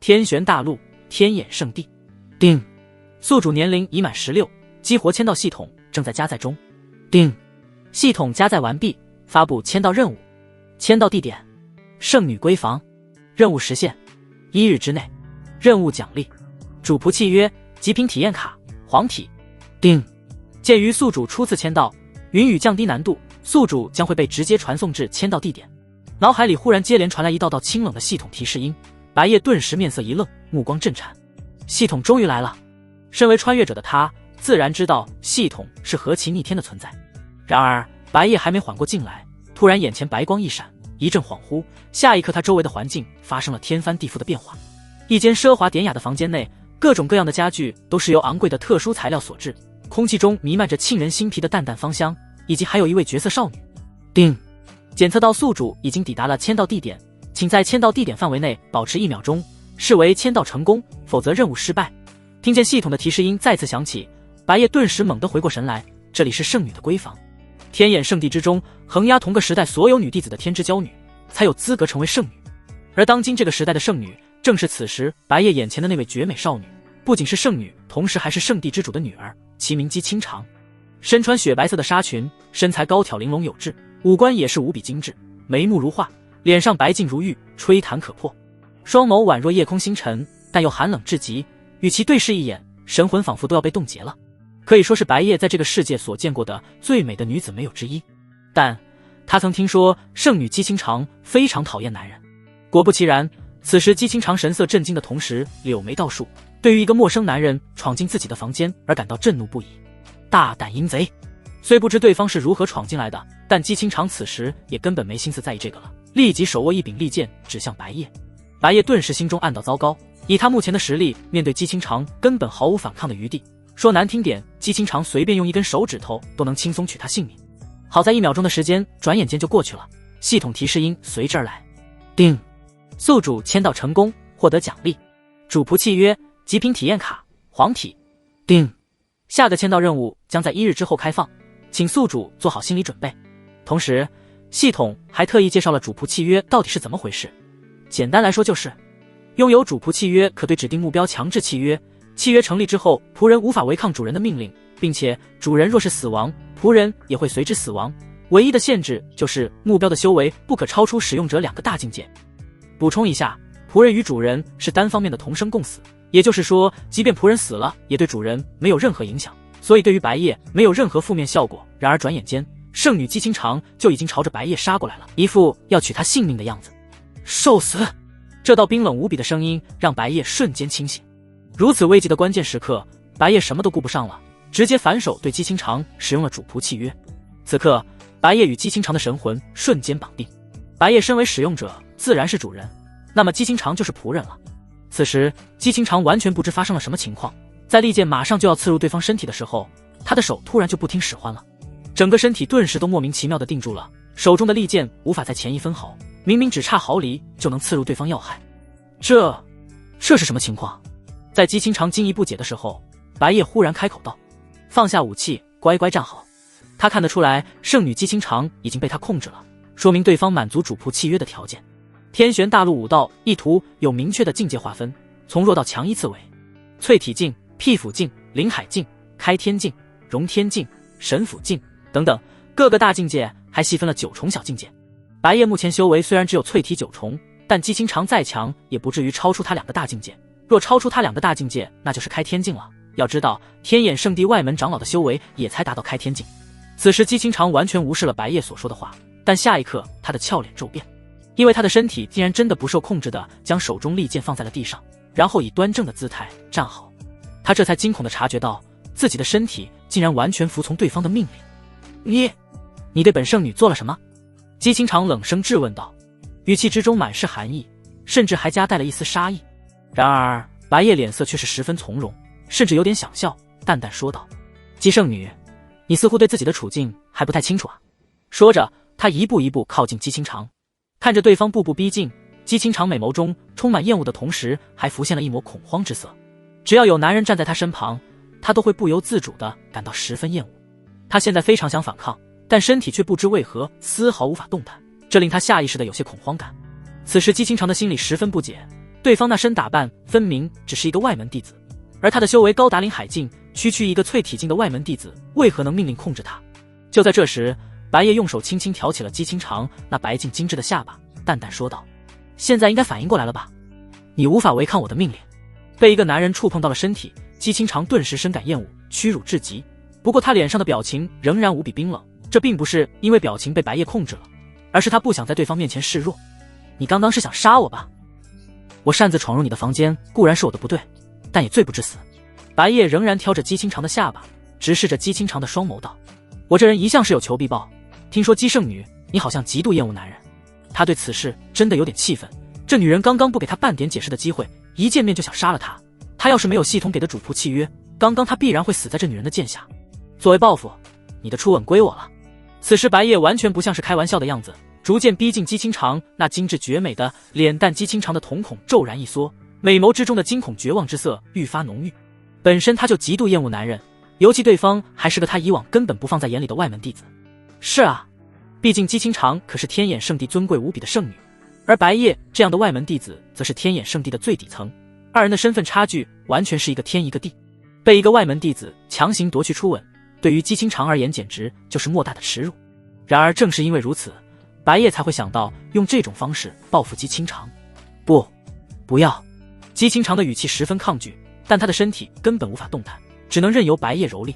天玄大陆天眼圣地。丁，宿主年龄已满16，激活签到系统正在加载中。丁，系统加载完毕，发布签到任务。签到地点：圣女闺房。任务时限：1日之内。任务奖励：主仆契约、极品体验卡、黄体。丁，鉴于宿主初次签到，允予降低难度，宿主将会被直接传送至签到地点。脑海里忽然接连传来一道道清冷的系统提示音，白夜顿时面色一愣，目光震颤。系统终于来了。身为穿越者的他自然知道系统是何其逆天的存在。然而白夜还没缓过劲来，突然眼前白光一闪，一阵恍惚，下一刻他周围的环境发生了天翻地覆的变化。一间奢华典雅的房间内，各种各样的家具都是由昂贵的特殊材料所制，空气中弥漫着沁人心脾的淡淡芳香，以及还有一位绝色少女。丁，检测到宿主已经抵达了签到地点，请在签到地点范围内保持1秒钟，视为签到成功，否则任务失败。听见系统的提示音再次响起，白夜顿时猛地回过神来，这里是圣女的闺房。天眼圣地之中，横压同个时代所有女弟子的天之娇女，才有资格成为圣女。而当今这个时代的圣女，正是此时白夜眼前的那位绝美少女，不仅是圣女，同时还是圣地之主的女儿，其名姬清长。身穿雪白色的纱裙，身材高挑玲珑有致，五官也是无比精致，眉目如画，脸上白净如玉，吹弹可破，双眸宛若夜空星辰，但又寒冷至极，与其对视一眼，神魂仿佛都要被冻结了。可以说是白夜在这个世界所见过的最美的女子没有之一。但他曾听说圣女姬清长非常讨厌男人。果不其然，此时姬清长神色震惊的同时柳眉倒竖，对于一个陌生男人闯进自己的房间而感到震怒不已。大胆淫贼！虽不知对方是如何闯进来的，但姬清长此时也根本没心思在意这个了，立即手握一柄利剑指向白夜。白夜顿时心中暗道糟糕，以他目前的实力，面对姬清长根本毫无反抗的余地。说难听点，姬清长随便用一根手指头都能轻松取他性命。好在1秒钟的时间转眼间就过去了，系统提示音随之而来。丁，宿主签到成功，获得奖励：主仆契约、极品体验卡、黄体。丁，下个签到任务将在1日之后开放，请宿主做好心理准备。同时系统还特意介绍了主仆契约到底是怎么回事。简单来说就是拥有主仆契约可对指定目标强制契约，契约成立之后，仆人无法违抗主人的命令，并且主人若是死亡，仆人也会随之死亡。唯一的限制就是目标的修为不可超出使用者2个大境界。补充一下，仆人与主人是单方面的同生共死，也就是说即便仆人死了也对主人没有任何影响，所以对于白夜没有任何负面效果。然而转眼间圣女姬清长就已经朝着白夜杀过来了，一副要取他性命的样子。受死！这道冰冷无比的声音让白夜瞬间清醒。如此危急的关键时刻，白夜什么都顾不上了，直接反手对姬清长使用了主仆契约。此刻白夜与姬清长的神魂瞬间绑定，白夜身为使用者自然是主人，那么姬清长就是仆人了。此时姬清长完全不知发生了什么情况，在利剑马上就要刺入对方身体的时候，他的手突然就不听使唤了，整个身体顿时都莫名其妙地定住了，手中的利剑无法再前一分毫，明明只差毫厘就能刺入对方要害。这是什么情况？在姬清长惊疑不解的时候，白夜忽然开口道：放下武器，乖乖站好。他看得出来圣女姬清长已经被他控制了，说明对方满足主仆契约的条件。天玄大陆武道一图有明确的境界划分，从弱到强依次为淬体境、辟府境、灵海境、开天境、融天境、神府境等等，各个大境界还细分了9重小境界。白夜目前修为虽然只有淬体9重，但姬清长再强也不至于超出他2个大境界，若超出他2个大境界，那就是开天境了。要知道天眼圣地外门长老的修为也才达到开天境。此时姬清长完全无视了白夜所说的话，但下一刻他的俏脸骤变，因为他的身体竟然真的不受控制的将手中利剑放在了地上，然后以端正的姿态站好。他这才惊恐地察觉到自己的身体竟然完全服从对方的命令。你对本圣女做了什么？姬清长冷声质问道，语气之中满是寒意，甚至还夹带了一丝杀意。然而白夜脸色却是十分从容，甚至有点想笑，淡淡说道：姬圣女，你似乎对自己的处境还不太清楚啊。说着他一步一步靠近姬清长，看着对方步步逼近，姬清长美眸中充满厌恶的同时还浮现了一抹恐慌之色。只要有男人站在他身旁，他都会不由自主地感到十分厌恶。他现在非常想反抗，但身体却不知为何丝毫无法动弹，这令他下意识的有些恐慌感。此时姬清长的心里十分不解，对方那身打扮分明只是一个外门弟子，而他的修为高达临海境，区区一个淬体境的外门弟子，为何能命令控制他？就在这时，白夜用手轻轻挑起了姬清长那白净精致的下巴，淡淡说道：“现在应该反应过来了吧？你无法违抗我的命令。”被一个男人触碰到了身体，姬清长顿时深感厌恶，屈辱至极。不过他脸上的表情仍然无比冰冷，这并不是因为表情被白夜控制了，而是他不想在对方面前示弱。你刚刚是想杀我吧？我擅自闯入你的房间固然是我的不对，但也罪不至死。白夜仍然挑着姬清长的下巴，直视着姬清长的双眸道：“我这人一向是有求必报，听说姬圣女你好像极度厌恶男人。”他对此事真的有点气愤，这女人刚刚不给他半点解释的机会，一见面就想杀了他。他要是没有系统给的主仆契约，刚刚他必然会死在这女人的剑下。作为报复，你的初吻归我了。此时白夜完全不像是开玩笑的样子，逐渐逼近姬清长那精致绝美的脸蛋，姬清长的瞳孔骤然一缩，美眸之中的惊恐绝望之色愈发浓郁。本身他就极度厌恶男人，尤其对方还是个他以往根本不放在眼里的外门弟子。是啊，毕竟姬清长可是天眼圣地尊贵无比的圣女，而白夜这样的外门弟子则是天眼圣地的最底层，二人的身份差距完全是一个天一个地。被一个外门弟子强行夺去初吻，对于姬清长而言简直就是莫大的耻辱。然而正是因为如此，白夜才会想到用这种方式报复姬清长。不要！姬清长的语气十分抗拒，但他的身体根本无法动弹，只能任由白夜蹂躏。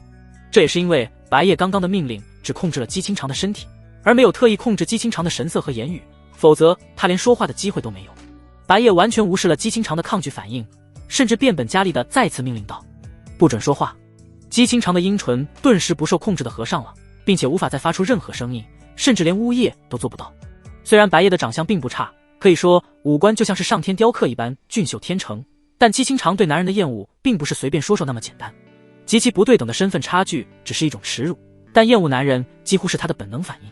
这也是因为白夜刚刚的命令只控制了姬清长的身体，而没有特意控制姬清长的神色和言语，否则他连说话的机会都没有。白夜完全无视了姬清长的抗拒反应，甚至变本加厉地再次命令道：“不准说话！”姬清长的阴唇顿时不受控制地合上了，并且无法再发出任何声音，甚至连呜咽都做不到。虽然白夜的长相并不差，可以说五官就像是上天雕刻一般俊秀天成，但姬清长对男人的厌恶并不是随便说说那么简单。极其不对等的身份差距只是一种耻辱，但厌恶男人几乎是他的本能反应。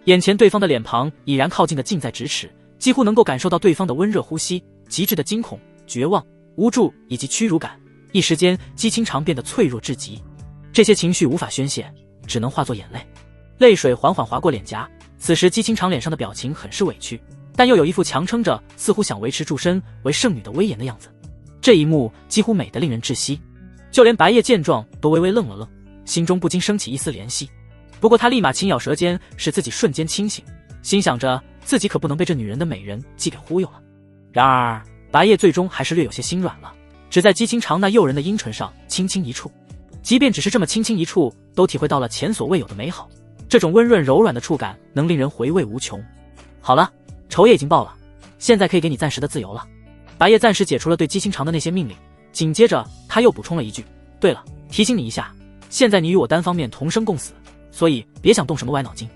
眼前对方的脸庞已然靠近的近在咫尺，几乎能够感受到对方的温热呼吸，极致的惊恐、绝望、无助以及屈辱感。一时间，姬清长变得脆弱至极，这些情绪无法宣泄，只能化作眼泪。泪水缓缓划过脸颊，此时姬清长脸上的表情很是委屈，但又有一副强撑着，似乎想维持住身为圣女的威严的样子。这一幕几乎美得令人窒息，就连白夜见状都微微愣了愣，心中不禁升起一丝怜惜。不过他立马轻咬舌尖，使自己瞬间清醒，心想着自己可不能被这女人的美人计给忽悠了。然而白夜最终还是略有些心软了，只在姬清长那诱人的阴唇上轻轻一触，即便只是这么轻轻一触，都体会到了前所未有的美好。这种温润柔软的触感能令人回味无穷。好了，仇也已经报了，现在可以给你暂时的自由了。白夜暂时解除了对姬清长的那些命令，紧接着他又补充了一句：对了，提醒你一下，现在你与我单方面同生共死，所以别想动什么歪脑筋。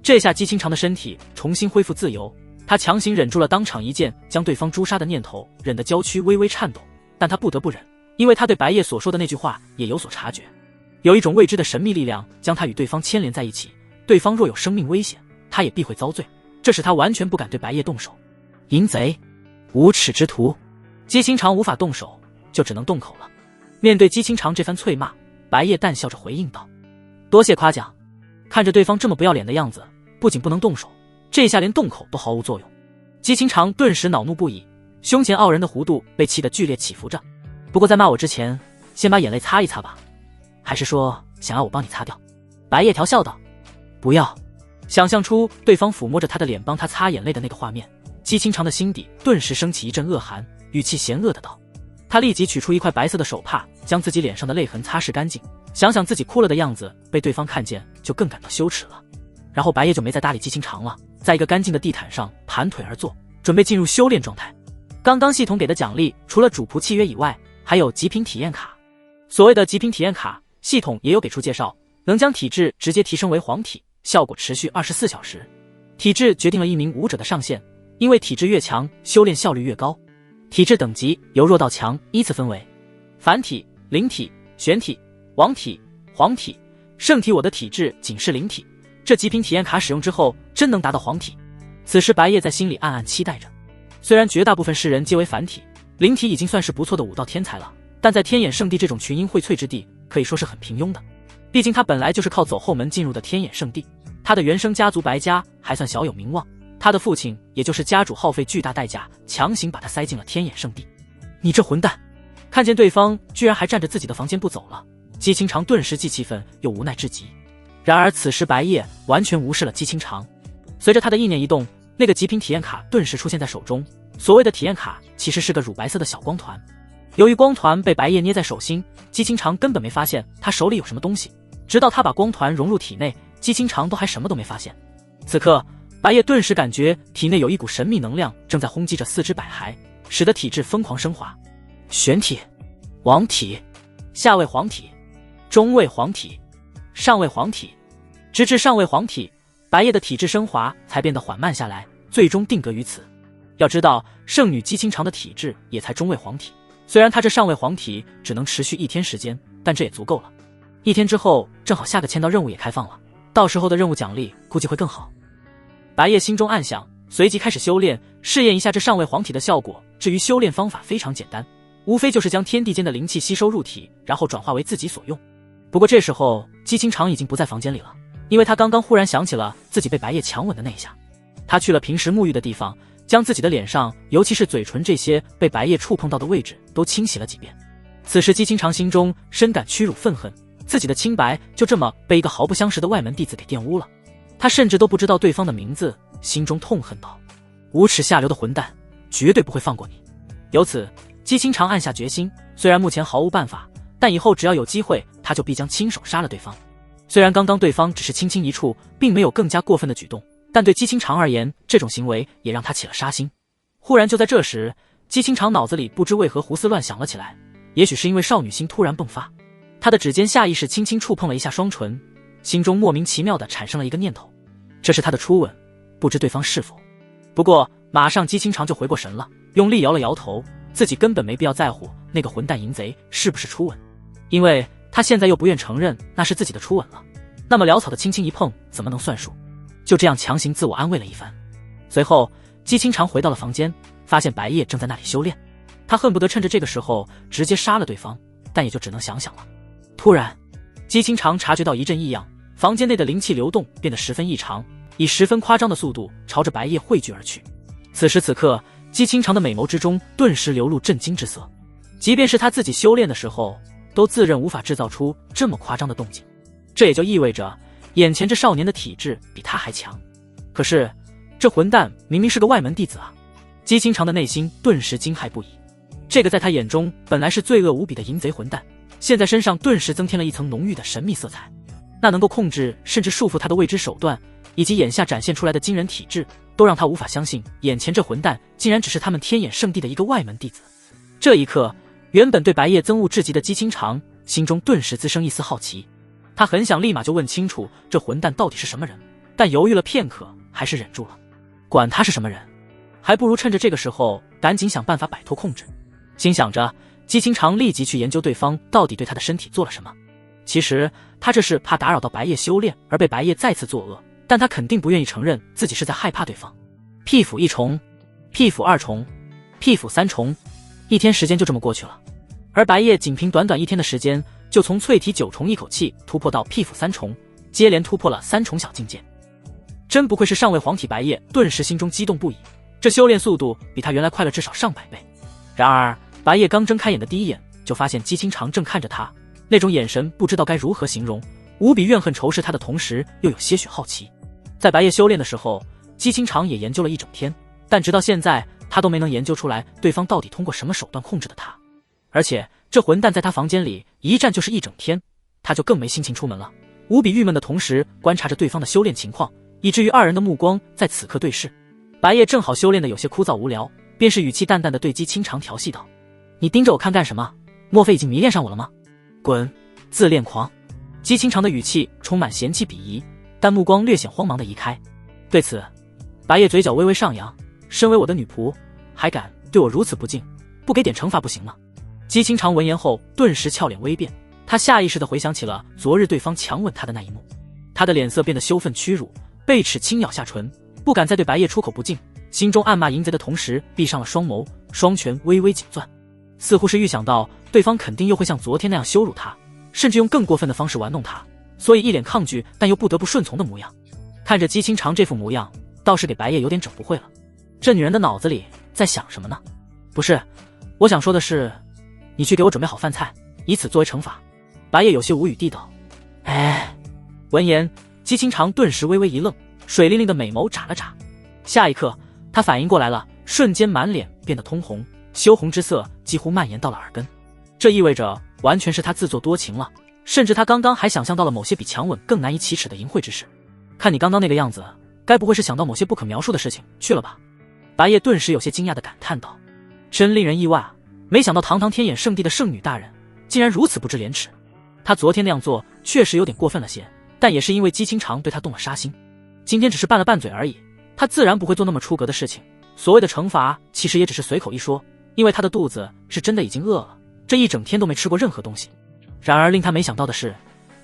这下姬清长的身体重新恢复自由，他强行忍住了当场一剑将对方诛杀的念头，忍得娇躯微微颤抖，但他不得不忍，因为他对白夜所说的那句话也有所察觉。有一种未知的神秘力量将他与对方牵连在一起，对方若有生命危险，他也必会遭罪，这使他完全不敢对白夜动手。淫贼，无耻之徒！姬清长无法动手，就只能动口了。面对姬清长这番啐骂，白夜淡笑着回应道：多谢夸奖。看着对方这么不要脸的样子，不仅不能动手，这下连动口都毫无作用。姬清长顿时恼怒不已，胸前傲人的弧度被气得剧烈起伏着。不过在骂我之前，先把眼泪擦一擦吧。还是说想要我帮你擦掉？白夜调笑道。不要。想象出对方抚摸着他的脸帮他擦眼泪的那个画面，姬清长的心底顿时升起一阵恶寒，语气嫌恶的道。他立即取出一块白色的手帕，将自己脸上的泪痕擦拭干净，想想自己哭了的样子被对方看见，就更感到羞耻了。然后白夜就没再搭理姬清长了，在一个干净的地毯上盘腿而坐，准备进入修炼状态。刚刚系统给的奖励除了主仆契约以外，还有极品体验卡。所谓的极品体验卡，系统也有给出介绍，能将体质直接提升为黄体，效果持续24小时。体质决定了一名武者的上限，因为体质越强，修炼效率越高。体质等级由弱到强依次分为凡体、灵体、玄体、王体、黄体、圣体。我的体质仅是灵体，这极品体验卡使用之后真能达到黄体。此时白夜在心里暗暗期待着。虽然绝大部分世人皆为凡体，灵体已经算是不错的武道天才了，但在天眼圣地这种群英荟萃之地，可以说是很平庸的。毕竟他本来就是靠走后门进入的天眼圣地，他的原生家族白家还算小有名望，他的父亲也就是家主耗费巨大代价强行把他塞进了天眼圣地。你这混蛋！看见对方居然还占着自己的房间不走了，姬清长顿时既气愤又无奈至极。然而此时白夜完全无视了姬清长，随着他的意念一动，那个极品体验卡顿时出现在手中。所谓的体验卡其实是个乳白色的小光团，由于光团被白夜捏在手心，姬清长根本没发现他手里有什么东西，直到他把光团融入体内，姬清长都还什么都没发现。此刻白夜顿时感觉体内有一股神秘能量正在轰击着四肢百骸，使得体质疯狂升华。玄体、王体、下位黄体、中位黄体、上位黄体，直至上位黄体，白夜的体质升华才变得缓慢下来，最终定格于此。要知道圣女姬清长的体质也才中位黄体，虽然她这上位黄体只能持续1天时间，但这也足够了。1天之后正好下个签到任务也开放了，到时候的任务奖励估计会更好。白夜心中暗想，随即开始修炼，试验一下这上位黄体的效果。至于修炼方法非常简单，无非就是将天地间的灵气吸收入体，然后转化为自己所用。不过这时候姬清长已经不在房间里了，因为他刚刚忽然想起了自己被白夜强吻的那一下。他去了平时沐浴的地方，将自己的脸上，尤其是嘴唇这些被白夜触碰到的位置都清洗了几遍。此时姬清长心中深感屈辱愤恨，自己的清白就这么被一个毫不相识的外门弟子给玷污了。他甚至都不知道对方的名字，心中痛恨道：无耻下流的混蛋，绝对不会放过你。由此姬清长暗下决心，虽然目前毫无办法，但以后只要有机会，他就必将亲手杀了对方。虽然刚刚对方只是轻轻一触，并没有更加过分的举动，但对姬清长而言，这种行为也让他起了杀心。忽然就在这时，姬清长脑子里不知为何胡思乱想了起来，也许是因为少女心突然迸发，他的指尖下意识轻轻触碰了一下双唇，心中莫名其妙地产生了一个念头，这是他的初吻，不知对方是否。不过马上姬清长就回过神了，用力摇了摇头，自己根本没必要在乎那个混蛋淫贼是不是初吻，因为他现在又不愿承认那是自己的初吻了，那么潦草的轻轻一碰怎么能算数？就这样强行自我安慰了一番。随后姬清长回到了房间，发现白夜正在那里修炼，他恨不得趁着这个时候直接杀了对方，但也就只能想想了。突然姬清长察觉到一阵异样，房间内的灵气流动变得十分异常，以十分夸张的速度朝着白夜汇聚而去。此时此刻，姬清长的美眸之中顿时流露震惊之色，即便是他自己修炼的时候，都自认无法制造出这么夸张的动静。这也就意味着眼前这少年的体质比他还强。可是这混蛋明明是个外门弟子啊！姬清长的内心顿时惊骇不已，这个在他眼中本来是罪恶无比的淫贼混蛋，现在身上顿时增添了一层浓郁的神秘色彩。那能够控制甚至束缚他的未知手段，以及眼下展现出来的惊人体质，都让他无法相信眼前这混蛋竟然只是他们天眼圣地的一个外门弟子。这一刻，原本对白夜憎恶至极的姬清长心中顿时滋生一丝好奇，他很想立马就问清楚这混蛋到底是什么人，但犹豫了片刻，还是忍住了。管他是什么人，还不如趁着这个时候赶紧想办法摆脱控制。心想着，姬清长立即去研究对方到底对他的身体做了什么。其实他这是怕打扰到白夜修炼而被白夜再次作恶，但他肯定不愿意承认自己是在害怕对方。屁府1重，屁府2重，屁府3重，1天时间就这么过去了。而白夜仅凭短短1天的时间，就从淬体9重一口气突破到屁府3重，接连突破了3重小境界。真不愧是上位黄体白夜，顿时心中激动不已，这修炼速度比他原来快了至少上百倍。然而白夜刚睁开眼的第一眼，就发现姬清长正看着他，那种眼神不知道该如何形容，无比怨恨仇视他的同时又有些许好奇。在白夜修炼的时候，姬清长也研究了一整天，但直到现在他都没能研究出来对方到底通过什么手段控制的他。而且这混蛋在他房间里一站就是一整天，他就更没心情出门了，无比郁闷的同时观察着对方的修炼情况，以至于二人的目光在此刻对视。白夜正好修炼的有些枯燥无聊，便是语气淡淡的对姬清长调戏道：你盯着我看干什么？莫非已经迷恋上我了吗？滚，自恋狂！姬清长的语气充满嫌弃鄙夷，但目光略显慌忙的移开。对此白夜嘴角微微上扬，身为我的女仆，还敢对我如此不敬，不给点惩罚不行吗？姬清长闻言后顿时俏脸微变，他下意识地回想起了昨日对方强吻他的那一幕，他的脸色变得羞愤屈辱，贝齿轻咬下唇，不敢再对白夜出口不敬，心中暗骂淫贼的同时闭上了双眸，双拳微微紧攥，似乎是预想到对方肯定又会像昨天那样羞辱他，甚至用更过分的方式玩弄他，所以一脸抗拒但又不得不顺从的模样。看着姬清长这副模样，倒是给白夜有点整不会了。这女人的脑子里在想什么呢？不是，我想说的是，你去给我准备好饭菜，以此作为惩罚。白夜有些无语地道。哎，闻言，姬清长顿时微微一愣，水灵灵的美眸眨了眨。下一刻，他反应过来了，瞬间满脸变得通红，羞红之色几乎蔓延到了耳根。这意味着完全是他自作多情了，甚至他刚刚还想象到了某些比强吻更难以启齿的淫秽之事。看你刚刚那个样子，该不会是想到某些不可描述的事情去了吧？白夜顿时有些惊讶地感叹道：“真令人意外啊！没想到堂堂天眼圣地的圣女大人，竟然如此不知廉耻。他昨天那样做确实有点过分了些，但也是因为姬清长对他动了杀心。今天只是拌了拌嘴而已，他自然不会做那么出格的事情。所谓的惩罚，其实也只是随口一说，因为他的肚子是真的已经饿了，这一整天都没吃过任何东西。然而令他没想到的是，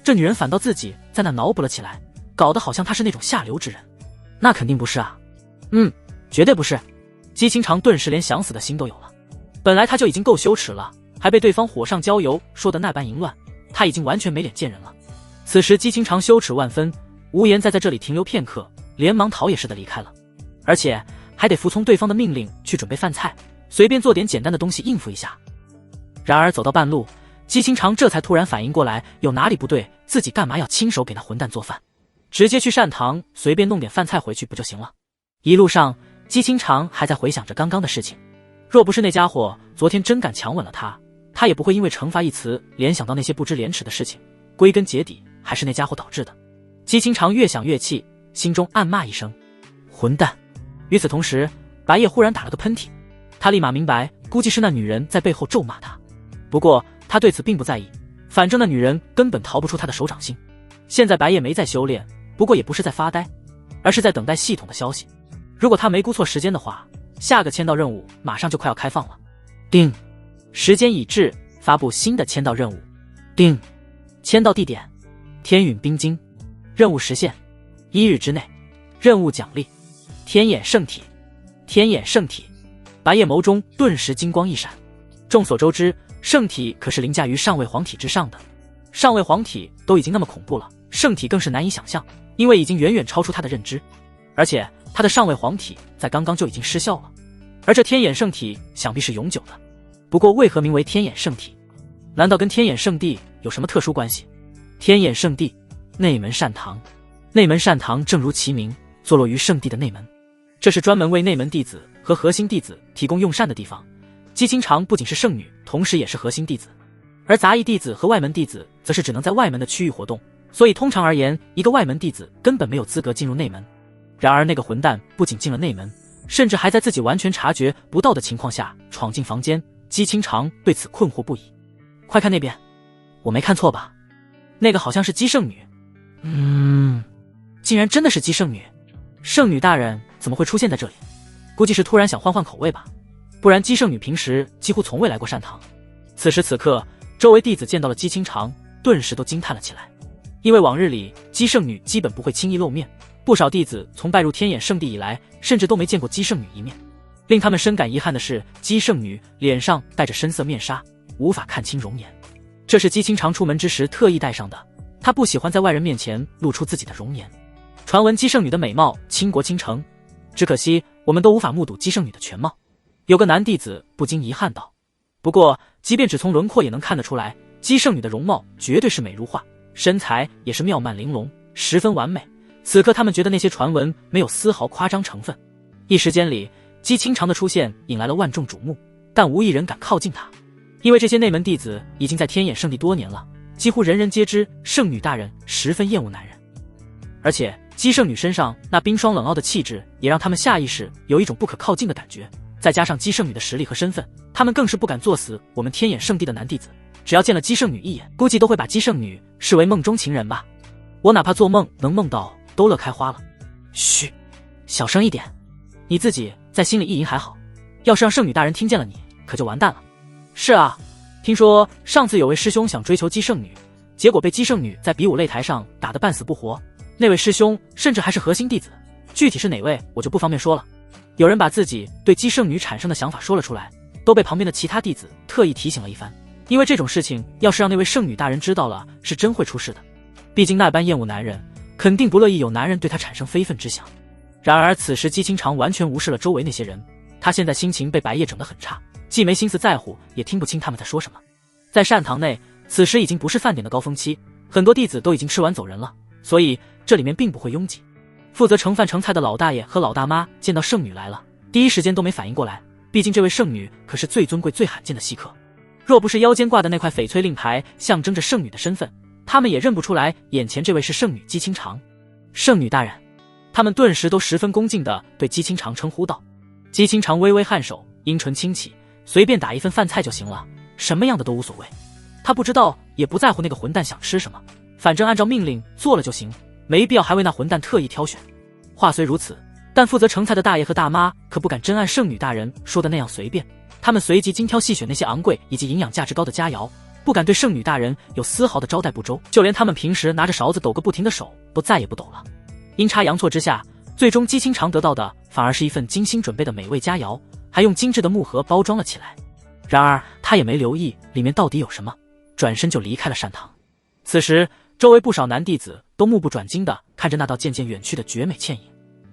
这女人反倒自己在那脑补了起来，搞得好像他是那种下流之人。那肯定不是啊，绝对不是。姬清长顿时连想死的心都有了。本来他就已经够羞耻了，还被对方火上浇油说的那般淫乱，他已经完全没脸见人了。此时姬清长羞耻万分，无颜再在这里停留片刻，连忙逃也似的离开了，而且还得服从对方的命令去准备饭菜，随便做点简单的东西应付一下。然而走到半路，姬清长这才突然反应过来有哪里不对，自己干嘛要亲手给那混蛋做饭，直接去膳堂随便弄点饭菜回去不就行了。一路上姬清长还在回想着刚刚的事情，若不是那家伙昨天真敢强吻了他也不会因为惩罚一词联想到那些不知廉耻的事情，归根结底还是那家伙导致的。姬清长越想越气，心中暗骂一声混蛋。与此同时，白夜忽然打了个喷嚏，他立马明白估计是那女人在背后咒骂他，不过他对此并不在意，反正那女人根本逃不出他的手掌心。现在白夜没在修炼，不过也不是在发呆，而是在等待系统的消息。如果他没估错时间的话，下个签到任务马上就快要开放了。定，时间已至，发布新的签到任务。定，签到地点天陨冰晶，任务时限1日之内，任务奖励天眼圣体。天眼圣体，白夜眸中顿时金光一闪。众所周知，圣体可是凌驾于上位皇体之上的，上位皇体都已经那么恐怖了，圣体更是难以想象，因为已经远远超出他的认知，而且他的上位皇体在刚刚就已经失效了，而这天眼圣体想必是永久的。不过为何名为天眼圣体？难道跟天眼圣地有什么特殊关系？天眼圣地内门善堂，内门善堂正如其名，坐落于圣地的内门，这是专门为内门弟子和核心弟子提供用膳的地方。姬清长不仅是圣女，同时也是核心弟子，而杂役弟子和外门弟子则是只能在外门的区域活动，所以通常而言，一个外门弟子根本没有资格进入内门。然而那个混蛋不仅进了内门，甚至还在自己完全察觉不到的情况下闯进房间。姬清长对此困惑不已。快看那边，我没看错吧？那个好像是姬圣女。竟然真的是姬圣女。圣女大人怎么会出现在这里？估计是突然想换换口味吧，不然姬圣女平时几乎从未来过善堂。此时此刻，周围弟子见到了姬清长，顿时都惊叹了起来，因为往日里姬圣女基本不会轻易露面，不少弟子从拜入天眼圣地以来，甚至都没见过姬圣女一面。令他们深感遗憾的是，姬圣女脸上戴着深色面纱，无法看清容颜。这是姬清长出门之时特意戴上的，他不喜欢在外人面前露出自己的容颜。传闻姬圣女的美貌倾国倾城，只可惜我们都无法目睹姬圣女的全貌。有个男弟子不禁遗憾道。不过即便只从轮廓也能看得出来，姬圣女的容貌绝对是美如画，身材也是妙曼玲珑，十分完美。此刻他们觉得那些传闻没有丝毫夸张成分。一时间里，姬清长的出现引来了万众瞩目，但无一人敢靠近他，因为这些内门弟子已经在天眼圣地多年了，几乎人人皆知圣女大人十分厌恶男人。而且姬圣女身上那冰霜冷傲的气质也让他们下意识有一种不可靠近的感觉，再加上姬圣女的实力和身份，他们更是不敢作死我们天眼圣地的男弟子，只要见了姬圣女一眼，估计都会把姬圣女视为梦中情人吧。我哪怕做梦能梦到都乐开花了。嘘，小声一点，你自己在心里意淫还好，要是让圣女大人听见了你，可就完蛋了。是啊，听说上次有位师兄想追求姬圣女，结果被姬圣女在比武擂台上打得半死不活，那位师兄甚至还是核心弟子，具体是哪位我就不方便说了。有人把自己对姬圣女产生的想法说了出来，都被旁边的其他弟子特意提醒了一番，因为这种事情要是让那位圣女大人知道了，是真会出事的。毕竟那般厌恶男人，肯定不乐意有男人对她产生非分之想。然而此时姬清长完全无视了周围那些人，他现在心情被白夜整得很差，既没心思在乎，也听不清他们在说什么。在膳堂内，此时已经不是饭点的高峰期，很多弟子都已经吃完走人了，所以这里面并不会拥挤。负责盛饭盛菜的老大爷和老大妈见到圣女来了，第一时间都没反应过来，毕竟这位圣女可是最尊贵最罕见的稀客，若不是腰间挂的那块翡翠令牌象征着圣女的身份，他们也认不出来眼前这位是圣女姬清长。圣女大人，他们顿时都十分恭敬地对姬清长称呼道。姬清长微微颔首，阴唇轻启，随便打一份饭菜就行了，什么样的都无所谓。他不知道也不在乎那个混蛋想吃什么，反正按照命令做了就行，没必要还为那混蛋特意挑选。话虽如此，但负责盛菜的大爷和大妈可不敢真按圣女大人说的那样随便，他们随即精挑细选那些昂贵以及营养价值高的佳肴，不敢对圣女大人有丝毫的招待不周，就连他们平时拿着勺子抖个不停的手都再也不抖了。阴差阳错之下，最终姬清长得到的反而是一份精心准备的美味佳肴，还用精致的木盒包装了起来。然而他也没留意里面到底有什么，转身就离开了膳堂。此时周围不少男弟子都目不转睛地看着那道渐渐远去的绝美倩影。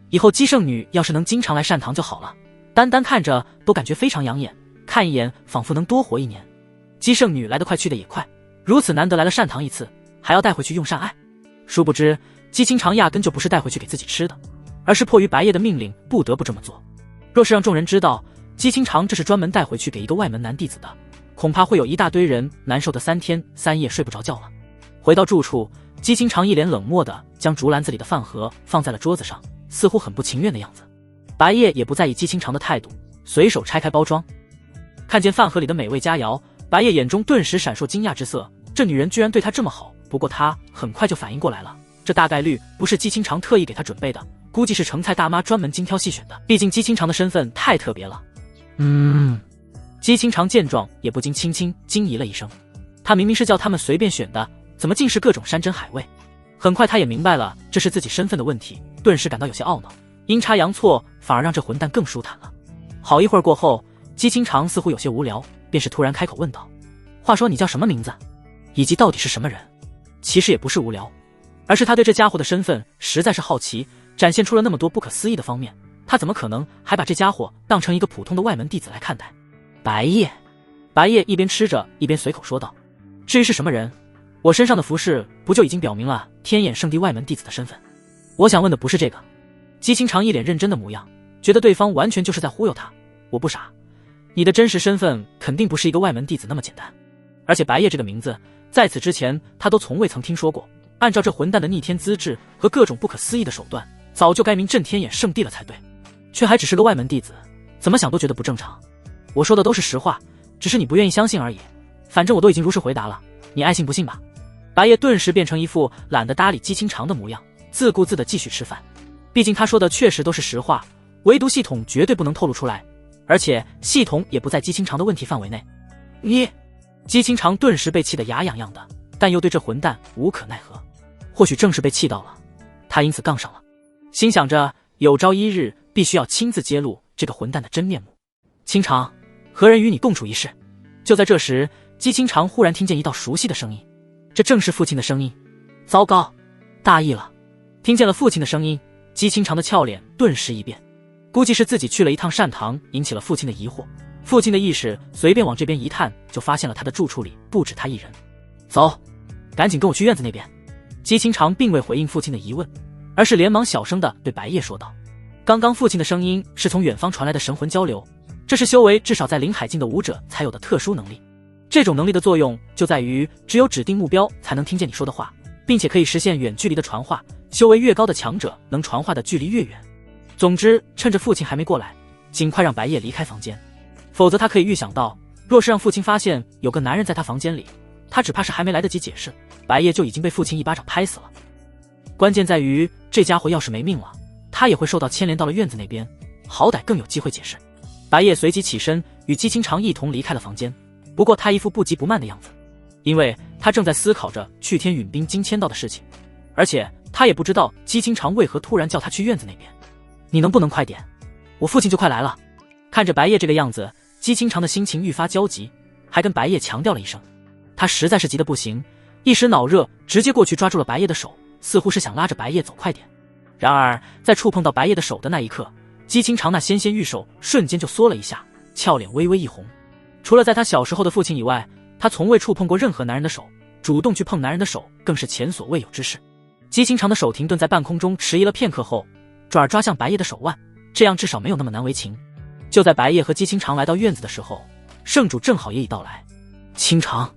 以后姬圣女要是能经常来膳堂就好了，单单看着都感觉非常养眼，看一眼仿佛能多活1年。姬圣女来得快去得也快，如此难得来了膳堂一次，还要带回去用膳爱。殊不知姬清长压根就不是带回去给自己吃的，而是迫于白夜的命令不得不这么做。若是让众人知道姬清长这是专门带回去给一个外门男弟子的，恐怕会有一大堆人难受的3天3夜睡不着觉了。回到住处，姬清长一脸冷漠地将竹篮子里的饭盒放在了桌子上，似乎很不情愿的样子。白夜也不在意姬清长的态度，随手拆开包装，看见饭盒里的美味佳肴，白夜眼中顿时闪烁惊讶之色，这女人居然对他这么好。不过他很快就反应过来了，这大概率不是姬清长特意给他准备的，估计是盛菜大妈专门精挑细选的，毕竟姬清长的身份太特别了。姬清长见状也不禁轻轻惊疑了一声，他明明是叫他们随便选的，怎么尽是各种山珍海味。很快他也明白了这是自己身份的问题，顿时感到有些懊恼，阴差阳错反而让这混蛋更舒坦了。好一会儿过后，姬清长似乎有些无聊，便是突然开口问道，话说你叫什么名字，以及到底是什么人？其实也不是无聊，而是他对这家伙的身份实在是好奇，展现出了那么多不可思议的方面，他怎么可能还把这家伙当成一个普通的外门弟子来看待？白夜一边吃着一边随口说道，至于是什么人，我身上的服饰不就已经表明了天眼圣地外门弟子的身份？我想问的不是这个。姬清长一脸认真的模样，觉得对方完全就是在忽悠他。我不傻，你的真实身份肯定不是一个外门弟子那么简单，而且白夜这个名字在此之前他都从未曾听说过，按照这混蛋的逆天资质和各种不可思议的手段，早就该名震天眼圣地了才对，却还只是个外门弟子，怎么想都觉得不正常。我说的都是实话，只是你不愿意相信而已，反正我都已经如实回答了，你爱信不信吧。白夜顿时变成一副懒得搭理姬清长的模样，自顾自地继续吃饭。毕竟他说的确实都是实话，唯独系统绝对不能透露出来，而且系统也不在姬清长的问题范围内。姬清长顿时被气得牙痒痒的，但又对这混蛋无可奈何。或许正是被气到了，他因此杠上了，心想着有朝一日必须要亲自揭露这个混蛋的真面目。清长，何人与你共处一室？就在这时，姬清长忽然听见一道熟悉的声音，这正是父亲的声音。糟糕，大意了！听见了父亲的声音，姬清长的俏脸顿时一变，估计是自己去了一趟膳堂，引起了父亲的疑惑。父亲的意识随便往这边一探，就发现了他的住处里不止他一人。走，赶紧跟我去院子那边。姬清长并未回应父亲的疑问，而是连忙小声地对白夜说道。刚刚父亲的声音是从远方传来的神魂交流，这是修为至少在灵海境的武者才有的特殊能力。这种能力的作用就在于只有指定目标才能听见你说的话，并且可以实现远距离的传话，修为越高的强者能传话的距离越远。总之，趁着父亲还没过来，尽快让白夜离开房间，否则他可以预想到，若是让父亲发现有个男人在他房间里，他只怕是还没来得及解释，白夜就已经被父亲一巴掌拍死了。关键在于这家伙要是没命了，他也会受到牵连到了院子那边，好歹更有机会解释。白夜随即起身与姬清长一同离开了房间，不过他一副不急不慢的样子，因为他正在思考着去天允兵经签到的事情，而且他也不知道姬清长为何突然叫他去院子那边。你能不能快点？我父亲就快来了。看着白夜这个样子，姬清长的心情愈发焦急，还跟白夜强调了一声。他实在是急得不行，一时脑热，直接过去抓住了白夜的手，似乎是想拉着白夜走快点。然而在触碰到白夜的手的那一刻，姬清长那纤纤玉手瞬间就缩了一下，俏脸微微一红。除了在他小时候的父亲以外，他从未触碰过任何男人的手，主动去碰男人的手更是前所未有之事。姬清长的手停顿在半空中迟疑了片刻后，转而抓向白夜的手腕，这样至少没有那么难为情。就在白夜和姬清长来到院子的时候，圣主正好也已到来。清长，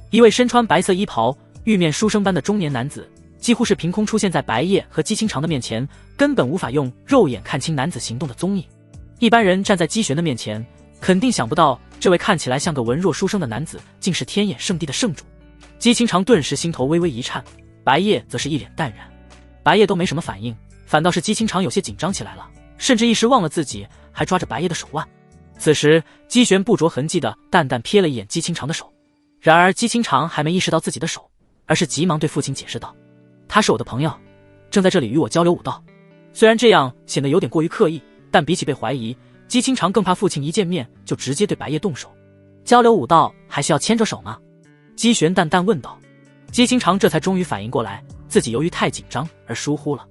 一位身穿白色衣袍、玉面书生般的中年男子，几乎是凭空出现在白夜和姬清长的面前，根本无法用肉眼看清男子行动的踪影。一般人站在姬玄的面前，肯定想不到这位看起来像个文弱书生的男子，竟是天眼圣地的圣主。姬清长顿时心头微微一颤，白夜则是一脸淡然。白夜都没什么反应，反倒是姬清长有些紧张起来了，甚至一时忘了自己还抓着白夜的手腕。此时姬玄不着痕迹地淡淡瞥了一眼姬清长的手，然而姬清长还没意识到自己的手，而是急忙对父亲解释道：他是我的朋友，正在这里与我交流武道。虽然这样显得有点过于刻意，但比起被怀疑，姬清长更怕父亲一见面就直接对白夜动手。交流武道还需要牵着手吗？姬玄淡淡问道。姬清长这才终于反应过来，自己由于太紧张而疏忽了。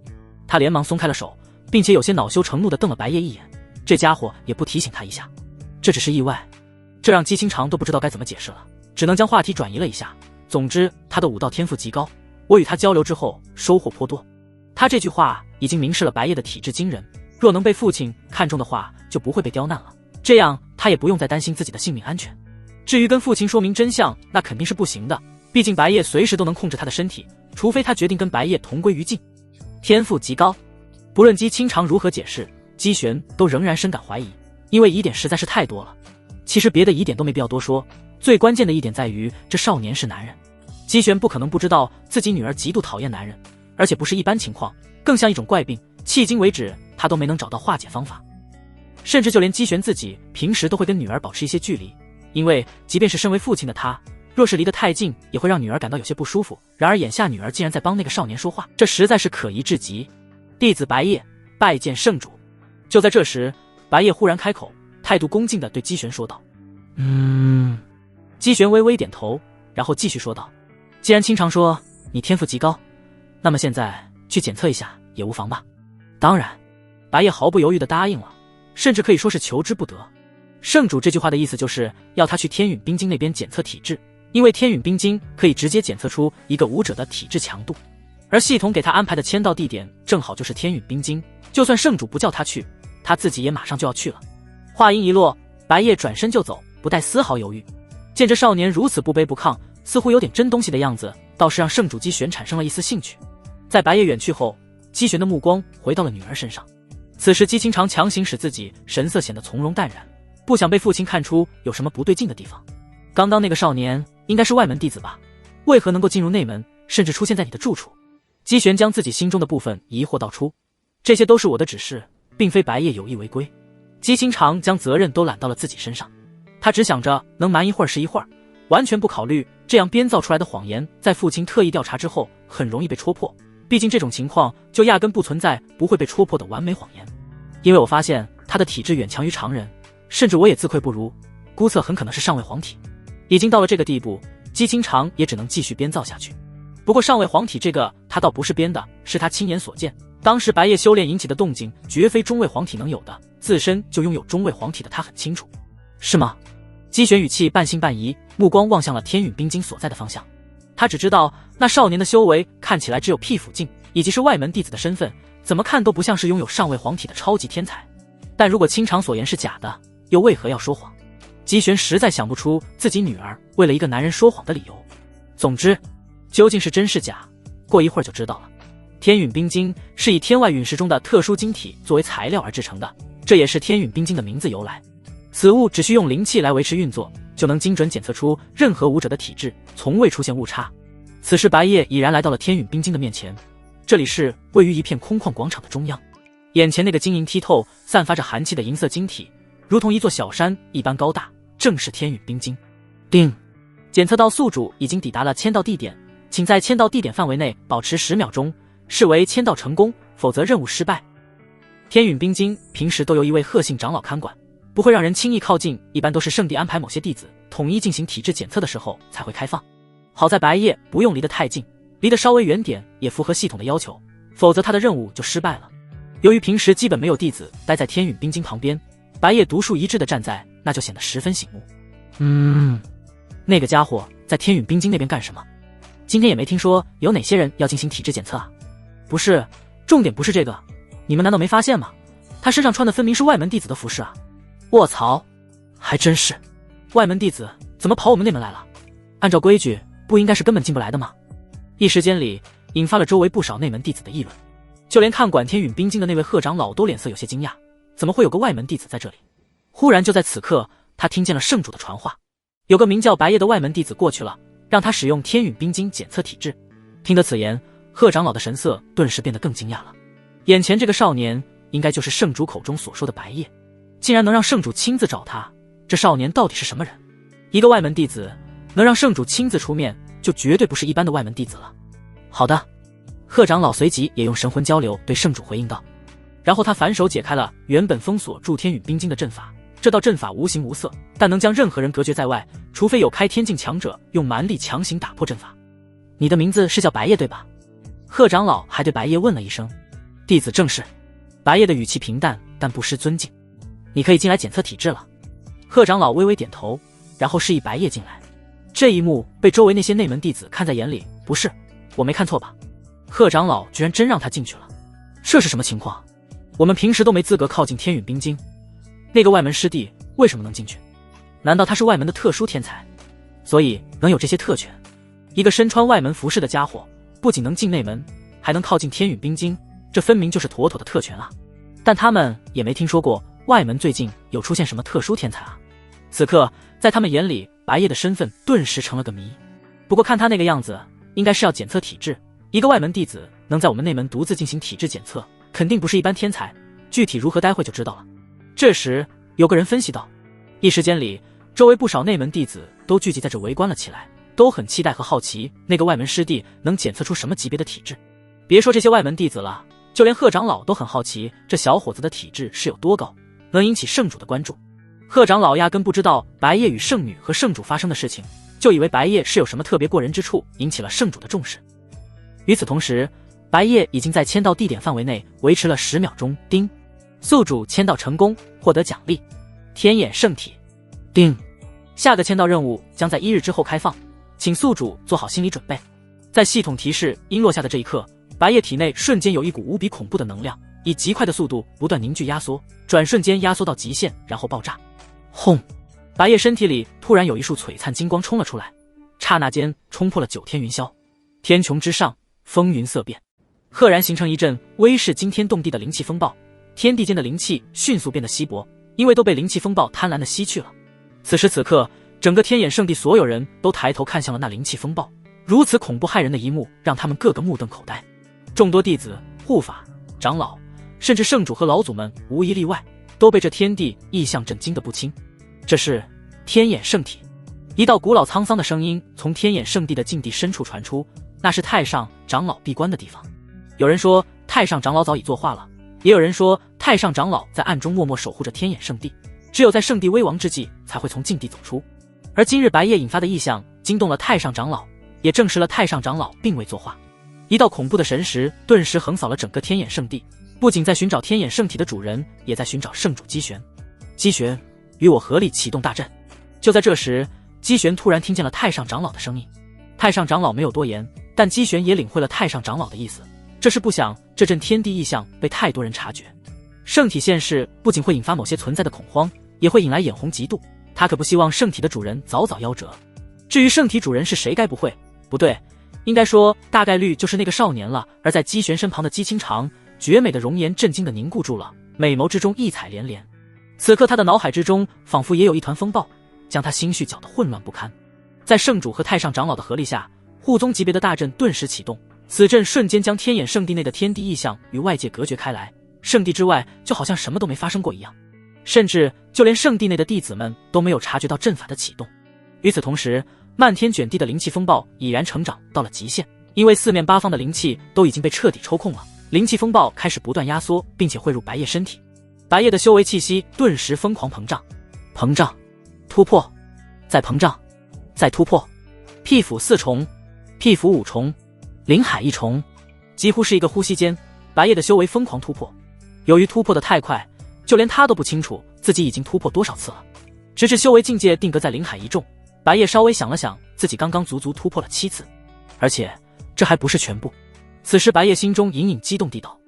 他连忙松开了手，并且有些恼羞成怒地瞪了白夜一眼，这家伙也不提醒他一下。这只是意外，这让姬清长都不知道该怎么解释了，只能将话题转移了一下。总之他的武道天赋极高，我与他交流之后收获颇多。他这句话已经明示了白夜的体质惊人，若能被父亲看中的话，就不会被刁难了，这样他也不用再担心自己的性命安全。至于跟父亲说明真相，那肯定是不行的，毕竟白夜随时都能控制他的身体，除非他决定跟白夜同归于尽。天赋极高，不论姬清长如何解释，姬玄都仍然深感怀疑，因为疑点实在是太多了。其实别的疑点都没必要多说，最关键的一点在于这少年是男人。姬玄不可能不知道自己女儿极度讨厌男人，而且不是一般情况，更像一种怪病，迄今为止他都没能找到化解方法。甚至就连姬玄自己平时都会跟女儿保持一些距离，因为即便是身为父亲的他，若是离得太近也会让女儿感到有些不舒服。然而眼下女儿竟然在帮那个少年说话，这实在是可疑至极。弟子白夜拜见圣主。就在这时，白夜忽然开口，态度恭敬地对姬玄说道：姬玄微微点头，然后继续说道：既然清长说你天赋极高，那么现在去检测一下也无妨吧。当然，白夜毫不犹豫地答应了，甚至可以说是求之不得。圣主这句话的意思就是要他去天陨冰晶那边检测体质，因为天陨冰晶可以直接检测出一个武者的体质强度，而系统给他安排的签到地点正好就是天陨冰晶，就算圣主不叫他去，他自己也马上就要去了。话音一落，白夜转身就走，不带丝毫犹豫。见这少年如此不卑不亢，似乎有点真东西的样子，倒是让圣主姬玄产生了一丝兴趣。在白夜远去后，姬玄的目光回到了女儿身上。此时姬清长强行使自己神色显得从容淡然，不想被父亲看出有什么不对劲的地方。刚刚那个少年应该是外门弟子吧？为何能够进入内门，甚至出现在你的住处？姬玄将自己心中的部分疑惑道出。这些都是我的指示，并非白夜有意违规。姬清长将责任都揽到了自己身上，他只想着能瞒一会儿是一会儿，完全不考虑这样编造出来的谎言在父亲特意调查之后很容易被戳破。毕竟这种情况就压根不存在不会被戳破的完美谎言。因为我发现他的体质远强于常人，甚至我也自愧不如，估测很可能是上位黄体。已经到了这个地步，姬清长也只能继续编造下去。不过上位黄体这个他倒不是编的，是他亲眼所见，当时白夜修炼引起的动静绝非中位黄体能有的，自身就拥有中位黄体的他很清楚。是吗？姬玄语气半信半疑，目光望向了天陨冰晶所在的方向。他只知道那少年的修为看起来只有屁府境，以及是外门弟子的身份，怎么看都不像是拥有上位黄体的超级天才。但如果清长所言是假的，又为何要说谎？姬玄实在想不出自己女儿为了一个男人说谎的理由。总之，究竟是真是假，过一会儿就知道了。天陨冰晶是以天外陨石中的特殊晶体作为材料而制成的，这也是天陨冰晶的名字由来。此物只需用灵气来维持运作，就能精准检测出任何武者的体质，从未出现误差。此时白夜已然来到了天陨冰晶的面前，这里是位于一片空旷广场的中央。眼前那个晶莹剔透、散发着寒气的银色晶体，如同一座小山一般高大，正是天陨冰晶。叮，检测到宿主已经抵达了签到地点，请在签到地点范围内保持10秒钟，视为签到成功，否则任务失败。天陨冰晶平时都由一位贺姓长老看管，不会让人轻易靠近，一般都是圣地安排某些弟子统一进行体质检测的时候才会开放。好在白夜不用离得太近，离得稍微远点也符合系统的要求，否则他的任务就失败了。由于平时基本没有弟子待在天陨冰晶旁边，白夜独树一帜地站在那，就显得十分醒目。那个家伙在天陨冰晶那边干什么？今天也没听说有哪些人要进行体质检测啊。不是，重点不是这个，你们难道没发现吗？他身上穿的分明是外门弟子的服饰啊。卧槽，还真是，外门弟子怎么跑我们内门来了？按照规矩不应该是根本进不来的吗？一时间里引发了周围不少内门弟子的议论，就连看管天陨冰晶的那位贺长老都脸色有些惊讶，怎么会有个外门弟子在这里？忽然就在此刻，他听见了圣主的传话，有个名叫白夜的外门弟子过去了，让他使用天陨冰晶检测体质。听得此言，贺长老的神色顿时变得更惊讶了，眼前这个少年应该就是圣主口中所说的白夜，竟然能让圣主亲自找他，这少年到底是什么人？一个外门弟子能让圣主亲自出面，就绝对不是一般的外门弟子了。好的，贺长老随即也用神魂交流对圣主回应道，然后他反手解开了原本封锁住天陨冰晶的阵法。这道阵法无形无色，但能将任何人隔绝在外，除非有开天境强者用蛮力强行打破阵法。你的名字是叫白夜对吧？贺长老还对白夜问了一声。弟子正是。白夜的语气平淡，但不失尊敬。你可以进来检测体质了。贺长老微微点头，然后示意白夜进来。这一幕被周围那些内门弟子看在眼里。不是，我没看错吧？贺长老居然真让他进去了，这是什么情况？我们平时都没资格靠近天陨冰晶，那个外门师弟为什么能进去？难道他是外门的特殊天才，所以能有这些特权？一个身穿外门服饰的家伙，不仅能进内门，还能靠近天陨冰晶，这分明就是妥妥的特权啊！但他们也没听说过外门最近有出现什么特殊天才啊。此刻在他们眼里，白夜的身份顿时成了个谜。不过看他那个样子，应该是要检测体质，一个外门弟子能在我们内门独自进行体质检测，肯定不是一般天才，具体如何待会就知道了。这时有个人分析道，一时间里周围不少内门弟子都聚集在这围观了起来，都很期待和好奇那个外门师弟能检测出什么级别的体质。别说这些外门弟子了，就连贺长老都很好奇这小伙子的体质是有多高，能引起圣主的关注。贺长老压根不知道白夜与圣女和圣主发生的事情，就以为白夜是有什么特别过人之处，引起了圣主的重视。与此同时，白夜已经在签到地点范围内维持了10秒钟。叮，宿主签到成功，获得奖励天眼圣体。叮，下个签到任务将在1日之后开放，请宿主做好心理准备。在系统提示音落下的这一刻，白夜体内瞬间有一股无比恐怖的能量，以极快的速度不断凝聚压缩，转瞬间压缩到极限，然后爆炸。轰！白夜身体里突然有一束璀璨金光冲了出来，刹那间冲破了9天云霄，天穹之上风云色变，赫然形成一阵威势惊天动地的灵气风暴。天地间的灵气迅速变得稀薄，因为都被灵气风暴贪婪地吸去了。此时此刻，整个天眼圣地所有人都抬头看向了那灵气风暴，如此恐怖骇人的一幕让他们个个目瞪口呆。众多弟子、护法、长老，甚至圣主和老祖们无一例外，都被这天地异象震惊得不轻。这是天眼圣体。一道古老沧桑的声音从天眼圣地的禁地深处传出，那是太上长老闭关的地方。有人说太上长老早已作化了，也有人说太上长老在暗中默默守护着天眼圣地，只有在圣地危亡之际才会从禁地走出。而今日白夜引发的异象惊动了太上长老，也证实了太上长老并未作化。一道恐怖的神识顿时横扫了整个天眼圣地，不仅在寻找天眼圣体的主人，也在寻找圣主姬玄。姬玄，与我合力启动大阵。就在这时，姬玄突然听见了太上长老的声音。太上长老没有多言，但姬玄也领会了太上长老的意思，这是不想这阵天地异象被太多人察觉。圣体现世不仅会引发某些存在的恐慌，也会引来眼红嫉妒，他可不希望圣体的主人早早夭折。至于圣体主人是谁，该不会不对，应该说大概率就是那个少年了。而在姬玄身旁的姬清长，绝美的容颜震惊地凝固住了，美眸之中异彩连连。此刻他的脑海之中仿佛也有一团风暴，将他心绪搅得混乱不堪。在圣主和太上长老的合力下，护宗级别的大阵顿时启动，此阵瞬间将天眼圣地内的天地异象与外界隔绝开来，圣地之外就好像什么都没发生过一样，甚至就连圣地内的弟子们都没有察觉到阵法的启动。与此同时，漫天卷地的灵气风暴已然成长到了极限，因为四面八方的灵气都已经被彻底抽空了，灵气风暴开始不断压缩，并且汇入白夜身体。白夜的修为气息顿时疯狂膨胀，膨胀，突破，再膨胀，再突破，屁府4重，屁府5重，灵海1重，几乎是一个呼吸间，白夜的修为疯狂突破。由于突破的太快，就连他都不清楚自己已经突破多少次了。直至修为境界定格在灵海一众，白夜稍微想了想，自己刚刚足足突破了7次，而且这还不是全部。此时白夜心中隐隐激动地道：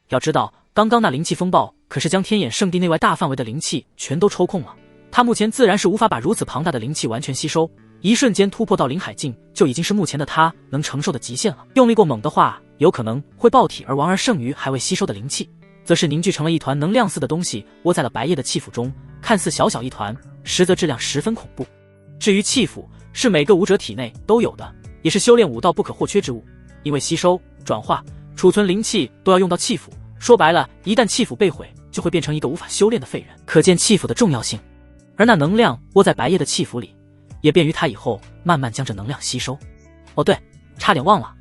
要知道，刚刚那灵气风暴可是将天眼圣地内外大范围的灵气全都抽空了，他目前自然是无法把如此庞大的灵气完全吸收，一瞬间突破到灵海境就已经是目前的他能承受的极限了。用力过猛的话，有可能会爆体而亡，而剩余还未吸收的灵气则是凝聚成了一团能量似的东西，窝在了白夜的气府中，看似小小一团，实则质量十分恐怖。至于气府，是每个武者体内都有的，也是修炼武道不可或缺之物，因为吸收、转化、储存灵气都要用到气府，说白了，一旦气府被毁，就会变成一个无法修炼的废人，可见气府的重要性。而那能量窝在白夜的气府里，也便于他以后慢慢将这能量吸收。哦对，差点忘了。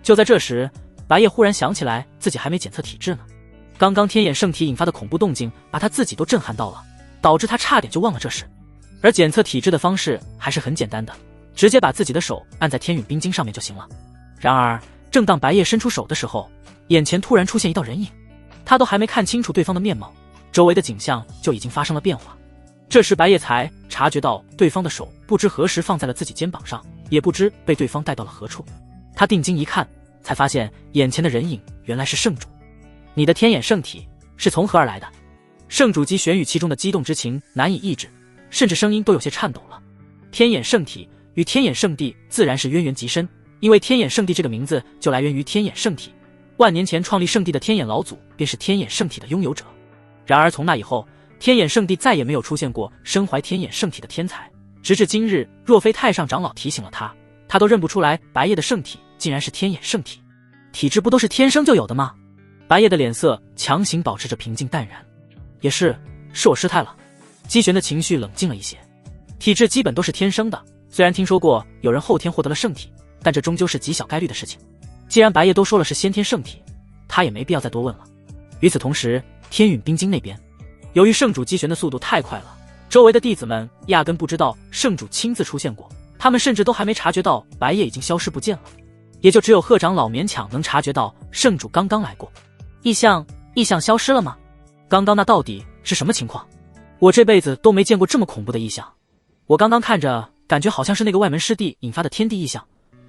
就在这时，白夜忽然想起来自己还没检测体质呢。刚刚天眼圣体引发的恐怖动静把他自己都震撼到了，导致他差点就忘了这事。而检测体质的方式还是很简单的，直接把自己的手按在天陨冰晶上面就行了。然而正当白夜伸出手的时候，眼前突然出现一道人影，他都还没看清楚对方的面貌，周围的景象就已经发生了变化。这时白夜才察觉到对方的手不知何时放在了自己肩膀上，也不知被对方带到了何处。他定睛一看，才发现眼前的人影原来是圣主。你的天眼圣体是从何而来的？圣主姬玄羽其中的激动之情难以抑制，甚至声音都有些颤抖了。天眼圣体与天眼圣地自然是渊源极深，因为天眼圣地这个名字就来源于天眼圣体，万年前创立圣地的天眼老祖便是天眼圣体的拥有者。然而从那以后，天眼圣地再也没有出现过身怀天眼圣体的天才，直至今日，若非太上长老提醒了他，他都认不出来白夜的圣体竟然是天眼圣体。体质不都是天生就有的吗？白夜的脸色强行保持着平静淡然。也是我失态了。姬玄的情绪冷静了一些。体质基本都是天生的，虽然听说过有人后天获得了圣体，但这终究是极小概率的事情。既然白夜都说了是先天圣体，他也没必要再多问了。与此同时，天陨冰晶那边，由于圣主姬玄的速度太快了，周围的弟子们压根不知道圣主亲自出现过，他们甚至都还没察觉到白夜已经消失不见了，也就只有贺长老勉强能察觉到圣主刚刚来过。异象消失了吗？刚刚那到底是什么情况？我这辈子都没见过这么恐怖的异象。我刚刚看着感觉好像是那个外门师弟引发的天地异象，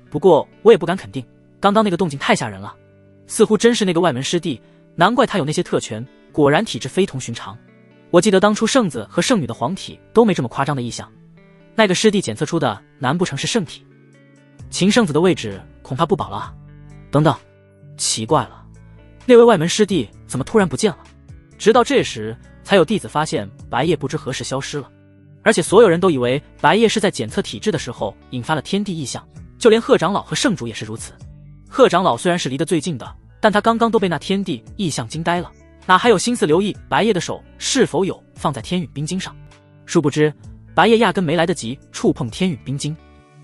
不过我也不敢肯定，刚刚那个动静太吓人了，似乎真是那个外门师弟，难怪他有那些特权，果然体质非同寻常。我记得当初圣子和圣女的黄体都没这么夸张的异象，那个师弟检测出的难不成是圣体？秦圣子的位置恐怕不保了啊！等等，奇怪了，那位外门师弟怎么突然不见了？直到这时，才有弟子发现白夜不知何时消失了，而且所有人都以为白夜是在检测体质的时候引发了天地异象，就连贺长老和圣主也是如此。贺长老虽然是离得最近的，但他刚刚都被那天地异象惊呆了，哪还有心思留意白夜的手是否有放在天陨冰晶上？殊不知，白夜压根没来得及触碰天陨冰晶。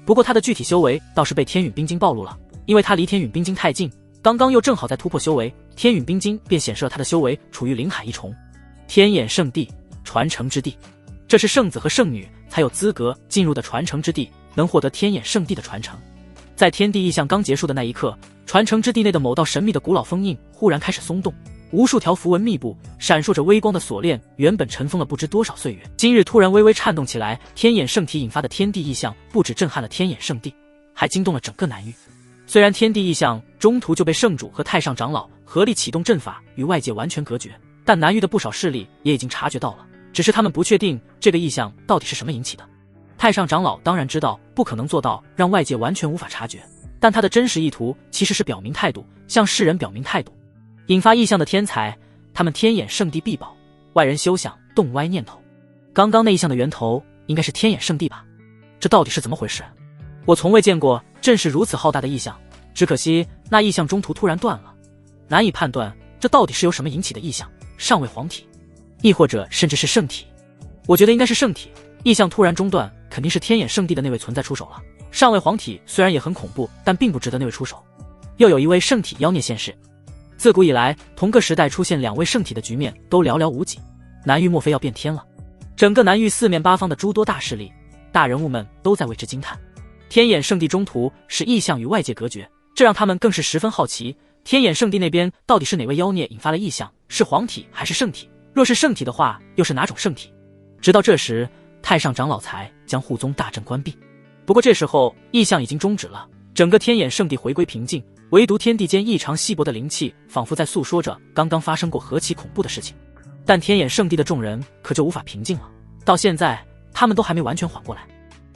不过他的具体修为倒是被天陨冰晶暴露了，因为他离天陨冰晶太近，刚刚又正好在突破修为，天陨冰晶便显示了他的修为处于灵海一重。天眼圣地，传承之地，这是圣子和圣女才有资格进入的传承之地，能获得天眼圣地的传承。在天地异象刚结束的那一刻，传承之地内的某道神秘的古老封印忽然开始松动，无数条符文密布，闪烁着微光的锁链原本尘封了不知多少岁月，今日突然微微颤动起来。天眼圣体引发的天地异象不只震撼了天眼圣地，还惊动了整个南域。虽然天地异象中途就被圣主和太上长老合力启动阵法与外界完全隔绝，但南域的不少势力也已经察觉到了，只是他们不确定这个异象到底是什么引起的。太上长老当然知道不可能做到让外界完全无法察觉，但他的真实意图其实是表明态度，向世人表明态度。引发异象的天才，他们天眼圣地必保，外人休想动歪念头。刚刚那异象的源头应该是天眼圣地吧？这到底是怎么回事？我从未见过阵势如此浩大的异象，只可惜那异象中途突然断了，难以判断这到底是由什么引起的异象，尚未黄体，亦或者甚至是圣体。我觉得应该是圣体，异象突然中断，肯定是天眼圣地的那位存在出手了。上位黄体虽然也很恐怖，但并不值得那位出手。又有一位圣体妖孽现世。自古以来，同个时代出现两位圣体的局面都寥寥无几，南域莫非要变天了？整个南域四面八方的诸多大势力、大人物们都在为之惊叹。天眼圣地中途使异象与外界隔绝，这让他们更是十分好奇，天眼圣地那边到底是哪位妖孽引发了异象，是黄体还是圣体？若是圣体的话，又是哪种圣体？直到这时，太上长老才将护宗大阵关闭。不过这时候异象已经终止了，整个天眼圣地回归平静，唯独天地间异常稀薄的灵气仿佛在诉说着刚刚发生过何其恐怖的事情。但天眼圣地的众人可就无法平静了，到现在他们都还没完全缓过来。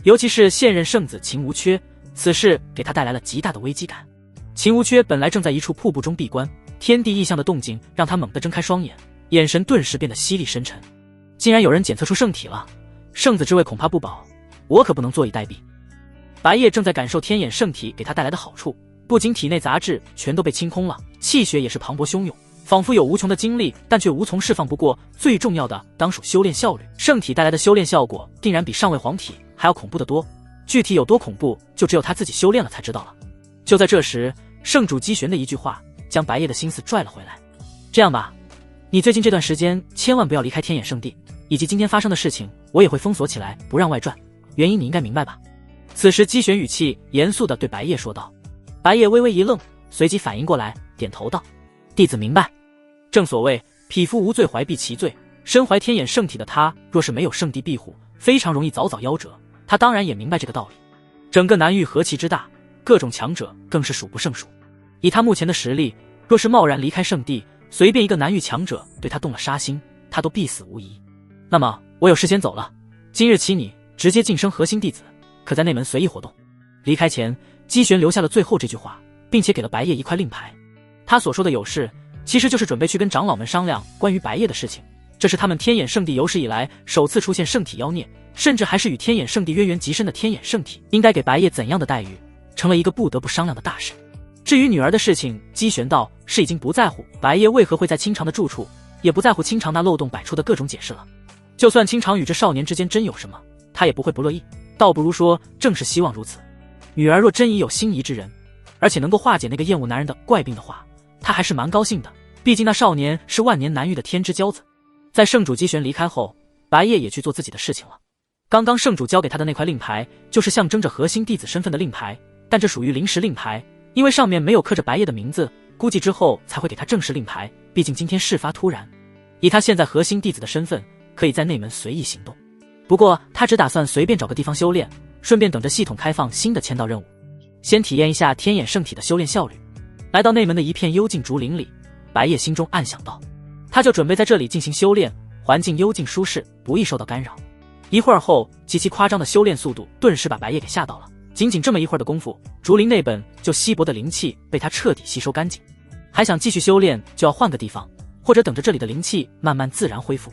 尤其是现任圣子秦无缺，此事给他带来了极大的危机感。秦无缺本来正在一处瀑布中闭关，天地异象的动静让他猛地睁开双眼，眼神顿时变得犀利深沉。竟然有人检测出圣体了，圣子之位恐怕不保，我可不能坐以待毙。白夜正在感受天眼圣体给他带来的好处，不仅体内杂质全都被清空了，气血也是磅礴汹涌，仿佛有无穷的精力，但却无从释放。不过最重要的当属修炼效率，圣体带来的修炼效果定然比上位黄体还要恐怖得多，具体有多恐怖就只有他自己修炼了才知道了。就在这时，圣主姬玄的一句话将白夜的心思拽了回来。这样吧，你最近这段时间千万不要离开天眼圣地，以及今天发生的事情我也会封锁起来，不让外传，原因你应该明白吧？此时姬玄语气严肃地对白夜说道。白夜微微一愣，随即反应过来，点头道：弟子明白。正所谓匹夫无罪怀璧其罪，身怀天眼圣体的他若是没有圣地庇护，非常容易早早夭折，他当然也明白这个道理。整个南域何其之大，各种强者更是数不胜数，以他目前的实力，若是贸然离开圣地，随便一个南域强者对他动了杀心，他都必死无疑。那么我有事先走了，今日起你直接晋升核心弟子，可在内门随意活动。离开前，姬玄留下了最后这句话，并且给了白夜一块令牌。他所说的有事，其实就是准备去跟长老们商量关于白夜的事情。这是他们天眼圣地有史以来首次出现圣体妖孽，甚至还是与天眼圣地渊源极深的天眼圣体，应该给白夜怎样的待遇，成了一个不得不商量的大事。至于女儿的事情，姬玄道是已经不在乎白夜为何会在清长的住处，也不在乎清长那漏洞百出的各种解释了。就算清长与这少年之间真有什么，他也不会不乐意，倒不如说正是希望如此。女儿若真已有心仪之人，而且能够化解那个厌恶男人的怪病的话，他还是蛮高兴的，毕竟那少年是万年难遇的天之骄子。在圣主姬玄离开后，白夜也去做自己的事情了。刚刚圣主交给他的那块令牌，就是象征着核心弟子身份的令牌，但这属于临时令牌，因为上面没有刻着白夜的名字，估计之后才会给他正式令牌，毕竟今天事发突然。以他现在核心弟子的身份，可以在内门随意行动。不过他只打算随便找个地方修炼，顺便等着系统开放新的签到任务，先体验一下天眼圣体的修炼效率。来到内门的一片幽静竹林里，白夜心中暗想到，他就准备在这里进行修炼，环境幽静舒适，不易受到干扰。一会儿后，极其夸张的修炼速度顿时把白夜给吓到了。仅仅这么一会儿的功夫，竹林内本就稀薄的灵气被他彻底吸收干净。还想继续修炼，就要换个地方，或者等着这里的灵气慢慢自然恢复。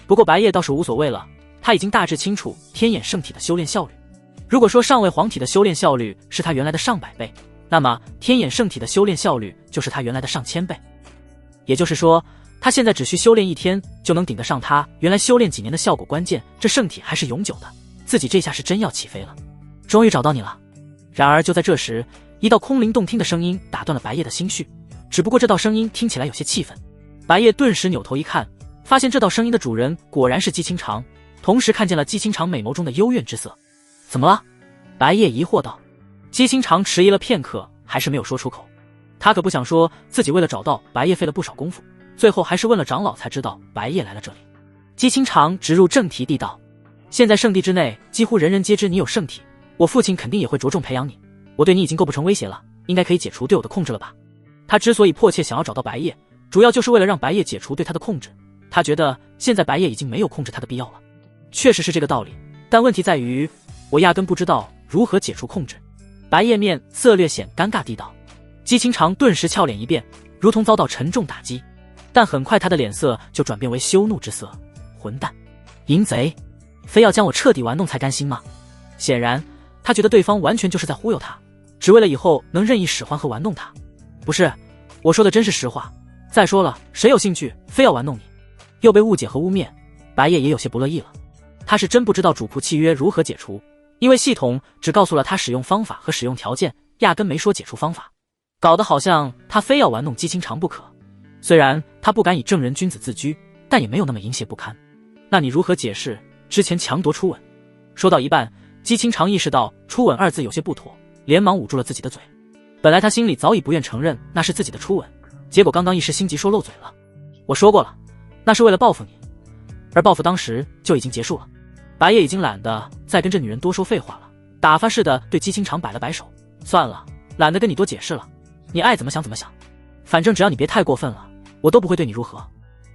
不过白夜倒是无所谓了，他已经大致清楚天眼圣体的修炼效率。如果说上位黄体的修炼效率是他原来的上百倍，那么天眼圣体的修炼效率就是他原来的上千倍。也就是说，他现在只需修炼1天就能顶得上他原来修炼几年的效果。关键这圣体还是永久的，自己这下是真要起飞了。终于找到你了。然而就在这时，一道空灵动听的声音打断了白夜的心绪，只不过这道声音听起来有些气愤。白夜顿时扭头一看，发现这道声音的主人果然是姬清长，同时看见了姬清长美眸中的幽怨之色。怎么了？白夜疑惑道。姬清长迟疑了片刻，还是没有说出口。他可不想说自己为了找到白夜费了不少功夫，最后还是问了长老才知道白夜来了这里。姬清长直入正题地道，现在圣地之内几乎人人皆知你有圣体，我父亲肯定也会着重培养你，我对你已经构不成威胁了，应该可以解除对我的控制了吧。他之所以迫切想要找到白夜，主要就是为了让白夜解除对他的控制，他觉得现在白夜已经没有控制他的必要了。确实是这个道理，但问题在于我压根不知道如何解除控制。白夜面色略显尴尬地道。姬清长顿时俏脸一变，如同遭到沉重打击，但很快他的脸色就转变为羞怒之色。混蛋，淫贼，非要将我彻底玩弄才甘心吗？显然他觉得对方完全就是在忽悠他，只为了以后能任意使唤和玩弄他。不是，我说的真是实话。再说了，谁有兴趣非要玩弄你？又被误解和污蔑，白夜也有些不乐意了。他是真不知道主仆契约如何解除，因为系统只告诉了他使用方法和使用条件，压根没说解除方法，搞得好像他非要玩弄姬清长不可。虽然他不敢以正人君子自居，但也没有那么淫邪不堪。那你如何解释之前强夺初吻？说到一半，姬清长意识到初吻2字有些不妥，连忙捂住了自己的嘴。本来他心里早已不愿承认那是自己的初吻，结果刚刚一时心急说漏嘴了。我说过了，那是为了报复你，而报复当时就已经结束了。白夜已经懒得再跟这女人多说废话了，打发似的对姬清长摆了摆手，算了，懒得跟你多解释了，你爱怎么想怎么想，反正只要你别太过分了，我都不会对你如何。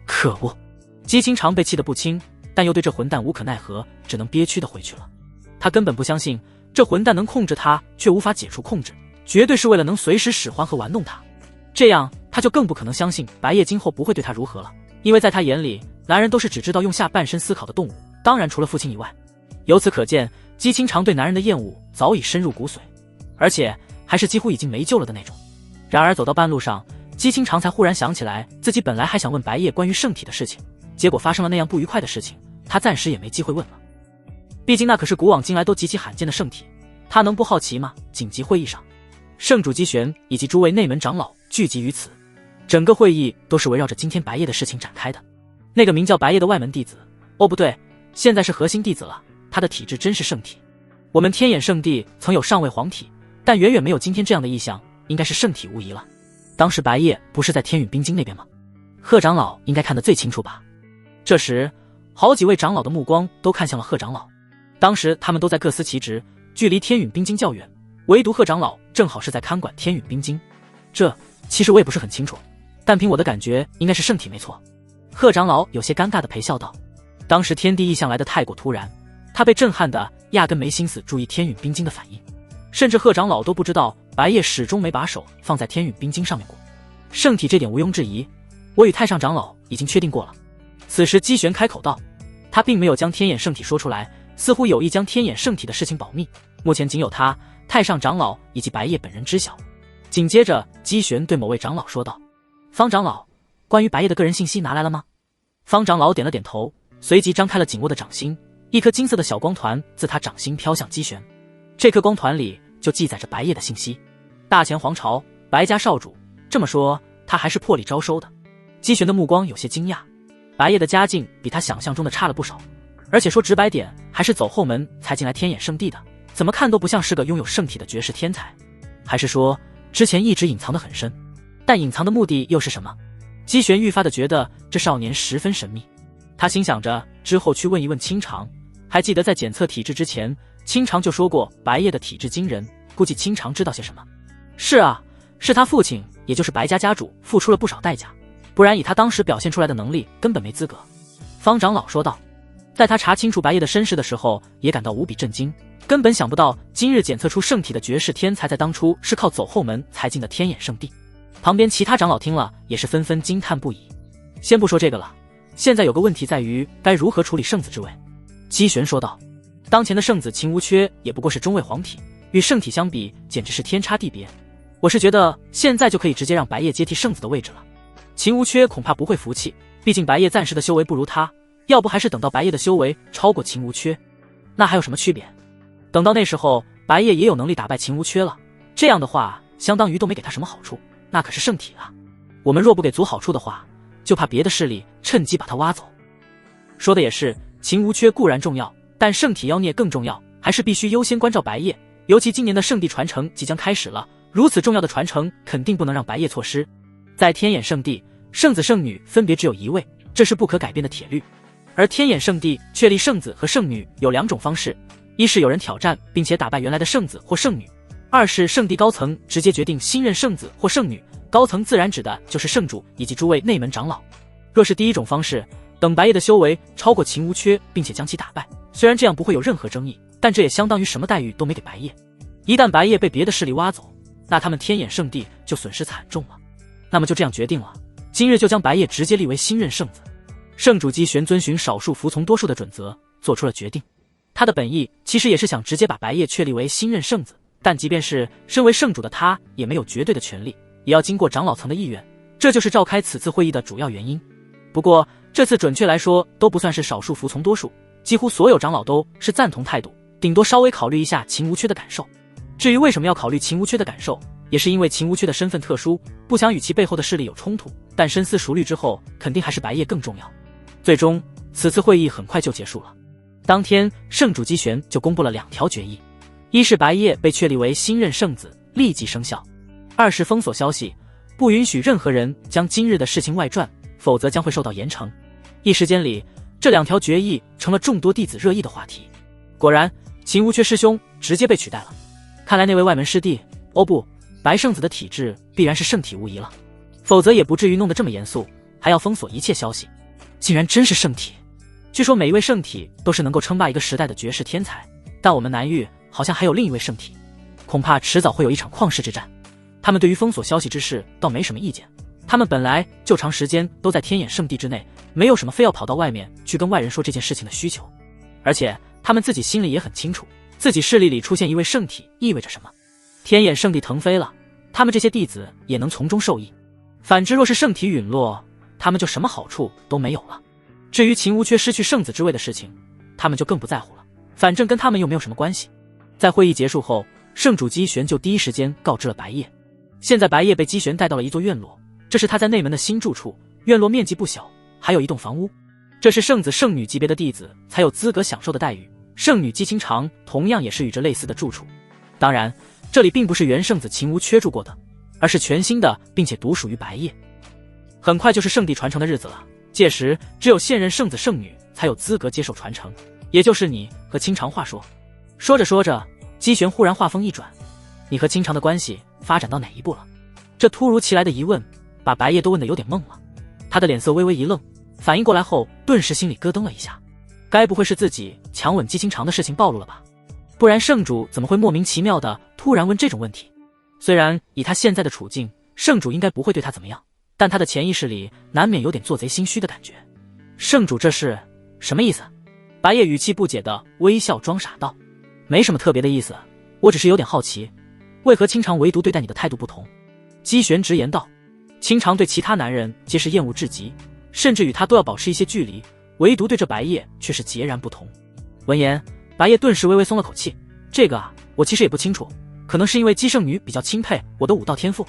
可恶！姬清长被气得不轻，但又对这混蛋无可奈何，只能憋屈的回去了。他根本不相信这混蛋能控制他，却无法解除控制，绝对是为了能随时使唤和玩弄他。这样他就更不可能相信白夜今后不会对他如何了，因为在他眼里，男人都是只知道用下半身思考的动物，当然除了父亲以外。由此可见，姬清长对男人的厌恶早已深入骨髓，而且还是几乎已经没救了的那种。然而走到半路上，姬清长才忽然想起来，自己本来还想问白夜关于圣体的事情，结果发生了那样不愉快的事情，他暂时也没机会问了。毕竟那可是古往今来都极其罕见的圣体，他能不好奇吗？紧急会议上，圣主姬玄以及诸位内门长老聚集于此，整个会议都是围绕着今天白夜的事情展开的。那个名叫白夜的外门弟子，哦不对，现在是核心弟子了，他的体质真是圣体。我们天眼圣地曾有上位皇体，但远远没有今天这样的异象，应该是圣体无疑了。当时白夜不是在天陨冰晶那边吗？贺长老应该看得最清楚吧。这时好几位长老的目光都看向了贺长老，当时他们都在各司其职，距离天陨冰晶较远，唯独贺长老正好是在看管天陨冰晶。这其实我也不是很清楚，但凭我的感觉应该是圣体没错。贺长老有些尴尬地陪笑道，当时天地异象来得太过突然，他被震撼的压根没心思注意天陨冰晶的反应，甚至贺长老都不知道白夜始终没把手放在天陨冰晶上面过。圣体这点毋庸置疑，我与太上长老已经确定过了。此时姬玄开口道，他并没有将天眼圣体说出来，似乎有意将天眼圣体的事情保密，目前仅有他、太上长老以及白夜本人知晓。紧接着姬玄对某位长老说道，方长老，关于白夜的个人信息拿来了吗？方长老点了点头，随即张开了紧握的掌心，一颗金色的小光团自他掌心飘向姬玄，这颗光团里就记载着白夜的信息。大前皇朝白家少主，这么说他还是破例招收的。姬玄的目光有些惊讶，白夜的家境比他想象中的差了不少，而且说直白点，还是走后门才进来天眼圣地的，怎么看都不像是个拥有圣体的绝世天才。还是说之前一直隐藏得很深，但隐藏的目的又是什么？姬玄愈发的觉得这少年十分神秘，他心想着之后去问一问清长。还记得在检测体质之前，清长就说过白夜的体质惊人，估计清长知道些什么。是啊，是他父亲也就是白家家主付出了不少代价，不然以他当时表现出来的能力根本没资格。方长老说道，在他查清楚白夜的身世的时候也感到无比震惊，根本想不到今日检测出圣体的绝世天才在当初是靠走后门才进的天眼圣地。旁边其他长老听了也是纷纷惊叹不已。先不说这个了，现在有个问题在于该如何处理圣子之位。姬玄说道，当前的圣子秦无缺也不过是中位皇体，与圣体相比简直是天差地别。我是觉得现在就可以直接让白夜接替圣子的位置了。秦无缺恐怕不会服气，毕竟白夜暂时的修为不如他，要不还是等到白夜的修为超过秦无缺，那还有什么区别？等到那时候白夜也有能力打败秦无缺了，这样的话相当于都没给他什么好处，那可是圣体啊，我们若不给足好处的话，就怕别的势力趁机把他挖走。说的也是，秦无缺固然重要，但圣体妖孽更重要，还是必须优先关照白夜，尤其今年的圣地传承即将开始了，如此重要的传承肯定不能让白夜错失。在天眼圣地，圣子圣女分别只有一位，这是不可改变的铁律。而天眼圣地确立圣子和圣女有两种方式，一是有人挑战并且打败原来的圣子或圣女，二是圣地高层直接决定新任圣子或圣女，高层自然指的就是圣主以及诸位内门长老。若是第一种方式，等白夜的修为超过秦无缺并且将其打败，虽然这样不会有任何争议，但这也相当于什么待遇都没给白夜。一旦白夜被别的势力挖走，那他们天眼圣地就损失惨重了。那么就这样决定了，今日就将白夜直接立为新任圣子。圣主姬玄遵循少数服从多数的准则，做出了决定。他的本意其实也是想直接把白夜确立为新任圣子，但即便是身为圣主的他，也没有绝对的权利，也要经过长老层的意愿，这就是召开此次会议的主要原因。不过这次准确来说都不算是少数服从多数，几乎所有长老都是赞同态度，顶多稍微考虑一下秦无缺的感受。至于为什么要考虑秦无缺的感受，也是因为秦无缺的身份特殊，不想与其背后的势力有冲突，但深思熟虑之后，肯定还是白夜更重要。最终此次会议很快就结束了。当天圣主姬玄就公布了2条决议，一是白夜被确立为新任圣子，立即生效；二是封锁消息，不允许任何人将今日的事情外传，否则将会受到严惩。一时间里，这2条决议成了众多弟子热议的话题。果然，秦无缺师兄直接被取代了。看来那位外门师弟，哦不，白圣子的体质必然是圣体无疑了，否则也不至于弄得这么严肃，还要封锁一切消息。竟然真是圣体！据说每一位圣体都是能够称霸一个时代的绝世天才，但我们南域好像还有另一位圣体，恐怕迟早会有一场旷世之战。他们对于封锁消息之事倒没什么意见，他们本来就长时间都在天眼圣地之内，没有什么非要跑到外面去跟外人说这件事情的需求。而且他们自己心里也很清楚，自己势力里出现一位圣体意味着什么。天眼圣地腾飞了，他们这些弟子也能从中受益。反之，若是圣体陨落，他们就什么好处都没有了。至于秦无缺失去圣子之位的事情，他们就更不在乎了，反正跟他们又没有什么关系。在会议结束后，圣主姬玄就第一时间告知了白夜。现在白夜被姬玄带到了一座院落，这是他在内门的新住处，院落面积不小，还有一栋房屋。这是圣子圣女级别的弟子才有资格享受的待遇，圣女姬清长同样也是与之类似的住处。当然，这里并不是原圣子秦无缺住过的，而是全新的，并且独属于白夜。很快就是圣地传承的日子了，届时只有现任圣子圣女才有资格接受传承，也就是你和清长。话说，说着说着，姬玄忽然话锋一转，你和清长的关系发展到哪一步了？这突如其来的疑问把白夜都问得有点懵了，他的脸色微微一愣，反应过来后顿时心里咯噔了一下，该不会是自己强吻姬清长的事情暴露了吧？不然圣主怎么会莫名其妙的突然问这种问题？虽然以他现在的处境，圣主应该不会对他怎么样，但他的潜意识里难免有点做贼心虚的感觉。圣主这是什么意思？白夜语气不解的微笑装傻道，没什么特别的意思，我只是有点好奇，为何清长唯独对待你的态度不同？姬玄直言道，清长对其他男人皆是厌恶至极，甚至与他都要保持一些距离，唯独对这白夜却是截然不同。闻言，白夜顿时微微松了口气，这个我其实也不清楚，可能是因为姬圣女比较钦佩我的武道天赋。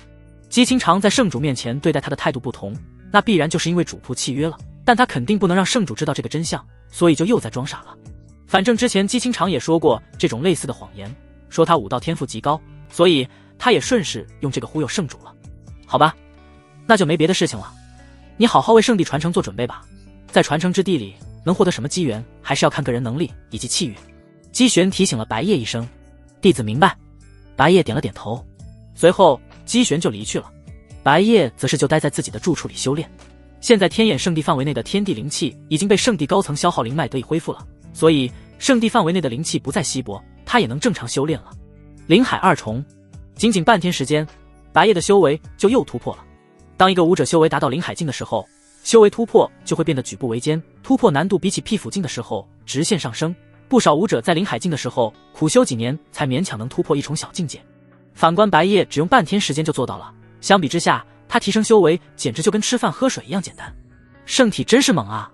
姬清长在圣主面前对待他的态度不同，那必然就是因为主仆契约了，但他肯定不能让圣主知道这个真相，所以就又在装傻了。反正之前姬清长也说过这种类似的谎言，说他武道天赋极高，所以他也顺势用这个忽悠圣主了。好吧，那就没别的事情了，你好好为圣地传承做准备吧，在传承之地里能获得什么机缘，还是要看个人能力以及气运。姬玄提醒了白夜一声，弟子明白。白夜点了点头，随后姬玄就离去了，白夜则是就待在自己的住处里修炼。现在天眼圣地范围内的天地灵气已经被圣地高层消耗灵脉得以恢复了，所以圣地范围内的灵气不再稀薄，他也能正常修炼了。灵海二重，仅仅半天时间，白夜的修为就又突破了。当一个武者修为达到灵海境的时候，修为突破就会变得举步维艰，突破难度比起辟府境的时候直线上升。不少武者在灵海境的时候苦修几年才勉强能突破一重小境界，反观白夜只用半天时间就做到了，相比之下他提升修为简直就跟吃饭喝水一样简单。圣体真是猛啊，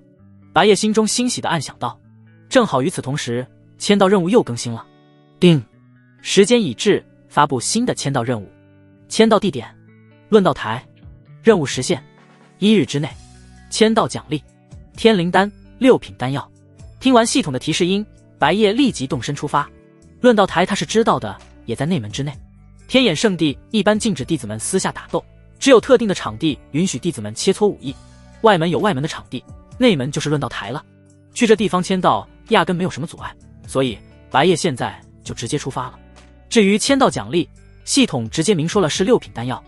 白夜心中欣喜地暗想道。正好与此同时，签到任务又更新了，定时间已至，发布新的签到任务。签到地点论道台，任务时限1日之内，签到奖励天灵丹6品丹药。听完系统的提示音，白夜立即动身出发。论道台他是知道的，也在内门之内。天眼圣地一般禁止弟子们私下打斗，只有特定的场地允许弟子们切磋武艺，外门有外门的场地，内门就是论道台了。去这地方签到压根没有什么阻碍，所以白夜现在就直接出发了。至于签到奖励，系统直接明说了是6品丹药。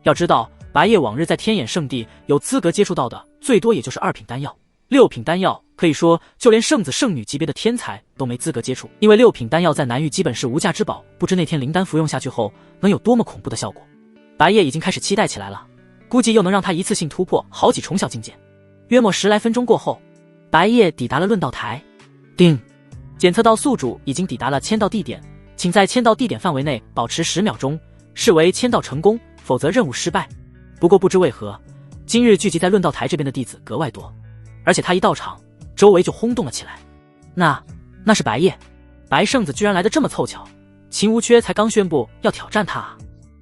要知道白夜往日在天眼圣地有资格接触到的最多也就是2品丹药，6品丹药可以说就连圣子圣女级别的天才都没资格接触，因为6品丹药在南域基本是无价之宝，不知那天灵丹服用下去后能有多么恐怖的效果。白夜已经开始期待起来了，估计又能让他一次性突破好几重小境界。约莫10来分钟过后，白夜抵达了论道台。定检测到宿主已经抵达了签到地点，请在签到地点范围内保持10秒钟，视为签到成功，否则任务失败。不过不知为何，今日聚集在论道台这边的弟子格外多，而且他一到场，周围就轰动了起来。那是白夜，白圣子居然来得这么凑巧，秦无缺才刚宣布要挑战他啊！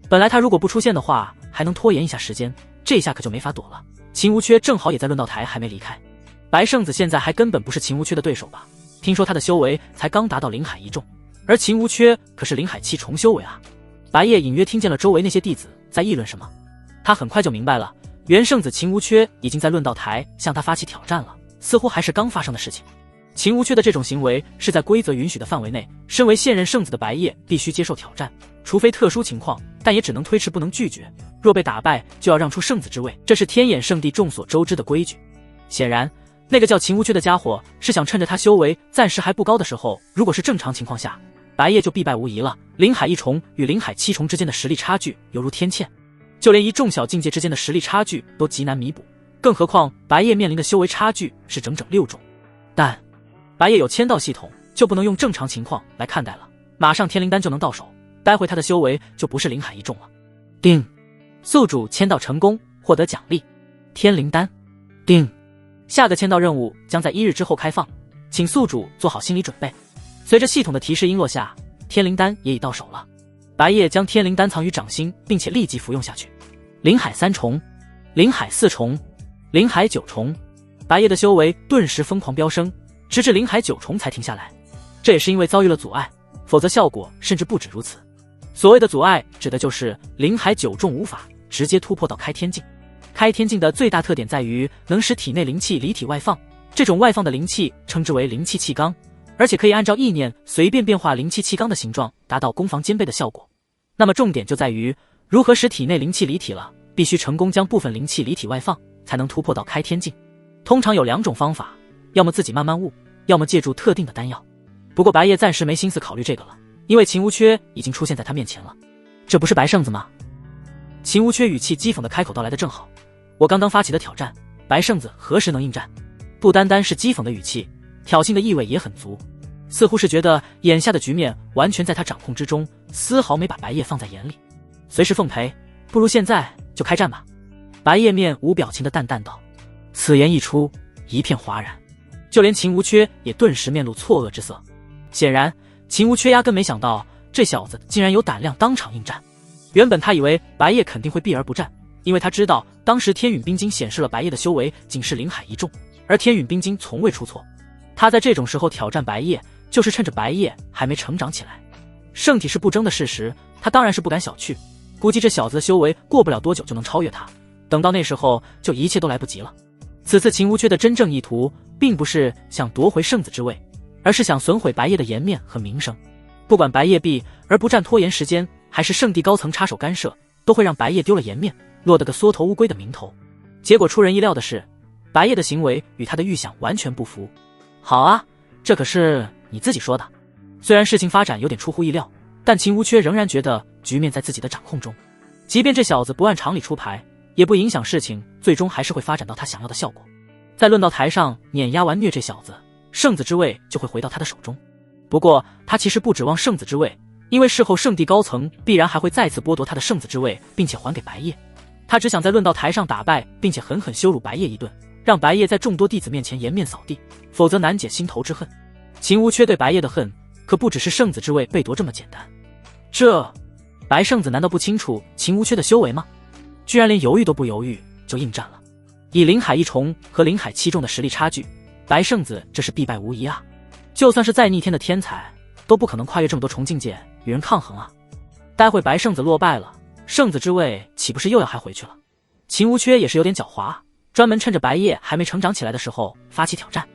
本来他如果不出现的话，还能拖延一下时间，这下可就没法躲了。秦无缺正好也在论道台还没离开，白圣子现在还根本不是秦无缺的对手吧？听说他的修为才刚达到灵海1重，而秦无缺可是灵海7重修为啊！白夜隐约听见了周围那些弟子在议论什么，他很快就明白了，原圣子秦无缺已经在论道台向他发起挑战了，似乎还是刚发生的事情。秦无缺的这种行为是在规则允许的范围内，身为现任圣子的白夜必须接受挑战，除非特殊情况，但也只能推迟不能拒绝，若被打败就要让出圣子之位，这是天眼圣地众所周知的规矩。显然那个叫秦无缺的家伙是想趁着他修为暂时还不高的时候，如果是正常情况下，白夜就必败无疑了。灵海一重与灵海七重之间的实力差距犹如天堑，就连一众小境界之间的实力差距都极难弥补，更何况白夜面临的修为差距是整整6种。但白夜有签到系统，就不能用正常情况来看待了，马上天灵丹就能到手，待会他的修为就不是灵海一重了。定，宿主签到成功，获得奖励天灵丹。定，下个签到任务将在1日之后开放，请宿主做好心理准备。随着系统的提示音落下，天灵丹也已到手了。白夜将天灵丹藏于掌心，并且立即服用下去。灵海3重，灵海4重，灵海9重，白夜的修为顿时疯狂飙升，直至灵海9重才停下来。这也是因为遭遇了阻碍，否则效果甚至不止如此。所谓的阻碍指的就是灵海9重无法直接突破到开天境。开天境的最大特点在于能使体内灵气离体外放，这种外放的灵气称之为灵气气缸，而且可以按照意念随便变化灵气气缸的形状，达到攻防兼备的效果。那么重点就在于如何使体内灵气离体了，必须成功将部分灵气离体外放，才能突破到开天境。通常有2种方法，要么自己慢慢悟，要么借助特定的丹药。不过白夜暂时没心思考虑这个了，因为秦无缺已经出现在他面前了。这不是白圣子吗？秦无缺语气讥讽的开口道来的正好，我刚刚发起的挑战，白圣子何时能应战？不单单是讥讽的语气，挑衅的意味也很足，似乎是觉得眼下的局面完全在他掌控之中，丝毫没把白夜放在眼里。随时奉陪，不如现在就开战吧。白夜面无表情的淡淡道。此言一出，一片哗然，就连秦无缺也顿时面露错愕之色。显然秦无缺压根没想到这小子竟然有胆量当场应战。原本他以为白夜肯定会避而不战，因为他知道当时天陨冰晶显示了白夜的修为仅是灵海1重，而天陨冰晶从未出错。他在这种时候挑战白夜，就是趁着白夜还没成长起来。圣体是不争的事实，他当然是不敢小觑，估计这小子的修为过不了多久就能超越他，等到那时候就一切都来不及了。此次秦无缺的真正意图并不是想夺回圣子之位，而是想损毁白夜的颜面和名声。不管白夜避而不战拖延时间，还是圣地高层插手干涉，都会让白夜丢了颜面，落得个缩头乌龟的名头。结果出人意料的是，白夜的行为与他的预想完全不符。好啊，这可是你自己说的。虽然事情发展有点出乎意料，但秦无缺仍然觉得局面在自己的掌控中，即便这小子不按常理出牌，也不影响事情最终还是会发展到他想要的效果。在论道台上碾压完虐这小子，圣子之位就会回到他的手中。不过他其实不指望圣子之位，因为事后圣地高层必然还会再次剥夺他的圣子之位，并且还给白夜。他只想在论道台上打败并且狠狠羞辱白夜一顿，让白夜在众多弟子面前颜面扫地，否则难解心头之恨。秦无缺对白夜的恨可不只是圣子之位被夺这么简单。这白圣子难道不清楚秦无缺的修为吗？居然连犹豫都不犹豫就应战了。以灵海1重和灵海7重的实力差距，白圣子这是必败无疑啊！就算是再逆天的天才，都不可能跨越这么多重境界与人抗衡啊！待会白圣子落败了，圣子之位岂不是又要还回去了？秦无缺也是有点狡猾，专门趁着白夜还没成长起来的时候发起挑战。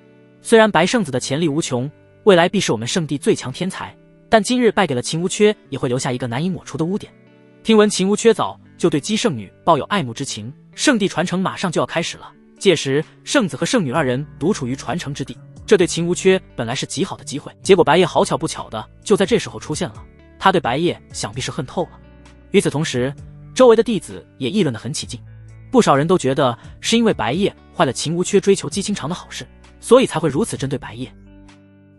虽然白圣子的潜力无穷，未来必是我们圣地最强天才，但今日败给了秦无缺，也会留下一个难以抹除的污点。听闻秦无缺早就对姬圣女抱有爱慕之情，圣地传承马上就要开始了，届时圣子和圣女2人独处于传承之地，这对秦无缺本来是极好的机会。结果白夜好巧不巧的就在这时候出现了，他对白夜想必是恨透了。与此同时，周围的弟子也议论得很起劲，不少人都觉得是因为白夜坏了秦无缺追求姬清长的好事，所以才会如此针对白夜。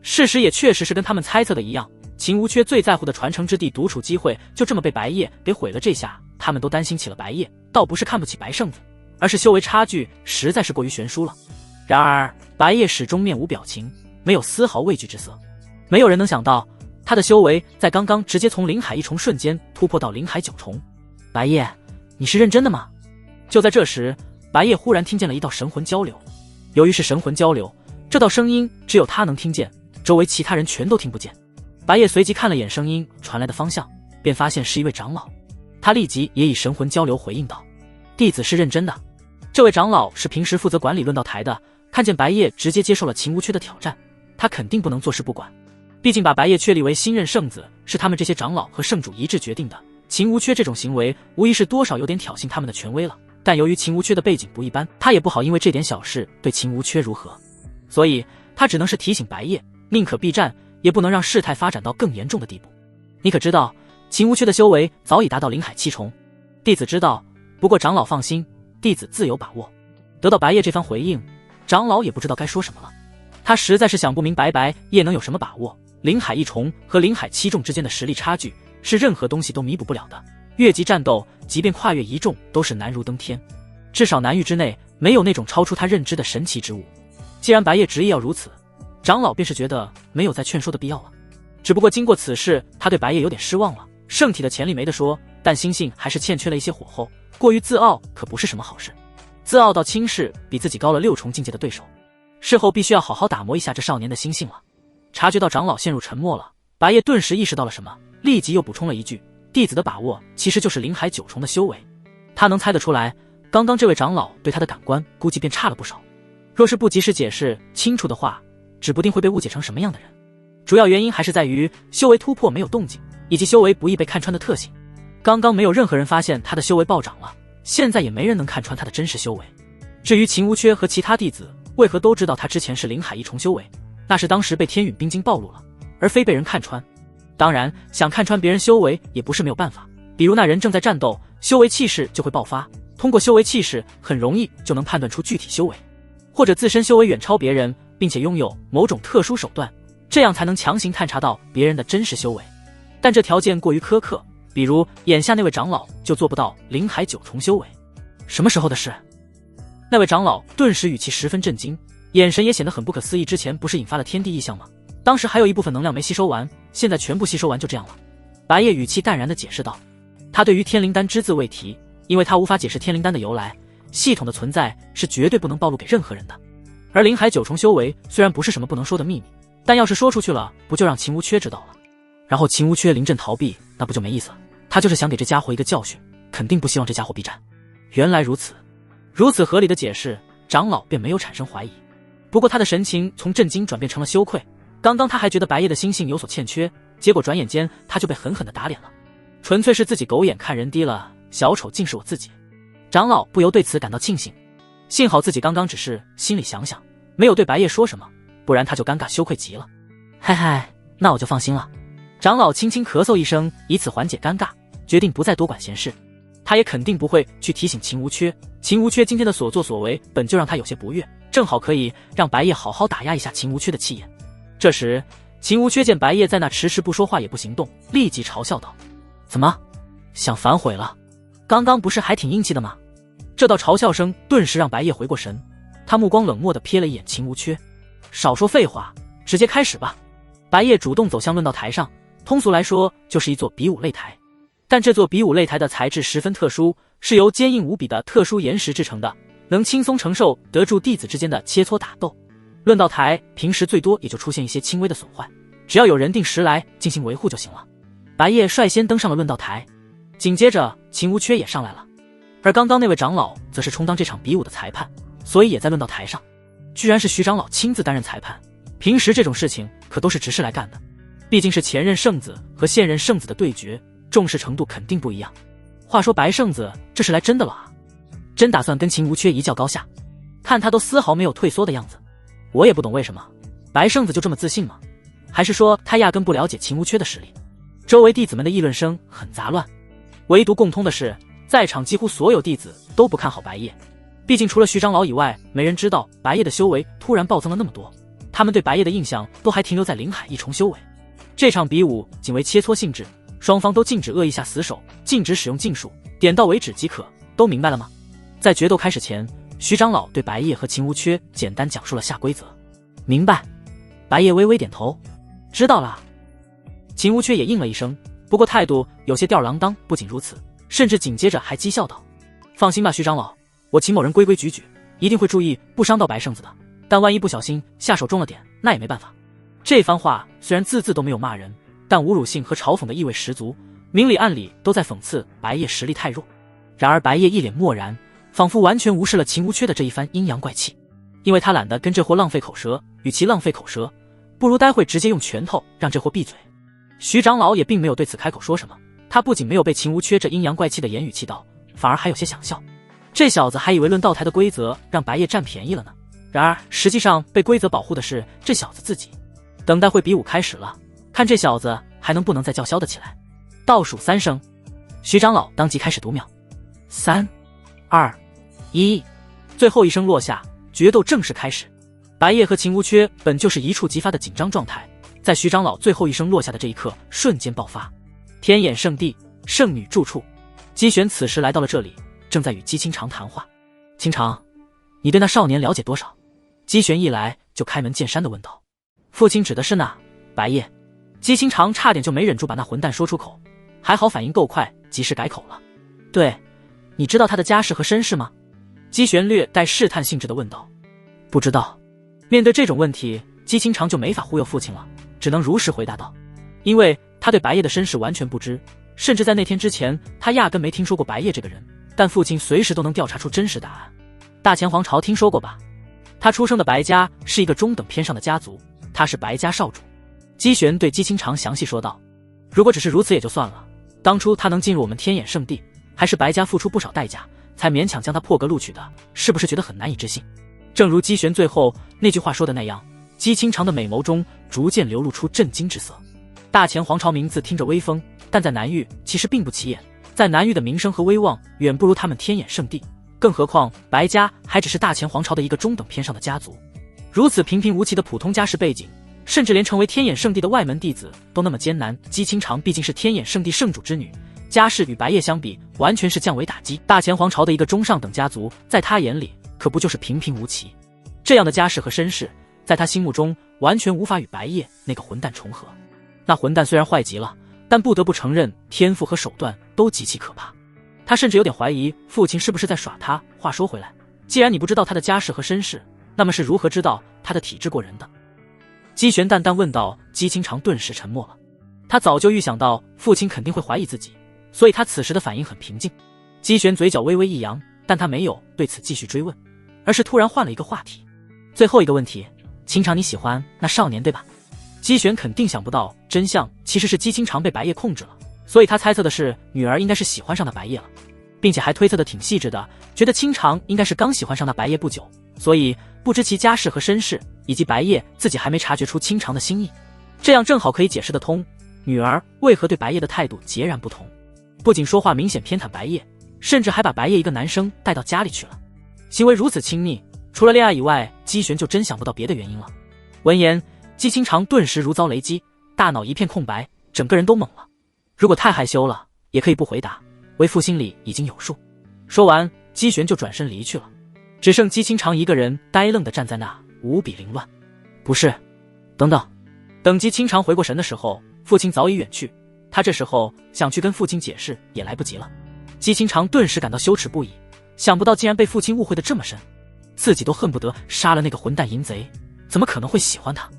事实也确实是跟他们猜测的一样，秦无缺最在乎的传承之地独处机会就这么被白夜给毁了。这下他们都担心起了白夜，倒不是看不起白圣子，而是修为差距实在是过于悬殊了。然而白夜始终面无表情，没有丝毫畏惧之色。没有人能想到他的修为在刚刚直接从灵海1重瞬间突破到灵海9重。白夜，你是认真的吗？就在这时，白夜忽然听见了一道神魂交流。由于是神魂交流，这道声音只有他能听见，周围其他人全都听不见。白夜随即看了眼声音传来的方向，便发现是一位长老。他立即也以神魂交流回应道：“弟子是认真的。”这位长老是平时负责管理论道台的，看见白夜直接接受了秦无缺的挑战，他肯定不能坐视不管。毕竟把白夜确立为新任圣子是他们这些长老和圣主一致决定的，秦无缺这种行为无疑是多少有点挑衅他们的权威了。但由于秦无缺的背景不一般，他也不好因为这点小事对秦无缺如何，所以他只能是提醒白夜，宁可避战，也不能让事态发展到更严重的地步。你可知道，秦无缺的修为早已达到灵海7重？弟子知道，不过长老放心，弟子自有把握。得到白夜这番回应，长老也不知道该说什么了。他实在是想不明白白夜能有什么把握。灵海1重和灵海7重之间的实力差距是任何东西都弥补不了的，越级战斗即便跨越1重都是难如登天，至少南域之内没有那种超出他认知的神奇之物。既然白夜执意要如此，长老便是觉得没有再劝说的必要了。只不过经过此事，他对白夜有点失望了。圣体的潜力没得说，但心性还是欠缺了一些火候，过于自傲可不是什么好事。自傲到轻视比自己高了6重境界的对手，事后必须要好好打磨一下这少年的心性了。察觉到长老陷入沉默了，白夜顿时意识到了什么，立即又补充了一句：“弟子的把握其实就是灵海9重的修为。”他能猜得出来，刚刚这位长老对他的感官估计便差了不少。若是不及时解释清楚的话，指不定会被误解成什么样的人。主要原因还是在于修为突破没有动静，以及修为不易被看穿的特性。刚刚没有任何人发现他的修为暴涨了，现在也没人能看穿他的真实修为。至于秦无缺和其他弟子为何都知道他之前是灵海1重修为，那是当时被天陨冰晶暴露了，而非被人看穿。当然，想看穿别人修为也不是没有办法，比如那人正在战斗，修为气势就会爆发，通过修为气势很容易就能判断出具体修为，或者自身修为远超别人，并且拥有某种特殊手段，这样才能强行探查到别人的真实修为。但这条件过于苛刻，比如眼下那位长老就做不到灵海9重修为。什么时候的事？那位长老顿时语气十分震惊，眼神也显得很不可思议。之前不是引发了天地异象吗？当时还有一部分能量没吸收完，现在全部吸收完就这样了。白夜语气淡然地解释道，他对于天灵丹只字未提，因为他无法解释天灵丹的由来，系统的存在是绝对不能暴露给任何人的。而灵海9重修为虽然不是什么不能说的秘密，但要是说出去了，不就让秦无缺知道了，然后秦无缺临阵逃避，那不就没意思了。他就是想给这家伙一个教训，肯定不希望这家伙避战。原来如此，如此合理的解释，长老便没有产生怀疑。不过他的神情从震惊转变成了羞愧，刚刚他还觉得白夜的心性有所欠缺，结果转眼间他就被狠狠地打脸了。纯粹是自己狗眼看人低了，小丑竟是我自己。长老不由对此感到庆幸，幸好自己刚刚只是心里想想，没有对白夜说什么，不然他就尴尬羞愧极了。嗨嗨，那我就放心了。长老轻轻咳嗽一声，以此缓解尴尬，决定不再多管闲事。他也肯定不会去提醒秦无缺，秦无缺今天的所作所为本就让他有些不悦，正好可以让白夜好好打压一下秦无缺的气焰。这时秦无缺见白夜在那迟迟不说话也不行动，立即嘲笑道：“怎么想反悔了？刚刚不是还挺硬气的吗？”这道嘲笑声顿时让白夜回过神，他目光冷漠地瞥了一眼秦无缺，少说废话，直接开始吧。白夜主动走向论道台上，通俗来说就是一座比武擂台，但这座比武擂台的材质十分特殊，是由坚硬无比的特殊岩石制成的，能轻松承受得住弟子之间的切磋打斗。论道台平时最多也就出现一些轻微的损坏，只要有人定时来进行维护就行了。白夜率先登上了论道台，紧接着秦无缺也上来了，而刚刚那位长老则是充当这场比武的裁判，所以也在论道台上。居然是徐长老亲自担任裁判，平时这种事情可都是执事来干的，毕竟是前任圣子和现任圣子的对决，重视程度肯定不一样。话说白圣子这是来真的了啊，真打算跟秦无缺一较高下，看他都丝毫没有退缩的样子。我也不懂为什么白圣子就这么自信吗？还是说他压根不了解秦无缺的实力？周围弟子们的议论声很杂乱，唯独共通的是，在场几乎所有弟子都不看好白夜。毕竟除了徐长老以外，没人知道白夜的修为突然暴增了那么多，他们对白夜的印象都还停留在灵海1重修为。这场比武仅为切磋性质，双方都禁止恶意下死手，禁止使用禁术，点到为止即可，都明白了吗？在决斗开始前，徐长老对白夜和秦无缺简单讲述了下规则。明白。白夜微微点头，知道了。秦无缺也应了一声，不过态度有些吊儿郎当。不仅如此，甚至紧接着还讥笑道：“放心吧，徐长老，我秦某人规规矩矩，一定会注意不伤到白圣子的。但万一不小心下手重了点，那也没办法。”这番话虽然字字都没有骂人，但侮辱性和嘲讽的意味十足，明里暗里都在讽刺白夜实力太弱。然而白夜一脸漠然，仿佛完全无视了秦无缺的这一番阴阳怪气。因为他懒得跟这货浪费口舌，与其浪费口舌，不如待会直接用拳头让这货闭嘴。徐长老也并没有对此开口说什么，他不仅没有被秦无缺这阴阳怪气的言语气到，反而还有些想笑。这小子还以为论道台的规则让白夜占便宜了呢，然而实际上被规则保护的是这小子自己。等待会比武开始了，看这小子还能不能再叫嚣得起来。倒数3声，徐长老当即开始读秒。3、2、1，最后一声落下，决斗正式开始。白夜和秦无缺本就是一触即发的紧张状态，在徐长老最后一声落下的这一刻瞬间爆发。天眼圣地，圣女住处。姬玄此时来到了这里，正在与姬清长谈话。清长，你对那少年了解多少？姬玄一来就开门见山地问道。父亲指的是那白夜。姬清长差点就没忍住把那混蛋说出口，还好反应够快，及时改口了。对，你知道他的家世和身世吗？姬玄略带试探性质地问道。不知道。面对这种问题，姬清长就没法忽悠父亲了，只能如实回答道。因为他对白夜的身世完全不知，甚至在那天之前他压根没听说过白夜这个人，但父亲随时都能调查出真实答案。大前皇朝听说过吧？他出生的白家是一个中等偏上的家族，他是白家少主。姬玄对姬清长详细说道。如果只是如此也就算了，当初他能进入我们天眼圣地，还是白家付出不少代价才勉强将他破格录取的，是不是觉得很难以置信？正如姬玄最后那句话说的那样，姬清长的美眸中逐渐流露出震惊之色。大前皇朝名字听着威风，但在南域其实并不起眼，在南域的名声和威望远不如他们天眼圣地，更何况白家还只是大前皇朝的一个中等偏上的家族。如此平平无奇的普通家世背景，甚至连成为天眼圣地的外门弟子都那么艰难。姬清长毕竟是天眼圣地圣主之女，家世与白夜相比完全是降维打击。大前皇朝的一个中上等家族，在他眼里可不就是平平无奇。这样的家世和身世，在他心目中完全无法与白夜那个混蛋重合。那混蛋虽然坏极了，但不得不承认天赋和手段都极其可怕。他甚至有点怀疑父亲是不是在耍他。话说回来，既然你不知道他的家世和身世，那么是如何知道他的体质过人的？姬玄淡淡问道。姬清长顿时沉默了。他早就预想到父亲肯定会怀疑自己，所以他此时的反应很平静。姬玄嘴角微微一扬，但他没有对此继续追问，而是突然换了一个话题。最后一个问题，清长你喜欢那少年对吧？姬玄肯定想不到真相其实是姬清长被白夜控制了，所以他猜测的是女儿应该是喜欢上那白夜了，并且还推测的挺细致的，觉得清长应该是刚喜欢上那白夜不久，所以不知其家世和身世，以及白夜自己还没察觉出清长的心意，这样正好可以解释得通女儿为何对白夜的态度截然不同。不仅说话明显偏袒白夜，甚至还把白夜一个男生带到家里去了，行为如此亲密，除了恋爱以外，姬玄就真想不到别的原因了。闻言，姬清长顿时如遭雷击，大脑一片空白，整个人都懵了。如果太害羞了，也可以不回答，为父心里已经有数。说完，姬玄就转身离去了，只剩姬清长一个人呆愣地站在那，无比凌乱。不是，等等。等姬清长回过神的时候，父亲早已远去，他这时候想去跟父亲解释也来不及了。姬清长顿时感到羞耻不已，想不到竟然被父亲误会得这么深，自己都恨不得杀了那个混蛋淫贼，怎么可能会喜欢他？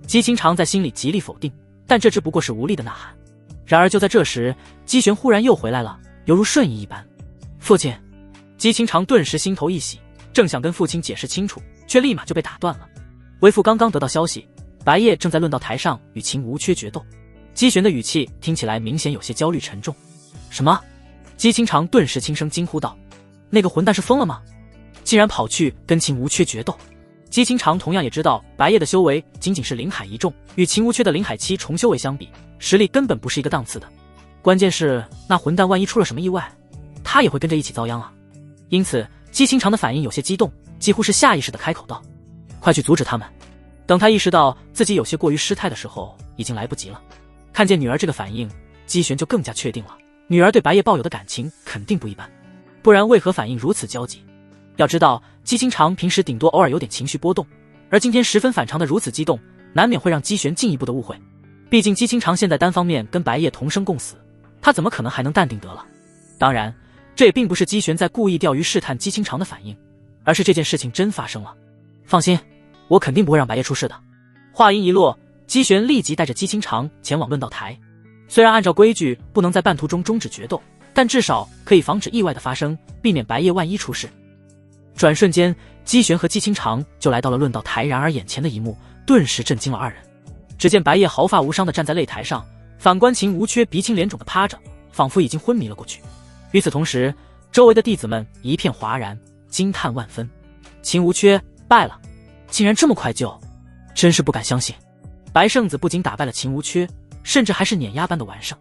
姬清长在心里极力否定，但这只不过是无力的呐喊。然而就在这时，姬玄忽然又回来了，犹如瞬移一般。父亲！姬清长顿时心头一喜，正想跟父亲解释清楚，却立马就被打断了。为父刚刚得到消息，白夜正在论道台上与秦无缺决斗。姬玄的语气听起来明显有些焦虑沉重。什么？姬清长顿时轻声惊呼道：那个混蛋是疯了吗？竟然跑去跟秦无缺决斗！姬清长同样也知道白夜的修为仅仅是灵海一重，与秦无缺的灵海期重修为相比，实力根本不是一个档次的。关键是那混蛋万一出了什么意外，他也会跟着一起遭殃啊！因此姬清长的反应有些激动，几乎是下意识地开口道：快去阻止他们！等他意识到自己有些过于失态的时候，已经来不及了。看见女儿这个反应，姬玄就更加确定了，女儿对白夜抱有的感情肯定不一般，不然为何反应如此焦急？要知道姬清长平时顶多偶尔有点情绪波动，而今天十分反常的如此激动，难免会让姬玄进一步的误会。毕竟姬清长现在单方面跟白夜同生共死，他怎么可能还能淡定得了？当然这也并不是姬玄在故意钓鱼试探姬清长的反应，而是这件事情真发生了。放心，我肯定不会让白夜出事的。话音一落，姬玄立即带着姬清长前往论道台。虽然按照规矩不能在半途中终止决斗，但至少可以防止意外的发生，避免白夜万一出事。转瞬间，姬玄和姬清长就来到了论道台，然而眼前的一幕顿时震惊了二人。只见白夜毫发无伤地站在擂台上，反观秦无缺鼻青脸肿地趴着，仿佛已经昏迷了过去。与此同时，周围的弟子们一片哗然，惊叹万分。秦无缺败了，竟然这么快就，真是不敢相信。白圣子不仅打败了秦无缺，甚至还是碾压般的完胜。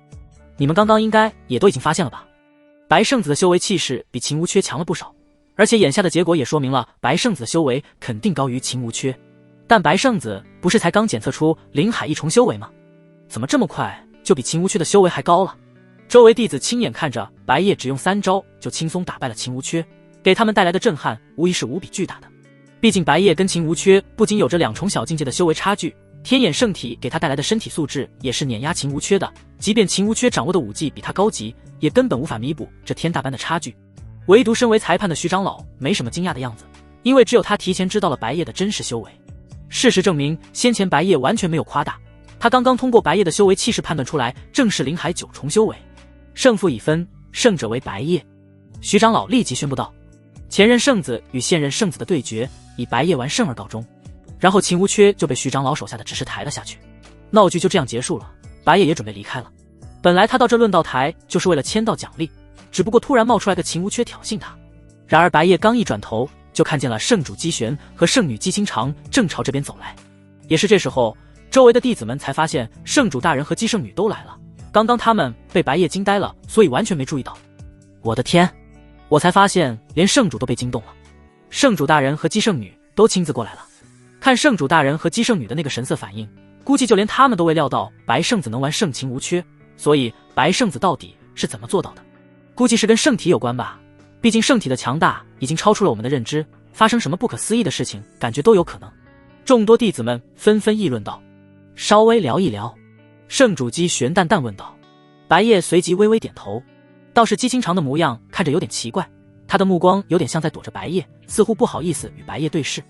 你们刚刚应该也都已经发现了吧？白圣子的修为气势比秦无缺强了不少，而且眼下的结果也说明了白圣子的修为肯定高于秦无缺。但白圣子不是才刚检测出灵海一重修为吗？怎么这么快就比秦无缺的修为还高了？周围弟子亲眼看着白夜只用3招就轻松打败了秦无缺，给他们带来的震撼无疑是无比巨大的。毕竟白夜跟秦无缺不仅有着2重小境界的修为差距，天眼圣体给他带来的身体素质也是碾压秦无缺的，即便秦无缺掌握的武技比他高级，也根本无法弥补这天大般的差距。唯独身为裁判的徐长老没什么惊讶的样子，因为只有他提前知道了白夜的真实修为。事实证明，先前白夜完全没有夸大，他刚刚通过白夜的修为气势判断出来，正是灵海9重修为。胜负已分，胜者为白夜。徐长老立即宣布道。前任圣子与现任圣子的对决以白夜完胜而告终，然后秦无缺就被徐长老手下的执事抬了下去。闹剧就这样结束了，白夜也准备离开了。本来他到这论道台就是为了签到奖励，只不过突然冒出来个秦无缺挑衅他。然而白夜刚一转头，就看见了圣主姬玄和圣女姬清长正朝这边走来。也是这时候，周围的弟子们才发现圣主大人和姬圣女都来了。刚刚他们被白夜惊呆了，所以完全没注意到。我的天，我才发现连圣主都被惊动了。圣主大人和姬圣女都亲自过来了。看圣主大人和姬圣女的那个神色反应，估计就连他们都未料到白圣子能完胜秦无缺，所以白圣子到底是怎么做到的？估计是跟圣体有关吧，毕竟圣体的强大已经超出了我们的认知，发生什么不可思议的事情，感觉都有可能。众多弟子们纷纷议论道。稍微聊一聊，圣主姬玄淡淡问道。白夜随即微微点头，倒是姬清长的模样看着有点奇怪，他的目光有点像在躲着白夜，似乎不好意思与白夜对视。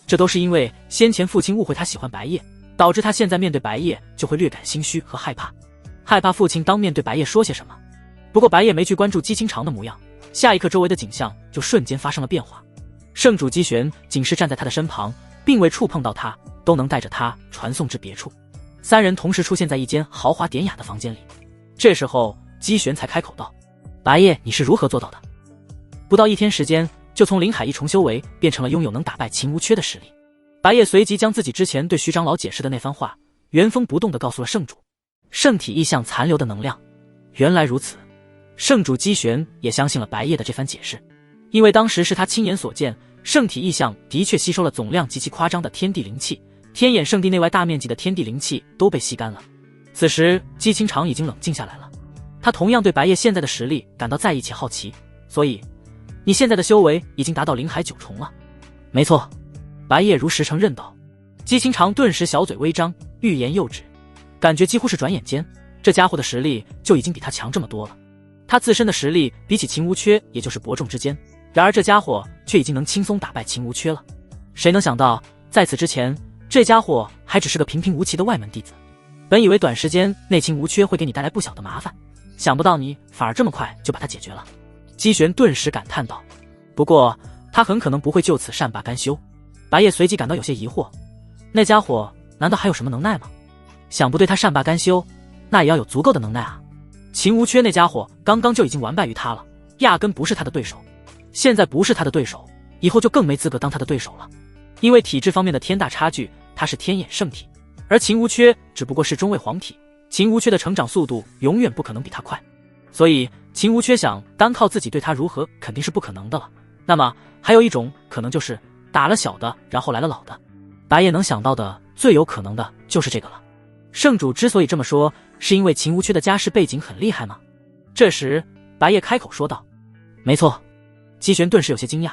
这都是因为先前父亲误会他喜欢白夜，导致他现在面对白夜就会略感心虚和害怕，害怕父亲当面对白夜说些什么。不过白夜没去关注姬清长的模样，下一刻周围的景象就瞬间发生了变化。圣主姬玄仅是站在他的身旁，并未触碰到他，都能带着他传送至别处。3人同时出现在一间豪华典雅的房间里。这时候姬玄才开口道：白夜，你是如何做到的？不到1天时间，就从灵海一重修为变成了拥有能打败秦无缺的实力。白夜随即将自己之前对徐长老解释的那番话原封不动地告诉了圣主。圣体意象残留的能量，原来如此。圣主姬玄也相信了白夜的这番解释，因为当时是他亲眼所见，圣体意象的确吸收了总量极其夸张的天地灵气，天眼圣地内外大面积的天地灵气都被吸干了。此时姬清长已经冷静下来了，他同样对白夜现在的实力感到在意且好奇。所以你现在的修为已经达到灵海9重了？没错，白夜如实承认道。姬清长顿时小嘴微张，欲言又止，感觉几乎是转眼间，这家伙的实力就已经比他强这么多了。他自身的实力比起秦无缺也就是伯仲之间，然而这家伙却已经能轻松打败秦无缺了。谁能想到在此之前，这家伙还只是个平平无奇的外门弟子。本以为短时间内秦无缺会给你带来不小的麻烦，想不到你反而这么快就把他解决了。姬玄顿时感叹道。不过他很可能不会就此善罢甘休。白夜随即感到有些疑惑，那家伙难道还有什么能耐吗？想不对他善罢甘休，那也要有足够的能耐啊。秦无缺那家伙刚刚就已经完败于他了，压根不是他的对手。现在不是他的对手，以后就更没资格当他的对手了。因为体质方面的天大差距，他是天眼圣体，而秦无缺只不过是中位黄体，秦无缺的成长速度永远不可能比他快，所以秦无缺想单靠自己对他如何肯定是不可能的了。那么还有一种可能就是打了小的，然后来了老的。白夜能想到的最有可能的就是这个了。圣主之所以这么说，是因为秦无缺的家世背景很厉害吗？这时白夜开口说道。没错。姬玄顿时有些惊讶，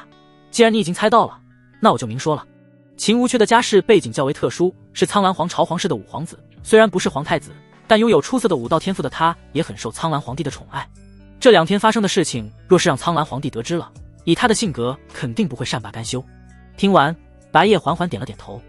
既然你已经猜到了，那我就明说了。秦无缺的家世背景较为特殊，是苍蓝皇朝皇室的五皇子，虽然不是皇太子，但拥有出色的武道天赋的他也很受苍蓝皇帝的宠爱。这2天发生的事情，若是让苍蓝皇帝得知了，以他的性格肯定不会善罢甘休。听完，白夜缓缓点了点头。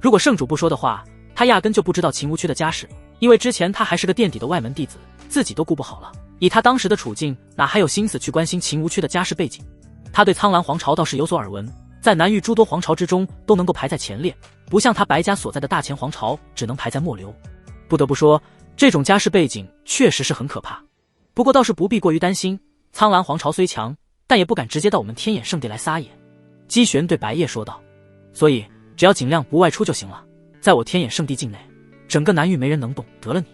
如果圣主不说的话，他压根就不知道秦无缺的家世，因为之前他还是个垫底的外门弟子，自己都顾不好了，以他当时的处境，哪还有心思去关心秦无缺的家世背景？他对苍蓝皇朝倒是有所耳闻，在南域诸多皇朝之中都能够排在前列，不像他白家所在的大前皇朝只能排在末流。不得不说，这种家世背景确实是很可怕。不过倒是不必过于担心，苍蓝皇朝虽强，但也不敢直接到我们天眼圣地来撒野。姬玄对白夜说道，所以只要尽量不外出就行了，在我天眼圣地境内，整个南域没人能动得了你。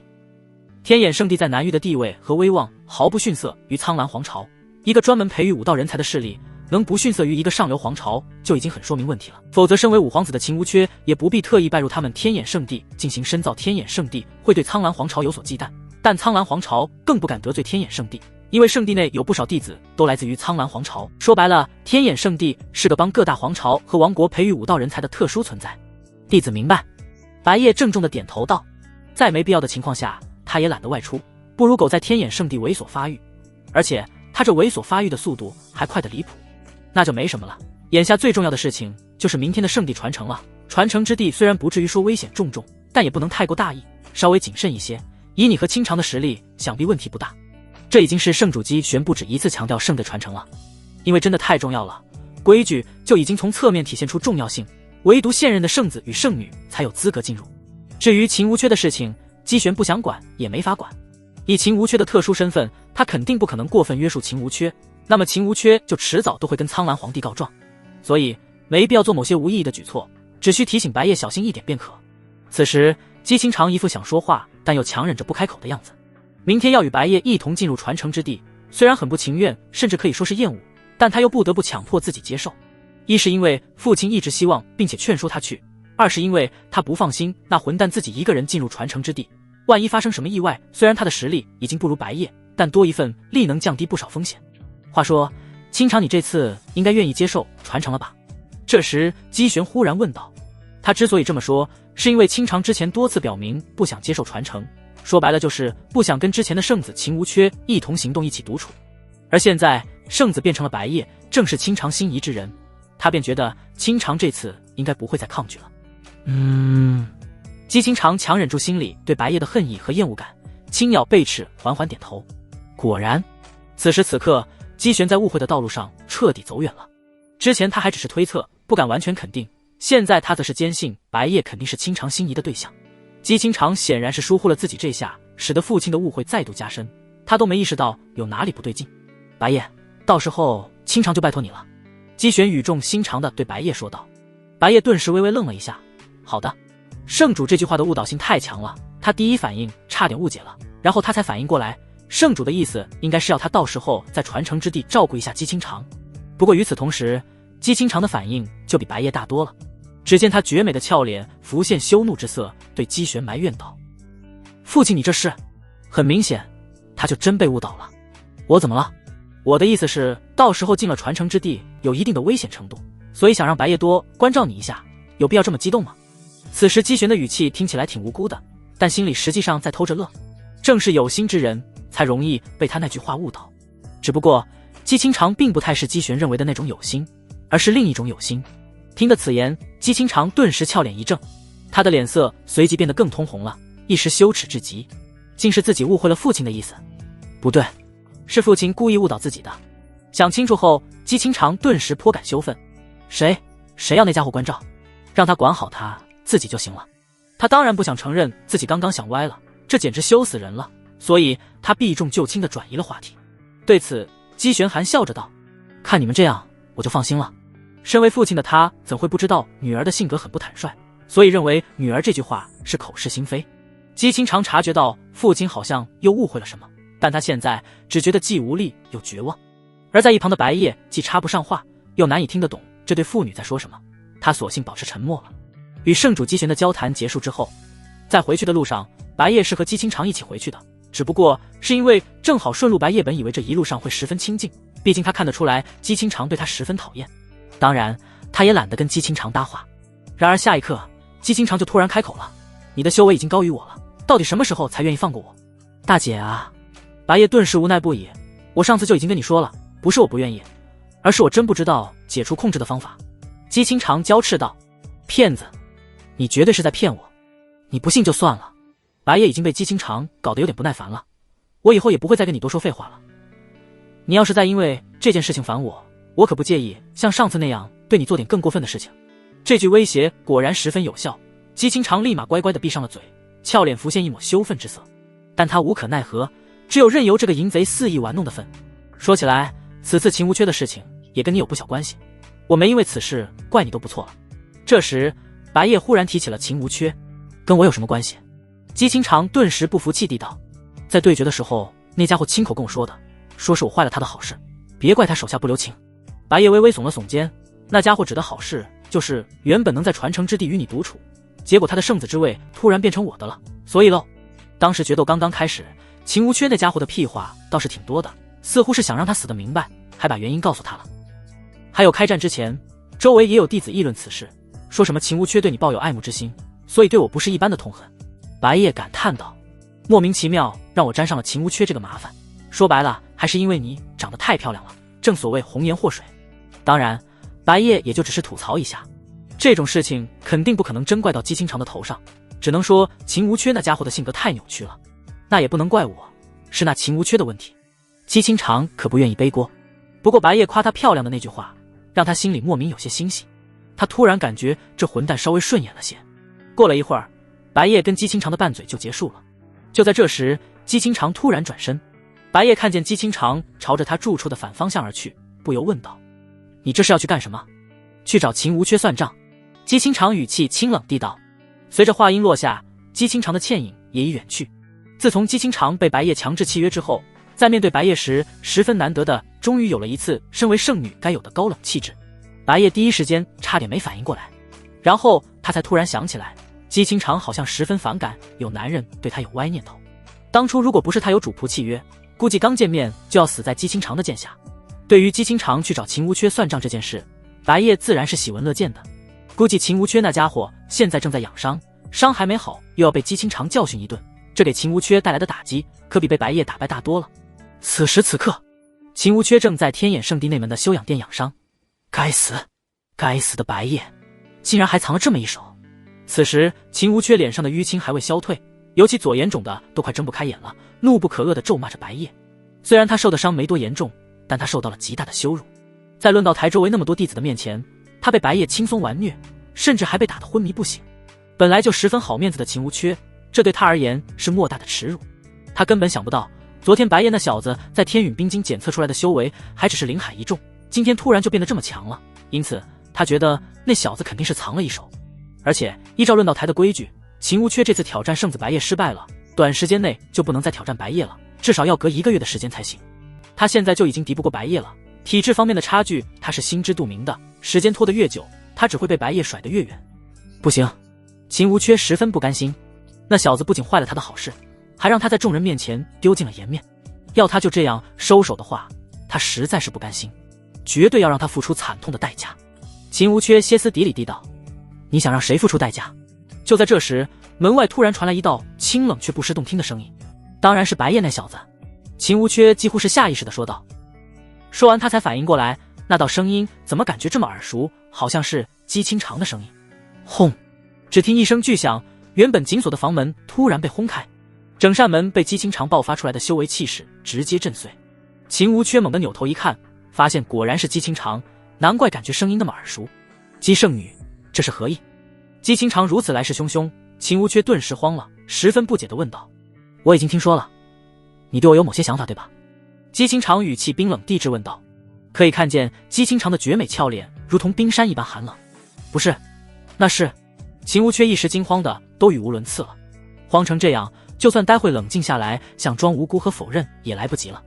天眼圣地在南域的地位和威望毫不逊色于苍蓝皇朝，一个专门培育武道人才的势力，能不逊色于一个上流皇朝就已经很说明问题了。否则身为五皇子的秦无缺也不必特意拜入他们天眼圣地进行深造。天眼圣地会对苍蓝皇朝有所忌惮，但苍蓝皇朝更不敢得罪天眼圣地，因为圣地内有不少弟子都来自于苍蓝皇朝。说白了，天眼圣地是个帮各大皇朝和王国培育武道人才的特殊存在。弟子明白。白夜郑重地点头道，在没必要的情况下，他也懒得外出，不如狗在天眼圣地猥琐发育，而且他这猥琐发育的速度还快得离谱。那就没什么了，眼下最重要的事情就是明天的圣地传承了。传承之地虽然不至于说危险重重，但也不能太过大意，稍微谨慎一些。以你和清长的实力，想必问题不大。这已经是圣主姬玄不止一次强调圣的传承了，因为真的太重要了，规矩就已经从侧面体现出重要性，唯独现任的圣子与圣女才有资格进入。至于秦无缺的事情，姬玄不想管也没法管。以秦无缺的特殊身份，他肯定不可能过分约束秦无缺，那么秦无缺就迟早都会跟苍蓝皇帝告状，所以没必要做某些无意义的举措，只需提醒白夜小心一点便可。此时姬清长一副想说话但又强忍着不开口的样子。明天要与白夜一同进入传承之地，虽然很不情愿，甚至可以说是厌恶，但他又不得不强迫自己接受。一是因为父亲一直希望并且劝说他去，二是因为他不放心那混蛋自己一个人进入传承之地，万一发生什么意外，虽然他的实力已经不如白夜，但多一份力能降低不少风险。话说清长，你这次应该愿意接受传承了吧？这时姬玄忽然问道。他之所以这么说，是因为清长之前多次表明不想接受传承，说白了就是不想跟之前的圣子秦无缺一同行动，一起独处。而现在圣子变成了白夜，正是清长心仪之人，他便觉得清长这次应该不会再抗拒了。姬清长强忍住心里对白夜的恨意和厌恶感，轻咬贝齿，缓缓点头。果然，此时此刻姬玄在误会的道路上彻底走远了。之前他还只是推测，不敢完全肯定，现在他则是坚信白夜肯定是清长心仪的对象。姬清长显然是疏忽了自己这下，使得父亲的误会再度加深，他都没意识到有哪里不对劲。白夜，到时候清长就拜托你了。姬玄语重心长地对白夜说道。白夜顿时微微愣了一下。好的。圣主这句话的误导性太强了，他第一反应差点误解了，然后他才反应过来，圣主的意思应该是要他到时候在传承之地照顾一下姬清长。不过与此同时，姬清长的反应就比白夜大多了。只见他绝美的俏脸浮现羞怒之色，对姬玄埋怨道：父亲，你这是……很明显他就真被误导了。我怎么了？我的意思是，到时候进了传承之地有一定的危险程度，所以想让白夜多关照你一下，有必要这么激动吗？此时姬玄的语气听起来挺无辜的，但心里实际上在偷着乐。正是有心之人才容易被他那句话误导。只不过姬清长并不太是姬玄认为的那种有心，而是另一种有心。听得此言，姬清长顿时俏脸一正，他的脸色随即变得更通红了，一时羞耻至极。竟是自己误会了父亲的意思？不对，是父亲故意误导自己的。想清楚后，姬清长顿时颇感羞愤。谁要那家伙关照？让他管好他自己就行了。他当然不想承认自己刚刚想歪了，这简直羞死人了，所以他避重就轻地转移了话题。对此，姬玄含笑着道：看你们这样，我就放心了。身为父亲的他怎会不知道女儿的性格很不坦率，所以认为女儿这句话是口是心非。姬清长察觉到父亲好像又误会了什么，但他现在只觉得既无力又绝望。而在一旁的白夜既插不上话，又难以听得懂这对父女在说什么，他索性保持沉默了。与圣主姬玄的交谈结束之后，在回去的路上，白夜是和姬清长一起回去的，只不过是因为正好顺路，白夜本以为这一路上会十分清静，毕竟他看得出来姬清长对他十分讨厌，当然他也懒得跟姬清长搭话。然而下一刻，姬清长就突然开口了：你的修为已经高于我了，到底什么时候才愿意放过我？大姐啊！白夜顿时无奈不已，我上次就已经跟你说了，不是我不愿意，而是我真不知道解除控制的方法。姬清长娇斥道：骗子，你绝对是在骗我，你不信就算了。白夜已经被姬清长搞得有点不耐烦了，我以后也不会再跟你多说废话了。你要是再因为这件事情烦我，我可不介意像上次那样对你做点更过分的事情。这句威胁果然十分有效，姬清长立马乖乖地闭上了嘴，俏脸浮现一抹羞愤之色。但他无可奈何，只有任由这个淫贼肆意玩弄的份。说起来，此次秦无缺的事情也跟你有不小关系，我没因为此事怪你都不错了。这时白夜忽然提起了秦无缺，跟我有什么关系？姬清长顿时不服气地道，在对决的时候那家伙亲口跟我说的，说是我坏了他的好事，别怪他手下不留情。白夜微微耸了耸肩，那家伙指的好事就是原本能在传承之地与你独处，结果他的圣子之位突然变成我的了，所以喽。当时决斗刚刚开始，秦无缺那家伙的屁话倒是挺多的，似乎是想让他死得明白，还把原因告诉他了。还有开战之前，周围也有弟子议论此事，说什么秦无缺对你抱有爱慕之心，所以对我不是一般的痛恨。白夜感叹道，莫名其妙让我沾上了秦无缺这个麻烦，说白了还是因为你长得太漂亮了，正所谓红颜祸水。当然白夜也就只是吐槽一下，这种事情肯定不可能真怪到姬清长的头上，只能说秦无缺那家伙的性格太扭曲了，那也不能怪我，是那秦无缺的问题。姬清长可不愿意背锅，不过白夜夸她漂亮的那句话让他心里莫名有些欣喜，他突然感觉这混蛋稍微顺眼了些。过了一会儿，白夜跟姬清长的拌嘴就结束了。就在这时，姬清长突然转身，白夜看见姬清长朝着他住处的反方向而去，不由问道，你这是要去干什么？去找秦无缺算账。姬清长语气清冷地道。随着话音落下，姬清长的倩影也已远去。自从姬清长被白夜强制契约之后，在面对白夜时十分难得的终于有了一次身为圣女该有的高冷气质。白夜第一时间差点没反应过来，然后他才突然想起来，姬清长好像十分反感有男人对他有歪念头。当初如果不是他有主仆契约，估计刚见面就要死在姬清长的剑下。对于姬清长去找秦无缺算账这件事，白夜自然是喜闻乐见的。估计秦无缺那家伙现在正在养伤，伤还没好又要被姬清长教训一顿，这给秦无缺带来的打击可比被白夜打败大多了。此时此刻，秦无缺正在天眼圣地内门的休养殿养伤。该死的白夜竟然还藏了这么一手。此时秦无缺脸上的淤青还未消退，尤其左眼肿的都快睁不开眼了，怒不可遏地咒骂着白夜。虽然他受的伤没多严重，但他受到了极大的羞辱。在论道台周围那么多弟子的面前，他被白夜轻松玩虐，甚至还被打得昏迷不醒。本来就十分好面子的秦无缺，这对他而言是莫大的耻辱。他根本想不到，昨天白夜那小子在天陨冰晶检测出来的修为还只是灵海一重，今天突然就变得这么强了，因此他觉得那小子肯定是藏了一手。而且依照论道台的规矩，秦无缺这次挑战圣子白夜失败了，短时间内就不能再挑战白夜了，至少要隔1个月的时间才行。他现在就已经敌不过白夜了，体质方面的差距他是心知肚明的，时间拖得越久，他只会被白夜甩得越远。不行，秦无缺十分不甘心，那小子不仅坏了他的好事，还让他在众人面前丢尽了颜面。要他就这样收手的话，他实在是不甘心，绝对要让他付出惨痛的代价。秦无缺歇斯底里地道，你想让谁付出代价？就在这时，门外突然传来一道清冷却不失动听的声音，当然是白夜那小子。秦无缺几乎是下意识地说道。说完他才反应过来，那道声音怎么感觉这么耳熟，好像是姬清长的声音。轰！只听一声巨响，原本紧锁的房门突然被轰开，整扇门被姬清长爆发出来的修为气势直接震碎。秦无缺猛地扭头一看，发现果然是姬清长，难怪感觉声音那么耳熟。姬圣女，这是何意？姬清长如此来势汹汹，秦无缺顿时慌了，十分不解地问道，我已经听说了，你对我有某些想法对吧？姬清长语气冰冷地质问道。可以看见姬清长的绝美俏脸如同冰山一般寒冷。不是，那是……秦无缺一时惊慌的都语无伦次了，慌成这样，就算待会冷静下来想装无辜和否认也来不及了。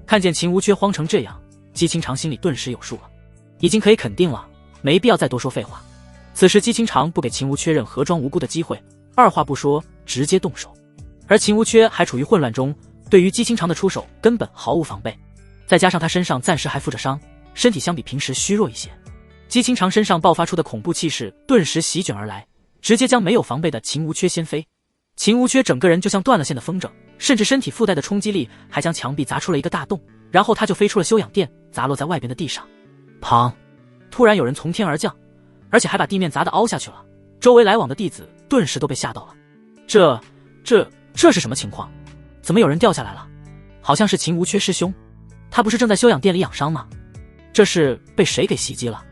看见秦无缺慌成这样，姬清长心里顿时有数了，已经可以肯定了，没必要再多说废话。此时姬清长不给秦无缺任何装无辜的机会，二话不说直接动手。而秦无缺还处于混乱中，对于姬清长的出手根本毫无防备，再加上他身上暂时还负着伤，身体相比平时虚弱一些。姬清长身上爆发出的恐怖气势顿时席卷而来，直接将没有防备的秦无缺掀飞。秦无缺整个人就像断了线的风筝，甚至身体附带的冲击力还将墙壁砸出了一个大洞，然后他就飞出了休养殿，砸落在外边的地上。砰！突然有人从天而降，而且还把地面砸得凹下去了，周围来往的弟子顿时都被吓到了。这这是什么情况？怎么有人掉下来了？好像是秦无缺师兄，他不是正在休养店里养伤吗？这是被谁给袭击了？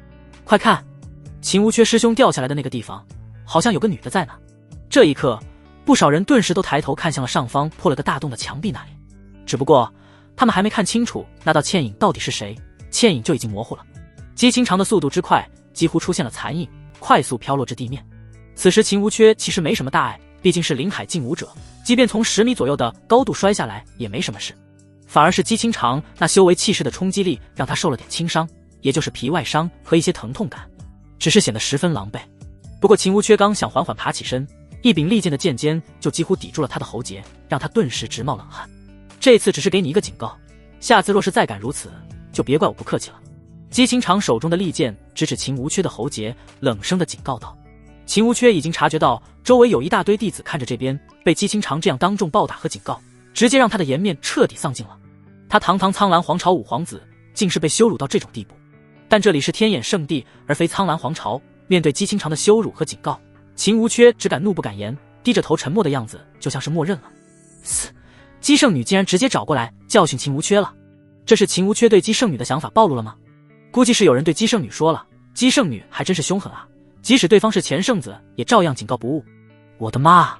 快看，秦无缺师兄掉下来的那个地方，好像有个女的在呢。这一刻，不少人顿时都抬头看向了上方破了个大洞的墙壁那里。只不过，他们还没看清楚那道倩影到底是谁，倩影就已经模糊了。姬清长的速度之快，几乎出现了残影，快速飘落至地面。此时秦无缺其实没什么大碍，毕竟是灵海境武者，即便从10米左右的高度摔下来也没什么事。反而是姬清长那修为气势的冲击力让他受了点轻伤，也就是皮外伤和一些疼痛感，只是显得十分狼狈。不过秦无缺刚想缓缓爬起身，一柄利剑的剑尖就几乎抵住了他的喉结，让他顿时直冒冷汗。这次只是给你一个警告，下次若是再敢如此，就别怪我不客气了。姬清长手中的利剑直指秦无缺的喉结，冷声的警告道。秦无缺已经察觉到周围有一大堆弟子看着这边，被姬清长这样当众暴打和警告，直接让他的颜面彻底丧尽了。他堂堂苍蓝皇朝五皇子，竟是被羞辱到这种地步。但这里是天眼圣地，而非苍蓝皇朝，面对姬清长的羞辱和警告，秦无缺只敢怒不敢言，低着头沉默的样子就像是默认了。姬圣女竟然直接找过来教训秦无缺了，这是秦无缺对姬圣女的想法暴露了吗？估计是有人对姬圣女说了，姬圣女还真是凶狠啊，即使对方是前圣子也照样警告不误。我的妈，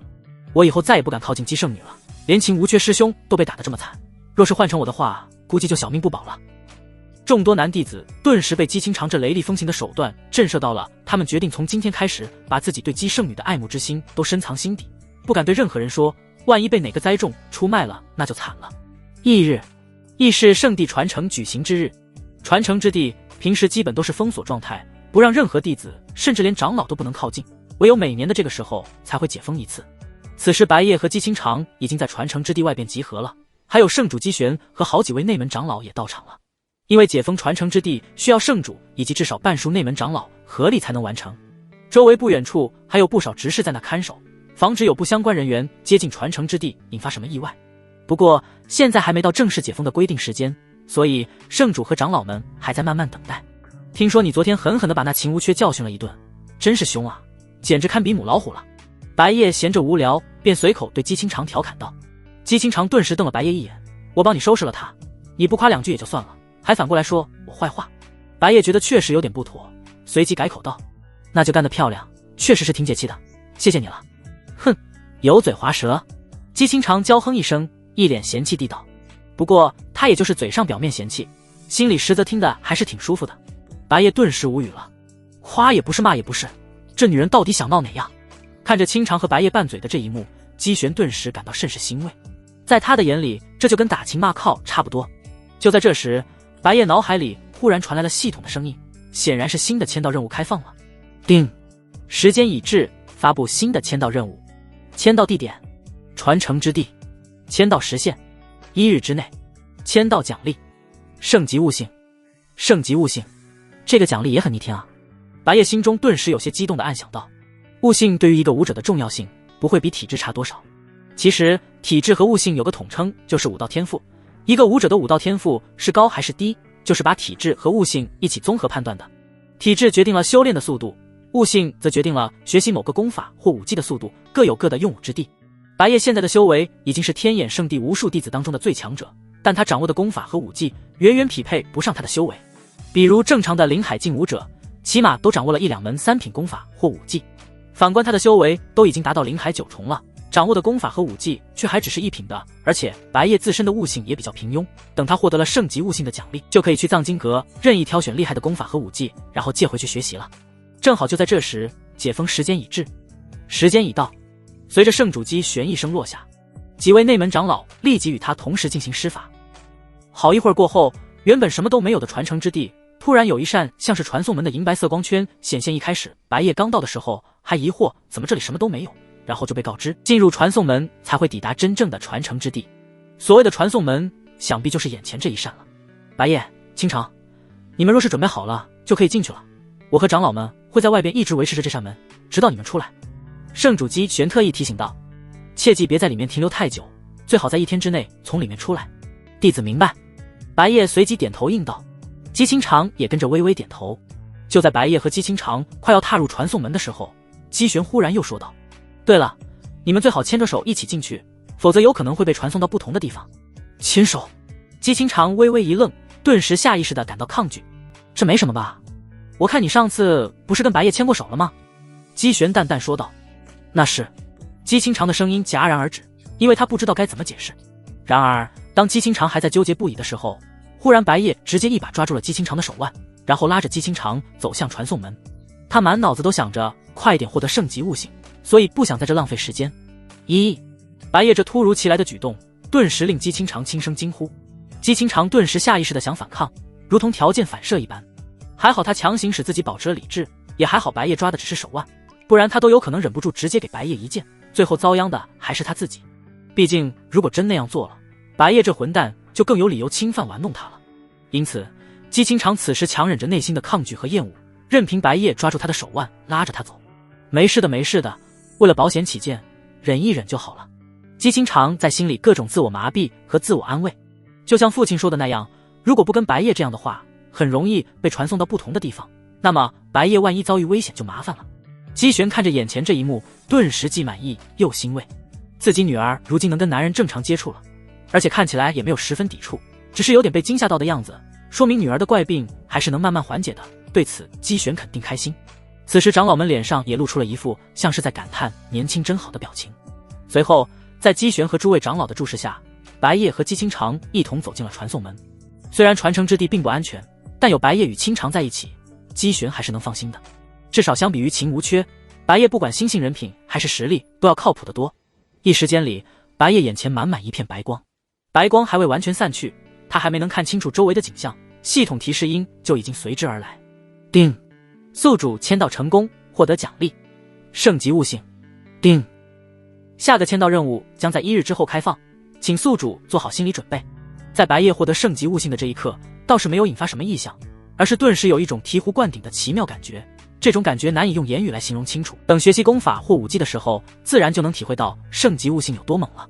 我以后再也不敢靠近姬圣女了，连秦无缺师兄都被打得这么惨，若是换成我的话，估计就小命不保了。众多男弟子顿时被姬清长这雷厉风行的手段震慑到了，他们决定从今天开始把自己对姬圣女的爱慕之心都深藏心底，不敢对任何人说，万一被哪个栽中出卖了，那就惨了。翌日，亦是圣地传承举行之日。传承之地平时基本都是封锁状态，不让任何弟子甚至连长老都不能靠近，唯有每年的这个时候才会解封一次。此时白夜和姬清长已经在传承之地外边集合了，还有圣主姬玄和好几位内门长老也到场了。因为解封传承之地需要圣主以及至少半数内门长老合力才能完成，周围不远处还有不少执事在那看守，防止有不相关人员接近传承之地引发什么意外。不过现在还没到正式解封的规定时间，所以圣主和长老们还在慢慢等待。听说你昨天狠狠地把那秦无缺教训了一顿，真是凶啊，简直堪比母老虎了。白夜闲着无聊，便随口对姬清长调侃道。姬清长顿时瞪了白夜一眼，我帮你收拾了他，你不夸两句也就算了，还反过来说我坏话。白夜觉得确实有点不妥，随即改口道，那就干得漂亮，确实是挺解气的，谢谢你了。哼，油嘴滑舌。姬清长娇哼一声，一脸嫌弃地道。不过他也就是嘴上表面嫌弃，心里实则听得还是挺舒服的。白夜顿时无语了，夸也不是骂也不是，这女人到底想闹哪样？看着清长和白夜拌嘴的这一幕，姬玄顿时感到甚是欣慰，在他的眼里这就跟打情骂俏差不多。就在这时，白夜脑海里忽然传来了系统的声音，显然是新的签到任务开放了。叮，时间已至，发布新的签到任务。签到地点：传承之地。签到时限：1日之内。签到奖励：圣级悟性。圣级悟性，这个奖励也很逆天啊！白夜心中顿时有些激动地暗想到，悟性对于一个武者的重要性不会比体质差多少。其实体质和悟性有个统称，就是武道天赋。一个武者的武道天赋是高还是低，就是把体质和悟性一起综合判断的。体质决定了修炼的速度，悟性则决定了学习某个功法或武技的速度，各有各的用武之地。白夜现在的修为已经是天眼圣地无数弟子当中的最强者，但他掌握的功法和武技远远匹配不上他的修为。比如正常的灵海境武者，起码都掌握了1-2门3品功法或武技，反观他的修为都已经达到灵海9重了，掌握的功法和武技却还只是1品的，而且白夜自身的悟性也比较平庸。等他获得了圣级悟性的奖励，就可以去藏经阁任意挑选厉害的功法和武技，然后借回去学习了。正好就在这时，解封时间已至，时间已到。随着圣主姬玄一声落下，几位内门长老立即与他同时进行施法。好一会儿过后，原本什么都没有的传承之地，突然有一扇像是传送门的银白色光圈显现。一开始白夜刚到的时候还疑惑怎么这里什么都没有，然后就被告知进入传送门才会抵达真正的传承之地。所谓的传送门想必就是眼前这一扇了。白夜、清长，你们若是准备好了就可以进去了，我和长老们会在外边一直维持着这扇门，直到你们出来。圣主姬玄特意提醒道，切记别在里面停留太久，最好在1天之内从里面出来。弟子明白。白夜随即点头应道，姬清长也跟着微微点头。就在白夜和姬清长快要踏入传送门的时候，姬玄忽然又说道，对了，你们最好牵着手一起进去，否则有可能会被传送到不同的地方。亲手，姬清长微微一愣，顿时下意识地感到抗拒。这没什么吧？我看你上次不是跟白夜牵过手了吗？姬玄淡淡说道。那是。姬清长的声音戛然而止，因为他不知道该怎么解释。然而当姬清长还在纠结不已的时候，忽然白夜直接一把抓住了姬清长的手腕，然后拉着姬清长走向传送门。他满脑子都想着快点获得圣级悟性，所以不想在这浪费时间。白夜这突如其来的举动顿时令姬清长轻声惊呼。姬清长顿时下意识地想反抗，如同条件反射一般。还好他强行使自己保持了理智，也还好白夜抓的只是手腕，不然他都有可能忍不住直接给白夜一剑，最后遭殃的还是他自己。毕竟如果真那样做了，白夜这混蛋就更有理由侵犯玩弄他了。因此姬清长此时强忍着内心的抗拒和厌恶，任凭白夜抓住他的手腕拉着他走。没事的没事的，为了保险起见，忍一忍就好了。姬清长在心里各种自我麻痹和自我安慰，就像父亲说的那样，如果不跟白夜这样的话，很容易被传送到不同的地方，那么白夜万一遭遇危险就麻烦了。姬玄看着眼前这一幕，顿时既满意又欣慰。自己女儿如今能跟男人正常接触了，而且看起来也没有十分抵触，只是有点被惊吓到的样子，说明女儿的怪病还是能慢慢缓解的。对此姬玄肯定开心。此时长老们脸上也露出了一副像是在感叹年轻真好的表情。随后在姬玄和诸位长老的注视下，白夜和姬清长一同走进了传送门。虽然传承之地并不安全，但有白夜与清长在一起，姬玄还是能放心的。至少相比于秦无缺，白夜不管心性人品还是实力都要靠谱得多。一时间里，白夜眼前满满一片白光，白光还未完全散去，他还没能看清楚周围的景象，系统提示音就已经随之而来。叮，宿主签到成功，获得奖励圣级悟性。叮，下个签到任务将在1日之后开放，请宿主做好心理准备。在白夜获得圣级悟性的这一刻，倒是没有引发什么异象，而是顿时有一种醍醐灌顶的奇妙感觉。这种感觉难以用言语来形容清楚，等学习功法或武技的时候，自然就能体会到圣级悟性有多猛了。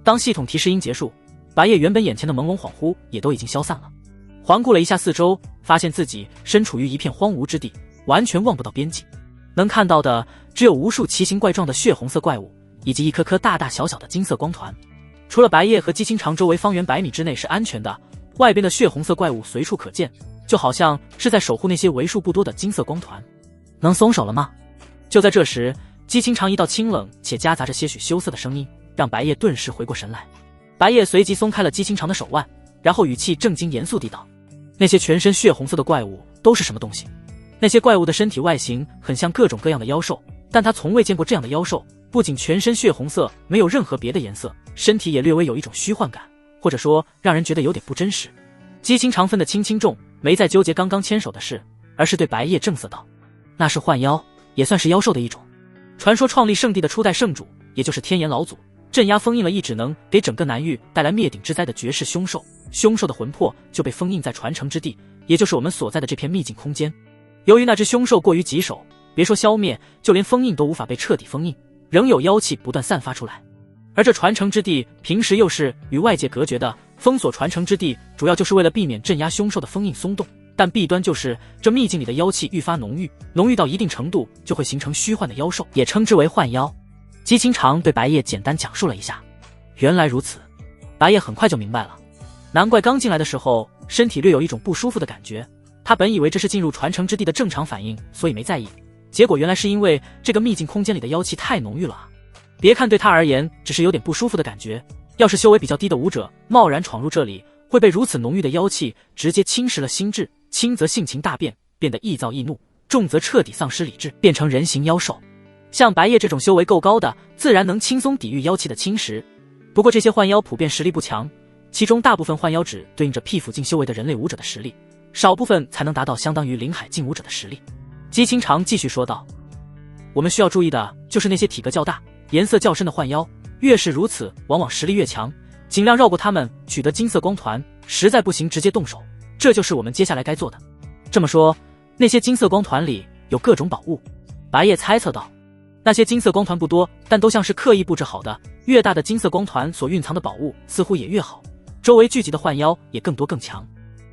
当系统提示音结束，白夜原本眼前的朦胧恍惚也都已经消散了。环顾了一下四周，发现自己身处于一片荒芜之地，完全望不到边际，能看到的只有无数奇形怪状的血红色怪物，以及一颗颗大大小小的金色光团。除了白夜和姬清长周围方圆100米之内是安全的，外边的血红色怪物随处可见，就好像是在守护那些为数不多的金色光团。能松手了吗？就在这时，姬清长一道清冷且夹杂着些许羞涩的声音，让白夜顿时回过神来。白夜随即松开了姬清长的手腕，然后语气正经严肃地道：那些全身血红色的怪物都是什么东西？那些怪物的身体外形很像各种各样的妖兽，但他从未见过这样的妖兽，不仅全身血红色，没有任何别的颜色，身体也略微有一种虚幻感，或者说让人觉得有点不真实。姬清长分得轻轻重，没再纠结刚刚牵手的事，而是对白夜正色道：那是幻妖，也算是妖兽的一种。传说创立圣地的初代圣主，也就是天炎老祖，镇压封印了一只能给整个南域带来灭顶之灾的绝世凶兽，凶兽的魂魄就被封印在传承之地，也就是我们所在的这片秘境空间。由于那只凶兽过于棘手，别说消灭，就连封印都无法被彻底封印，仍有妖气不断散发出来。而这传承之地平时又是与外界隔绝的，封锁传承之地主要就是为了避免镇压凶兽的封印松动，但弊端就是这秘境里的妖气愈发浓郁，浓郁到一定程度就会形成虚幻的妖兽，也称之为幻妖。姬清长对白夜简单讲述了一下。原来如此，白夜很快就明白了，难怪刚进来的时候身体略有一种不舒服的感觉，他本以为这是进入传承之地的正常反应，所以没在意，结果原来是因为这个秘境空间里的妖气太浓郁了啊。别看对他而言只是有点不舒服的感觉，要是修为比较低的武者贸然闯入这里，会被如此浓郁的妖气直接侵蚀了心智，轻则性情大变，变得易躁易怒，重则彻底丧失理智，变成人形妖兽。像白夜这种修为够高的，自然能轻松抵御妖气的侵蚀。不过这些幻妖普遍实力不强，其中大部分幻妖只对应着屁府境修为的人类武者的实力，少部分才能达到相当于灵海境武者的实力。姬清长继续说道：我们需要注意的就是那些体格较大、颜色较深的幻妖，越是如此，往往实力越强，尽量绕过他们，取得金色光团，实在不行直接动手，这就是我们接下来该做的。这么说，那些金色光团里有各种宝物？白夜猜测道。那些金色光团不多，但都像是刻意布置好的，越大的金色光团所蕴藏的宝物似乎也越好，周围聚集的幻妖也更多更强。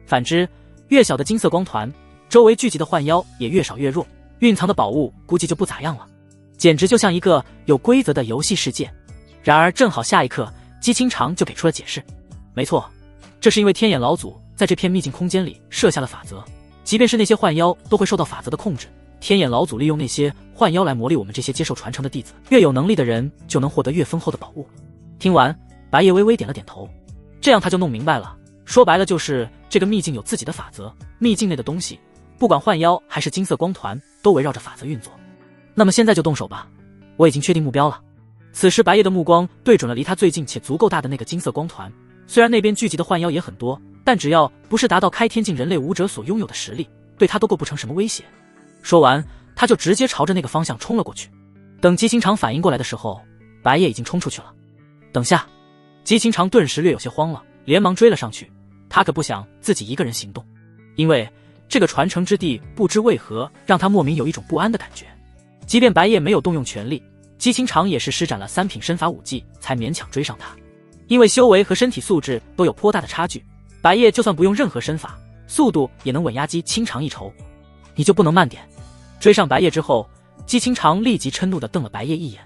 反之，越小的金色光团，周围聚集的幻妖也越少越弱，蕴藏的宝物估计就不咋样了，简直就像一个有规则的游戏世界。然而正好下一刻，姬清长就给出了解释。没错，这是因为天眼老祖在这片秘境空间里设下了法则，即便是那些幻妖都会受到法则的控制。天眼老祖利用那些幻妖来磨砺我们这些接受传承的弟子，越有能力的人就能获得越丰厚的宝物。听完，白夜微微点了点头，这样他就弄明白了。说白了就是这个秘境有自己的法则，秘境内的东西，不管幻妖还是金色光团，都围绕着法则运作。那么现在就动手吧，我已经确定目标了。此时白夜的目光对准了离他最近且足够大的那个金色光团，虽然那边聚集的幻妖也很多，但只要不是达到开天境人类武者所拥有的实力，对他都构不成什么威胁。说完，他就直接朝着那个方向冲了过去。等姬清长反应过来的时候，白夜已经冲出去了。等下，姬清长顿时略有些慌了，连忙追了上去。他可不想自己一个人行动，因为这个传承之地不知为何让他莫名有一种不安的感觉。即便白夜没有动用全力，姬清长也是施展了3品身法武技才勉强追上他。因为修为和身体素质都有颇大的差距，白夜就算不用任何身法，速度也能稳压姬清长一筹。你就不能慢点？追上白夜之后，姬清长立即嗔怒地瞪了白夜一眼。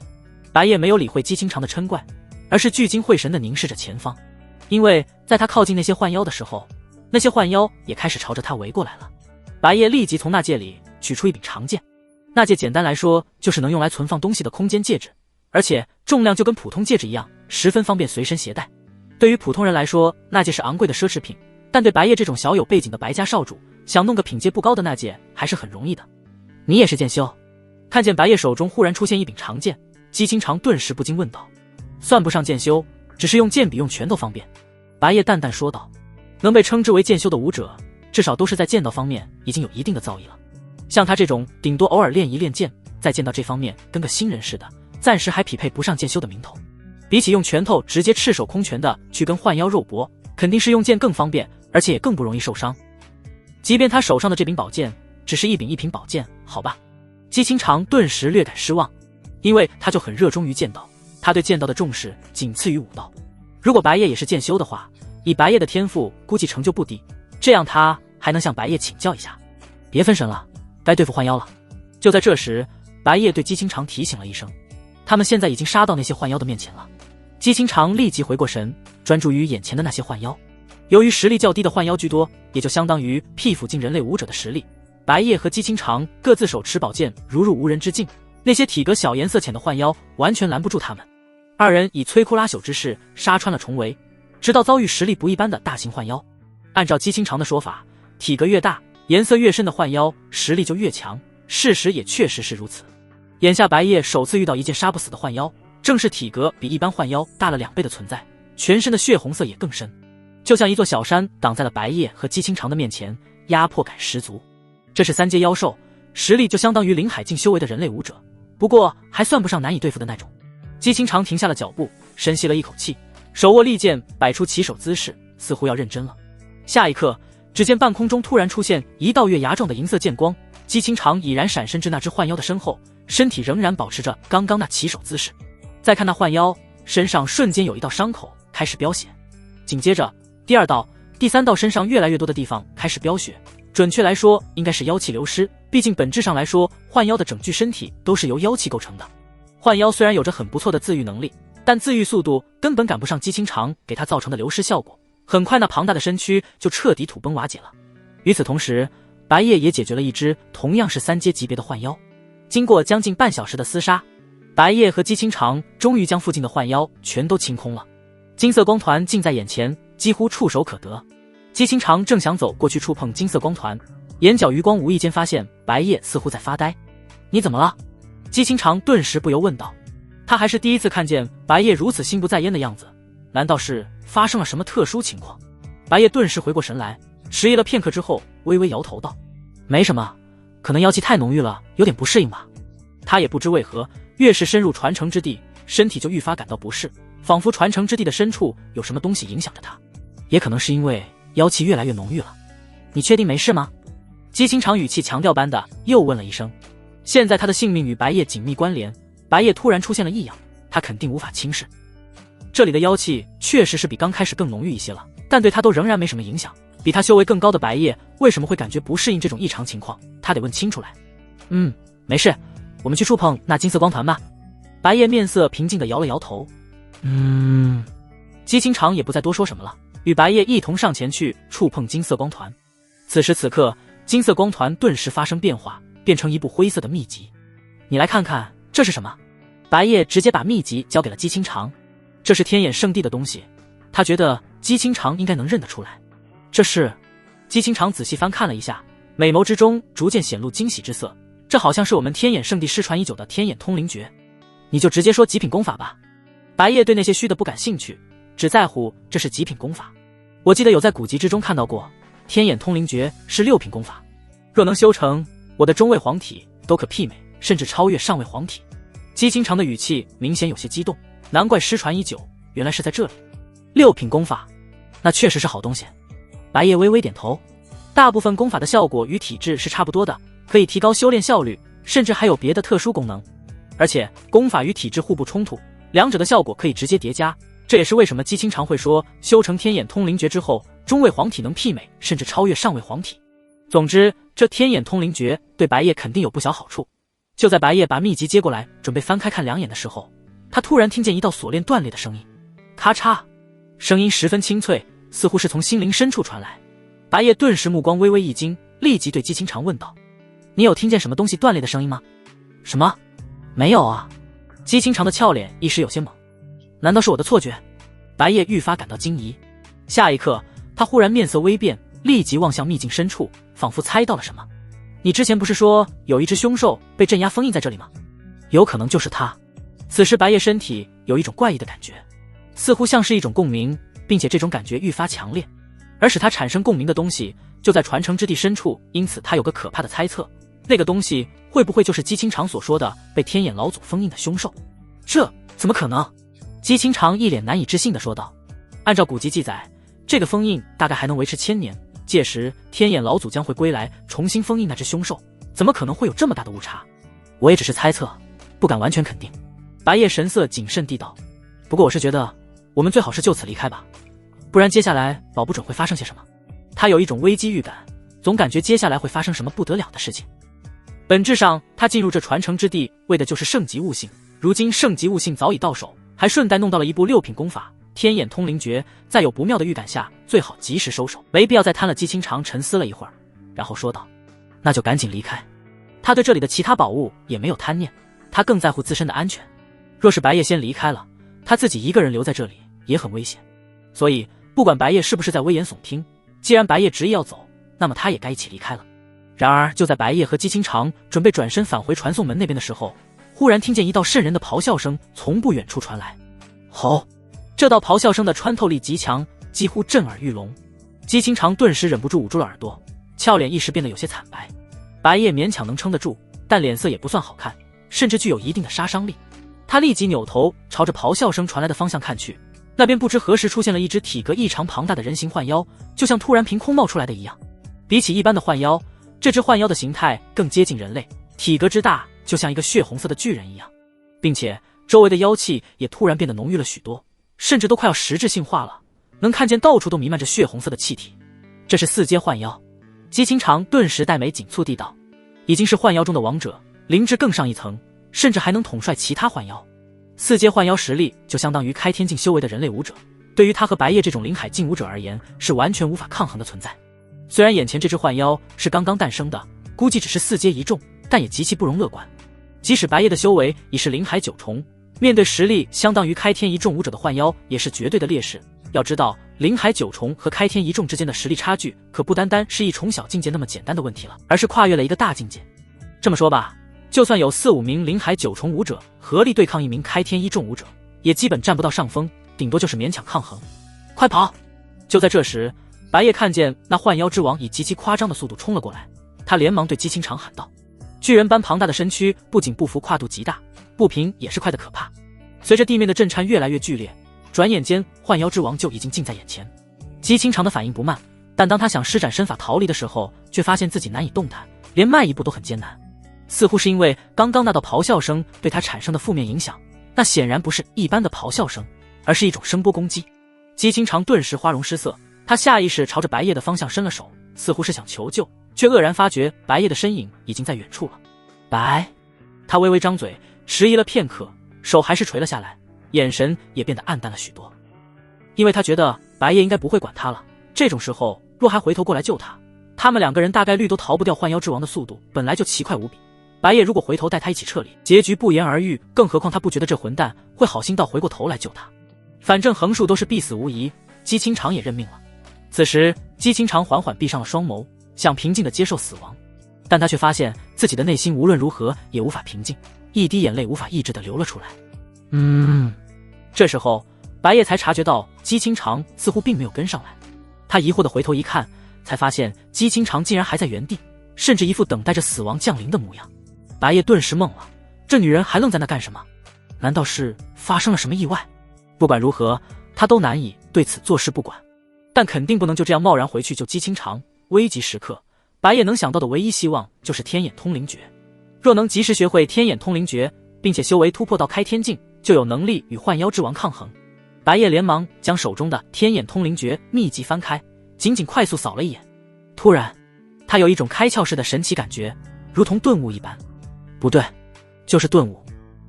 白夜没有理会姬清长的嗔怪，而是聚精会神地凝视着前方。因为在他靠近那些幻妖的时候，那些幻妖也开始朝着他围过来了。白夜立即从那戒里取出一柄长剑，那戒简单来说就是能用来存放东西的空间戒指，而且重量就跟普通戒指一样，十分方便随身携带。对于普通人来说，那戒是昂贵的奢侈品，但对白夜这种小有背景的白家少主，想弄个品阶不高的那戒还是很容易的。你也是剑修？看见白夜手中忽然出现一柄长剑，姬清长顿时不禁问道。算不上剑修，只是用剑比用拳头方便。白夜淡淡说道。能被称之为剑修的武者，至少都是在剑道方面已经有一定的造诣了。像他这种顶多偶尔练一练剑，在剑道这方面跟个新人似的，暂时还匹配不上剑修的名头。比起用拳头直接赤手空拳的去跟幻妖肉搏，肯定是用剑更方便，而且也更不容易受伤。即便他手上的这柄宝剑只是一柄一品宝剑，好吧。姬清长顿时略感失望，因为他就很热衷于剑道，他对剑道的重视仅次于武道。如果白夜也是剑修的话，以白夜的天赋估计成就不低，这样他还能向白夜请教一下。别分神了，该对付幻妖了。就在这时，白夜对姬清长提醒了一声，他们现在已经杀到那些幻妖的面前了。姬清长立即回过神，专注于眼前的那些幻妖。由于实力较低的幻妖居多，也就相当于屁府境人类武者的实力，白夜和姬清长各自手持宝剑，如入无人之境，那些体格小颜色浅的幻妖完全拦不住他们。二人以摧枯拉朽之势杀穿了重围，直到遭遇实力不一般的大型幻妖。按照姬清长的说法，体格越大颜色越深的幻妖实力就越强，事实也确实是如此。眼下白夜首次遇到一件杀不死的幻妖，正是体格比一般幻妖大了2倍的存在，全身的血红色也更深，就像一座小山挡在了白夜和姬清长的面前，压迫感十足。这是3阶妖兽，实力就相当于灵海境修为的人类武者，不过还算不上难以对付的那种。姬清长停下了脚步，深吸了一口气，手握利剑，摆出起手姿势，似乎要认真了。下一刻，只见半空中突然出现一道月牙状的银色剑光，姬清长已然闪身至那只幻妖的身后，身体仍然保持着刚刚那起手姿势。再看那幻妖身上瞬间有一道伤口开始飙血，紧接着第2道、第3道身上越来越多的地方开始飙血，准确来说应该是妖气流失，毕竟本质上来说，幻妖的整具身体都是由妖气构成的。幻妖虽然有着很不错的自愈能力，但自愈速度根本赶不上姬清长给他造成的流失效果，很快那庞大的身躯就彻底土崩瓦解了。与此同时，白夜也解决了一只同样是3阶级别的幻妖。经过将近半小时的厮杀，白夜和姬清长终于将附近的幻妖全都清空了。金色光团近在眼前，几乎触手可得。姬清长正想走过去触碰金色光团，眼角余光无意间发现白夜似乎在发呆。你怎么了？姬清长顿时不由问道。他还是第一次看见白夜如此心不在焉的样子，难道是发生了什么特殊情况？白夜顿时回过神来，迟疑了片刻之后微微摇头道，没什么，可能妖气太浓郁了，有点不适应吧。他也不知为何，越是深入传承之地，身体就愈发感到不适，仿佛传承之地的深处有什么东西影响着他。也可能是因为妖气越来越浓郁了。你确定没事吗？姬清长语气强调般的又问了一声。现在他的性命与白夜紧密关联，白夜突然出现了异样，他肯定无法轻视。这里的妖气确实是比刚开始更浓郁一些了，但对他都仍然没什么影响。比他修为更高的白夜为什么会感觉不适应这种异常情况，他得问清楚来。没事，我们去触碰那金色光团吧。白夜面色平静地摇了摇头。姬清长也不再多说什么了，与白夜一同上前去触碰金色光团。此时此刻，金色光团顿时发生变化，变成一部灰色的秘籍。你来看看这是什么？白夜直接把秘籍交给了姬清长。这是天眼圣地的东西，他觉得姬清长应该能认得出来。这是……姬清长仔细翻看了一下，美眸之中逐渐显露惊喜之色。这好像是我们天眼圣地失传已久的天眼通灵诀。你就直接说极品功法吧。白夜对那些虚的不感兴趣，只在乎这是极品功法。我记得有在古籍之中看到过，天眼通灵诀是6品功法，若能修成，我的中位黄体都可媲美，甚至超越上位黄体。姬清长的语气明显有些激动，难怪失传已久，原来是在这里。6品功法，那确实是好东西。白夜微微点头，大部分功法的效果与体质是差不多的，可以提高修炼效率，甚至还有别的特殊功能。而且功法与体质互不冲突，两者的效果可以直接叠加。这也是为什么姬清长会说修成天眼通灵诀之后，中位黄体能媲美甚至超越上位黄体。总之，这天眼通灵诀对白夜肯定有不小好处。就在白夜把秘籍接过来准备翻开看2眼的时候，他突然听见一道锁链断裂的声音，咔嚓，声音十分清脆，似乎是从心灵深处传来。白夜顿时目光微微一惊，立即对姬清长问道：你有听见什么东西断裂的声音吗？什么？没有啊。姬清长的俏脸一时有些懵，难道是我的错觉？白夜愈发感到惊疑。下一刻，他忽然面色微变，立即望向秘境深处，仿佛猜到了什么。你之前不是说有一只凶兽被镇压封印在这里吗？有可能就是他。此时白夜身体有一种怪异的感觉，似乎像是一种共鸣，并且这种感觉愈发强烈。而使他产生共鸣的东西就在传承之地深处，因此他有个可怕的猜测，那个东西会不会就是姬清长所说的被天眼老祖封印的凶兽？这怎么可能？姬清长一脸难以置信地说道。按照古籍记载，这个封印大概还能维持1000年，届时天眼老祖将会归来重新封印那只凶兽，怎么可能会有这么大的误差？我也只是猜测，不敢完全肯定。白夜神色谨慎地道。不过我是觉得我们最好是就此离开吧，不然接下来保不准会发生些什么。他有一种危机预感，总感觉接下来会发生什么不得了的事情。本质上他进入这传承之地为的就是圣级悟性，如今圣级悟性早已到手，还顺带弄到了一部6品功法天眼通灵诀，在有不妙的预感下最好及时收手，没必要再贪了。姬清长沉思了一会儿，然后说道：那就赶紧离开。他对这里的其他宝物也没有贪念，他更在乎自身的安全。若是白夜先离开了，他自己一个人留在这里也很危险。所以不管白夜是不是在危言耸听，既然白夜执意要走，那么他也该一起离开了。然而就在白夜和姬清长准备转身返回传送门那边的时候，忽然听见一道瘆人的咆哮声从不远处传来。吼！这道咆哮声的穿透力极强，几乎震耳欲聋。姬清长顿时忍不住捂住了耳朵，俏脸一时变得有些惨白。白夜勉强能撑得住，但脸色也不算好看，甚至具有一定的杀伤力。他立即扭头朝着咆哮声传来的方向看去，那边不知何时出现了一只体格异常庞大的人形幻妖，就像突然凭空冒出来的一样。比起一般的幻妖，这只幻妖的形态更接近人类，体格之大就像一个血红色的巨人一样，并且周围的妖气也突然变得浓郁了许多，甚至都快要实质性化了，能看见到处都弥漫着血红色的气体。这是4阶幻妖。姬清长顿时黛眉紧蹙地道，已经是幻妖中的王者，灵智更上一层，甚至还能统帅其他幻妖。4阶幻妖实力就相当于开天境修为的人类武者，对于他和白夜这种灵海境武者而言，是完全无法抗衡的存在。虽然眼前这只幻妖是刚刚诞生的，估计只是4阶一重，但也极其不容乐观。即使白夜的修为已是灵海9重，面对实力相当于开天一重武者的幻妖，也是绝对的劣势。要知道，灵海9重和开天一重之间的实力差距，可不单单是1重小境界那么简单的问题了，而是跨越了一个大境界。这么说吧，就算有4-5名灵海9重武者合力对抗1名开天一重武者，也基本占不到上风，顶多就是勉强抗衡。快跑！就在这时，白夜看见那幻妖之王以极其夸张的速度冲了过来，他连忙对姬清长喊道：巨人般庞大的身躯不仅步幅跨度极大，步频也是快得可怕。随着地面的震颤越来越剧烈，转眼间幻妖之王就已经近在眼前。姬清长的反应不慢，但当他想施展身法逃离的时候，却发现自己难以动弹，连迈一步都很艰难。似乎是因为刚刚那道咆哮声对他产生的负面影响，那显然不是一般的咆哮声，而是一种声波攻击。姬清长顿时花容失色，他下意识朝着白夜的方向伸了手，似乎是想求救，却愕然发觉白夜的身影已经在远处了。白，他微微张嘴，迟疑了片刻，手还是垂了下来，眼神也变得暗淡了许多。因为他觉得白夜应该不会管他了。这种时候若还回头过来救他，他们两个人大概率都逃不掉幻妖之王的速度本来就奇快无比。白夜如果回头带他一起撤离，结局不言而喻，更何况他不觉得这混蛋会好心到回过头来救他。反正横竖都是必死无疑，姬清长也认命了。此时姬清长缓缓闭上了双眸，想平静地接受死亡，但他却发现自己的内心无论如何也无法平静，一滴眼泪无法抑制地流了出来。这时候白夜才察觉到姬清长似乎并没有跟上来，他疑惑地回头一看，才发现姬清长竟然还在原地，甚至一副等待着死亡降临的模样。白夜顿时懵了，这女人还愣在那干什么？难道是发生了什么意外？不管如何，他都难以对此坐视不管，但肯定不能就这样贸然回去救姬清长。危急时刻，白夜能想到的唯一希望就是天眼通灵诀，若能及时学会天眼通灵诀，并且修为突破到开天境，就有能力与幻妖之王抗衡。白夜连忙将手中的天眼通灵诀秘籍翻开，仅仅快速扫了一眼，突然他有一种开窍式的神奇感觉，如同顿悟一般。不对，就是顿悟。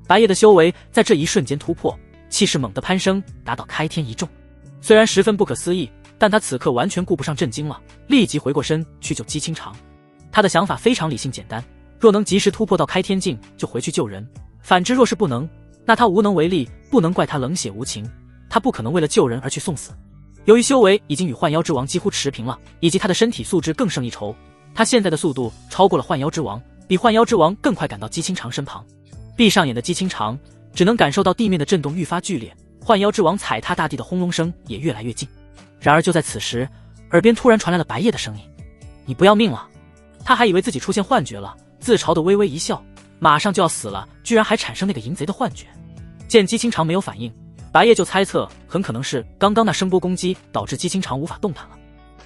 白夜的修为在这一瞬间突破，气势猛地攀升，达到开天一重。虽然十分不可思议，但他此刻完全顾不上震惊了，立即回过身去救姬清长。他的想法非常理性简单，若能及时突破到开天境，就回去救人，反之若是不能，那他无能为力，不能怪他冷血无情，他不可能为了救人而去送死。由于修为已经与幻妖之王几乎持平了，以及他的身体素质更胜一筹，他现在的速度超过了幻妖之王，比幻妖之王更快赶到姬清长身旁。闭上眼的姬清长只能感受到地面的震动愈发剧烈，幻妖之王踩踏大地的轰隆声也越来越近。然而就在此时，耳边突然传来了白夜的声音：“你不要命了！”他还以为自己出现幻觉了，自嘲的微微一笑，马上就要死了，居然还产生那个淫贼的幻觉。见姬清长没有反应，白夜就猜测很可能是刚刚那声波攻击导致姬清长无法动弹了。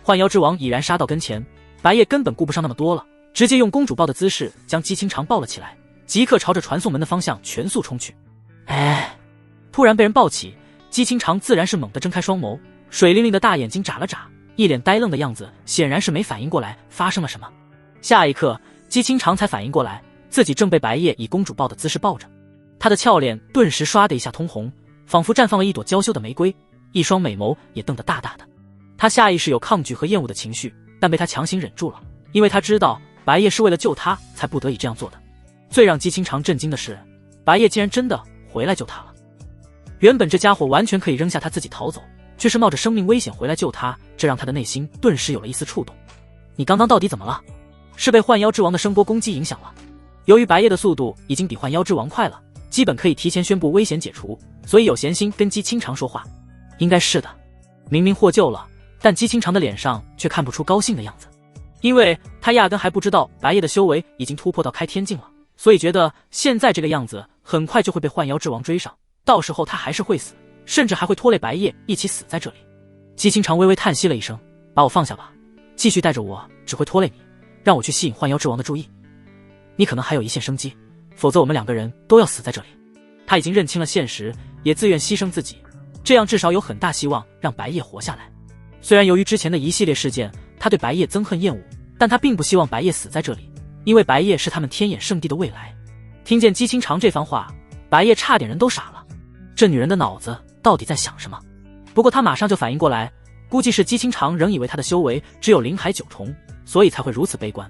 幻妖之王已然杀到跟前，白夜根本顾不上那么多了，直接用公主抱的姿势将姬清长抱了起来，即刻朝着传送门的方向全速冲去。突然被人抱起，姬清长自然是猛地睁开双眸，水灵灵的大眼睛眨了眨，一脸呆愣的样子，显然是没反应过来发生了什么。下一刻，姬清长才反应过来，自己正被白夜以公主抱的姿势抱着，他的俏脸顿时唰的一下通红，仿佛绽放了一朵娇羞的玫瑰，一双美眸也瞪得大大的。他下意识有抗拒和厌恶的情绪，但被他强行忍住了，因为他知道白夜是为了救他才不得已这样做的。最让姬清长震惊的是，白夜竟然真的回来救他了。原本这家伙完全可以扔下他自己逃走，却是冒着生命危险回来救他，这让他的内心顿时有了一丝触动。你刚刚到底怎么了？是被幻妖之王的声波攻击影响了？由于白夜的速度已经比幻妖之王快了，基本可以提前宣布危险解除，所以有闲心跟姬清长说话。应该是的，明明获救了，但姬清长的脸上却看不出高兴的样子，因为他压根还不知道白夜的修为已经突破到开天境了，所以觉得现在这个样子很快就会被幻妖之王追上，到时候他还是会死，甚至还会拖累白夜一起死在这里。姬清长微微叹息了一声，把我放下吧，继续带着我只会拖累你，让我去吸引幻妖之王的注意，你可能还有一线生机，否则我们两个人都要死在这里。他已经认清了现实，也自愿牺牲自己，这样至少有很大希望让白夜活下来。虽然由于之前的一系列事件，他对白夜憎恨厌恶，但他并不希望白夜死在这里，因为白夜是他们天眼圣地的未来。听见姬清长这番话，白夜差点人都傻了，这女人的脑子到底在想什么？不过他马上就反应过来，估计是姬清长仍以为他的修为只有灵海9重，所以才会如此悲观。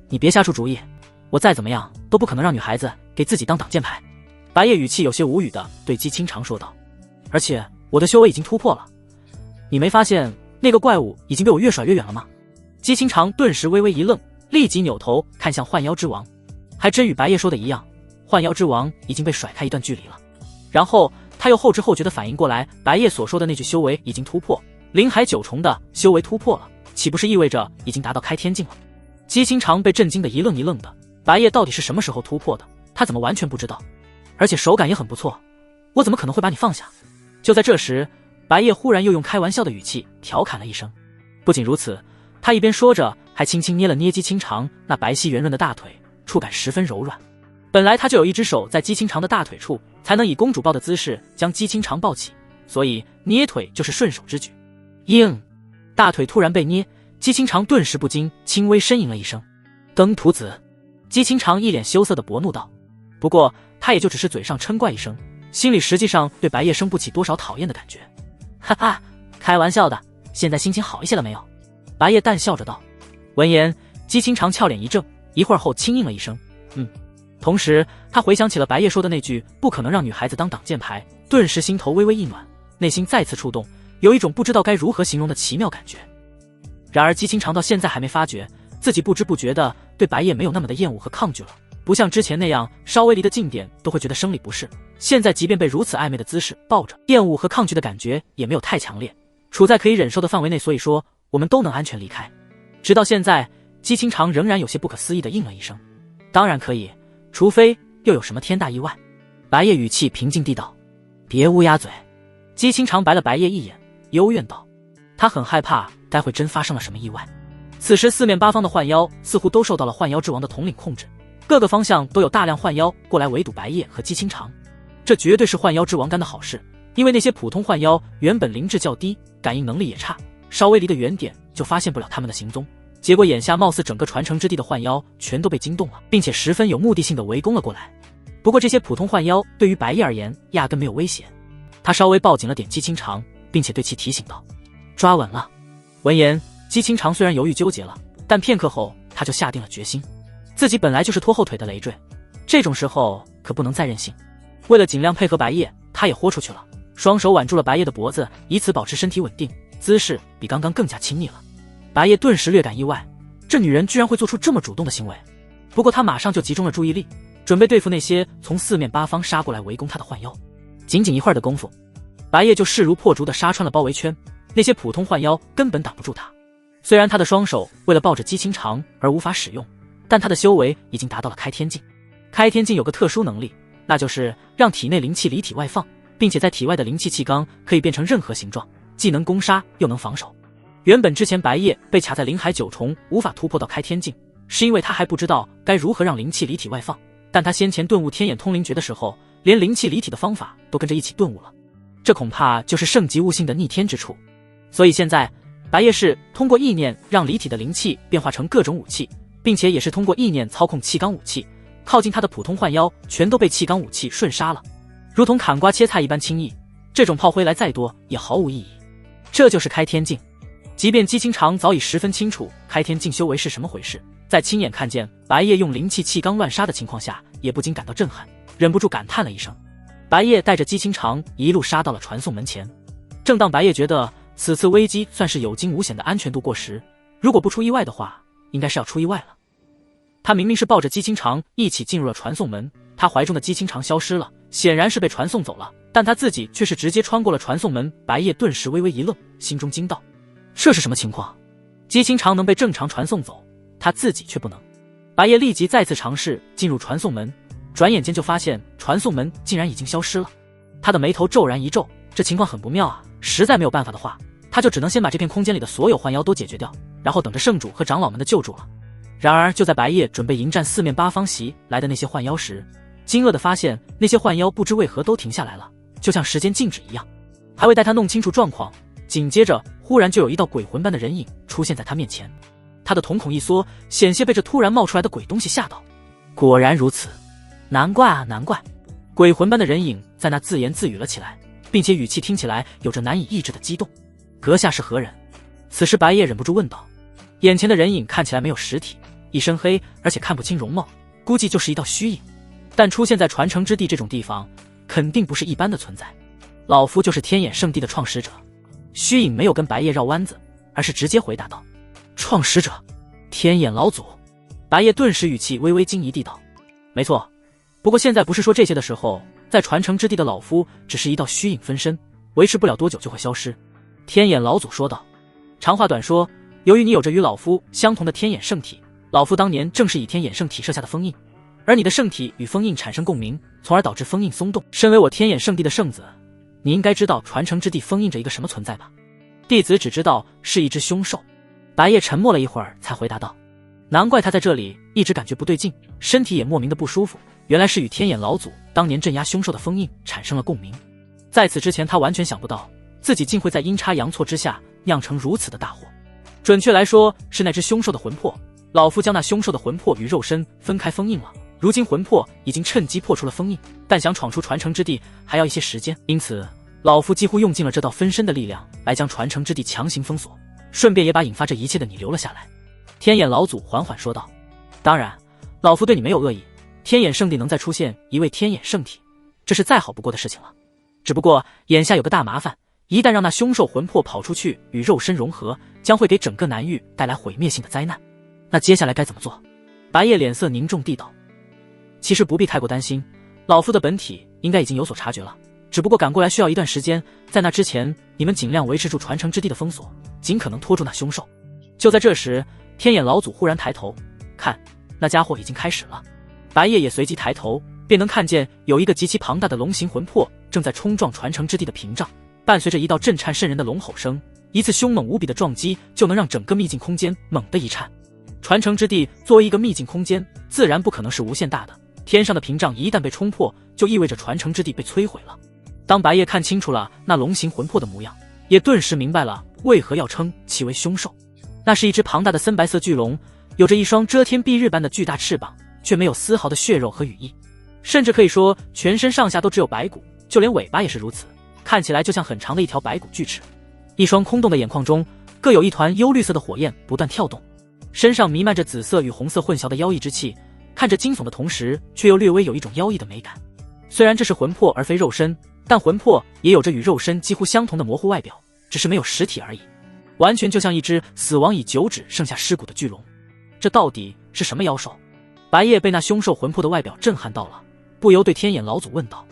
你别瞎出主意，我再怎么样都不可能让女孩子给自己当挡箭牌。白夜语气有些无语地对姬清长说道，而且我的修为已经突破了，你没发现那个怪物已经被我越甩越远了吗？姬清长顿时微微一愣，立即扭头看向幻妖之王，还真与白夜说的一样，幻妖之王已经被甩开一段距离了。然后他又后知后觉地反应过来，白夜所说的那句修为已经突破，灵海9重的修为突破了，岂不是意味着已经达到开天境了？姬清长被震惊的一愣一愣的，白夜到底是什么时候突破的？他怎么完全不知道？而且手感也很不错，我怎么可能会把你放下？就在这时，白夜忽然又用开玩笑的语气调侃了一声。不仅如此，他一边说着，还轻轻捏了捏姬清长那白皙圆润的大腿，触感十分柔软。本来他就有一只手在姬清长的大腿处，才能以公主抱的姿势将姬清长抱起，所以捏腿就是顺手之举。硬，大腿突然被捏，姬清长顿时不禁轻微呻吟了一声。登徒子，姬清长一脸羞涩的薄怒道。不过他也就只是嘴上嗔怪一声，心里实际上对白夜生不起多少讨厌的感觉。哈哈，开玩笑的，现在心情好一些了没有？白夜淡笑着道。闻言，姬清长俏脸一正，一会儿后轻应了一声，同时他回想起了白夜说的那句不可能让女孩子当挡箭牌，顿时心头微微一暖，内心再次触动，有一种不知道该如何形容的奇妙感觉。然而姬清长到现在还没发觉自己不知不觉的对白夜没有那么的厌恶和抗拒了，不像之前那样稍微离得近点都会觉得生理不适，现在即便被如此暧昧的姿势抱着，厌恶和抗拒的感觉也没有太强烈，处在可以忍受的范围内，所以说我们都能安全离开。直到现在，姬清长仍然有些不可思议的应了一声，当然可以，除非又有什么天大意外。白夜语气平静地道。别乌鸦嘴。姬清长白了白夜一眼，幽怨道，他很害怕待会真发生了什么意外。此时四面八方的幻妖似乎都受到了幻妖之王的统领控制，各个方向都有大量幻妖过来围堵白夜和姬清长，这绝对是幻妖之王干的好事，因为那些普通幻妖原本灵智较低，感应能力也差，稍微离得远点就发现不了他们的行踪，结果眼下貌似整个传承之地的幻妖全都被惊动了，并且十分有目的性的围攻了过来。不过这些普通幻妖对于白夜而言压根没有威胁，他稍微抱紧了点姬清长，并且对其提醒道，抓稳了。闻言，姬清长虽然犹豫纠结了，但片刻后他就下定了决心，自己本来就是拖后腿的累赘，这种时候可不能再任性。为了尽量配合白夜，他也豁出去了，双手挽住了白夜的脖子，以此保持身体稳定，姿势比刚刚更加亲密了。白夜顿时略感意外，这女人居然会做出这么主动的行为。不过他马上就集中了注意力，准备对付那些从四面八方杀过来围攻他的幻妖。仅仅一会儿的功夫，白夜就势如破竹地杀穿了包围圈，那些普通幻妖根本挡不住他。虽然他的双手为了抱着姬清长而无法使用，但他的修为已经达到了开天境。开天境有个特殊能力，那就是让体内灵气离体外放，并且在体外的灵气气缸可以变成任何形状，既能攻杀又能防守。原本之前白夜被卡在灵海九重无法突破到开天境，是因为他还不知道该如何让灵气离体外放，但他先前顿悟天眼通灵诀的时候，连灵气离体的方法都跟着一起顿悟了，这恐怕就是圣级悟性的逆天之处。所以现在白夜是通过意念让离体的灵气变化成各种武器，并且也是通过意念操控气缸武器，靠近他的普通幻妖全都被气缸武器瞬杀了，如同砍瓜切菜一般轻易，这种炮灰来再多也毫无意义。这就是开天境。即便姬清长早已十分清楚开天境修为是什么回事，在亲眼看见白夜用灵气气缸乱杀的情况下，也不禁感到震撼，忍不住感叹了一声。白夜带着姬清长一路杀到了传送门前，正当白夜觉得此次危机算是有惊无险的安全度过时，如果不出意外的话，应该是要出意外了。他明明是抱着姬清长一起进入了传送门，他怀中的姬清长消失了，显然是被传送走了，但他自己却是直接穿过了传送门。白夜顿时微微一愣，心中惊道，这是什么情况？姬清长能被正常传送走，他自己却不能。白夜立即再次尝试进入传送门，转眼间就发现传送门竟然已经消失了。他的眉头骤然一皱，这情况很不妙啊，实在没有办法的话，他就只能先把这片空间里的所有幻妖都解决掉，然后等着圣主和长老们的救助了。然而就在白夜准备迎战四面八方袭来的那些幻妖时，惊愕地发现那些幻妖不知为何都停下来了，就像时间静止一样。还未待他弄清楚状况，紧接着忽然就有一道鬼魂般的人影出现在他面前。他的瞳孔一缩，险些被这突然冒出来的鬼东西吓到。果然如此，难怪啊难怪。鬼魂般的人影在那自言自语了起来，并且语气听起来有着难以抑制的激动。阁下是何人？此时白夜忍不住问道。眼前的人影看起来没有实体，一身黑，而且看不清容貌，估计就是一道虚影。但出现在传承之地这种地方，肯定不是一般的存在。老夫就是天眼圣地的创始者。虚影没有跟白夜绕弯子，而是直接回答道：创始者，天眼老祖。白夜顿时语气微微惊疑地道：没错，不过现在不是说这些的时候，在传承之地的老夫只是一道虚影分身，维持不了多久就会消失。天眼老祖说道。长话短说，由于你有着与老夫相同的天眼圣体，老夫当年正是以天眼圣体设下的封印，而你的圣体与封印产生共鸣，从而导致封印松动。身为我天眼圣地的圣子，你应该知道传承之地封印着一个什么存在吧？弟子只知道是一只凶兽。白夜沉默了一会儿才回答道。难怪他在这里一直感觉不对劲，身体也莫名的不舒服，原来是与天眼老祖当年镇压凶兽的封印产生了共鸣。在此之前他完全想不到自己竟会在阴差阳错之下酿成如此的大祸。准确来说是那只凶兽的魂魄，老夫将那凶兽的魂魄与肉身分开封印了，如今魂魄已经趁机破除了封印，但想闯出传承之地还要一些时间，因此老夫几乎用尽了这道分身的力量来将传承之地强行封锁，顺便也把引发这一切的你留了下来。天眼老祖缓缓说道：当然，老夫对你没有恶意，天眼圣地能再出现一位天眼圣体，这是再好不过的事情了。只不过眼下有个大麻烦，一旦让那凶兽魂魄跑出去与肉身融合，将会给整个南域带来毁灭性的灾难。那接下来该怎么做？白夜脸色凝重地道：其实不必太过担心，老夫的本体应该已经有所察觉了，只不过赶过来需要一段时间，在那之前你们尽量维持住传承之地的封锁，尽可能拖住那凶兽。就在这时，天眼老祖忽然抬头，看，那家伙已经开始了。白夜也随即抬头，便能看见有一个极其庞大的龙形魂魄正在冲撞传承之地的屏障，伴随着一道震颤渗人的龙吼声，一次凶猛无比的撞击就能让整个秘境空间猛地一颤。传承之地作为一个秘境空间，自然不可能是无限大的，天上的屏障一旦被冲破，就意味着传承之地被摧毁了。当白夜看清楚了那龙形魂魄的模样，也顿时明白了为何要称其为凶兽。那是一只庞大的森白色巨龙，有着一双遮天蔽日般的巨大翅膀，却没有丝毫的血肉和羽翼，甚至可以说全身上下都只有白骨，就连尾巴也是如此，看起来就像很长的一条白骨巨齿。一双空洞的眼眶中各有一团幽绿色的火焰不断跳动，身上弥漫着紫色与红色混淆的妖异之气，看着惊悚的同时却又略微有一种妖异的美感。虽然这是魂魄而非肉身，但魂魄也有着与肉身几乎相同的模糊外表，只是没有实体而已，完全就像一只死亡已久止剩下尸骨的巨龙。这到底是什么妖兽？白夜被那凶兽魂魄的外表震撼到了，不由对天眼老祖问道。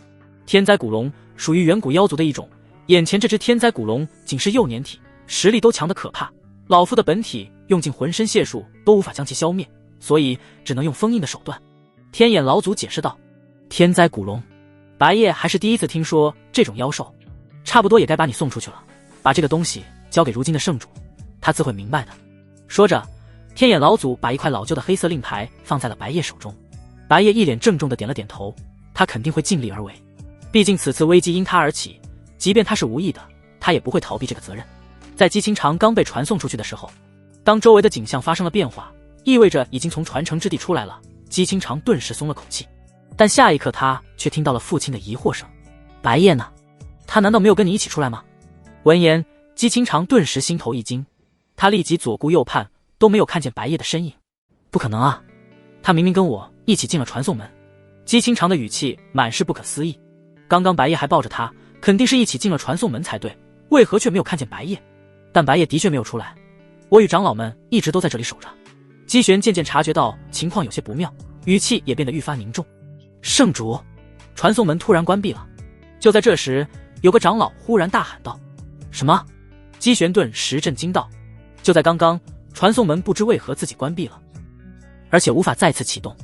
天灾古龙属于远古妖族的一种，眼前这只天灾古龙仅是幼年体，实力都强得可怕，老夫的本体用尽浑身解数都无法将其消灭，所以只能用封印的手段。天眼老祖解释道。天灾古龙，白夜还是第一次听说这种妖兽，差不多也该把你送出去了，把这个东西交给如今的圣主，他自会明白的。说着，天眼老祖把一块老旧的黑色令牌放在了白夜手中。白夜一脸郑重地点了点头，他肯定会尽力而为，毕竟此次危机因他而起，即便他是无意的，他也不会逃避这个责任。在姬清长刚被传送出去的时候，当周围的景象发生了变化，意味着已经从传承之地出来了，姬清长顿时松了口气。但下一刻他却听到了父亲的疑惑声：白夜呢？他难道没有跟你一起出来吗？闻言，姬清长顿时心头一惊，他立即左顾右盼，都没有看见白夜的身影。不可能啊，他明明跟我一起进了传送门。姬清长的语气满是不可思议，刚刚白夜还抱着他，肯定是一起进了传送门才对，为何却没有看见白夜？但白夜的确没有出来，我与长老们一直都在这里守着。姬玄渐渐察觉到情况有些不妙，语气也变得愈发凝重。圣主，传送门突然关闭了。就在这时，有个长老忽然大喊道：什么？姬玄顿时震惊道：就在刚刚，传送门不知为何自己关闭了，而且无法再次启动。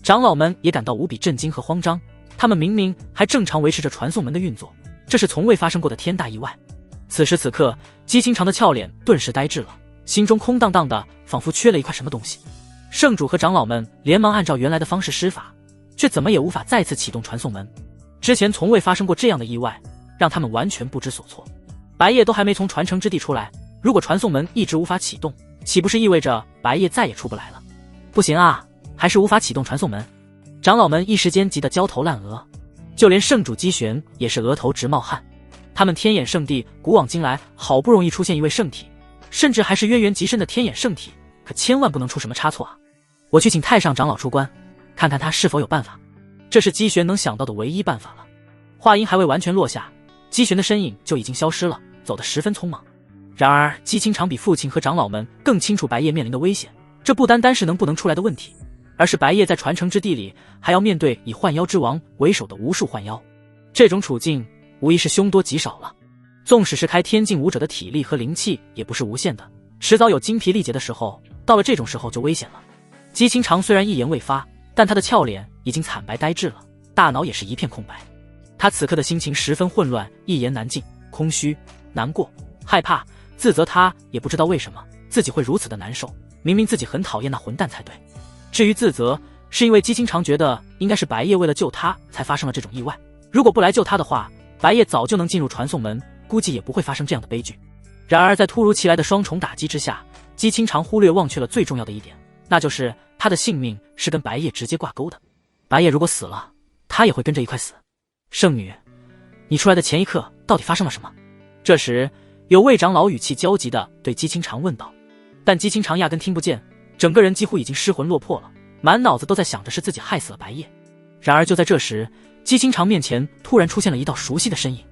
长老们也感到无比震惊和慌张，他们明明还正常维持着传送门的运作，这是从未发生过的天大意外。此时此刻，姬清长的俏脸顿时呆滞了，心中空荡荡的，仿佛缺了一块什么东西。圣主和长老们连忙按照原来的方式施法，却怎么也无法再次启动传送门。之前从未发生过这样的意外，让他们完全不知所措。白夜都还没从传承之地出来，如果传送门一直无法启动，岂不是意味着白夜再也出不来了？不行啊，还是无法启动传送门。长老们一时间急得焦头烂额，就连圣主姬玄也是额头直冒汗。他们天眼圣地古往今来好不容易出现一位圣体，甚至还是渊源极深的天眼圣体，可千万不能出什么差错啊！我去请太上长老出关，看看他是否有办法。这是姬玄能想到的唯一办法了。话音还未完全落下，姬玄的身影就已经消失了，走得十分匆忙。然而姬清长比父亲和长老们更清楚白夜面临的危险，这不单单是能不能出来的问题，而是白夜在传承之地里还要面对以幻妖之王为首的无数幻妖，这种处境无疑是凶多吉少了。纵使是开天境武者的体力和灵气也不是无限的，迟早有精疲力竭的时候，到了这种时候就危险了。姬清长虽然一言未发，但他的俏脸已经惨白呆滞了，大脑也是一片空白。他此刻的心情十分混乱，一言难尽，空虚、难过、害怕、自责，他也不知道为什么自己会如此的难受，明明自己很讨厌那混蛋才对。至于自责，是因为姬清长觉得应该是白夜为了救他才发生了这种意外，如果不来救他的话，白夜早就能进入传送门，估计也不会发生这样的悲剧。然而在突如其来的双重打击之下，姬清长忽略忘却了最重要的一点，那就是他的性命是跟白夜直接挂钩的。白夜如果死了，他也会跟着一块死。圣女，你出来的前一刻到底发生了什么？这时，有位长老语气焦急地对姬清长问道，但姬清长压根听不见，整个人几乎已经失魂落魄了，满脑子都在想着是自己害死了白夜。然而就在这时，姬清长面前突然出现了一道熟悉的身影。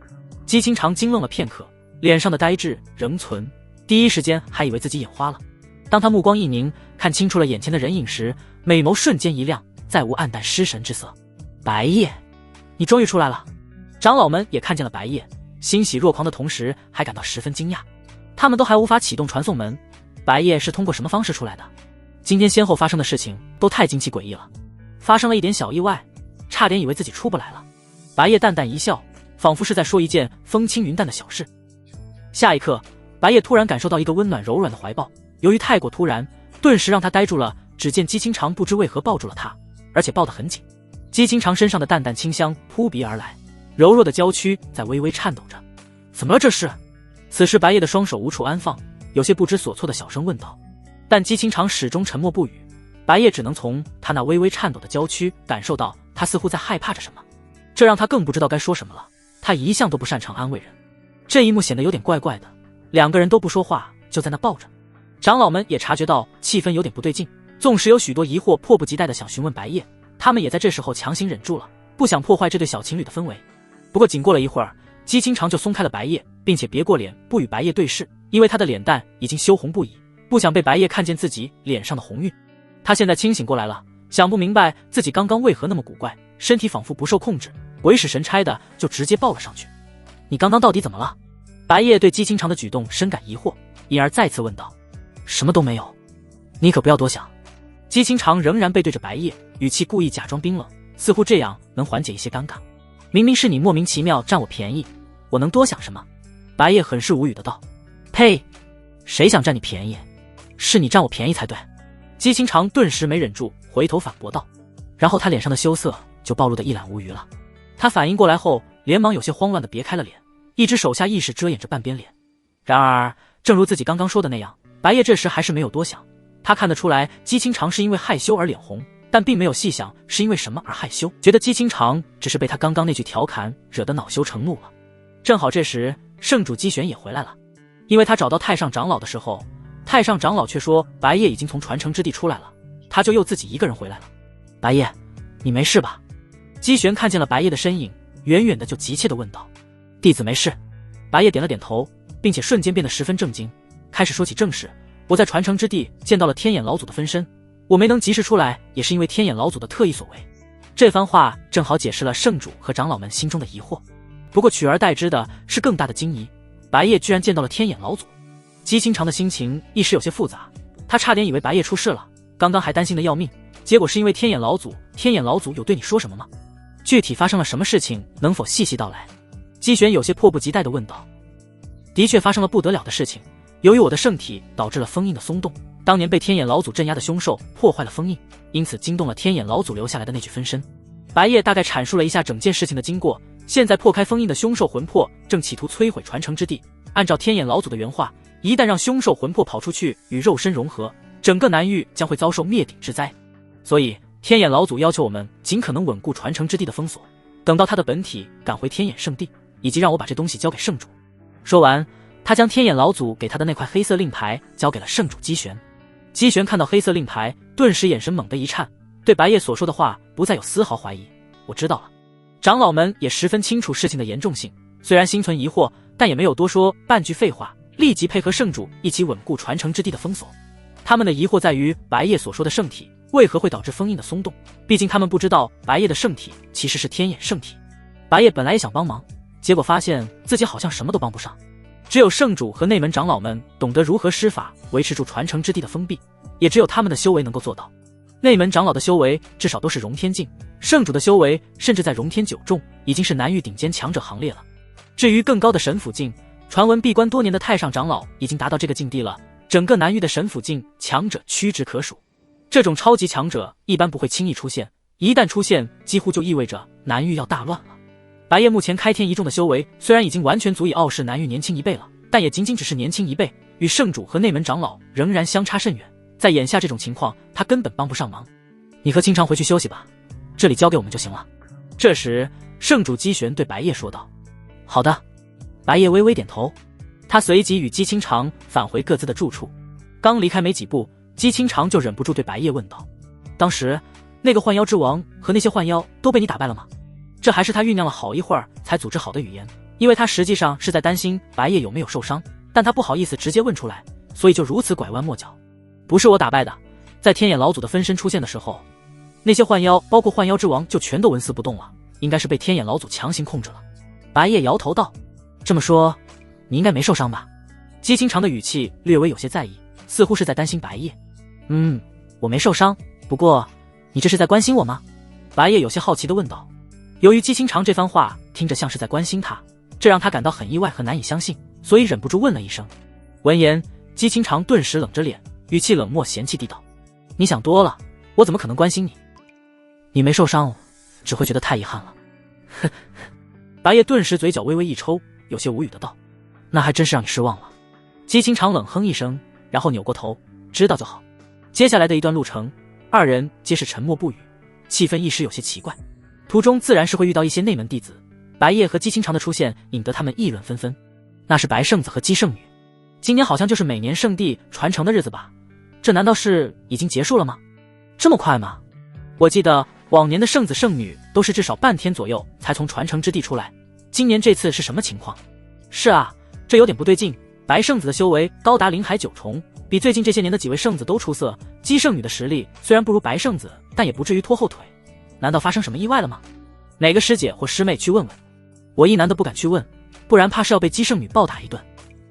姬清长惊愣了片刻，脸上的呆滞仍存，第一时间还以为自己眼花了。当他目光一凝，看清楚了眼前的人影时，美眸瞬间一亮，再无暗淡失神之色。白夜，你终于出来了！长老们也看见了白夜，欣喜若狂的同时还感到十分惊讶。他们都还无法启动传送门，白夜是通过什么方式出来的？今天先后发生的事情都太惊奇诡异了，发生了一点小意外，差点以为自己出不来了。白夜淡淡一笑，仿佛是在说一件风轻云淡的小事。下一刻，白夜突然感受到一个温暖柔软的怀抱，由于太过突然，顿时让他呆住了。只见姬清长不知为何抱住了他，而且抱得很紧。姬清长身上的淡淡清香扑鼻而来，柔弱的娇躯在微微颤抖着。怎么了这是？此时白夜的双手无处安放，有些不知所措的小声问道。但姬清长始终沉默不语，白夜只能从他那微微颤抖的娇躯感受到他似乎在害怕着什么，这让他更不知道该说什么了。他一向都不擅长安慰人，这一幕显得有点怪怪的，两个人都不说话，就在那抱着。长老们也察觉到气氛有点不对劲，纵使有许多疑惑迫不及待地想询问白夜，他们也在这时候强行忍住了，不想破坏这对小情侣的氛围。不过仅过了一会儿，姬清长就松开了白夜，并且别过脸不与白夜对视，因为他的脸蛋已经羞红不已，不想被白夜看见自己脸上的红晕。他现在清醒过来了，想不明白自己刚刚为何那么古怪，身体仿佛不受控制，鬼使神差的就直接抱了上去。你刚刚到底怎么了？白夜对姬清长的举动深感疑惑，因而再次问道。什么都没有，你可不要多想。姬清长仍然背对着白夜，语气故意假装冰冷，似乎这样能缓解一些尴尬。明明是你莫名其妙占我便宜，我能多想什么？白夜很是无语的道。呸，谁想占你便宜？是你占我便宜才对。姬清长顿时没忍住，回头反驳道，然后他脸上的羞涩就暴露得一览无余了。他反应过来后，连忙有些慌乱的别开了脸，一只手下意识遮掩着半边脸。然而正如自己刚刚说的那样，白夜这时还是没有多想，他看得出来姬清长是因为害羞而脸红，但并没有细想是因为什么而害羞，觉得姬清长只是被他刚刚那句调侃惹得恼羞成怒了。正好这时圣主姬玄也回来了，因为他找到太上长老的时候，太上长老却说白夜已经从传承之地出来了，他就又自己一个人回来了。白夜，你没事吧？姬玄看见了白夜的身影，远远的就急切地问道。弟子没事。白夜点了点头，并且瞬间变得十分正经，开始说起正事。我在传承之地见到了天眼老祖的分身，我没能及时出来，也是因为天眼老祖的特意所为。这番话正好解释了圣主和长老们心中的疑惑。不过取而代之的是更大的惊疑，白夜居然见到了天眼老祖。姬清长的心情一时有些复杂，他差点以为白夜出事了，刚刚还担心的要命，结果是因为天眼老祖。天眼老祖有对你说什么吗？具体发生了什么事情，能否细细道来？姬玄有些迫不及待地问道。的确发生了不得了的事情，由于我的圣体导致了封印的松动，当年被天眼老祖镇压的凶兽破坏了封印，因此惊动了天眼老祖留下来的那具分身。白夜大概阐述了一下整件事情的经过，现在破开封印的凶兽魂魄正企图摧毁传承之地，按照天眼老祖的原话，一旦让凶兽魂魄跑出去与肉身融合，整个南域将会遭受灭顶之灾。所以天眼老祖要求我们尽可能稳固传承之地的封锁，等到他的本体赶回天眼圣地，以及让我把这东西交给圣主。说完，他将天眼老祖给他的那块黑色令牌交给了圣主姬玄。姬玄看到黑色令牌，顿时眼神猛地一颤，对白夜所说的话不再有丝毫怀疑。我知道了。长老们也十分清楚事情的严重性，虽然心存疑惑，但也没有多说半句废话，立即配合圣主一起稳固传承之地的封锁。他们的疑惑在于白夜所说的圣体为何会导致封印的松动，毕竟他们不知道白夜的圣体其实是天眼圣体。白夜本来也想帮忙，结果发现自己好像什么都帮不上。只有圣主和内门长老们懂得如何施法维持住传承之地的封闭，也只有他们的修为能够做到。内门长老的修为至少都是融天境，圣主的修为甚至在融天九重，已经是南域顶尖强者行列了。至于更高的神府境，传闻闭关多年的太上长老已经达到这个境地了，整个南域的神府境强者屈指可数。这种超级强者一般不会轻易出现，一旦出现几乎就意味着南域要大乱了。白夜目前开天一重的修为虽然已经完全足以傲视南域年轻一辈了，但也仅仅只是年轻一辈，与圣主和内门长老仍然相差甚远。在眼下这种情况，他根本帮不上忙。你和清长回去休息吧，这里交给我们就行了。这时圣主姬玄对白夜说道。好的。白夜微微点头，他随即与姬清长返回各自的住处。刚离开没几步，姬清长就忍不住对白夜问道：“当时那个幻妖之王和那些幻妖都被你打败了吗？”这还是他酝酿了好一会儿才组织好的语言，因为他实际上是在担心白夜有没有受伤，但他不好意思直接问出来，所以就如此拐弯抹角。不是我打败的，在天眼老祖的分身出现的时候，那些幻妖包括幻妖之王就全都纹丝不动了，应该是被天眼老祖强行控制了。白夜摇头道：“这么说，你应该没受伤吧？”姬清长的语气略微有些在意，似乎是在担心白夜。我没受伤，不过你这是在关心我吗？白夜有些好奇地问道。由于姬清长这番话听着像是在关心他，这让他感到很意外和难以相信，所以忍不住问了一声。闻言，姬清长顿时冷着脸，语气冷漠嫌弃地道：“你想多了，我怎么可能关心你？你没受伤，只会觉得太遗憾了。”呵。白夜顿时嘴角微微一抽，有些无语的道：“那还真是让你失望了。”姬清长冷哼一声，然后扭过头：“知道就好。”接下来的一段路程，二人皆是沉默不语，气氛一时有些奇怪。途中自然是会遇到一些内门弟子，白夜和姬清长的出现引得他们议论纷纷。那是白圣子和姬圣女，今年好像就是每年圣地传承的日子吧？这难道是已经结束了吗？这么快吗？我记得往年的圣子圣女都是至少半天左右才从传承之地出来，今年这次是什么情况？是啊，这有点不对劲。白圣子的修为高达灵海9重，比最近这些年的几位圣子都出色。姬圣女的实力虽然不如白圣子，但也不至于拖后腿。难道发生什么意外了吗？哪个师姐或师妹去问问？我一男的不敢去问，不然怕是要被姬圣女暴打一顿。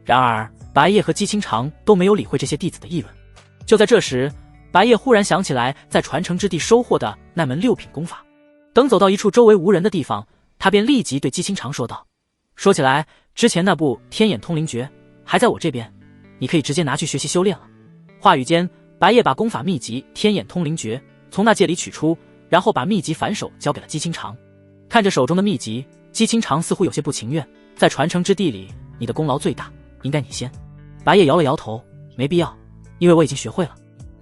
然而白夜和姬清长都没有理会这些弟子的议论。就在这时，白夜忽然想起来在传承之地收获的那门6品功法。等走到一处周围无人的地方，他便立即对姬清长说道：“说起来，之前那部天眼通灵诀还在我这边，你可以直接拿去学习修炼了。”话语间，白夜把功法秘籍天眼通灵诀从那戒里取出，然后把秘籍反手交给了姬清长。看着手中的秘籍，姬清长似乎有些不情愿：“在传承之地里，你的功劳最大，应该你先。”白夜摇了摇头：“没必要，因为我已经学会了。”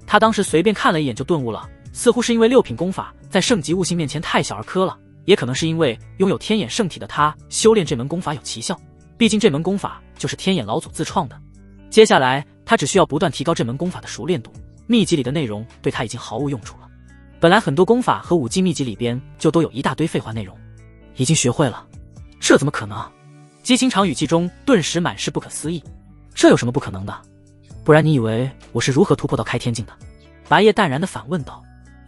他当时随便看了一眼就顿悟了，似乎是因为6品功法在圣级悟性面前太小儿科了，也可能是因为拥有天眼圣体的他修炼这门功法有奇效，毕竟这门功法就是天眼老祖自创的。接下来他只需要不断提高这门功法的熟练度，秘籍里的内容对他已经毫无用处了。本来很多功法和武技秘籍里边就都有一大堆废话内容，已经学会了，这怎么可能？姬清长语气中顿时满是不可思议。这有什么不可能的？不然你以为我是如何突破到开天境的？白夜淡然地反问道。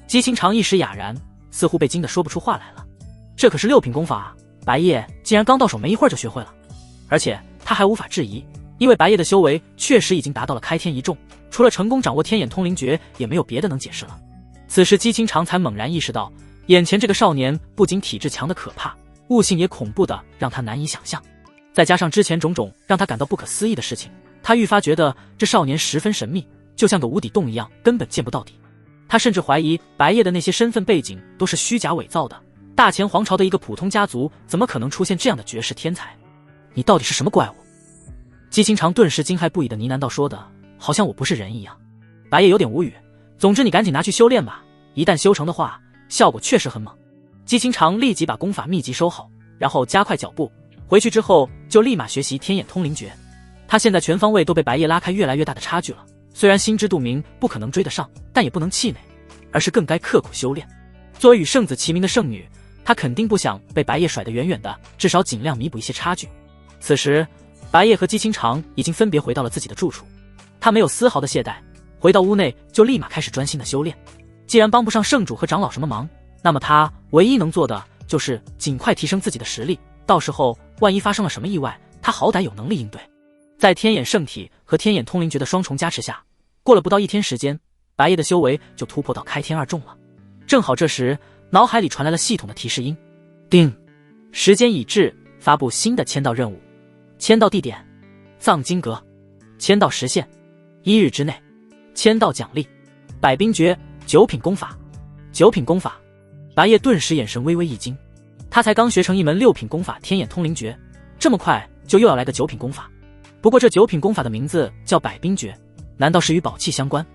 姬清长一时哑然，似乎被惊得说不出话来了。这可是6品功法，白夜竟然刚到手没一会儿就学会了，而且他还无法质疑，因为白夜的修为确实已经达到了开天一重，除了成功掌握天眼通灵诀，也没有别的能解释了。此时姬清长才猛然意识到，眼前这个少年不仅体质强得可怕，悟性也恐怖的让他难以想象。再加上之前种种让他感到不可思议的事情，他愈发觉得这少年十分神秘，就像个无底洞一样，根本见不到底。他甚至怀疑白夜的那些身份背景都是虚假伪造的，大前皇朝的一个普通家族怎么可能出现这样的绝世天才？你到底是什么怪物？姬清长顿时惊骇不已的呢喃道，说的好像我不是人一样。白夜有点无语，总之你赶紧拿去修炼吧，一旦修成的话，效果确实很猛。姬清长立即把功法秘籍收好，然后加快脚步，回去之后就立马学习天眼通灵诀。他现在全方位都被白夜拉开越来越大的差距了，虽然心知肚明不可能追得上，但也不能气馁，而是更该刻苦修炼。作为与圣子齐名的圣女，她肯定不想被白夜甩得远远的，至少尽量弥补一些差距。此时白夜和姬清长已经分别回到了自己的住处，他没有丝毫的懈怠，回到屋内就立马开始专心的修炼。既然帮不上圣主和长老什么忙，那么他唯一能做的就是尽快提升自己的实力，到时候万一发生了什么意外，他好歹有能力应对。在天眼圣体和天眼通灵诀的双重加持下，过了不到1天时间，白夜的修为就突破到开天2重了。正好这时，脑海里传来了系统的提示音：叮，时间已至，发布新的签到任务。签到地点：藏经阁。签到时限：1日之内。签到奖励：百冰诀9品功法。9品功法，白夜顿时眼神微微一惊。他才刚学成一门6品功法天眼通灵诀，这么快就又要来个9品功法。不过这9品功法的名字叫百冰诀，难道是与宝器相关？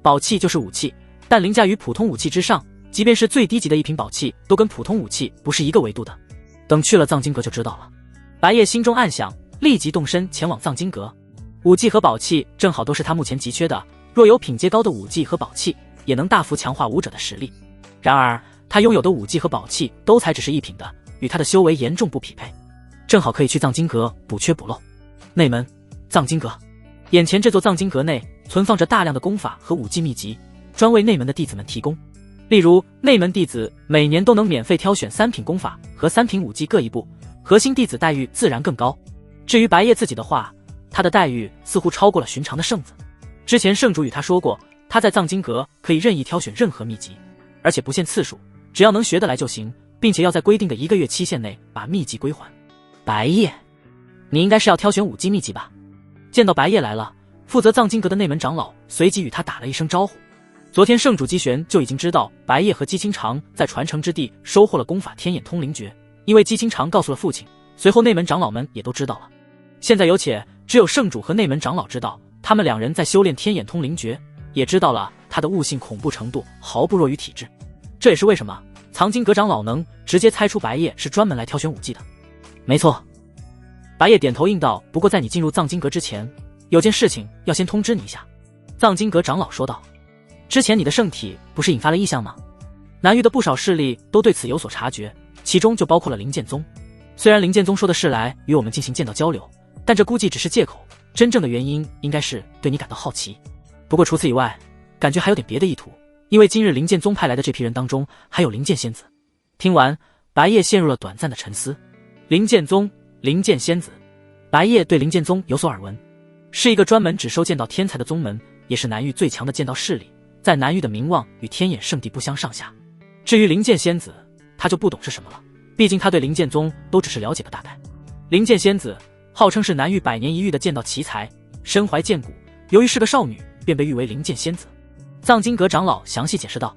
宝器就是武器，但凌驾于普通武器之上，即便是最低级的1品宝器都跟普通武器不是一个维度的。等去了藏经阁就知道了。白夜心中暗想，立即动身前往藏经阁。武技和宝器正好都是他目前急缺的，若有品阶高的武技和宝器，也能大幅强化武者的实力。然而他拥有的武技和宝器都才只是一品的，与他的修为严重不匹配，正好可以去藏经阁补缺补漏。内门藏经阁，眼前这座藏经阁内存放着大量的功法和武技秘籍，专为内门的弟子们提供。例如内门弟子每年都能免费挑选3品功法和3品武技各一部，核心弟子待遇自然更高。至于白夜自己的话，他的待遇似乎超过了寻常的圣子。之前圣主与他说过，他在藏经阁可以任意挑选任何秘籍，而且不限次数，只要能学得来就行，并且要在规定的1个月期限内把秘籍归还。白夜，你应该是要挑选武技秘籍吧？见到白夜来了，负责藏经阁的内门长老随即与他打了一声招呼。昨天圣主姬玄就已经知道白夜和姬清长在传承之地收获了功法天眼通灵诀，因为姬清长告诉了父亲，随后内门长老们也都知道了。现在有且只有圣主和内门长老知道，他们2人在修炼天眼通灵诀，也知道了他的悟性恐怖程度毫不弱于体质。这也是为什么藏经阁长老能直接猜出白夜是专门来挑选武技的。没错，白夜点头应道，不过在你进入藏经阁之前，有件事情要先通知你一下。藏经阁长老说道，之前你的圣体不是引发了异象吗？南域的不少势力都对此有所察觉，其中就包括了灵剑宗。虽然灵剑宗说的是来与我们进行剑道交流，但这估计只是借口，真正的原因应该是对你感到好奇。不过除此以外，感觉还有点别的意图，因为今日灵剑宗派来的这批人当中还有灵剑仙子。听完，白夜陷入了短暂的沉思。灵剑宗，灵剑仙子，白夜对灵剑宗有所耳闻，是一个专门只收剑道天才的宗门，也是南域最强的剑道势力，在南域的名望与天眼圣地不相上下。至于灵剑仙子，他就不懂是什么了，毕竟他对灵剑宗都只是了解个大概。灵剑仙子号称是南域100年一遇的剑道奇才，身怀剑骨，由于是个少女，便被誉为灵剑仙子。藏经阁长老详细解释道，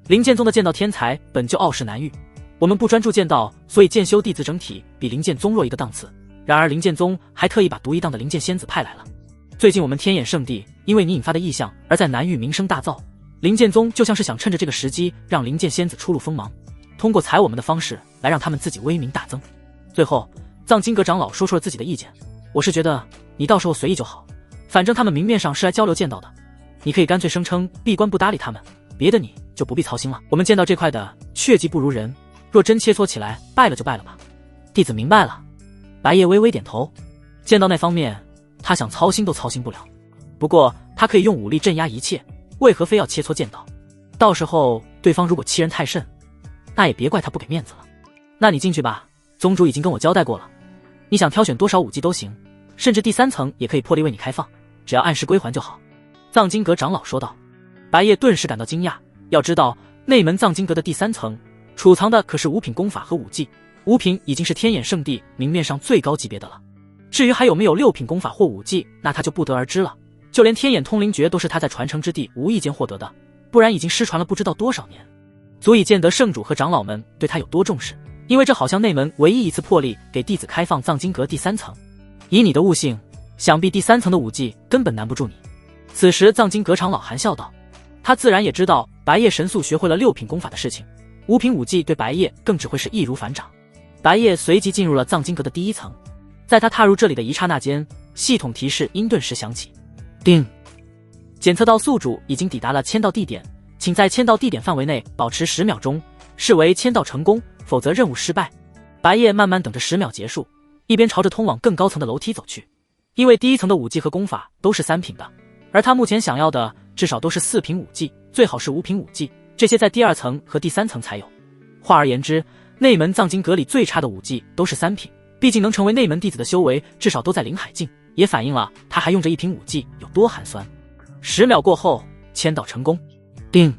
灵剑宗的剑道天才本就傲视南域，我们不专注剑道，所以剑修弟子整体比灵剑宗弱一个档次。然而灵剑宗还特意把独一档的灵剑仙子派来了。最近我们天眼圣地因为你引发的异象而在南域名声大噪，灵剑宗就像是想趁着这个时机让灵剑仙子出露锋芒，通过踩我们的方式来让他们自己威名大增。最后藏经阁长老说出了自己的意见，我是觉得你到时候随意就好，反正他们明面上是来交流剑道的，你可以干脆声称闭关不搭理他们，别的你就不必操心了。我们剑道这块的血迹不如人，若真切磋起来，败了就败了吧。弟子明白了。白夜微微点头，剑道那方面他想操心都操心不了，不过他可以用武力镇压一切，为何非要切磋剑道？到时候对方如果欺人太甚，那也别怪他不给面子了。那你进去吧，宗主已经跟我交代过了，你想挑选多少武技都行，甚至第3层也可以破例为你开放，只要按时归还就好。藏经阁长老说道。白夜顿时感到惊讶，要知道内门藏经阁的第3层储藏的可是5品功法和武技，5品已经是天眼圣地明面上最高级别的了。至于还有没有6品功法或武技，那他就不得而知了。就连天眼通灵诀都是他在传承之地无意间获得的，不然已经失传了不知道多少年，足以见得圣主和长老们对他有多重视。因为这好像内门唯一一次破例给弟子开放藏经阁第3层，以你的悟性，想必第3层的武技根本难不住你。此时藏经阁长老含笑道，他自然也知道白夜神速学会了6品功法的事情，5品武技对白夜更只会是易如反掌。白夜随即进入了藏经阁的第1层，在他踏入这里的一刹那间，系统提示音顿时响起，叮，检测到宿主已经抵达了签到地点，请在签到地点范围内保持10秒钟，视为签到成功，否则任务失败。白夜慢慢等着10秒结束，一边朝着通往更高层的楼梯走去。因为第1层的武技和功法都是3品的，而他目前想要的至少都是4品武技，最好是5品武技，这些在第2层和第3层才有。换而言之，内门藏经阁里最差的武技都是3品，毕竟能成为内门弟子的修为至少都在灵海境，也反映了他还用着1品武技有多寒酸。10秒过后，签到成功，叮，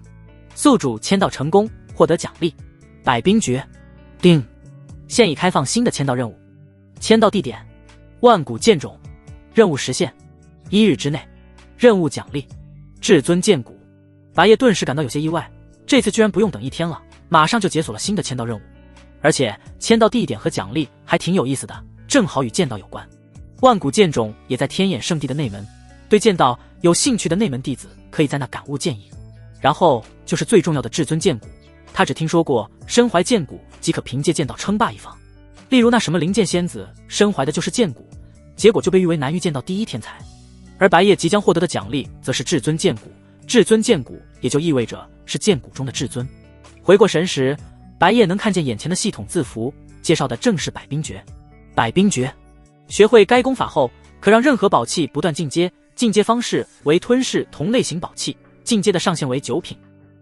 宿主签到成功，获得奖励百兵诀，叮，现已开放新的签到任务，签到地点万古剑种，任务时限1日之内，任务奖励至尊剑骨。白夜顿时感到有些意外，这次居然不用等1天了，马上就解锁了新的签到任务，而且签到地点和奖励还挺有意思的，正好与剑道有关。万古剑种也在天眼圣地的内门，对剑道有兴趣的内门弟子可以在那感悟剑意。然后就是最重要的至尊剑骨，他只听说过身怀剑骨即可凭借剑道称霸一方，例如那什么灵剑仙子身怀的就是剑骨，结果就被誉为难于见到第一天才。而白夜即将获得的奖励则是至尊剑骨，至尊剑骨也就意味着是剑骨中的至尊。回过神时，白夜能看见眼前的系统字符，介绍的正是百冰诀。百冰诀，学会该功法后，可让任何宝器不断进阶，进阶方式为吞噬同类型宝器，进阶的上限为9品。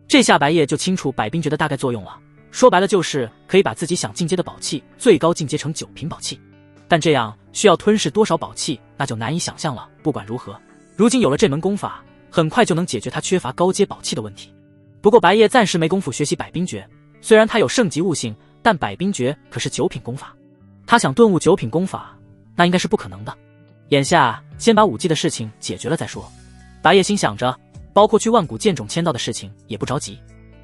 这下白夜就清楚百冰诀的大概作用了，说白了就是可以把自己想进阶的宝器最高进阶成9品宝器。但这样需要吞噬多少宝器，那就难以想象了。不管如何，如今有了这门功法，很快就能解决他缺乏高阶宝器的问题。不过白夜暂时没工夫学习百冰诀，虽然他有圣级悟性，但百冰诀可是9品功法，他想顿悟9品功法，那应该是不可能的。眼下先把武技的事情解决了再说。白夜心想着，包括去万古剑种签到的事情也不着急。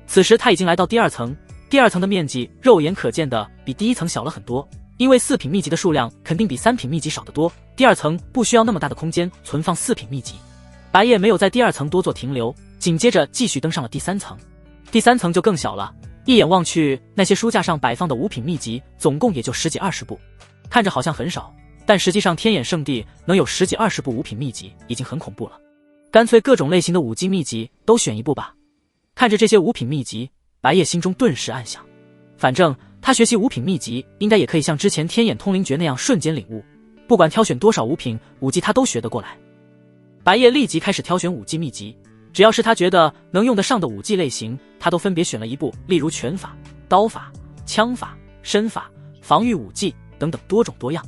此时他已经来到第2层，第2层的面积肉眼可见的比第1层小了很多，因为4品秘籍的数量肯定比3品秘籍少得多，第2层不需要那么大的空间存放4品秘籍。白夜没有在第2层多做停留，紧接着继续登上了第3层。第3层就更小了，一眼望去，那些书架上摆放的5品秘籍总共也就10几20部，看着好像很少，但实际上天眼圣地能有10几20部5品秘籍已经很恐怖了。干脆各种类型的武技秘籍都选一部吧。看着这些5品秘籍，白夜心中顿时暗想，反正他学习5品秘籍应该也可以像之前天眼通灵诀那样瞬间领悟，不管挑选多少5品武技他都学得过来。白夜立即开始挑选武技秘籍，只要是他觉得能用得上的武技类型，他都分别选了一部，例如拳法、刀法、枪法、身法、防御武技等等多种多样，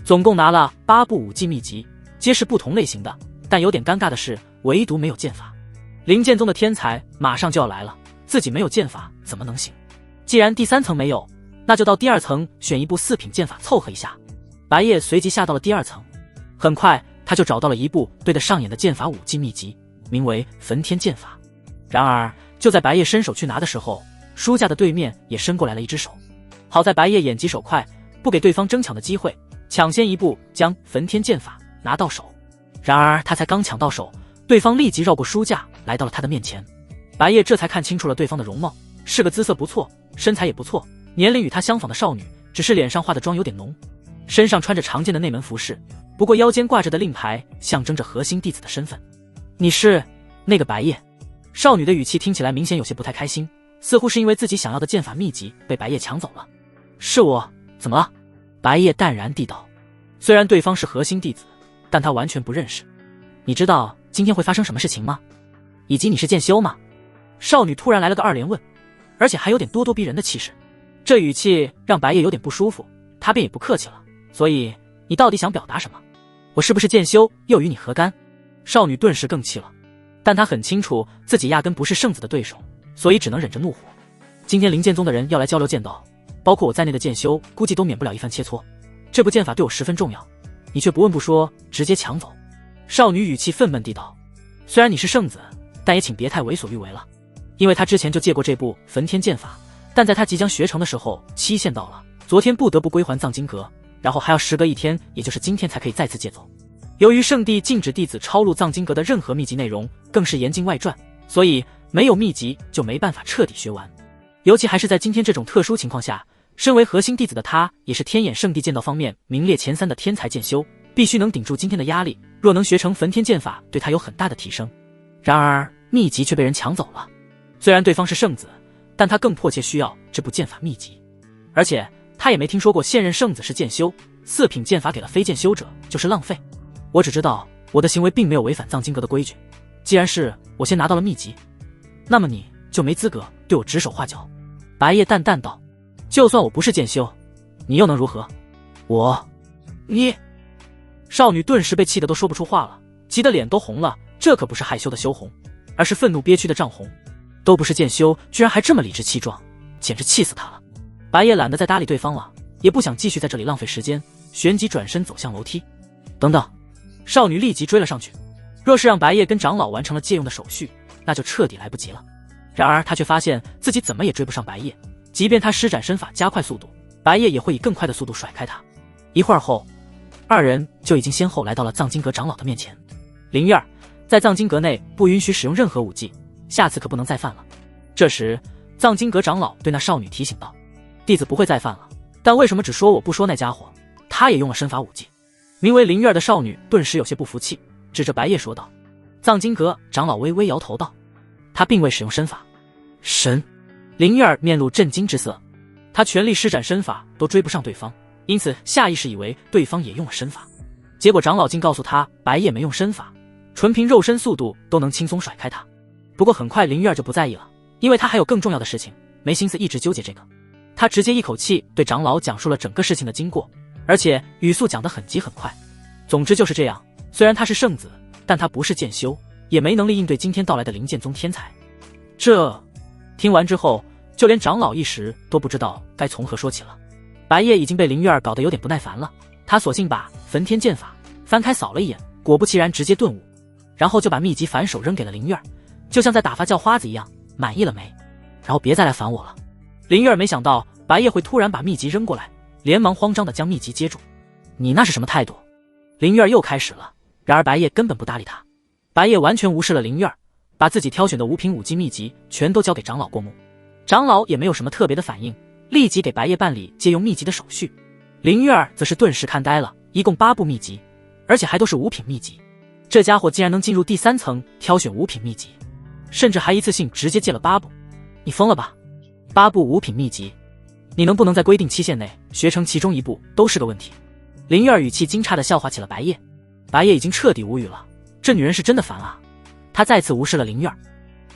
总共拿了8部武技秘籍，皆是不同类型的。但有点尴尬的是，唯独没有剑法。灵剑宗的天才马上就要来了，自己没有剑法怎么能行？既然第3层没有，那就到第2层选一部4品剑法凑合一下。白夜随即下到了第2层，很快他就找到了一部对得上眼的剑法武技秘籍，名为焚天剑法。然而就在白夜伸手去拿的时候，书架的对面也伸过来了一只手。好在白夜眼疾手快，不给对方争抢的机会，抢先一步将焚天剑法拿到手。然而他才刚抢到手，对方立即绕过书架来到了他的面前。白夜这才看清楚了对方的容貌，是个姿色不错，身材也不错，年龄与他相仿的少女，只是脸上化的妆有点浓，身上穿着常见的内门服饰，不过腰间挂着的令牌象征着核心弟子的身份。你是那个白夜？少女的语气听起来明显有些不太开心，似乎是因为自己想要的剑法秘籍被白夜抢走了。是我，怎么了？白夜淡然地道。虽然对方是核心弟子，但他完全不认识。你知道今天会发生什么事情吗？以及你是剑修吗？少女突然来了个2连问，而且还有点咄咄逼人的气势。这语气让白夜有点不舒服，他便也不客气了。所以你到底想表达什么？我是不是剑修又与你何干？少女顿时更气了，但她很清楚自己压根不是圣子的对手，所以只能忍着怒火。今天灵剑宗的人要来交流剑道，包括我在内的剑修估计都免不了一番切磋。这部剑法对我十分重要，你却不问不说直接抢走。少女语气愤懑地道。虽然你是圣子，但也请别太为所欲为了。因为他之前就借过这部焚天剑法，但在他即将学成的时候期限到了，昨天不得不归还藏经阁，然后还要时隔1天，也就是今天才可以再次借走。由于圣地禁止弟子抄录藏经阁的任何秘籍内容，更是严禁外传，所以没有秘籍就没办法彻底学完。尤其还是在今天这种特殊情况下，身为核心弟子的他，也是天眼圣地剑道方面名列前3的天才剑修，必须能顶住今天的压力，若能学成焚天剑法，对他有很大的提升。然而秘籍却被人抢走了，虽然对方是圣子，但他更迫切需要这部剑法秘籍。而且他也没听说过现任圣子是剑修，4品剑法给了非剑修者就是浪费。我只知道我的行为并没有违反藏经阁的规矩，既然是我先拿到了秘籍，那么你就没资格对我指手画脚。白夜淡淡道。就算我不是剑修，你又能如何？你……少女顿时被气得都说不出话了，急得脸都红了，这可不是害羞的羞红，而是愤怒憋屈的涨红。都不是剑修，居然还这么理直气壮，简直气死他了。白夜懒得再搭理对方了，也不想继续在这里浪费时间，旋即转身走向楼梯。等等！少女立即追了上去。若是让白夜跟长老完成了借用的手续，那就彻底来不及了。然而他却发现自己怎么也追不上白夜，即便他施展身法加快速度，白夜也会以更快的速度甩开他。一会儿后，2人就已经先后来到了藏经阁长老的面前。灵月儿，在藏经阁内不允许使用任何武技，下次可不能再犯了。这时藏经阁长老对那少女提醒道，弟子不会再犯了，但为什么只说我不说那家伙，他也用了身法武技？名为灵月儿的少女顿时有些不服气，指着白夜说道：“藏经阁长老微微摇头道，他并未使用身法。”神！灵月儿面露震惊之色，他全力施展身法都追不上对方，因此下意识以为对方也用了身法。结果长老竟告诉他白夜没用身法，纯凭肉身速度都能轻松甩开他。不过很快灵月儿就不在意了，因为他还有更重要的事情，没心思一直纠结这个。他直接一口气对长老讲述了整个事情的经过，而且语速讲得很急很快。总之就是这样，虽然他是圣子，但他不是剑修，也没能力应对今天到来的灵剑宗天才。这听完之后，就连长老一时都不知道该从何说起了。白夜已经被灵月儿搞得有点不耐烦了，他索性把焚天剑法翻开扫了一眼，果不其然直接顿悟，然后就把秘籍反手扔给了灵月儿，就像在打发叫花子一样。满意了没？然后别再来烦我了。灵月儿没想到白夜会突然把秘籍扔过来，连忙慌张地将秘籍接住。你那是什么态度？灵月儿又开始了，然而白夜根本不搭理他。白夜完全无视了灵月儿，把自己挑选的五品武技秘籍全都交给长老过目。长老也没有什么特别的反应，立即给白夜办理借用秘籍的手续。灵月儿则是顿时看呆了，一共8部秘籍，而且还都是五品秘籍。这家伙竟然能进入第3层挑选五品秘籍，甚至还一次性直接借了8部。你疯了吧？8部五品秘籍，你能不能在规定期限内学成其中1部都是个问题。灵月儿语气惊诧地笑话起了白夜。白夜已经彻底无语了，这女人是真的烦啊。他再次无视了灵月儿。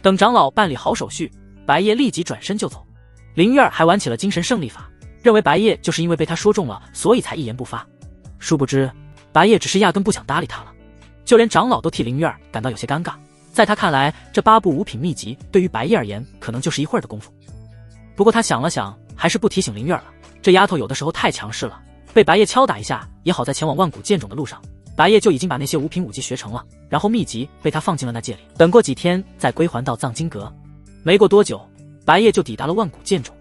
等长老办理好手续，白夜立即转身就走。灵月儿还玩起了精神胜利法，认为白夜就是因为被他说中了，所以才一言不发。殊不知白夜只是压根不想搭理他了。就连长老都替灵月儿感到有些尴尬，在他看来，这8部五品秘籍对于白夜而言可能就是一会儿的功夫。不过他想了想，还是不提醒灵月儿了，这丫头有的时候太强势了，被白夜敲打一下也好，在前往万古剑冢的路上，白夜就已经把那些五品武技学成了，然后秘籍被他放进了那戒里，等过几天再归还到藏经阁。没过多久，白夜就抵达了万古剑冢。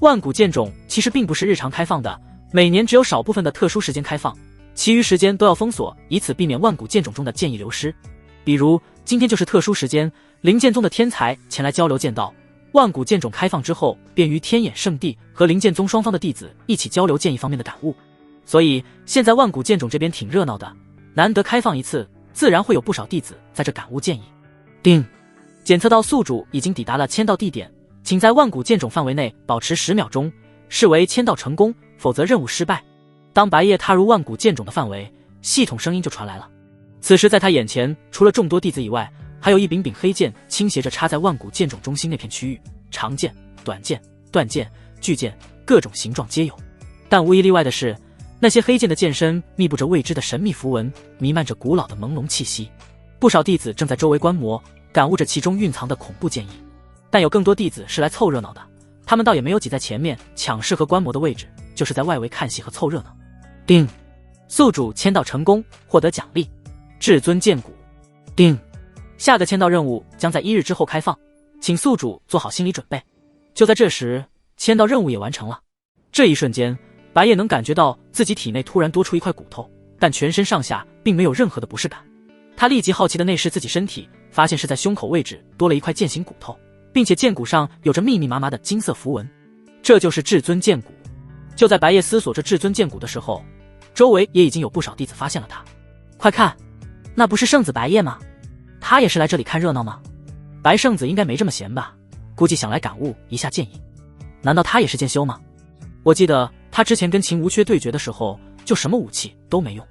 万古剑冢其实并不是日常开放的，每年只有少部分的特殊时间开放，其余时间都要封锁，以此避免万古剑冢中的剑意流失。比如今天就是特殊时间，灵剑宗的天才前来交流剑道，万古剑冢开放之后，便于天眼圣地和灵剑宗双方的弟子一起交流剑意方面的感悟。所以现在万古剑冢这边挺热闹的，难得开放一次，自然会有不少弟子在这感悟剑意。叮，检测到宿主已经抵达了签到地点，请在万古剑冢范围内保持10秒钟，视为签到成功，否则任务失败。当白夜踏入万古剑冢的范围，系统声音就传来了。此时在他眼前，除了众多弟子以外，还有一柄柄黑剑倾斜着插在万古剑冢中心那片区域，长剑、短剑、断剑、巨剑，各种形状皆有。但无一例外的是，那些黑剑的剑身密布着未知的神秘符文，弥漫着古老的朦胧气息。不少弟子正在周围观摩，感悟着其中蕴藏的恐怖剑意。但有更多弟子是来凑热闹的，他们倒也没有挤在前面抢视和观摩的位置，就是在外围看戏和凑热闹。叮，宿主签到成功，获得奖励至尊剑骨。叮，下个签到任务将在1日之后开放，请宿主做好心理准备。就在这时，签到任务也完成了。这一瞬间，白夜能感觉到自己体内突然多出一块骨头，但全身上下并没有任何的不适感。他立即好奇地内视自己身体，发现是在胸口位置多了一块剑形骨头，并且剑骨上有着密密麻麻的金色符文，这就是至尊剑骨。就在白夜思索着至尊剑骨的时候，周围也已经有不少弟子发现了他。快看，那不是圣子白夜吗？他也是来这里看热闹吗？白圣子应该没这么闲吧，估计想来感悟一下剑意。难道他也是剑修吗？我记得他之前跟秦无缺对决的时候，就什么武器都没用。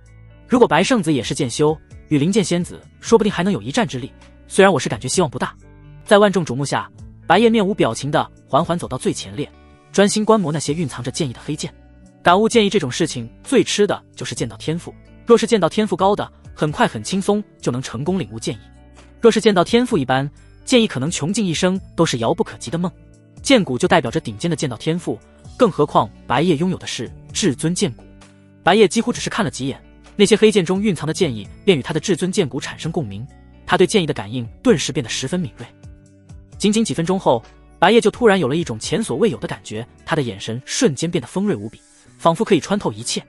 如果白圣子也是剑修，与灵剑仙子说不定还能有一战之力，虽然我是感觉希望不大。在万众瞩目下，白夜面无表情地缓缓走到最前列，专心观摩那些蕴藏着剑意的黑剑。感悟剑意这种事情最吃的就是剑道天赋，若是剑道天赋高的，很快很轻松就能成功领悟剑意；若是剑道天赋一般，剑意可能穷尽一生都是遥不可及的梦。剑骨就代表着顶尖的剑道天赋，更何况白夜拥有的是至尊剑骨。白夜几乎只是看了几眼，那些黑剑中蕴藏的剑意便与他的至尊剑骨产生共鸣，他对剑意的感应顿时变得十分敏锐。仅仅几分钟后，白夜就突然有了一种前所未有的感觉，他的眼神瞬间变得锋锐无比，仿佛可以穿透一切。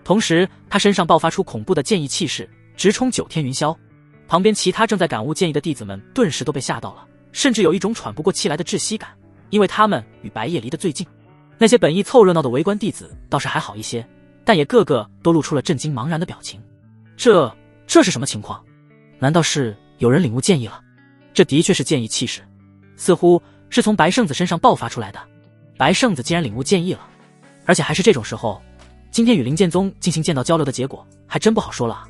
同时他身上爆发出恐怖的剑意气势，直冲9天云霄。旁边其他正在感悟剑意的弟子们顿时都被吓到了，甚至有一种喘不过气来的窒息感，因为他们与白夜离得最近。那些本意凑热闹的围观弟子倒是还好一些，但也个个都露出了震惊茫然的表情。这是什么情况？难道是有人领悟剑意了？这的确是剑意气势，似乎是从白圣子身上爆发出来的。白圣子竟然领悟剑意了，而且还是这种时候。今天与灵剑宗进行剑道交流的结果还真不好说了啊！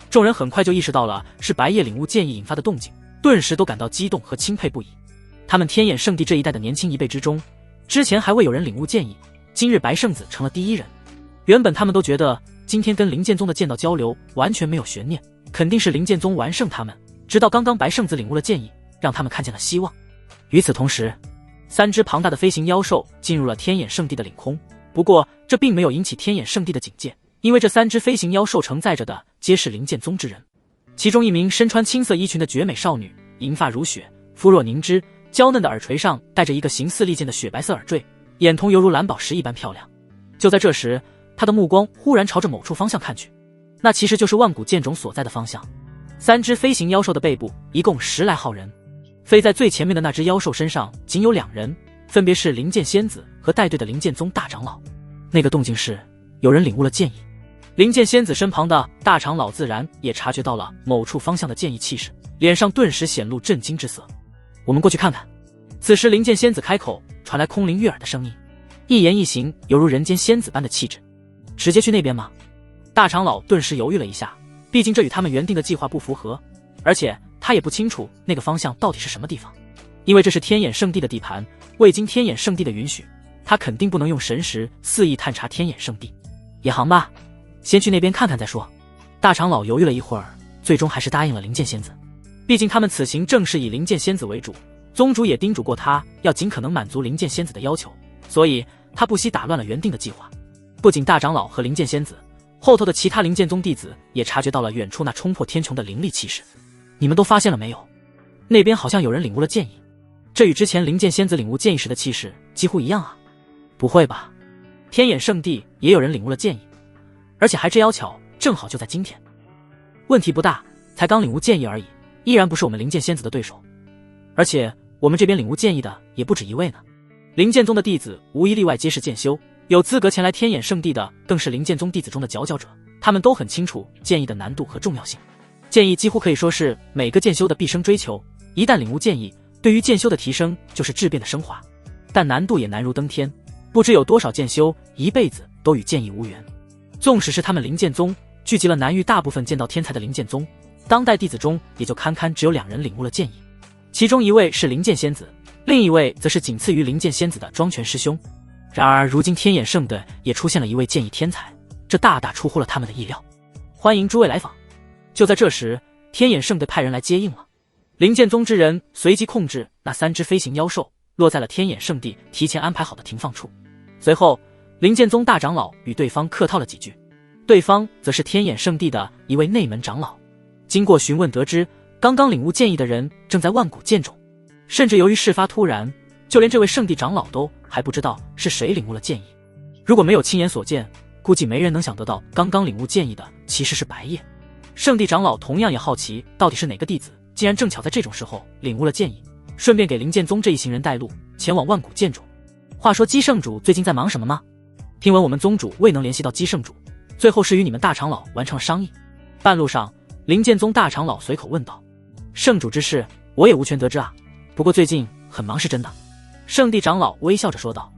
众人很快就意识到了是白夜领悟剑意引发的动静，顿时都感到激动和钦佩不已。他们天眼圣地这一代的年轻一辈之中，之前还未有人领悟剑意，今日白圣子成了第一人。原本他们都觉得今天跟灵剑宗的剑道交流完全没有悬念，肯定是灵剑宗完胜他们，直到刚刚白圣子领悟了剑意，让他们看见了希望。与此同时，3只庞大的飞行妖兽进入了天眼圣地的领空。不过这并没有引起天眼圣地的警戒，因为这3只飞行妖兽承载着的皆是灵剑宗之人。其中一名身穿青色衣裙的绝美少女，银发如雪，肤若凝脂，娇嫩的耳垂上戴着一个形似利剑的雪白色耳坠，眼瞳犹如蓝宝石一般漂亮。就在这时，她的目光忽然朝着某处方向看去，那其实就是万古剑种所在的方向。3只飞行妖兽的背部一共10来号人，飞在最前面的那只妖兽身上仅有2人，分别是灵剑仙子和带队的灵剑宗大长老。那个动静是有人领悟了剑意。灵剑仙子身旁的大长老自然也察觉到了某处方向的剑意气势，脸上顿时显露震惊之色。我们过去看看。此时灵剑仙子开口，传来空灵悦耳的声音，一言一行犹如人间仙子般的气质。直接去那边吗？大长老顿时犹豫了一下，毕竟这与他们原定的计划不符合，而且他也不清楚那个方向到底是什么地方，因为这是天眼圣地的地盘，未经天眼圣地的允许，他肯定不能用神识肆意探查天眼圣地。也行吧，先去那边看看再说。大长老犹豫了一会儿，最终还是答应了灵剑仙子。毕竟他们此行正是以灵剑仙子为主，宗主也叮嘱过他要尽可能满足灵剑仙子的要求，所以他不惜打乱了原定的计划。不仅大长老和灵剑仙子，后头的其他灵剑宗弟子也察觉到了远处那冲破天穹的灵力气势。你们都发现了没有？那边好像有人领悟了剑意，这与之前灵剑仙子领悟剑意时的气势几乎一样啊！不会吧？天眼圣地也有人领悟了剑意，而且还真妖巧，正好就在今天。问题不大，才刚领悟剑意而已，依然不是我们灵剑仙子的对手。而且我们这边领悟剑意的也不止一位呢。灵剑宗的弟子无一例外皆是剑修，有资格前来天眼圣地的更是灵剑宗弟子中的佼佼者，他们都很清楚剑意的难度和重要性。剑意几乎可以说是每个剑修的毕生追求，一旦领悟剑意，对于剑修的提升就是质变的升华，但难度也难如登天。不知有多少剑修一辈子都与剑意无缘。纵使是他们灵剑宗聚集了南域大部分剑道天才的灵剑宗，当代弟子中也就堪堪只有2人领悟了剑意，其中一位是灵剑仙子，另一位则是仅次于灵剑仙子的庄拳师兄。然而如今天眼圣的也出现了一位剑意天才，这大大出乎了他们的意料。欢迎诸位来访。就在这时，天眼圣的派人来接应了。灵剑宗之人随即控制那3只飞行妖兽，落在了天眼圣地提前安排好的停放处。随后灵剑宗大长老与对方客套了几句，对方则是天眼圣地的一位内门长老。经过询问得知，刚刚领悟剑意的人正在万古剑种，甚至由于事发突然，就连这位圣地长老都还不知道是谁领悟了剑意。如果没有亲眼所见，估计没人能想得到刚刚领悟剑意的其实是白夜。圣地长老同样也好奇，到底是哪个弟子竟然正巧在这种时候领悟了剑意，顺便给灵剑宗这一行人带路，前往万古剑种。话说姬圣主最近在忙什么吗？听闻我们宗主未能联系到姬圣主，最后是与你们大长老完成了商议。半路上，灵剑宗大长老随口问道：圣主之事我也无权得知啊，不过最近很忙是真的。圣地长老微笑着说道：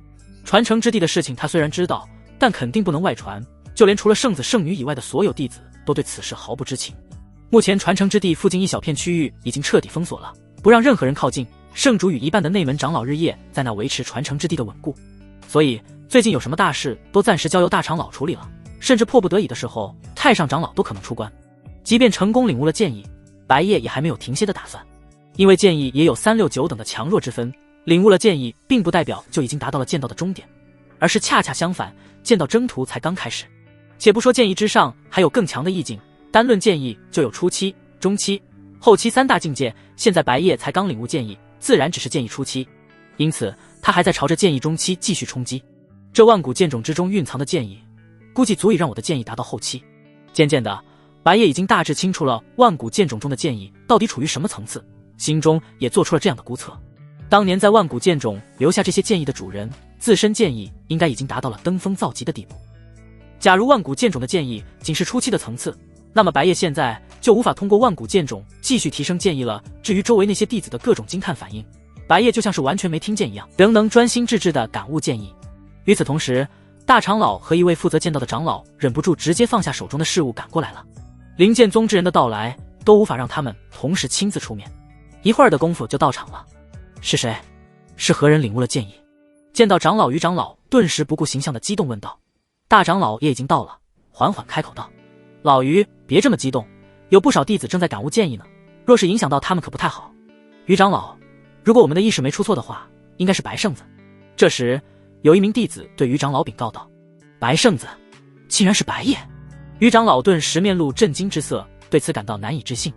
传承之地的事情他虽然知道，但肯定不能外传，就连除了圣子圣女以外的所有弟子都对此事毫不知情。目前传承之地附近一小片区域已经彻底封锁了，不让任何人靠近。圣主与一半的内门长老日夜在那维持传承之地的稳固，所以最近有什么大事都暂时交由大长老处理了，甚至迫不得已的时候，太上长老都可能出关。即便成功领悟了剑意，白夜也还没有停歇的打算，因为剑意也有3、6、9等的强弱之分，领悟了剑意并不代表就已经达到了剑道的终点，而是恰恰相反，剑道征途才刚开始。且不说剑意之上还有更强的意境，单论剑意就有初期、中期、后期3大境界，现在白夜才刚领悟剑意，自然只是剑意初期，因此他还在朝着剑意中期继续冲击。这万古剑种之中蕴藏的剑意，估计足以让我的剑意达到后期。渐渐的，白夜已经大致清楚了万古剑种中的剑意到底处于什么层次，心中也做出了这样的估测。当年在万古剑种留下这些剑意的主人，自身剑意应该已经达到了登峰造极的地步。假如万古剑种的剑意仅是初期的层次，那么白夜现在就无法通过万古剑种继续提升剑意了。至于周围那些弟子的各种惊叹反应，白夜就像是完全没听见一样，仍能专心致志地感悟剑意。与此同时，大长老和一位负责剑道的长老忍不住直接放下手中的事物赶过来了。灵剑宗之人的到来都无法让他们同时亲自出面，一会儿的功夫就到场了。是谁？是何人领悟了剑意？见到长老于长老顿时不顾形象的激动问道。大长老也已经到了，缓缓开口道：老于，别这么激动，有不少弟子正在感悟剑意呢，若是影响到他们可不太好。于长老，如果我们的意识没出错的话，应该是白圣子。这时有一名弟子对于长老禀告道：白圣子，竟然是白夜！于长老顿时面露震惊之色，对此感到难以置信。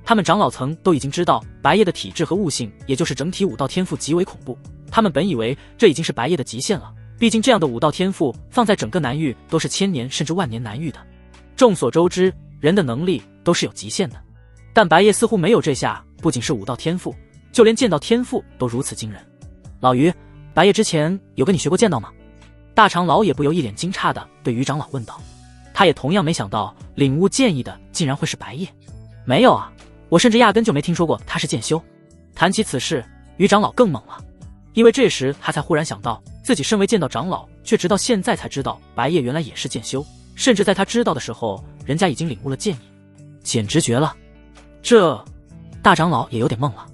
他们长老层都已经知道白夜的体质和悟性，也就是整体武道天赋极为恐怖，他们本以为这已经是白夜的极限了，毕竟这样的武道天赋放在整个南域都是千年甚至万年难遇的。众所周知，人的能力都是有极限的，但白夜似乎没有这下，不仅是武道天赋，就连剑道天赋都如此惊人。老于，白夜之前有跟你学过剑道吗？大长老也不由一脸惊诧地对于长老问道。他也同样没想到领悟剑意的竟然会是白夜。没有啊，我甚至压根就没听说过他是剑修。谈起此事，于长老更懵了，因为这时他才忽然想到，自己身为剑道长老，却直到现在才知道白夜原来也是剑修，甚至在他知道的时候，人家已经领悟了剑意，简直绝了。这大长老也有点懵了，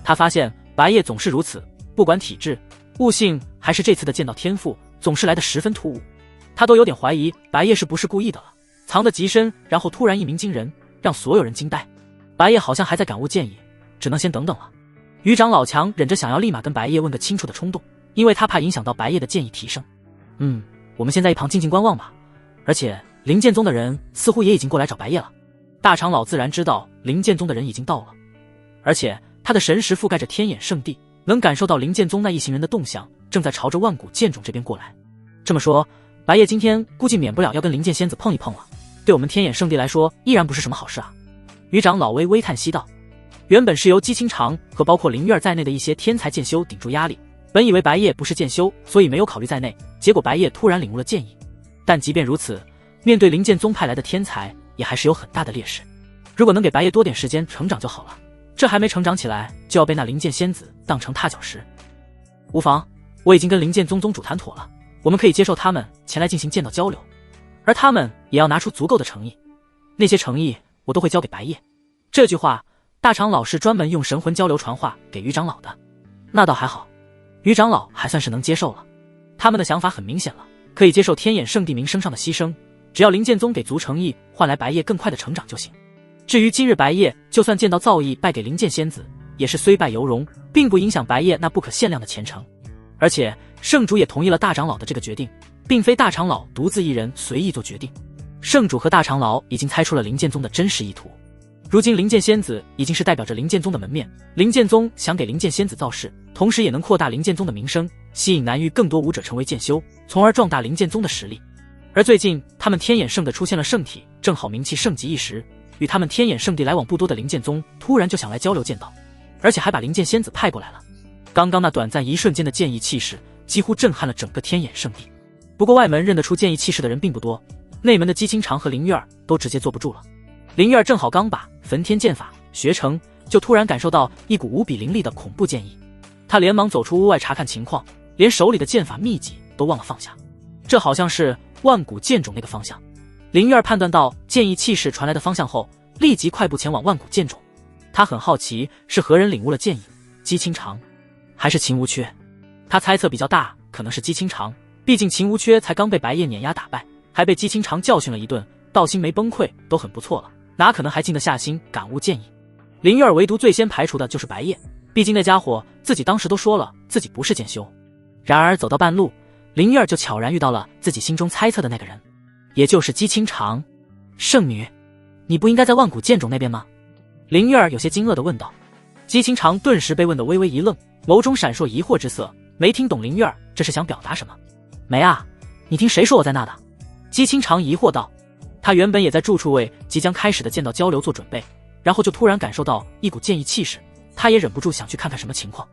他发现白夜总是如此，不管体质、悟性还是这次的剑道天赋，总是来得十分突兀，他都有点怀疑白夜是不是故意的了，藏得极深，然后突然一鸣惊人，让所有人惊呆。白夜好像还在感悟剑意，只能先等等了。于长老强忍着想要立马跟白夜问个清楚的冲动，因为他怕影响到白夜的剑意提升。我们先在一旁静静观望吧。而且灵剑宗的人似乎也已经过来找白夜了。大长老自然知道灵剑宗的人已经到了，而且他的神识覆盖着天眼圣地，能感受到灵剑宗那一行人的动向，正在朝着万古剑种这边过来。这么说，白夜今天估计免不了要跟灵剑仙子碰一碰了，对我们天眼圣地来说依然不是什么好事啊。于长老微微叹息道，原本是由姬清长和包括灵月在内的一些天才剑修顶住压力，本以为白夜不是剑修，所以没有考虑在内，结果白夜突然领悟了剑意。但即便如此，面对灵剑宗派来的天才，也还是有很大的劣势。如果能给白夜多点时间成长就好了，这还没成长起来，就要被那灵剑仙子当成踏脚石。无妨，我已经跟灵剑宗宗主谈妥了，我们可以接受他们前来进行剑道交流，而他们也要拿出足够的诚意，那些诚意我都会交给白夜。这句话，大长老是专门用神魂交流传话给于长老的。那倒还好，于长老还算是能接受了。他们的想法很明显了，可以接受天眼圣地名声上的牺牲，只要灵剑宗给足诚意，换来白夜更快的成长就行。至于今日白夜就算见到造诣败给灵剑仙子，也是虽败犹荣，并不影响白夜那不可限量的前程。而且圣主也同意了大长老的这个决定，并非大长老独自一人随意做决定。圣主和大长老已经猜出了灵剑宗的真实意图。如今灵剑仙子已经是代表着灵剑宗的门面，灵剑宗想给灵剑仙子造势，同时也能扩大灵剑宗的名声，吸引南域更多武者成为剑修，从而壮大灵剑宗的实力。而最近他们天眼圣的出现了圣体，正好名气盛极一时，与他们天眼圣地来往不多的灵剑宗突然就想来交流剑道，而且还把灵剑仙子派过来了。刚刚那短暂一瞬间的剑意气势几乎震撼了整个天眼圣地。不过外门认得出剑意气势的人并不多，内门的姬清长和灵月儿都直接坐不住了。灵月儿正好刚把焚天剑法学成，就突然感受到一股无比凌厉的恐怖剑意，他连忙走出屋外查看情况，连手里的剑法秘籍都忘了放下。这好像是万古剑种那个方向。灵月儿判断到剑意气势传来的方向后，立即快步前往万古剑种。他很好奇是何人领悟了剑意，姬清长还是秦无缺？他猜测比较大，可能是姬清长，毕竟秦无缺才刚被白夜碾压打败，还被姬清长教训了一顿，道心没崩溃都很不错了，哪可能还静得下心感悟剑意？灵月儿唯独最先排除的就是白夜，毕竟那家伙自己当时都说了自己不是剑修。然而走到半路，灵月儿就悄然遇到了自己心中猜测的那个人，也就是姬清长。圣女，你不应该在万古剑种那边吗？灵月儿有些惊愕地问道。姬清长顿时被问得微微一愣，眸中闪烁疑惑之色，没听懂灵月儿这是想表达什么。没啊，你听谁说我在那的？姬清长疑惑道。他原本也在住处为即将开始的剑道交流做准备，然后就突然感受到一股剑意气势，他也忍不住想去看看什么情况。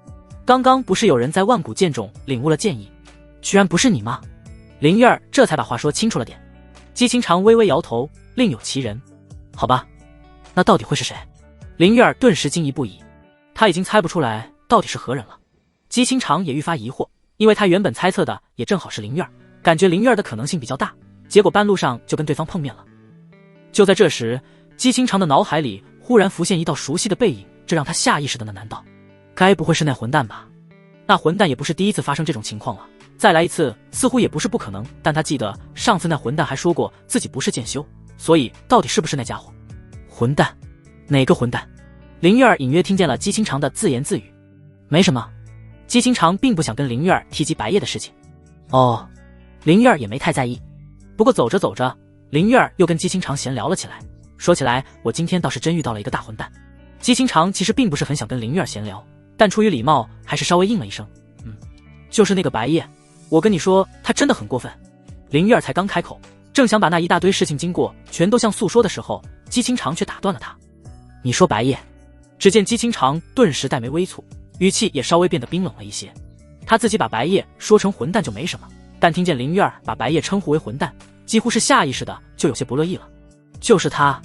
刚刚不是有人在万古剑种领悟了剑意，居然不是你吗？灵月儿这才把话说清楚了点。姬清长微微摇头，另有其人。好吧，那到底会是谁？林月儿顿时惊疑不已，他已经猜不出来到底是何人了。姬清长也愈发疑惑，因为他原本猜测的也正好是林月儿，感觉林月儿的可能性比较大，结果半路上就跟对方碰面了。就在这时，姬清长的脑海里忽然浮现一道熟悉的背影，这让他下意识的难道该不会是那混蛋吧？那混蛋也不是第一次发生这种情况了，再来一次似乎也不是不可能，但他记得上次那混蛋还说过自己不是剑修，所以到底是不是那家伙？混蛋？哪个混蛋？林月儿隐约听见了姬清长的自言自语。没什么。姬清长并不想跟林月儿提及白夜的事情。哦，林月儿也没太在意。不过走着走着，林月儿又跟姬清长闲聊了起来，说起来我今天倒是真遇到了一个大混蛋。姬清长其实并不是很想跟林月儿闲聊，但出于礼貌还是稍微应了一声。就是那个白夜，我跟你说他真的很过分。林月儿才刚开口，正想把那一大堆事情经过全都向诉说的时候，姬清长却打断了他。你说白夜？只见姬清长顿时黛眉微蹙，语气也稍微变得冰冷了一些。他自己把白夜说成混蛋就没什么，但听见林月儿把白夜称呼为混蛋，几乎是下意识的就有些不乐意了。就是他。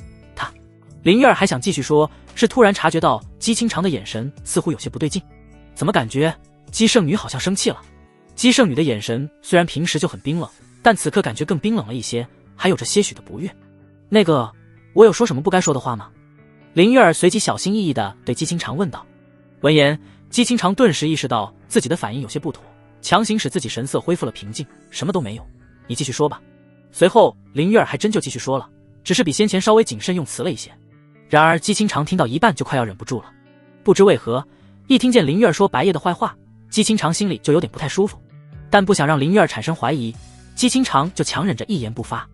林月儿还想继续说，是突然察觉到姬清长的眼神似乎有些不对劲。怎么感觉姬圣女好像生气了？姬圣女的眼神虽然平时就很冰冷，但此刻感觉更冰冷了一些，还有着些许的不悦。那个，我有说什么不该说的话吗？林月儿随即小心翼翼地对姬清长问道。闻言，姬清长顿时意识到自己的反应有些不妥，强行使自己神色恢复了平静，什么都没有，你继续说吧。随后林月儿还真就继续说了，只是比先前稍微谨慎用词了一些。然而姬清长听到一半就快要忍不住了，不知为何，一听见林月儿说白夜的坏话，姬清长心里就有点不太舒服，但不想让林月儿产生怀疑，姬清长就强忍着一言不发，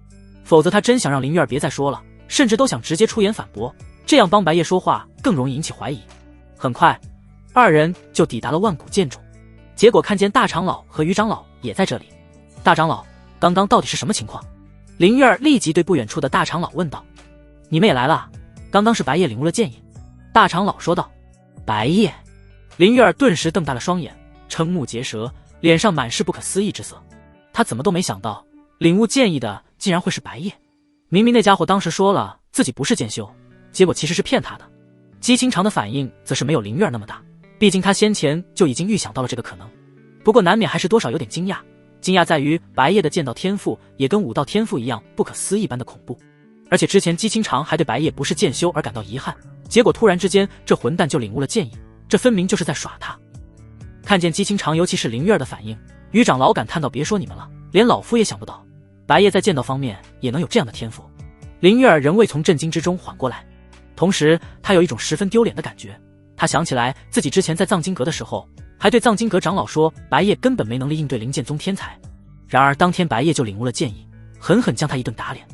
否则他真想让林月儿别再说了，甚至都想直接出言反驳，这样帮白夜说话更容易引起怀疑。很快二人就抵达了万古剑冢，结果看见大长老和于长老也在这里。大长老，刚刚到底是什么情况？林月儿立即对不远处的大长老问道。你们也来了？刚刚是白夜领悟了剑意。大长老说道。白夜？林月儿顿时瞪大了双眼，瞠目结舌，脸上满是不可思议之色。他怎么都没想到领悟剑意的竟然会是白夜，明明那家伙当时说了自己不是剑修，结果其实是骗他的。姬清长的反应则是没有林月儿那么大，毕竟他先前就已经预想到了这个可能，不过难免还是多少有点惊讶。惊讶在于白夜的剑道天赋也跟武道天赋一样不可思议般的恐怖，而且之前姬清长还对白夜不是剑修而感到遗憾，结果突然之间这混蛋就领悟了剑意，这分明就是在耍他。看见姬清长尤其是林月儿的反应，于长老感叹道，别说你们了，连老夫也想不到白夜在剑道方面也能有这样的天赋。林月儿仍未从震惊之中缓过来，同时他有一种十分丢脸的感觉。他想起来自己之前在藏经阁的时候还对藏经阁长老说白夜根本没能力应对灵剑宗天才，然而当天白夜就领悟了剑意，狠狠将他一顿打脸。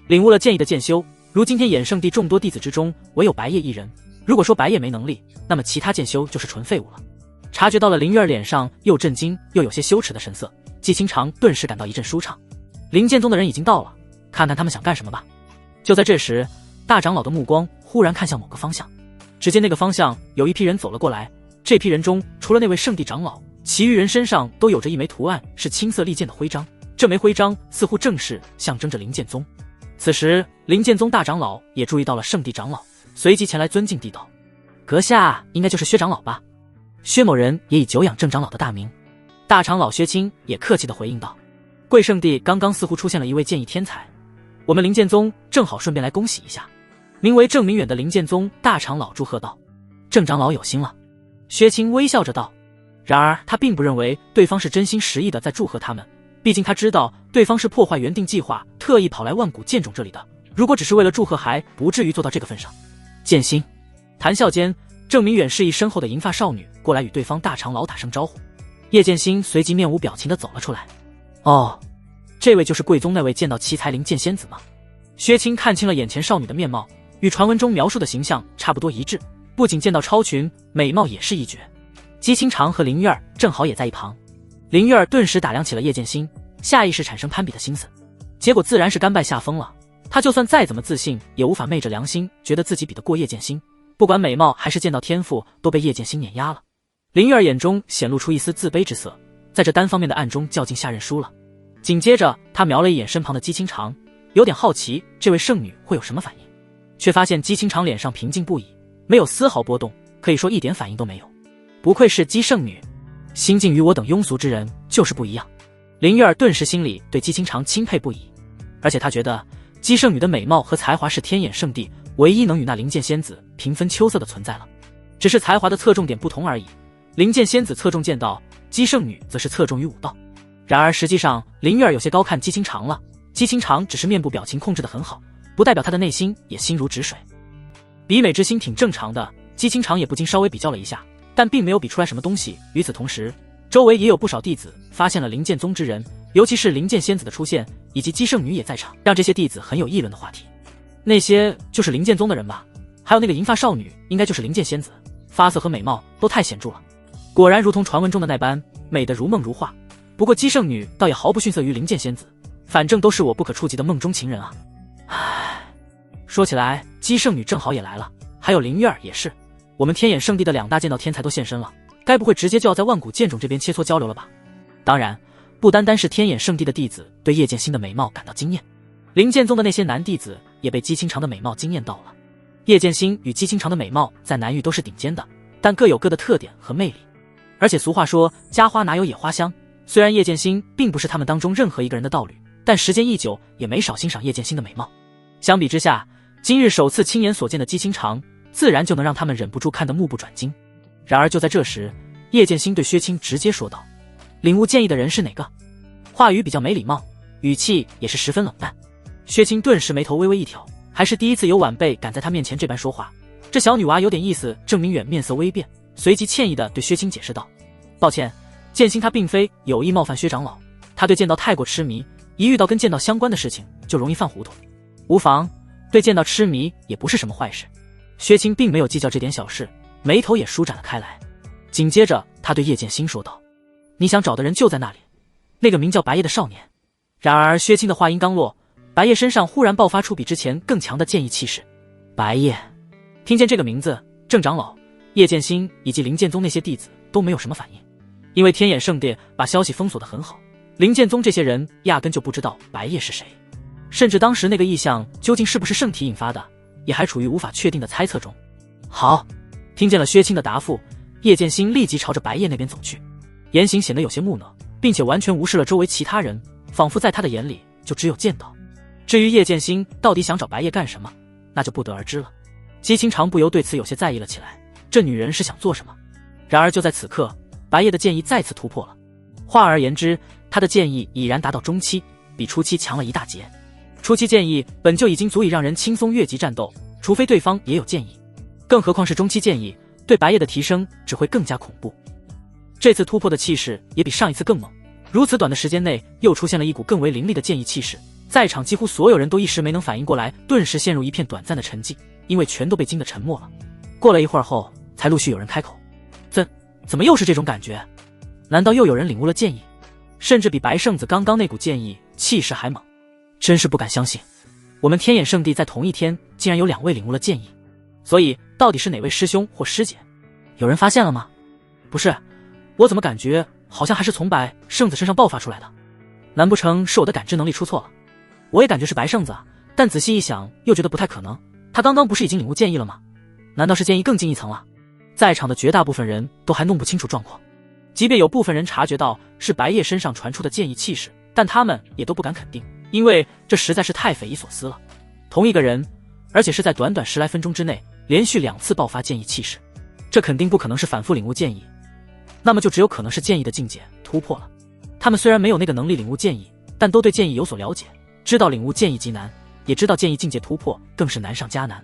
领悟了剑意的剑修，如今天衍圣地众多弟子之中唯有白夜一人，如果说白夜没能力，那么其他剑修就是纯废物了。察觉到了林月儿脸上又震惊又有些羞耻的神色，季清长顿时感到一阵舒畅。灵剑宗的人已经到了，看看他们想干什么吧。就在这时，大长老的目光忽然看向某个方向，只见那个方向有一批人走了过来，这批人中除了那位圣地长老，其余人身上都有着一枚图案是青色利剑的徽章，这枚徽章似乎正是象征着灵剑宗。此时灵剑宗大长老也注意到了圣地长老，随即前来尊敬地道：阁下应该就是薛长老吧？薛某人也以久仰郑长老的大名。大长老薛清也客气地回应道：贵圣地刚刚似乎出现了一位剑意天才，我们灵剑宗正好顺便来恭喜一下。名为郑明远的灵剑宗大长老祝贺道：郑长老有心了。薛清微笑着道，然而他并不认为对方是真心实意的在祝贺他们，毕竟他知道对方是破坏原定计划特意跑来万古剑冢这里的，如果只是为了祝贺还不至于做到这个份上。剑心。谈笑间，郑明远示意身后的银发少女过来与对方大长老打声招呼。叶剑心随即面无表情地走了出来。哦，这位就是贵宗那位剑道奇才灵剑仙子吗？薛清看清了眼前少女的面貌，与传闻中描述的形象差不多一致，不仅剑道超群，美貌也是一绝。姬清长和林月儿正好也在一旁，林月儿顿时打量起了叶剑心，下意识产生攀比的心思，结果自然是甘拜下风了。他就算再怎么自信，也无法昧着良心觉得自己比得过叶剑心，不管美貌还是剑道天赋都被叶剑心碾压了。林月儿眼中显露出一丝自卑之色，在这单方面的暗中较劲下认输了。紧接着他瞄了一眼身旁的姬清长，有点好奇这位圣女会有什么反应，却发现姬清长脸上平静不已，没有丝毫波动，可以说一点反应都没有。不愧是姬圣女，心境与我等庸俗之人就是不一样。林月儿顿时心里对姬清长钦佩不已，而且她觉得姬圣女的美貌和才华是天眼圣地唯一能与那灵剑仙子平分秋色的存在了，只是才华的侧重点不同而已。灵剑仙子侧重剑道，姬圣女则是侧重于武道。然而实际上林月儿有些高看姬清长了，姬清长只是面部表情控制得很好，不代表他的内心也心如止水。比美之心挺正常的，姬清长也不禁稍微比较了一下，但并没有比出来什么东西。与此同时，周围也有不少弟子发现了灵剑宗之人，尤其是灵剑仙子的出现，以及姬圣女也在场，让这些弟子很有议论的话题。那些就是灵剑宗的人吧？还有那个银发少女，应该就是灵剑仙子，发色和美貌都太显著了，果然如同传闻中的那般，美得如梦如画。不过姬圣女倒也毫不逊色于灵剑仙子，反正都是我不可触及的梦中情人啊。唉，说起来，姬圣女正好也来了，还有林月儿也是，我们天眼圣地的2大剑道天才都现身了，该不会直接就要在万古剑种这边切磋交流了吧？当然，不单单是天眼圣地的弟子对叶剑心的美貌感到惊艳，灵剑宗的那些男弟子也被姬清长的美貌惊艳到了。叶剑心与姬清长的美貌在南域都是顶尖的，但各有各的特点和魅力。而且俗话说，家花哪有野花香，虽然叶剑心并不是他们当中任何一个人的道侣，但时间一久也没少欣赏叶剑心的美貌。相比之下，今日首次亲眼所见的姬清长自然就能让他们忍不住看得目不转睛。然而就在这时，叶剑心对薛青直接说道：领悟剑意的人是哪个？话语比较没礼貌，语气也是十分冷淡。薛青顿时眉头微微一挑，还是第一次有晚辈敢在他面前这般说话，这小女娃有点意思。郑明远面色微变，随即歉意地对薛青解释道：抱歉，剑心他并非有意冒犯薛长老，他对剑道太过痴迷，一遇到跟剑道相关的事情就容易犯糊涂。无妨，对剑道痴迷也不是什么坏事。薛青并没有计较这点小事，眉头也舒展了开来。紧接着他对叶剑心说道：你想找的人就在那里，那个名叫白夜的少年。然而薛青的话音刚落，白夜身上忽然爆发出比之前更强的剑意气势。白夜，听见这个名字，郑长老、叶剑心以及灵剑宗那些弟子都没有什么反应，因为天眼圣殿把消息封锁得很好，灵剑宗这些人压根就不知道白夜是谁，甚至当时那个异象究竟是不是圣体引发的，也还处于无法确定的猜测中。好，听见了薛青的答复，叶剑心立即朝着白夜那边走去，言行显得有些木讷，并且完全无视了周围其他人，仿佛在他的眼里就只有剑道。至于叶剑心到底想找白夜干什么，那就不得而知了。姬清长不由对此有些在意了起来，这女人是想做什么？然而就在此刻，白夜的剑意再次突破了。换而言之，他的剑意已然达到中期，比初期强了一大截。初期剑意本就已经足以让人轻松越级战斗，除非对方也有剑意，更何况是中期剑意，对白夜的提升只会更加恐怖。这次突破的气势也比上一次更猛，如此短的时间内又出现了一股更为凌厉的剑意气势，在场几乎所有人都一时没能反应过来，顿时陷入一片短暂的沉寂，因为全都被惊得沉默了。过了一会儿后，才陆续有人开口：怎么又是这种感觉？难道又有人领悟了剑意？甚至比白圣子刚刚那股剑意气势还猛，真是不敢相信，我们天眼圣地在同一天竟然有2位领悟了剑意。所以到底是哪位师兄或师姐？有人发现了吗？不是，我怎么感觉好像还是从白圣子身上爆发出来的？难不成是我的感知能力出错了？我也感觉是白圣子，但仔细一想又觉得不太可能，他刚刚不是已经领悟剑意了吗？难道是剑意更进一层了？在场的绝大部分人都还弄不清楚状况，即便有部分人察觉到是白夜身上传出的剑意气势，但他们也都不敢肯定，因为这实在是太匪夷所思了。同一个人，而且是在短短10来分钟之内连续2次爆发剑意气势，这肯定不可能是反复领悟剑意，那么就只有可能是剑意的境界突破了。他们虽然没有那个能力领悟剑意，但都对剑意有所了解，知道领悟剑意极难，也知道剑意境界突破更是难上加难。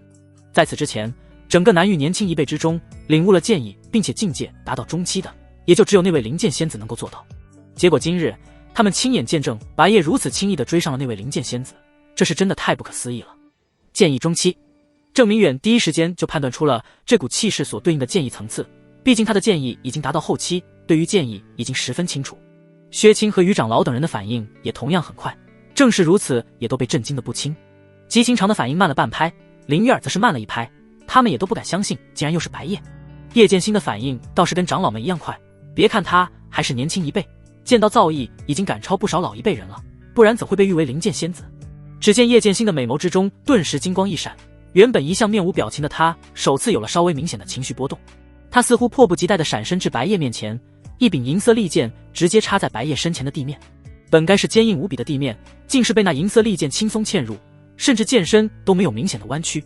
在此之前，整个南域年轻一辈之中，领悟了剑意并且境界达到中期的，也就只有那位灵剑仙子能够做到。结果今日他们亲眼见证白夜如此轻易地追上了那位灵剑仙子，这是真的太不可思议了。剑意中期，郑明远第一时间就判断出了这股气势所对应的剑意层次，毕竟他的剑意已经达到后期，对于剑意已经十分清楚。薛青和于长老等人的反应也同样很快，正是如此，也都被震惊得不轻。姬清长的反应慢了半拍，林月儿则是慢了一拍，他们也都不敢相信竟然又是白夜。叶剑心的反应倒是跟长老们一样快，别看他还是年轻一辈，剑道造诣已经赶超不少老一辈人了，不然怎会被誉为灵剑仙子？只见叶剑心的美眸之中顿时金光一闪，原本一向面无表情的他，首次有了稍微明显的情绪波动。他似乎迫不及待地闪身至白叶面前，一柄银色利剑直接插在白叶身前的地面。本该是坚硬无比的地面，竟是被那银色利剑轻松嵌入，甚至剑身都没有明显的弯曲。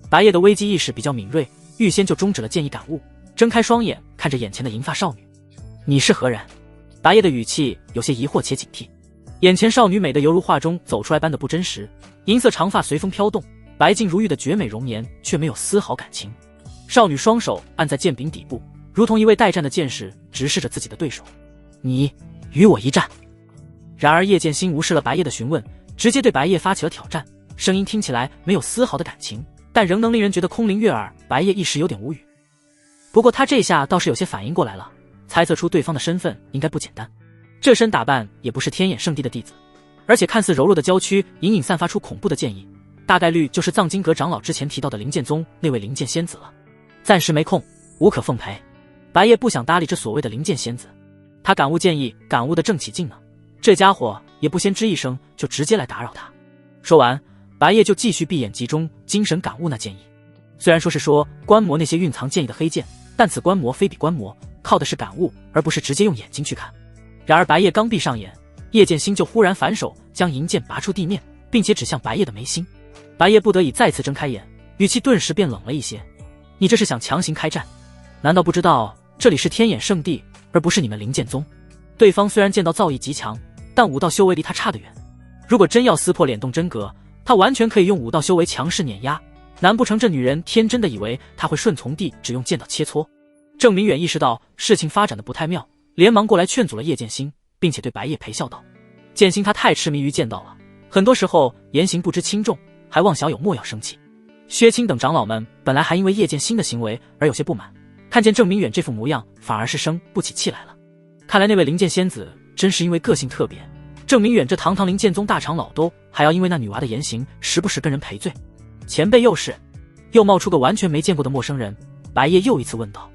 白叶的危机意识比较敏锐，预先就终止了剑意感悟，睁开双眼看着眼前的银发少女。你是何人？白叶的语气有些疑惑且警惕。眼前少女美得犹如画中走出来般的不真实，银色长发随风飘动，白净如玉的绝美容颜却没有丝毫感情。少女双手按在剑柄底部，如同一位待战的剑士直视着自己的对手。你与我一战。然而叶剑心无视了白叶的询问，直接对白叶发起了挑战，声音听起来没有丝毫的感情，但仍能令人觉得空灵悦耳。白叶一时有点无语，不过他这下倒是有些反应过来了，猜测出对方的身份应该不简单。这身打扮也不是天眼圣地的弟子，而且看似柔弱的娇躯隐隐散发出恐怖的剑意，大概率就是藏经阁长老之前提到的灵剑宗那位灵剑仙子了。暂时没空，无可奉陪。白叶不想搭理这所谓的灵剑仙子，他感悟剑意感悟的正起劲呢，这家伙也不先吱一声就直接来打扰他。说完，白叶就继续闭眼集中精神感悟那剑意。虽然说观摩那些蕴藏剑意的黑剑，但此观摩非比观摩，靠的是感悟，而不是直接用眼睛去看。然而白叶刚闭上眼，叶剑心就忽然反手将银剑拔出地面，并且指向白叶的眉心。白叶不得已再次睁开眼，语气顿时变冷了一些。你这是想强行开战？难道不知道这里是天眼圣地，而不是你们灵剑宗？对方虽然剑道造诣极强，但武道修为离他差得远。如果真要撕破脸动真格，他完全可以用武道修为强势碾压。难不成这女人天真的以为他会顺从地只用剑道切磋？郑明远意识到事情发展的不太妙，连忙过来劝阻了叶剑心，并且对白叶陪笑道：剑心他太痴迷于剑道了，很多时候言行不知轻重，还望小友莫要生气。薛清等长老们本来还因为叶剑心的行为而有些不满，看见郑明远这副模样，反而是生不起气来了。看来那位灵剑仙子真是因为个性特别，郑明远这堂堂灵剑宗大长老都还要因为那女娃的言行时不时跟人赔罪。前辈又冒出个完全没见过的陌生人，白叶又一次问道：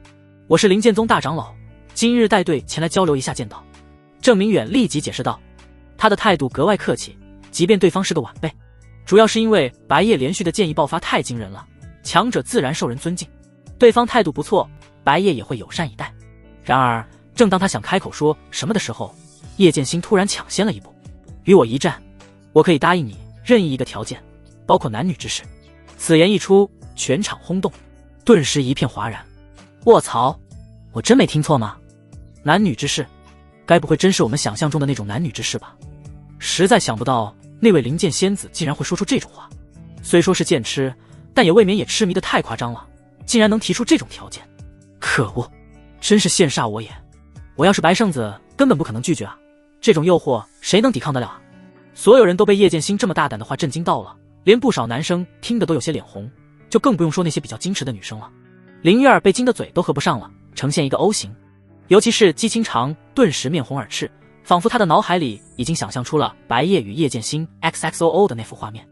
我是灵剑宗大长老，今日带队前来交流一下剑道。郑明远立即解释道，他的态度格外客气，即便对方是个晚辈，主要是因为白叶连续的剑意爆发太惊人了，强者自然受人尊敬，对方态度不错，白叶也会友善以待。然而正当他想开口说什么的时候，叶剑心突然抢先了一步：与我一战，我可以答应你任意一个条件，包括男女之事。此言一出，全场轰动，顿时一片哗然。卧槽，我真没听错吗？男女之事，该不会真是我们想象中的那种男女之事吧？实在想不到那位灵剑仙子竟然会说出这种话，虽说是剑痴，但也未免也痴迷的太夸张了，竟然能提出这种条件。可恶，真是羡煞我也。我要是白圣子根本不可能拒绝啊，这种诱惑谁能抵抗得了啊？所有人都被叶剑心这么大胆的话震惊到了，连不少男生听得都有些脸红，就更不用说那些比较矜持的女生了。林月儿被惊得嘴都合不上了，呈现一个 O 型，尤其是姬清长顿时面红耳赤，仿佛他的脑海里已经想象出了白夜与叶剑心 XXOO 的那幅画面。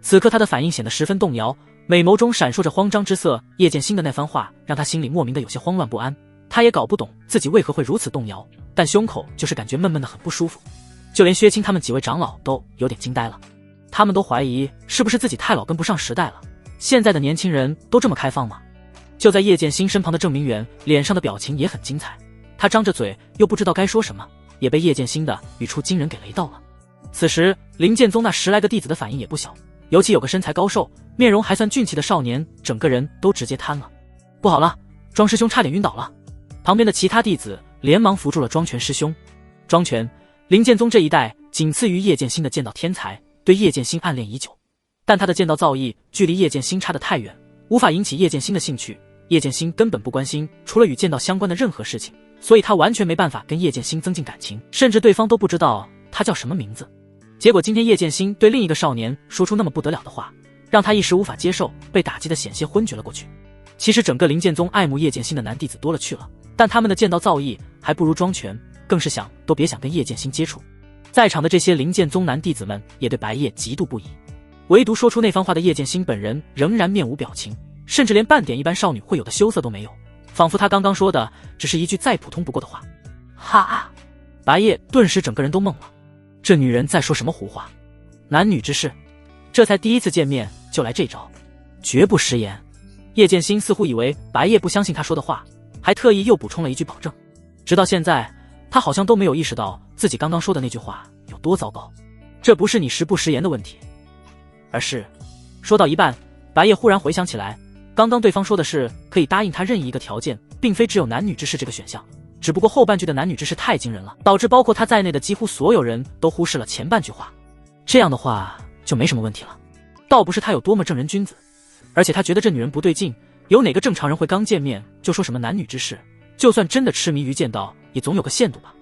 此刻他的反应显得十分动摇，美眸中闪烁着慌张之色，叶剑心的那番话让他心里莫名的有些慌乱不安，他也搞不懂自己为何会如此动摇，但胸口就是感觉闷闷的很不舒服。就连薛清他们几位长老都有点惊呆了，他们都怀疑是不是自己太老跟不上时代了，现在的年轻人都这么开放吗？就在叶剑心身旁的郑明远脸上的表情也很精彩，他张着嘴又不知道该说什么，也被叶剑心的语出惊人给雷到了。此时灵剑宗那10来个弟子的反应也不小，尤其有个身材高瘦面容还算俊气的少年，整个人都直接瘫了。不好了，庄师兄差点晕倒了。旁边的其他弟子连忙扶住了庄全师兄。庄全，灵剑宗这一代仅次于叶剑心的剑道天才，对叶剑心暗恋已久，但他的剑道造诣距离叶剑心差得太远，无法引起叶剑心的兴趣。叶剑心根本不关心除了与剑道相关的任何事情，所以他完全没办法跟叶剑心增进感情，甚至对方都不知道他叫什么名字。结果今天叶剑心对另一个少年说出那么不得了的话，让他一时无法接受，被打击得险些昏厥了过去。其实整个灵剑宗爱慕叶剑心的男弟子多了去了，但他们的剑道造诣还不如庄全，更是想都别想跟叶剑心接触。在场的这些灵剑宗男弟子们也对白夜嫉妒不已，唯独说出那番话的叶剑心本人仍然面无表情，甚至连半点一般少女会有的羞涩都没有，仿佛他刚刚说的只是一句再普通不过的话。哈啊！白夜顿时整个人都懵了，这女人在说什么胡话？男女之事，这才第一次见面就来这招，绝不食言。叶剑心似乎以为白夜不相信他说的话，还特意又补充了一句保证。直到现在，他好像都没有意识到自己刚刚说的那句话有多糟糕。这不是你食不食言的问题，而是说到一半，白夜忽然回想起来，刚刚对方说的是可以答应他任意一个条件，并非只有男女之事这个选项。只不过后半句的男女之事太惊人了，导致包括他在内的几乎所有人都忽视了前半句话。这样的话就没什么问题了。倒不是他有多么正人君子，而且他觉得这女人不对劲，有哪个正常人会刚见面就说什么男女之事？就算真的痴迷于剑道，也总有个限度吧。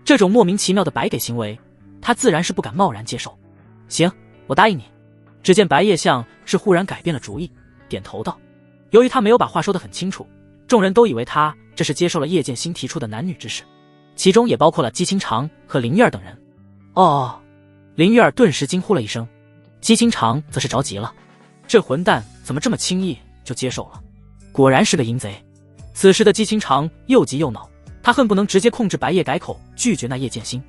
这种莫名其妙的白给行为，他自然是不敢贸然接受。行，我答应你。只见白夜像是忽然改变了主意，点头道。由于他没有把话说得很清楚，众人都以为他这是接受了叶剑心提出的男女之事，其中也包括了姬清长和林月儿等人。哦，林月儿顿时惊呼了一声，姬清长则是着急了，这混蛋怎么这么轻易就接受了？果然是个淫贼。此时的姬清长又急又恼，他恨不能直接控制白夜改口拒绝那叶剑心。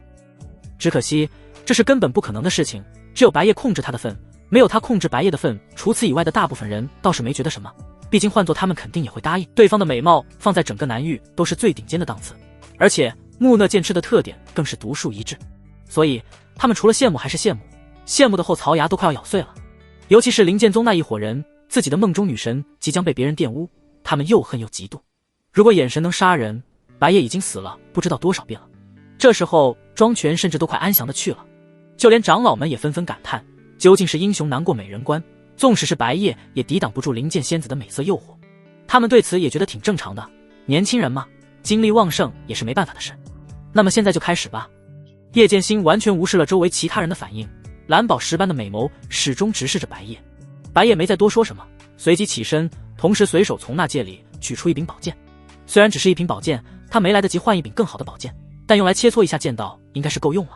只可惜这是根本不可能的事情，只有白夜控制他的份，没有他控制白夜的份。除此以外的大部分人倒是没觉得什么，毕竟换做他们肯定也会答应。对方的美貌放在整个南域都是最顶尖的档次，而且木讷剑痴的特点更是独树一帜，所以他们除了羡慕还是羡慕，羡慕的后槽牙都快要咬碎了。尤其是林剑宗那一伙人，自己的梦中女神即将被别人玷污，他们又恨又嫉妒。如果眼神能杀人，白夜已经死了不知道多少遍了。这时候庄权甚至都快安详的去了，就连长老们也纷纷感叹，究竟是英雄难过美人关，纵使是白夜也抵挡不住灵剑仙子的美色诱惑。他们对此也觉得挺正常的，年轻人嘛，精力旺盛也是没办法的事。那么现在就开始吧。叶剑心完全无视了周围其他人的反应，蓝宝石般的美眸始终直视着白夜。白夜没再多说什么，随即起身，同时随手从那戒里取出一柄宝剑。虽然只是一瓶宝剑，他没来得及换一柄更好的宝剑，但用来切磋一下剑道应该是够用了。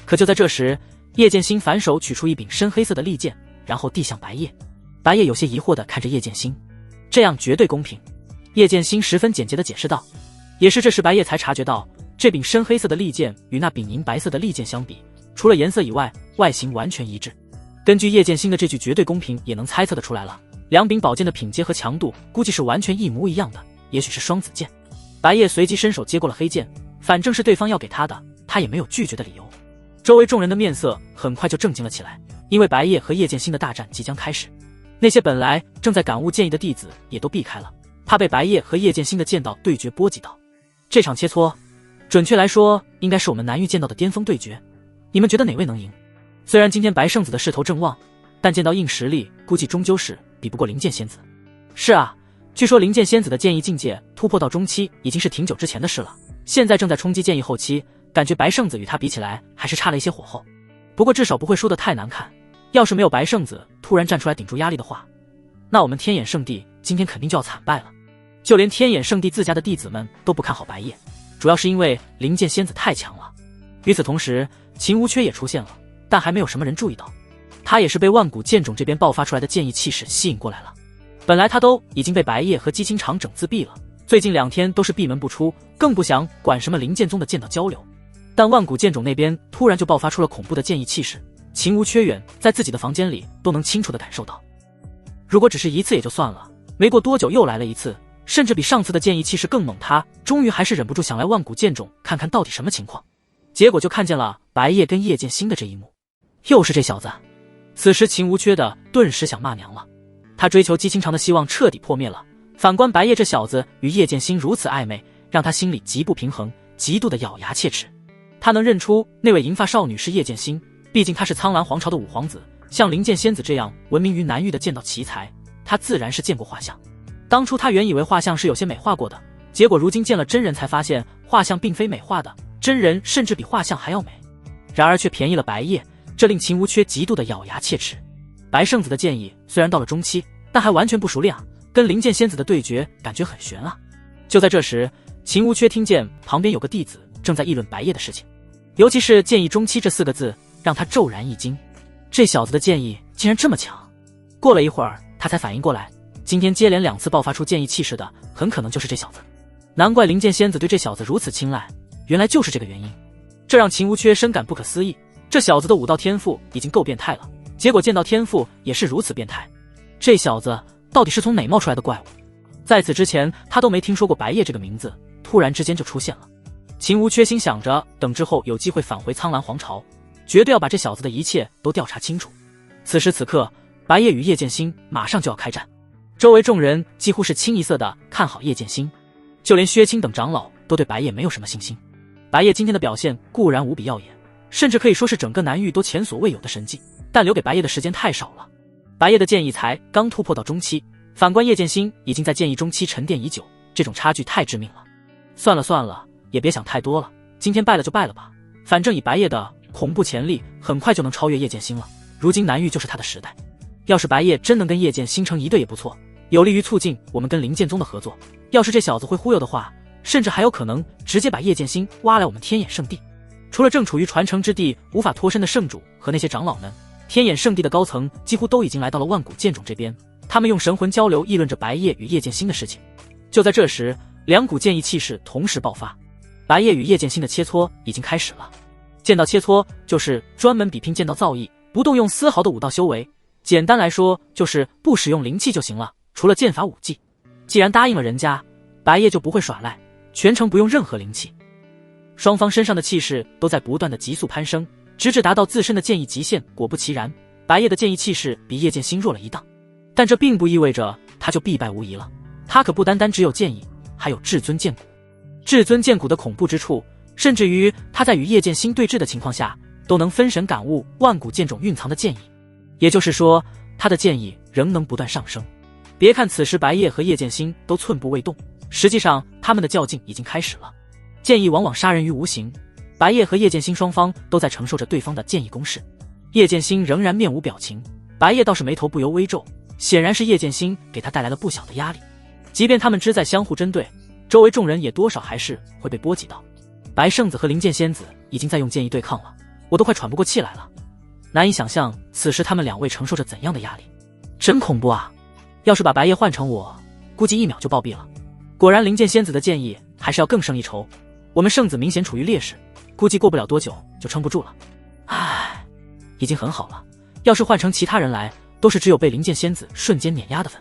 可就在这时，叶剑心反手取出一柄深黑色的利剑，然后递向白夜。白夜有些疑惑地看着叶剑心，这样绝对公平。叶剑心十分简洁地解释道。也是这时白夜才察觉到，这柄深黑色的利剑与那柄银白色的利剑相比，除了颜色以外，外形完全一致。根据叶剑心的这句绝对公平，也能猜测得出来了，两柄宝剑的品阶和强度估计是完全一模一样的，也许是双子剑。白夜随即伸手接过了黑剑，反正是对方要给他的，他也没有拒绝的理由。周围众人的面色很快就正经了起来，因为白夜和叶剑心的大战即将开始。那些本来正在感悟剑意的弟子也都避开了，怕被白夜和叶剑心的剑道对决波及到。这场切磋，准确来说应该是我们南域剑道的巅峰对决，你们觉得哪位能赢？虽然今天白圣子的势头正旺，但剑道硬实力估计终究是比不过灵剑仙子。是啊，据说灵剑仙子的剑意境界突破到中期已经是挺久之前的事了，现在正在冲击剑意后期，感觉白圣子与他比起来还是差了一些火候。不过至少不会输得太难看，要是没有白圣子突然站出来顶住压力的话，那我们天眼圣地今天肯定就要惨败了。就连天眼圣地自家的弟子们都不看好白夜，主要是因为灵剑仙子太强了。与此同时，秦无缺也出现了，但还没有什么人注意到，他也是被万古剑种这边爆发出来的剑意气势吸引过来了。本来他都已经被白夜和姬清长整自闭了，最近2天都是闭门不出，更不想管什么灵剑宗的剑道交流。但万古剑种那边突然就爆发出了恐怖的剑意气势，秦无缺远在自己的房间里都能清楚地感受到。如果只是一次也就算了，没过多久又来了一次，甚至比上次的剑意气势更猛，他终于还是忍不住想来万古剑种看看到底什么情况。结果就看见了白夜跟叶剑心的这一幕，又是这小子。此时秦无缺的顿时想骂娘了，他追求姬清长的希望彻底破灭了。反观白夜这小子与叶剑心如此暧昧，让他心里极不平衡，极度的咬牙切齿。他能认出那位银发少女是叶剑心，毕竟他是苍兰皇朝的五皇子，像灵剑仙子这样闻名于南域的剑道奇才，他自然是见过画像。当初他原以为画像是有些美化过的，结果如今见了真人才发现画像并非美化的，真人甚至比画像还要美。然而却便宜了白夜，这令秦无缺极度的咬牙切齿。白圣子的剑意虽然到了中期，但还完全不熟练啊，跟灵剑仙子的对决感觉很悬啊。就在这时，秦无缺听见旁边有个弟子正在议论白夜的事情，尤其是剑意中期这4个字让他骤然一惊，这小子的剑意竟然这么强。过了一会儿他才反应过来，今天接连2次爆发出剑意气势的很可能就是这小子，难怪灵剑仙子对这小子如此青睐，原来就是这个原因。这让秦无缺深感不可思议，这小子的武道天赋已经够变态了，结果剑道天赋也是如此变态。这小子到底是从哪冒出来的怪物？在此之前，他都没听说过白夜这个名字，突然之间就出现了。秦无缺心想着，等之后有机会返回苍蓝皇朝，绝对要把这小子的一切都调查清楚。此时此刻，白夜与叶剑心马上就要开战，周围众人几乎是清一色的看好叶剑心，就连薛青等长老都对白夜没有什么信心。白夜今天的表现固然无比耀眼，甚至可以说是整个南域都前所未有的神迹，但留给白夜的时间太少了。白夜的剑意才刚突破到中期，反观叶剑心已经在剑意中期沉淀已久，这种差距太致命了。算了算了，也别想太多了，今天败了就败了吧，反正以白夜的恐怖潜力，很快就能超越叶剑心了。如今南域就是他的时代，要是白夜真能跟叶剑心成一对也不错，有利于促进我们跟灵剑宗的合作。要是这小子会忽悠的话，甚至还有可能直接把叶剑心挖来我们天眼圣地。除了正处于传承之地无法脱身的圣主和那些长老们，天眼圣地的高层几乎都已经来到了万古剑种这边，他们用神魂交流议论着白夜与叶剑心的事情。就在这时，两股剑意气势同时爆发，白夜与叶剑心的切磋已经开始了。剑道切磋就是专门比拼剑道造诣，不动用丝毫的武道修为，简单来说就是不使用灵气就行了，除了剑法武技。既然答应了人家，白夜就不会耍赖，全程不用任何灵气。双方身上的气势都在不断的急速攀升，直至达到自身的剑意极限。果不其然，白夜的剑意气势比叶剑心弱了一档，但这并不意味着他就必败无疑了。他可不单单只有剑意，还有至尊剑骨。至尊剑骨的恐怖之处，甚至于他在与叶剑心对峙的情况下，都能分神感悟万古剑种蕴藏的剑意。也就是说，他的剑意仍能不断上升。别看此时白夜和叶剑心都寸步未动，实际上他们的较劲已经开始了。剑意往往杀人于无形，白夜和叶剑心双方都在承受着对方的剑意攻势。叶剑心仍然面无表情，白夜倒是眉头不由微皱，显然是叶剑心给他带来了不小的压力。即便他们只在相互针对，周围众人也多少还是会被波及到。白圣子和灵剑仙子已经在用剑意对抗了，我都快喘不过气来了。难以想象此时他们两位承受着怎样的压力，真恐怖啊！要是把白夜换成我，估计1秒就暴毙了。果然灵剑仙子的剑意还是要更胜一筹，我们圣子明显处于劣势，估计过不了多久就撑不住了。唉，已经很好了，要是换成其他人来，都是只有被灵剑仙子瞬间碾压的份。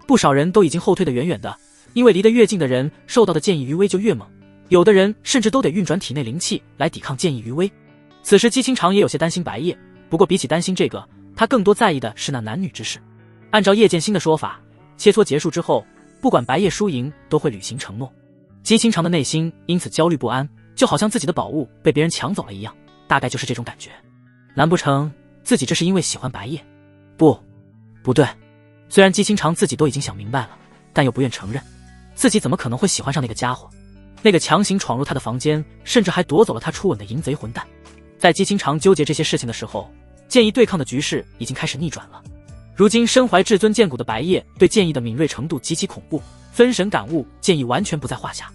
不少人都已经后退得远远的，因为离得越近的人受到的剑意余威就越猛，有的人甚至都得运转体内灵气来抵抗剑意余威。此时姬清长也有些担心白夜，不过比起担心这个，他更多在意的是那男女之事。按照叶剑心的说法，切磋结束之后，不管白夜输赢都会履行承诺。姬清长的内心因此焦虑不安，就好像自己的宝物被别人抢走了一样，大概就是这种感觉。难不成自己这是因为喜欢白夜？不对，虽然姬清长自己都已经想明白了，但又不愿承认，自己怎么可能会喜欢上那个家伙？那个强行闯入他的房间，甚至还夺走了他初吻的淫贼混蛋。在姬清长纠结这些事情的时候，剑意对抗的局势已经开始逆转了。如今身怀至尊剑骨的白夜对剑意的敏锐程度极其恐怖，分神感悟剑意完全不在话下。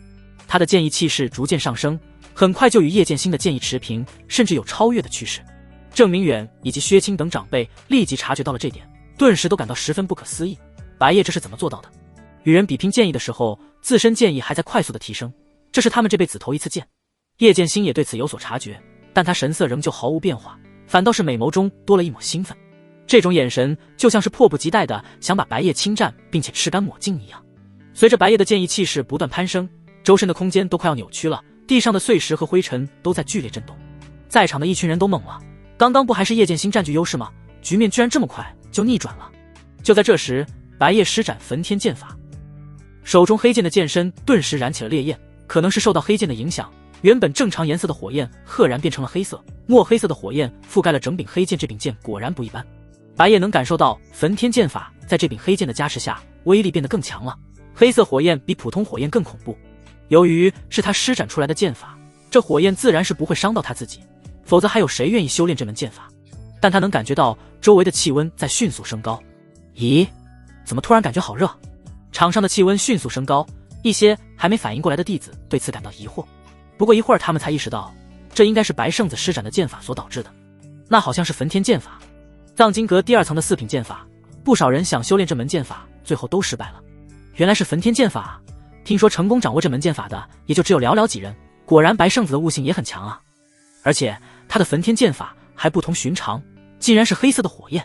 他的剑意气势逐渐上升，很快就与叶剑心的剑意持平，甚至有超越的趋势。郑明远以及薛青等长辈立即察觉到了这点，顿时都感到十分不可思议。白夜这是怎么做到的？与人比拼剑意的时候，自身剑意还在快速的提升，这是他们这辈子头一次见。叶剑心也对此有所察觉，但他神色仍旧毫无变化，反倒是美眸中多了一抹兴奋。这种眼神就像是迫不及待的想把白夜侵占并且吃干抹净一样。随着白夜的剑意气势不断攀升，周身的空间都快要扭曲了，地上的碎石和灰尘都在剧烈震动。在场的一群人都懵了，刚刚不还是叶剑心占据优势吗？局面居然这么快就逆转了。就在这时，白夜施展焚天剑法，手中黑剑的剑身顿时燃起了烈焰，可能是受到黑剑的影响，原本正常颜色的火焰赫然变成了黑色，墨黑色的火焰覆盖了整柄黑剑，这柄剑果然不一般。白夜能感受到焚天剑法在这柄黑剑的加持下，威力变得更强了。黑色火焰比普通火焰更恐怖，由于是他施展出来的剑法，这火焰自然是不会伤到他自己，否则还有谁愿意修炼这门剑法？但他能感觉到周围的气温在迅速升高。咦，怎么突然感觉好热？场上的气温迅速升高，一些还没反应过来的弟子对此感到疑惑。不过一会儿他们才意识到，这应该是白圣子施展的剑法所导致的。那好像是焚天剑法，藏经阁第2层的4品剑法，不少人想修炼这门剑法，最后都失败了。原来是焚天剑法，听说成功掌握这门剑法的也就只有寥寥几人，果然白圣子的悟性也很强啊。而且他的焚天剑法还不同寻常，竟然是黑色的火焰。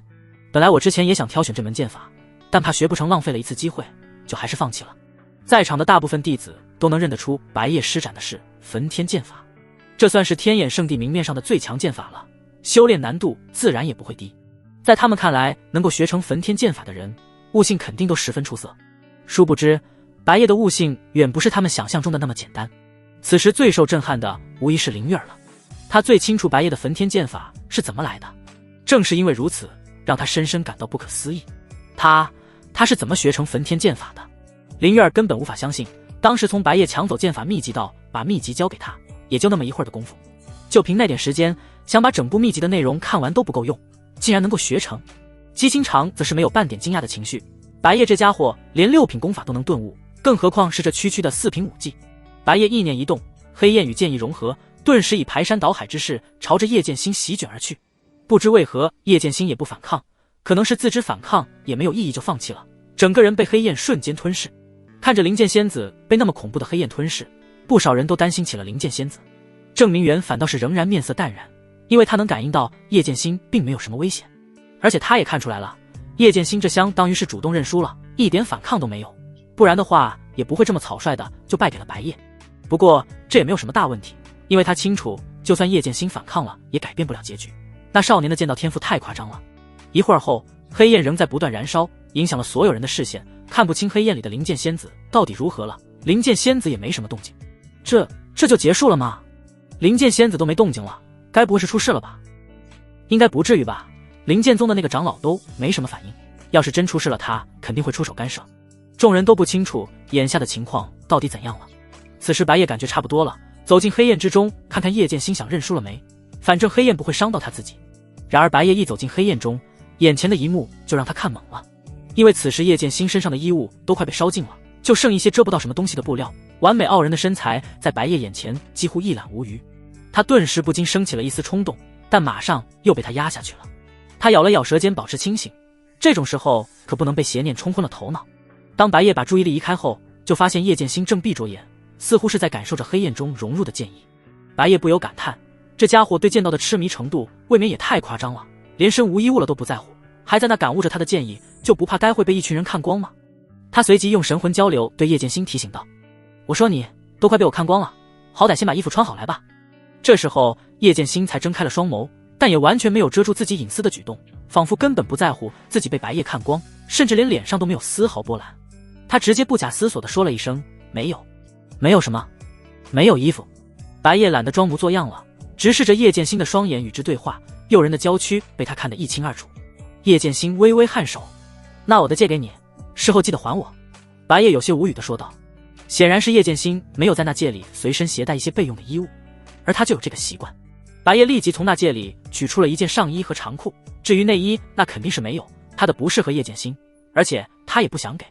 本来我之前也想挑选这门剑法，但怕学不成浪费了一次机会，就还是放弃了。在场的大部分弟子都能认得出白夜施展的是焚天剑法，这算是天眼圣地明面上的最强剑法了，修炼难度自然也不会低。在他们看来，能够学成焚天剑法的人，悟性肯定都十分出色。殊不知，白夜的悟性远不是他们想象中的那么简单。此时最受震撼的无疑是灵月儿了，他最清楚白夜的焚天剑法是怎么来的，正是因为如此，让他深深感到不可思议。他是怎么学成焚天剑法的？灵月儿根本无法相信，当时从白夜抢走剑法秘籍到把秘籍交给他，也就那么一会儿的功夫，就凭那点时间，想把整部秘籍的内容看完都不够用，竟然能够学成。姬清长则是没有半点惊讶的情绪，白夜这家伙连6品功法都能顿悟，更何况是这区区的4品武技。白夜意念一动，黑焰与剑意融合，顿时以排山倒海之势朝着叶剑心席卷而去。不知为何，叶剑心也不反抗，可能是自知反抗也没有意义就放弃了，整个人被黑焰瞬间吞噬。看着灵剑仙子被那么恐怖的黑焰吞噬，不少人都担心起了灵剑仙子。郑明媛反倒是仍然面色淡然，因为他能感应到叶剑心并没有什么危险，而且他也看出来了，叶剑心这相当于是主动认输了，一点反抗都没有，不然的话也不会这么草率的就败给了白夜。不过这也没有什么大问题，因为他清楚，就算叶剑心反抗了，也改变不了结局。那少年的剑道天赋太夸张了。一会儿后，黑焰仍在不断燃烧，影响了所有人的视线，看不清黑焰里的灵剑仙子到底如何了。灵剑仙子也没什么动静，这就结束了吗？灵剑仙子都没动静了，该不会是出事了吧？应该不至于吧，灵剑宗的那个长老都没什么反应，要是真出事了，他肯定会出手干涉。众人都不清楚眼下的情况到底怎样了。此时白夜感觉差不多了，走进黑焰之中，看看叶剑心想认输了没，反正黑焰不会伤到他自己。然而白夜一走进黑焰中，眼前的一幕就让他看懵了，因为此时叶剑心身上的衣物都快被烧尽了，就剩一些遮不到什么东西的布料，完美傲人的身材在白夜眼前几乎一览无余。他顿时不禁升起了一丝冲动，但马上又被他压下去了。他咬了咬舌尖保持清醒，这种时候可不能被邪念冲昏了头脑。当白夜把注意力移开后，就发现叶剑心正闭着眼，似乎是在感受着黑焰中融入的剑意。白夜不由感叹，这家伙对剑道的痴迷程度未免也太夸张了，连身无一物了都不在乎，还在那感悟着他的剑意，就不怕待会被一群人看光吗？他随即用神魂交流对叶剑心提醒道，我说你都快被我看光了，好歹先把衣服穿好来吧。这时候叶剑心才睁开了双眸，但也完全没有遮住自己隐私的举动，仿佛根本不在乎自己被白夜看光，甚至连脸上都没有丝毫波澜。他直接不假思索地说了一声没有。没有什么？没有衣服。白夜懒得装模作样了，直视着叶剑心的双眼与之对话，诱人的娇躯被他看得一清二楚。叶剑心微微颔首，那我的借给你，事后记得还我。白夜有些无语地说道。显然是叶剑心没有在那戒里随身携带一些备用的衣物，而他就有这个习惯。白夜立即从那戒里取出了一件上衣和长裤，至于内衣那肯定是没有，他的不适合叶剑心，而且他也不想给。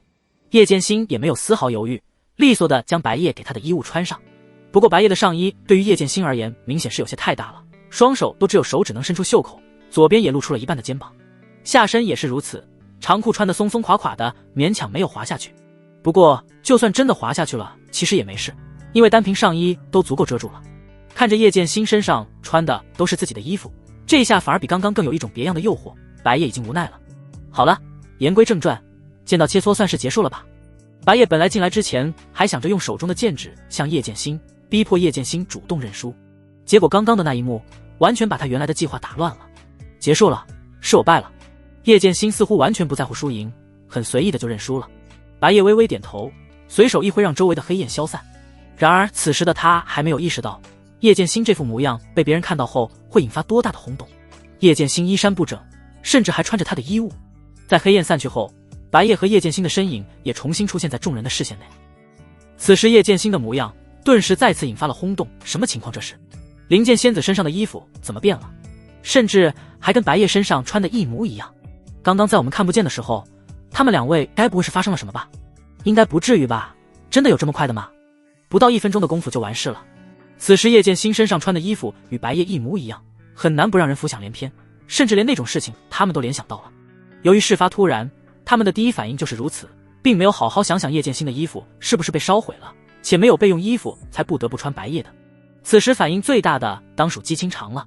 叶剑心也没有丝毫犹豫，利索地将白夜给他的衣物穿上。不过白夜的上衣对于叶剑心而言明显是有些太大了，双手都只有手指能伸出袖口，左边也露出了一半的肩膀，下身也是如此，长裤穿得松松垮垮的，勉强没有滑下去。不过就算真的滑下去了，其实也没事，因为单凭上衣都足够遮住了。看着叶剑心身上穿的都是自己的衣服，这一下反而比刚刚更有一种别样的诱惑，白夜已经无奈了。好了，言归正传，剑道切磋算是结束了吧。白夜本来进来之前还想着用手中的剑指向叶剑心，逼迫叶剑心主动认输，结果刚刚的那一幕完全把他原来的计划打乱了。结束了，是我败了。叶剑心似乎完全不在乎输赢，很随意的就认输了。白夜微微点头，随手一挥让周围的黑焰消散。然而此时的他还没有意识到，叶剑心这副模样被别人看到后会引发多大的轰动。叶剑心衣衫不整，甚至还穿着他的衣物。在黑焰散去后，白夜和叶剑心的身影也重新出现在众人的视线内。此时叶剑心的模样顿时再次引发了轰动，什么情况这是？灵剑仙子身上的衣服怎么变了？甚至还跟白夜身上穿的一模一样。刚刚在我们看不见的时候，他们两位该不会是发生了什么吧？应该不至于吧？真的有这么快的吗？不到1分钟的功夫就完事了。此时叶剑心身上穿的衣服与白夜一模一样，很难不让人浮想联翩，甚至连那种事情他们都联想到了。由于事发突然，他们的第一反应就是如此，并没有好好想想叶剑心的衣服是不是被烧毁了，且没有备用衣服才不得不穿白夜的。此时反应最大的当属姬清长了，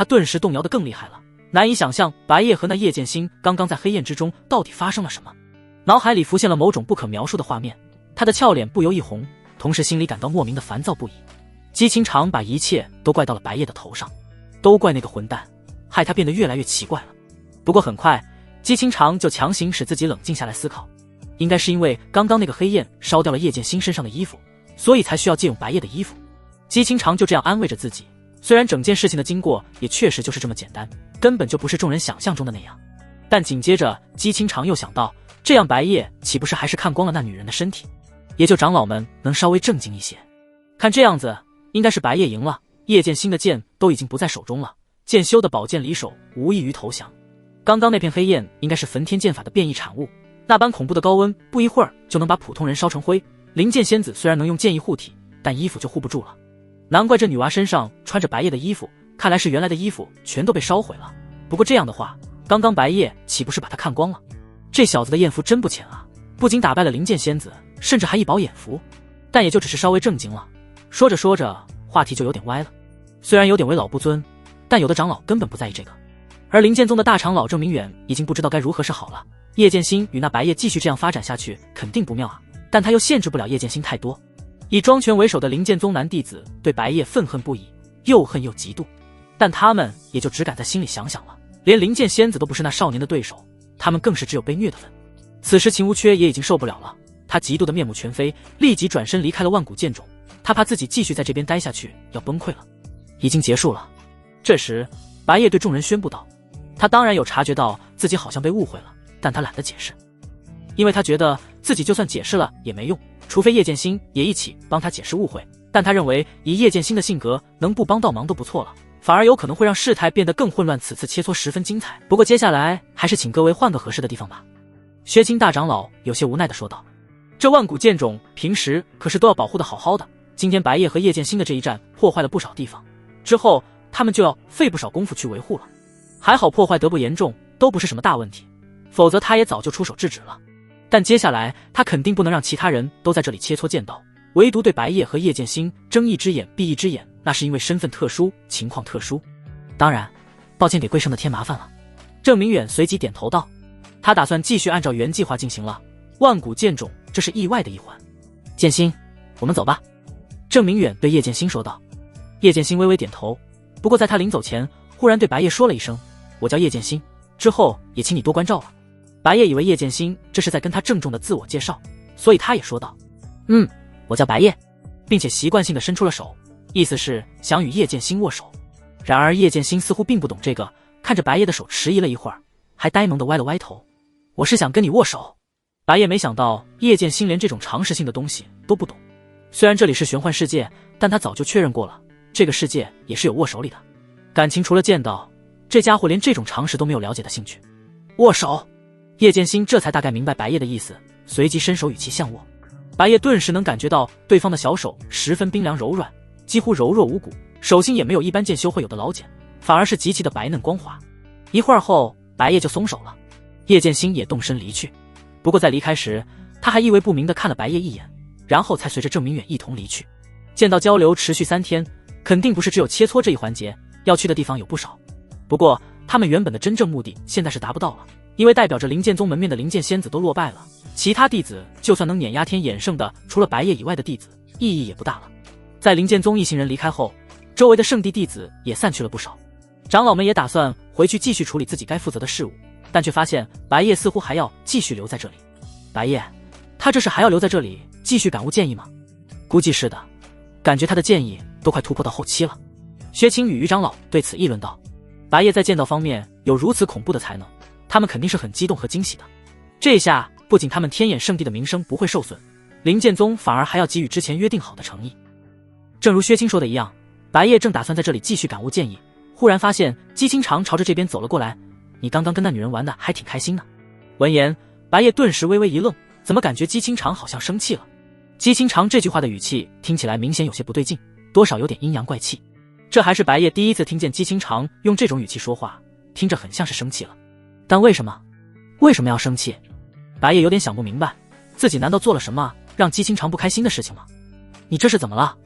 他顿时动摇得更厉害了，难以想象白夜和那叶剑心刚刚在黑焰之中到底发生了什么。脑海里浮现了某种不可描述的画面，他的俏脸不由一红，同时心里感到莫名的烦躁不已。姬清长把一切都怪到了白夜的头上，都怪那个混蛋，害他变得越来越奇怪了。不过很快，姬清长就强行使自己冷静下来思考，应该是因为刚刚那个黑焰烧掉了叶剑心身上的衣服，所以才需要借用白夜的衣服。姬清长就这样安慰着自己，虽然整件事情的经过也确实就是这么简单，根本就不是众人想象中的那样，但紧接着姬清长又想到，这样白夜岂不是还是看光了那女人的身体，也就长老们能稍微镇静一些。看这样子，应该是白夜赢了，叶剑心的剑都已经不在手中了，剑修的宝剑离手，无异于投降。刚刚那片黑焰应该是焚天剑法的变异产物，那般恐怖的高温，不一会儿就能把普通人烧成灰。灵剑仙子虽然能用剑意护体，但衣服就护不住了。难怪这女娃身上穿着白夜的衣服，看来是原来的衣服全都被烧毁了。不过这样的话，刚刚白夜岂不是把她看光了？这小子的艳福真不浅啊，不仅打败了灵剑仙子，甚至还一饱眼福。但也就只是稍微震惊了，说着说着话题就有点歪了。虽然有点为老不尊，但有的长老根本不在意这个。而灵剑宗的大长老郑明远已经不知道该如何是好了。叶剑心与那白夜继续这样发展下去肯定不妙啊，但他又限制不了叶剑心太多。以庄拳为首的灵剑宗男弟子对白夜愤恨不已，又恨又嫉妒，但他们也就只敢在心里想想了，连灵剑仙子都不是那少年的对手，他们更是只有被虐的份。此时秦无缺也已经受不了了，他极度的面目全非，立即转身离开了万古剑种，他怕自己继续在这边待下去要崩溃了。已经结束了。这时白夜对众人宣布道，他当然有察觉到自己好像被误会了，但他懒得解释，因为他觉得自己就算解释了也没用，除非叶剑心也一起帮他解释误会，但他认为以叶剑心的性格，能不帮倒忙都不错了，反而有可能会让事态变得更混乱。此次切磋十分精彩，不过接下来还是请各位换个合适的地方吧。薛清大长老有些无奈地说道，这万古剑种平时可是都要保护得好好的，今天白夜和叶剑心的这一战破坏了不少地方，之后他们就要费不少功夫去维护了。还好破坏得不严重，都不是什么大问题，否则他也早就出手制止了。但接下来他肯定不能让其他人都在这里切磋剑道，唯独对白夜和叶剑心睁一只眼闭一只眼，那是因为身份特殊，情况特殊。当然，抱歉给贵生的添麻烦了。郑明远随即点头道，他打算继续按照原计划进行了。万古剑种这是意外的一环。剑心，我们走吧。郑明远对叶剑心说道。叶剑心微微点头，不过在他临走前，忽然对白夜说了一声，我叫叶剑心，之后也请你多关照了。白夜以为叶剑心这是在跟他郑重的自我介绍，所以他也说道，我叫白夜，并且习惯性的伸出了手，意思是想与叶剑心握手。然而叶剑心似乎并不懂这个，看着白夜的手迟疑了一会儿，还呆萌的歪了歪头，我是想跟你握手。白夜没想到叶剑心连这种常识性的东西都不懂，虽然这里是玄幻世界，但他早就确认过了，这个世界也是有握手礼的。感情除了剑道，这家伙连这种常识都没有了解的兴趣。握手，叶剑心这才大概明白白夜的意思，随即伸手与其相握。白夜顿时能感觉到对方的小手十分冰凉柔软，几乎柔弱无骨，手心也没有一般剑修会有的老茧，反而是极其的白嫩光滑。一会儿后，白夜就松手了，叶剑心也动身离去。不过在离开时，他还意味不明地看了白夜一眼，然后才随着郑明远一同离去。剑道交流持续3天，肯定不是只有切磋这一环节，要去的地方有不少。不过他们原本的真正目的现在是达不到了，因为代表着灵剑宗门面的灵剑仙子都落败了，其他弟子就算能碾压天衍圣的除了白夜以外的弟子，意义也不大了。在灵剑宗一行人离开后，周围的圣地弟子也散去了不少，长老们也打算回去继续处理自己该负责的事务，但却发现白夜似乎还要继续留在这里。白夜，他这是还要留在这里继续感悟剑意吗？估计是的，感觉他的剑意都快突破到后期了。薛清与于长老对此议论道，白夜在剑道方面有如此恐怖的才能，他们肯定是很激动和惊喜的。这下不仅他们天眼圣地的名声不会受损，灵剑宗反而还要给予之前约定好的诚意。正如薛清说的一样，白夜正打算在这里继续感悟剑意，忽然发现姬清长朝着这边走了过来，你刚刚跟那女人玩的还挺开心呢。闻言，白夜顿时微微一愣，怎么感觉姬清长好像生气了？姬清长这句话的语气听起来明显有些不对劲，多少有点阴阳怪气。这还是白夜第一次听见姬清长用这种语气说话，听着很像是生气了。但为什么要生气？白夜有点想不明白，自己难道做了什么让姬清长不开心的事情吗？你这是怎么了？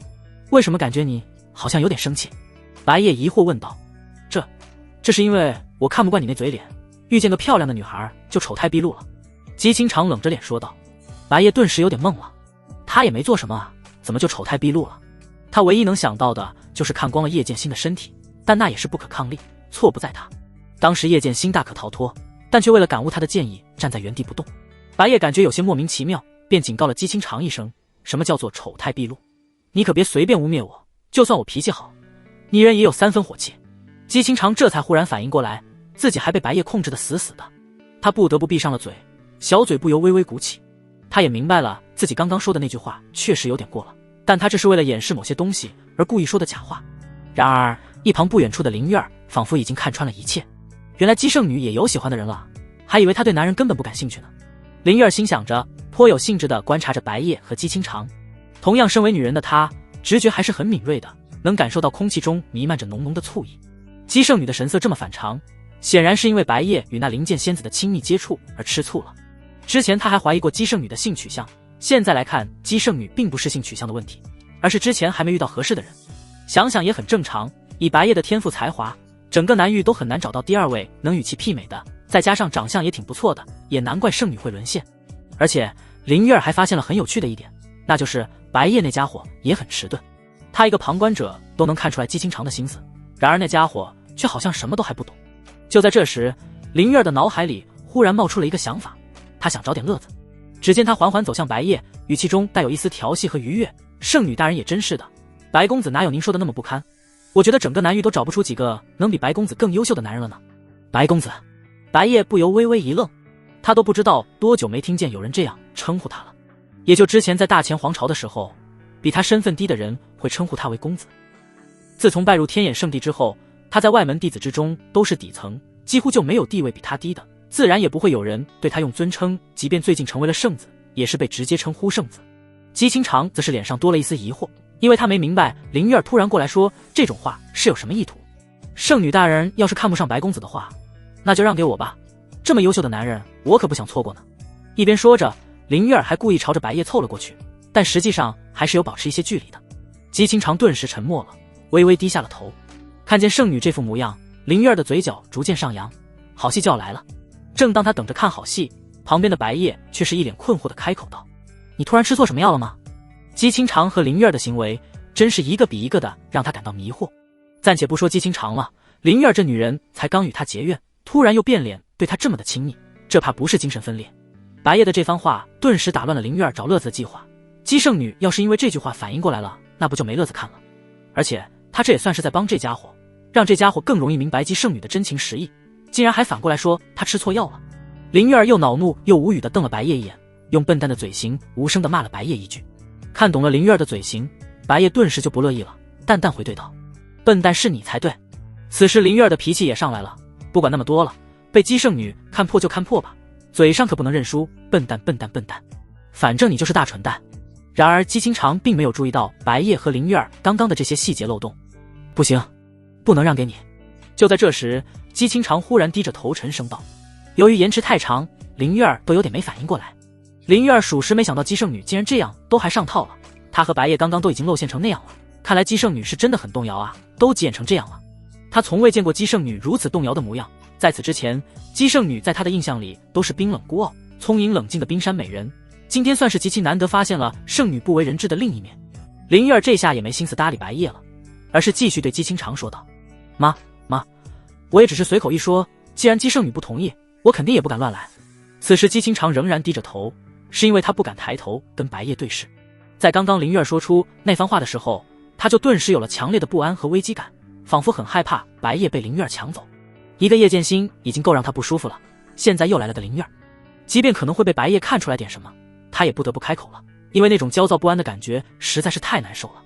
为什么感觉你好像有点生气？白夜疑惑问道。这是因为我看不惯你那嘴脸，遇见个漂亮的女孩就丑态毕露了。姬清长冷着脸说道。白夜顿时有点懵了，他也没做什么啊，怎么就丑态毕露了？他唯一能想到的就是看光了叶剑心的身体，但那也是不可抗力，错不在他。当时叶剑心大可逃脱，但却为了感悟他的建议站在原地不动。白夜感觉有些莫名其妙，便警告了姬清长一声，什么叫做丑态毕露？你可别随便污蔑我，就算我脾气好，你人也有3分火气。姬清长这才忽然反应过来，自己还被白夜控制得死死的，他不得不闭上了嘴，小嘴不由微微鼓起。他也明白了自己刚刚说的那句话确实有点过了，但他这是为了掩饰某些东西而故意说的假话。然而一旁不远处的林月儿仿佛已经看穿了一切，原来姬圣女也有喜欢的人了，还以为她对男人根本不感兴趣呢。林月儿心想着，颇有兴致地观察着白夜和姬清长。同样身为女人的她，直觉还是很敏锐的，能感受到空气中弥漫着浓浓的醋意。姬圣女的神色这么反常，显然是因为白夜与那灵剑仙子的亲密接触而吃醋了。之前他还怀疑过姬圣女的性取向，现在来看，姬圣女并不是性取向的问题，而是之前还没遇到合适的人。想想也很正常，以白夜的天赋才华，整个南域都很难找到第2位能与其媲美的，再加上长相也挺不错的，也难怪圣女会沦陷。而且林月儿还发现了很有趣的一点，那就是白夜那家伙也很迟钝，他一个旁观者都能看出来姬清长的心思，然而那家伙却好像什么都还不懂。就在这时，林月儿的脑海里忽然冒出了一个想法，他想找点乐子。只见他缓缓走向白夜，语气中带有一丝调戏和愉悦。圣女大人也真是的，白公子哪有您说的那么不堪？我觉得整个南域都找不出几个能比白公子更优秀的男人了呢。白公子，白夜不由微微一愣，他都不知道多久没听见有人这样称呼他了。也就之前在大前皇朝的时候，比他身份低的人会称呼他为公子。自从拜入天眼圣地之后，他在外门弟子之中都是底层，几乎就没有地位比他低的，自然也不会有人对他用尊称，即便最近成为了圣子，也是被直接称呼圣子。姬清长则是脸上多了一丝疑惑，因为他没明白林月儿突然过来说这种话是有什么意图。圣女大人要是看不上白公子的话，那就让给我吧，这么优秀的男人我可不想错过呢。一边说着，林月儿还故意朝着白夜凑了过去，但实际上还是有保持一些距离的。姬清长顿时沉默了，微微低下了头。看见圣女这副模样，林月儿的嘴角逐渐上扬，好戏就要来了。正当他等着看好戏，旁边的白夜却是一脸困惑的开口道：你突然吃错什么药了吗？姬清长和林月儿的行为真是一个比一个的让他感到迷惑。暂且不说姬清长了，林月儿这女人才刚与他结怨，突然又变脸对他这么的亲密，这怕不是精神分裂。白夜的这番话顿时打乱了林月儿找乐子的计划。姬圣女要是因为这句话反应过来了，那不就没乐子看了？而且他这也算是在帮这家伙，让这家伙更容易明白姬圣女的真情实意，竟然还反过来说他吃错药了。林月儿又恼怒又无语地瞪了白夜一眼，用笨蛋的嘴型无声地骂了白夜一句。看懂了林月儿的嘴型，白夜顿时就不乐意了，淡淡回对道：笨蛋是你才对。此时林月儿的脾气也上来了，不管那么多了，被姬圣女看破就看破吧，嘴上可不能认输，笨蛋笨蛋笨蛋，反正你就是大蠢蛋。然而姬清长并没有注意到白夜和林月儿刚刚的这些细节漏洞。不行，不能让给你。就在这时，姬清长忽然低着头沉声道。由于延迟太长，林月儿都有点没反应过来。林月儿属实没想到姬圣女竟然这样都还上套了，她和白夜刚刚都已经露馅成那样了，看来姬圣女是真的很动摇啊，都急眼成这样了。她从未见过姬圣女如此动摇的模样，在此之前，姬圣女在她的印象里都是冰冷孤傲、聪颖冷静的冰山美人，今天算是极其难得发现了圣女不为人知的另一面。林月儿这下也没心思搭理白夜了，而是继续对姬清长说道：妈，我也只是随口一说，既然姬圣女不同意，我肯定也不敢乱来。此时姬清长仍然低着头，是因为他不敢抬头跟白夜对视。在刚刚林月儿说出那番话的时候，他就顿时有了强烈的不安和危机感，仿佛很害怕白夜被林月儿抢走。一个叶剑心已经够让他不舒服了，现在又来了个林月儿，即便可能会被白夜看出来点什么，他也不得不开口了，因为那种焦躁不安的感觉实在是太难受了。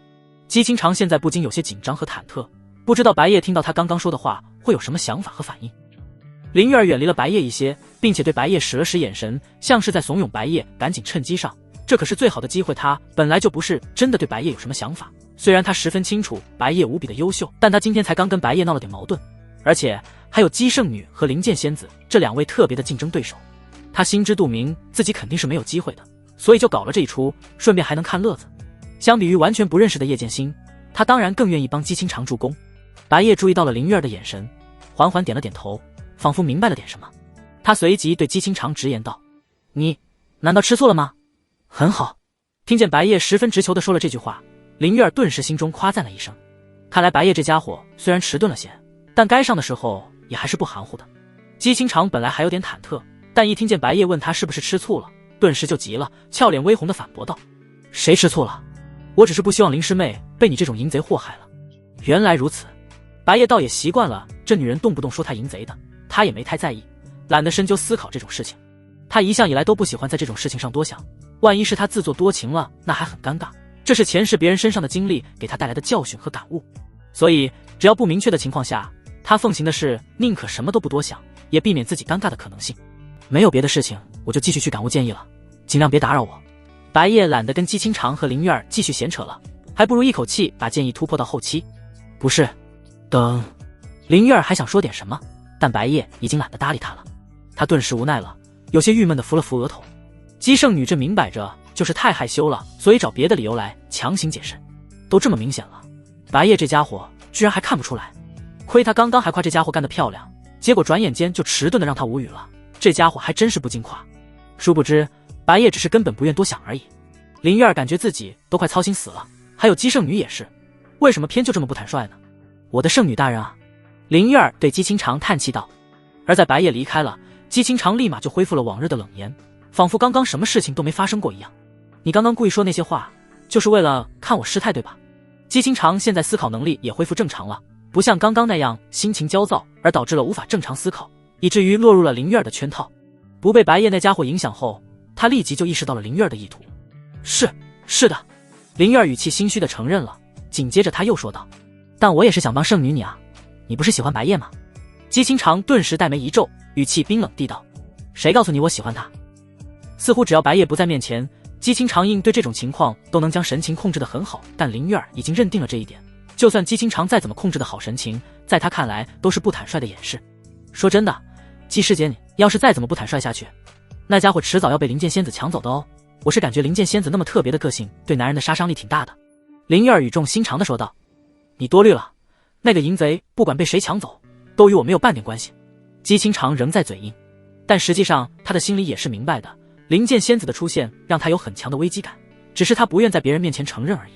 姬清长现在不禁有些紧张和忐忑，不知道白夜听到他刚刚说的话会有什么想法和反应。林月儿远离了白夜一些，并且对白夜使了使眼神，像是在怂恿白夜赶紧趁机上，这可是最好的机会。他本来就不是真的对白夜有什么想法，虽然他十分清楚白夜无比的优秀，但他今天才刚跟白夜闹了点矛盾，而且还有姬圣女和灵剑仙子这两位特别的竞争对手，他心知肚明自己肯定是没有机会的，所以就搞了这一出，顺便还能看乐子。相比于完全不认识的叶剑心，他当然更愿意帮姬清长助攻。白夜注意到了林月儿的眼神，缓缓点了点头，仿佛明白了点什么。他随即对姬清长直言道：“你难道吃醋了吗？”很好。听见白夜十分直球地说了这句话，林月儿顿时心中夸赞了一声。看来白夜这家伙虽然迟钝了些，但该上的时候也还是不含糊的。姬清长本来还有点忐忑，但一听见白夜问他是不是吃醋了，顿时就急了，俏脸微红地反驳道：“谁吃醋了？我只是不希望林师妹被你这种淫贼祸害了。”原来如此。白夜倒也习惯了这女人动不动说他淫贼的，他也没太在意，懒得深究思考这种事情。他一向以来都不喜欢在这种事情上多想，万一是他自作多情了，那还很尴尬。这是前世别人身上的经历给他带来的教训和感悟，所以只要不明确的情况下，他奉行的是宁可什么都不多想，也避免自己尴尬的可能性。没有别的事情，我就继续去感悟建议了，尽量别打扰我。白夜懒得跟姬清长和林月儿继续闲扯了，还不如一口气把建议突破到后期。不是，等林月儿还想说点什么，但白夜已经懒得搭理他了。他顿时无奈了，有些郁闷地扶了扶额头。姬圣女这明摆着就是太害羞了，所以找别的理由来强行解释。都这么明显了，白夜这家伙居然还看不出来。亏他刚刚还夸这家伙干得漂亮，结果转眼间就迟钝的让他无语了。这家伙还真是不经夸。殊不知白夜只是根本不愿多想而已。林月儿感觉自己都快操心死了，还有姬圣女也是，为什么偏就这么不坦率呢？我的圣女大人啊！林月儿对姬清长叹气道。而在白夜离开了，姬清长立马就恢复了往日的冷言，仿佛刚刚什么事情都没发生过一样。你刚刚故意说那些话，就是为了看我失态对吧？姬清长现在思考能力也恢复正常了，不像刚刚那样心情焦躁，而导致了无法正常思考，以至于落入了林月儿的圈套。不被白夜那家伙影响后，他立即就意识到了林月儿的意图。是的，林月儿语气心虚的承认了，紧接着他又说道：“但我也是想帮圣女你啊，你不是喜欢白夜吗？”姬清长顿时黛眉一皱，语气冰冷地道：“谁告诉你我喜欢他？”似乎只要白夜不在面前，姬清长应对这种情况都能将神情控制得很好，但林月儿已经认定了这一点，就算姬清长再怎么控制的好神情，在他看来都是不坦率的掩饰。说真的，姬师姐你要是再怎么不坦率下去，那家伙迟早要被灵剑仙子抢走的哦。我是感觉灵剑仙子那么特别的个性，对男人的杀伤力挺大的。林月儿语重心长地说道：“你多虑了，那个淫贼不管被谁抢走，都与我没有半点关系。”姬清长仍在嘴硬，但实际上他的心里也是明白的，灵剑仙子的出现让他有很强的危机感，只是他不愿在别人面前承认而已。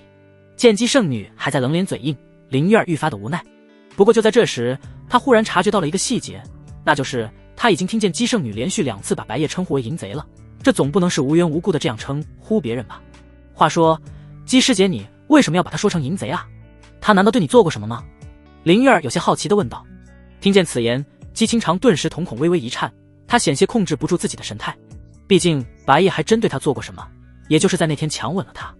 见姬圣女还在冷脸嘴硬，林月儿愈发的无奈。不过就在这时，他忽然察觉到了一个细节，那就是他已经听见姬圣女连续2次把白夜称呼为淫贼了，这总不能是无缘无故的这样称呼别人吧？话说，姬师姐你为什么要把他说成淫贼啊？他难道对你做过什么吗？林月儿有些好奇地问道。听见此言，姬清长顿时瞳孔微微一颤，他险些控制不住自己的神态。毕竟白夜还真对他做过什么，也就是在那天强吻了他。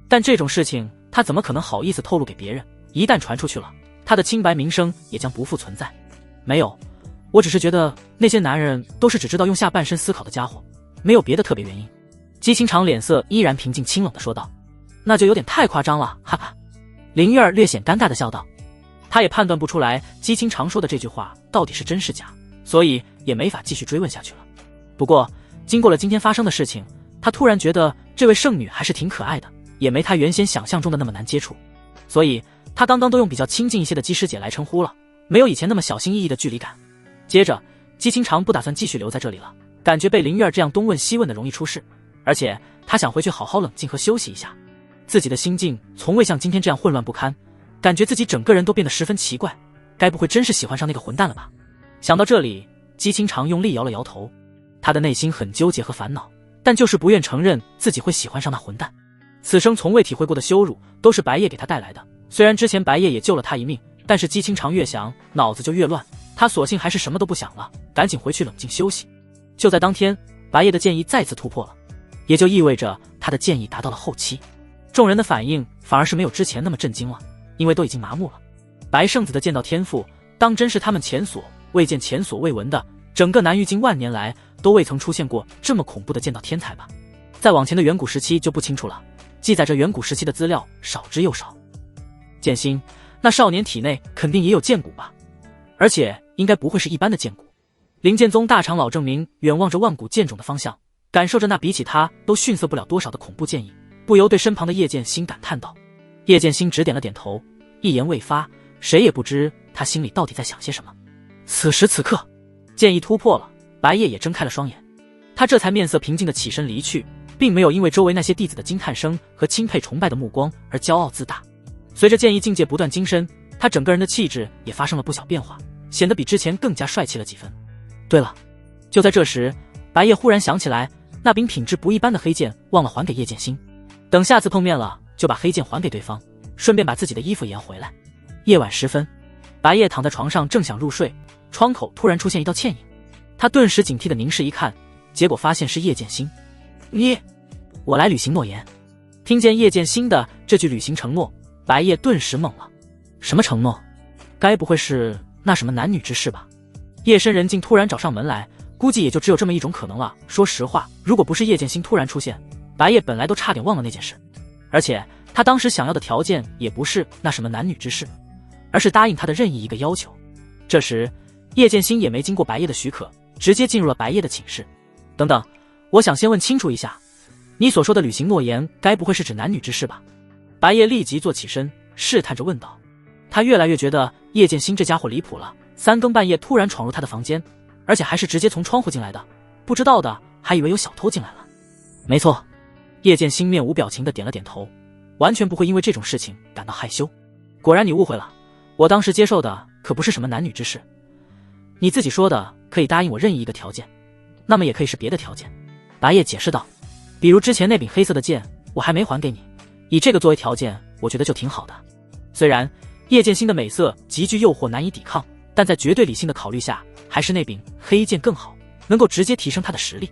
但这种事情他怎么可能好意思透露给别人？一旦传出去了，他的清白名声也将不复存在。没有，我只是觉得那些男人都是只知道用下半身思考的家伙，没有别的特别原因。姬清长脸色依然平静清冷地说道。那就有点太夸张了，哈哈。林月儿略显尴尬地笑道。他也判断不出来姬清长说的这句话到底是真是假，所以也没法继续追问下去了。不过经过了今天发生的事情，他突然觉得这位圣女还是挺可爱的，也没他原先想象中的那么难接触，所以他刚刚都用比较亲近一些的姬师姐来称呼了，没有以前那么小心翼翼的距离感。接着姬清长不打算继续留在这里了，感觉被林月儿这样东问西问的容易出事，而且他想回去好好冷静和休息一下。自己的心境从未像今天这样混乱不堪，感觉自己整个人都变得十分奇怪，该不会真是喜欢上那个混蛋了吧？想到这里，姬清长用力摇了摇头。他的内心很纠结和烦恼，但就是不愿承认自己会喜欢上那混蛋。此生从未体会过的羞辱都是白夜给他带来的，虽然之前白夜也救了他一命，但是姬清长越想脑子就越乱，他索性还是什么都不想了，赶紧回去冷静休息。就在当天，白夜的建议再次突破了，也就意味着他的建议达到了后期。众人的反应反而是没有之前那么震惊了，因为都已经麻木了。白圣子的剑道天赋当真是他们前所未见前所未闻的，整个南域近万年来都未曾出现过这么恐怖的剑道天才吧。再往前的远古时期就不清楚了，记载着远古时期的资料少之又少。剑心，那少年体内肯定也有剑骨吧，而且应该不会是一般的剑骨。灵剑宗大长老郑明远望着万古剑种的方向，感受着那比起他都逊色不了多少的恐怖剑意，不由对身旁的叶剑心感叹道。叶剑心只点了点头，一言未发，谁也不知他心里到底在想些什么。此时此刻，剑意突破了，白夜也睁开了双眼，他这才面色平静地起身离去，并没有因为周围那些弟子的惊叹声和钦佩崇拜的目光而骄傲自大。随着剑意境界不断精深，他整个人的气质也发生了不小变化，显得比之前更加帅气了几分。对了，就在这时，白夜忽然想起来，那柄品质不一般的黑剑忘了还给叶剑心，等下次碰面了就把黑剑还给对方，顺便把自己的衣服也要回来。夜晚时分，白夜躺在床上正想入睡，窗口突然出现一道倩影，他顿时警惕地凝视一看，结果发现是叶剑心。我来履行诺言。听见叶剑心的这句履行承诺，白夜顿时懵了。什么承诺？该不会是那什么男女之事吧？夜深人静突然找上门来，估计也就只有这么一种可能了。说实话，如果不是叶剑心突然出现，白夜本来都差点忘了那件事。而且他当时想要的条件也不是那什么男女之事，而是答应他的任意一个要求。这时叶剑心也没经过白夜的许可，直接进入了白夜的寝室。等等，我想先问清楚一下，你所说的履行诺言该不会是指男女之事吧？白夜立即坐起身，试探着问道。他越来越觉得叶剑心这家伙离谱了，三更半夜突然闯入他的房间，而且还是直接从窗户进来的，不知道的还以为有小偷进来了。没错，叶剑心面无表情的点了点头，完全不会因为这种事情感到害羞。果然你误会了，我当时接受的可不是什么男女之事。你自己说的可以答应我任意一个条件，那么也可以是别的条件。白夜解释道，比如之前那柄黑色的剑我还没还给你，以这个作为条件，我觉得就挺好的。虽然叶剑心的美色极具诱惑难以抵抗，但在绝对理性的考虑下，还是那柄黑剑更好，能够直接提升他的实力。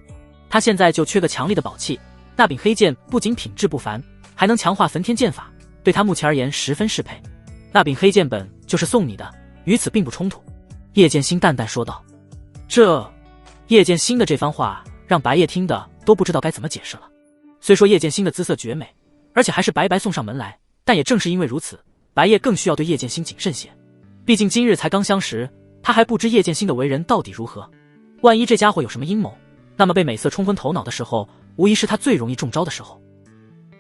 他现在就缺个强力的宝器，那柄黑剑不仅品质不凡，还能强化焚天剑法，对他目前而言十分适配。那柄黑剑本就是送你的，与此并不冲突。叶剑心淡淡说道。叶剑心的这番话让白夜听的都不知道该怎么解释了。虽说叶剑心的姿色绝美，而且还是白白送上门来，但也正是因为如此，白夜更需要对叶剑心谨慎些。毕竟今日才刚相识，他还不知叶剑心的为人到底如何。万一这家伙有什么阴谋，那么被美色冲昏头脑的时候，无疑是他最容易中招的时候。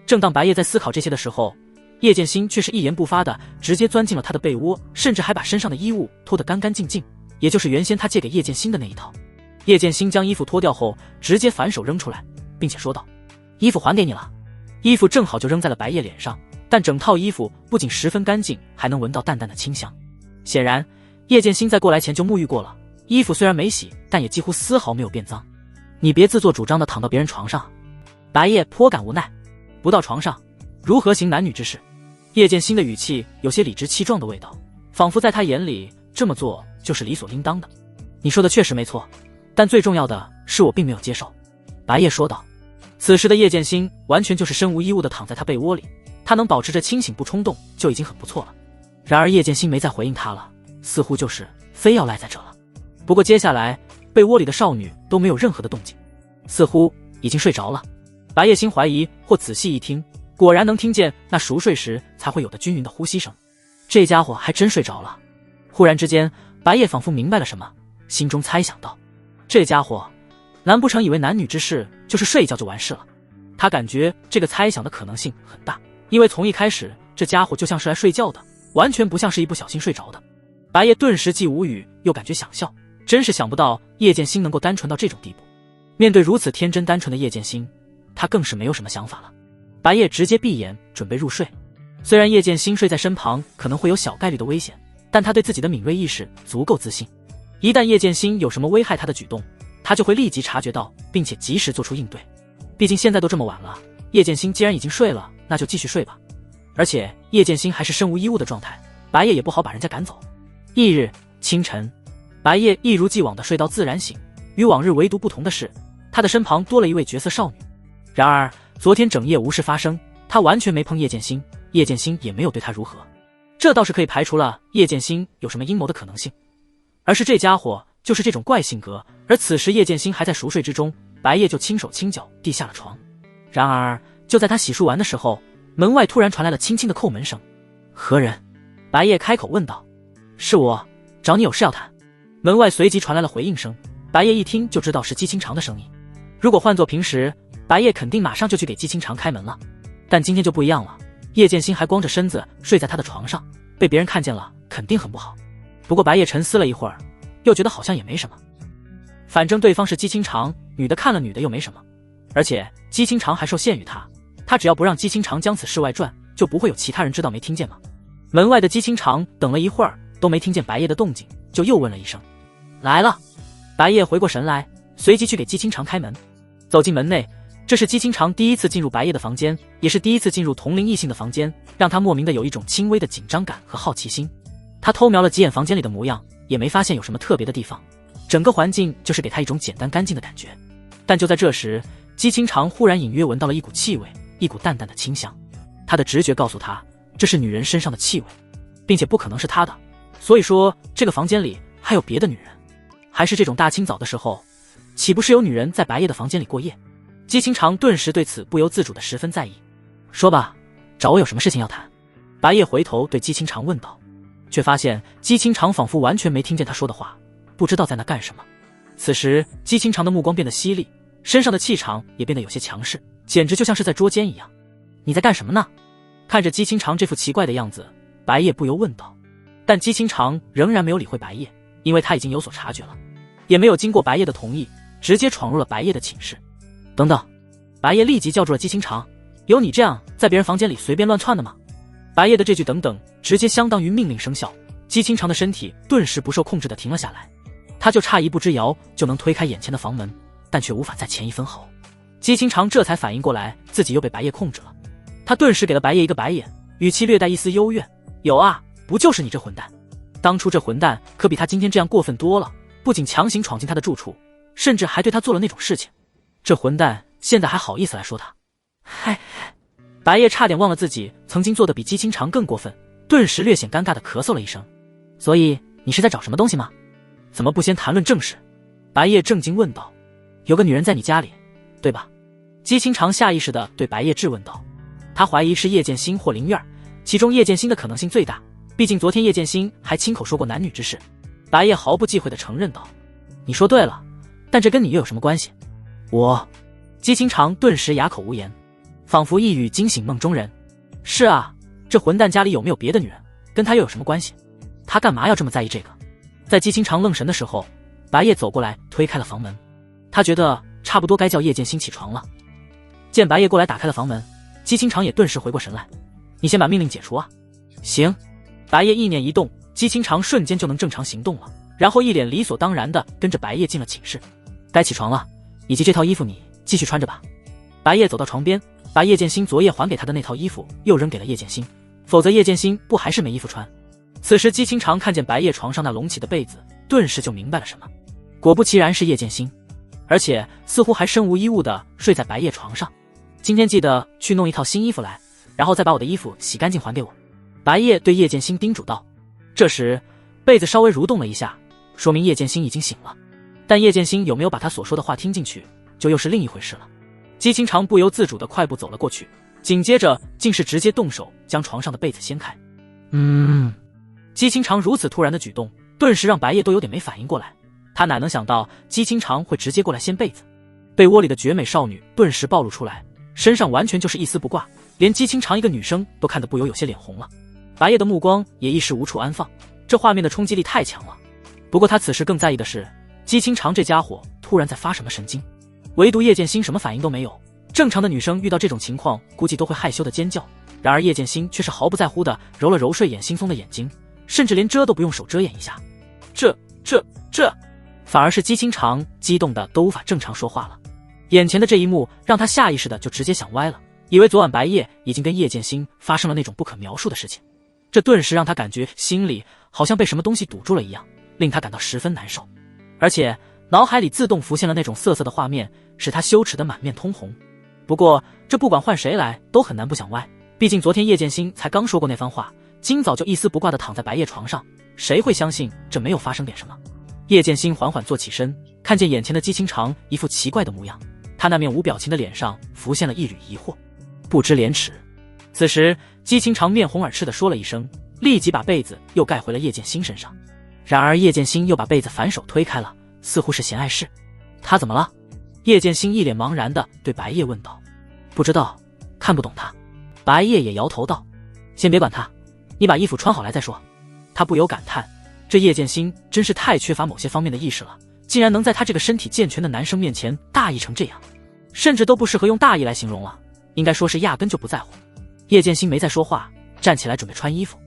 正当白夜在思考这些的时候，叶剑心却是一言不发的直接钻进了他的被窝，甚至还把身上的衣物脱得干干净净，也就是原先他借给叶剑心的那一套。叶剑心将衣服脱掉后，直接反手扔出来，并且说道：衣服还给你了。衣服正好就扔在了白夜脸上，但整套衣服不仅十分干净，还能闻到淡淡的清香。显然叶剑心在过来前就沐浴过了，衣服虽然没洗，但也几乎丝毫没有变脏。你别自作主张的躺到别人床上。白夜颇感无奈，不到床上如何行男女之事？叶剑心的语气有些理直气壮的味道，仿佛在他眼里这么做就是理所应当的。你说的确实没错，但最重要的是我并没有接受。白夜说道。此时的叶剑心完全就是身无一物的躺在他被窝里，他能保持着清醒不冲动就已经很不错了。然而叶剑心没再回应他了，似乎就是非要赖在这了。不过接下来被窝里的少女都没有任何的动静，似乎已经睡着了。白夜心怀疑或仔细一听，果然能听见那熟睡时才会有的均匀的呼吸声。这家伙还真睡着了。忽然之间，白夜仿佛明白了什么，心中猜想道：这家伙难不成以为男女之事就是睡一觉就完事了？他感觉这个猜想的可能性很大，因为从一开始这家伙就像是来睡觉的，完全不像是一不小心睡着的。白夜顿时既无语又感觉想笑，真是想不到叶剑心能够单纯到这种地步。面对如此天真单纯的叶剑心，他更是没有什么想法了。白夜直接闭眼准备入睡。虽然叶剑心睡在身旁可能会有小概率的危险，但他对自己的敏锐意识足够自信，一旦叶剑心有什么危害他的举动，他就会立即察觉到，并且及时做出应对。毕竟现在都这么晚了，叶剑心既然已经睡了，那就继续睡吧。而且叶剑心还是身无一物的状态，白夜也不好把人家赶走。翌日清晨，白夜一如既往的睡到自然醒，与往日唯独不同的是，他的身旁多了一位绝色少女。然而昨天整夜无事发生，他完全没碰叶剑心，叶剑心也没有对他如何，这倒是可以排除了叶剑心有什么阴谋的可能性，而是这家伙就是这种怪性格。而此时叶剑心还在熟睡之中，白夜就轻手轻脚地下了床。然而就在他洗漱完的时候，门外突然传来了轻轻的叩门声。何人？白夜开口问道。是我，找你有事要谈。门外随即传来了回应声，白夜一听就知道是季清长的声音。如果换作平时，白夜肯定马上就去给季清长开门了，但今天就不一样了，叶剑心还光着身子睡在他的床上，被别人看见了肯定很不好。不过白夜沉思了一会儿，又觉得好像也没什么。反正对方是姬清长，女的看了女的又没什么，而且姬清长还受限于他只要不让姬清长将此事外传，就不会有其他人知道没听见吗？门外的姬清长等了一会儿都没听见白夜的动静，就又问了一声：“来了。”白夜回过神来，随即去给姬清长开门。走进门内，这是姬清长第一次进入白夜的房间，也是第一次进入同龄异性的房间，让他莫名的有一种轻微的紧张感和好奇心。他偷瞄了几眼房间里的模样，也没发现有什么特别的地方，整个环境就是给他一种简单干净的感觉。但就在这时，姬清长忽然隐约闻到了一股气味，一股淡淡的清香。他的直觉告诉他，这是女人身上的气味，并且不可能是他的。所以说，这个房间里还有别的女人，还是这种大清早的时候，岂不是有女人在白夜的房间里过夜？姬清长顿时对此不由自主的十分在意。说吧，找我有什么事情要谈？白夜回头对姬清长问道，却发现姬清长仿佛完全没听见他说的话，不知道在那干什么。此时姬清长的目光变得犀利，身上的气场也变得有些强势，简直就像是在捉奸一样。你在干什么呢？看着姬清长这副奇怪的样子，白夜不由问道。但姬清长仍然没有理会白夜，因为他已经有所察觉了，也没有经过白夜的同意，直接闯入了白夜的寝室。等等！白夜立即叫住了姬清长，有你这样在别人房间里随便乱窜的吗？白夜的这句等等直接相当于命令生效，姬清长的身体顿时不受控制地停了下来，他就差一步之遥就能推开眼前的房门，但却无法再前一分毫。姬清长这才反应过来自己又被白夜控制了，他顿时给了白夜一个白眼，语气略带一丝幽怨，有啊，不就是你这混蛋，当初这混蛋可比他今天这样过分多了，不仅强行闯进他的住处，甚至还对他做了那种事情，这混蛋现在还好意思来说他。嗨，白夜差点忘了自己曾经做的比姬清长更过分，顿时略显尴尬的咳嗽了一声。所以你是在找什么东西吗？怎么不先谈论正事？白夜正经问道。有个女人在你家里，对吧？姬清长下意识地对白夜质问道。他怀疑是叶剑心或林月儿，其中叶剑心的可能性最大，毕竟昨天叶剑心还亲口说过男女之事。白夜毫不忌讳地承认道。你说对了，但这跟你又有什么关系？我……姬清长顿时哑口无言，仿佛一语惊醒梦中人。是啊，这混蛋家里有没有别的女人，跟他又有什么关系？他干嘛要这么在意这个？在姬清长愣神的时候，白夜走过来推开了房门，他觉得差不多该叫叶剑心起床了。见白夜过来打开了房门，姬清长也顿时回过神来。你先把命令解除啊。行。白夜意念一动，姬清长瞬间就能正常行动了，然后一脸理所当然的跟着白夜进了寝室。该起床了，以及这套衣服你继续穿着吧。白夜走到床边，把叶剑心昨夜还给他的那套衣服又扔给了叶剑心，否则叶剑心不还是没衣服穿。此时姬清长看见白夜床上那隆起的被子，顿时就明白了什么。果不其然是叶剑心，而且似乎还身无衣物的睡在白夜床上。今天记得去弄一套新衣服来，然后再把我的衣服洗干净还给我。白夜对叶剑心叮嘱道。这时被子稍微蠕动了一下，说明叶剑心已经醒了，但叶剑心有没有把他所说的话听进去，就又是另一回事了。姬清长不由自主的快步走了过去，紧接着竟是直接动手将床上的被子掀开。姬清长如此突然的举动，顿时让白夜都有点没反应过来。他哪能想到姬清长会直接过来掀被子？被窝里的绝美少女顿时暴露出来，身上完全就是一丝不挂，连姬清长一个女生都看得不由有些脸红了。白夜的目光也一时无处安放，这画面的冲击力太强了。不过他此时更在意的是，姬清长这家伙突然在发什么神经？唯独叶剑心什么反应都没有。正常的女生遇到这种情况估计都会害羞的尖叫，然而叶剑心却是毫不在乎的揉了揉睡眼惺忪的眼睛，甚至连遮都不用手遮掩一下。这反而是姬清长激动的都无法正常说话了。眼前的这一幕让他下意识的就直接想歪了，以为昨晚白夜已经跟叶剑心发生了那种不可描述的事情。这顿时让他感觉心里好像被什么东西堵住了一样，令他感到十分难受，而且脑海里自动浮现了那种涩涩的画面，使他羞耻的满面通红。不过这不管换谁来都很难不想歪，毕竟昨天叶剑心才刚说过那番话，今早就一丝不挂地躺在白夜床上，谁会相信这没有发生点什么？叶剑心缓缓坐起身，看见眼前的姬清长一副奇怪的模样，他那面无表情的脸上浮现了一缕疑惑，不知廉耻。此时姬清长面红耳赤地说了一声，立即把被子又盖回了叶剑心身上。然而叶剑心又把被子反手推开了，似乎是嫌碍事。他怎么了？叶剑心一脸茫然地对白夜问道。不知道，看不懂他。白夜也摇头道。先别管他，你把衣服穿好来再说。他不由感叹，这叶剑心真是太缺乏某些方面的意识了，竟然能在他这个身体健全的男生面前大意成这样，甚至都不适合用大意来形容了，应该说是压根就不在乎。叶剑心没再说话，站起来准备穿衣服。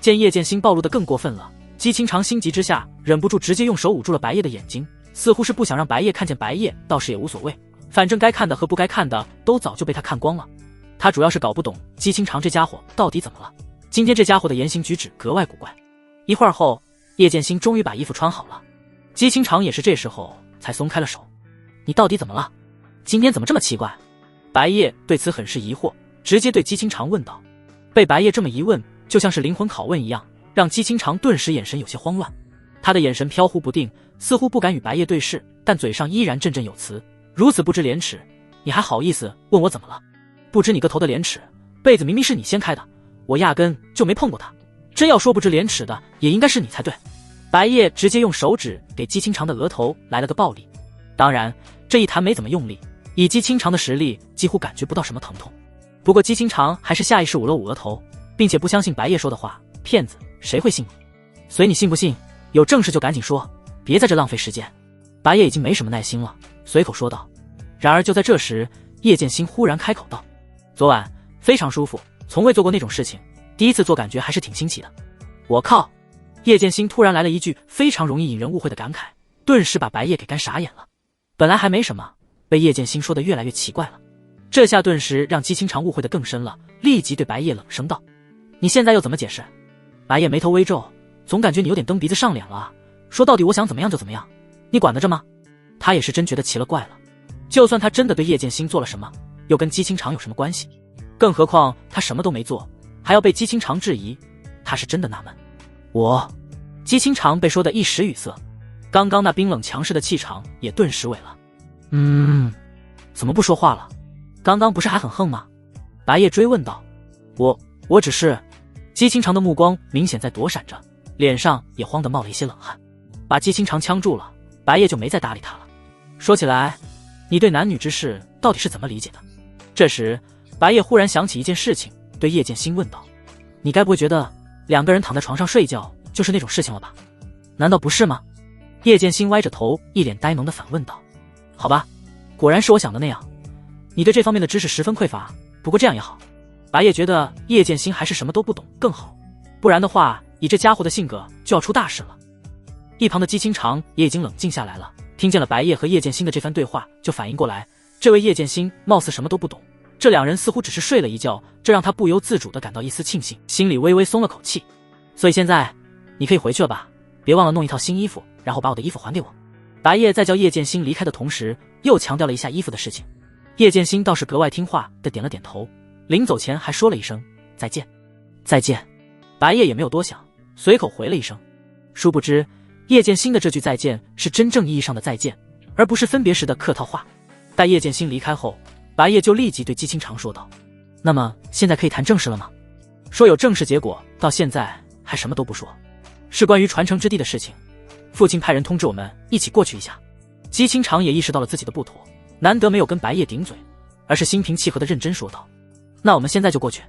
见叶剑心暴露得更过分了，姬清长心急之下忍不住直接用手捂住了白夜的眼睛，似乎是不想让白夜看见白夜，倒是也无所谓，反正该看的和不该看的都早就被他看光了。他主要是搞不懂姬清长这家伙到底怎么了，今天这家伙的言行举止格外古怪。一会儿后，叶剑心终于把衣服穿好了，姬清长也是这时候才松开了手。你到底怎么了？今天怎么这么奇怪？白夜对此很是疑惑，直接对姬清长问道。被白夜这么一问，就像是灵魂拷问一样，让姬清长顿时眼神有些慌乱。他的眼神飘忽不定，似乎不敢与白夜对视，但嘴上依然振振有词。如此不知廉耻，你还好意思问我怎么了？不知你个头的廉耻，被子明明是你掀开的，我压根就没碰过它。真要说不知廉耻的，也应该是你才对。白夜直接用手指给姬清长的额头来了个暴力，当然这一弹没怎么用力，以姬清长的实力几乎感觉不到什么疼痛。不过姬清长还是下意识捂了捂额头，并且不相信白夜说的话，骗子，谁会信你？随你信不信，有正事就赶紧说，别在这浪费时间。白夜已经没什么耐心了，随口说道。然而就在这时，叶剑心忽然开口道：昨晚非常舒服，从未做过那种事情，第一次做感觉还是挺新奇的。我靠！叶剑心突然来了一句非常容易引人误会的感慨，顿时把白夜给干傻眼了。本来还没什么，被叶剑心说的越来越奇怪了，这下顿时让姬清长误会的更深了，立即对白夜冷声道：你现在又怎么解释？白夜眉头微皱，总感觉你有点蹬鼻子上脸了，说到底我想怎么样就怎么样，你管得着吗？他也是真觉得奇了怪了，就算他真的对叶剑心做了什么，又跟姬清长有什么关系？更何况他什么都没做，还要被姬清长质疑，他是真的纳闷。姬清长被说得一时语塞，刚刚那冰冷强势的气场也顿时萎了。怎么不说话了？刚刚不是还很横吗？白夜追问道。我只是……姬清长的目光明显在躲闪着，脸上也慌得冒了一些冷汗，把姬清长呛住了。白夜就没再搭理他了。说起来，你对男女之事到底是怎么理解的？这时白夜忽然想起一件事情，对叶剑心问道：你该不会觉得两个人躺在床上睡觉就是那种事情了吧？难道不是吗？叶剑心歪着头，一脸呆萌地反问道。好吧，果然是我想的那样，你对这方面的知识十分匮乏，不过这样也好。白夜觉得叶剑心还是什么都不懂更好，不然的话以这家伙的性格就要出大事了。一旁的姬清长也已经冷静下来了，听见了白夜和叶剑心的这番对话，就反应过来这位叶剑心貌似什么都不懂，这两人似乎只是睡了一觉，这让他不由自主地感到一丝庆幸，心里微微松了口气。所以现在你可以回去了吧，别忘了弄一套新衣服，然后把我的衣服还给我。白夜在叫叶剑心离开的同时，又强调了一下衣服的事情。叶剑心倒是格外听话地点了点头，临走前还说了一声再见。再见。白夜也没有多想，随口回了一声。殊不知叶剑心的这句再见是真正意义上的再见，而不是分别时的客套话。待叶剑心离开后，白夜就立即对姬清长说道：那么现在可以谈正事了吗？说有正式结果，到现在还什么都不说，是关于传承之地的事情，父亲派人通知我们一起过去一下。姬清长也意识到了自己的不妥，难得没有跟白夜顶嘴，而是心平气和地认真说道：那我们现在就过去。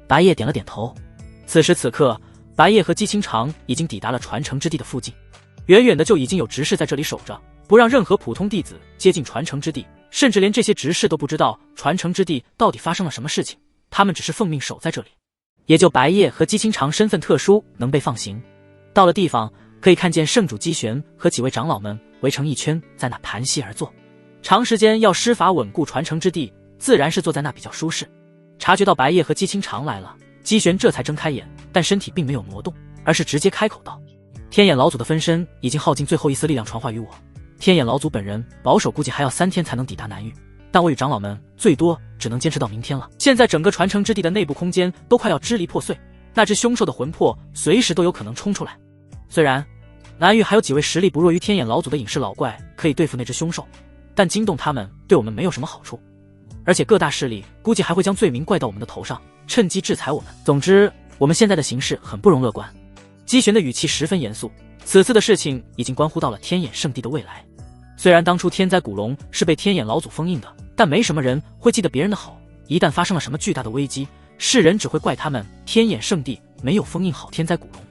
白夜点了点头。此时此刻，白夜和姬清长已经抵达了传承之地的附近，远远的就已经有执事在这里守着，不让任何普通弟子接近传承之地，甚至连这些执事都不知道传承之地到底发生了什么事情，他们只是奉命守在这里。也就白夜和姬清长身份特殊能被放行。到了地方，可以看见圣主姬玄和几位长老们围成一圈，在那盘膝而坐。长时间要施法稳固传承之地，自然是坐在那比较舒适。察觉到白夜和姬清长来了，姬玄这才睁开眼，但身体并没有挪动，而是直接开口道：天眼老祖的分身已经耗尽最后一丝力量传话于我，天眼老祖本人保守估计还要3天才能抵达南域，但我与长老们最多只能坚持到明天了。现在整个传承之地的内部空间都快要支离破碎，那只凶兽的魂魄随时都有可能冲出来。虽然南域还有几位实力不弱于天眼老祖的隐士老怪可以对付那只凶兽，但惊动他们对我们没有什么好处，而且各大势力估计还会将罪名怪到我们的头上，趁机制裁我们。总之我们现在的形势很不容乐观。姬玄的语气十分严肃，此次的事情已经关乎到了天眼圣地的未来。虽然当初天灾古龙是被天眼老祖封印的，但没什么人会记得别人的好，一旦发生了什么巨大的危机，世人只会怪他们天眼圣地没有封印好天灾古龙。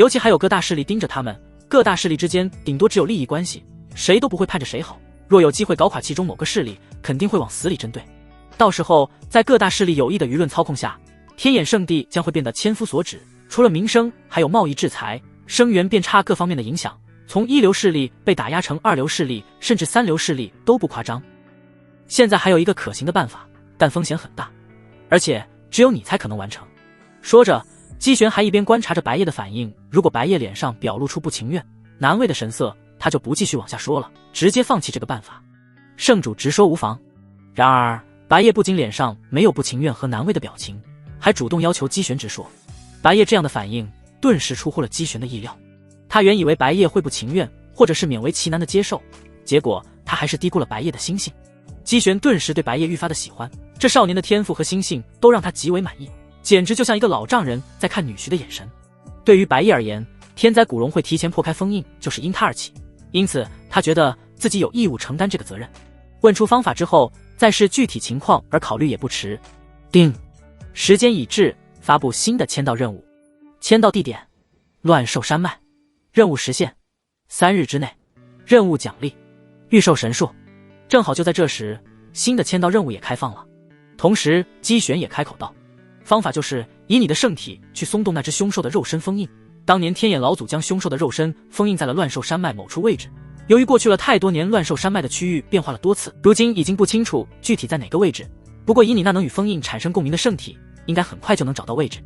尤其还有各大势力盯着他们，各大势力之间顶多只有利益关系，谁都不会盼着谁好。若有机会搞垮其中某个势力，肯定会往死里针对。到时候在各大势力有意的舆论操控下，天眼圣地将会变得千夫所指，除了民生，还有贸易制裁、生源变差各方面的影响，从一流势力被打压成二流势力，甚至三流势力都不夸张。现在还有一个可行的办法，但风险很大，而且只有你才可能完成。说着，姬玄还一边观察着白夜的反应，如果白夜脸上表露出不情愿、难为的神色，他就不继续往下说了，直接放弃这个办法。圣主直说无妨。然而白夜不仅脸上没有不情愿和难为的表情，还主动要求姬玄直说。白夜这样的反应顿时出乎了姬玄的意料，他原以为白夜会不情愿，或者是勉为其难的接受，结果他还是低估了白夜的心性。姬玄顿时对白夜愈发的喜欢，这少年的天赋和心性都让他极为满意，简直就像一个老丈人在看女婿的眼神。对于白夜而言，天灾古龙会提前破开封印，就是因他而起，因此他觉得自己有义务承担这个责任。问出方法之后，再视具体情况而考虑也不迟。定，时间已至，发布新的签到任务。签到地点：乱兽山脉。任务时限：3日之内。任务奖励：御兽神树。正好就在这时，新的签到任务也开放了。同时姬玄也开口道，方法就是以你的圣体去松动那只凶兽的肉身封印。当年天眼老祖将凶兽的肉身封印在了乱兽山脉某处位置，由于过去了太多年，乱兽山脉的区域变化了多次，如今已经不清楚具体在哪个位置。不过以你那能与封印产生共鸣的圣体，应该很快就能找到位置。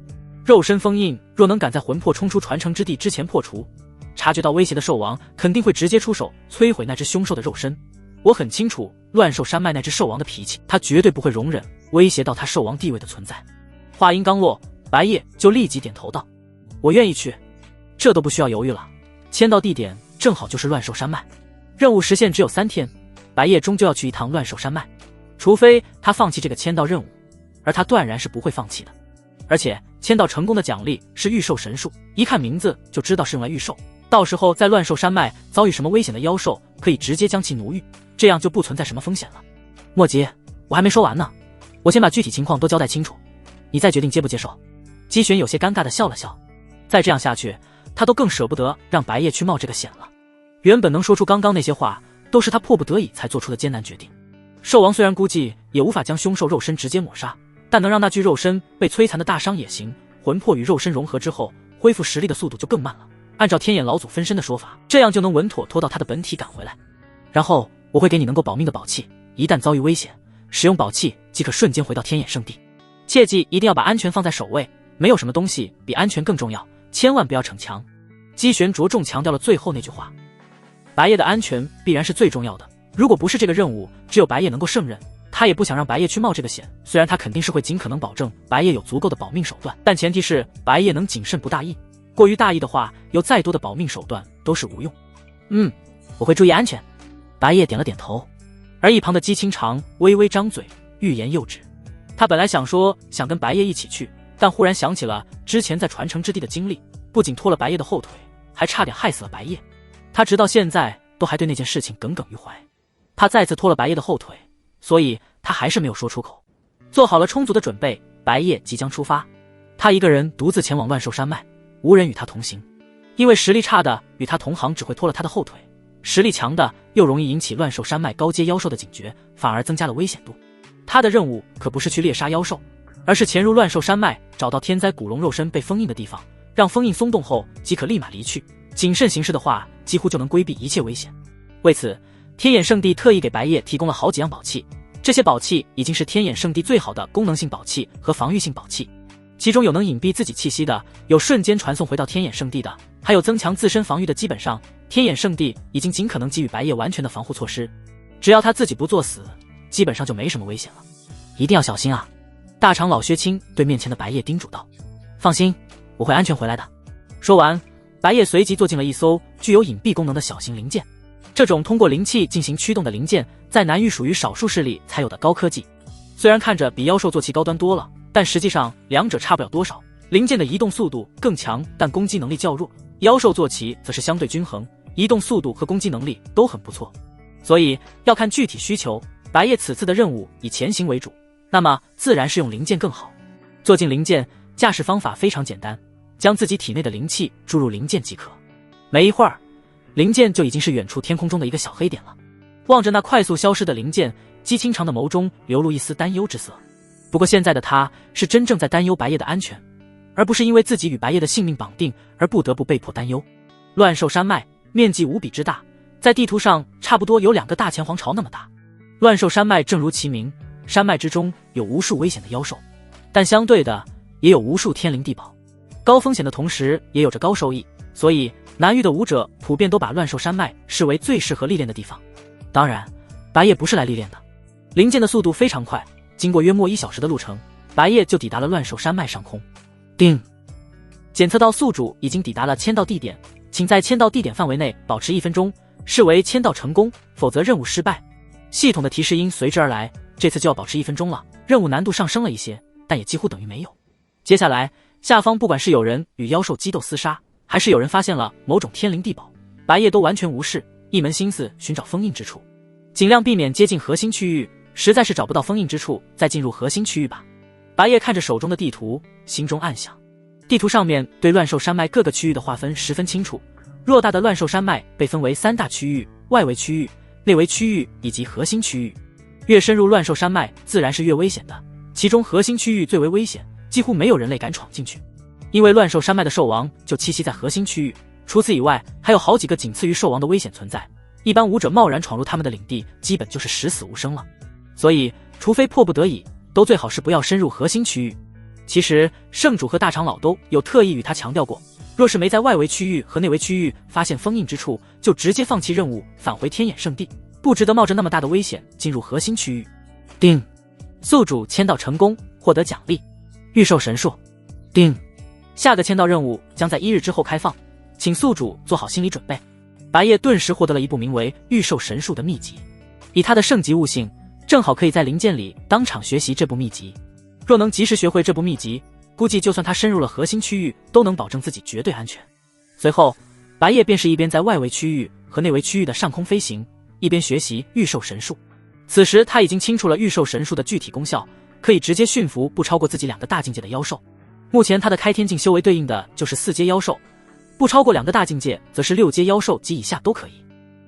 肉身封印若能赶在魂魄冲出传承之地之前破除，察觉到威胁的兽王肯定会直接出手摧毁那只凶兽的肉身。我很清楚乱兽山脉那只兽王的脾气，他绝对不会容忍威胁到他兽王地位的存在。话音刚落，白夜就立即点头道，我愿意去。这都不需要犹豫了，签到地点正好就是乱兽山脉。任务时限只有3天，白夜终究要去一趟乱兽山脉，除非他放弃这个签到任务，而他断然是不会放弃的。而且签到成功的奖励是御兽神树，一看名字就知道是用来御兽，到时候在乱兽山脉遭遇什么危险的妖兽，可以直接将其奴役，这样就不存在什么风险了。莫急，我还没说完呢，我先把具体情况都交代清楚，你再决定接不接受。姬玄有些尴尬地笑了笑，再这样下去，他都更舍不得让白夜去冒这个险了。原本能说出刚刚那些话，都是他迫不得已才做出的艰难决定。兽王虽然估计也无法将凶兽肉身直接抹杀，但能让那具肉身被摧残的大伤也行，魂魄与肉身融合之后，恢复实力的速度就更慢了。按照天眼老祖分身的说法，这样就能稳妥拖到他的本体赶回来。然后我会给你能够保命的宝器，一旦遭遇危险，使用宝器即可瞬间回到天眼圣地。切记一定要把安全放在首位，没有什么东西比安全更重要，千万不要逞强。姬玄着重强调了最后那句话。白夜的安全必然是最重要的，如果不是这个任务，只有白夜能够胜任，他也不想让白夜去冒这个险。虽然他肯定是会尽可能保证白夜有足够的保命手段，但前提是白夜能谨慎不大意。过于大意的话，有再多的保命手段都是无用。我会注意安全。白夜点了点头，而一旁的姬清长微微张嘴，欲言又止。他本来想说想跟白夜一起去，但忽然想起了之前在传承之地的经历，不仅拖了白夜的后腿，还差点害死了白夜。他直到现在都还对那件事情耿耿于怀，怕再次拖了白夜的后腿，所以他还是没有说出口。做好了充足的准备，白夜即将出发。他一个人独自前往乱兽山脉，无人与他同行，因为实力差的与他同行只会拖了他的后腿，实力强的又容易引起乱兽山脉高阶妖兽的警觉，反而增加了危险度。他的任务可不是去猎杀妖兽，而是潜入乱兽山脉，找到天灾古龙肉身被封印的地方，让封印松动后即可立马离去。谨慎行事的话，几乎就能规避一切危险。为此，天眼圣地特意给白夜提供了好几样宝器，这些宝器已经是天眼圣地最好的功能性宝器和防御性宝器，其中有能隐蔽自己气息的，有瞬间传送回到天眼圣地的，还有增强自身防御的。基本上天眼圣地已经尽可能给予白夜完全的防护措施，只要他自己不作死，基本上就没什么危险了。一定要小心啊！大长老薛青对面前的白夜叮嘱道。放心，我会安全回来的。说完，白夜随即坐进了一艘具有隐蔽功能的小型灵舰。这种通过灵气进行驱动的灵舰，在南域属于少数势力才有的高科技。虽然看着比妖兽坐骑高端多了，但实际上两者差不了多少。灵舰的移动速度更强，但攻击能力较弱；妖兽坐骑则是相对均衡，移动速度和攻击能力都很不错。所以要看具体需求，白夜此次的任务以前行为主，那么自然是用灵舰更好。坐进灵舰，驾驶方法非常简单，将自己体内的灵气注入灵剑即可。没一会儿，灵剑就已经是远处天空中的一个小黑点了。望着那快速消失的灵剑，姬清长的眸中流露一丝担忧之色。不过现在的他是真正在担忧白夜的安全，而不是因为自己与白夜的性命绑定而不得不被迫担忧。乱兽山脉面积无比之大，在地图上差不多有2个大前皇朝那么大。乱兽山脉正如其名，山脉之中有无数危险的妖兽，但相对的也有无数天灵地宝。高风险的同时也有着高收益，所以南域的武者普遍都把乱兽山脉视为最适合历练的地方。当然，白夜不是来历练的。灵剑的速度非常快，经过约莫1小时的路程，白夜就抵达了乱兽山脉上空。叮，检测到宿主已经抵达了签到地点，请在签到地点范围内保持1分钟，视为签到成功，否则任务失败。系统的提示音随之而来，这次就要保持1分钟了，任务难度上升了一些，但也几乎等于没有。接下来，下方不管是有人与妖兽激斗厮杀，还是有人发现了某种天灵地宝，白夜都完全无视，一门心思寻找封印之处，尽量避免接近核心区域，实在是找不到封印之处，再进入核心区域吧。白夜看着手中的地图，心中暗想。地图上面对乱兽山脉各个区域的划分十分清楚，偌大的乱兽山脉被分为3大区域：外围区域、内围区域以及核心区域。越深入乱兽山脉自然是越危险的，其中核心区域最为危险，几乎没有人类敢闯进去，因为乱兽山脉的兽王就栖息在核心区域，除此以外还有好几个仅次于兽王的危险存在，一般武者贸然闯入他们的领地基本就是十死无生了，所以除非迫不得已，都最好是不要深入核心区域。其实圣主和大长老都有特意与他强调过，若是没在外围区域和内围区域发现封印之处，就直接放弃任务返回天眼圣地，不值得冒着那么大的危险进入核心区域。叮，宿主签到成功，获得奖励御兽神树。叮，下个签到任务将在1日之后开放，请宿主做好心理准备。白夜顿时获得了一部名为御兽神树的秘籍，以他的圣级悟性，正好可以在灵剑里当场学习这部秘籍。若能及时学会这部秘籍，估计就算他深入了核心区域，都能保证自己绝对安全。随后，白夜便是一边在外围区域和内围区域的上空飞行，一边学习御兽神术。此时他已经清楚了御兽神术的具体功效，可以直接驯服不超过自己2个大境界的妖兽。目前他的开天境修为对应的就是4阶妖兽，不超过2个大境界则是6阶妖兽及以下都可以。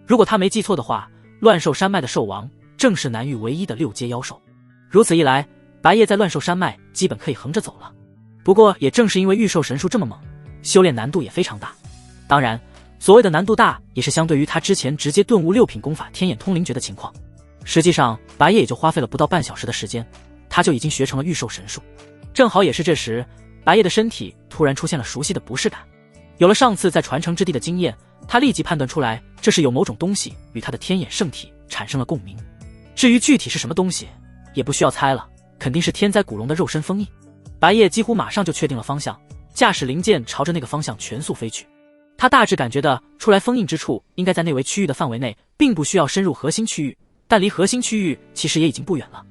如果他没记错的话，乱兽山脉的兽王正是南域唯一的6阶妖兽。如此一来，白夜在乱兽山脉基本可以横着走了。不过也正是因为御兽神术这么猛，修炼难度也非常大。当然，所谓的难度大也是相对于他之前直接顿悟6品功法天眼通灵诀的情况。实际上白夜也就花费了不到半小时的时间，他就已经学成了御兽神术。正好也是这时，白夜的身体突然出现了熟悉的不适感。有了上次在传承之地的经验，他立即判断出来，这是有某种东西与他的天眼圣体产生了共鸣。至于具体是什么东西，也不需要猜了，肯定是天灾古龙的肉身封印。白夜几乎马上就确定了方向，驾驶灵剑朝着那个方向全速飞去。他大致感觉得出来，封印之处应该在内围区域的范围内，并不需要深入核心区域，但离核心区域其实也已经不远了。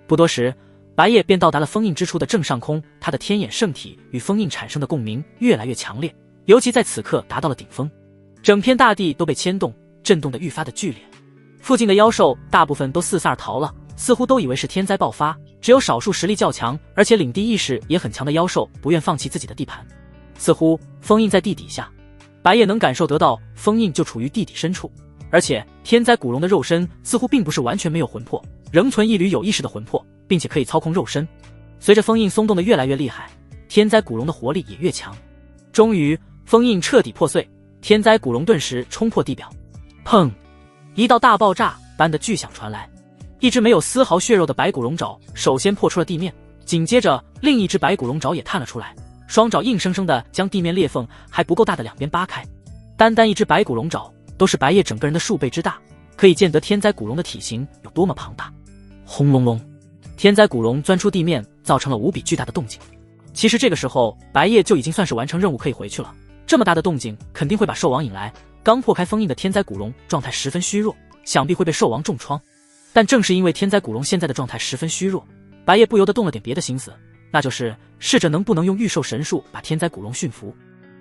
不多时，白夜便到达了封印之处的正上空，他的天眼圣体与封印产生的共鸣越来越强烈，尤其在此刻达到了顶峰，整片大地都被牵动，震动得愈发的剧烈。附近的妖兽大部分都四散而逃了，似乎都以为是天灾爆发，只有少数实力较强而且领地意识也很强的妖兽不愿放弃自己的地盘。似乎封印在地底下，白夜能感受得到封印就处于地底深处，而且天灾古龙的肉身似乎并不是完全没有魂魄，仍存一缕有意识的魂魄，并且可以操控肉身。随着封印松动的越来越厉害，天灾古龙的活力也越强。终于封印彻底破碎，天灾古龙顿时冲破地表。砰！一道大爆炸般的巨响传来，一只没有丝毫血肉的白骨龙爪首先破出了地面，紧接着另一只白骨龙爪也探了出来，双爪硬生生的将地面裂缝还不够大的两边扒开。单单一只白骨龙爪都是白夜整个人的数倍之大，可以见得天灾古龙的体型有多么庞大。轰隆隆，天灾古龙钻出地面，造成了无比巨大的动静。其实这个时候白夜就已经算是完成任务可以回去了，这么大的动静肯定会把兽王引来。刚破开封印的天灾古龙状态十分虚弱，想必会被兽王重创。但正是因为天灾古龙现在的状态十分虚弱，白夜不由得动了点别的心思，那就是试着能不能用御兽神术把天灾古龙驯服。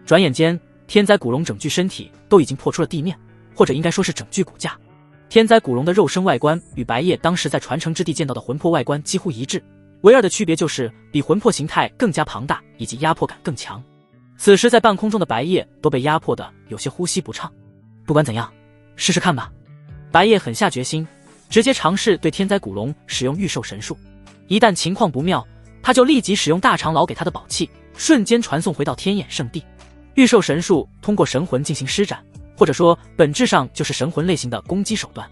转眼间，天灾古龙整具身体都已经破出了地面，或者应该说是整具骨架。天灾古龙的肉身外观与白夜当时在传承之地见到的魂魄外观几乎一致，唯二的区别就是比魂魄形态更加庞大以及压迫感更强。此时在半空中的白夜都被压迫得有些呼吸不畅。不管怎样，试试看吧。白夜狠下决心，直接尝试对天灾古龙使用御兽神术。一旦情况不妙，他就立即使用大长老给他的宝器，瞬间传送回到天眼圣地。御兽神术通过神魂进行施展，或者说本质上就是神魂类型的攻击手段。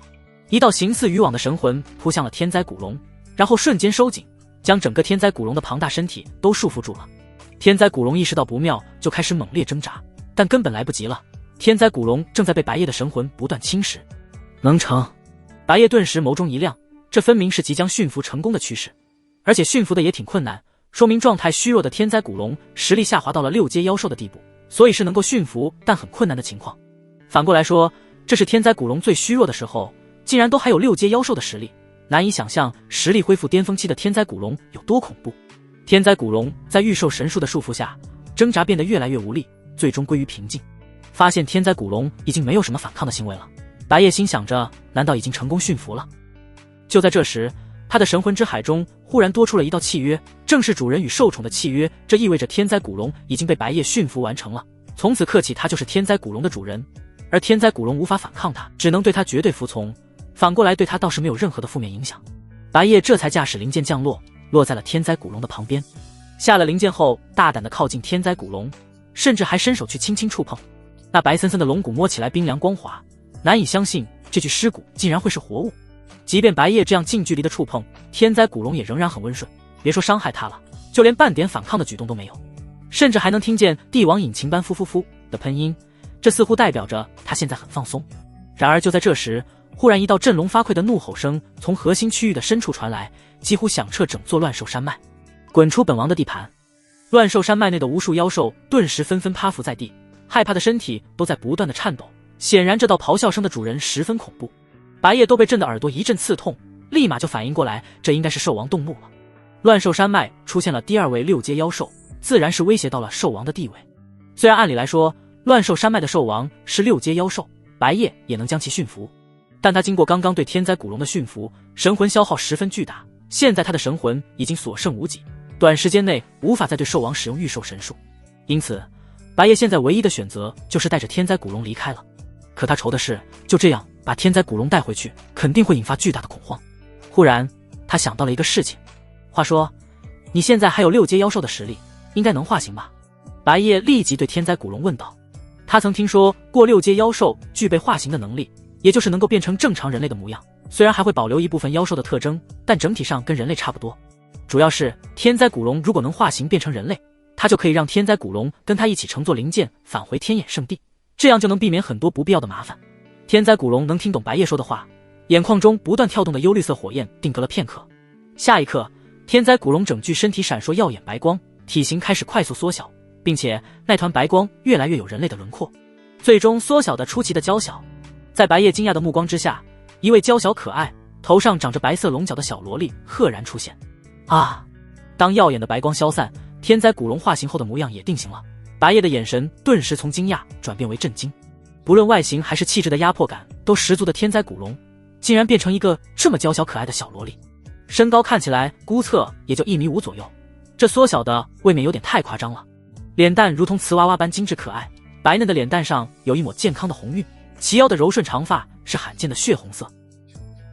一道形似渔网的神魂扑向了天灾古龙，然后瞬间收紧，将整个天灾古龙的庞大身体都束缚住了。天灾古龙意识到不妙，就开始猛烈挣扎，但根本来不及了。天灾古龙正在被白夜的神魂不断侵蚀。能成！白夜顿时眸中一亮，这分明是即将驯服成功的趋势，而且驯服的也挺困难，说明状态虚弱的天灾古龙实力下滑到了6阶妖兽的地步，所以是能够驯服但很困难的情况。反过来说，这是天灾古龙最虚弱的时候，竟然都还有6阶妖兽的实力，难以想象实力恢复巅峰期的天灾古龙有多恐怖。天灾古龙在御兽神术的束缚下挣扎，变得越来越无力，最终归于平静。发现天灾古龙已经没有什么反抗的行为了，白夜心想着，难道已经成功驯服了？就在这时，他的神魂之海中忽然多出了一道契约，正是主人与受宠的契约。这意味着天灾古龙已经被白夜驯服完成了，从此刻起他就是天灾古龙的主人，而天灾古龙无法反抗他，只能对他绝对服从，反过来对他倒是没有任何的负面影响。白夜这才驾驶灵剑降落，落在了天灾古龙的旁边。下了灵剑后，大胆地靠近天灾古龙，甚至还伸手去轻轻触碰。那白森森的龙骨摸起来冰凉光滑，难以相信这具尸骨竟然会是活物。即便白夜这样近距离的触碰，天灾古龙也仍然很温顺，别说伤害他了，就连半点反抗的举动都没有，甚至还能听见帝王引擎般呼呼呼的喷音，这似乎代表着他现在很放松。然而就在这时，忽然一道振聋发聩的怒吼声从核心区域的深处传来，几乎响彻整座乱兽山脉。滚出本王的地盘！乱兽山脉内的无数妖兽顿时纷纷趴伏在地，害怕的身体都在不断的颤抖，显然这道咆哮声的主人十分恐怖。白夜都被震得耳朵一阵刺痛，立马就反应过来，这应该是兽王动怒了。乱兽山脉出现了第2位6阶妖兽，自然是威胁到了兽王的地位。虽然按理来说乱兽山脉的兽王是6阶妖兽，白夜也能将其驯服，但他经过刚刚对天灾古龙的驯服，神魂消耗十分巨大，现在他的神魂已经所剩无几，短时间内无法再对兽王使用御兽神术，因此白夜现在唯一的选择就是带着天灾古龙离开了。可他愁的是，就这样把天灾古龙带回去，肯定会引发巨大的恐慌。忽然他想到了一个事情，话说你现在还有6阶妖兽的实力，应该能化形吧？白夜立即对天灾古龙问道。他曾听说过6阶妖兽具备化形的能力，也就是能够变成正常人类的模样，虽然还会保留一部分妖兽的特征，但整体上跟人类差不多。主要是天灾古龙如果能化形变成人类，他就可以让天灾古龙跟他一起乘坐灵剑返回天眼圣地，这样就能避免很多不必要的麻烦。天灾古龙能听懂白夜说的话，眼眶中不断跳动的幽绿色火焰定格了片刻。下一刻，天灾古龙整具身体闪烁耀眼白光，体型开始快速缩小，并且那团白光越来越有人类的轮廓，最终缩小的出奇的娇小。在白夜惊讶的目光之下，一位娇小可爱、头上长着白色龙角的小萝莉赫然出现。啊！当耀眼的白光消散，天灾古龙化形后的模样也定型了，白夜的眼神顿时从惊讶转变为震惊。不论外形还是气质的压迫感都十足的天灾古龙，竟然变成一个这么娇小可爱的小萝莉，身高看起来估测也就1.5米左右，这缩小的未免有点太夸张了。脸蛋如同瓷娃娃般精致可爱，白嫩的脸蛋上有一抹健康的红晕，齐腰的柔顺长发是罕见的血红色，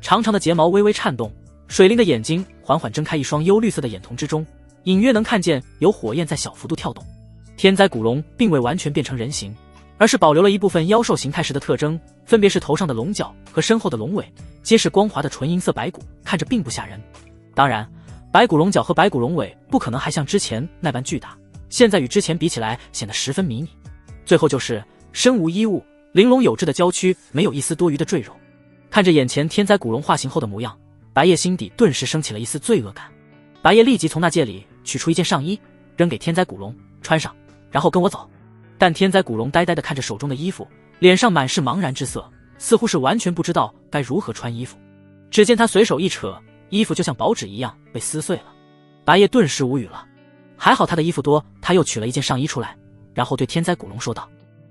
长长的睫毛微微颤动，水灵的眼睛缓缓睁开，一双幽绿色的眼瞳之中隐约能看见有火焰在小幅度跳动。天灾古龙并未完全变成人形，而是保留了一部分妖兽形态时的特征，分别是头上的龙角和身后的龙尾，皆是光滑的纯银色白骨，看着并不吓人。当然，白骨龙角和白骨龙尾不可能还像之前那般巨大，现在与之前比起来显得十分迷你。最后就是身无一物，玲珑有致的娇躯没有一丝多余的赘肉。看着眼前天灾古龙化形后的模样，白夜心底顿时升起了一丝罪恶感。白夜立即从那戒里取出一件上衣，扔给天灾古龙，穿上，然后跟我走。但天灾古龙呆呆地看着手中的衣服，脸上满是茫然之色，似乎是完全不知道该如何穿衣服。只见他随手一扯，衣服就像薄纸一样被撕碎了。白夜顿时无语了，还好他的衣服多，他又取了一件上衣出来，然后对天灾古龙说道：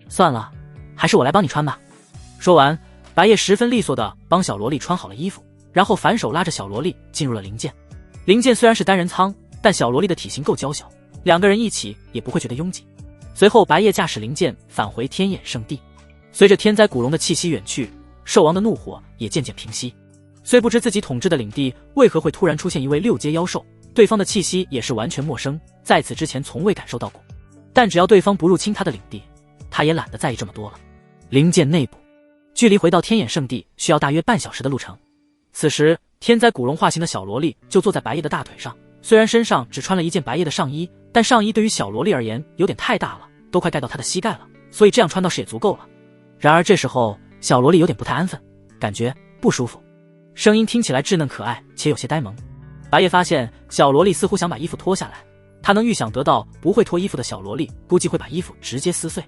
算了，还是我来帮你穿吧。说完，白夜十分利索地帮小萝莉穿好了衣服，然后反手拉着小萝莉进入了灵剑。灵剑虽然是单人舱，但小萝莉的体型够娇小，两个人一起也不会觉得拥挤。随后白夜驾驶灵剑返回天眼圣地。随着天灾古龙的气息远去，兽王的怒火也渐渐平息。虽不知自己统治的领地为何会突然出现一位6阶妖兽，对方的气息也是完全陌生，在此之前从未感受到过，但只要对方不入侵他的领地，他也懒得在意这么多了。灵剑内部，距离回到天眼圣地需要大约半小时的路程。此时天灾古龙化形的小萝莉就坐在白夜的大腿上，虽然身上只穿了一件白夜的上衣，但上衣对于小萝莉而言有点太大了，都快盖到她的膝盖了，所以这样穿到时也足够了。然而这时候小萝莉有点不太安分，感觉不舒服，声音听起来稚嫩可爱且有些呆萌。白夜发现小萝莉似乎想把衣服脱下来，他能预想得到不会脱衣服的小萝莉估计会把衣服直接撕碎，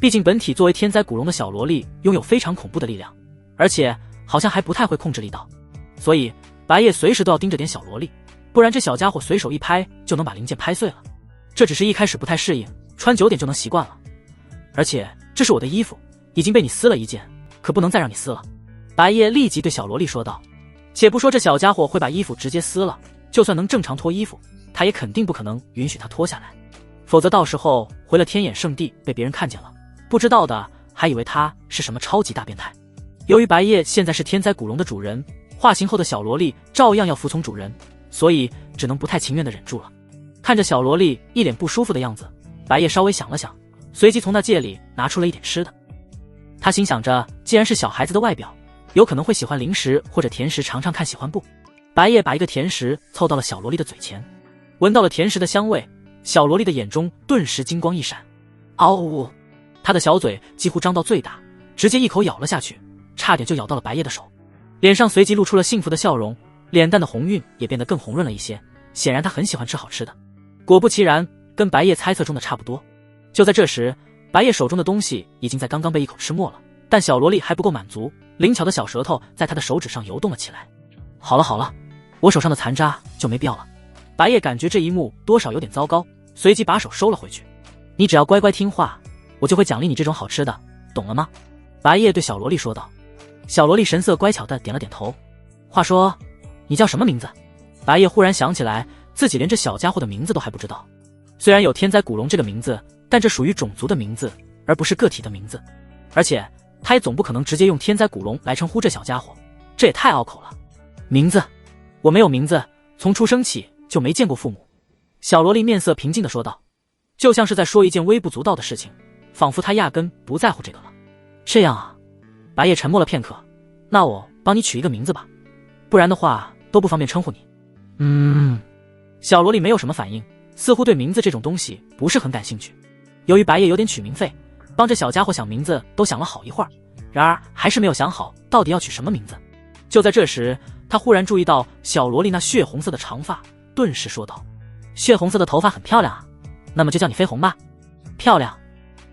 毕竟本体作为天灾古龙的小萝莉拥有非常恐怖的力量，而且好像还不太会控制力道，所以白夜随时都要盯着点小萝莉，不然这小家伙随手一拍就能把零件拍碎了。这只是一开始不太适应，穿久点就能习惯了。而且这是我的衣服，已经被你撕了一件，可不能再让你撕了。白夜立即对小萝莉说道。且不说这小家伙会把衣服直接撕了，就算能正常脱衣服，他也肯定不可能允许他脱下来，否则到时候回了天眼圣地被别人看见了，不知道的还以为他是什么超级大变态。由于白夜现在是天灾古龙的主人，化形后的小萝莉照样要服从主人，所以只能不太情愿地忍住了。看着小萝莉一脸不舒服的样子，白夜稍微想了想，随即从那戒里拿出了一点吃的。他心想着，既然是小孩子的外表，有可能会喜欢零食或者甜食，尝尝看喜欢不。白夜把一个甜食凑到了小萝莉的嘴前，闻到了甜食的香味，小萝莉的眼中顿时金光一闪。嗷呜！她的小嘴几乎张到最大，直接一口咬了下去，差点就咬到了白夜的手，脸上随即露出了幸福的笑容，脸蛋的红晕也变得更红润了一些，显然她很喜欢吃好吃的。果不其然，跟白夜猜测中的差不多。就在这时，白夜手中的东西已经在刚刚被一口吃没了，但小萝莉还不够满足，灵巧的小舌头在她的手指上游动了起来。好了好了，我手上的残渣就没必要了。白夜感觉这一幕多少有点糟糕，随即把手收了回去。你只要乖乖听话，我就会奖励你这种好吃的，懂了吗？白夜对小萝莉说道。小萝莉神色乖巧地点了点头。话说，你叫什么名字？白夜忽然想起来，自己连这小家伙的名字都还不知道。虽然有天灾古龙这个名字，但这属于种族的名字，而不是个体的名字。而且他也总不可能直接用天灾古龙来称呼这小家伙，这也太拗口了。名字？我没有名字，从出生起就没见过父母。小萝莉面色平静地说道，就像是在说一件微不足道的事情，仿佛他压根不在乎这个了。这样啊。白夜沉默了片刻，那我帮你取一个名字吧，不然的话都不方便称呼你。小萝莉没有什么反应，似乎对名字这种东西不是很感兴趣。由于白夜有点取名费，帮这小家伙想名字都想了好一会儿，然而还是没有想好到底要取什么名字。就在这时，他忽然注意到小萝莉那血红色的长发，顿时说道，血红色的头发很漂亮啊，那么就叫你绯红吧。漂亮。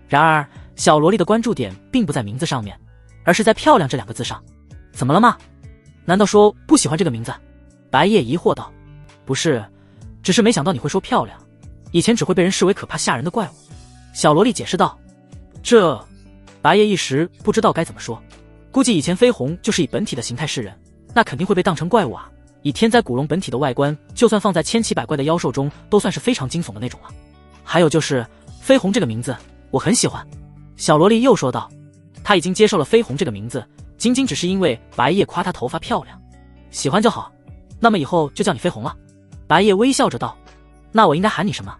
然而小萝莉的关注点并不在名字上面，而是在漂亮这2个字上。怎么了吗？难道说不喜欢这个名字？白夜疑惑道。不是，只是没想到你会说漂亮，以前只会被人视为可怕吓人的怪物。小萝莉解释道。这……白夜一时不知道该怎么说，估计以前绯红就是以本体的形态示人，那肯定会被当成怪物啊。以天灾古龙本体的外观，就算放在千奇百怪的妖兽中，都算是非常惊悚的那种了。还有就是绯红这个名字我很喜欢。小萝莉又说道。她已经接受了绯红这个名字，仅仅只是因为白夜夸她头发漂亮。喜欢就好，那么以后就叫你绯红了。白夜微笑着道。那我应该喊你什么？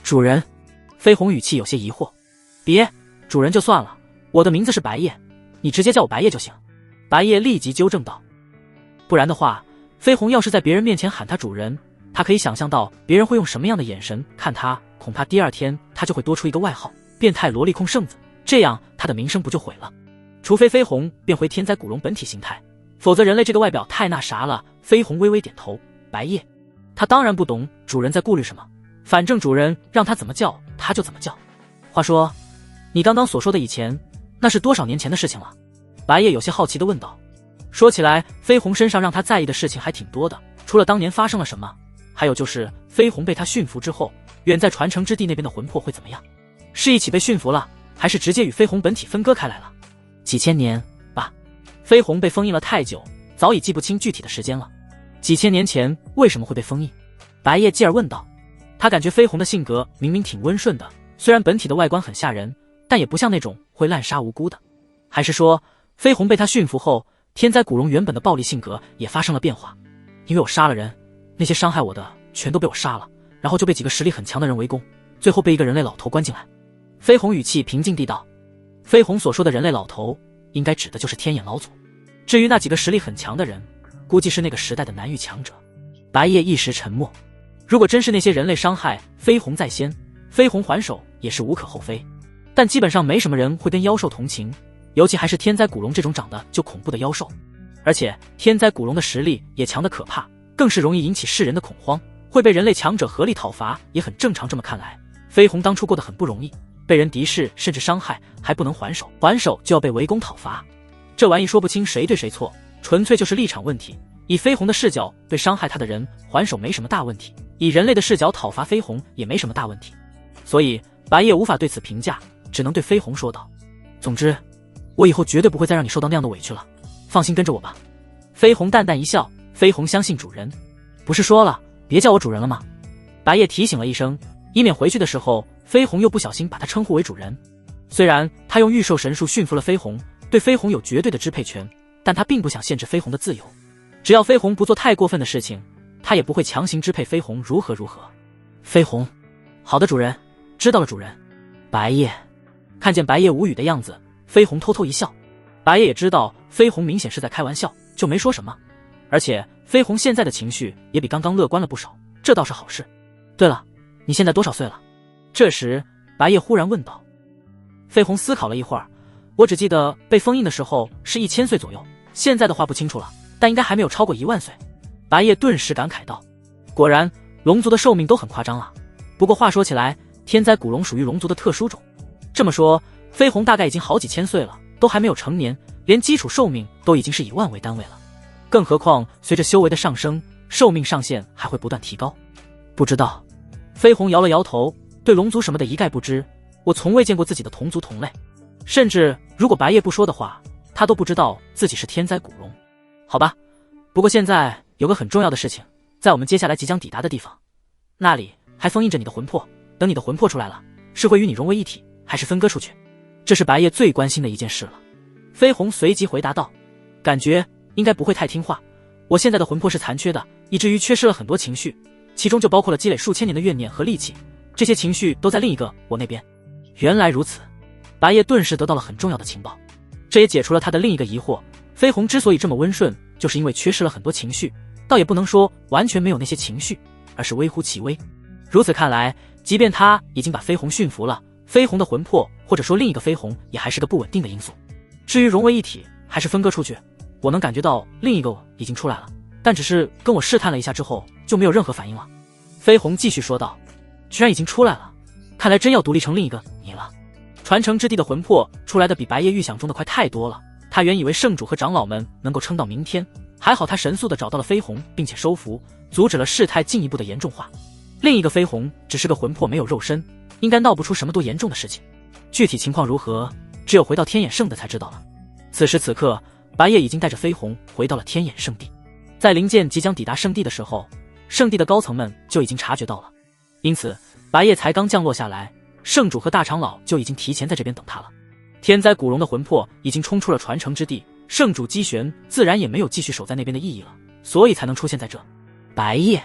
主人。绯红语气有些疑惑。别，主人就算了，我的名字是白夜，你直接叫我白夜就行。白夜立即纠正道。不然的话，绯红要是在别人面前喊他主人，他可以想象到别人会用什么样的眼神看他，恐怕第2天他就会多出一个外号，变态萝莉控圣子，这样他的名声不就毁了？除非绯红变回天灾古龙本体形态，否则人类这个外表太那啥了。绯红微微点头。白夜，他当然不懂主人在顾虑什么，反正主人让他怎么叫他就怎么叫。话说，你刚刚所说的以前，那是多少年前的事情了？白夜有些好奇地问道。说起来，绯红身上让他在意的事情还挺多的，除了当年发生了什么，还有就是绯红被他驯服之后，远在传承之地那边的魂魄会怎么样？是一起被驯服了，还是直接与绯红本体分割开来了？几千年吧。绯红被封印了太久，早已记不清具体的时间了。几千年前为什么会被封印？白夜继而问道。他感觉绯红的性格明明挺温顺的，虽然本体的外观很吓人，但也不像那种会滥杀无辜的。还是说，飞鸿被他驯服后，天灾古龙原本的暴力性格也发生了变化？因为我杀了人，那些伤害我的全都被我杀了，然后就被几个实力很强的人围攻，最后被一个人类老头关进来。飞鸿语气平静地道。飞鸿所说的人类老头，应该指的就是天眼老祖。至于那几个实力很强的人，估计是那个时代的南域强者。白夜一时沉默。如果真是那些人类伤害飞鸿在先，飞鸿还手也是无可厚非。但基本上没什么人会跟妖兽同情，尤其还是天灾古龙这种长得就恐怖的妖兽。而且天灾古龙的实力也强得可怕，更是容易引起世人的恐慌，会被人类强者合力讨伐也很正常。这么看来，飞鸿当初过得很不容易，被人敌视甚至伤害还不能还手，还手就要被围攻讨伐。这玩意说不清谁对谁错，纯粹就是立场问题。以飞鸿的视角，对伤害他的人还手没什么大问题，以人类的视角讨伐飞鸿也没什么大问题。所以白夜无法对此评价，只能对飞鸿说道：总之我以后绝对不会再让你受到那样的委屈了，放心跟着我吧。飞鸿淡淡一笑，飞鸿相信主人，不是说了别叫我主人了吗？白夜提醒了一声，以免回去的时候飞鸿又不小心把他称呼为主人。虽然他用御兽神术驯服了飞鸿，对飞鸿有绝对的支配权，但他并不想限制飞鸿的自由。只要飞鸿不做太过分的事情，他也不会强行支配飞鸿如何如何。飞鸿，好的主人，知道了主人。白夜看见白夜无语的样子，飞鸿偷偷一笑。白夜也知道飞鸿明显是在开玩笑，就没说什么。而且飞鸿现在的情绪也比刚刚乐观了不少，这倒是好事。对了，你现在多少岁了？这时白夜忽然问道。飞鸿思考了一会儿，我只记得被封印的时候是1000岁左右，现在的话不清楚了，但应该还没有超过10000岁。白夜顿时感慨道。果然龙族的寿命都很夸张啊。不过话说起来，天灾古龙属于龙族的特殊种，这么说飞鸿大概已经好几千岁了，都还没有成年，连基础寿命都已经是以万为单位了。更何况随着修为的上升，寿命上限还会不断提高。不知道。飞鸿摇了摇头，对龙族什么的一概不知，我从未见过自己的同族同类，甚至如果白夜不说的话，他都不知道自己是天灾古龙。好吧，不过现在有个很重要的事情，在我们接下来即将抵达的地方，那里还封印着你的魂魄，等你的魂魄出来了，是会与你融为一体，还是分割出去？这是白夜最关心的一件事了。飞鸿随即回答道。感觉应该不会太听话，我现在的魂魄是残缺的，以至于缺失了很多情绪，其中就包括了积累数千年的怨念和戾气，这些情绪都在另一个我那边。原来如此，白夜顿时得到了很重要的情报，这也解除了他的另一个疑惑。飞鸿之所以这么温顺，就是因为缺失了很多情绪，倒也不能说完全没有那些情绪，而是微乎其微。如此看来，即便他已经把飞鸿驯服了，飞鸿的魂魄或者说另一个飞鸿也还是个不稳定的因素。至于融为一体还是分割出去，我能感觉到另一个我已经出来了，但只是跟我试探了一下之后就没有任何反应了。飞鸿继续说道。居然已经出来了，看来真要独立成另一个你了。传承之地的魂魄出来的比白夜预想中的快太多了，他原以为圣主和长老们能够撑到明天，还好他神速地找到了飞鸿，并且收服，阻止了事态进一步的严重化。另一个飞鸿只是个魂魄，没有肉身，应该闹不出什么多严重的事情。具体情况如何，只有回到天眼圣的才知道了。此时此刻，白夜已经带着飞鸿回到了天眼圣地。在灵剑即将抵达圣地的时候，圣地的高层们就已经察觉到了，因此白夜才刚降落下来，圣主和大长老就已经提前在这边等他了。天灾古龙的魂魄已经冲出了传承之地，圣主姬玄自然也没有继续守在那边的意义了，所以才能出现在这。白夜，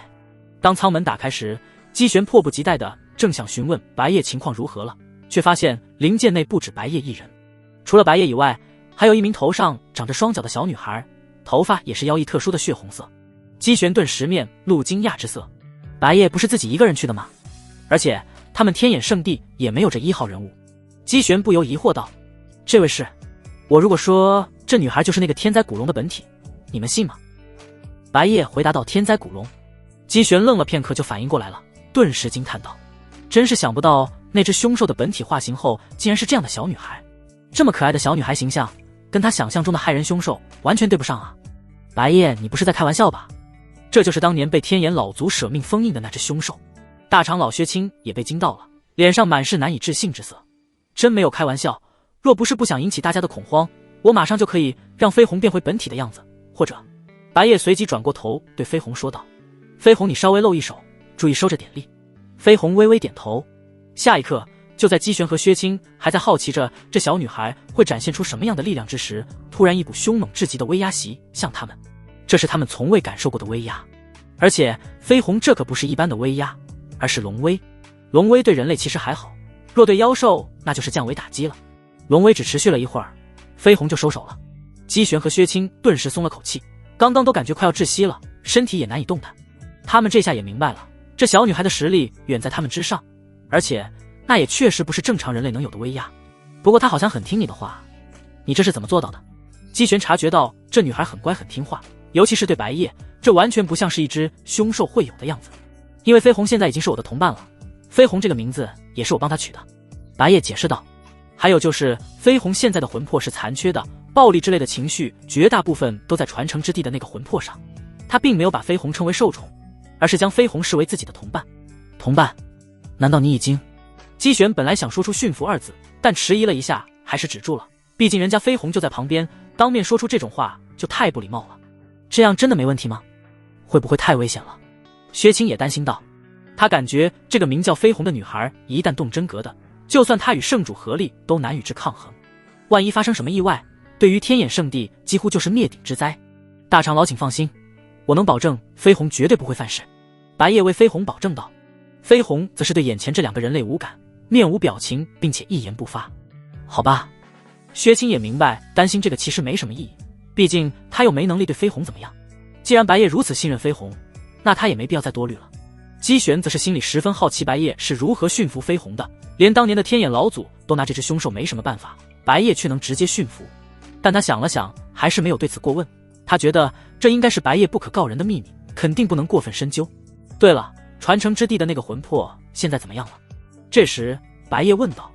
当舱门打开时，姬玄迫不及待的正想询问白夜情况如何了，却发现灵剑内不止白夜一人，除了白夜以外，还有一名头上长着双脚的小女孩，头发也是妖异特殊的血红色。姬玄顿时面露惊讶之色，白夜不是自己一个人去的吗？而且他们天眼圣地也没有这1号人物。姬玄不由疑惑道，这位是……我如果说这女孩就是那个天灾古龙的本体，你们信吗？白夜回答道，天灾古龙。姬玄愣了片刻就反应过来了，顿时惊叹道，真是想不到那只凶兽的本体化形后竟然是这样的小女孩，这么可爱的小女孩形象跟她想象中的害人凶兽完全对不上啊。白夜，你不是在开玩笑吧？这就是当年被天眼老族舍命封印的那只凶兽。大长老薛青也被惊到了，脸上满是难以置信之色。真没有开玩笑，若不是不想引起大家的恐慌，我马上就可以让飞鸿变回本体的样子，或者……白夜随即转过头对飞鸿说道，飞鸿你稍微露一手，注意收着点力。飞鸿微微点头。下一刻，就在姬玄和薛青还在好奇着这小女孩会展现出什么样的力量之时，突然一股凶猛至极的威压袭向他们。这是他们从未感受过的威压，而且飞鸿这可不是一般的威压，而是龙威。龙威对人类其实还好，若对妖兽那就是降维打击了。龙威只持续了一会儿，飞鸿就收手了。姬玄和薛青顿时松了口气，刚刚都感觉快要窒息了，身体也难以动弹。他们这下也明白了，这小女孩的实力远在他们之上，而且那也确实不是正常人类能有的威压。不过她好像很听你的话，你这是怎么做到的？姬玄察觉到这女孩很乖很听话，尤其是对白夜，这完全不像是一只凶兽会有的样子。因为飞鸿现在已经是我的同伴了，飞鸿这个名字也是我帮他取的。白夜解释道。还有就是飞鸿现在的魂魄是残缺的，暴力之类的情绪绝大部分都在传承之地的那个魂魄上。他并没有把飞鸿称为受宠，而是将飞鸿视为自己的同伴。同伴？难道你已经……姬玄本来想说出驯服二字，但迟疑了一下，还是止住了。毕竟人家飞鸿就在旁边，当面说出这种话就太不礼貌了。这样真的没问题吗？会不会太危险了？薛青也担心道。他感觉这个名叫飞鸿的女孩一旦动真格的，就算他与圣主合力都难与之抗衡。万一发生什么意外，对于天眼圣地几乎就是灭顶之灾。大长老请放心，我能保证飞鸿绝对不会犯事。白夜为飞鸿保证道。飞鸿则是对眼前这两个人类无感，面无表情，并且一言不发。好吧，薛青也明白担心这个其实没什么意义，毕竟他又没能力对飞鸿怎么样。既然白夜如此信任飞鸿，那他也没必要再多虑了。姬玄则是心里十分好奇白夜是如何驯服飞鸿的，连当年的天眼老祖都拿这只凶兽没什么办法，白夜却能直接驯服。但他想了想，还是没有对此过问。他觉得这应该是白夜不可告人的秘密，肯定不能过分深究。对了，传承之地的那个魂魄现在怎么样了？这时白夜问道。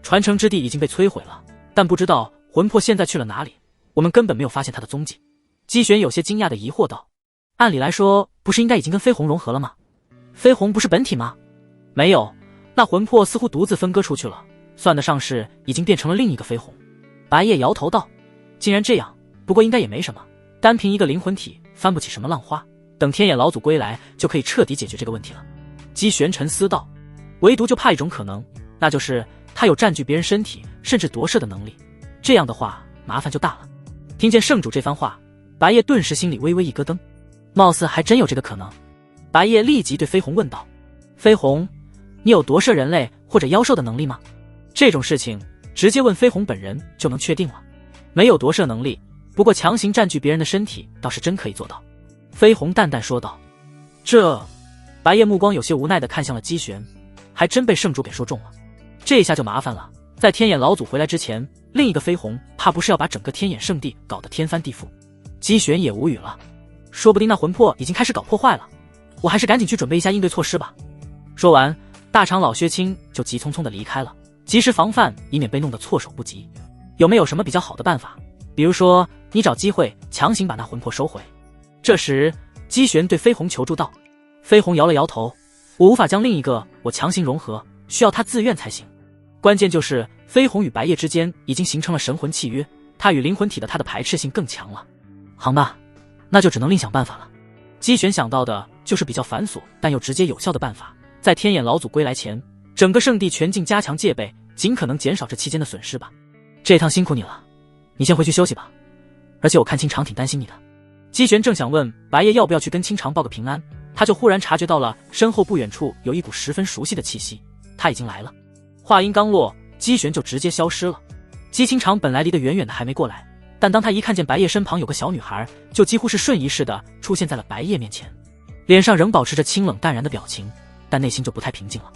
传承之地已经被摧毁了，但不知道魂魄现在去了哪里，我们根本没有发现他的踪迹。姬玄有些惊讶地疑惑道。按理来说不是应该已经跟飞鸿融合了吗？飞鸿不是本体吗？没有，那魂魄似乎独自分割出去了，算得上是已经变成了另一个飞鸿。白夜摇头道。既然这样，不过应该也没什么，单凭一个灵魂体翻不起什么浪花，等天眼老祖归来就可以彻底解决这个问题了。姬玄沉思道。唯独就怕一种可能，那就是他有占据别人身体甚至夺舍的能力，这样的话麻烦就大了。听见圣主这番话，白夜顿时心里微微一咯噔，貌似还真有这个可能。白夜立即对飞鸿问道。飞鸿，你有夺舍人类或者妖兽的能力吗？这种事情直接问飞鸿本人就能确定了。没有夺舍能力，不过强行占据别人的身体倒是真可以做到。飞鸿淡淡说道。这……白夜目光有些无奈地看向了姬玄，还真被圣主给说中了。这下就麻烦了，在天眼老祖回来之前，另一个飞鸿怕不是要把整个天眼圣地搞得天翻地覆。姬玄也无语了，说不定那魂魄已经开始搞破坏了，我还是赶紧去准备一下应对措施吧。说完，大长老薛青就急匆匆地离开了，及时防范，以免被弄得措手不及。有没有什么比较好的办法？比如说你找机会强行把那魂魄收回。这时姬玄对飞鸿求助道。飞鸿摇了摇头，我无法将另一个我强行融合，需要他自愿才行。关键就是飞鸿与白夜之间已经形成了神魂契约，他与灵魂体的他的排斥性更强了。好吧，那就只能另想办法了。姬玄想到的就是比较繁琐但又直接有效的办法，在天眼老祖归来前，整个圣地全境加强戒备，尽可能减少这期间的损失吧。这趟辛苦你了，你先回去休息吧。而且我看清长挺担心你的。姬玄正想问白夜要不要去跟清长报个平安，他就忽然察觉到了身后不远处有一股十分熟悉的气息，他已经来了。话音刚落，姬玄就直接消失了。姬清长本来离得远远的还没过来，但当他一看见白夜身旁有个小女孩，就几乎是瞬移似的出现在了白夜面前，脸上仍保持着清冷淡然的表情，但内心就不太平静了。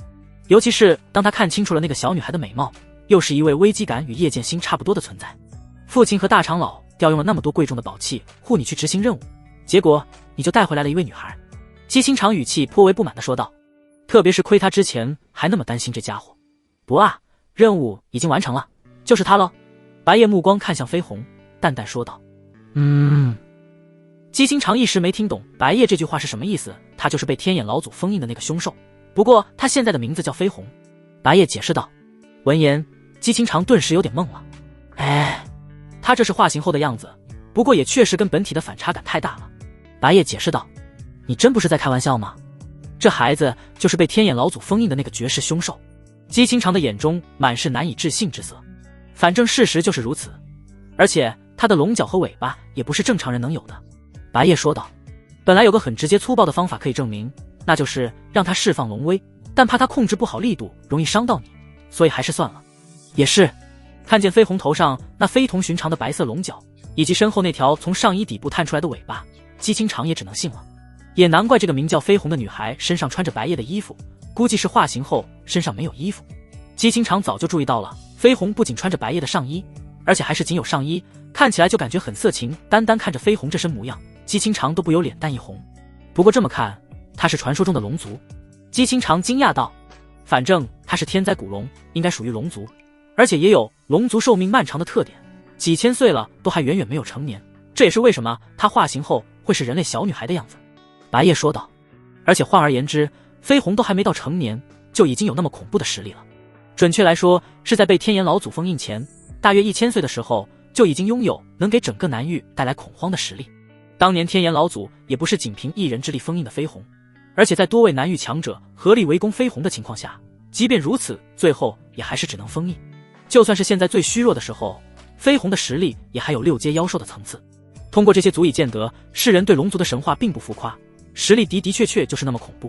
尤其是当他看清楚了那个小女孩的美貌，又是一位危机感与叶剑心差不多的存在。父亲和大长老调用了那么多贵重的宝器护你去执行任务，结果你就带回来了一位女孩。姬清长语气颇为不满地说道，特别是亏他之前还那么担心这家伙。不啊，任务已经完成了，就是他咯。白夜目光看向飞鸿，淡淡说道。姬清长一时没听懂白夜这句话是什么意思，他就是被天眼老祖封印的那个凶兽，不过他现在的名字叫飞鸿。白夜解释道。闻言，姬清长顿时有点懵了。他这是化形后的样子，不过也确实跟本体的反差感太大了。白夜解释道。你真不是在开玩笑吗？这孩子就是被天眼老祖封印的那个绝世凶兽。姬清长的眼中满是难以置信之色。反正事实就是如此，而且他的龙角和尾巴也不是正常人能有的。白夜说道，本来有个很直接粗暴的方法可以证明，那就是让他释放龙威，但怕他控制不好力度，容易伤到你，所以还是算了。也是，看见飞鸿头上那非同寻常的白色龙角，以及身后那条从上衣底部探出来的尾巴，姬清长也只能信了。也难怪这个名叫飞鸿的女孩身上穿着白夜的衣服，估计是化形后身上没有衣服。姬清长早就注意到了，飞鸿不仅穿着白夜的上衣，而且还是仅有上衣，看起来就感觉很色情。单单看着飞鸿这身模样，姬清长都不由脸蛋一红。不过这么看，他是传说中的龙族。姬清长惊讶道，反正他是天灾古龙，应该属于龙族，而且也有龙族寿命漫长的特点，几千岁了都还远远没有成年，这也是为什么他化形后会是人类小女孩的样子。白夜说道，而且换而言之，飞鸿都还没到成年，就已经有那么恐怖的实力了。准确来说，是在被天炎老祖封印前，大约1000岁的时候，就已经拥有能给整个南域带来恐慌的实力。当年天炎老祖也不是仅凭一人之力封印的飞鸿，而且在多位南域强者合力围攻飞鸿的情况下，即便如此，最后也还是只能封印。就算是现在最虚弱的时候，飞鸿的实力也还有6阶妖兽的层次。通过这些足以见得，世人对龙族的神话并不浮夸，实力的确就是那么恐怖。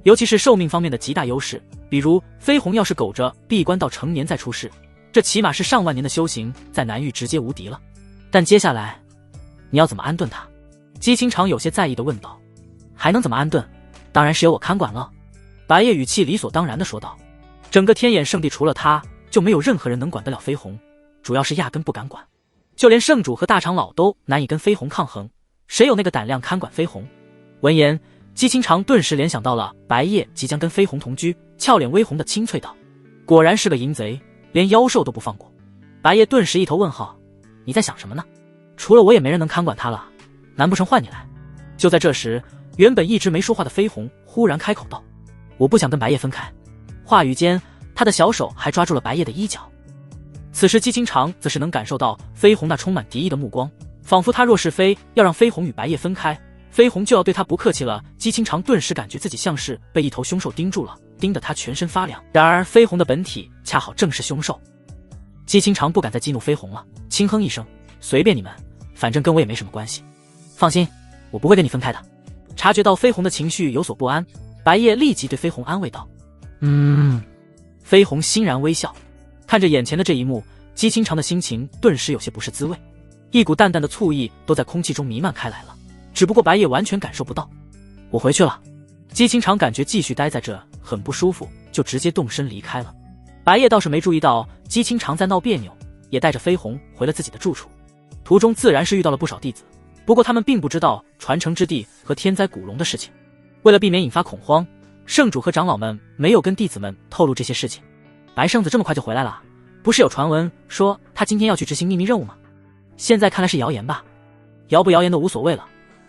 尤其是寿命方面的极大优势，比如飞鸿要是苟着闭关到成年再出世，这起码是上万年的修行，在南域直接无敌了。但接下来你要怎么安顿他？姬清长有些在意地问道。还能怎么安顿？当然是由我看管了。白夜语气理所当然地说道。整个天眼圣地除了他，就没有任何人能管得了飞鸿，主要是压根不敢管。就连圣主和大长老都难以跟飞鸿抗衡，谁有那个胆量看管飞鸿？闻言，姬清长顿时联想到了白夜即将跟飞鸿同居，俏脸微红的清脆道，果然是个淫贼，连妖兽都不放过。白夜顿时一头问号，你在想什么呢？除了我也没人能看管他了，难不成换你来？就在这时，原本一直没说话的飞鸿忽然开口道，我不想跟白夜分开。话语间，他的小手还抓住了白夜的衣角。此时姬清长则是能感受到飞鸿那充满敌意的目光，仿佛他若是非要让飞鸿与白夜分开，飞鸿就要对他不客气了。姬清长顿时感觉自己像是被一头凶兽盯住了，盯得他全身发凉。然而飞鸿的本体恰好正是凶兽。姬清长不敢再激怒飞鸿了，轻哼一声，随便你们，反正跟我也没什么关系。放心，我不会跟你分开的。察觉到飞鸿的情绪有所不安，白夜立即对飞鸿安慰道，飞鸿欣然微笑。看着眼前的这一幕，姬清长的心情顿时有些不是滋味，一股淡淡的醋意都在空气中弥漫开来了，只不过白夜完全感受不到。我回去了。姬清长感觉继续待在这很不舒服，就直接动身离开了。白夜倒是没注意到姬清长在闹别扭，也带着飞鸿回了自己的住处。途中自然是遇到了不少弟子，不过他们并不知道传承之地和天灾古龙的事情。为了避免引发恐慌，圣主和长老们没有跟弟子们透露这些事情。白圣子这么快就回来了，不是有传闻说他今天要去执行秘密任务吗？现在看来是谣言吧。谣不谣言都无所谓了，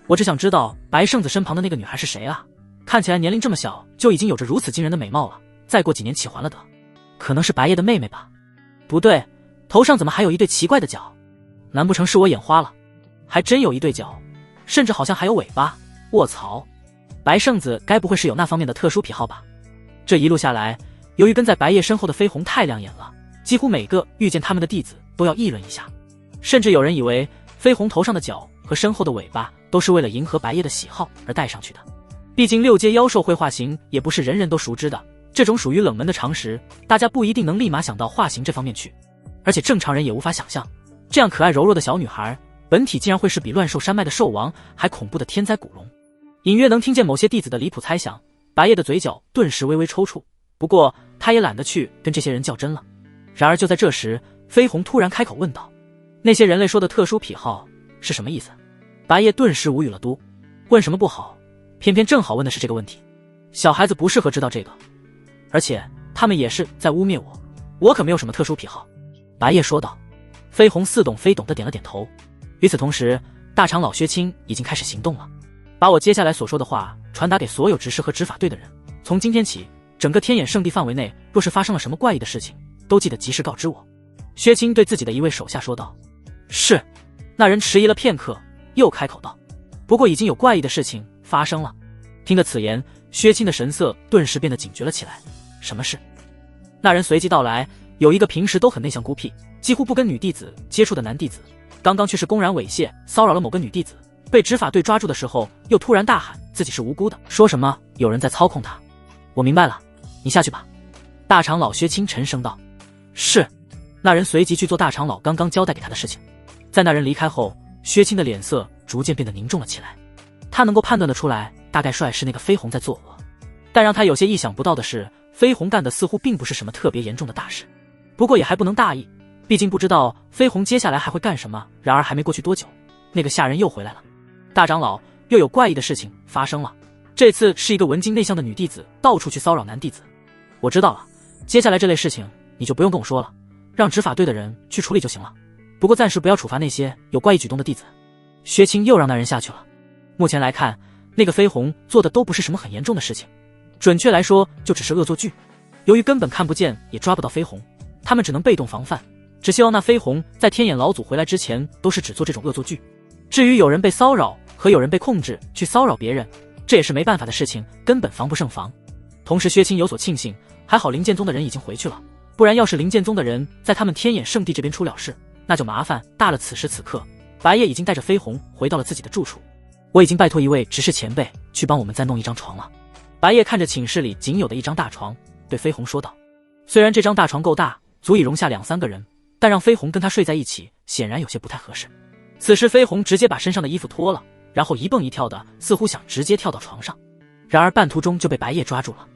我只想知道白圣子身旁的那个女孩是谁啊？看起来年龄这么小就已经有着如此惊人的美貌了，再过几年起还了得。可能是白夜的妹妹吧？不对，头上怎么还有一对奇怪的角？难不成是我眼花了？还真有一对角，甚至好像还有尾巴。卧槽，白圣子该不会是有那方面的特殊癖好吧？这一路下来，由于跟在白夜身后的飞鸿太亮眼了，几乎每个遇见他们的弟子都要议论一下，甚至有人以为飞鸿头上的角和身后的尾巴都是为了迎合白夜的喜好而带上去的。毕竟6阶妖兽会化形也不是人人都熟知的，这种属于冷门的常识，大家不一定能立马想到化形这方面去，而且正常人也无法想象，这样可爱柔弱的小女孩本体竟然会是比乱兽山脉的兽王还恐怖的天灾古龙。隐约能听见某些弟子的离谱猜想，白夜的嘴角顿时微微抽搐，不过他也懒得去跟这些人较真了。然而就在这时，飞鸿突然开口问道，那些人类说的特殊癖好是什么意思？白夜顿时无语了，嘟，问什么不好，偏偏正好问的是这个问题。小孩子不适合知道这个，而且他们也是在污蔑我，我可没有什么特殊癖好。白夜说道。飞鸿似懂非懂地点了点头。与此同时，大长老薛青已经开始行动了，把我接下来所说的话传达给所有执事和执法队的人。从今天起，整个天眼圣地范围内若是发生了什么怪异的事情，都记得及时告知我。薛青对自己的一位手下说道。是。那人迟疑了片刻，又开口道，不过已经有怪异的事情发生了。听得此言，薛青的神色顿时变得警觉了起来。什么事？那人随即道来，有一个平时都很内向孤僻，几乎不跟女弟子接触的男弟子，刚刚却是公然猥亵骚扰了某个女弟子，被执法队抓住的时候，又突然大喊自己是无辜的，说什么有人在操控他。我明白了，你下去吧。大长老薛清沉声道。是。那人随即去做大长老刚刚交代给他的事情。在那人离开后，薛清的脸色逐渐变得凝重了起来。他能够判断得出来，大概帅是那个飞鸿在作恶，但让他有些意想不到的是，飞鸿干的似乎并不是什么特别严重的大事。不过也还不能大意，毕竟不知道飞鸿接下来还会干什么。然而还没过去多久，那个下人又回来了。大长老，又有怪异的事情发生了。这次是一个文静内向的女弟子到处去骚扰男弟子。我知道了，接下来这类事情你就不用跟我说了，让执法队的人去处理就行了。不过暂时不要处罚那些有怪异举动的弟子。薛清又让那人下去了。目前来看，那个飞鸿做的都不是什么很严重的事情，准确来说就只是恶作剧。由于根本看不见也抓不到飞鸿，他们只能被动防范，只希望那飞鸿在天眼老祖回来之前都是只做这种恶作剧。至于有人被骚扰和有人被控制去骚扰别人，这也是没办法的事情，根本防不胜防。同时薛清有所庆幸，还好灵剑宗的人已经回去了，不然要是灵剑宗的人在他们天眼圣地这边出了事，那就麻烦大了。此时此刻，白夜已经带着飞鸿回到了自己的住处。我已经拜托一位执事前辈去帮我们再弄一张床了。白夜看着寝室里仅有的一张大床，对飞鸿说道。虽然这张大床够大，足以容下2-3个人，但让飞鸿跟他睡在一起显然有些不太合适。此时飞鸿直接把身上的衣服脱了，然后一蹦一跳的，似乎想直接跳到床上。然而半途中就被白夜抓住了。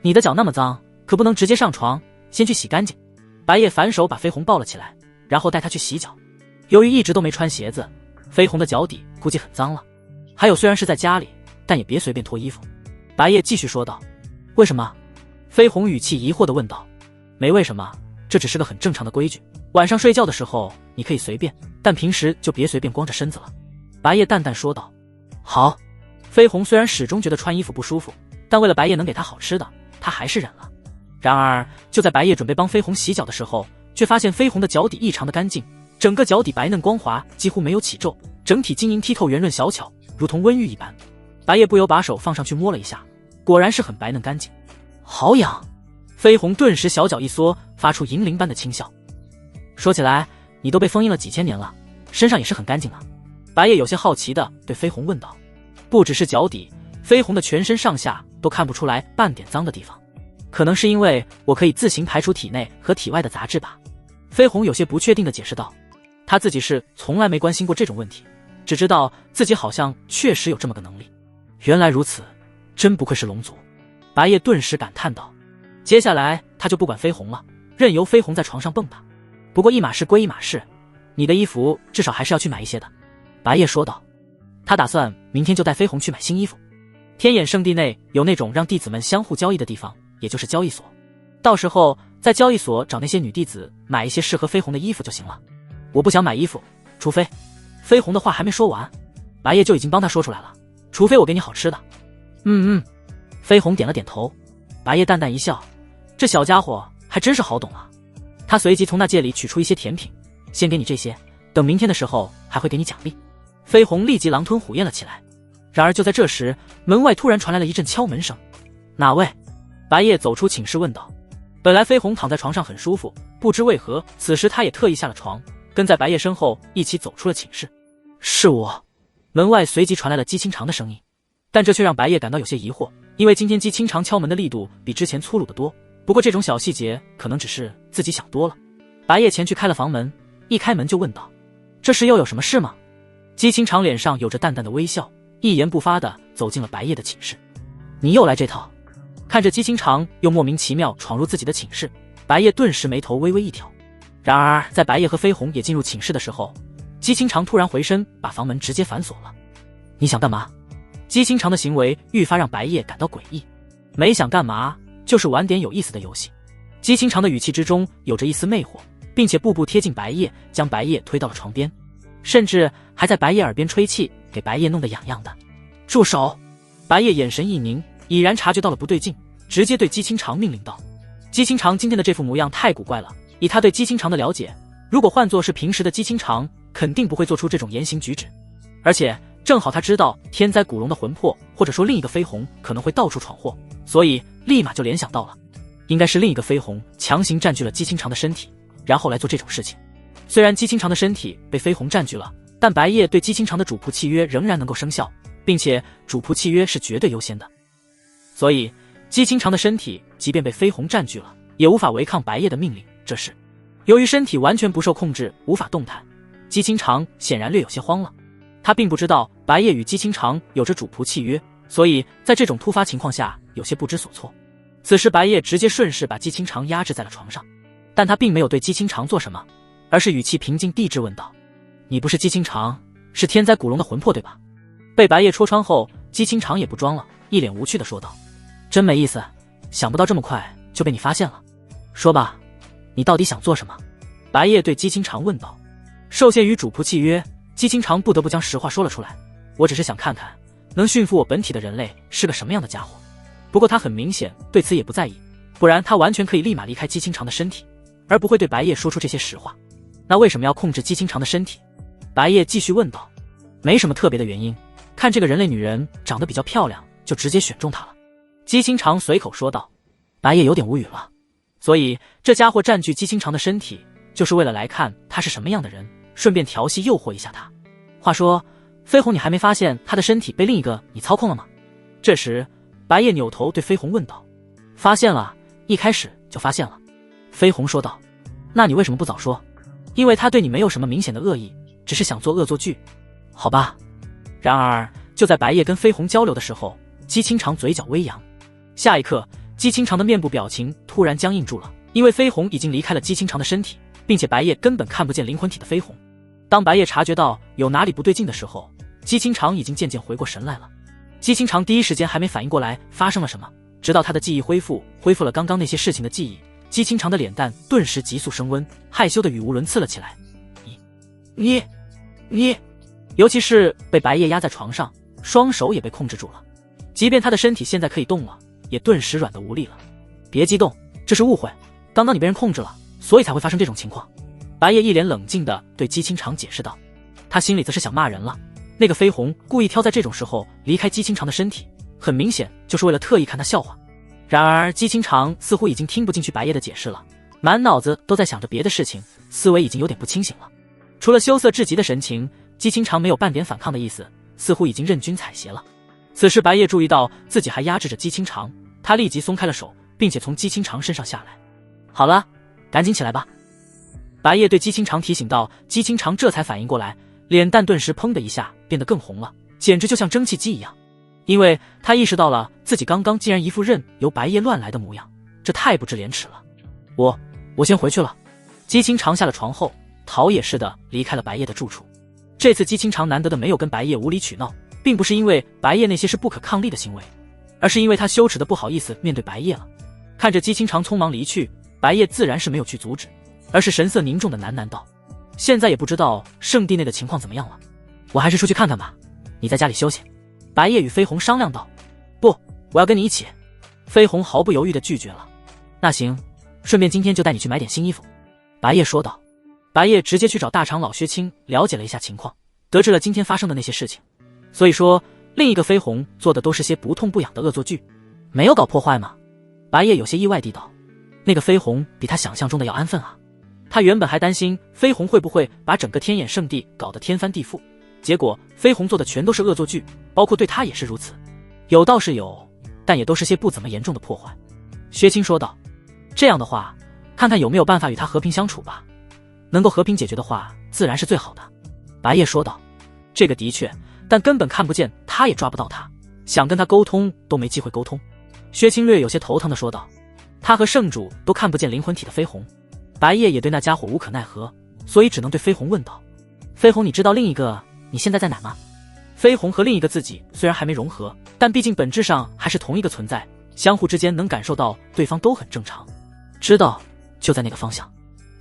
你的脚那么脏，可不能直接上床，先去洗干净。白夜反手把飞鸿抱了起来，然后带他去洗脚。由于一直都没穿鞋子，飞鸿的脚底估计很脏了。还有，虽然是在家里，但也别随便脱衣服。白夜继续说道。为什么？飞鸿语气疑惑地问道。没为什么，这只是个很正常的规矩。晚上睡觉的时候你可以随便，但平时就别随便光着身子了。白夜淡淡说道。好。飞鸿虽然始终觉得穿衣服不舒服，但为了白夜能给他好吃的，他还是忍了。然而就在白夜准备帮飞鸿洗脚的时候，却发现飞鸿的脚底异常的干净，整个脚底白嫩光滑，几乎没有起皱，整体晶莹剔透，圆润小巧，如同温玉一般。白夜不由把手放上去摸了一下，果然是很白嫩干净。好痒。飞鸿顿时小脚一缩，发出银铃般的轻笑。说起来，你都被封印了几千年了，身上也是很干净啊。白夜有些好奇地对飞鸿问道。不只是脚底，飞鸿的全身上下都看不出来半点脏的地方。可能是因为我可以自行排除体内和体外的杂质吧。飞鸿有些不确定地解释道。他自己是从来没关心过这种问题，只知道自己好像确实有这么个能力。原来如此，真不愧是龙族。白夜顿时感叹道。接下来他就不管飞鸿了，任由飞鸿在床上蹦跶。不过一码事归一码事，你的衣服至少还是要去买一些的。白夜说道。他打算明天就带飞鸿去买新衣服。天眼圣地内有那种让弟子们相互交易的地方，也就是交易所。到时候在交易所找那些女弟子买一些适合飞鸿的衣服就行了。我不想买衣服，除非……飞鸿的话还没说完，白夜就已经帮他说出来了。除非我给你好吃的。飞鸿点了点头。白夜淡淡一笑，这小家伙还真是好懂啊。他随即从那戒里取出一些甜品，先给你这些，等明天的时候还会给你奖励。飞鸿立即狼吞虎咽了起来。然而就在这时，门外突然传来了一阵敲门声。哪位？白夜走出寝室问道。本来飞鸿躺在床上很舒服，不知为何此时他也特意下了床，跟在白夜身后一起走出了寝室。是我。门外随即传来了姬清长的声音，但这却让白夜感到有些疑惑，因为今天姬清长敲门的力度比之前粗鲁得多。不过这种小细节可能只是自己想多了。白夜前去开了房门，一开门就问道。这是又有什么事吗？姬清长脸上有着淡淡的微笑，一言不发地走进了白夜的寝室。你又来这套？看着姬清长又莫名其妙闯入自己的寝室，白夜顿时眉头微微一挑。然而在白夜和飞鸿也进入寝室的时候，姬清长突然回身把房门直接反锁了。你想干嘛？姬清长的行为愈发让白夜感到诡异。没想干嘛，就是玩点有意思的游戏。姬清长的语气之中有着一丝魅惑，并且步步贴近白夜，将白夜推到了床边，甚至还在白夜耳边吹气，给白夜弄得痒痒的。住手！白夜眼神一凝，已然察觉到了不对劲，直接对姬清长命令道。姬清长今天的这副模样太古怪了，以他对姬清长的了解，如果换作是平时的姬清长，肯定不会做出这种言行举止。而且正好他知道天灾古龙的魂魄或者说另一个飞鸿可能会到处闯祸，所以立马就联想到了。应该是另一个绯红强行占据了姬清长的身体，然后来做这种事情。虽然姬清长的身体被绯红占据了，但白夜对姬清长的主仆契约仍然能够生效，并且主仆契约是绝对优先的。所以姬清长的身体即便被绯红占据了，也无法违抗白夜的命令。这时由于身体完全不受控制，无法动弹，姬清长显然略有些慌了。他并不知道白夜与姬清长有着主仆契约，所以在这种突发情况下有些不知所措。此时白夜直接顺势把姬清长压制在了床上，但他并没有对姬清长做什么，而是语气平静地质问道：你不是姬清长，是天灾古龙的魂魄对吧？被白夜戳穿后，姬清长也不装了，一脸无趣地说道：真没意思，想不到这么快就被你发现了。说吧，你到底想做什么？白夜对姬清长问道。受限于主仆契约，姬清长不得不将实话说了出来。我只是想看看能驯服我本体的人类是个什么样的家伙。不过他很明显对此也不在意，不然他完全可以立马离开姬清长的身体，而不会对白夜说出这些实话。那为什么要控制姬清长的身体？白夜继续问道。没什么特别的原因，看这个人类女人长得比较漂亮，就直接选中她了。姬清长随口说道。白夜有点无语了，所以这家伙占据姬清长的身体，就是为了来看他是什么样的人，顺便调戏诱惑一下他。话说绯红，你还没发现他的身体被另一个你操控了吗？这时白夜扭头对绯红问道。发现了，一开始就发现了。绯红说道。那你为什么不早说？因为他对你没有什么明显的恶意，只是想做恶作剧。好吧。然而就在白夜跟绯红交流的时候，姬清长嘴角微扬。下一刻姬清长的面部表情突然僵硬住了，因为绯红已经离开了姬清长的身体，并且白夜根本看不见灵魂体的绯红。当白夜察觉到有哪里不对劲的时候，姬清长已经渐渐回过神来了。姬清长第一时间还没反应过来发生了什么，直到他的记忆恢复了刚刚那些事情的记忆，姬清长的脸蛋顿时急速升温，害羞的语无伦次了起来。你，尤其是被白夜压在床上，双手也被控制住了，即便他的身体现在可以动了，也顿时软得无力了。别激动，这是误会，刚刚你被人控制了，所以才会发生这种情况。白夜一脸冷静地对姬清长解释道。他心里则是想骂人了，那个绯红故意挑在这种时候离开姬清长的身体，很明显就是为了特意看他笑话。然而姬清长似乎已经听不进去白夜的解释了，满脑子都在想着别的事情，思维已经有点不清醒了。除了羞涩至极的神情，姬清长没有半点反抗的意思，似乎已经任君采撷了。此时白夜注意到自己还压制着姬清长，他立即松开了手，并且从姬清长身上下来。好了，赶紧起来吧。白夜对姬清长提醒道，姬清长这才反应过来，脸蛋顿时砰的一下变得更红了，简直就像蒸汽机一样。因为他意识到了自己刚刚竟然一副任由白夜乱来的模样，这太不知廉耻了。我先回去了。姬清长下了床后，逃也似的离开了白夜的住处。这次姬清长难得的没有跟白夜无理取闹，并不是因为白夜那些是不可抗力的行为，而是因为他羞耻的不好意思面对白夜了。看着姬清长匆忙离去，白夜自然是没有去阻止，而是神色凝重的喃喃道：现在也不知道圣地内的情况怎么样了，我还是出去看看吧，你在家里休息。白夜与绯红商量道。不，我要跟你一起。绯红毫不犹豫地拒绝了。那行，顺便今天就带你去买点新衣服。白夜说道。白夜直接去找大长老薛青了解了一下情况，得知了今天发生的那些事情。所以说另一个绯红做的都是些不痛不痒的恶作剧，没有搞破坏吗？白夜有些意外地道。那个绯红比他想象中的要安分啊。他原本还担心绯红会不会把整个天眼圣地搞得天翻地覆，结果绯红做的全都是恶作剧，包括对他也是如此。有倒是有，但也都是些不怎么严重的破坏。薛青说道。这样的话，看看有没有办法与他和平相处吧，能够和平解决的话自然是最好的。白夜说道。这个的确，但根本看不见他，也抓不到他，想跟他沟通都没机会沟通。薛青略有些头疼地说道。他和圣主都看不见灵魂体的绯红，白夜也对那家伙无可奈何，所以只能对绯红问道：绯红，你知道另一个你现在在哪吗？绯红和另一个自己虽然还没融合，但毕竟本质上还是同一个存在，相互之间能感受到对方都很正常。知道，就在那个方向。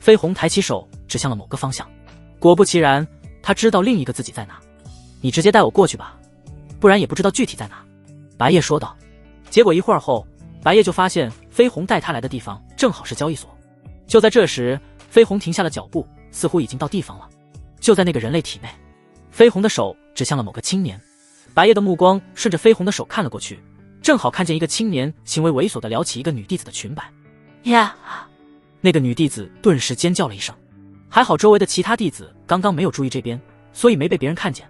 绯红抬起手指向了某个方向，果不其然，他知道另一个自己在哪。你直接带我过去吧，不然也不知道具体在哪。白夜说道。结果一会儿后，白夜就发现绯红带他来的地方正好是交易所。就在这时，绯红停下了脚步，似乎已经到地方了。就在那个人类体内，绯红的手指向了某个青年。白夜的目光顺着绯红的手看了过去，正好看见一个青年行为猥琐地撩起一个女弟子的裙摆。呀！那个女弟子顿时尖叫了一声，还好周围的其他弟子刚刚没有注意这边，所以没被别人看见。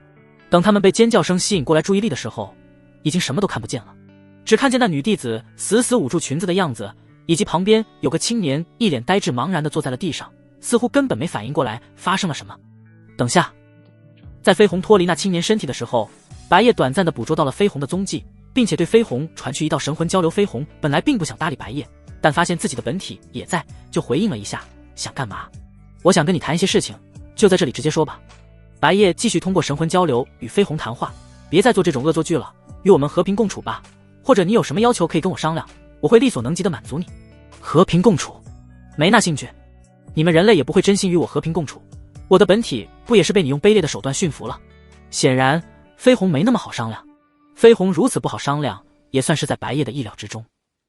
等他们被尖叫声吸引过来注意力的时候，已经什么都看不见了，只看见那女弟子死死捂住裙子的样子，以及旁边有个青年一脸呆滞茫然地坐在了地上，似乎根本没反应过来发生了什么。等下，在飞鸿脱离那青年身体的时候，白夜短暂地捕捉到了飞鸿的踪迹，并且对飞鸿传去一道神魂交流。飞鸿本来并不想搭理白夜，但发现自己的本体也在，就回应了一下。想干嘛？我想跟你谈一些事情，就在这里直接说吧。白夜继续通过神魂交流与飞鸿谈话，别再做这种恶作剧了，与我们和平共处吧。或者你有什么要求可以跟我商量，我会力所能及的满足你。和平共处？没那兴趣。你们人类也不会真心与我和平共处，我的本体不也是被你用卑劣的手段驯服了？显然飞鸿没那么好商量。飞鸿如此不好商量，也算是在白夜的意料之中。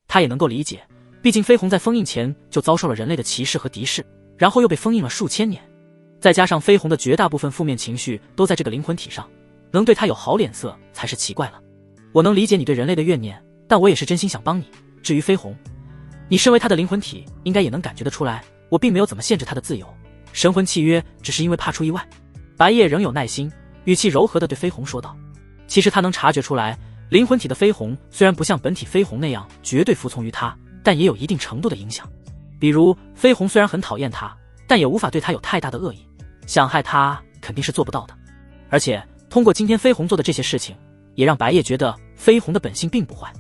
他也能够理解，毕竟飞鸿在封印前就遭受了人类的歧视和敌视，然后又被封印了数千年，再加上飞鸿的绝大部分负面情绪都在这个灵魂体上，能对他有好脸色才是奇怪了。我能理解你对人类的怨念，但我也是真心想帮你。至于飞鸿，你身为他的灵魂体，应该也能感觉得出来，我并没有怎么限制他的自由，神魂契约只是因为怕出意外。白夜仍有耐心，语气柔和地对飞鸿说道。其实他能察觉出来，灵魂体的飞鸿虽然不像本体飞鸿那样绝对服从于他，但也有一定程度的影响。比如飞鸿虽然很讨厌他，但也无法对他有太大的恶意，想害他肯定是做不到的。而且通过今天飞鸿做的这些事情，也让白夜觉得飞鸿的本性并不坏。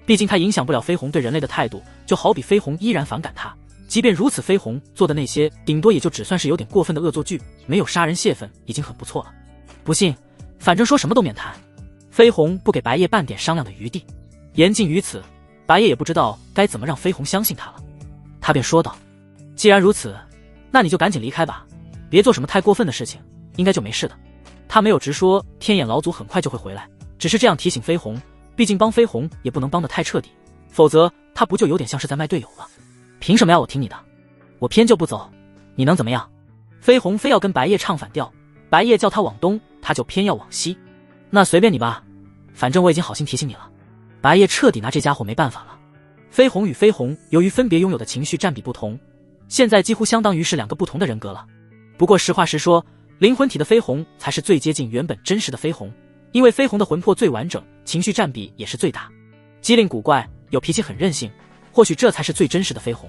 毕竟他影响不了飞鸿对人类的态度，就好比飞鸿依然反感他，即便如此，飞鸿做的那些顶多也就只算是有点过分的恶作剧，没有杀人泄愤已经很不错了。不信，反正说什么都免谈。飞鸿不给白夜半点商量的余地，言尽于此，白夜也不知道该怎么让飞鸿相信他了。他便说道，既然如此，那你就赶紧离开吧，别做什么太过分的事情，应该就没事的。他没有直说天眼老祖很快就会回来，只是这样提醒飞鸿，毕竟帮飞鸿也不能帮得太彻底，否则他不就有点像是在卖队友了。凭什么要我听你的？我偏就不走，你能怎么样？飞鸿非要跟白夜唱反调，白夜叫他往东，他就偏要往西。那随便你吧，反正我已经好心提醒你了。白夜彻底拿这家伙没办法了。飞鸿与飞鸿由于分别拥有的情绪占比不同，现在几乎相当于是两个不同的人格了。不过实话实说，灵魂体的飞鸿才是最接近原本真实的飞鸿，因为飞鸿的魂魄最完整，情绪占比也是最大，机灵古怪，有脾气，很任性，或许这才是最真实的飞鸿。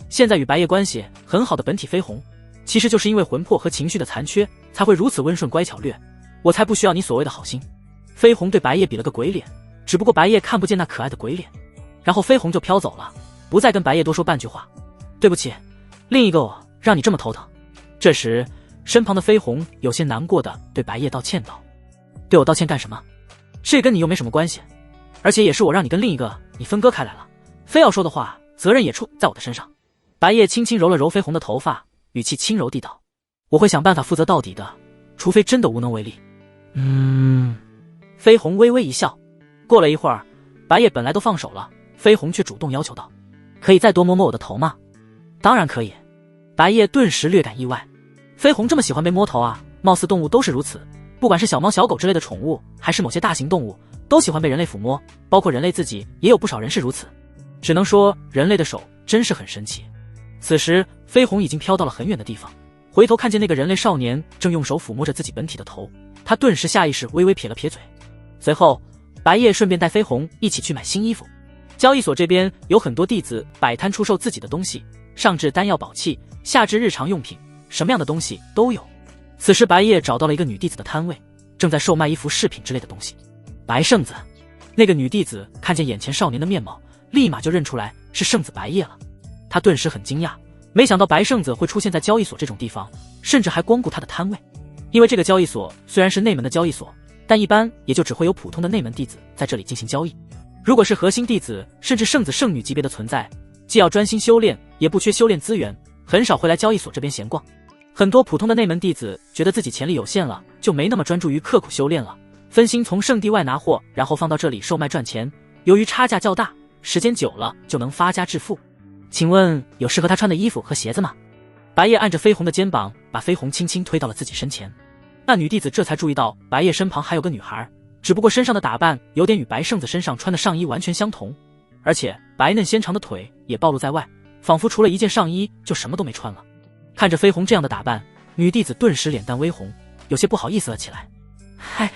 现在与白夜关系很好的本体飞鸿，其实就是因为魂魄和情绪的残缺，才会如此温顺乖巧略，我才不需要你所谓的好心。飞鸿对白夜比了个鬼脸，只不过白夜看不见那可爱的鬼脸，然后飞鸿就飘走了，不再跟白夜多说半句话。对不起，另一个我让你这么头疼。这时身旁的飞鸿有些难过的对白夜道歉道，对我道歉干什么？这跟你又没什么关系，而且也是我让你跟另一个你分割开来了，非要说的话，责任也出在我的身上。白夜轻轻揉了揉飞鸿的头发，语气轻柔地道，我会想办法负责到底的，除非真的无能为力。飞鸿微微一笑。过了一会儿，白夜本来都放手了，飞鸿却主动要求道，可以再多摸摸我的头吗？当然可以。白夜顿时略感意外，飞鸿这么喜欢被摸头啊？貌似动物都是如此，不管是小猫小狗之类的宠物，还是某些大型动物，都喜欢被人类抚摸，包括人类自己也有不少人是如此。只能说人类的手真是很神奇。此时飞鸿已经飘到了很远的地方，回头看见那个人类少年正用手抚摸着自己本体的头，他顿时下意识微微撇了撇嘴。随后白夜顺便带飞鸿一起去买新衣服。交易所这边有很多弟子摆摊出售自己的东西，上至丹药宝器，下至日常用品，什么样的东西都有。此时白夜找到了一个女弟子的摊位，正在售卖衣服饰品之类的东西。白圣子。那个女弟子看见眼前少年的面貌，立马就认出来是圣子白夜了。她顿时很惊讶，没想到白圣子会出现在交易所这种地方，甚至还光顾他的摊位。因为这个交易所虽然是内门的交易所，但一般也就只会有普通的内门弟子在这里进行交易。如果是核心弟子甚至圣子圣女级别的存在，既要专心修炼，也不缺修炼资源，很少会来交易所这边闲逛。很多普通的内门弟子觉得自己潜力有限了，就没那么专注于刻苦修炼了，分心从圣地外拿货，然后放到这里售卖赚钱。由于差价较大，时间久了就能发家致富。请问有适合他穿的衣服和鞋子吗？白夜按着飞鸿的肩膀，把飞鸿轻轻推到了自己身前。那女弟子这才注意到白夜身旁还有个女孩，只不过身上的打扮有点与白圣子身上穿的上衣完全相同，而且白嫩纤长的腿也暴露在外，仿佛除了一件上衣就什么都没穿了。看着飞鸿这样的打扮，女弟子顿时脸蛋微红，有些不好意思了起来。嗨，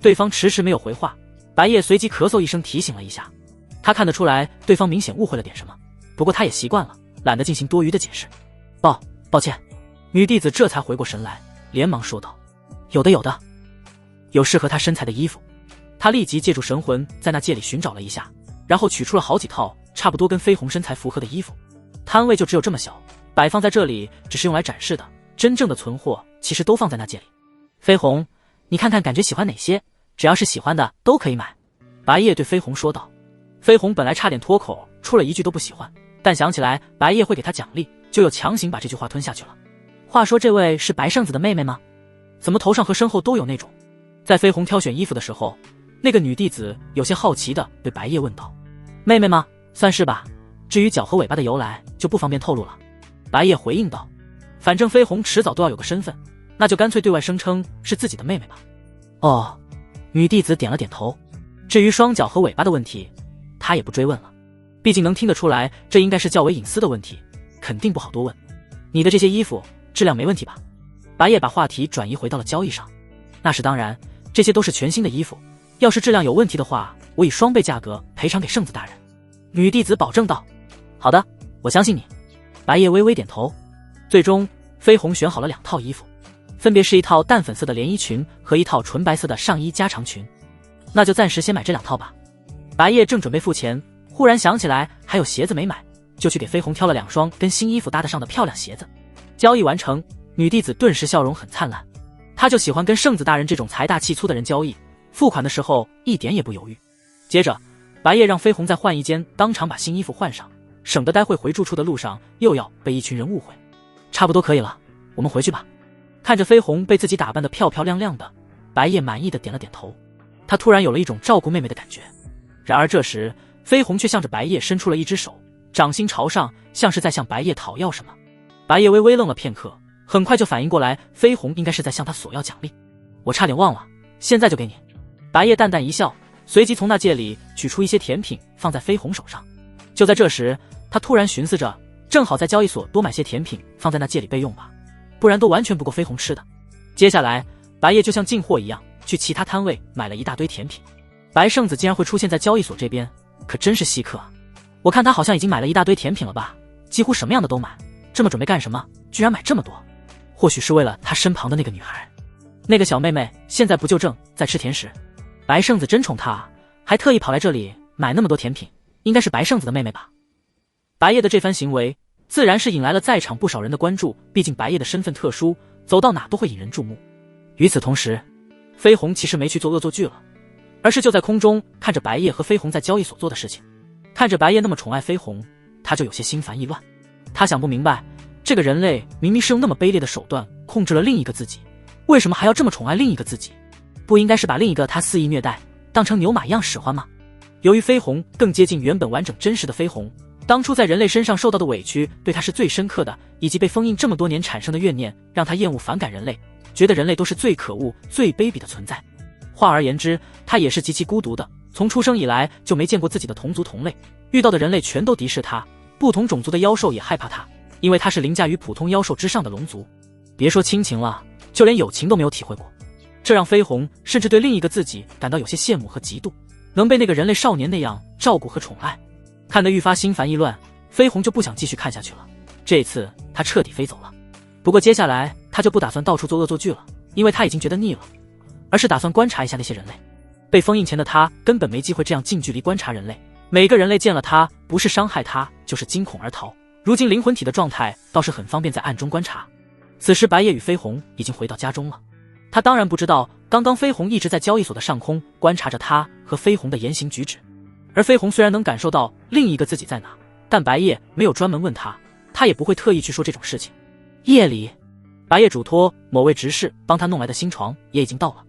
对方迟迟没有回话，白夜随即咳嗽一声提醒了一下。他看得出来对方明显误会了点什么，不过他也习惯了，懒得进行多余的解释。抱歉。女弟子这才回过神来，连忙说道：有的，有适合她身材的衣服。他立即借助神魂在那界里寻找了一下，然后取出了好几套差不多跟飞鸿身材符合的衣服。摊位就只有这么小，摆放在这里只是用来展示的，真正的存货其实都放在那界里。飞鸿，你看看感觉喜欢哪些，只要是喜欢的都可以买。白夜对飞鸿说道。飞鸿本来差点脱口出了一句都不喜欢，但想起来白夜会给他奖励，就又强行把这句话吞下去了。话说这位是白圣子的妹妹吗？怎么头上和身后都有那种？在飞鸿挑选衣服的时候，那个女弟子有些好奇地对白夜问道。妹妹吗？算是吧，至于脚和尾巴的由来就不方便透露了。白夜回应道。反正飞鸿迟早都要有个身份，那就干脆对外声称是自己的妹妹吧。哦，女弟子点了点头。至于双脚和尾巴的问题，她也不追问了，毕竟能听得出来这应该是较为隐私的问题，肯定不好多问。你的这些衣服质量没问题吧？白夜把话题转移回到了交易上。那是当然，这些都是全新的衣服，要是质量有问题的话，我以双倍价格赔偿给圣子大人。女弟子保证道。好的，我相信你。白夜微微点头。最终飞鸿选好了2套衣服，分别是一套淡粉色的连衣裙和一套纯白色的上衣加长裙。那就暂时先买这2套吧。白夜正准备付钱，忽然想起来还有鞋子没买，就去给飞鸿挑了2双跟新衣服搭得上的漂亮鞋子。交易完成，女弟子顿时笑容很灿烂。她就喜欢跟圣子大人这种财大气粗的人交易，付款的时候一点也不犹豫。接着白夜让飞鸿再换一件，当场把新衣服换上，省得待会回住处的路上又要被一群人误会。差不多可以了，我们回去吧。看着飞鸿被自己打扮得漂漂亮亮的，白夜满意的点了点头。他突然有了一种照顾妹妹的感觉。然而这时飞鸿却向着白夜伸出了一只手，掌心朝上，像是在向白夜讨要什么。白夜微微愣了片刻，很快就反应过来飞鸿应该是在向他索要奖励。我差点忘了，现在就给你。白夜淡淡一笑，随即从那戒里取出一些甜品放在飞鸿手上。就在这时，他突然寻思着，正好在交易所多买些甜品放在那戒里备用吧，不然都完全不够飞鸿吃的。接下来白夜就像进货一样去其他摊位买了一大堆甜品。白圣子竟然会出现在交易所这边，可真是稀客啊。我看他好像已经买了一大堆甜品了吧，几乎什么样的都买，这么准备干什么？居然买这么多，或许是为了他身旁的那个女孩。那个小妹妹现在不就正在吃甜食？白圣子真宠她啊，还特意跑来这里买那么多甜品，应该是白圣子的妹妹吧。白夜的这番行为自然是引来了在场不少人的关注，毕竟白夜的身份特殊，走到哪都会引人注目。与此同时，飞鸿其实没去做恶作剧了，而是就在空中看着白夜和飞鸿在交易所做的事情。看着白夜那么宠爱飞鸿，他就有些心烦意乱。他想不明白，这个人类明明是用那么卑劣的手段控制了另一个自己，为什么还要这么宠爱另一个自己？不应该是把另一个他肆意虐待当成牛马一样使唤吗？由于飞鸿更接近原本完整真实的飞鸿，当初在人类身上受到的委屈对他是最深刻的，以及被封印这么多年产生的怨念让他厌恶反感人类，觉得人类都是最可恶最卑鄙的存在。换而言之，他也是极其孤独的，从出生以来就没见过自己的同族同类，遇到的人类全都敌视他，不同种族的妖兽也害怕他，因为他是凌驾于普通妖兽之上的龙族。别说亲情了，就连友情都没有体会过，这让飞鸿甚至对另一个自己感到有些羡慕和嫉妒，能被那个人类少年那样照顾和宠爱。看得愈发心烦意乱，飞鸿就不想继续看下去了，这次他彻底飞走了。不过接下来他就不打算到处做恶作剧了，因为他已经觉得腻了，而是打算观察一下那些人类。被封印前的他根本没机会这样近距离观察人类，每个人类见了他不是伤害他就是惊恐而逃，如今灵魂体的状态倒是很方便在暗中观察。此时白夜与飞鸿已经回到家中了，他当然不知道刚刚飞鸿一直在交易所的上空观察着他和飞鸿的言行举止，而飞鸿虽然能感受到另一个自己在哪，但白夜没有专门问他，他也不会特意去说这种事情。夜里，白夜嘱托某位执事帮他弄来的新床也已经到了，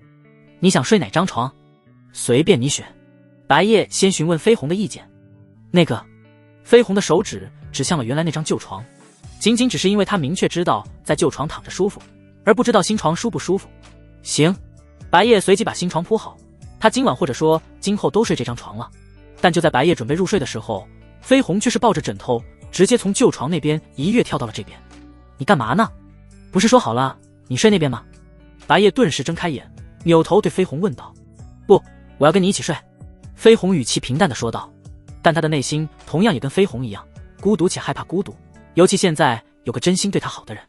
你想睡哪张床？随便你选。白夜先询问飞鸿的意见。那个，飞鸿的手指指向了原来那张旧床，仅仅只是因为他明确知道在旧床躺着舒服，而不知道新床舒不舒服。行，白夜随即把新床铺好，他今晚或者说今后都睡这张床了。但就在白夜准备入睡的时候，飞鸿却是抱着枕头直接从旧床那边一跃跳到了这边。你干嘛呢？不是说好了你睡那边吗？白夜顿时睁开眼，扭头对飞鸿问道。不，我要跟你一起睡。飞鸿语气平淡地说道，但他的内心同样也跟飞鸿一样，孤独且害怕孤独，尤其现在有个真心对他好的人，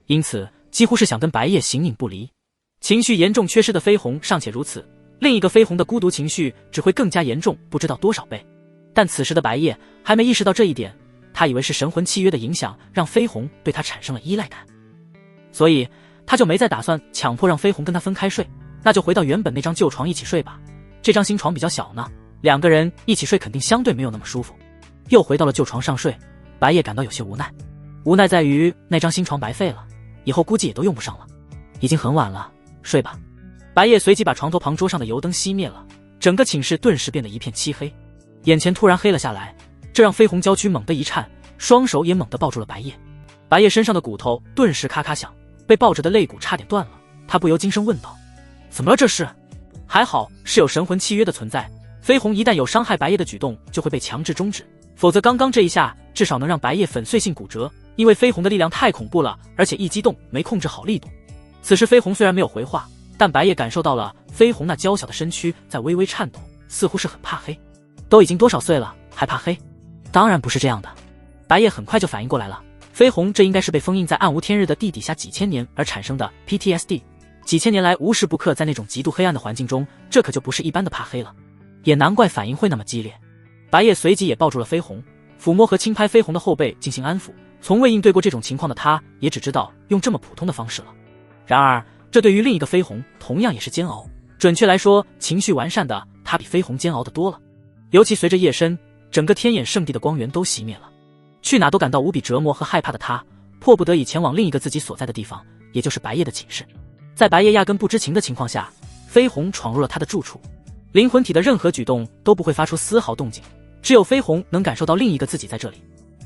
因此几乎是想跟白夜形影不离。情绪严重缺失的飞鸿尚且如此，另一个飞鸿的孤独情绪只会更加严重不知道多少倍。但此时的白夜还没意识到这一点，他以为是神魂契约的影响让飞鸿对他产生了依赖感，所以他就没再打算强迫让飞鸿跟他分开睡，那就回到原本那张旧床一起睡吧。这张新床比较小呢，两个人一起睡肯定相对没有那么舒服。又回到了旧床上睡，白夜感到有些无奈，无奈在于那张新床白费了，以后估计也都用不上了。已经很晚了，睡吧。白夜随即把床头旁桌上的油灯熄灭了，整个寝室顿时变得一片漆黑，眼前突然黑了下来，这让飞鸿娇躯猛地一颤，双手也猛地抱住了白夜。白夜身上的骨头顿时咔咔响，被抱着的肋骨差点断了，他不由惊声问道：怎么了这是？还好是有神魂契约的存在，飞鸿一旦有伤害白夜的举动就会被强制终止，否则刚刚这一下至少能让白夜粉碎性骨折，因为飞鸿的力量太恐怖了，而且一激动没控制好力度。此时飞鸿虽然没有回话，但白夜感受到了飞鸿那娇小的身躯在微微颤抖，似乎是很怕黑。都已经多少岁了还怕黑？当然不是这样的。白夜很快就反应过来了，飞鸿这应该是被封印在暗无天日的地底下几千年而产生的 PTSD， 几千年来无时不刻在那种极度黑暗的环境中，这可就不是一般的怕黑了，也难怪反应会那么激烈。白夜随即也抱住了飞鸿，抚摸和轻拍飞鸿的后背进行安抚，从未应对过这种情况的他也只知道用这么普通的方式了。然而这对于另一个飞鸿同样也是煎熬，准确来说情绪完善的他比飞鸿煎熬的多了。尤其随着夜深，整个天眼圣地的光源都熄灭了，去哪都感到无比折磨和害怕的他迫不得已前往另一个自己所在的地方，也就是白夜的寝室。在白夜压根不知情的情况下，飞鸿闯入了他的住处，灵魂体的任何举动都不会发出丝毫动静，只有飞鸿能感受到另一个自己在这里。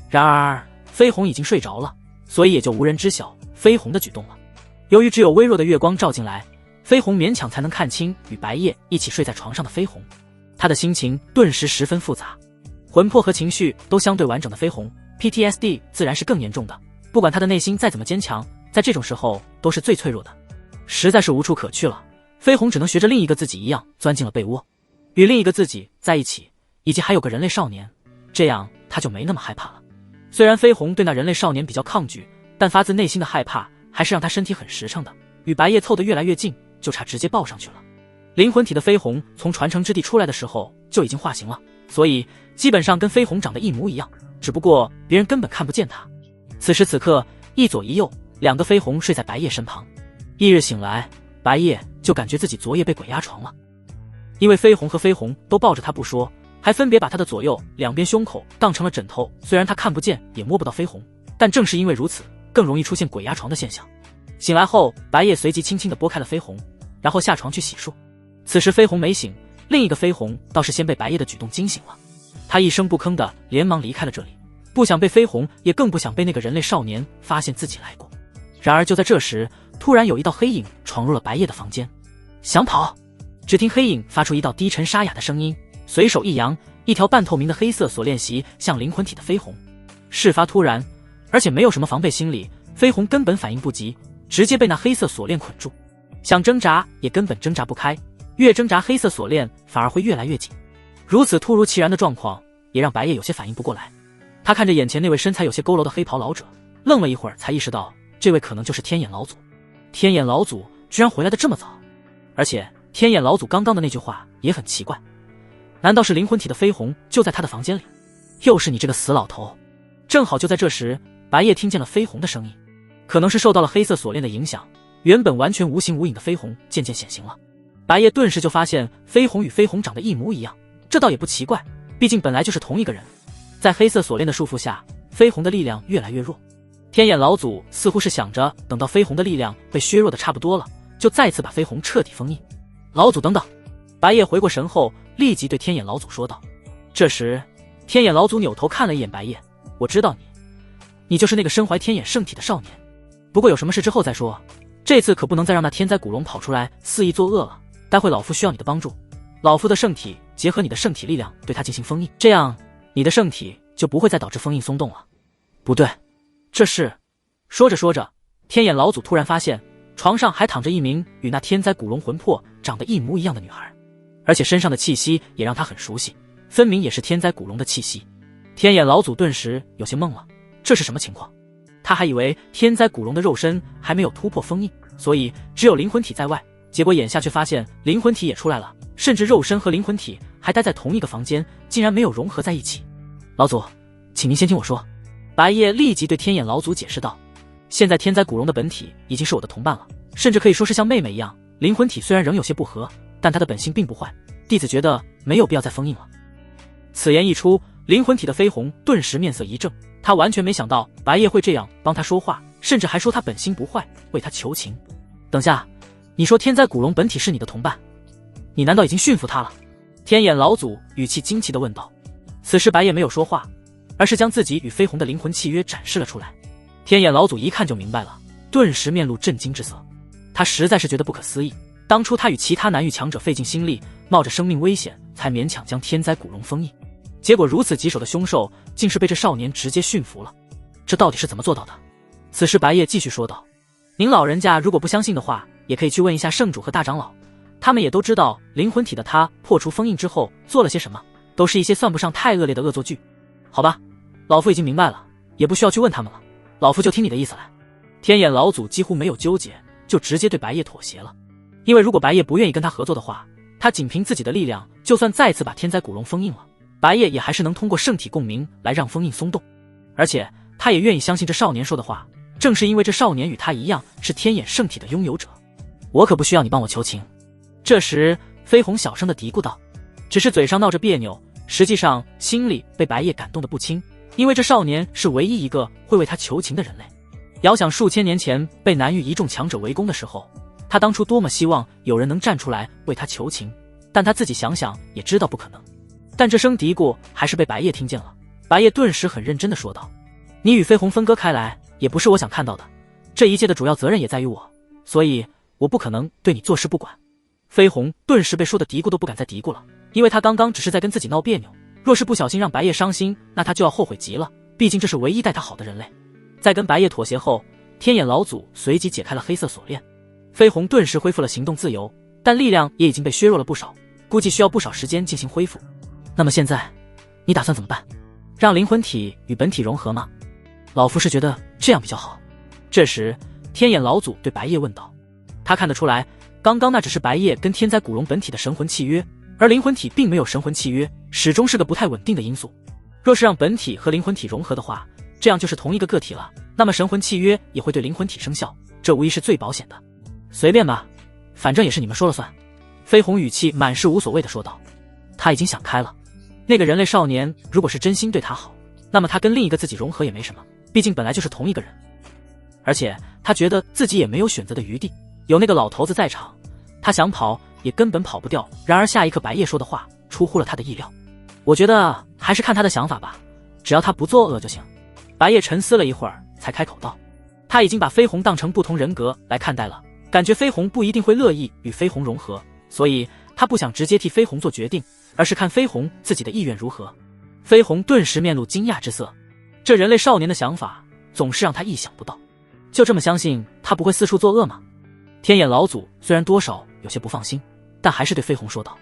然而飞鸿已经睡着了，所以也就无人知晓飞鸿的举动了。由于只有微弱的月光照进来，飞鸿勉强才能看清与白夜一起睡在床上的飞鸿，他的心情顿时十分复杂。魂魄和情绪都相对完整的飞鸿 PTSD 自然是更严重的，不管他的内心再怎么坚强，在这种时候都是最脆弱的，实在是无处可去了。飞鸿只能学着另一个自己一样钻进了被窝，与另一个自己在一起，以及还有个人类少年，这样他就没那么害怕了。虽然飞鸿对那人类少年比较抗拒，但发自内心的害怕还是让他身体很实诚的，与白夜凑得越来越近，就差直接抱上去了。灵魂体的飞鸿从传承之地出来的时候就已经化形了，所以基本上跟飞鸿长得一模一样，只不过别人根本看不见他。此时此刻，一左一右两个飞鸿睡在白夜身旁。翌日醒来，白夜就感觉自己昨夜被鬼压床了，因为飞鸿和飞鸿都抱着他不说，还分别把他的左右两边胸口当成了枕头。虽然他看不见也摸不到飞鸿，但正是因为如此，更容易出现鬼压床的现象。醒来后，白夜随即轻轻地拨开了飞鸿，然后下床去洗漱。此时飞鸿没醒，另一个飞鸿倒是先被白夜的举动惊醒了，他一声不吭的连忙离开了这里，不想被飞鸿，也更不想被那个人类少年发现自己来过。然而就在这时，突然有一道黑影闯入了白夜的房间。想跑！只听黑影发出一道低沉沙哑的声音，随手一扬，一条半透明的黑色锁链袭向灵魂体的飞鸿。事发突然，而且没有什么防备心理，飞鸿根本反应不及，直接被那黑色锁链捆住，想挣扎也根本挣扎不开，越挣扎黑色锁链反而会越来越紧。如此突如其然的状况也让白夜有些反应不过来，他看着眼前那位身材有些佝偻的黑袍老者，愣了一会儿才意识到这位可能就是天眼老祖。天眼老祖居然回来的这么早，而且天眼老祖刚刚的那句话也很奇怪，难道是灵魂体的飞鸿就在他的房间里？又是你这个死老头！正好就在这时，白夜听见了飞鸿的声音，可能是受到了黑色锁链的影响，原本完全无形无影的飞鸿渐渐显形了。白夜顿时就发现飞鸿与飞鸿长得一模一样，这倒也不奇怪，毕竟本来就是同一个人。在黑色锁链的束缚下，飞鸿的力量越来越弱。天眼老祖似乎是想着等到飞鸿的力量被削弱的差不多了，就再次把飞鸿彻底封印。老祖等等！白夜回过神后，立即对天眼老祖说道。这时天眼老祖扭头看了一眼白夜，我知道你就是那个身怀天眼圣体的少年，不过有什么事之后再说，这次可不能再让那天灾古龙跑出来肆意作恶了，待会老夫需要你的帮助，老夫的圣体结合你的圣体力量对他进行封印，这样你的圣体就不会再导致封印松动了。不对，这是……说着说着，天眼老祖突然发现床上还躺着一名与那天灾古龙魂魄长得一模一样的女孩，而且身上的气息也让他很熟悉，分明也是天灾古龙的气息。天眼老祖顿时有些懵了，这是什么情况？他还以为天灾古龙的肉身还没有突破封印，所以只有灵魂体在外，结果眼下却发现灵魂体也出来了，甚至肉身和灵魂体还待在同一个房间，竟然没有融合在一起。老祖，请您先听我说。白夜立即对天眼老祖解释道，现在天灾古龙的本体已经是我的同伴了，甚至可以说是像妹妹一样，灵魂体虽然仍有些不合，但他的本性并不坏，弟子觉得没有必要再封印了。此言一出，灵魂体的绯红顿时面色一正，他完全没想到白夜会这样帮他说话，甚至还说他本性不坏，为他求情。等下，你说天灾古龙本体是你的同伴，你难道已经驯服他了？天眼老祖语气惊奇地问道。此时白夜没有说话，而是将自己与绯红的灵魂契约展示了出来。天眼老祖一看就明白了，顿时面露震惊之色。他实在是觉得不可思议，当初他与其他南域强者费尽心力，冒着生命危险才勉强将天灾古龙封印，结果如此棘手的凶兽竟是被这少年直接驯服了，这到底是怎么做到的？此时白夜继续说道，您老人家如果不相信的话，也可以去问一下圣主和大长老，他们也都知道灵魂体的他破除封印之后做了些什么，都是一些算不上太恶劣的恶作剧。好吧，老夫已经明白了，也不需要去问他们了，老夫就听你的意思来。天眼老祖几乎没有纠结，就直接对白夜妥协了。因为如果白夜不愿意跟他合作的话，他仅凭自己的力量，就算再次把天灾古龙封印了，白夜也还是能通过圣体共鸣来让封印松动。而且他也愿意相信这少年说的话，正是因为这少年与他一样是天眼圣体的拥有者。我可不需要你帮我求情。这时绯红小声地嘀咕道，只是嘴上闹着别扭，实际上心里被白夜感动得不轻，因为这少年是唯一一个会为他求情的人类。遥想数千年前被南域一众强者围攻的时候，他当初多么希望有人能站出来为他求情，但他自己想想也知道不可能。但这声嘀咕还是被白夜听见了。白夜顿时很认真地说道，你与绯红分割开来也不是我想看到的，这一切的主要责任也在于我，所以我不可能对你坐视不管。绯红顿时被说的嘀咕都不敢再嘀咕了，因为他刚刚只是在跟自己闹别扭，若是不小心让白夜伤心，那他就要后悔极了，毕竟这是唯一待他好的人类。在跟白夜妥协后，天眼老祖随即解开了黑色锁链，绯红顿时恢复了行动自由，但力量也已经被削弱了不少，估计需要不少时间进行恢复。那么现在你打算怎么办？让灵魂体与本体融合吗？老夫是觉得这样比较好。这时天眼老祖对白夜问道，他看得出来，刚刚那只是白夜跟天灾古龙本体的神魂契约，而灵魂体并没有神魂契约，始终是个不太稳定的因素。若是让本体和灵魂体融合的话，这样就是同一个个体了，那么神魂契约也会对灵魂体生效，这无疑是最保险的。随便吧，反正也是你们说了算。绯红语气满是无所谓的说道，他已经想开了，那个人类少年如果是真心对他好，那么他跟另一个自己融合也没什么，毕竟本来就是同一个人。而且他觉得自己也没有选择的余地，有那个老头子在场，他想跑也根本跑不掉。然而下一刻白夜说的话出乎了他的意料，我觉得还是看他的想法吧，只要他不作恶就行。白夜沉思了一会儿才开口道，他已经把绯红当成不同人格来看待了，感觉绯红不一定会乐意与绯红融合，所以他不想直接替绯红做决定，而是看绯红自己的意愿如何。绯红顿时面露惊讶之色，这人类少年的想法总是让他意想不到，就这么相信他不会四处作恶吗？天眼老祖虽然多少有些不放心，但还是对绯红说道，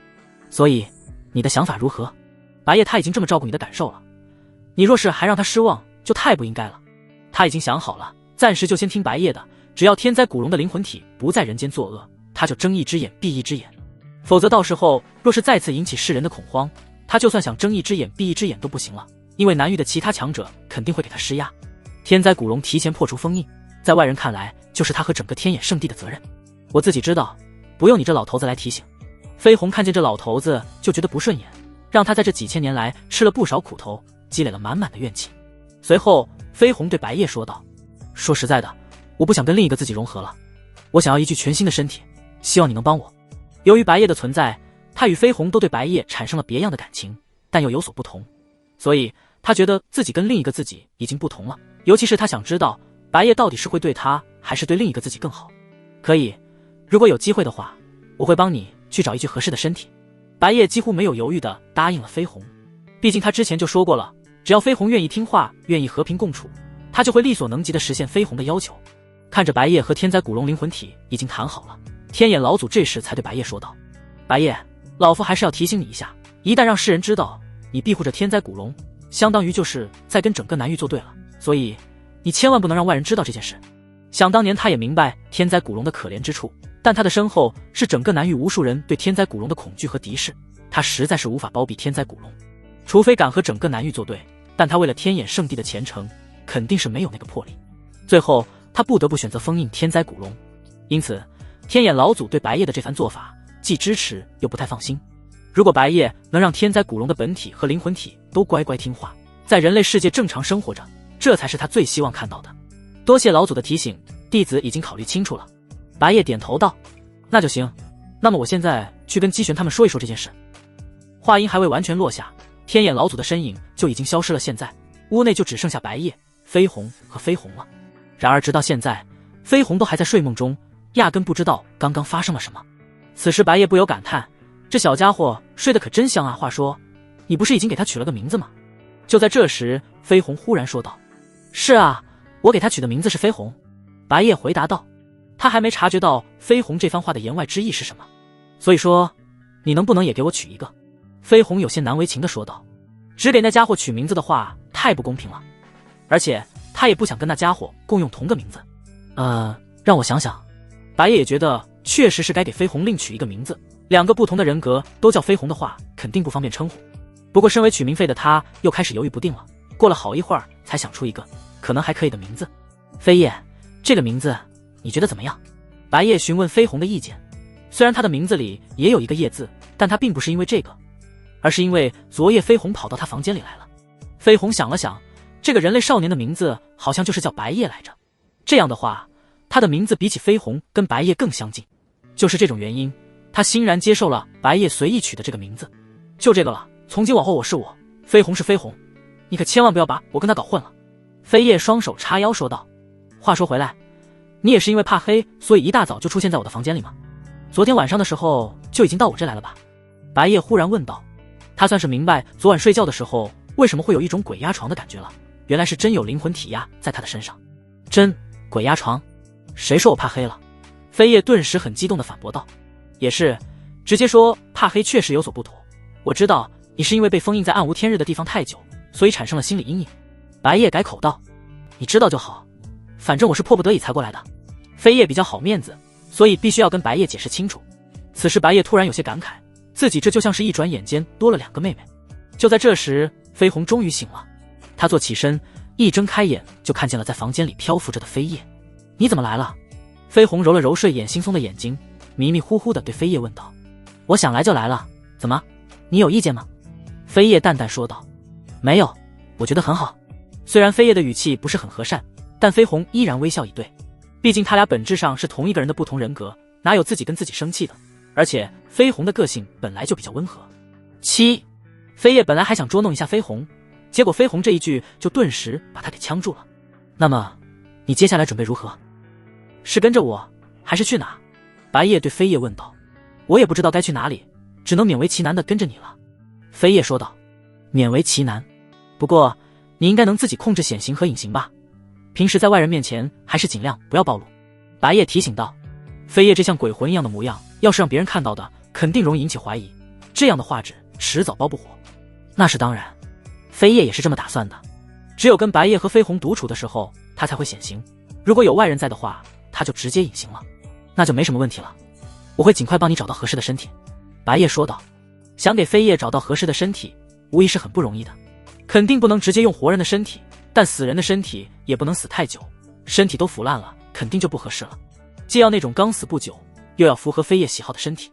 所以你的想法如何？白夜他已经这么照顾你的感受了，你若是还让他失望，就太不应该了。他已经想好了，暂时就先听白夜的，只要天灾古龙的灵魂体不在人间作恶，他就睁一只眼闭一只眼，否则到时候若是再次引起世人的恐慌，他就算想睁一只眼闭一只眼都不行了，因为南域的其他强者肯定会给他施压。天灾古龙提前破除封印，在外人看来就是他和整个天眼圣地的责任，我自己知道，不用你这老头子来提醒。绯红看见这老头子就觉得不顺眼，让他在这几千年来吃了不少苦头，积累了满满的怨气。随后绯红对白夜说道，说实在的，我不想跟另一个自己融合了，我想要一具全新的身体，希望你能帮我。由于白夜的存在，他与绯红都对白夜产生了别样的感情，但又有所不同，所以他觉得自己跟另一个自己已经不同了，尤其是他想知道白夜到底是会对他还是对另一个自己更好。可以，如果有机会的话，我会帮你去找一具合适的身体。白夜几乎没有犹豫地答应了绯红，毕竟他之前就说过了，只要绯红愿意听话，愿意和平共处，他就会力所能及地实现飞鸿的要求。看着白夜和天灾古龙灵魂体已经谈好了，天眼老祖这时才对白夜说道：“白夜，老夫还是要提醒你一下，一旦让世人知道你庇护着天灾古龙，相当于就是在跟整个南域作对了，所以你千万不能让外人知道这件事。”想当年他也明白天灾古龙的可怜之处，但他的身后是整个南域无数人对天灾古龙的恐惧和敌视，他实在是无法包庇天灾古龙，除非敢和整个南域作对，但他为了天眼圣地的前程，肯定是没有那个魄力。最后他不得不选择封印天灾古龙，因此天眼老祖对白夜的这番做法既支持又不太放心。如果白夜能让天灾古龙的本体和灵魂体都乖乖听话，在人类世界正常生活着，这才是他最希望看到的。多谢老祖的提醒，弟子已经考虑清楚了。白夜点头道：“那就行，那么我现在去跟姬玄他们说一说这件事。”话音还未完全落下，天眼老祖的身影就已经消失了。现在屋内就只剩下白夜、飞鸿和飞鸿了。然而直到现在，飞鸿都还在睡梦中，压根不知道刚刚发生了什么。此时白夜不由感叹，这小家伙睡得可真香啊，话说你不是已经给他取了个名字吗？就在这时，飞鸿忽然说道：“是啊，我给他取的名字是飞鸿。”白夜回答道，他还没察觉到飞鸿这番话的言外之意是什么。所以说你能不能也给我取一个？飞鸿有些难为情地说道，只给那家伙取名字的话太不公平了，而且他也不想跟那家伙共用同个名字。让我想想。白夜也觉得确实是该给飞鸿另取一个名字，两个不同的人格都叫飞鸿的话肯定不方便称呼。不过身为取名费的他又开始犹豫不定了，过了好一会儿才想出一个可能还可以的名字。飞夜，这个名字你觉得怎么样？白夜询问飞鸿的意见。虽然他的名字里也有一个夜字，但他并不是因为这个，而是因为昨夜飞鸿跑到他房间里来了。飞鸿想了想，这个人类少年的名字好像就是叫白夜来着，这样的话他的名字比起飞鸿跟白夜更相近。就是这种原因，他欣然接受了白夜随意取的这个名字。就这个了，从今往后我是我，飞鸿是飞鸿，你可千万不要把我跟他搞混了。飞夜双手叉腰说道。话说回来，你也是因为怕黑，所以一大早就出现在我的房间里吗？昨天晚上的时候就已经到我这来了吧？白夜忽然问道。他算是明白昨晚睡觉的时候为什么会有一种鬼压床的感觉了，原来是真有灵魂体压在他的身上。真鬼压床？谁说我怕黑了？飞夜顿时很激动地反驳道。也是，直接说怕黑确实有所不妥。我知道你是因为被封印在暗无天日的地方太久，所以产生了心理阴影。白夜改口道。你知道就好，反正我是迫不得已才过来的。飞夜比较好面子，所以必须要跟白夜解释清楚。此时白夜突然有些感慨，自己这就像是一转眼间多了两个妹妹。就在这时，飞鸿终于醒了。他坐起身，一睁开眼就看见了在房间里漂浮着的飞夜。你怎么来了？飞鸿揉了揉睡眼惺忪的眼睛，迷迷糊糊地对飞夜问道。我想来就来了，怎么，你有意见吗？飞夜淡淡说道。没有，我觉得很好。虽然飞夜的语气不是很和善，但飞鸿依然微笑以对。毕竟他俩本质上是同一个人的不同人格，哪有自己跟自己生气的？而且飞鸿的个性本来就比较温和。飞夜本来还想捉弄一下飞鸿，结果飞鸿这一句就顿时把他给呛住了。那么你接下来准备如何？是跟着我还是去哪？白夜对飞夜问道。我也不知道该去哪里，只能勉为其难的跟着你了。飞夜说道。勉为其难？不过你应该能自己控制显形和隐形吧？平时在外人面前还是尽量不要暴露。白夜提醒道。飞夜这像鬼魂一样的模样，要是让别人看到的，肯定容易引起怀疑，这样的画质迟早包不火。那是当然，飞夜也是这么打算的。只有跟白夜和飞鸿独处的时候，他才会显形。如果有外人在的话，他就直接隐形了，那就没什么问题了。我会尽快帮你找到合适的身体。白夜说道。想给飞夜找到合适的身体，无疑是很不容易的。肯定不能直接用活人的身体，但死人的身体也不能死太久，身体都腐烂了，肯定就不合适了。既要那种刚死不久，又要符合飞夜喜好的身体，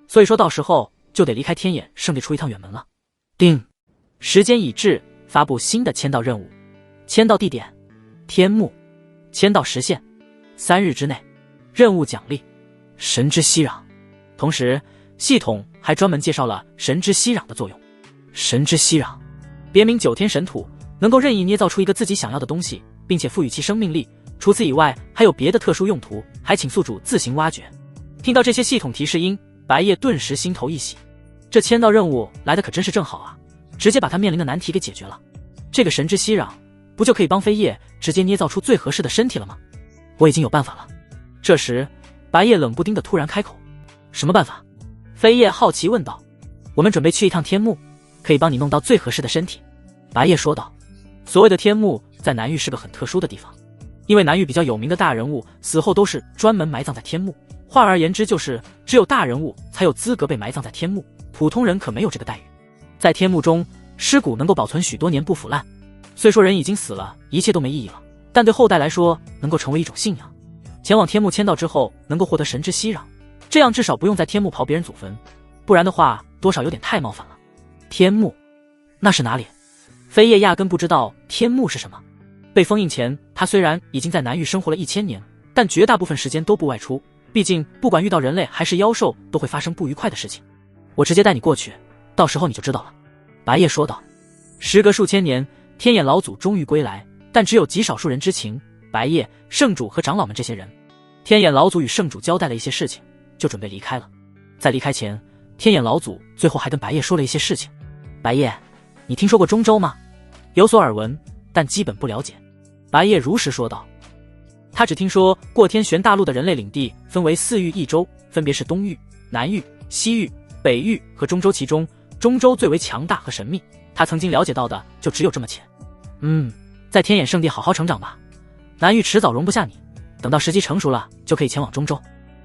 所以说到时候就得离开天眼圣地出一趟远门了。定，时间已至，发布新的签到任务。签到地点：天幕。签到时限：3日之内。任务奖励：神之息壤。同时系统还专门介绍了神之息壤的作用。神之息壤别名9天神土，能够任意捏造出一个自己想要的东西，并且赋予其生命力。除此以外还有别的特殊用途，还请宿主自行挖掘。听到这些系统提示音，白夜顿时心头一喜。这签到任务来的可真是正好啊，直接把他面临的难题给解决了。这个神之息壤不就可以帮飞叶直接捏造出最合适的身体了吗？我已经有办法了。这时，白叶冷不丁的突然开口：“什么办法？”飞叶好奇问道。“我们准备去一趟天幕，可以帮你弄到最合适的身体。”白叶说道。所谓的天幕在南域是个很特殊的地方，因为南域比较有名的大人物死后都是专门埋葬在天幕，换而言之就是只有大人物才有资格被埋葬在天幕，普通人可没有这个待遇。在天幕中，尸骨能够保存许多年不腐烂，虽说人已经死了，一切都没意义了，但对后代来说能够成为一种信仰。前往天幕签到之后能够获得神之熙壤，这样至少不用在天幕刨别人祖坟，不然的话多少有点太冒犯了。天幕那是哪里？飞叶压根不知道天幕是什么。被封印前，他虽然已经在南域生活了1000年，但绝大部分时间都不外出，毕竟不管遇到人类还是妖兽都会发生不愉快的事情。我直接带你过去，到时候你就知道了。白叶说道。时隔数千年，天眼老祖终于归来，但只有极少数人知情，白叶、圣主和长老们这些人。天眼老祖与圣主交代了一些事情，就准备离开了。在离开前，天眼老祖最后还跟白叶说了一些事情。白叶，你听说过中州吗？有所耳闻，但基本不了解。白叶如实说道。他只听说过天玄大陆的人类领地分为4域1州，分别是东域、南域、西域、北域和中州，其中中州最为强大和神秘，他曾经了解到的就只有这么浅。在天眼圣地好好成长吧，南域迟早容不下你，等到时机成熟了就可以前往中州。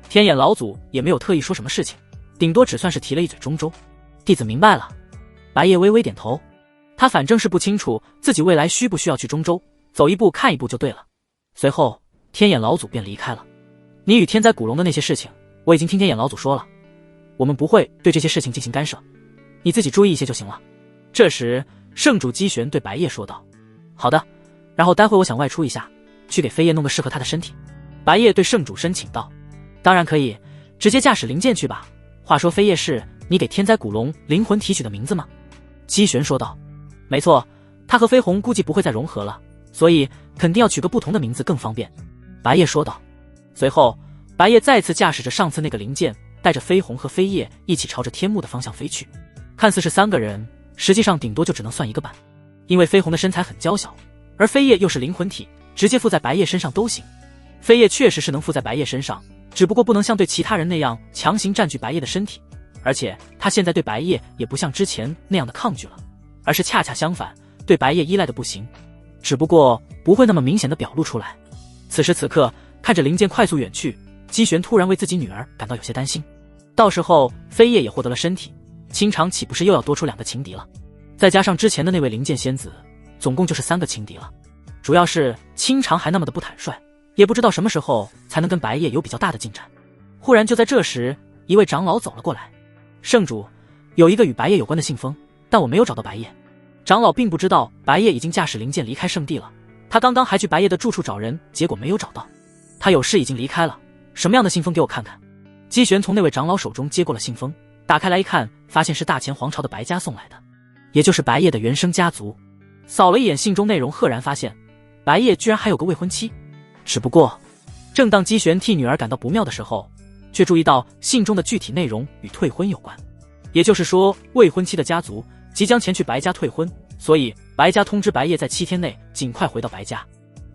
天眼老祖也没有特意说什么事情，顶多只算是提了一嘴中州。弟子明白了。白叶微微点头，他反正是不清楚自己未来需不需要去中州，走一步看一步就对了。随后天眼老祖便离开了。你与天灾古龙的那些事情我已经听天眼老祖说了，我们不会对这些事情进行干涉，你自己注意一些就行了。这时圣主姬玄对白叶说道。好的，然后待会我想外出一下，去给飞叶弄个适合他的身体。白叶对圣主申请道。当然可以，直接驾驶灵剑去吧。话说飞叶是你给天灾古龙灵魂提取的名字吗？姬玄说道。没错，他和飞鸿估计不会再融合了，所以肯定要取个不同的名字更方便。白叶说道。随后白叶再次驾驶着上次那个灵剑，带着飞鸿和飞叶一起朝着天幕的方向飞去。看似是3个人，实际上顶多就只能算1个班，因为飞鸿的身材很娇小，而飞叶又是灵魂体，直接附在白叶身上都行。飞叶确实是能附在白叶身上，只不过不能像对其他人那样强行占据白叶的身体，而且他现在对白叶也不像之前那样的抗拒了，而是恰恰相反，对白叶依赖的不行，只不过不会那么明显的表露出来。此时此刻看着灵剑快速远去，姬玄突然为自己女儿感到有些担心，到时候飞叶也获得了身体，清场岂不是又要多出2个情敌了？再加上之前的那位灵剑仙子，总共就是3个情敌了。主要是清场还那么的不坦率，也不知道什么时候才能跟白叶有比较大的进展。忽然就在这时，一位长老走了过来。圣主，有一个与白叶有关的信封，但我没有找到白叶。长老并不知道白叶已经驾驶灵剑离开圣地了，他刚刚还去白叶的住处找人，结果没有找到。他有事已经离开了，什么样的信封给我看看。姬玄从那位长老手中接过了信封，打开来一看，发现是大前皇朝的白家送来的，也就是白叶的原生家族。扫了一眼信中内容，赫然发现白叶居然还有个未婚妻。只不过正当姬玄替女儿感到不妙的时候，却注意到信中的具体内容与退婚有关，也就是说未婚妻的家族即将前去白家退婚，所以白家通知白叶在7天内尽快回到白家。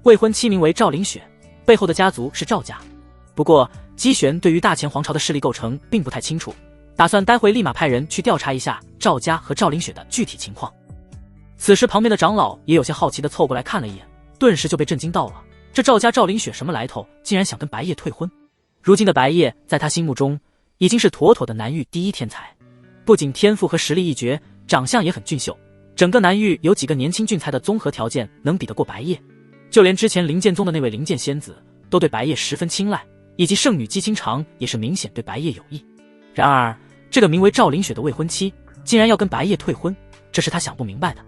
未婚妻名为赵凌雪，背后的家族是赵家。不过姬玄对于大前皇朝的势力构成并不太清楚，打算待会立马派人去调查一下赵家和赵凌雪的具体情况。此时旁边的长老也有些好奇地凑过来看了一眼，顿时就被震惊到了，这赵家赵凌雪什么来头，竟然想跟白叶退婚。如今的白叶在他心目中已经是妥妥的南域第一天才，不仅天赋和实力一绝，长相也很俊秀，整个南域有几个年轻俊才的综合条件能比得过白叶。就连之前灵剑宗的那位灵剑仙子都对白叶十分青睐，以及圣女姬清长也是明显对白叶有意。然而这个名为赵凌雪的未婚妻竟然要跟白叶退婚，这是他想不明白的。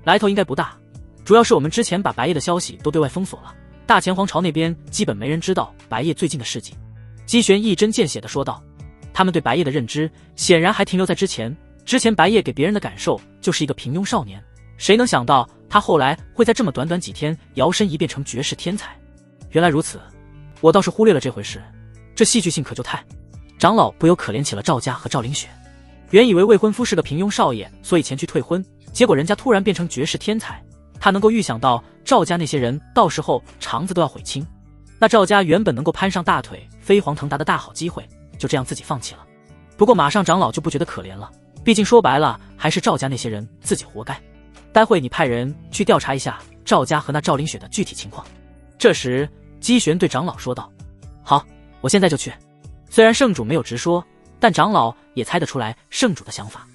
来头应该不大，主要是我们之前把白叶的消息都对外封锁了，大前皇朝那边基本没人知道白叶最近的事迹。姬玄一针见血地说道。他们对白叶的认知显然还停留在之前白叶给别人的感受就是一个平庸少年，谁能想到他后来会在这么短短几天摇身一变成绝世天才。原来如此，我倒是忽略了这回事，这戏剧性可就太……长老不由可怜起了赵家和赵凌雪。原以为未婚夫是个平庸少爷，所以前去退婚，结果人家突然变成绝世天才，他能够预想到赵家那些人到时候肠子都要悔青，那赵家原本能够攀上大腿飞黄腾达的大好机会，就这样自己放弃了。不过马上长老就不觉得可怜了，毕竟说白了还是赵家那些人自己活该。待会你派人去调查一下赵家和那赵凌雪的具体情况。这时姬玄对长老说道：好，我现在就去。虽然圣主没有直说，但长老也猜得出来圣主的想法，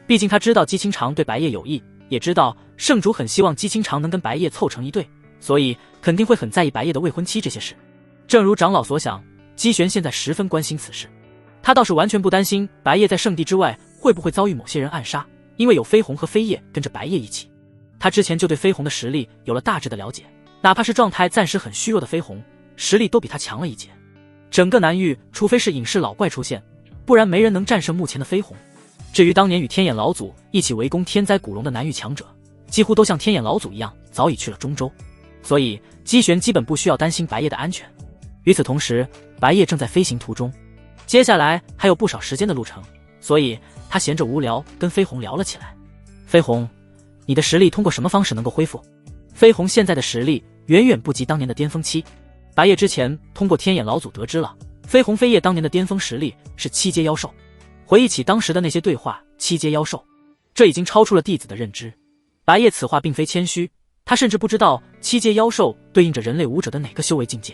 毕竟他知道姬清长对白夜有意，也知道圣主很希望姬清长能跟白夜凑成一对，所以肯定会很在意白夜的未婚妻这些事。正如长老所想，姬玄现在十分关心此事，他倒是完全不担心白夜在圣地之外会不会遭遇某些人暗杀，因为有飞鸿和飞叶跟着白夜一起。他之前就对飞鸿的实力有了大致的了解，哪怕是状态暂时很虚弱的飞鸿，实力都比他强了一截。整个南域除非是隐士老怪出现，不然没人能战胜目前的飞鸿。至于当年与天眼老祖一起围攻天灾古龙的南域强者，几乎都像天眼老祖一样早已去了中州，所以姬玄基本不需要担心白夜的安全。与此同时，白夜正在飞行途中，接下来还有不少时间的路程，所以他闲着无聊跟飞鸿聊了起来。飞鸿，你的实力通过什么方式能够恢复？飞鸿现在的实力远远不及当年的巅峰期。白夜之前通过天眼老祖得知了飞鸿飞叶当年的巅峰实力是7阶妖兽，回忆起当时的那些对话，7阶妖兽，这已经超出了弟子的认知。白夜此话并非谦虚，他甚至不知道7阶妖兽对应着人类武者的哪个修为境界。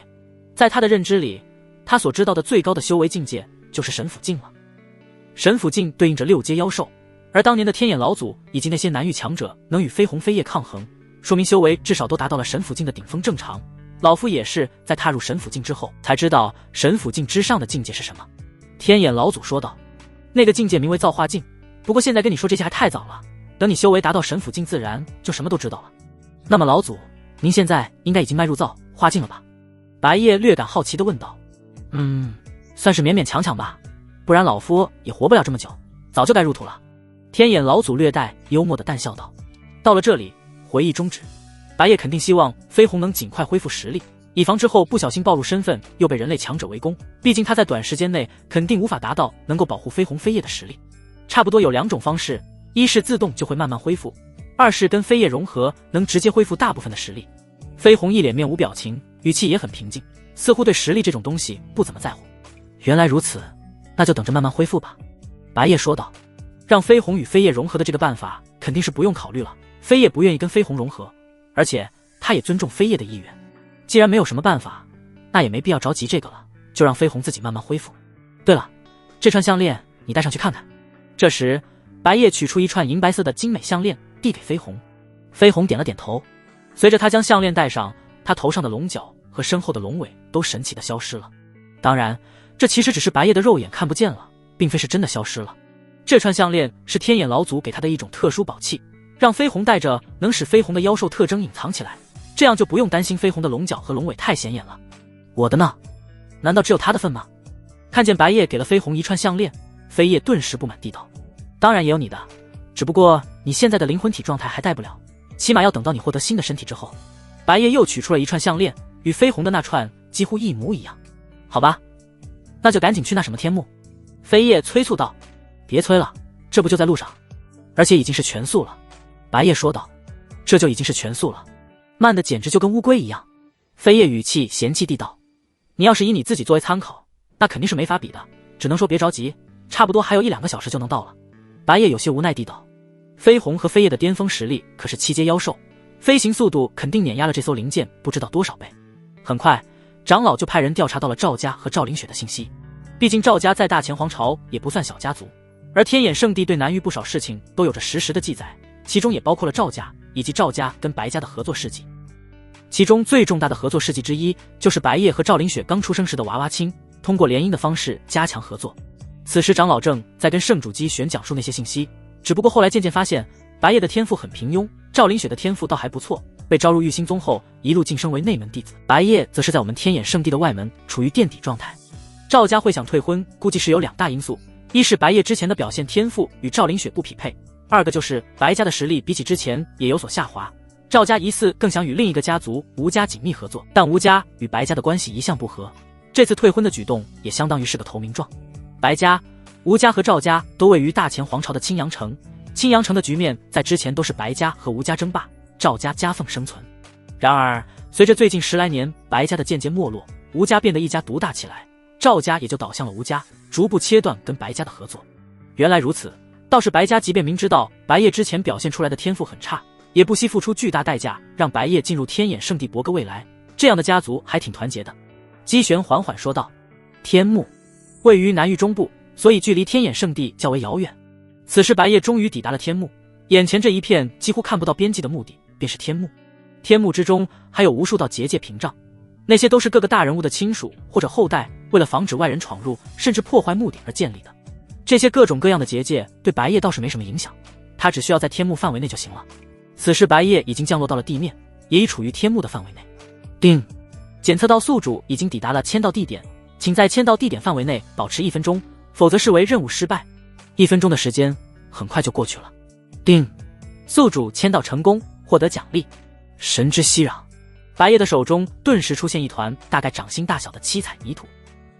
在他的认知里，他所知道的最高的修为境界就是神府境了。神府境对应着6阶妖兽，而当年的天眼老祖以及那些南域强者能与飞鸿飞叶抗衡，说明修为至少都达到了神府境的顶峰正常。老夫也是在踏入神府境之后才知道神府境之上的境界是什么。天眼老祖说道：那个境界名为造化境，不过现在跟你说这些还太早了，等你修为达到神府境自然就什么都知道了。那么老祖，您现在应该已经迈入造化境了吧？白夜略感好奇地问道。算是勉勉强强吧，不然老夫也活不了这么久，早就该入土了。天眼老祖略带幽默地淡笑道。到了这里，回忆终止，白夜肯定希望飞鸿能尽快恢复实力，以防之后不小心暴露身份又被人类强者围攻，毕竟他在短时间内肯定无法达到能够保护飞鸿飞叶的实力。差不多有2种方式，一是自动就会慢慢恢复，二是跟飞叶融合能直接恢复大部分的实力。飞鸿一脸面无表情，语气也很平静，似乎对实力这种东西不怎么在乎。原来如此，那就等着慢慢恢复吧。白夜说道。让飞鸿与飞叶融合的这个办法肯定是不用考虑了，飞叶不愿意跟飞鸿融合，而且他也尊重飞叶的意愿。既然没有什么办法，那也没必要着急这个了，就让飞鸿自己慢慢恢复。对了，这串项链你戴上去看看。这时白夜取出一串银白色的精美项链递给飞鸿，飞鸿点了点头。随着他将项链戴上，他头上的龙角和身后的龙尾都神奇的消失了。当然，这其实只是白夜的肉眼看不见了，并非是真的消失了。这串项链是天眼老祖给他的一种特殊宝器，让飞鸿戴着能使飞鸿的妖兽特征隐藏起来，这样就不用担心飞鸿的龙角和龙尾太显眼了。我的呢？难道只有他的份吗？看见白夜给了飞鸿一串项链，飞叶顿时不满地道：当然也有你的，只不过你现在的灵魂体状态还戴不了，起码要等到你获得新的身体之后。白夜又取出了一串项链，与飞鸿的那串几乎一模一样。好吧，那就赶紧去那什么天幕。飞叶催促道。别催了，这不就在路上，而且已经是全速了。白夜说道。这就已经是全速了，慢的简直就跟乌龟一样。飞叶语气嫌弃地道。你要是以你自己作为参考，那肯定是没法比的，只能说别着急，差不多还有1-2个小时就能到了。白夜有些无奈地道。飞鸿和飞叶的巅峰实力可是7阶妖兽，飞行速度肯定碾压了这艘灵舰不知道多少倍。很快长老就派人调查到了赵家和赵凌雪的信息，毕竟赵家在大前皇朝也不算小家族，而天眼圣地对南域不少事情都有着实时的记载，其中也包括了赵家以及赵家跟白家的合作事迹。其中最重大的合作事迹之一就是白夜和赵凌雪刚出生时的娃娃亲通过联姻的方式加强合作。此时长老正在跟圣主姬玄讲述那些信息，只不过后来渐渐发现白夜的天赋很平庸，赵凌雪的天赋倒还不错，被招入玉星宗后一路晋升为内门弟子，白夜则是在我们天眼圣地的外门处于垫底状态。赵家会想退婚估计是有2大因素，一是白夜之前的表现天赋与赵凌雪不匹配，二个就是白家的实力比起之前也有所下滑。赵家疑似更想与另一个家族吴家紧密合作，但吴家与白家的关系一向不和，这次退婚的举动也相当于是个投名状。白家、吴家和赵家都位于大前皇朝的青阳城，青阳城的局面在之前都是白家和吴家争霸，赵家夹缝生存。然而，随着最近10来年白家的渐渐没落，吴家变得一家独大起来，赵家也就倒向了吴家，逐步切断跟白家的合作。原来如此，倒是白家即便明知道白夜之前表现出来的天赋很差，也不惜付出巨大代价让白夜进入天眼圣地搏个未来，这样的家族还挺团结的。姬玄缓缓说道：天幕位于南域中部，所以距离天眼圣地较为遥远。此时白夜终于抵达了天幕，眼前这一片几乎看不到边际的墓地便是天幕。天幕之中还有无数道结界屏障，那些都是各个大人物的亲属或者后代为了防止外人闯入甚至破坏墓地而建立的。这些各种各样的结界对白夜倒是没什么影响，他只需要在天幕范围内就行了。此时白夜已经降落到了地面，也已处于天幕的范围内。叮，检测到宿主已经抵达了签到地点，请在签到地点范围内保持1分钟，否则视为任务失败。1分钟的时间很快就过去了。叮，宿主签到成功，获得奖励神之息壤。白夜的手中顿时出现一团大概掌心大小的七彩泥土。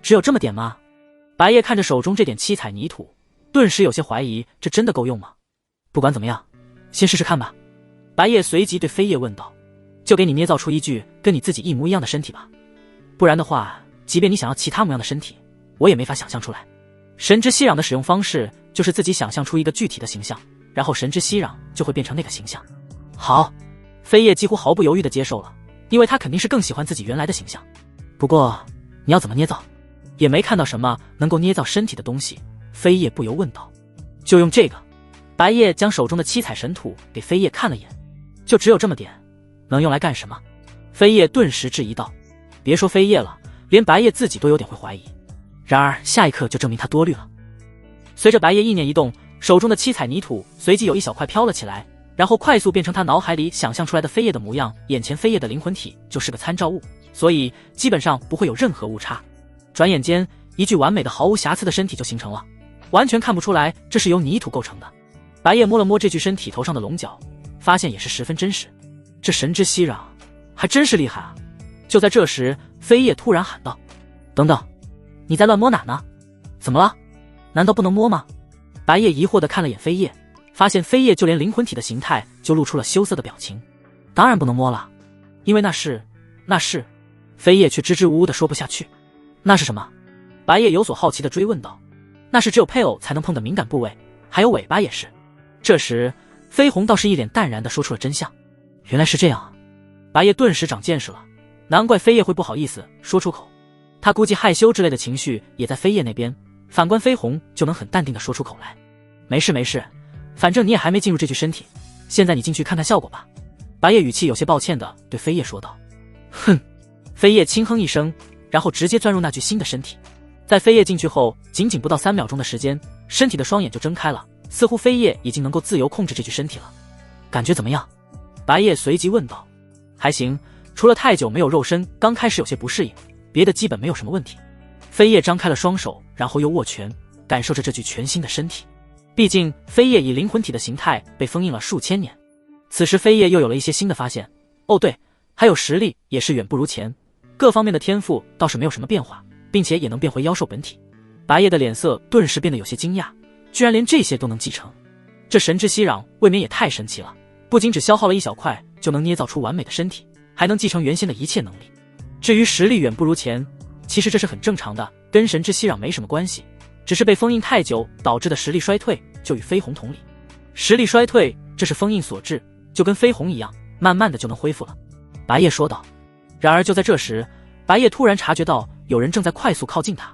只有这么点吗？白夜看着手中这点七彩泥土，顿时有些怀疑这真的够用吗？不管怎么样，先试试看吧。白夜随即对飞叶问道：就给你捏造出一具跟你自己一模一样的身体吧，不然的话，即便你想要其他模样的身体，我也没法想象出来。神之息壤的使用方式就是自己想象出一个具体的形象，然后神之息壤就会变成那个形象。好，飞叶几乎毫不犹豫地接受了，因为他肯定是更喜欢自己原来的形象。不过你要怎么捏造？也没看到什么能够捏造身体的东西，飞叶不由问道。就用这个。白叶将手中的七彩神土给飞叶看了眼，就只有这么点，能用来干什么？飞叶顿时质疑道。别说飞叶了，连白叶自己都有点会怀疑。然而下一刻就证明他多虑了。随着白叶意念一动，手中的七彩泥土随即有一小块飘了起来，然后快速变成他脑海里想象出来的飞叶的模样。眼前飞叶的灵魂体就是个参照物，所以基本上不会有任何误差。转眼间，一具完美的毫无瑕疵的身体就形成了，完全看不出来这是由泥土构成的。白叶摸了摸这具身体头上的龙角，发现也是十分真实。这神之息壤还真是厉害啊！就在这时，飞叶突然喊道：等等，你在乱摸哪呢？怎么了？难道不能摸吗？白叶疑惑地看了眼飞叶，发现飞叶就连灵魂体的形态就露出了羞涩的表情。当然不能摸了，因为那是……飞叶却支支吾吾地说不下去。那是什么？白叶有所好奇地追问道。那是只有配偶才能碰的敏感部位，还有尾巴也是。这时飞鸿倒是一脸淡然地说出了真相。原来是这样，白叶顿时长见识了，难怪飞叶会不好意思说出口。他估计害羞之类的情绪也在飞叶那边，反观飞鸿就能很淡定地说出口来。没事没事，反正你也还没进入这具身体，现在你进去看看效果吧。白叶语气有些抱歉地对飞叶说道。哼！飞叶轻哼一声，然后直接钻入那具新的身体。在飞叶进去后，仅仅不到3秒钟的时间，身体的双眼就睁开了，似乎飞叶已经能够自由控制这具身体了。感觉怎么样？白叶随即问道。还行，除了太久没有肉身，刚开始有些不适应，别的基本没有什么问题。飞叶张开了双手，然后又握拳，感受着这具全新的身体。毕竟飞叶以灵魂体的形态被封印了数千年，此时飞叶又有了一些新的发现。哦对，还有实力也是远不如前，各方面的天赋倒是没有什么变化，并且也能变回妖兽本体。白叶的脸色顿时变得有些惊讶，居然连这些都能继承。这神之息壤未免也太神奇了，不仅只消耗了一小块就能捏造出完美的身体，还能继承原先的一切能力。至于实力远不如前，其实这是很正常的，跟神之息壤没什么关系，只是被封印太久导致的实力衰退，就与飞鸿同理。实力衰退，这是封印所致，就跟飞鸿一样，慢慢的就能恢复了。白叶说道。然而就在这时，白叶突然察觉到有人正在快速靠近他，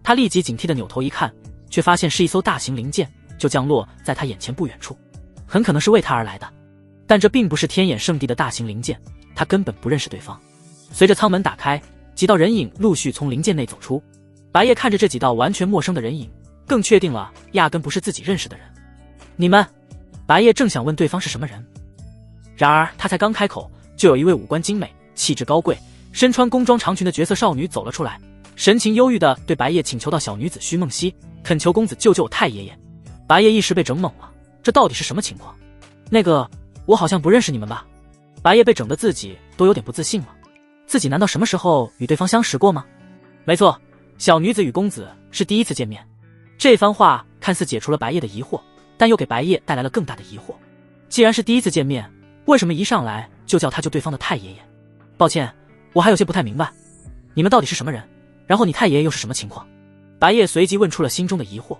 他立即警惕的扭头一看，却发现是一艘大型灵舰，就降落在他眼前不远处，很可能是为他而来的。但这并不是天眼圣地的大型灵舰，他根本不认识对方。随着舱门打开，几道人影陆续从灵舰内走出。白叶看着这几道完全陌生的人影，更确定了压根不是自己认识的人。你们……白叶正想问对方是什么人，然而他才刚开口，就有一位五官精美、气质高贵、身穿宫装长裙的绝色少女走了出来，神情忧郁地对白叶请求道：小女子须梦溪，恳求公子救救我太爷爷。白叶一时被整懵了，这到底是什么情况？那个，我好像不认识你们吧？白叶被整得自己都有点不自信了，自己难道什么时候与对方相识过吗？没错，小女子与公子是第一次见面。这番话看似解除了白叶的疑惑，但又给白叶带来了更大的疑惑。既然是第一次见面，为什么一上来就叫他救对方的太爷爷？抱歉，我还有些不太明白，你们到底是什么人？然后你太爷爷又是什么情况？白夜随即问出了心中的疑惑。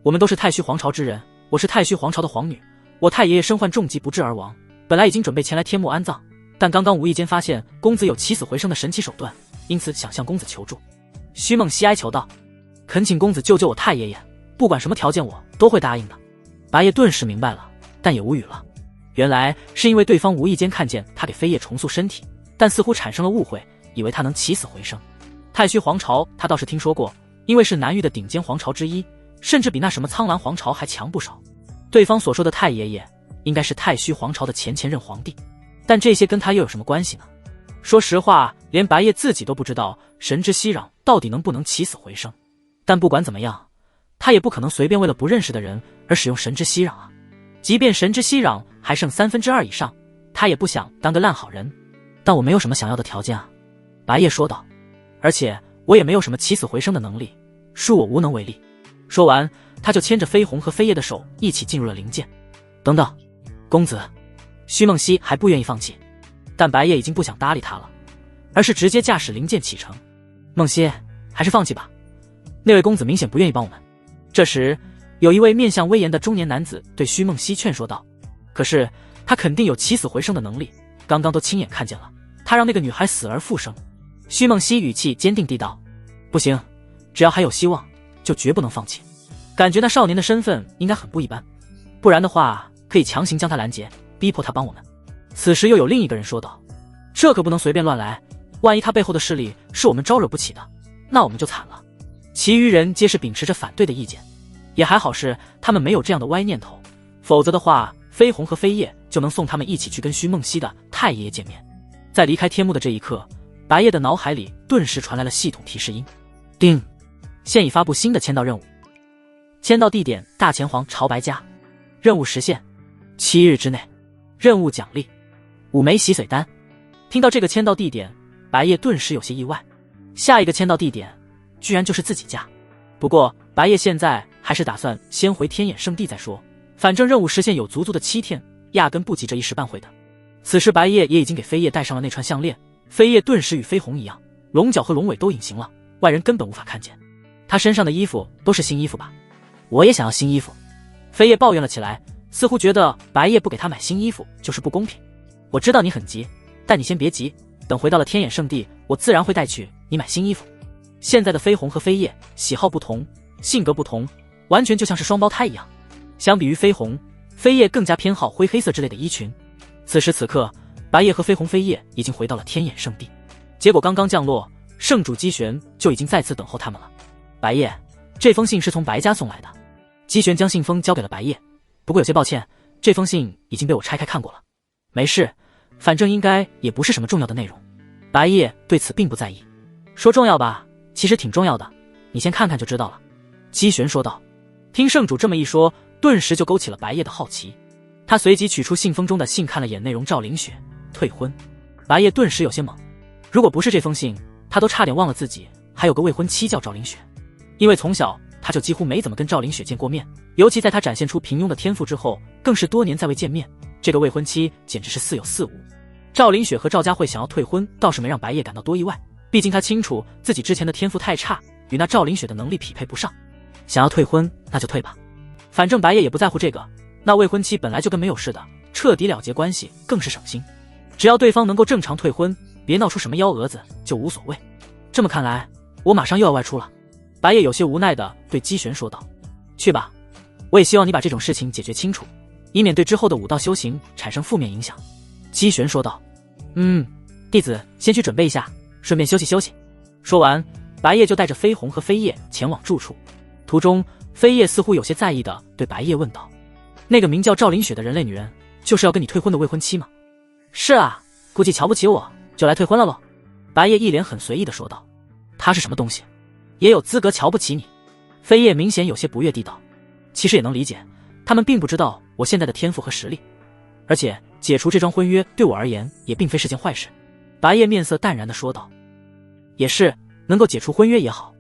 我们都是太虚皇朝之人，我是太虚皇朝的皇女，我太爷爷身患重疾不治而亡，本来已经准备前来天幕安葬，但刚刚无意间发现公子有起死回生的神奇手段，因此想向公子求助。虚梦溪哀求道：恳请公子救救我太爷爷，不管什么条件我都会答应的。白夜顿时明白了，但也无语了。原来是因为对方无意间看见他给飞叶重塑身体，但似乎产生了误会，以为他能起死回生。太虚皇朝他倒是听说过，因为是南域的顶尖皇朝之一，甚至比那什么苍蓝皇朝还强不少。对方所说的太爷爷应该是太虚皇朝的前任皇帝，但这些跟他又有什么关系呢？说实话，连白夜自己都不知道神之息壤到底能不能起死回生。但不管怎么样，他也不可能随便为了不认识的人而使用神之息壤啊！即便神之息壤还剩2/3以上，他也不想当个烂好人。但我没有什么想要的条件啊，白夜说道。而且我也没有什么起死回生的能力，恕我无能为力。说完，他就牵着飞鸿和飞叶的手一起进入了灵剑。等等，公子。虚梦溪还不愿意放弃，但白夜已经不想搭理他了，而是直接驾驶灵剑启程。梦溪，还是放弃吧，那位公子明显不愿意帮我们。这时，有一位面相威严的中年男子对虚梦溪劝说道：可是他肯定有起死回生的能力，刚刚都亲眼看见了，他让那个女孩死而复生。虚梦溪语气坚定地道：不行，只要还有希望，就绝不能放弃。感觉那少年的身份应该很不一般，不然的话可以强行将他拦截，逼迫他帮我们。此时又有另一个人说道：这可不能随便乱来，万一他背后的势力是我们招惹不起的，那我们就惨了。其余人皆是秉持着反对的意见，也还好是他们没有这样的歪念头，否则的话飞鸿和飞叶就能送他们一起去跟虚梦溪的太爷爷见面。在离开天幕的这一刻，白夜的脑海里顿时传来了系统提示音：叮，现已发布新的签到任务，签到地点大前皇朝白家，任务实现7日之内，任务奖励5枚洗髓丹。听到这个签到地点，白夜顿时有些意外，下一个签到地点居然就是自己家。不过白夜现在还是打算先回天眼圣地再说，反正任务实现有足足的7天，压根不急这一时半会的。此时白夜也已经给飞叶戴上了那串项链，飞叶顿时与飞鸿一样，龙角和龙尾都隐形了，外人根本无法看见。他身上的衣服都是新衣服吧？我也想要新衣服。飞叶抱怨了起来，似乎觉得白夜不给他买新衣服就是不公平。我知道你很急，但你先别急，等回到了天眼圣地，我自然会带去你买新衣服。现在的飞鸿和飞叶喜好不同，性格不同，完全就像是双胞胎一样。相比于飞鸿，飞叶更加偏好灰黑色之类的衣裙。此时此刻，白夜和飞鸿飞叶已经回到了天眼圣地，结果刚刚降落，圣主姬玄就已经在此等候他们了。白夜，这封信是从白家送来的。姬玄将信封交给了白夜，不过有些抱歉，这封信已经被我拆开看过了。没事，反正应该也不是什么重要的内容。白夜对此并不在意，说重要吧，其实挺重要的，你先看看就知道了。姬玄说道。听圣主这么一说，顿时就勾起了白夜的好奇。他随即取出信封中的信看了眼，内容：赵凌雪退婚。白夜顿时有些懵，如果不是这封信，他都差点忘了自己还有个未婚妻叫赵凌雪。因为从小他就几乎没怎么跟赵凌雪见过面，尤其在他展现出平庸的天赋之后，更是多年再未见面，这个未婚妻简直是似有似无。赵凌雪和赵家慧想要退婚，倒是没让白夜感到多意外，毕竟他清楚自己之前的天赋太差，与那赵凌雪的能力匹配不上。想要退婚那就退吧，反正白夜也不在乎这个，那未婚妻本来就跟没有似的，彻底了结关系更是省心。只要对方能够正常退婚，别闹出什么幺蛾子就无所谓。这么看来，我马上又要外出了。白夜有些无奈地对姬玄说道：去吧，我也希望你把这种事情解决清楚，以免对之后的武道修行产生负面影响。姬玄说道：弟子先去准备一下，顺便休息休息。说完，白夜就带着飞鸿和飞叶前往住处。途中，飞叶似乎有些在意地对白夜问道：那个名叫赵凌雪的人类女人，就是要跟你退婚的未婚妻吗？是啊，估计瞧不起我，就来退婚了咯。白夜一脸很随意地说道。她是什么东西，也有资格瞧不起你？飞叶明显有些不悦地道。其实也能理解，他们并不知道我现在的天赋和实力，而且解除这桩婚约对我而言也并非是件坏事。白夜面色淡然地说道。也是，能够解除婚约也好。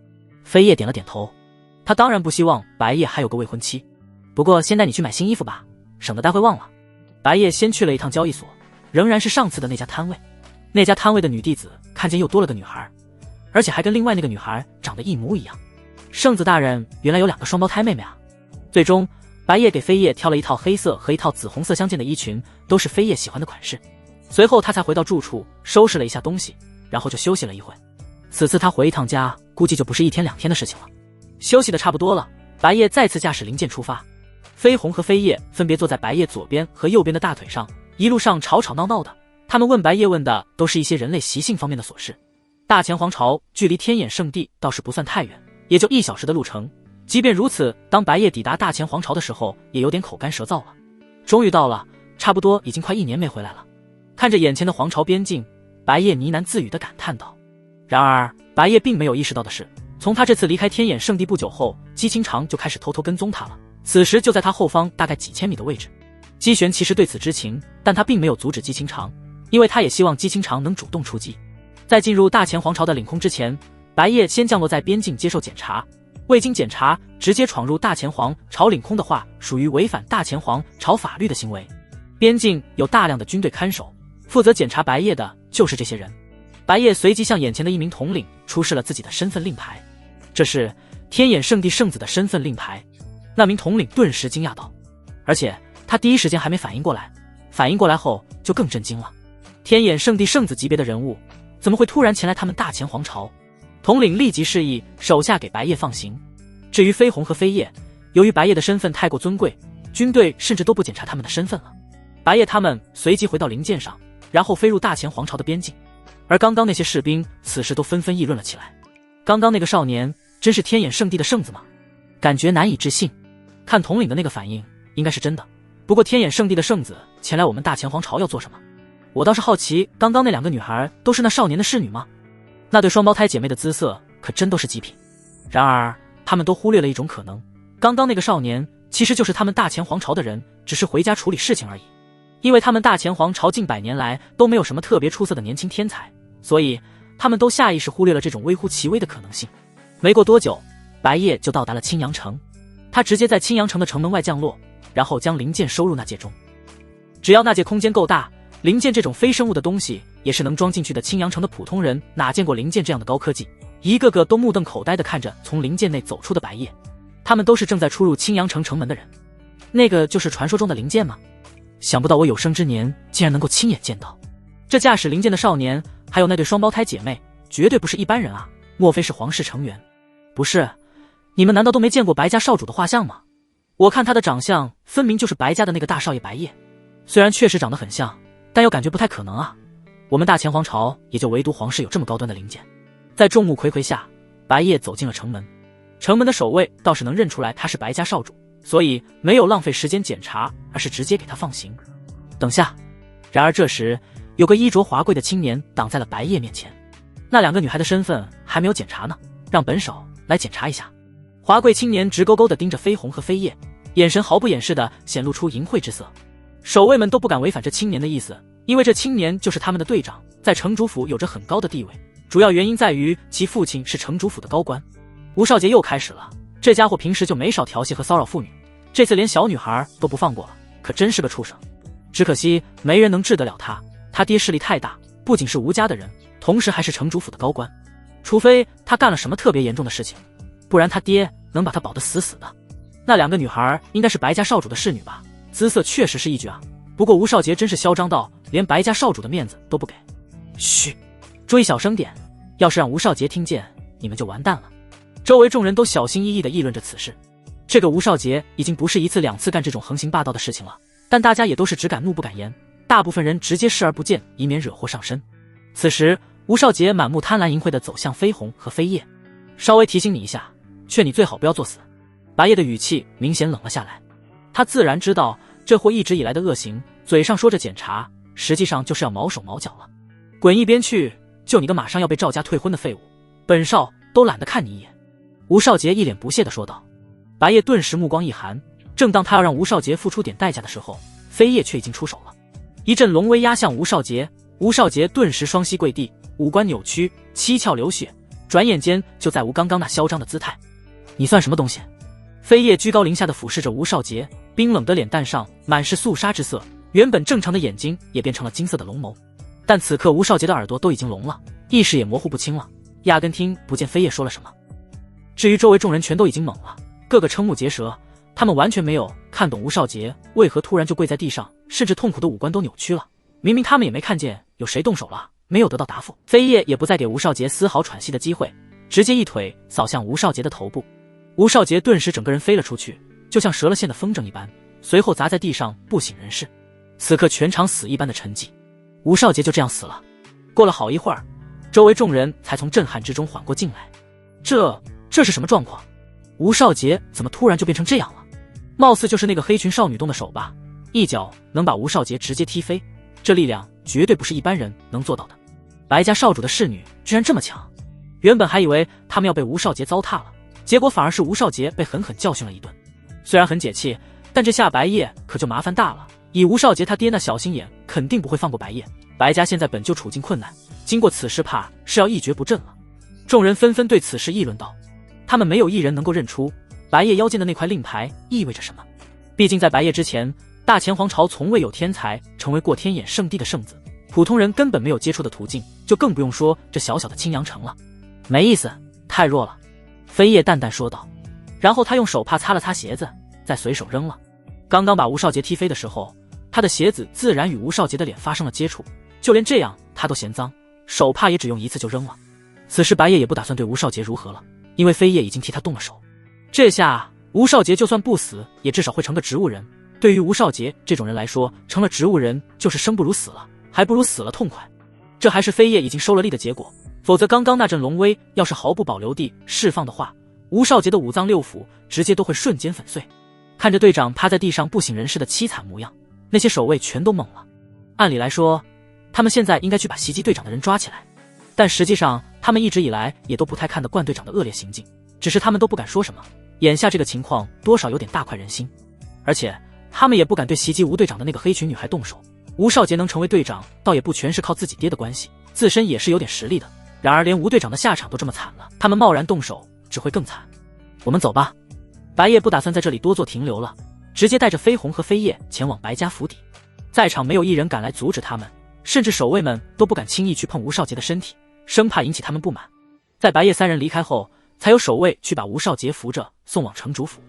飞叶点了点头。他当然不希望白夜还有个未婚妻，不过先带你去买新衣服吧，省得待会忘了。白夜先去了一趟交易所，仍然是上次的那家摊位。那家摊位的女弟子看见又多了个女孩，而且还跟另外那个女孩长得一模一样。圣子大人原来有2个双胞胎妹妹啊！最终，白夜给飞叶挑了一套黑色和一套紫红色相间的衣裙，都是飞叶喜欢的款式。随后他才回到住处，收拾了一下东西，然后就休息了一会。此次他回一趟家，估计就不是1天2天的事情了。休息的差不多了，白夜再次驾驶灵剑出发。飞鸿和飞叶分别坐在白夜左边和右边的大腿上，一路上吵吵闹闹的。他们问白夜问的都是一些人类习性方面的琐事。大前皇朝距离天眼圣地倒是不算太远，也就1小时的路程。即便如此，当白夜抵达大前皇朝的时候，也有点口干舌燥了。终于到了，差不多已经快1年没回来了。看着眼前的皇朝边境，白夜呢喃自语地感叹道。然而白夜并没有意识到的是，从他这次离开天眼圣地不久后，姬清长就开始偷偷跟踪他了。此时就在他后方大概几千米的位置。姬玄其实对此知情，但他并没有阻止姬清长，因为他也希望姬清长能主动出击。在进入大前皇朝的领空之前，白夜先降落在边境接受检查。未经检查直接闯入大前皇朝领空的话，属于违反大前皇朝法律的行为。边境有大量的军队看守，负责检查白夜的就是这些人。白夜随即向眼前的一名统领出示了自己的身份令牌，这是天眼圣地圣子的身份令牌。那名统领顿时惊讶道，而且他第一时间还没反应过来，反应过来后就更震惊了。天眼圣地圣子级别的人物怎么会突然前来他们大前皇朝？统领立即示意手下给白夜放行。至于飞鸿和飞叶，由于白夜的身份太过尊贵，军队甚至都不检查他们的身份了。白夜他们随即回到灵剑上，然后飞入大前皇朝的边境。而刚刚那些士兵此时都纷纷议论了起来，刚刚那个少年真是天眼圣地的圣子吗？感觉难以置信。看统领的那个反应应该是真的，不过天眼圣地的圣子前来我们大前皇朝要做什么？我倒是好奇，刚刚那2个女孩都是那少年的侍女吗？那对双胞胎姐妹的姿色可真都是极品。然而他们都忽略了一种可能，刚刚那个少年其实就是他们大前皇朝的人，只是回家处理事情而已。因为他们大前皇朝近100年来都没有什么特别出色的年轻天才，所以他们都下意识忽略了这种微乎其微的可能性。没过多久，白夜就到达了青阳城。他直接在青阳城的城门外降落，然后将灵剑收入纳戒中。只要纳戒空间够大，灵剑这种非生物的东西也是能装进去的。青阳城的普通人哪见过灵剑这样的高科技，一个个都目瞪口呆地看着从灵剑内走出的白夜。他们都是正在出入青阳城城门的人。那个就是传说中的灵剑吗？想不到我有生之年竟然能够亲眼见到。这驾驶灵剑的少年，还有那对双胞胎姐妹，绝对不是一般人啊！莫非是皇室成员？不是，你们难道都没见过白家少主的画像吗？我看他的长相分明就是白家的那个大少爷白夜，虽然确实长得很像，但又感觉不太可能啊。我们大前皇朝也就唯独皇室有这么高端的灵剑。在众目睽睽下，白夜走进了城门。城门的守卫倒是能认出来他是白家少主，所以没有浪费时间检查，而是直接给他放行。等下。然而这时有个衣着华贵的青年挡在了白夜面前。那2个女孩的身份还没有检查呢，让本守来检查一下。华贵青年直勾勾地盯着飞鸿和飞叶，眼神毫不掩饰地显露出淫秽之色。守卫们都不敢违反这青年的意思，因为这青年就是他们的队长，在城主府有着很高的地位，主要原因在于其父亲是城主府的高官。吴少杰又开始了，这家伙平时就没少调戏和骚扰妇女，这次连小女孩都不放过了，可真是个畜生。只可惜没人能治得了他，他爹势力太大，不仅是吴家的人，同时还是城主府的高官。除非他干了什么特别严重的事情，不然他爹能把他保得死死的。那2个女孩应该是白家少主的侍女吧，姿色确实是一绝啊。不过吴少杰真是嚣张到连白家少主的面子都不给。嘘，注意小声点，要是让吴少杰听见，你们就完蛋了。周围众人都小心翼翼地议论着此事。这个吴少杰已经不是1次2次干这种横行霸道的事情了，但大家也都是只敢怒不敢言，大部分人直接视而不见，以免惹祸上身。此时吴少杰满目贪婪淫秽地走向飞鸿和飞叶。稍微提醒你一下，劝你最好不要作死。白夜的语气明显冷了下来。他自然知道这货一直以来的恶行，嘴上说着检查，实际上就是要毛手毛脚了。滚一边去，就你个马上要被赵家退婚的废物，本少都懒得看你一眼。吴少杰一脸不屑地说道。白夜顿时目光一寒，正当他要让吴少杰付出点代价的时候，飞叶却已经出手了。一阵龙威压向吴少杰，吴少杰顿时双膝跪地，五官扭曲，七窍流血，转眼间就再无刚刚那嚣张的姿态。你算什么东西？飞叶居高临下的俯视着吴少杰，冰冷的脸蛋上满是肃杀之色，原本正常的眼睛也变成了金色的龙眸。但此刻吴少杰的耳朵都已经聋了，意识也模糊不清了，压根听不见飞叶说了什么。至于周围众人全都已经懵了，个个瞠目结舌，他们完全没有看懂吴少杰为何突然就跪在地上，甚至痛苦的五官都扭曲了。明明他们也没看见有谁动手了，没有得到答复。飞叶也不再给吴少杰丝毫喘息的机会，直接一腿扫向吴少杰的头部。吴少杰顿时整个人飞了出去，就像折了线的风筝一般，随后砸在地上不省人事。此刻全场死一般的沉寂，吴少杰就这样死了。过了好一会儿，周围众人才从震撼之中缓过劲来。这是什么状况？吴少杰怎么突然就变成这样了？貌似就是那个黑裙少女动的手吧，一脚能把吴少杰直接踢飞，这力量绝对不是一般人能做到的。白家少主的侍女居然这么强，原本还以为他们要被吴少杰糟蹋了，结果反而是吴少杰被狠狠教训了一顿。虽然很解气，但这下白夜可就麻烦大了。以吴少杰他爹那小心眼，肯定不会放过白夜。白家现在本就处境困难，经过此事怕是要一蹶不振了。众人纷纷对此事议论道，他们没有一人能够认出白夜腰间的那块令牌意味着什么。毕竟在白夜之前，大前皇朝从未有天才成为过天眼圣地的圣子，普通人根本没有接触的途径，就更不用说这小小的青阳城了。没意思，太弱了。飞叶淡淡说道，然后他用手帕擦了擦鞋子，再随手扔了。刚刚把吴少杰踢飞的时候，他的鞋子自然与吴少杰的脸发生了接触，就连这样他都嫌脏，手帕也只用一次就扔了。此时白夜也不打算对吴少杰如何了，因为飞叶已经替他动了手。这下吴少杰就算不死，也至少会成个植物人。对于吴少杰这种人来说，成了植物人就是生不如死了，还不如死了痛快。这还是飞叶已经收了力的结果，否则刚刚那阵龙威要是毫不保留地释放的话，吴少杰的五脏六腑直接都会瞬间粉碎。看着队长趴在地上不省人事的凄惨模样，那些守卫全都懵了。按理来说，他们现在应该去把袭击队长的人抓起来，但实际上他们一直以来也都不太看得惯队长的恶劣行径，只是他们都不敢说什么。眼下这个情况多少有点大快人心，而且他们也不敢对袭击吴队长的那个黑裙女孩动手。吴少杰能成为队长，倒也不全是靠自己爹的关系，自身也是有点实力的。然而连吴队长的下场都这么惨了，他们贸然动手只会更惨。我们走吧。白夜不打算在这里多做停留了，直接带着飞鸿和飞叶前往白家府邸。在场没有一人敢来阻止他们，甚至守卫们都不敢轻易去碰吴少杰的身体，生怕引起他们不满。在白夜三人离开后，才有守卫去把吴少杰扶着送往城主府。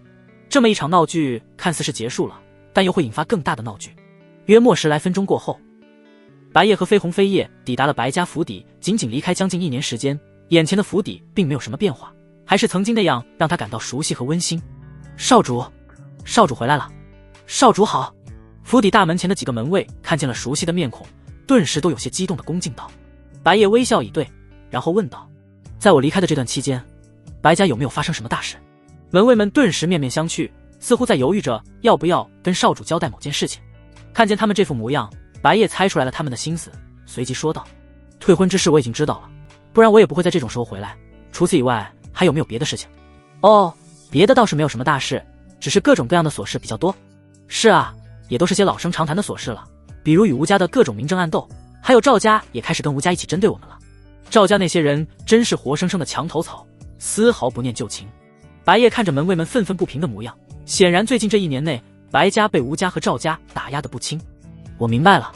这么一场闹剧看似是结束了，但又会引发更大的闹剧。约莫10来分钟过后，白夜和飞鸿飞叶抵达了白家府邸。仅仅离开将近1年时间，眼前的府邸并没有什么变化，还是曾经那样让他感到熟悉和温馨。少主回来了。少主好。府邸大门前的几个门卫看见了熟悉的面孔，顿时都有些激动的恭敬道。白夜微笑以对，然后问道，在我离开的这段期间，白家有没有发生什么大事？门卫们顿时面面相觑，似乎在犹豫着要不要跟少主交代某件事情。看见他们这副模样，白夜猜出来了他们的心思，随即说道，退婚之事我已经知道了，不然我也不会在这种时候回来。除此以外，还有没有别的事情？哦，别的倒是没有什么大事，只是各种各样的琐事比较多。是啊，也都是些老生常谈的琐事了，比如与吴家的各种明争暗斗，还有赵家也开始跟吴家一起针对我们了。赵家那些人真是活生生的墙头草，丝毫不念旧情。白夜看着门卫们愤愤不平的模样，显然最近这1年内，白家被吴家和赵家打压得不轻。我明白了。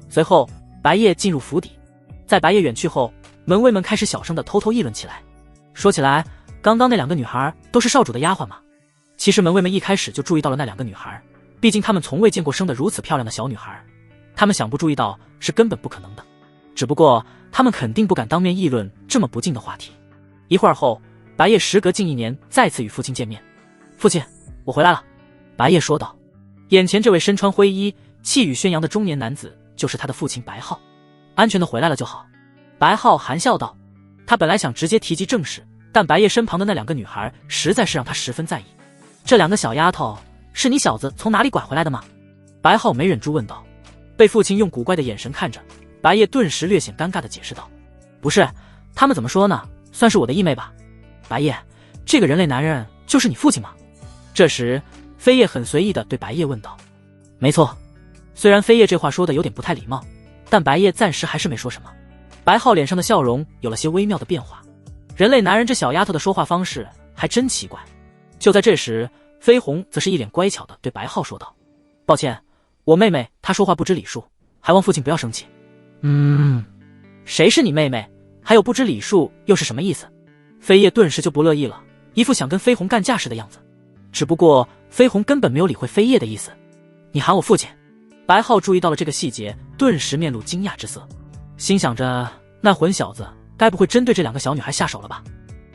随后白夜进入府邸，在白夜远去后，门卫们开始小声的偷偷议论起来。说起来，刚刚那2个女孩都是少主的丫鬟吗？其实门卫们一开始就注意到了那2个女孩，毕竟他们从未见过生得如此漂亮的小女孩，他们想不注意到是根本不可能的。只不过他们肯定不敢当面议论这么不敬的话题。一会儿后，白夜时隔近1年再次与父亲见面。父亲，我回来了。白夜说道。眼前这位身穿灰衣、气宇轩扬的中年男子就是他的父亲白浩。安全的回来了就好。白浩含笑道。他本来想直接提及正事，但白夜身旁的那2个女孩实在是让他十分在意。这2个小丫头是你小子从哪里拐回来的吗？白浩没忍住问道。被父亲用古怪的眼神看着，白夜顿时略显尴尬的解释道，不是，他们怎么说呢，算是我的义妹吧。白夜，这个人类男人就是你父亲吗？这时飞叶很随意地对白夜问道。没错。虽然飞叶这话说的有点不太礼貌，但白夜暂时还是没说什么。白浩脸上的笑容有了些微妙的变化，人类男人这小丫头的说话方式还真奇怪。就在这时，飞鸿则是一脸乖巧地对白浩说道，抱歉，我妹妹他说话不知礼数，还望父亲不要生气。谁是你妹妹？还有不知礼数又是什么意思？飞叶顿时就不乐意了，一副想跟飞鸿干架似的样子。只不过飞鸿根本没有理会飞叶的意思。你喊我父亲？白浩注意到了这个细节，顿时面露惊讶之色，心想着那混小子该不会真对这2个小女孩下手了吧？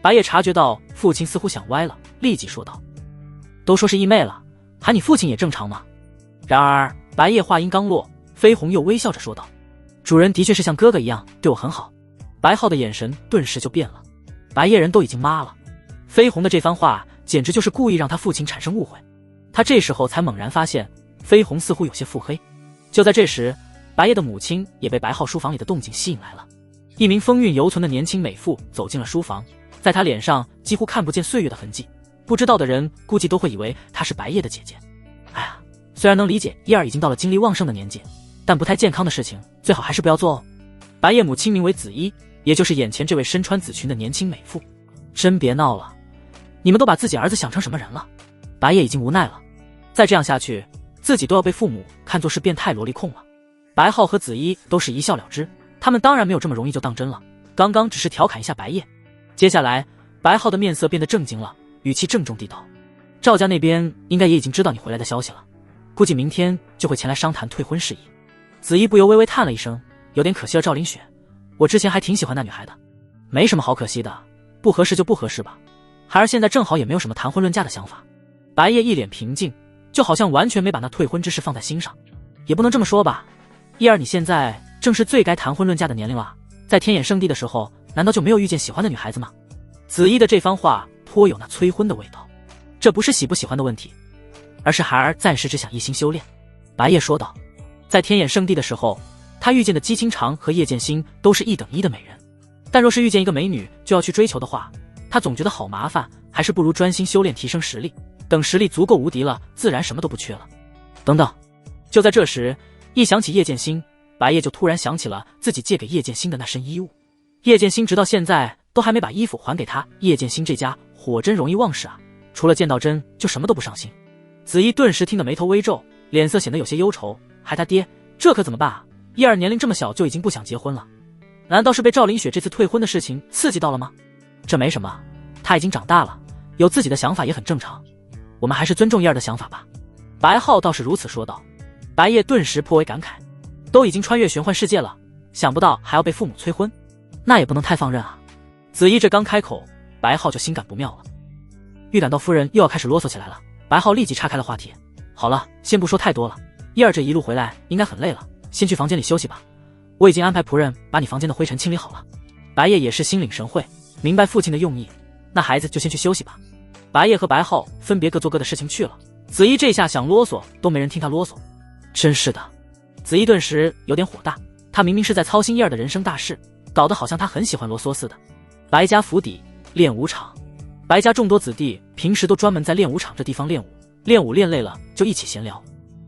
白叶察觉到父亲似乎想歪了，立即说道：都说是义妹了，喊你父亲也正常嘛。然而白叶话音刚落，飞鸿又微笑着说道：主人的确是像哥哥一样对我很好。白浩的眼神顿时就变了，白叶人都已经妈了，飞鸿的这番话简直就是故意让他父亲产生误会。他这时候才猛然发现飞鸿似乎有些腹黑。就在这时，白叶的母亲也被白浩书房里的动静吸引来了。一名风韵犹存的年轻美妇走进了书房，在她脸上几乎看不见岁月的痕迹，不知道的人估计都会以为她是白叶的姐姐。哎呀，虽然能理解叶儿已经到了精力旺盛的年纪，但不太健康的事情最好还是不要做哦。白叶母亲名为子衣，也就是眼前这位身穿紫裙的年轻美妇。真别闹了，你们都把自己儿子想成什么人了？白叶已经无奈了，再这样下去自己都要被父母看作是变态萝莉控了。白浩和子衣都是一笑了之，他们当然没有这么容易就当真了，刚刚只是调侃一下白叶。接下来白浩的面色变得正经了，语气郑重地道：赵家那边应该也已经知道你回来的消息了，估计明天就会前来商谈退婚事宜。子衣不由微微叹了一声，有点可惜了赵凌雪，我之前还挺喜欢那女孩的。没什么好可惜的，不合适就不合适吧，孩儿现在正好也没有什么谈婚论嫁的想法。白叶一脸平静，就好像完全没把那退婚之事放在心上。也不能这么说吧，叶儿你现在正是最该谈婚论嫁的年龄了，在天眼圣地的时候难道就没有遇见喜欢的女孩子吗？子衣的这番话颇有那催婚的味道，这不是喜不喜欢的问题，而是孩儿暂时只想一心修炼。白叶说道，在天眼圣地的时候，他遇见的姬清长和叶剑心都是1等1的美人，但若是遇见一个美女就要去追求的话，他总觉得好麻烦，还是不如专心修炼提升实力，等实力足够无敌了，自然什么都不缺了。等等，就在这时，一想起叶剑心，白叶就突然想起了自己借给叶剑心的那身衣物。叶剑心直到现在都还没把衣服还给他，叶剑心这家火针容易旺势啊，除了见到针就什么都不上心。子衣顿时听得眉头微皱，脸色显得有些忧愁，还他爹，这可怎么办啊？叶儿年龄这么小就已经不想结婚了，难道是被赵凌雪这次退婚的事情刺激到了吗？这没什么，他已经长大了，有自己的想法也很正常，我们还是尊重叶儿的想法吧。白浩倒是如此说道。白叶顿时颇为感慨，都已经穿越玄幻世界了，想不到还要被父母催婚，那也不能太放任啊。子衣这刚开口，白浩就心感不妙了，预感到夫人又要开始啰嗦起来了。白浩立即岔开了话题，好了，先不说太多了，叶儿这一路回来应该很累了，先去房间里休息吧，我已经安排仆人把你房间的灰尘清理好了。白叶也是心领神会，明白父亲的用意，那孩子就先去休息吧。白叶和白浩分别各做各的事情去了，子衣这下想啰嗦都没人听他啰嗦，真是的。子衣顿时有点火大，他明明是在操心叶儿的人生大事，搞得好像他很喜欢啰嗦似的。白家府邸练武场，白家众多子弟平时都专门在练武场这地方练武，练武练累了就一起闲聊。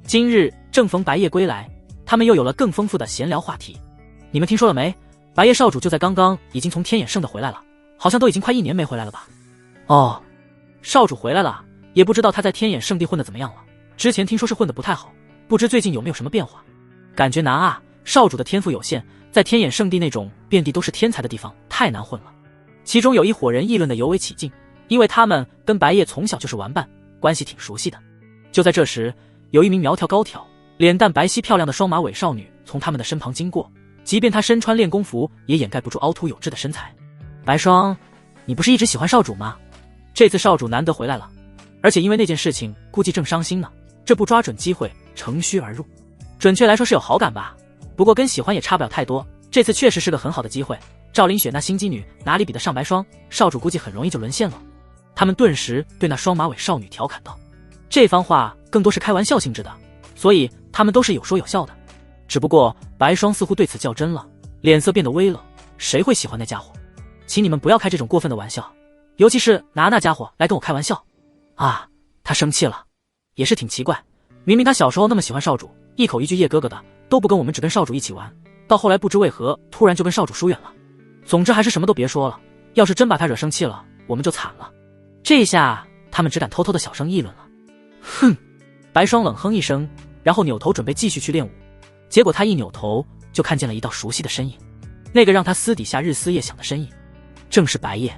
今日正逢白夜归来，他们又有了更丰富的闲聊话题。你们听说了没？白夜少主就在刚刚已经从天眼圣的回来了，好像都已经快1年没回来了吧？哦，少主回来了，也不知道他在天眼圣地混得怎么样了。之前听说是混得不太好，不知最近有没有什么变化？感觉难啊，少主的天赋有限，在天眼圣地那种遍地都是天才的地方太难混了。其中有一伙人议论得尤为起劲，因为他们跟白夜从小就是玩伴，关系挺熟悉的。就在这时，有一名苗条高挑、脸蛋白皙漂亮的双马尾少女从他们的身旁经过，即便她身穿练功服，也掩盖不住凹凸有致的身材。白霜，你不是一直喜欢少主吗？这次少主难得回来了，而且因为那件事情估计正伤心呢，这不抓准机会乘虚而入，准确来说是有好感吧，不过跟喜欢也差不了太多，这次确实是个很好的机会。赵凌雪那心机女哪里比得上白霜，少主估计很容易就沦陷了。他们顿时对那双马尾少女调侃道，这番话更多是开玩笑性质的，所以他们都是有说有笑的。只不过白霜似乎对此较真了，脸色变得微冷，谁会喜欢那家伙？请你们不要开这种过分的玩笑，尤其是拿那家伙来跟我开玩笑啊。他生气了，也是挺奇怪，明明他小时候那么喜欢少主，一口一句叶哥哥的，都不跟我们只跟少主一起玩，到后来不知为何突然就跟少主疏远了。总之还是什么都别说了，要是真把他惹生气了，我们就惨了。这下他们只敢偷偷的小声议论了。哼！白霜冷哼一声，然后扭头准备继续去练舞。结果他一扭头就看见了一道熟悉的身影，那个让他私底下日思夜想的身影，正是白夜。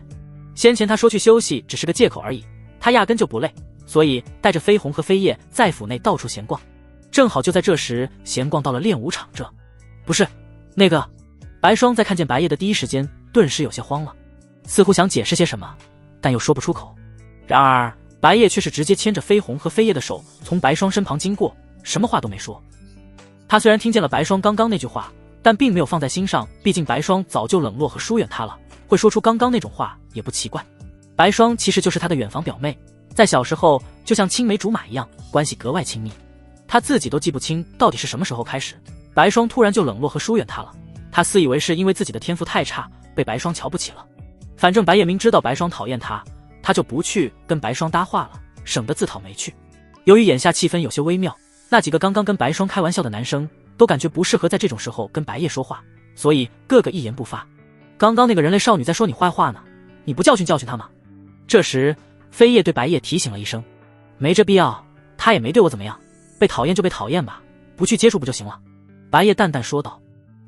先前他说去休息只是个借口而已，他压根就不累，所以带着绯红和飞叶在府内到处闲逛。正好就在这时，闲逛到了练舞场，这不是那个白霜在看见白夜的第一时间顿时有些慌了，似乎想解释些什么，但又说不出口。然而白夜却是直接牵着绯红和飞叶的手从白霜身旁经过，什么话都没说。他虽然听见了白霜刚刚那句话，但并没有放在心上，毕竟白霜早就冷落和疏远他了，会说出刚刚那种话也不奇怪。白霜其实就是他的远房表妹，在小时候就像青梅竹马一样，关系格外亲密。他自己都记不清到底是什么时候开始，白霜突然就冷落和疏远他了。他自以为是因为自己的天赋太差，被白霜瞧不起了。反正白夜明知道白霜讨厌他，他就不去跟白霜搭话了，省得自讨没趣。由于眼下气氛有些微妙，那几个刚刚跟白霜开玩笑的男生都感觉不适合在这种时候跟白夜说话，所以个个一言不发。刚刚那个人类少女在说你坏话呢，你不教训教训她吗？这时飞叶对白夜提醒了一声，没这必要，他也没对我怎么样，被讨厌就被讨厌吧，不去接触不就行了。白夜淡淡说道。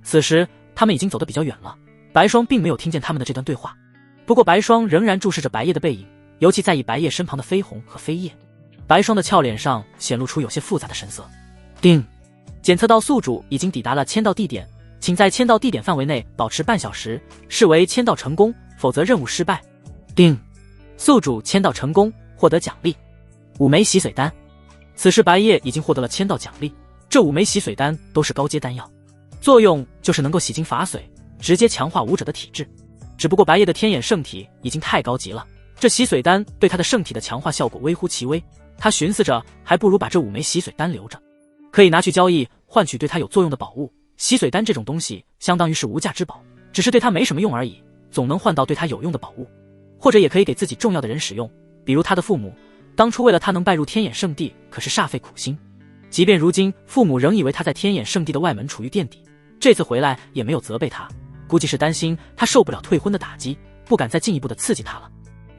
此时他们已经走得比较远了，白霜并没有听见他们的这段对话。不过白霜仍然注视着白夜的背影，尤其在意白夜身旁的绯红和飞叶。白霜的俏脸上显露出有些复杂的神色。叮，检测到宿主已经抵达了签到地点，请在签到地点范围内保持半小时，视为签到成功，否则任务失败。叮，宿主签到成功，获得奖励5枚洗髓丹。此时白夜已经获得了签到奖励，这5枚洗髓丹都是高阶丹药，作用就是能够洗精伐髓，直接强化武者的体质。只不过白夜的天眼圣体已经太高级了，这洗髓丹对他的圣体的强化效果微乎其微。他寻思着，还不如把这5枚洗髓丹留着，可以拿去交易，换取对他有作用的宝物。洗髓丹这种东西相当于是无价之宝，只是对他没什么用而已，总能换到对他有用的宝物，或者也可以给自己重要的人使用，比如他的父母，当初为了他能拜入天眼圣地可是煞费苦心，即便如今父母仍以为他在天眼圣地的外门处于垫底，这次回来也没有责备他，估计是担心他受不了退婚的打击，不敢再进一步的刺激他了。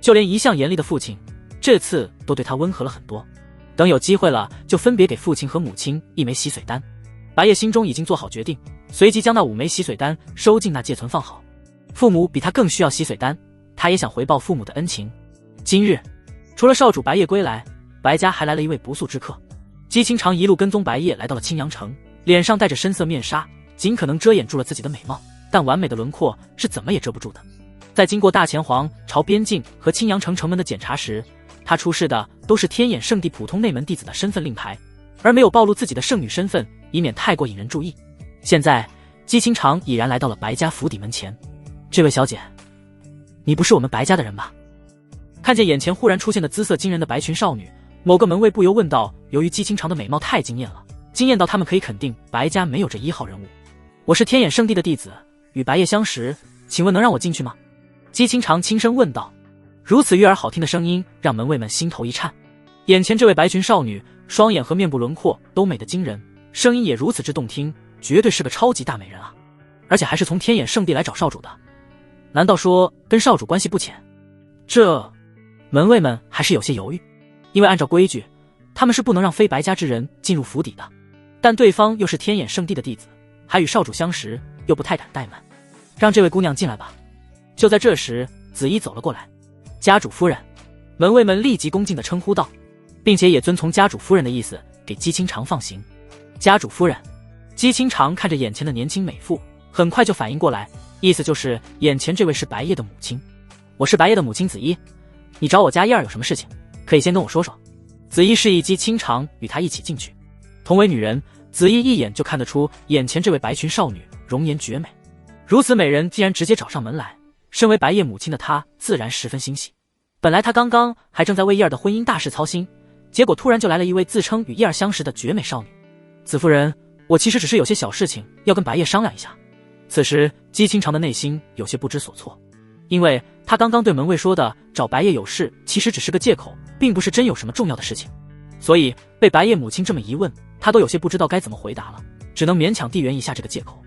就连一向严厉的父亲这次都对他温和了很多，等有机会了就分别给父亲和母亲1枚洗髓丹。白夜心中已经做好决定，随即将那5枚洗髓丹收进那戒存放好。父母比他更需要洗髓丹，他也想回报父母的恩情。今日除了少主白夜归来，白家还来了一位不速之客。姬清长一路跟踪白夜来到了青阳城，脸上戴着深色面纱，尽可能遮掩住了自己的美貌，但完美的轮廓是怎么也遮不住的。在经过大前皇朝边境和青阳城城门的检查时，他出示的都是天眼圣地普通内门弟子的身份令牌，而没有暴露自己的圣女身份，以免太过引人注意。现在姬清长已然来到了白家府邸门前。这位小姐，你不是我们白家的人吧？看见眼前忽然出现的姿色惊人的白裙少女，某个门卫不由问道。由于姬清长的美貌太惊艳了，惊艳到他们可以肯定白家没有这1号人物。我是天眼圣地的弟子，与白夜相识，请问能让我进去吗？姬清长轻声问道。如此悦耳好听的声音让门卫们心头一颤。眼前这位白裙少女，双眼和面部轮廓都美得惊人，声音也如此之动听，绝对是个超级大美人啊！而且还是从天眼圣地来找少主的，难道说跟少主关系不浅？这门卫们还是有些犹豫，因为按照规矩，他们是不能让非白家之人进入府邸的，但对方又是天眼圣地的弟子，还与少主相识，又不太敢怠慢，让这位姑娘进来吧。就在这时，子衣走了过来。家主夫人，门卫们立即恭敬地称呼道，并且也遵从家主夫人的意思，给姬清长放行。家主夫人，姬清长看着眼前的年轻美妇，很快就反应过来，意思就是眼前这位是白夜的母亲。我是白夜的母亲子衣，你找我家燕儿有什么事情，可以先跟我说说。子衣示意姬清长与她一起进去。同为女人，子衣一眼就看得出眼前这位白裙少女容颜绝美，如此美人既然直接找上门来，身为白夜母亲的她自然十分欣喜。本来她刚刚还正在为燕儿的婚姻大事操心，结果突然就来了一位自称与燕儿相识的绝美少女。子夫人，我其实只是有些小事情要跟白夜商量一下。此时姬清长的内心有些不知所措，因为他刚刚对门卫说的找白夜有事其实只是个借口，并不是真有什么重要的事情，所以被白夜母亲这么一问，他都有些不知道该怎么回答了，只能勉强地圆一下这个借口。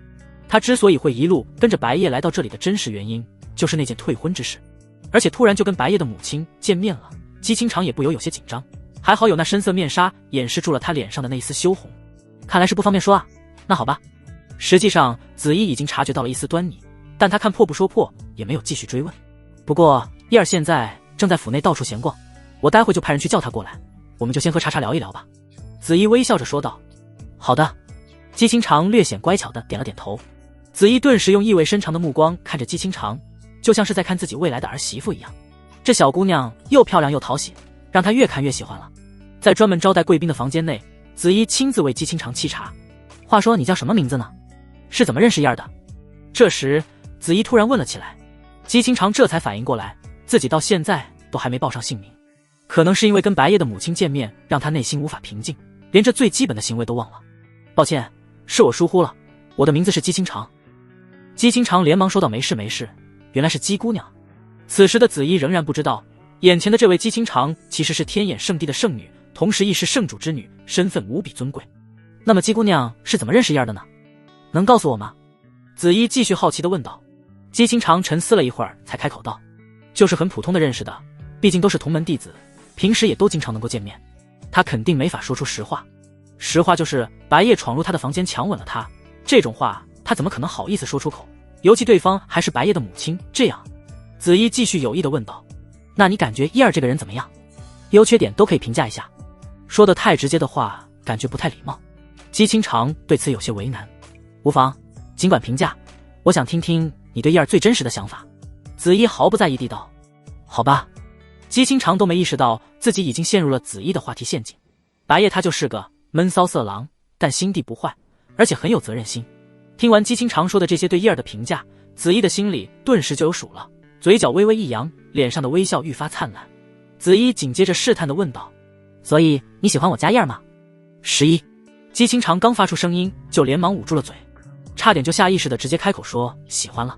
他之所以会一路跟着白夜来到这里的真实原因，就是那件退婚之事，而且突然就跟白夜的母亲见面了，姬清长也不由有些紧张，还好有那深色面纱掩饰住了他脸上的那丝羞红。看来是不方便说啊。那好吧。实际上子怡已经察觉到了一丝端倪，但他看破不说破，也没有继续追问。不过叶儿现在正在府内到处闲逛，我待会就派人去叫他过来，我们就先喝茶聊一聊吧。子怡微笑着说道。好的。姬清长略显乖巧的点了点头。子怡顿时用意味深长的目光看着姬清长，就像是在看自己未来的儿媳妇一样。这小姑娘又漂亮又讨喜，让她越看越喜欢了。在专门招待贵宾的房间内，子怡亲自为姬清长沏茶。话说你叫什么名字呢？是怎么认识燕儿的？这时子怡突然问了起来。姬清长这才反应过来，自己到现在都还没报上姓名。可能是因为跟白夜的母亲见面，让他内心无法平静，连这最基本的行为都忘了。抱歉，是我疏忽了，我的名字是姬清长。姬清长连忙说道没事没事，原来是姬姑娘。此时的子怡仍然不知道，眼前的这位姬清长其实是天眼圣地的圣女，同时亦是圣主之女，身份无比尊贵。那么姬姑娘是怎么认识燕儿的呢？能告诉我吗？子怡继续好奇地问道。姬清长沉思了一会儿才开口道，就是很普通的认识的，毕竟都是同门弟子，平时也都经常能够见面。他肯定没法说出实话，实话就是白夜闯入他的房间强吻了他，这种话他怎么可能好意思说出口，尤其对方还是白夜的母亲。这样子怡继续有意地问道，那你感觉叶儿这个人怎么样？优缺点都可以评价一下。说的太直接的话感觉不太礼貌。姬清长对此有些为难。无妨，尽管评价，我想听听你对叶儿最真实的想法。子怡毫不在意地道。好吧。姬清长都没意识到自己已经陷入了子怡的话题陷阱。白夜他就是个闷骚色狼，但心地不坏，而且很有责任心。听完姬清长说的这些对叶儿的评价，子怡的心里顿时就有数了，嘴角微微一扬，脸上的微笑愈发灿烂。子怡紧接着试探地问道，所以你喜欢我家叶儿吗？11。姬清长刚发出声音就连忙捂住了嘴，差点就下意识地直接开口说喜欢了。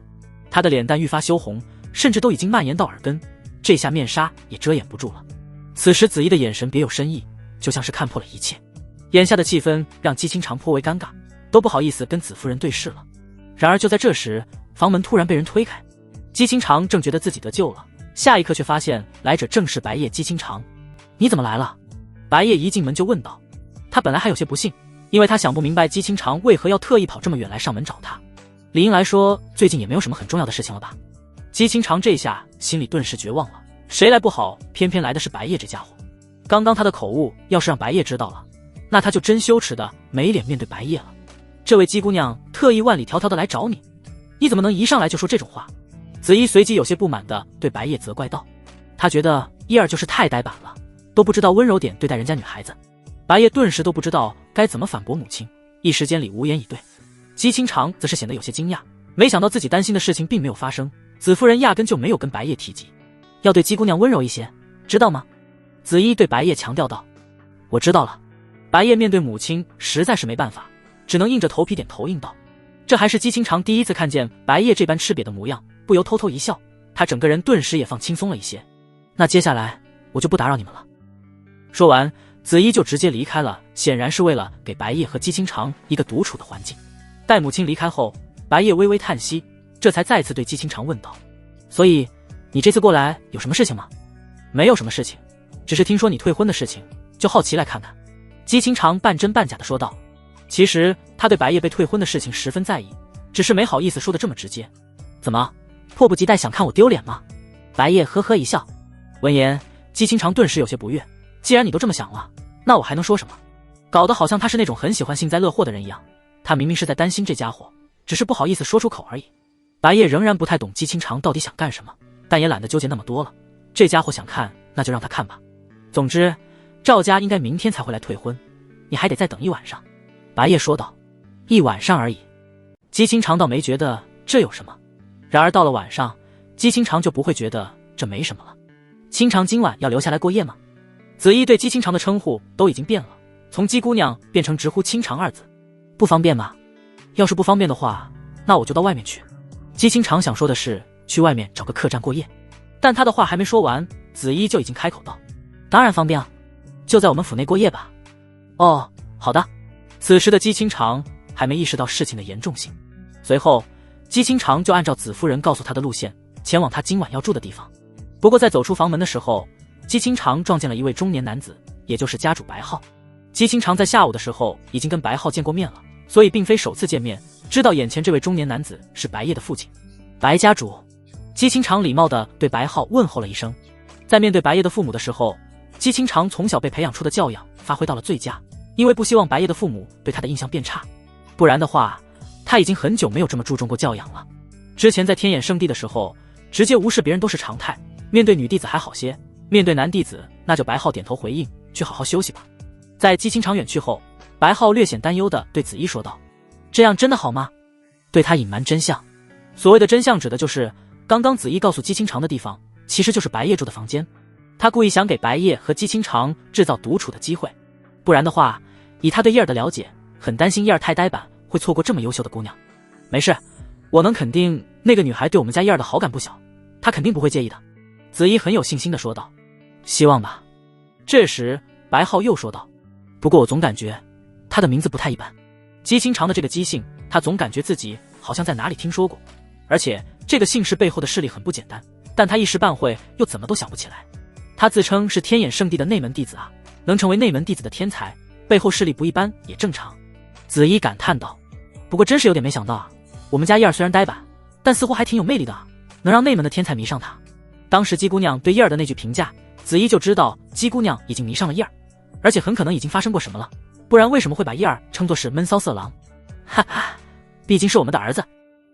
他的脸蛋愈发羞红，甚至都已经蔓延到耳根，这下面纱也遮掩不住了。此时子怡的眼神别有深意，就像是看破了一切。眼下的气氛让姬清长颇为尴尬，都不好意思跟子夫人对视了。然而就在这时，房门突然被人推开。姬清长正觉得自己得救了，下一刻却发现来者正是白夜。姬清长，你怎么来了？白夜一进门就问道。他本来还有些不信，因为他想不明白姬清长为何要特意跑这么远来上门找他。理应来说最近也没有什么很重要的事情了吧。姬清长这下心里顿时绝望了，谁来不好，偏偏来的是白夜这家伙。刚刚他的口误要是让白夜知道了，那他就真羞耻的没脸面对白夜了。这位姬姑娘特意万里迢迢的来找你，你怎么能一上来就说这种话？子怡随即有些不满的对白夜责怪道。他觉得叶儿就是太呆板了，都不知道温柔点对待人家女孩子。白夜顿时都不知道该怎么反驳母亲，一时间里无言以对。姬清长则是显得有些惊讶，没想到自己担心的事情并没有发生，子夫人压根就没有跟白夜提及，要对姬姑娘温柔一些，知道吗？子怡对白夜强调道。我知道了。白夜面对母亲实在是没办法，只能硬着头皮点头应道。这还是姬清长第一次看见白夜这般吃瘪的模样，不由偷偷一笑，他整个人顿时也放轻松了一些。那接下来我就不打扰你们了。说完，子怡就直接离开了，显然是为了给白夜和姬清长一个独处的环境。待母亲离开后，白夜微微叹息，这才再次对姬清长问道，所以你这次过来有什么事情吗？没有什么事情，只是听说你退婚的事情，就好奇来看看。姬清长半真半假的说道。其实他对白夜被退婚的事情十分在意，只是没好意思说的这么直接。怎么，迫不及待想看我丢脸吗？白夜呵呵一笑。闻言，姬清长顿时有些不悦，既然你都这么想了，那我还能说什么？搞得好像他是那种很喜欢幸灾乐祸的人一样，他明明是在担心这家伙，只是不好意思说出口而已。白夜仍然不太懂姬清长到底想干什么，但也懒得纠结那么多了，这家伙想看那就让他看吧。总之赵家应该明天才会来退婚，你还得再等一晚上。白夜说道。一晚上而已。姬清长倒没觉得这有什么，然而到了晚上，姬清长就不会觉得这没什么了。清长今晚要留下来过夜吗？子怡对姬清长的称呼都已经变了，从姬姑娘变成直呼清长二字。不方便吗？要是不方便的话，那我就到外面去。姬清长想说的是去外面找个客栈过夜，但他的话还没说完，子怡就已经开口道，当然方便啊，就在我们府内过夜吧。哦，好的。此时的姬清长还没意识到事情的严重性，随后姬清长就按照子夫人告诉他的路线前往他今晚要住的地方。不过在走出房门的时候，姬清长撞见了一位中年男子，也就是家主白浩。姬清长在下午的时候已经跟白浩见过面了，所以并非首次见面，知道眼前这位中年男子是白夜的父亲。白家主。姬清长礼貌地对白浩问候了一声。在面对白夜的父母的时候，姬清长从小被培养出的教养发挥到了最佳，因为不希望白夜的父母对他的印象变差，不然的话他已经很久没有这么注重过教养了。之前在天眼圣地的时候，直接无视别人都是常态，面对女弟子还好些，面对男弟子那就白浩点头回应，去好好休息吧。在姬清长远去后，白浩略显担忧地对子衣说道，这样真的好吗？对他隐瞒真相。所谓的真相指的就是刚刚子衣告诉姬清长的地方其实就是白夜住的房间，他故意想给白夜和姬清长制造独处的机会，不然的话以他对叶儿的了解，很担心叶儿太呆板会错过这么优秀的姑娘。没事，我能肯定那个女孩对我们家叶儿的好感不小，她肯定不会介意的。子衣很有信心地说道。希望吧。这时白浩又说道，不过我总感觉她的名字不太一般。姬清长的这个姬姓，他总感觉自己好像在哪里听说过，而且这个姓氏背后的势力很不简单，但他一时半会又怎么都想不起来。他自称是天眼圣地的内门弟子啊，能成为内门弟子的天才，背后势力不一般也正常。子衣感叹道，不过真是有点没想到啊，我们家叶儿虽然呆板，但似乎还挺有魅力的啊，能让内门的天才迷上他。当时姬姑娘对叶儿的那句评价，子衣就知道姬姑娘已经迷上了叶儿，而且很可能已经发生过什么了，不然为什么会把叶儿称作是闷骚色狼？哈哈，毕竟是我们的儿子。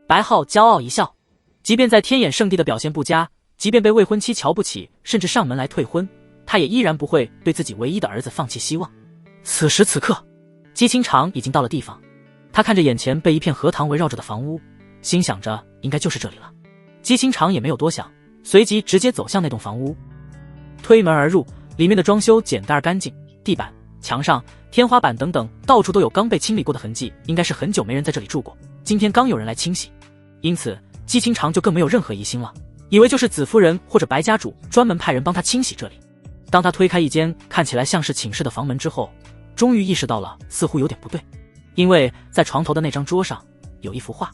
白浩骄傲一笑，即便在天眼圣地的表现不佳，即便被未婚妻瞧不起，甚至上门来退婚，他也依然不会对自己唯一的儿子放弃希望。此时此刻，姬清长已经到了地方，他看着眼前被一片荷塘围绕着的房屋，心想着应该就是这里了。姬清长也没有多想，随即直接走向那栋房屋，推门而入，里面的装修简单而干净，地板、墙上、天花板等等到处都有刚被清理过的痕迹，应该是很久没人在这里住过，今天刚有人来清洗，因此姬清长就更没有任何疑心了，以为就是子夫人或者白家主专门派人帮他清洗这里。当他推开一间看起来像是寝室的房门之后，终于意识到了似乎有点不对，因为在床头的那张桌上有一幅画。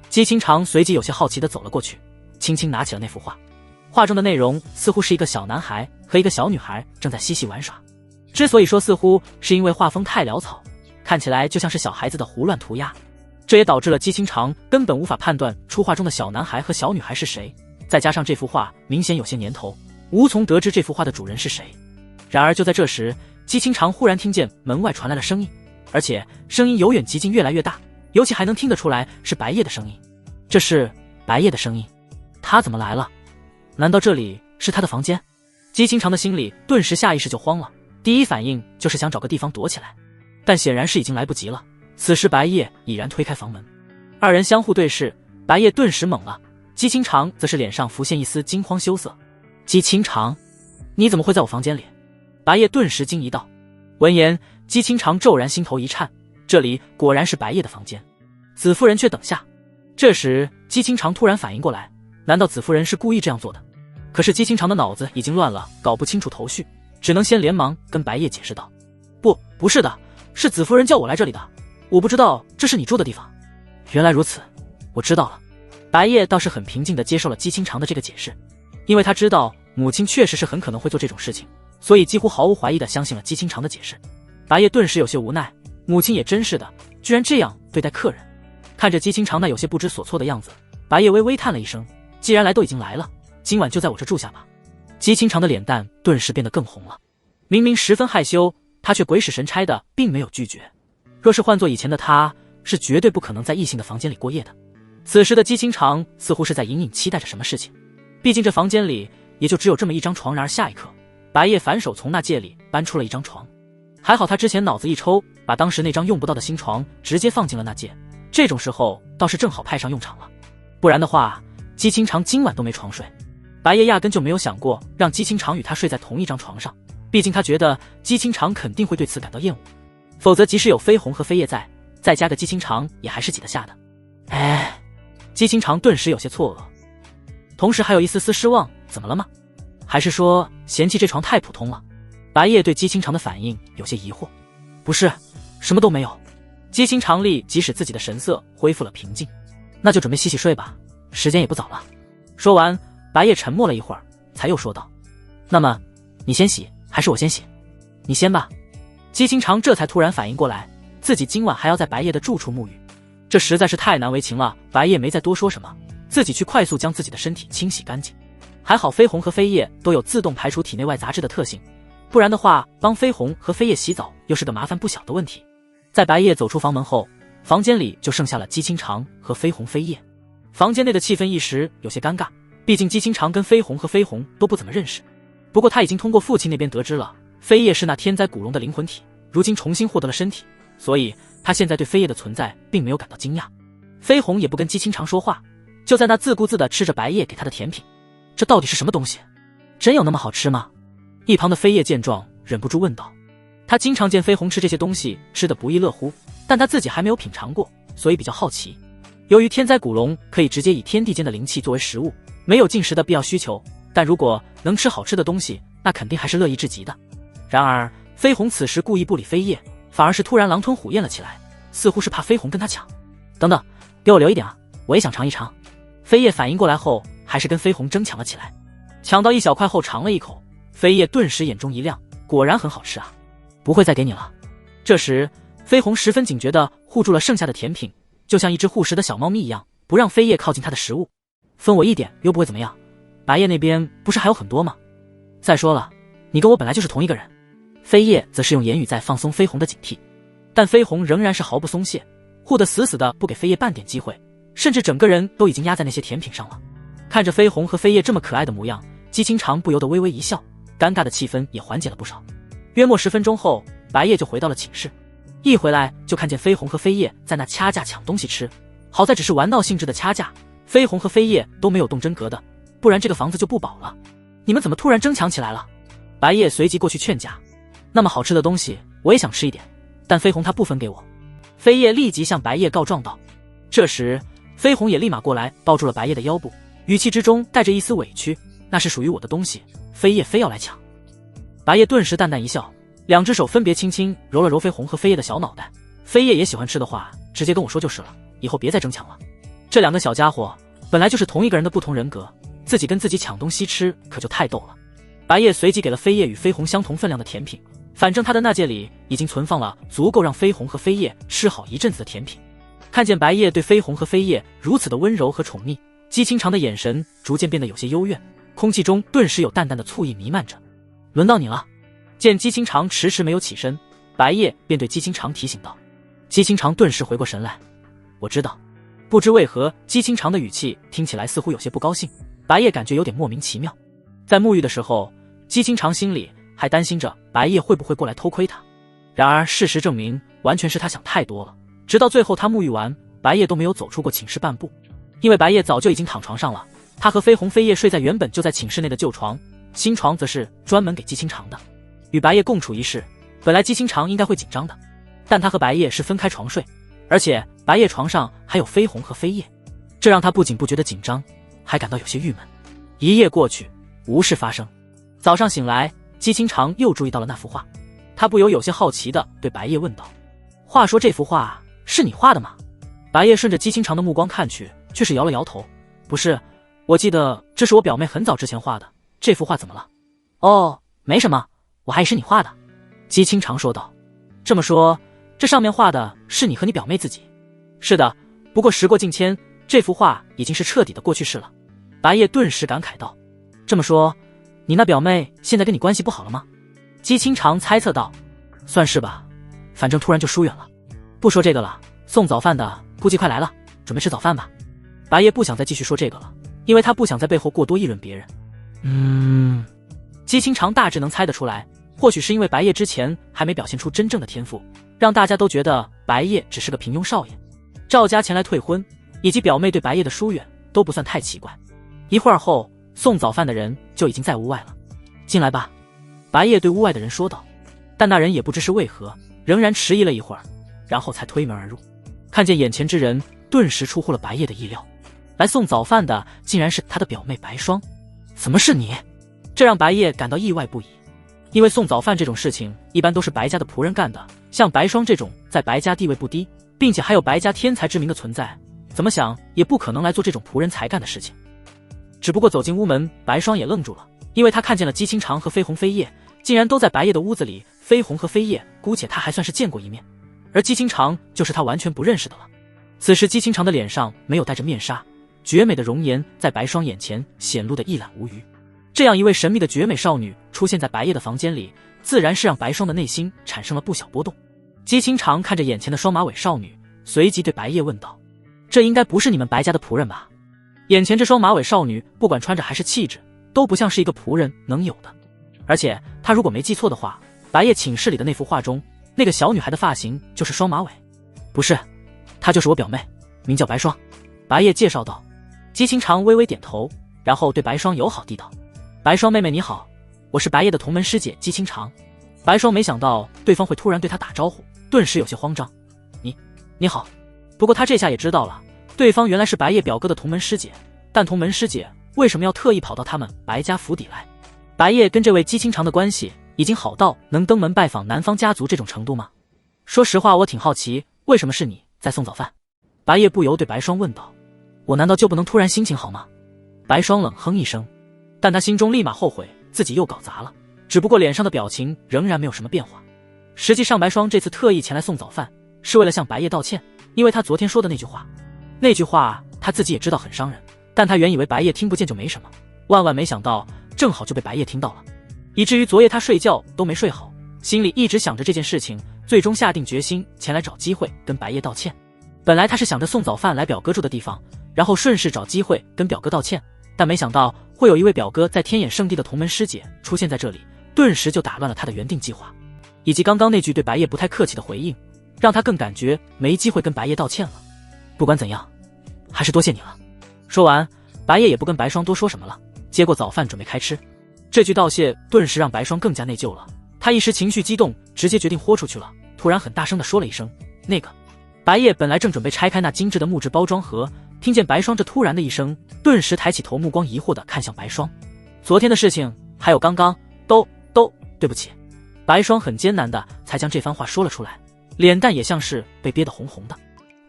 姬清长随即有些好奇地走了过去，轻轻拿起了那幅画。画中的内容似乎是一个小男孩和一个小女孩正在嬉戏玩耍，之所以说似乎，是因为画风太潦草，看起来就像是小孩子的胡乱涂鸦，这也导致了姬清长根本无法判断出画中的小男孩和小女孩是谁，再加上这幅画明显有些年头，无从得知这幅画的主人是谁。然而就在这时，姬清长忽然听见门外传来了声音，而且声音由远及近，越来越大，尤其还能听得出来是白夜的声音。这是白夜的声音，他怎么来了？难道这里是他的房间？姬清长的心里顿时下意识就慌了，第一反应就是想找个地方躲起来，但显然是已经来不及了。此时白夜已然推开房门，二人相互对视，白夜顿时懵了，姬清长则是脸上浮现一丝惊慌羞涩。姬清长，你怎么会在我房间里？白夜顿时惊疑道。闻言，姬清长骤然心头一颤，这里果然是白夜的房间。子夫人却等下。这时姬清长突然反应过来，难道子夫人是故意这样做的？可是姬清长的脑子已经乱了，搞不清楚头绪，只能先连忙跟白夜解释道，不是的，是子夫人叫我来这里的，我不知道这是你住的地方。原来如此，我知道了。白夜倒是很平静地接受了姬清长的这个解释，因为他知道母亲确实是很可能会做这种事情，所以几乎毫无怀疑地相信了姬清长的解释。白夜顿时有些无奈，母亲也真是的，居然这样对待客人。看着姬清长那有些不知所措的样子，白夜微微叹了一声，既然来都已经来了，今晚就在我这住下吧。姬清长的脸蛋顿时变得更红了，明明十分害羞，他却鬼使神差的并没有拒绝。若是换做以前的他，是绝对不可能在异性的房间里过夜的。此时的姬清长似乎是在隐隐期待着什么事情，毕竟这房间里也就只有这么一张床。然而下一刻，白夜反手从那戒里搬出了一张床，还好他之前脑子一抽，把当时那张用不到的新床直接放进了那戒，这种时候倒是正好派上用场了，不然的话姬清长今晚都没床睡。白夜压根就没有想过让姬清长与他睡在同一张床上，毕竟他觉得姬清长肯定会对此感到厌恶，否则即使有飞鸿和飞叶在，再加个姬清长也还是挤得下的。姬清长顿时有些错愕，同时还有一丝丝失望。怎么了吗？还是说嫌弃这床太普通了？白夜对姬清长的反应有些疑惑。不是，什么都没有。姬清长立即使自己的神色恢复了平静。那就准备洗洗睡吧，时间也不早了。说完，白夜沉默了一会儿，才又说道，那么你先洗还是我先洗？你先吧。姬清长这才突然反应过来，自己今晚还要在白夜的住处沐浴，这实在是太难为情了。白夜没再多说什么，自己去快速将自己的身体清洗干净。还好绯红和绯叶都有自动排除体内外杂质的特性，不然的话帮绯红和绯叶洗澡又是个麻烦不小的问题。在白夜走出房门后，房间里就剩下了姬清长和绯红、绯叶。房间内的气氛一时有些尴尬，毕竟姬清长跟绯红和绯红都不怎么认识。不过他已经通过父亲那边得知了绯叶是那天灾古龙的灵魂体，如今重新获得了身体，所以他现在对绯叶的存在并没有感到惊讶。绯红也不跟姬清长说话，就在那自顾自地吃着白夜给他的甜品。这到底是什么东西？真有那么好吃吗？一旁的绯叶见状忍不住问道。他经常见绯红吃这些东西吃得不亦乐乎，但他自己还没有品尝过，所以比较好奇。由于天灾古龙可以直接以天地间的灵气作为食物，没有进食的必要需求，但如果能吃好吃的东西，那肯定还是乐意至极的。然而绯红此时故意不理绯叶，反而是突然狼吞虎咽了起来，似乎是怕绯红跟他抢。等等，给我留一点啊，我也想尝一尝。绯叶反应过来后，还是跟绯红争抢了起来。抢到一小块后尝了一口，绯叶顿时眼中一亮，果然很好吃啊，不会再给你了。这时绯红十分警觉地护住了剩下的甜品，就像一只护食的小猫咪一样，不让绯叶靠近它的食物。分我一点又不会怎么样，白叶那边不是还有很多吗？再说了，你跟我本来就是同一个人。绯叶则是用言语在放松绯红的警惕，但绯红仍然是毫不松懈，护得死死的，不给绯叶半点机会，甚至整个人都已经压在那些甜品上了。看着绯红和绯叶这么可爱的模样，姬清长不由得微微一笑，尴尬的气氛也缓解了不少。约莫10分钟后，白夜就回到了寝室，一回来就看见绯红和绯叶在那掐架抢东西吃，好在只是玩闹性质的掐架，绯红和绯叶都没有动真格的，不然这个房子就不保了。你们怎么突然争抢起来了？白夜随即过去劝架，那么好吃的东西我也想吃一点，但绯红她不分给我。绯叶立即向白夜告状道。这时绯红也立马过来抱住了白夜的腰部，语气之中带着一丝委屈，那是属于我的东西，绯叶非要来抢。白夜顿时淡淡一笑，两只手分别轻轻揉了揉绯红和绯叶的小脑袋。绯叶也喜欢吃的话，直接跟我说就是了，以后别再争抢了。这两个小家伙本来就是同一个人的不同人格，自己跟自己抢东西吃，可就太逗了。白夜随即给了绯叶与绯红相同分量的甜品，反正他的那戒里已经存放了足够让绯红和绯叶吃好一阵子的甜品。看见白夜对绯红和绯叶如此的温柔和宠溺，姬清长的眼神逐渐变得有些幽怨，空气中顿时有淡淡的醋意弥漫着。轮到你了。见姬清长迟迟没有起身，白夜便对姬清长提醒道。姬清长顿时回过神来，我知道。不知为何姬清长的语气听起来似乎有些不高兴，白夜感觉有点莫名其妙。在沐浴的时候，姬清长心里还担心着白夜会不会过来偷窥他，然而事实证明完全是他想太多了。直到最后他沐浴完，白夜都没有走出过寝室半步，因为白夜早就已经躺床上了，他和绯红绯叶睡在原本就在寝室内的旧床，新床则是专门给姬清长的。与白夜共处一室，本来姬清长应该会紧张的，但他和白夜是分开床睡，而且白夜床上还有绯红和绯叶，这让他不仅不觉得紧张，还感到有些郁闷。一夜过去，无事发生。早上醒来，姬清长又注意到了那幅画，他不由有些好奇地对白夜问道：话说这幅画是你画的吗？白夜顺着姬清长的目光看去，却是摇了摇头，不是，我记得这是我表妹很早之前画的，这幅画怎么了？哦，没什么，我还以为是你画的。姬清长说道。这么说，这上面画的是你和你表妹自己？是的，不过时过境迁，这幅画已经是彻底的过去式了。白夜顿时感慨道。这么说，你那表妹现在跟你关系不好了吗？姬清长猜测道。算是吧，反正突然就疏远了。不说这个了，送早饭的估计快来了，准备吃早饭吧。白夜不想再继续说这个了，因为他不想在背后过多议论别人。姬清长大致能猜得出来，或许是因为白夜之前还没表现出真正的天赋，让大家都觉得白夜只是个平庸少爷。赵家前来退婚，以及表妹对白夜的疏远都不算太奇怪。一会儿后，送早饭的人就已经在屋外了。进来吧，白夜对屋外的人说道。但那人也不知是为何，仍然迟疑了一会儿，然后才推门而入。看见眼前之人，顿时出乎了白夜的意料，来送早饭的竟然是他的表妹白霜。怎么是你？这让白夜感到意外不已，因为送早饭这种事情一般都是白家的仆人干的，像白霜这种在白家地位不低，并且还有白家天才之名的存在，怎么想也不可能来做这种仆人才干的事情。只不过走进屋门，白霜也愣住了，因为他看见了姬清长和绯红绯叶竟然都在白夜的屋子里绯红和飞叶姑且他还算是见过一面，而姬清长就是他完全不认识的了。此时姬清长的脸上没有戴着面纱，绝美的容颜在白霜眼前显露得一览无余。这样一位神秘的绝美少女出现在白夜的房间里，自然是让白霜的内心产生了不小波动。姬清长看着眼前的双马尾少女，随即对白夜问道：“这应该不是你们白家的仆人吧？”眼前这双马尾少女不管穿着还是气质，都不像是一个仆人能有的。而且他如果没记错的话，白夜寝室里的那幅画中，那个小女孩的发型就是双马尾。不是，她就是我表妹，名叫白霜。白夜介绍道。姬清长微微点头，然后对白霜友好地道：“白霜妹妹你好，我是白夜的同门师姐姬清长。”白霜没想到对方会突然对她打招呼，顿时有些慌张。你好。不过她这下也知道了，对方原来是白夜表哥的同门师姐，但同门师姐为什么要特意跑到他们白家府邸来？白夜跟这位姬清长的关系已经好到能登门拜访南方家族这种程度吗？说实话，我挺好奇，为什么是你在送早饭？白夜不由对白霜问道。我难道就不能突然心情好吗？白霜冷哼一声，但他心中立马后悔自己又搞砸了，只不过脸上的表情仍然没有什么变化。实际上白霜这次特意前来送早饭，是为了向白夜道歉，因为他昨天说的那句话他自己也知道很伤人，但他原以为白夜听不见就没什么，万万没想到正好就被白夜听到了，以至于昨夜他睡觉都没睡好，心里一直想着这件事情，最终下定决心前来找机会跟白夜道歉。本来他是想着送早饭来表哥住的地方，然后顺势找机会跟表哥道歉，但没想到会有一位表哥在天眼圣地的同门师姐出现在这里，顿时就打乱了他的原定计划。以及刚刚那句对白夜不太客气的回应，让他更感觉没机会跟白夜道歉了。不管怎样，还是多谢你了。说完，白夜也不跟白霜多说什么了，接过早饭准备开吃。这句道谢顿时让白霜更加内疚了，他一时情绪激动，直接决定豁出去了，突然很大声地说了一声那个。白夜本来正准备拆开那精致的木质包装盒，听见白霜这突然的一声，顿时抬起头，目光疑惑地看向白霜。昨天的事情还有刚刚都对不起。白霜很艰难的才将这番话说了出来，脸蛋也像是被憋得红红的。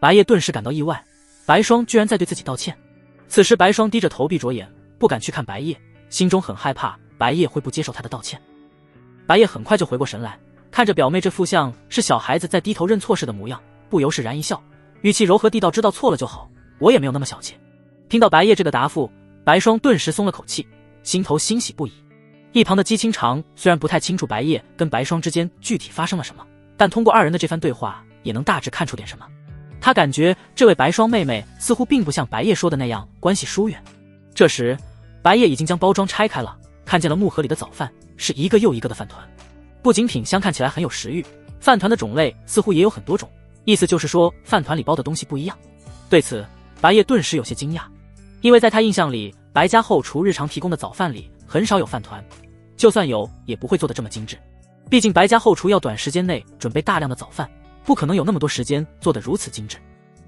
白夜顿时感到意外，白霜居然在对自己道歉。此时白霜低着头闭着眼，不敢去看白夜，心中很害怕白夜会不接受他的道歉。白夜很快就回过神来，看着表妹这副像是小孩子在低头认错似的模样，不由是然一笑，语气柔和地道：“知道错了就好，我也没有那么小气。”听到白夜这个答复，白霜顿时松了口气，心头欣喜不已。一旁的姬清长虽然不太清楚白夜跟白霜之间具体发生了什么，但通过二人的这番对话也能大致看出点什么。他感觉这位白霜妹妹似乎并不像白夜说的那样关系疏远。这时白夜已经将包装拆开了，看见了木盒里的早饭是一个又一个的饭团，不仅品香看起来很有食欲，饭团的种类似乎也有很多种，意思就是说饭团里包的东西不一样。对此白夜顿时有些惊讶，因为在他印象里，白家后厨日常提供的早饭里很少有饭团，就算有也不会做得这么精致，毕竟白家后厨要短时间内准备大量的早饭，不可能有那么多时间做得如此精致。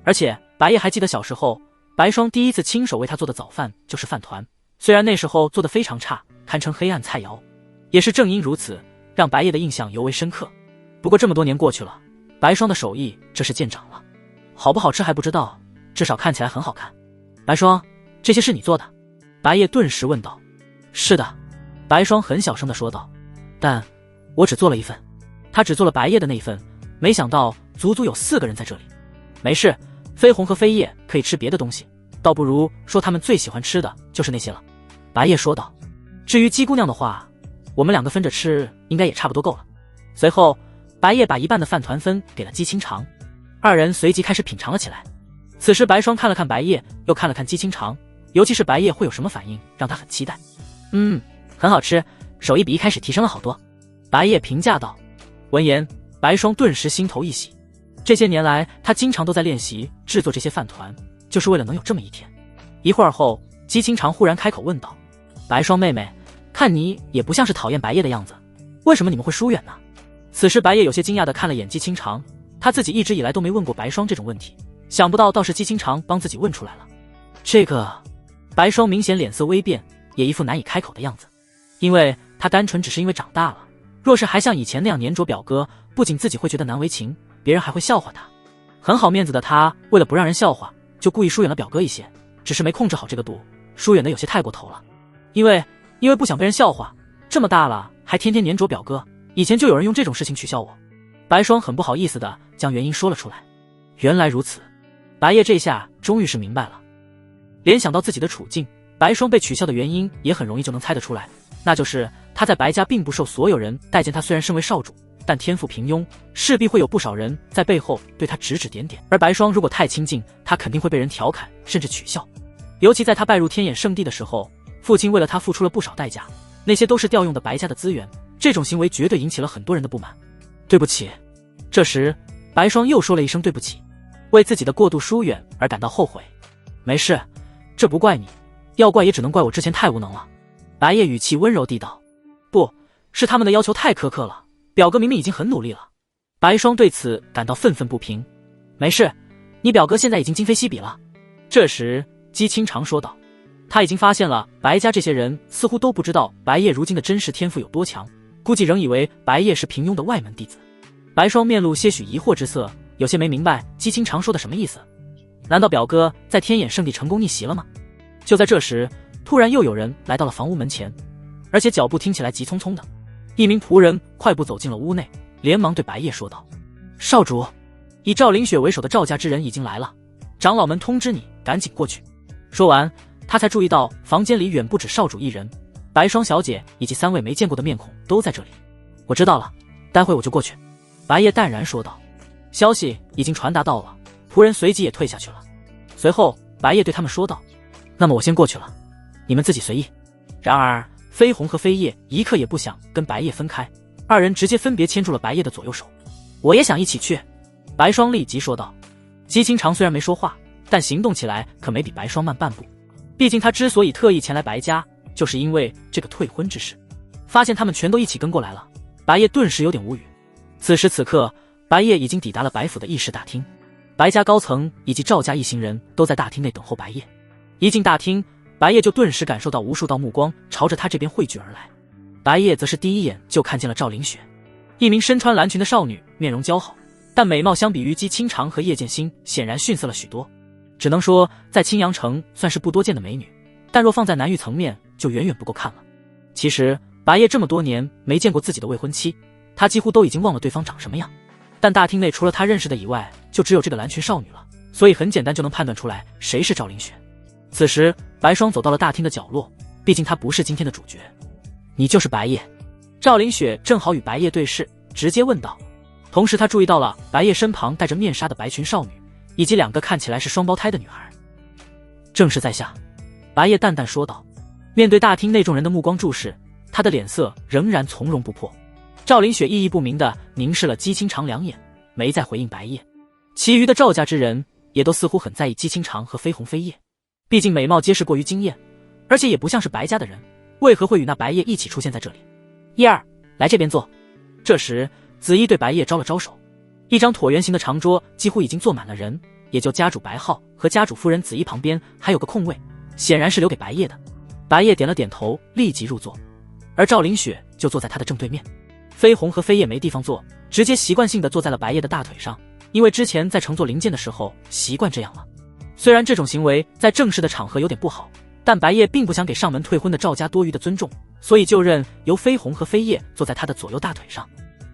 而且白夜还记得小时候白霜第一次亲手为他做的早饭就是饭团，虽然那时候做得非常差，堪称黑暗菜肴，也是正因如此让白夜的印象尤为深刻。不过这么多年过去了，白霜的手艺这是见长了，好不好吃还不知道，至少看起来很好看。白霜，这些是你做的？白夜顿时问道。是的，白霜很小声地说道，但我只做了一份。他只做了白夜的那一份，没想到足足有4个人在这里。没事，绯红和飞叶可以吃别的东西，倒不如说他们最喜欢吃的就是那些了。白夜说道。至于姬姑娘的话，我们2个分着吃应该也差不多够了。随后白夜把一半的饭团分给了姬清长，二人随即开始品尝了起来。此时白霜看了看白夜，又看了看姬清长，尤其是白夜会有什么反应让他很期待。很好吃，手艺比一开始提升了好多。白夜评价道。闻言白霜顿时心头一喜，这些年来他经常都在练习制作这些饭团，就是为了能有这么一天。一会儿后姬清长忽然开口问道，白霜妹妹，看你也不像是讨厌白夜的样子，为什么你们会疏远呢？此时白夜有些惊讶地看了眼姬清长，他自己一直以来都没问过白霜这种问题，想不到倒是姬清长帮自己问出来了。这个白霜明显脸色微变，也一副难以开口的样子，因为他单纯只是因为长大了，若是还像以前那样黏着表哥，不仅自己会觉得难为情，别人还会笑话他。很好面子的他为了不让人笑话，就故意疏远了表哥一些，只是没控制好这个度，疏远的有些太过头了。因为不想被人笑话，这么大了还天天黏着表哥，以前就有人用这种事情取笑我。白霜很不好意思的将原因说了出来。原来如此，白夜这下终于是明白了。联想到自己的处境，白霜被取笑的原因也很容易就能猜得出来，那就是他在白家并不受所有人待见，他虽然身为少主，但天赋平庸，势必会有不少人在背后对他指指点点。而白霜如果太亲近，他肯定会被人调侃甚至取笑。尤其在他拜入天眼圣地的时候，父亲为了他付出了不少代价，那些都是调用的白家的资源，这种行为绝对引起了很多人的不满。对不起。这时白霜又说了一声对不起，为自己的过度疏远而感到后悔。没事，这不怪你，要怪也只能怪我之前太无能了。白夜语气温柔地道。不是他们的要求太苛刻了，表哥明明已经很努力了。白霜对此感到愤愤不平。没事，你表哥现在已经今非昔比了。这时姬清长说道，他已经发现了白家这些人似乎都不知道白夜如今的真实天赋有多强，估计仍以为白夜是平庸的外门弟子。白霜面露些许疑惑之色，有些没明白姬清长说的什么意思。难道表哥在天眼圣地成功逆袭了吗？就在这时，突然又有人来到了房屋门前，而且脚步听起来急匆匆的。一名仆人快步走进了屋内，连忙对白夜说道，少主，以赵凌雪为首的赵家之人已经来了，长老们通知你赶紧过去。说完，他才注意到房间里远不止少主一人，白霜小姐以及3位没见过的面孔都在这里。我知道了，待会我就过去。白夜淡然说道。消息已经传达到了，仆人随即也退下去了。随后白夜对他们说道，那么我先过去了，你们自己随意。然而飞鸿和飞叶一刻也不想跟白夜分开，二人直接分别牵住了白夜的左右手。我也想一起去。白霜立即说道。姬清长虽然没说话，但行动起来可没比白霜慢半步。毕竟他之所以特意前来白家，就是因为这个退婚之事。发现他们全都一起跟过来了，白夜顿时有点无语。此时此刻，白夜已经抵达了白府的议事大厅，白家高层以及赵家一行人都在大厅内等候白夜。一进大厅，白夜就顿时感受到无数道目光朝着他这边汇聚而来。白夜则是第一眼就看见了赵凌雪，一名身穿蓝裙的少女，面容姣好，但美貌相比于姬清长和叶剑心显然逊色了许多。只能说在青阳城算是不多见的美女，但若放在男欲层面就远远不够看了。其实白夜这么多年没见过自己的未婚妻，他几乎都已经忘了对方长什么样，但大厅内除了他认识的以外，就只有这个蓝裙少女了，所以很简单就能判断出来谁是赵凌雪。此时白霜走到了大厅的角落，毕竟她不是今天的主角。你就是白夜？赵凌雪正好与白夜对视，直接问道。同时他注意到了白夜身旁戴着面纱的白裙少女，以及2个看起来是双胞胎的女孩。正是在下。白夜淡淡说道。面对大厅内众人的目光注视，他的脸色仍然从容不迫。赵凌雪意义不明地凝视了姬清长2眼，没再回应白夜。其余的赵家之人也都似乎很在意姬清长和飞鸿飞叶，毕竟美貌皆是过于惊艳，而且也不像是白家的人，为何会与那白夜一起出现在这里？一二，来这边坐。这时子衣对白夜招了招手，一张椭圆形的长桌几乎已经坐满了人，也就家主白浩和家主夫人子衣旁边还有个空位，显然是留给白夜的。白夜点了点头，立即入座，而赵凌雪就坐在他的正对面。飞鸿和飞叶没地方坐，直接习惯性地坐在了白夜的大腿上，因为之前在乘坐灵剑的时候习惯这样了。虽然这种行为在正式的场合有点不好，但白夜并不想给上门退婚的赵家多余的尊重，所以就任由飞鸿和飞叶坐在他的左右大腿上。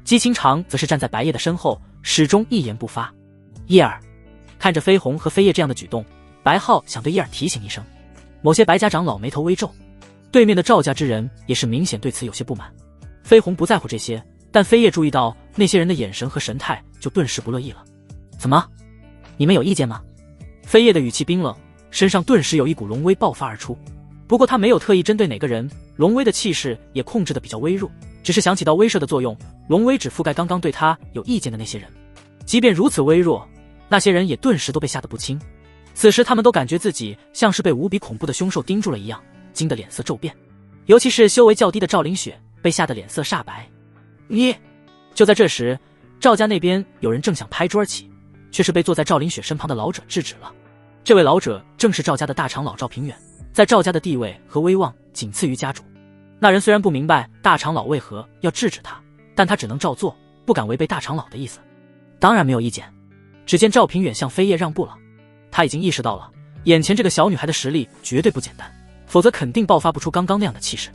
姬清长则是站在白夜的身后，始终一言不发。叶儿，看着飞鸿和飞叶这样的举动，白浩想对叶儿提醒一声。某些白家长老眉头微皱，对面的赵家之人也是明显对此有些不满。飞鸿不在乎这些，但飞叶注意到那些人的眼神和神态，就顿时不乐意了。怎么？你们有意见吗？飞叶的语气冰冷，身上顿时有一股龙威爆发而出。不过他没有特意针对哪个人，龙威的气势也控制得比较微弱，只是想起到威慑的作用，龙威只覆盖刚刚对他有意见的那些人。即便如此微弱，那些人也顿时都被吓得不轻。此时他们都感觉自己像是被无比恐怖的凶兽盯住了一样，惊得脸色骤变。尤其是修为较低的赵凌雪，被吓得脸色煞白。你！就在这时，赵家那边有人正想拍桌而起，却是被坐在赵凌雪身旁的老者制止了。这位老者正是赵家的大长老赵平远，在赵家的地位和威望仅次于家主。那人虽然不明白大长老为何要制止他，但他只能照做，不敢违背大长老的意思。当然没有意见。只见赵平远向飞叶让步了，他已经意识到了眼前这个小女孩的实力绝对不简单，否则肯定爆发不出刚刚那样的气势。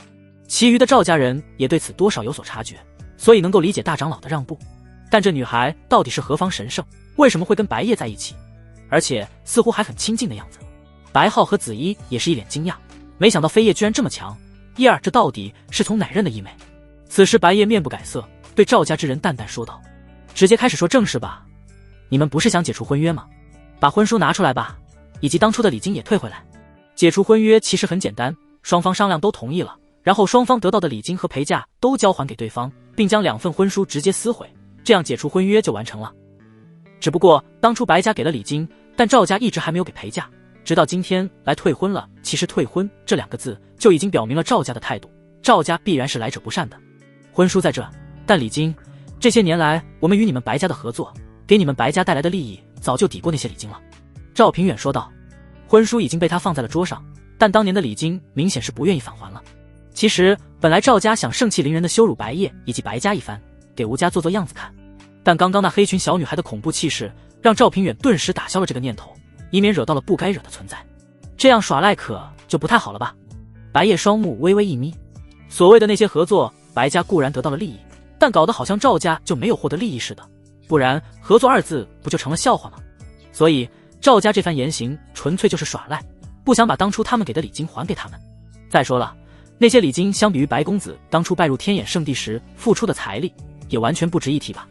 其余的赵家人也对此多少有所察觉，所以能够理解大长老的让步。但这女孩到底是何方神圣，为什么会跟白夜在一起，而且似乎还很亲近的样子？白浩和紫衣也是一脸惊讶，没想到飞叶居然这么强。叶儿，这到底是从哪认的医美？此时白夜面不改色，对赵家之人淡淡说道：“直接开始说正事吧。你们不是想解除婚约吗？把婚书拿出来吧，以及当初的礼金也退回来。解除婚约其实很简单，双方商量都同意了，然后双方得到的礼金和陪嫁都交还给对方，并将2份婚书直接撕毁，这样解除婚约就完成了。只不过当初白家给了礼金，但赵家一直还没有给陪嫁，直到今天来退婚了。其实退婚这2个字就已经表明了赵家的态度，赵家必然是来者不善的。婚书在这，但礼金，这些年来我们与你们白家的合作，给你们白家带来的利益早就抵过那些礼金了。”赵平远说道。婚书已经被他放在了桌上，但当年的礼金明显是不愿意返还了。其实本来赵家想盛气凌人的羞辱白夜以及白家一番，给吴家做做样子看，但刚刚那黑裙小女孩的恐怖气势让赵平远顿时打消了这个念头，以免惹到了不该惹的存在。这样耍赖可就不太好了吧？白夜双目微微一眯，所谓的那些合作，白家固然得到了利益，但搞得好像赵家就没有获得利益似的，不然合作2字不就成了笑话吗？所以赵家这番言行纯粹就是耍赖，不想把当初他们给的礼金还给他们。再说了，那些礼金相比于白公子当初拜入天眼圣地时付出的财力，也完全不值一提吧。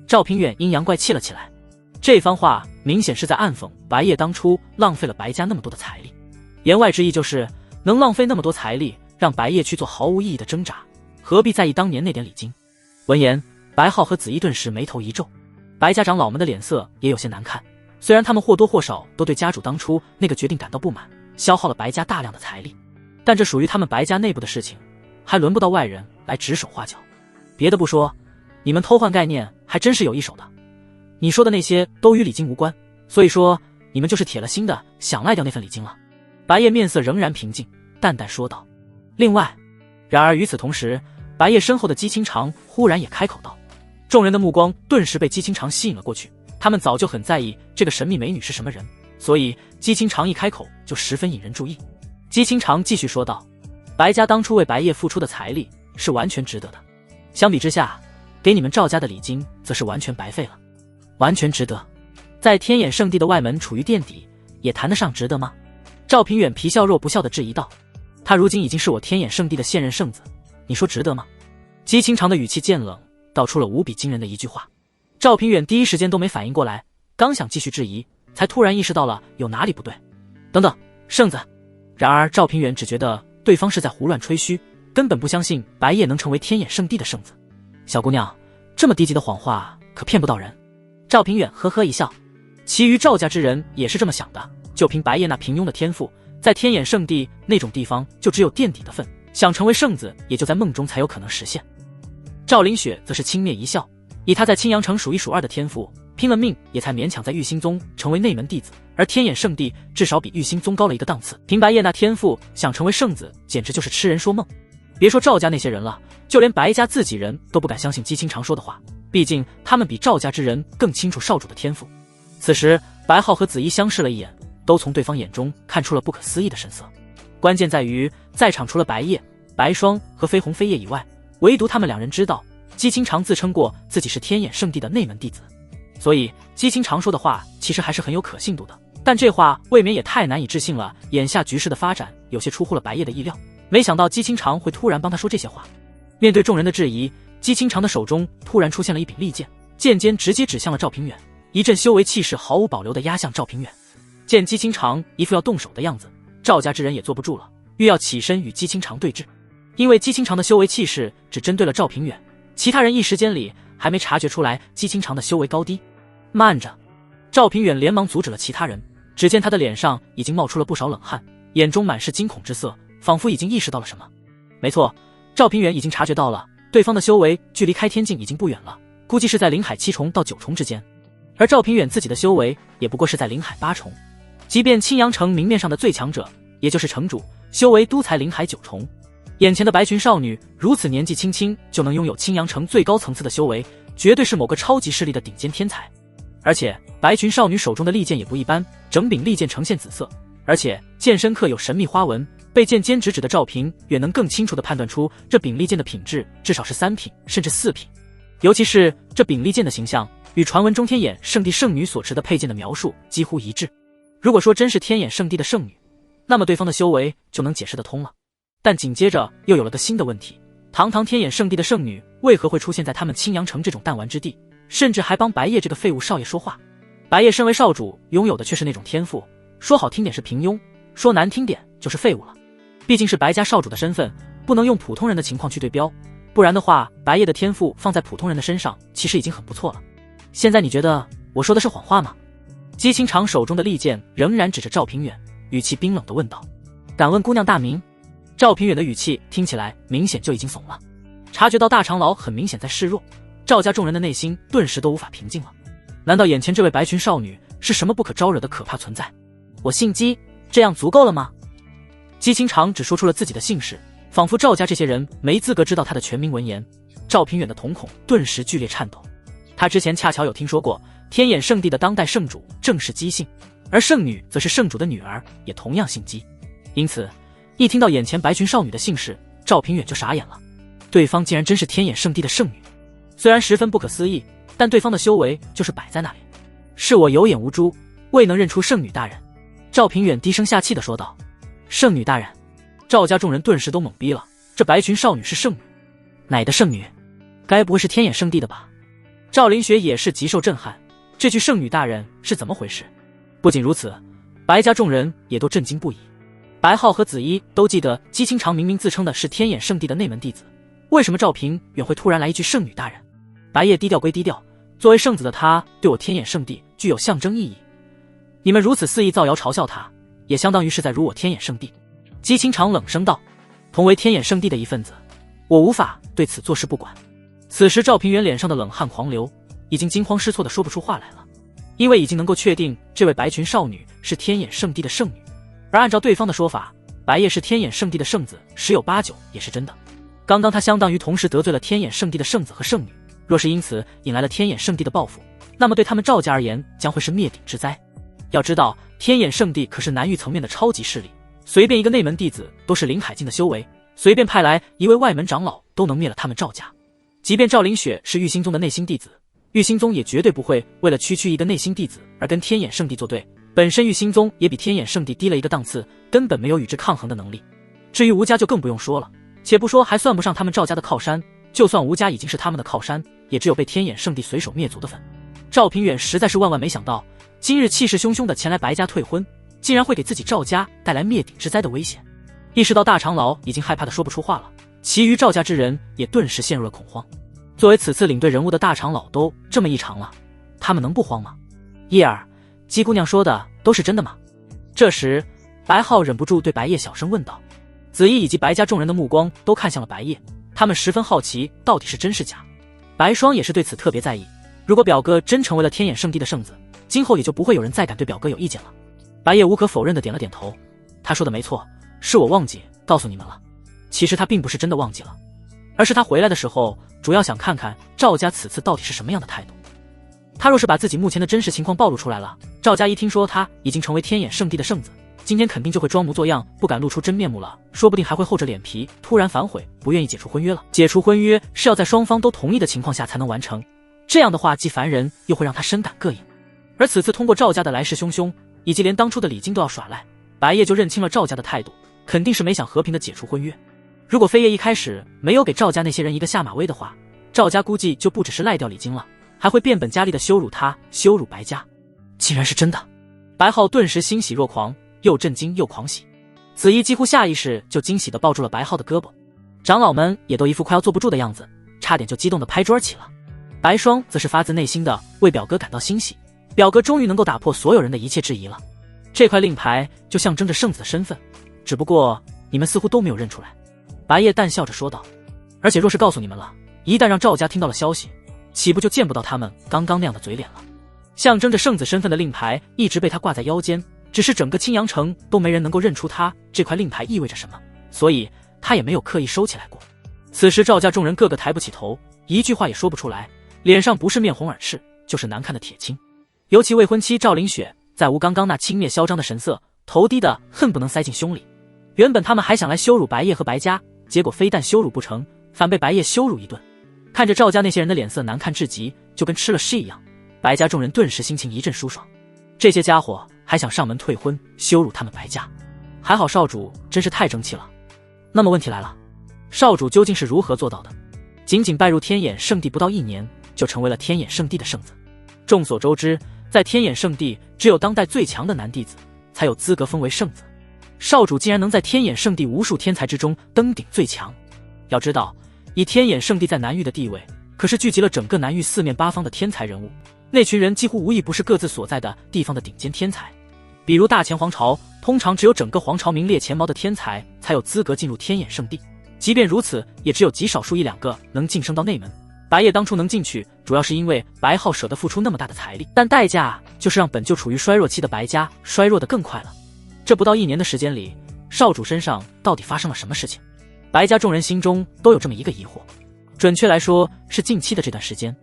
赵平远阴阳怪气了起来，这番话明显是在暗讽白夜当初浪费了白家那么多的财力，言外之意就是能浪费那么多财力让白夜去做毫无意义的挣扎，何必在意当年那点礼金？闻言，白浩和紫衣顿时眉头一皱，白家长老们的脸色也有些难看。虽然他们或多或少都对家主当初那个决定感到不满，消耗了白家大量的财力，但这属于他们白家内部的事情，还轮不到外人来指手画脚。别的不说，你们偷换概念还真是有一手的。你说的那些都与礼金无关，所以说你们就是铁了心的想赖掉那份礼金了。白夜面色仍然平静，淡淡说道。另外，然而与此同时，白夜身后的姬清长忽然也开口道。众人的目光顿时被姬清长吸引了过去，他们早就很在意这个神秘美女是什么人，所以姬清长一开口就十分引人注意。姬清长继续说道，白家当初为白夜付出的财力是完全值得的，相比之下，给你们赵家的礼金则是完全白费了。完全值得？在天眼圣地的外门处于垫底，也谈得上值得吗？赵平远皮笑肉不笑地质疑道。他如今已经是我天眼圣地的现任圣子，你说值得吗？姬清长的语气渐冷，道出了无比惊人的一句话。赵平远第一时间都没反应过来，刚想继续质疑，才突然意识到了有哪里不对。等等，圣子。然而赵平远只觉得对方是在胡乱吹嘘，根本不相信白夜能成为天眼圣地的圣子。小姑娘，这么低级的谎话可骗不到人。赵平远呵呵一笑，其余赵家之人也是这么想的，就凭白夜那平庸的天赋，在天眼圣地那种地方就只有垫底的份，想成为圣子也就在梦中才有可能实现。赵凌雪则是轻蔑一笑，以他在青阳城数一数二的天赋，拼了命也才勉强在玉心宗成为内门弟子，而天眼圣地至少比玉心宗高了一个档次，凭白夜那天赋想成为圣子简直就是痴人说梦。别说赵家那些人了，就连白家自己人都不敢相信姬清长说的话，毕竟他们比赵家之人更清楚少主的天赋。此时白浩和紫衣相视了一眼，都从对方眼中看出了不可思议的神色。关键在于在场除了白夜、白霜和绯红飞叶以外，唯独他们2人知道姬清长自称过自己是天眼圣地的内门弟子，所以姬清长说的话其实还是很有可信度的。但这话未免也太难以置信了，眼下局势的发展有些出乎了白夜的意料，没想到姬清长会突然帮他说这些话。面对众人的质疑，姬清长的手中突然出现了一柄利剑，剑尖直接指向了赵平远，一阵修为气势毫无保留地压向赵平远。见姬清长一副要动手的样子，赵家之人也坐不住了，欲要起身与姬清长对峙。因为姬清长的修为气势只针对了赵平远，其他人一时间里还没察觉出来姬清长的修为高低。慢着！赵平远连忙阻止了其他人，只见他的脸上已经冒出了不少冷汗，眼中满是惊恐之色，仿佛已经意识到了什么。没错，赵平远已经察觉到了对方的修为距离开天境已经不远了，估计是在灵海7重到9重之间，而赵平远自己的修为也不过是在灵海8重，即便青阳城明面上的最强者，也就是城主，修为都才灵海9重。眼前的白裙少女如此年纪轻轻就能拥有青阳城最高层次的修为，绝对是某个超级势力的顶尖天才。而且白裙少女手中的利剑也不一般，整柄利剑呈现紫色，而且剑身刻有神秘花纹，被剑尖直指的赵平远能更清楚地判断出这柄利剑的品质至少是3品甚至4品，尤其是这柄利剑的形象与传闻中天眼圣地圣女所持的佩剑的描述几乎一致。如果说真是天眼圣地的圣女，那么对方的修为就能解释得通了。但紧接着又有了个新的问题，堂堂天眼圣地的圣女为何会出现在他们青阳城这种弹丸之地，甚至还帮白夜这个废物少爷说话？白夜身为少主，拥有的却是那种天赋，说好听点是平庸，说难听点就是废物了。毕竟是白家少主的身份，不能用普通人的情况去对标，不然的话，白夜的天赋放在普通人的身上，其实已经很不错了。现在你觉得我说的是谎话吗？姬清长手中的利剑仍然指着赵平远，语气冰冷地问道：“敢问姑娘大名？”赵平远的语气听起来明显就已经怂了，察觉到大长老很明显在示弱，赵家众人的内心顿时都无法平静了。难道眼前这位白裙少女是什么不可招惹的可怕存在？我姓姬，这样足够了吗？姬清长只说出了自己的姓氏，仿佛赵家这些人没资格知道他的全名文言。赵平远的瞳孔顿时剧烈颤抖，他之前恰巧有听说过天眼圣地的当代圣主正是姬姓，而圣女则是圣主的女儿，也同样姓姬。因此一听到眼前白裙少女的姓氏，赵平远就傻眼了，对方竟然真是天眼圣地的圣女。虽然十分不可思议，但对方的修为就是摆在那里。是我有眼无珠，未能认出圣女大人。赵平远低声下气地说道。圣女大人，赵家众人顿时都懵逼了，这白裙少女是圣女？哪的圣女？该不会是天眼圣地的吧？赵林雪也是极受震撼，这句圣女大人是怎么回事？不仅如此，白家众人也都震惊不已。白浩和子衣都记得姬清长明明自称的是天眼圣地的内门弟子，为什么赵平远会突然来一句圣女大人？白夜低调归低调，作为圣子的他对我天眼圣地具有象征意义，你们如此肆意造谣嘲笑他，也相当于是在辱我天眼圣地。姬清长冷声道，同为天眼圣地的一份子，我无法对此坐视不管。此时赵平远脸上的冷汗狂流，已经惊慌失措的说不出话来了，因为已经能够确定这位白裙少女是天眼圣地的圣女，而按照对方的说法，白夜是天眼圣地的圣子，十有八九也是真的。刚刚他相当于同时得罪了天眼圣地的圣子和圣女，若是因此引来了天眼圣地的报复，那么对他们赵家而言将会是灭顶之灾。要知道天眼圣地可是南域层面的超级势力，随便一个内门弟子都是灵海境的修为，随便派来一位外门长老都能灭了他们赵家。即便赵灵雪是玉心宗的内心弟子，玉心宗也绝对不会为了区区一个内心弟子而跟天眼圣地作对，本身玉心宗也比天眼圣地低了一个档次，根本没有与之抗衡的能力。至于吴家就更不用说了，且不说还算不上他们赵家的靠山，就算吴家已经是他们的靠山，也只有被天眼圣地随手灭族的份。赵平远实在是万万没想到，今日气势汹汹的前来白家退婚，竟然会给自己赵家带来灭顶之灾的危险。意识到大长老已经害怕的说不出话了，其余赵家之人也顿时陷入了恐慌。作为此次领队人物的大长老都这么异常了，他们能不慌吗？叶儿，姬姑娘说的都是真的吗？这时白浩忍不住对白夜小声问道。子衣以及白家众人的目光都看向了白夜，他们十分好奇到底是真是假。白霜也是对此特别在意，如果表哥真成为了天眼圣地的圣子，今后也就不会有人再敢对表哥有意见了。白夜无可否认的点了点头，他说的没错，是我忘记告诉你们了。其实他并不是真的忘记了，而是他回来的时候主要想看看赵家此次到底是什么样的态度。他若是把自己目前的真实情况暴露出来了，赵家一听说他已经成为天眼圣地的圣子，今天肯定就会装模作样，不敢露出真面目了，说不定还会厚着脸皮突然反悔，不愿意解除婚约了。解除婚约是要在双方都同意的情况下才能完成，这样的话既烦人又会让他深感膈应。而此次通过赵家的来势汹汹，以及连当初的礼金都要耍赖，白夜就认清了赵家的态度，肯定是没想和平的解除婚约。如果飞叶一开始没有给赵家那些人一个下马威的话，赵家估计就不只是赖掉礼金了，还会变本加厉的羞辱他，羞辱白家。竟然是真的！白浩顿时欣喜若狂，又震惊又狂喜。子衣几乎下意识就惊喜地抱住了白浩的胳膊，长老们也都一副快要坐不住的样子，差点就激动地拍桌起了。白霜则是发自内心的为表哥感到欣喜，表哥终于能够打破所有人的一切质疑了。这块令牌就象征着圣子的身份，只不过你们似乎都没有认出来。白夜淡笑着说道，而且若是告诉你们了，一旦让赵家听到了消息，岂不就见不到他们刚刚那样的嘴脸了？象征着圣子身份的令牌一直被他挂在腰间，只是整个青阳城都没人能够认出他这块令牌意味着什么，所以他也没有刻意收起来过。此时赵家众人个个抬不起头，一句话也说不出来，脸上不是面红耳赤，就是难看的铁青。尤其未婚妻赵灵雪，再无刚刚那轻蔑嚣张的神色，头低的恨不能塞进胸里。原本他们还想来羞辱白夜和白家，结果非但羞辱不成，反被白夜羞辱一顿。看着赵家那些人的脸色难看至极，就跟吃了尸一样，白家众人顿时心情一阵舒爽。这些家伙还想上门退婚，羞辱他们白家，还好少主真是太争气了。那么问题来了，少主究竟是如何做到的？仅仅拜入天眼圣地不到1年，就成为了天眼圣地的圣子。众所周知，在天眼圣地，只有当代最强的男弟子才有资格封为圣子。少主竟然能在天眼圣地无数天才之中登顶最强。要知道，以天眼圣地在南域的地位，可是聚集了整个南域四面八方的天才人物，那群人几乎无一不是各自所在的地方的顶尖天才。比如大前皇朝，通常只有整个皇朝名列前茅的天才才有资格进入天眼圣地，即便如此，也只有极少数1、2个能晋升到内门。白夜当初能进去，主要是因为白浩舍得付出那么大的财力，但代价就是让本就处于衰弱期的白家衰弱得更快了。这不到1年的时间里，少主身上到底发生了什么事情？白家众人心中都有这么一个疑惑，准确来说是近期的这段时间，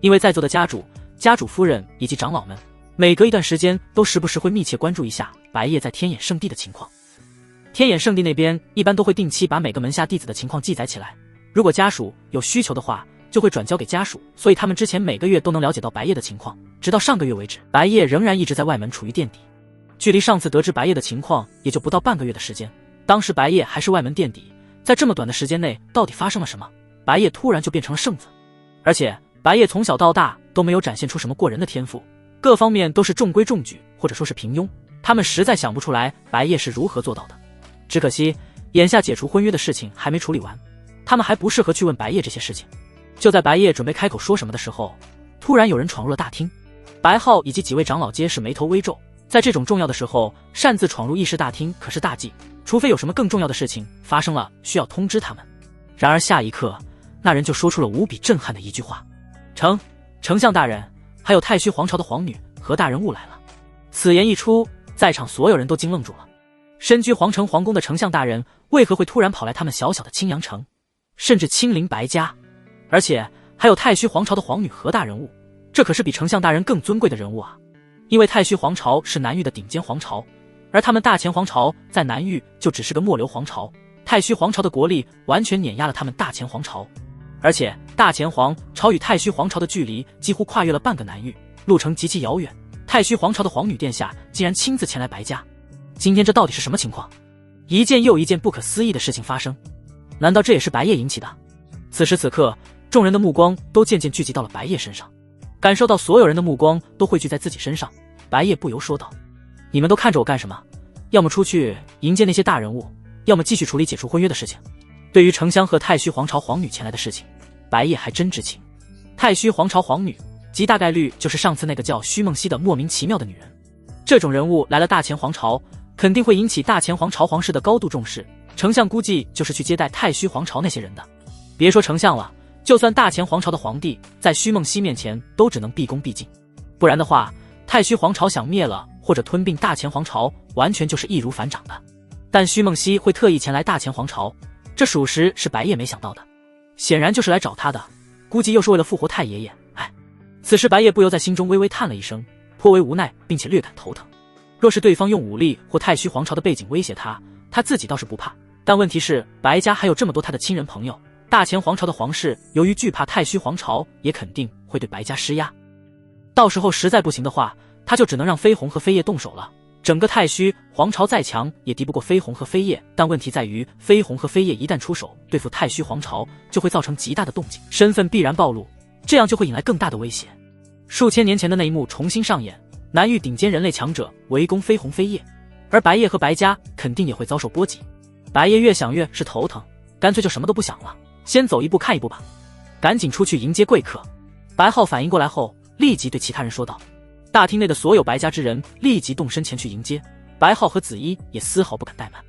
因为在座的家主、家主夫人以及长老们，每隔一段时间都时不时会密切关注一下白夜在天眼圣地的情况。天眼圣地那边一般都会定期把每个门下弟子的情况记载起来，如果家属有需求的话，就会转交给家属，所以他们之前每个月都能了解到白夜的情况。直到上个月为止，白夜仍然一直在外门处于垫底，距离上次得知白夜的情况也就不到半个月的时间。当时白夜还是外门垫底，在这么短的时间内，到底发生了什么？白夜突然就变成了圣子，而且白夜从小到大都没有展现出什么过人的天赋，各方面都是中规中矩，或者说是平庸。他们实在想不出来白夜是如何做到的。只可惜眼下解除婚约的事情还没处理完，他们还不适合去问白夜这些事情。就在白夜准备开口说什么的时候，突然有人闯入了大厅。白浩以及几位长老皆是眉头微皱，在这种重要的时候擅自闯入议事大厅可是大忌，除非有什么更重要的事情发生了需要通知他们。然而下一刻，那人就说出了无比震撼的一句话：丞相大人，还有太虚皇朝的皇女何大人物来了。此言一出，在场所有人都惊愣住了。身居皇城皇宫的丞相大人为何会突然跑来他们小小的青阳城，甚至亲临白家？而且还有太虚皇朝的皇女何大人物，这可是比丞相大人更尊贵的人物啊！因为太虚皇朝是南域的顶尖皇朝，而他们大前皇朝在南域就只是个末流皇朝，太虚皇朝的国力完全碾压了他们大前皇朝。而且大前皇朝与太虚皇朝的距离几乎跨越了半个南域，路程极其遥远。太虚皇朝的皇女殿下竟然亲自前来白家，今天这到底是什么情况？一件又一件不可思议的事情发生，难道这也是白夜引起的？此时此刻，众人的目光都渐渐聚集到了白夜身上，感受到所有人的目光都汇聚在自己身上，白夜不由说道：你们都看着我干什么？要么出去迎接那些大人物，要么继续处理解除婚约的事情。对于城乡和太虚皇朝皇女前来的事情，白夜还真知情。太虚皇朝皇女极大概率就是上次那个叫虚梦溪的莫名其妙的女人。这种人物来了大前皇朝，肯定会引起大前皇朝皇室的高度重视。丞相估计就是去接待太虚皇朝那些人的。别说丞相了，就算大前皇朝的皇帝在虚梦溪面前都只能毕恭毕敬，不然的话，太虚皇朝想灭了或者吞并大前皇朝，完全就是易如反掌的。但虚梦溪会特意前来大前皇朝，这属实是白夜没想到的，显然就是来找他的，估计又是为了复活太爷爷。此时白夜不由在心中微微叹了一声，颇为无奈，并且略感头疼。若是对方用武力或太虚皇朝的背景威胁他，他自己倒是不怕，但问题是白家还有这么多他的亲人朋友，大前皇朝的皇室由于惧怕太虚皇朝，也肯定会对白家施压。到时候实在不行的话，他就只能让飞鸿和飞叶动手了。整个太虚皇朝再强也敌不过飞鸿和飞叶，但问题在于飞鸿和飞叶一旦出手对付太虚皇朝，就会造成极大的动静，身份必然暴露，这样就会引来更大的威胁。数千年前的那一幕重新上演，南域顶尖人类强者围攻飞鸿飞叶，而白夜和白家肯定也会遭受波及。白夜越想越是头疼，干脆就什么都不想了，先走一步看一步吧，赶紧出去迎接贵客。白浩反应过来后，立即对其他人说道。大厅内的所有白家之人立即动身前去迎接，白浩和子衣也丝毫不敢怠慢。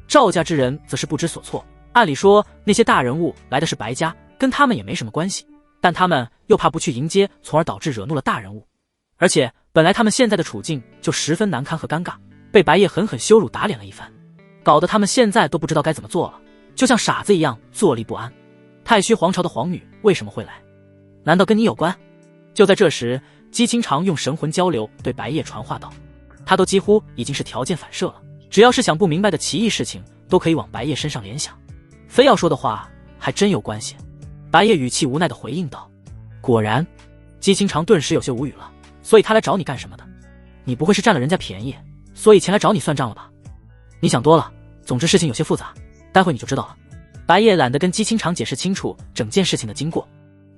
赵家之人则是不知所措，按理说那些大人物来的是白家，跟他们也没什么关系，但他们又怕不去迎接，从而导致惹怒了大人物。而且本来他们现在的处境就十分难堪和尴尬，被白夜狠狠羞辱打脸了一番，搞得他们现在都不知道该怎么做了，就像傻子一样坐立不安。太虚皇朝的皇女为什么会来？难道跟你有关？就在这时，姬清长用神魂交流对白夜传话道，他都几乎已经是条件反射了，只要是想不明白的奇异事情，都可以往白夜身上联想，非要说的话还真有关系。白夜语气无奈地回应道。果然，姬清长顿时有些无语了，所以他来找你干什么的？你不会是占了人家便宜，所以前来找你算账了吧？你想多了，总之事情有些复杂，待会你就知道了。白夜懒得跟姬清长解释清楚整件事情的经过。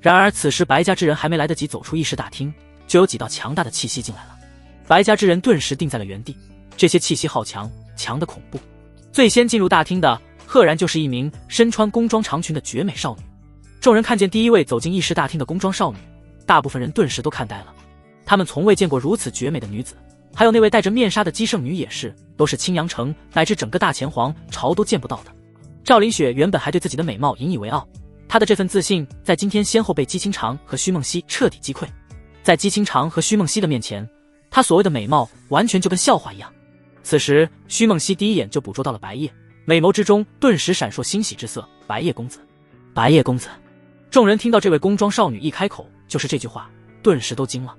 然而此时白家之人还没来得及走出议事大厅，就有几道强大的气息进来了。白家之人顿时定在了原地，这些气息好强，强得恐怖。最先进入大厅的赫然就是一名身穿工装长裙的绝美少女。众人看见第一位走进议事大厅的工装少女，大部分人顿时都看呆了。他们从未见过如此绝美的女子，还有那位戴着面纱的姬圣女也是，都是青阳城乃至整个大前皇朝都见不到的。赵林雪原本还对自己的美貌引以为傲，她的这份自信在今天先后被姬清长和徐梦溪彻底击溃。在姬清长和徐梦溪的面前，她所谓的美貌完全就跟笑话一样。此时徐梦溪第一眼就捕捉到了白夜，美眸之中顿时闪烁欣喜之色。白夜公子，白夜公子。众人听到这位宫装少女一开口就是这句话，顿时都惊了。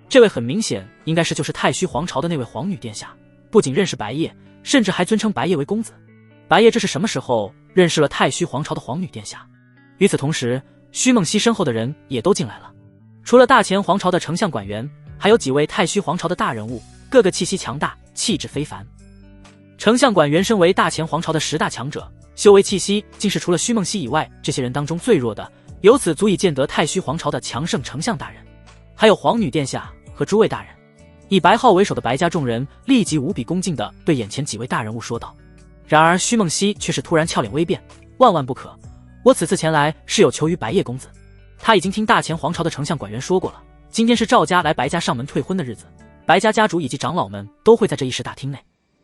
这位很明显应该是就是太虚皇朝的那位皇女殿下，不仅认识白夜，甚至还尊称白夜为公子。白夜这是什么时候认识了太虚皇朝的皇女殿下？与此同时，徐梦溪身后的人也都进来了。除了大前皇朝的丞相管员，还有几位太虚皇朝的大人物，个个气息强大，气质非凡。丞相管员身为大前皇朝的10大强者，修为气息竟是除了徐梦溪以外这些人当中最弱的，由此足以见得太虚皇朝的强盛丞相大人。还有皇女殿下和诸位大人。以白皓为首的白家众人立即无比恭敬地对眼前几位大人物说道。然而徐梦溪却是突然俏脸微变，万万不可，我此次前来是有求于白夜公子。他已经听大前皇朝的丞相管员说过了，今天是赵家来白家上门退婚的日子，白家家主以及长老们都会在这议事大厅内。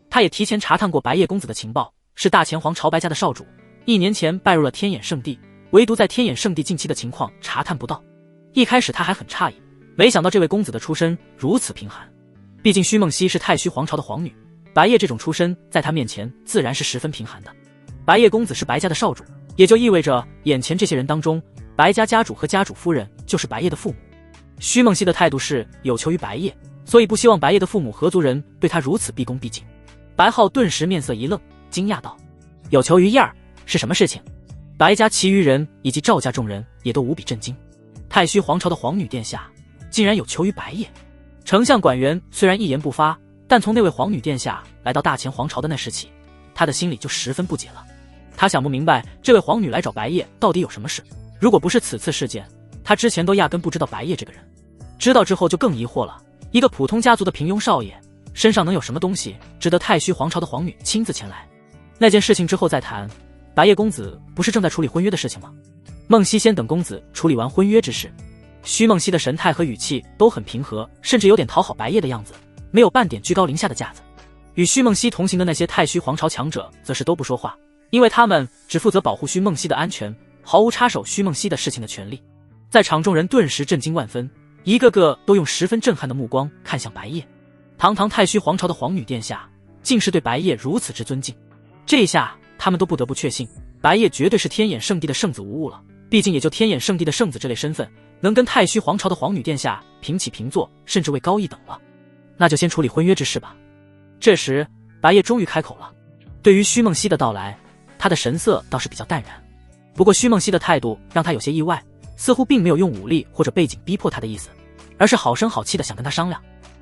他也提前查探过白夜公子的情报，是大前皇朝白家的少主，1年前拜入了天眼圣地，唯独在天眼圣地近期的情况查探不到。一开始他还很诧异，没想到这位公子的出身如此贫寒。毕竟徐梦溪是太虚皇朝的皇女，白夜这种出身在他面前自然是十分贫寒的。白夜公子是白家的少主，也就意味着眼前这些人当中，白家家主和家主夫人就是白夜的父母。徐梦溪的态度是有求于白夜，所以不希望白夜的父母合族人对他如此毕恭毕敬。白皓顿时面色一愣，惊讶道：有求于燕儿，是什么事情？白家其余人以及赵家众人也都无比震惊。太虚皇朝的皇女殿下竟然有求于白夜。丞相管员虽然一言不发，但从那位皇女殿下来到大前皇朝的那时起，他的心里就十分不解了。他想不明白这位皇女来找白夜到底有什么事，如果不是此次事件，他之前都压根不知道白夜这个人。知道之后就更疑惑了，一个普通家族的平庸少爷，身上能有什么东西值得太虚皇朝的皇女亲自前来？那件事情之后再谈，白夜公子不是正在处理婚约的事情吗？梦溪先等公子处理完婚约之事。徐梦溪的神态和语气都很平和，甚至有点讨好白夜的样子，没有半点居高临下的架子。与徐梦溪同行的那些太虚皇朝强者则是都不说话，因为他们只负责保护徐梦溪的安全，毫无插手徐梦溪的事情的权利。在场众人顿时震惊万分，一个个都用十分震撼的目光看向白夜。堂堂太虚皇朝的皇女殿下，竟是对白夜如此之尊敬。这一下他们都不得不确信，白夜绝对是天眼圣地的圣子无误了。毕竟也就天眼圣地的圣子这类身份，能跟太虚皇朝的皇女殿下平起平坐，甚至位高一等了。那就先处理婚约之事吧。这时白夜终于开口了。对于徐梦溪的到来，他的神色倒是比较淡然。不过徐梦溪的态度让他有些意外，似乎并没有用武力或者背景逼迫他的意思，而是好声好气的想跟他商量，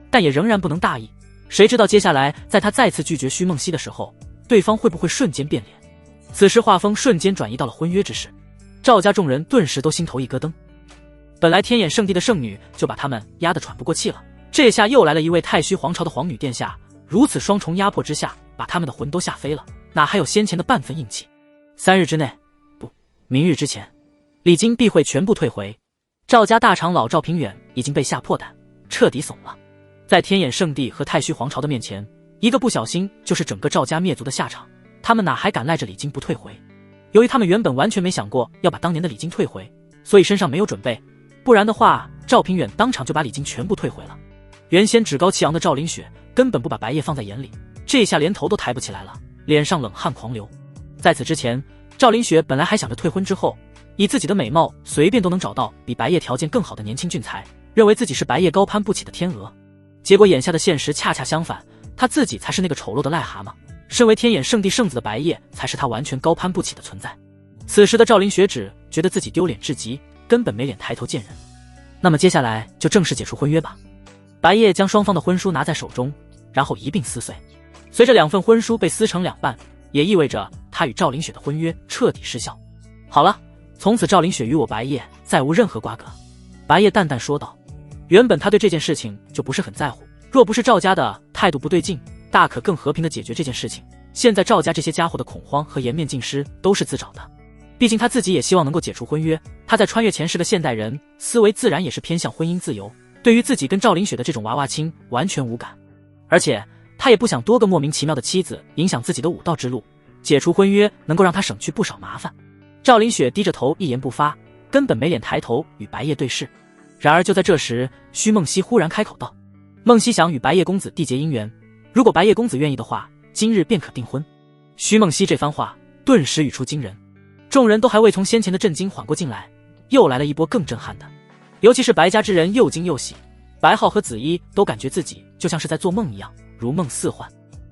但也仍然不能大意。谁知道接下来在他再次拒绝徐梦溪的时候，对方会不会瞬间变脸？此时话锋瞬间转移到了婚约之事，赵家众人顿时都心头一咯噔。本来天眼圣地的圣女就把他们压得喘不过气了，这下又来了一位太虚皇朝的皇女殿下，如此双重压迫之下，把他们的魂都吓飞了，哪还有先前的半分硬气？3日之内，不，明日之前，礼金必会全部退回。赵家大长老赵平远已经被吓破胆，彻底怂了。在天眼圣地和太虚皇朝的面前，一个不小心就是整个赵家灭族的下场，他们哪还敢赖着礼金不退回？由于他们原本完全没想过要把当年的礼金退回，所以身上没有准备，不然的话赵平远当场就把礼金全部退回了。原先趾高气扬的赵林雪根本不把白夜放在眼里，这下连头都抬不起来了，脸上冷汗狂流。在此之前，赵林雪本来还想着退婚之后以自己的美貌随便都能找到比白夜条件更好的年轻俊才，认为自己是白夜高攀不起的天鹅。结果眼下的现实恰恰相反，她自己才是那个丑陋的癞蛤蟆，身为天眼圣地圣子的白夜才是他完全高攀不起的存在。此时的赵灵雪只觉得自己丢脸至极，根本没脸抬头见人。那么接下来就正式解除婚约吧。白夜将双方的婚书拿在手中，然后一并撕碎。随着2份婚书被撕成2半，也意味着他与赵灵雪的婚约彻底失效。好了，从此赵灵雪与我白夜再无任何瓜葛。白夜淡淡说道。原本他对这件事情就不是很在乎，若不是赵家的态度不对劲，大可更和平地解决这件事情。现在赵家这些家伙的恐慌和颜面尽失都是自找的，毕竟他自己也希望能够解除婚约。他在穿越前是个现代人，思维自然也是偏向婚姻自由，对于自己跟赵灵雪的这种娃娃亲完全无感。而且他也不想多个莫名其妙的妻子影响自己的武道之路，解除婚约能够让他省去不少麻烦。赵灵雪低着头一言不发，根本没脸抬头与白夜对视。然而就在这时，徐梦溪忽然开口道：梦溪想与白夜公子缔结姻缘，如果白夜公子愿意的话，今日便可订婚。徐梦溪这番话顿时语出惊人，众人都还未从先前的震惊缓过劲来，又来了一波更震撼的。尤其是白家之人又惊又喜，白浩和子衣都感觉自己就像是在做梦一样，如梦似幻。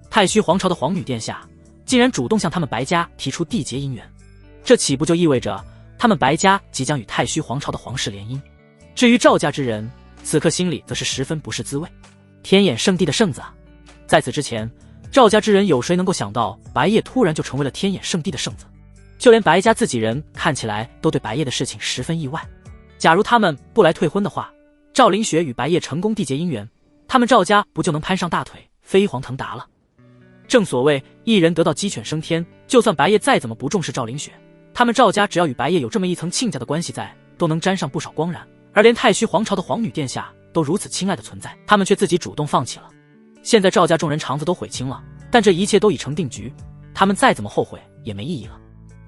太虚皇朝的皇女殿下竟然主动向他们白家提出缔结姻缘，这岂不就意味着他们白家即将与太虚皇朝的皇室联姻？至于赵家之人，此刻心里则是十分不是滋味。天眼圣地的圣子啊！在此之前，赵家之人有谁能够想到白夜突然就成为了天眼圣地的圣子？就连白家自己人看起来都对白夜的事情十分意外。假如他们不来退婚的话，赵灵雪与白夜成功缔结姻缘，他们赵家不就能攀上大腿，飞黄腾达了？正所谓一人得道鸡犬升天，就算白夜再怎么不重视赵灵雪，他们赵家只要与白夜有这么一层亲家的关系在，都能沾上不少光染。而连太虚皇朝的皇女殿下都如此青睐的存在，他们却自己主动放弃了。现在赵家众人肠子都悔青了，但这一切都已成定局，他们再怎么后悔也没意义了。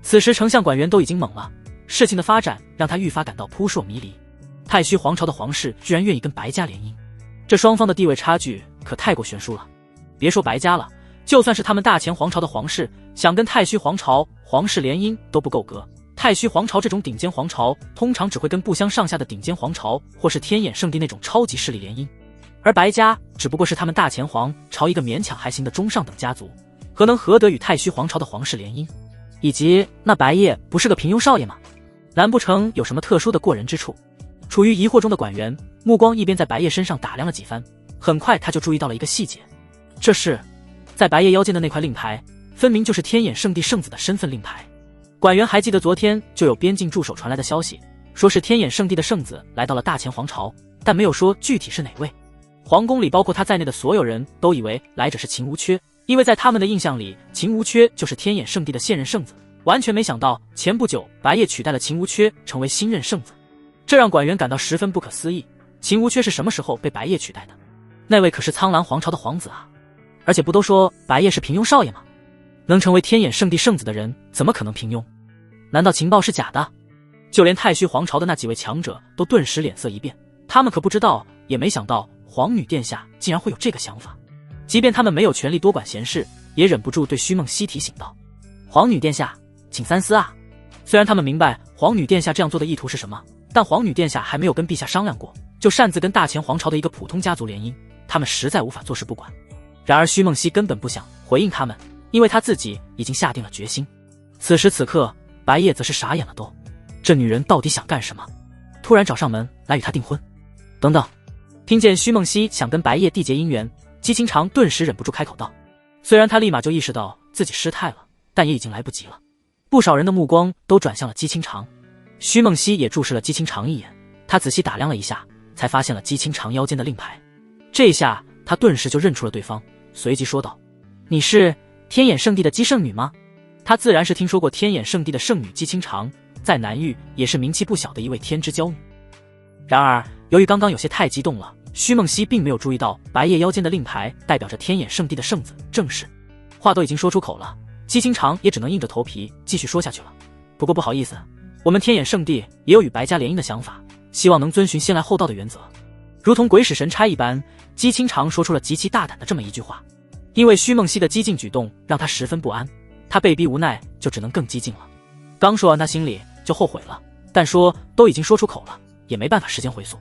此时丞相管员都已经懵了，事情的发展让他愈发感到扑朔迷离。太虚皇朝的皇室居然愿意跟白家联姻，这双方的地位差距可太过悬殊了。别说白家了，就算是他们大前皇朝的皇室想跟太虚皇朝皇室联姻都不够格。太虚皇朝这种顶尖皇朝通常只会跟不相上下的顶尖皇朝或是天眼圣地那种超级势力联姻，而白家只不过是他们大前皇朝一个勉强还行的中上等家族，何能何得与太虚皇朝的皇室联姻？以及那白夜不是个平庸少爷吗？难不成有什么特殊的过人之处？处于疑惑中的管员目光一边在白夜身上打量了几番，很快他就注意到了一个细节，这是在白夜腰间的那块令牌，分明就是天眼圣地圣子的身份令牌。管员还记得昨天就有边境驻守传来的消息，说是天眼圣地的圣子来到了大前皇朝，但没有说具体是哪位。皇宫里包括他在内的所有人都以为来者是秦无缺，因为在他们的印象里，秦无缺就是天眼圣地的现任圣子，完全没想到前不久白夜取代了秦无缺成为新任圣子，这让管员感到十分不可思议。秦无缺是什么时候被白夜取代的？那位可是苍蓝皇朝的皇子啊！而且不都说白夜是平庸少爷吗？能成为天眼圣地圣子的人怎么可能平庸？难道情报是假的？就连太虚皇朝的那几位强者都顿时脸色一变，他们可不知道也没想到皇女殿下竟然会有这个想法。即便他们没有权力多管闲事，也忍不住对徐梦溪提醒道：皇女殿下请三思啊。虽然他们明白皇女殿下这样做的意图是什么，但皇女殿下还没有跟陛下商量过，就擅自跟大前皇朝的一个普通家族联姻，他们实在无法坐视不管。然而徐梦溪根本不想回应他们，因为他自己已经下定了决心。此时此刻，白夜则是傻眼了都，这女人到底想干什么？突然找上门来与他订婚？等等！听见徐梦溪想跟白夜缔结姻缘，姬清长顿时忍不住开口道。虽然他立马就意识到自己失态了，但也已经来不及了。不少人的目光都转向了姬清长，徐梦溪也注视了姬清长一眼，他仔细打量了一下，才发现了姬清长腰间的令牌。这下他顿时就认出了对方，随即说道：你是天眼圣地的姬圣女吗？他自然是听说过天眼圣地的圣女姬清长，在南域也是名气不小的一位天之娇女。然而由于刚刚有些太激动了，徐梦溪并没有注意到白夜腰间的令牌代表着天眼圣地的圣子正是。话都已经说出口了，姬清长也只能硬着头皮继续说下去了。不过不好意思，我们天眼圣地也有与白家联姻的想法，希望能遵循先来后到的原则。如同鬼使神差一般，姬清长说出了极其大胆的这么一句话。因为徐梦溪的激进举动让他十分不安，他被逼无奈就只能更激进了。刚说完他心里就后悔了，但说都已经说出口了，也没办法时间回溯。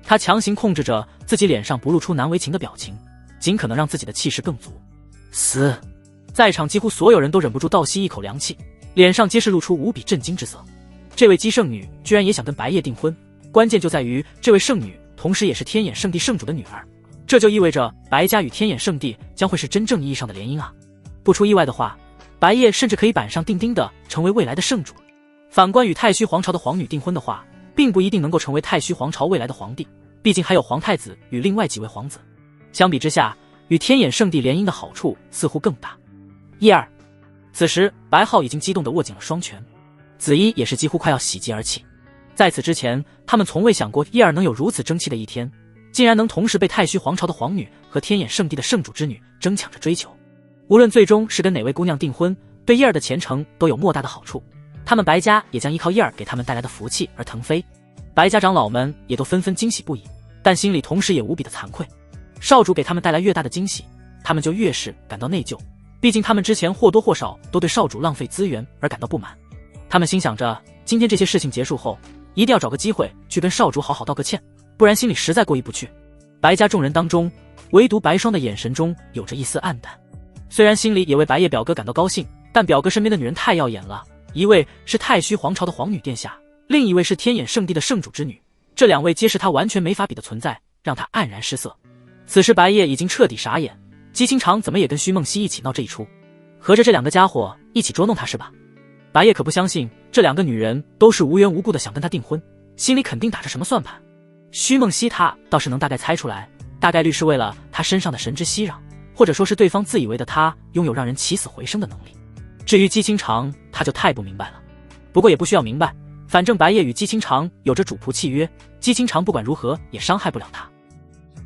他强行控制着自己脸上不露出难为情的表情，尽可能让自己的气势更足。死！在场几乎所有人都忍不住倒吸一口凉气，脸上皆是露出无比震惊之色。这位姬圣女居然也想跟白夜订婚，关键就在于这位圣女同时也是天眼圣地圣主的女儿，这就意味着白家与天眼圣地将会是真正意义上的联姻啊！不出意外的话，白夜甚至可以板上钉钉的成为未来的圣主。反观与太虚皇朝的皇女订婚的话，并不一定能够成为太虚皇朝未来的皇帝，毕竟还有皇太子与另外几位皇子。相比之下，与天眼圣地联姻的好处似乎更大。此时白皓已经激动地握紧了双拳，子衣也是几乎快要喜极而泣。在此之前，他们从未想过叶儿能有如此争气的一天，竟然能同时被太虚皇朝的皇女和天眼圣地的圣主之女争抢着追求。无论最终是跟哪位姑娘订婚，对叶儿的前程都有莫大的好处，他们白家也将依靠叶儿给他们带来的福气而腾飞。白家长老们也都纷纷惊喜不已，但心里同时也无比的惭愧。少主给他们带来越大的惊喜，他们就越是感到内疚，毕竟他们之前或多或少都对少主浪费资源而感到不满。他们心想着，今天这些事情结束后，一定要找个机会去跟少主好好道个歉，不然心里实在过意不去。白家众人当中，唯独白霜的眼神中有着一丝暗淡，虽然心里也为白夜表哥感到高兴，但表哥身边的女人太耀眼了，一位是太虚皇朝的皇女殿下，另一位是天眼圣地的圣主之女，这两位皆是他完全没法比的存在，让他黯然失色。此时白夜已经彻底傻眼，姬清长怎么也跟虚梦溪一起闹这一出，合着这两个家伙一起捉弄他是吧？白夜可不相信这两个女人都是无缘无故的想跟他订婚，心里肯定打着什么算盘。虚梦溪他倒是能大概猜出来，大概率是为了他身上的神之熙攘，或者说是对方自以为的他拥有让人起死回生的能力。至于姬清长，他就太不明白了。不过也不需要明白，反正白夜与姬清长有着主仆契约，姬清长不管如何也伤害不了他。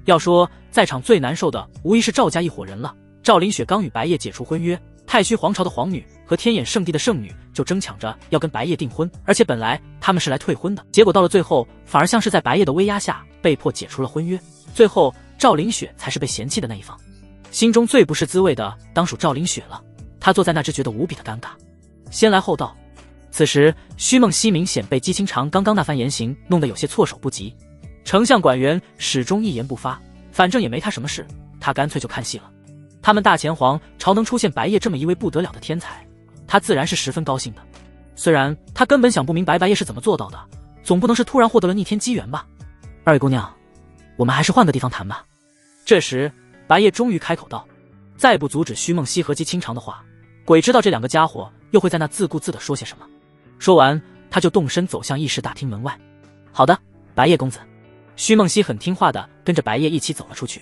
要说在场最难受的无疑是赵家一伙人了。赵凌雪刚与白夜解除婚约，太虚皇朝的皇女和天眼圣地的圣女就争抢着要跟白夜订婚，而且本来他们是来退婚的，结果到了最后反而像是在白夜的威压下被迫解除了婚约，最后赵凌雪才是被嫌弃的那一方。心中最不是滋味的当属赵凌雪了，她坐在那只觉得无比的尴尬，先来后到。此时虚梦溪明显被姬清长刚刚那番言行弄得有些措手不及，丞相管员始终一言不发，反正也没他什么事，他干脆就看戏了。他们大前皇朝能出现白夜这么一位不得了的天才，他自然是十分高兴的。虽然他根本想不明白白夜是怎么做到的，总不能是突然获得了逆天机缘吧。二位姑娘，我们还是换个地方谈吧。这时白夜终于开口道，再不阻止虚梦溪和姬清长的话，鬼知道这两个家伙又会在那自顾自地说些什么。说完他就动身走向议事大厅门外。好的，白夜公子。虚梦溪很听话地跟着白夜一起走了出去，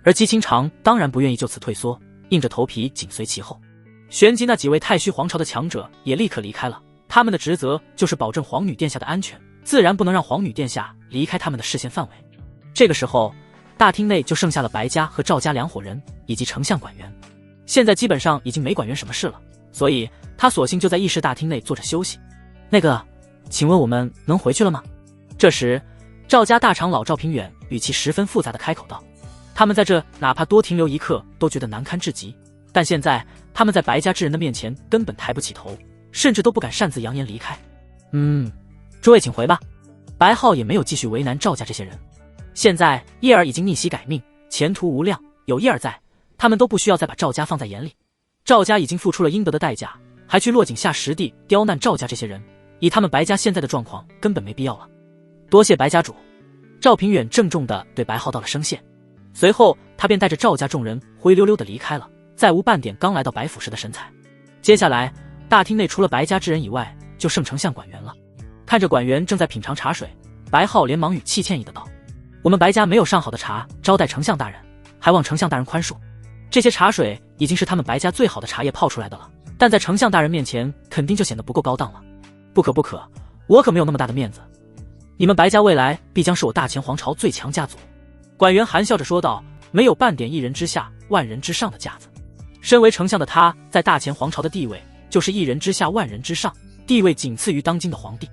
而姬清长当然不愿意就此退缩，硬着头皮紧随其后。旋即那几位太虚皇朝的强者也立刻离开了，他们的职责就是保证皇女殿下的安全，自然不能让皇女殿下离开他们的视线范围。这个时候大厅内就剩下了白家和赵家两伙人以及丞相管员，现在基本上已经没管员什么事了，所以他索性就在议事大厅内坐着休息。那个，请问我们能回去了吗？这时赵家大长老赵平远语气十分复杂的开口道，他们在这哪怕多停留一刻都觉得难堪至极，但现在他们在白家之人的面前根本抬不起头，甚至都不敢擅自扬言离开。诸位请回吧。白皓也没有继续为难赵家这些人，现在叶儿已经逆袭改命，前途无量，有叶儿在，他们都不需要再把赵家放在眼里。赵家已经付出了应得的代价，还去落井下石地刁难赵家这些人，以他们白家现在的状况根本没必要了。多谢白家主。赵平远郑重地对白皓道了声谢，随后他便带着赵家众人灰溜溜地离开了，再无半点刚来到白府时的神采。接下来大厅内除了白家之人以外，就剩丞相管员了。看着管员正在品尝茶水，白皓连忙语气歉意的道，我们白家没有上好的茶招待丞相大人，还望丞相大人宽恕。这些茶水已经是他们白家最好的茶叶泡出来的了，但在丞相大人面前肯定就显得不够高档了。不可，我可没有那么大的面子，你们白家未来必将是我大前皇朝最强家族。管员含笑着说道，没有半点一人之下万人之上的架子。身为丞相的他在大前皇朝的地位就是一人之下万人之上，地位仅次于当今的皇帝。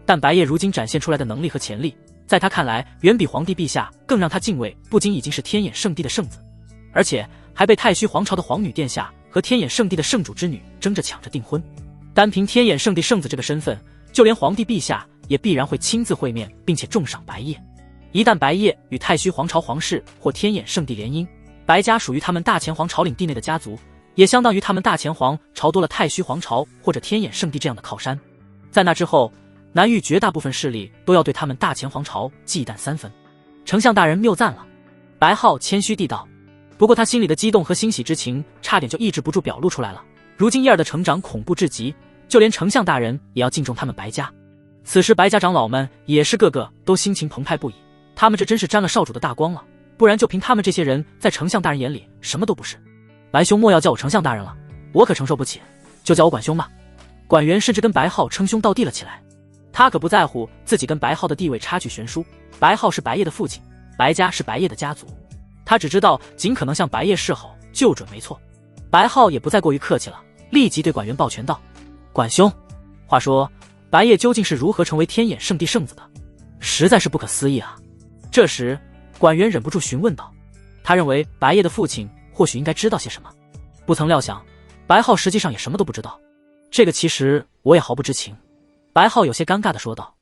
但白夜如今展现出来的能力和潜力，在他看来远比皇帝陛下更让他敬畏，不仅已经是天眼圣地的圣子，而且还被太虚皇朝的皇女殿下和天眼圣地的圣主之女争着抢着订婚。单凭天眼圣地圣子这个身份，就连皇帝陛下也必然会亲自会面并且重赏白夜。一旦白夜与太虚皇朝皇室或天眼圣地联姻，白家属于他们大前皇朝领地内的家族也相当于他们大前皇朝多了太虚皇朝或者天眼圣地这样的靠山。在那之后，南域绝大部分势力都要对他们大前皇朝忌惮3分。丞相大人谬赞了。白浩谦虚地道。不过他心里的激动和欣喜之情差点就抑制不住表露出来了。如今叶儿的成长恐怖至极，就连丞相大人也要敬重他们白家。此时白家长老们也是个个都心情澎湃不已，他们这真是沾了少主的大光了，不然就凭他们这些人在丞相大人眼里什么都不是。白兄莫要叫我丞相大人了，我可承受不起，就叫我管兄吧。管元甚至跟白浩称兄道弟了起来，他可不在乎自己跟白浩的地位差距悬殊，白浩是白夜的父亲，白家是白夜的家族，他只知道尽可能向白夜示好就准没错。白浩也不再过于客气了，立即对管元抱拳道：管兄，话说白夜究竟是如何成为天眼圣地圣子的，实在是不可思议啊。这时管元忍不住询问道，他认为白夜的父亲或许应该知道些什么，不曾料想白浩实际上也什么都不知道。这个其实我也毫不知情。白浩有些尴尬地说道，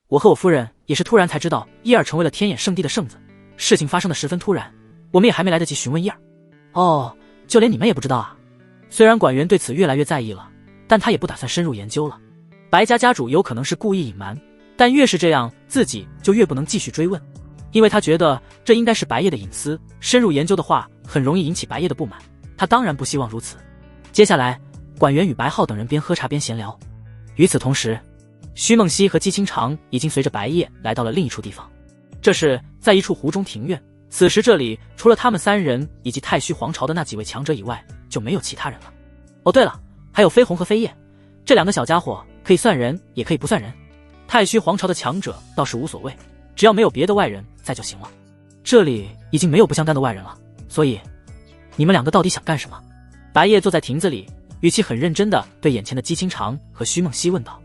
我和我夫人也是突然才知道叶儿成为了天眼圣地的圣子，事情发生的十分突然，我们也还没来得及询问叶儿。哦，就连你们也不知道啊。虽然管元对此越来越在意了，但他也不打算深入研究了。白家家主有可能是故意隐瞒，但越是这样自己就越不能继续追问，因为他觉得这应该是白夜的隐私，深入研究的话很容易引起白夜的不满，他当然不希望如此。接下来管元与白浩等人边喝茶边闲聊。与此同时，徐梦溪和姬清长已经随着白夜来到了另一处地方，这是在一处湖中庭院。此时这里除了他们3人以及太虚皇朝的那几位强者以外，就没有其他人了。哦对了，还有飞鸿和飞叶，这2个小家伙可以算人也可以不算人。太虚皇朝的强者倒是无所谓，只要没有别的外人在就行了。这里已经没有不相干的外人了，所以你们2个到底想干什么？白夜坐在亭子里，语气很认真地对眼前的姬清长和徐梦溪问道。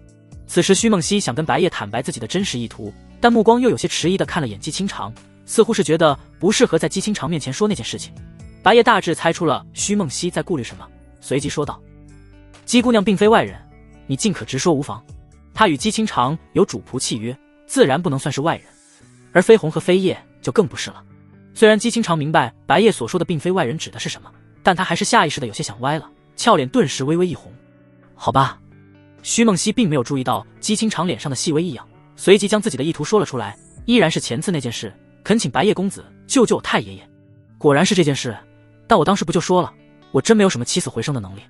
此时徐梦溪想跟白夜坦白自己的真实意图，但目光又有些迟疑地看了眼姬清长，似乎是觉得不适合在姬清长面前说那件事情。白夜大致猜出了徐梦溪在顾虑什么，随即说道，姬姑娘并非外人，你尽可直说无妨。她与姬清长有主仆契约，自然不能算是外人，而飞鸿和飞叶就更不是了。虽然姬清长明白白夜所说的并非外人指的是什么，但他还是下意识的有些想歪了，俏脸顿时微微一红。好吧。徐梦溪并没有注意到姬清长脸上的细微异样，随即将自己的意图说了出来，依然是前次那件事，恳请白夜公子救救我太爷爷。果然是这件事，但我当时不就说了，我真没有什么起死回生的能力。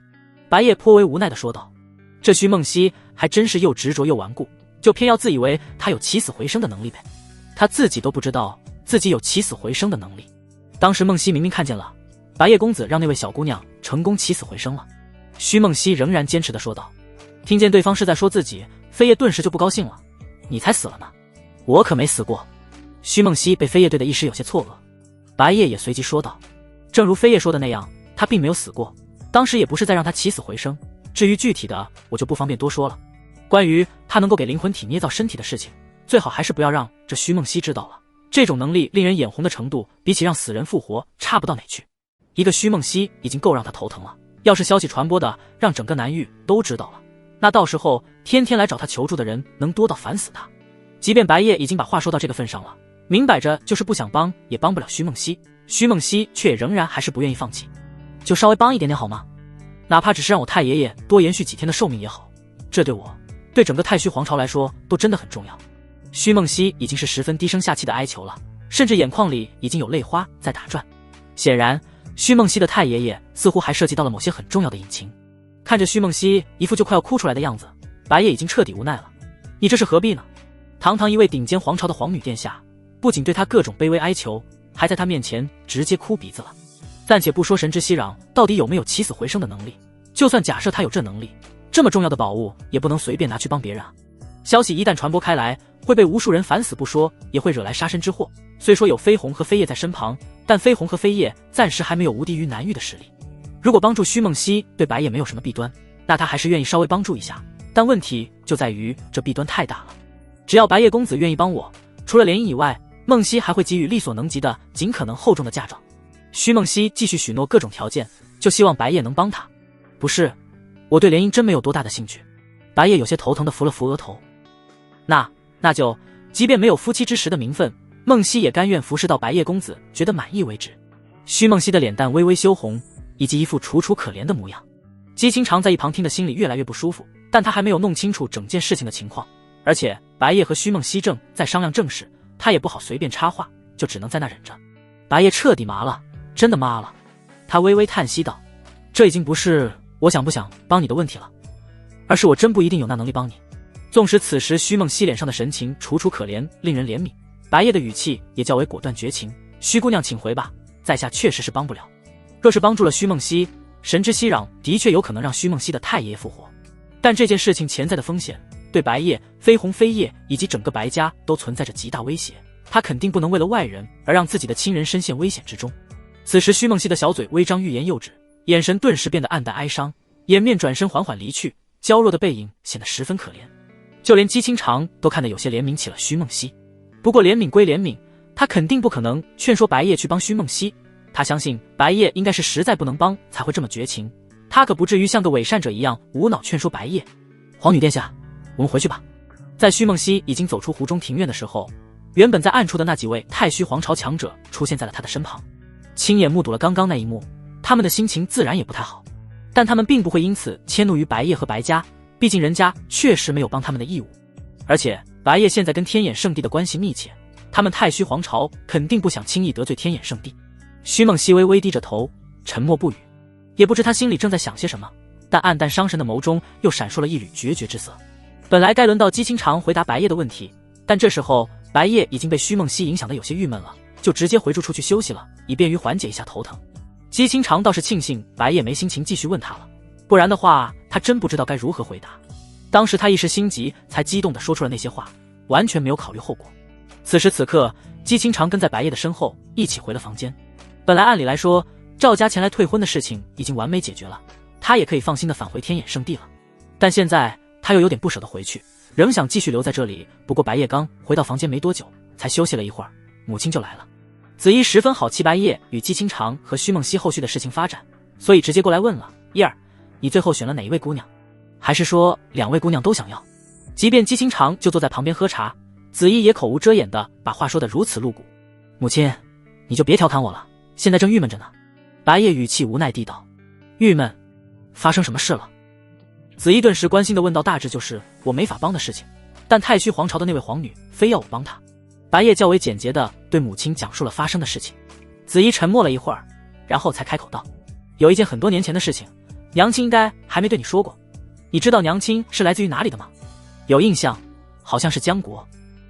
白夜颇为无奈地说道。这徐梦溪还真是又执着又顽固，就偏要自以为他有起死回生的能力呗。他自己都不知道自己有起死回生的能力。当时梦溪明明看见了白夜公子让那位小姑娘成功起死回生了。徐梦溪仍然坚持地说道。听见对方是在说自己，飞叶顿时就不高兴了。你才死了呢，我可没死过。徐梦溪被飞叶对的一时有些错愕。白夜也随即说道，正如飞叶说的那样，他并没有死过，当时也不是在让他起死回生，至于具体的我就不方便多说了。关于他能够给灵魂体捏造身体的事情，最好还是不要让这徐梦溪知道了，这种能力令人眼红的程度比起让死人复活差不到哪去。一个徐梦溪已经够让他头疼了，要是消息传播的让整个南域都知道了，那到时候天天来找他求助的人能多到烦死他。即便白夜已经把话说到这个份上了，明摆着就是不想帮也帮不了徐梦溪，徐梦溪却也仍然还是不愿意放弃。就稍微帮一点点好吗？哪怕只是让我太爷爷多延续几天的寿命也好，这对我，对整个太虚皇朝来说都真的很重要。徐梦溪已经是十分低声下气的哀求了，甚至眼眶里已经有泪花在打转。显然徐梦溪的太爷爷似乎还涉及到了某些很重要的隐情。看着徐梦溪一副就快要哭出来的样子，白夜已经彻底无奈了。你这是何必呢？堂堂一位顶尖皇朝的皇女殿下，不仅对他各种卑微哀求，还在他面前直接哭鼻子了。暂且不说神之熙壤到底有没有起死回生的能力，就算假设他有这能力，这么重要的宝物也不能随便拿去帮别人啊。消息一旦传播开来，会被无数人烦死不说，也会惹来杀身之祸。虽说有飞鸿和飞叶在身旁，但飞鸿和飞叶暂时还没有无敌于南域的实力。如果帮助徐梦溪对白夜没有什么弊端，那他还是愿意稍微帮助一下，但问题就在于这弊端太大了。只要白夜公子愿意帮我，除了联姻以外，梦溪还会给予力所能及的尽可能厚重的嫁妆。徐梦溪继续许诺各种条件，就希望白夜能帮他。不是，我对联姻真没有多大的兴趣。白夜有些头疼地扶了扶额头。那就即便没有夫妻之实的名分，梦溪也甘愿服侍到白夜公子觉得满意为止。徐梦溪的脸蛋微微羞红，以及一副楚楚可怜的模样。姬清长在一旁听得心里越来越不舒服，但他还没有弄清楚整件事情的情况，而且白夜和虚梦溪正在商量正事，他也不好随便插话，就只能在那忍着。白夜彻底麻了，真的麻了。他微微叹息道：“这已经不是我想不想帮你的问题了，而是我真不一定有那能力帮你。”纵使此时虚梦溪脸上的神情楚楚可怜，令人怜悯，白夜的语气也较为果断绝情：“虚姑娘请回吧，在下确实是帮不了。若是帮助了虚梦溪，神之息壤的确有可能让虚梦溪的太爷爷复活，但这件事情潜在的风险对白夜、飞鸿飞叶以及整个白家都存在着极大威胁，他肯定不能为了外人而让自己的亲人身陷危险之中。”此时虚梦溪的小嘴微张，欲言又止，眼神顿时变得黯淡哀伤，掩面转身缓缓离去，娇弱的背影显得十分可怜。就连姬清长都看得有些怜悯起了虚梦溪。不过怜悯归怜悯，他肯定不可能劝说白夜去帮虚梦溪，他相信白夜应该是实在不能帮才会这么绝情，他可不至于像个伪善者一样无脑劝说白夜。皇女殿下，我们回去吧。在虚梦溪已经走出湖中庭院的时候，原本在暗处的那几位太虚皇朝强者出现在了他的身旁，亲眼目睹了刚刚那一幕，他们的心情自然也不太好，但他们并不会因此迁怒于白夜和白家，毕竟人家确实没有帮他们的义务。而且白夜现在跟天眼圣地的关系密切，他们太虚皇朝肯定不想轻易得罪天眼圣地。虚梦溪微微低着头，沉默不语，也不知他心里正在想些什么，但暗淡伤神的眸中又闪烁了一缕决绝之色。本来该轮到姬清长回答白夜的问题，但这时候白夜已经被虚梦溪影响得有些郁闷了，就直接回住处去休息了，以便于缓解一下头疼。姬清长倒是庆幸白夜没心情继续问他了，不然的话他真不知道该如何回答。当时他一时心急，才激动地说出了那些话，完全没有考虑后果。此时此刻，姬清长跟在白夜的身后一起回了房间。本来按理来说，赵家前来退婚的事情已经完美解决了，他也可以放心地返回天眼圣地了。但现在他又有点不舍得回去，仍想继续留在这里。不过白夜刚回到房间没多久，才休息了一会儿，母亲就来了。子怡十分好奇白夜与姬清长和虚梦溪后续的事情发展，所以直接过来问了：“叶儿，你最后选了哪一位姑娘？还是说两位姑娘都想要？”即便姬清长就坐在旁边喝茶，子怡也口无遮掩地把话说得如此露骨。“母亲，你就别调侃我了，现在正郁闷着呢。”白夜语气无奈地道。“郁闷？发生什么事了？”子怡顿时关心地问道。“大致就是我没法帮的事情，但太虚皇朝的那位皇女非要我帮她。”白夜较为简洁地对母亲讲述了发生的事情。子怡沉默了一会儿，然后才开口道：“有一件很多年前的事情，娘亲应该还没对你说过。你知道娘亲是来自于哪里的吗？”“有印象，好像是江国。”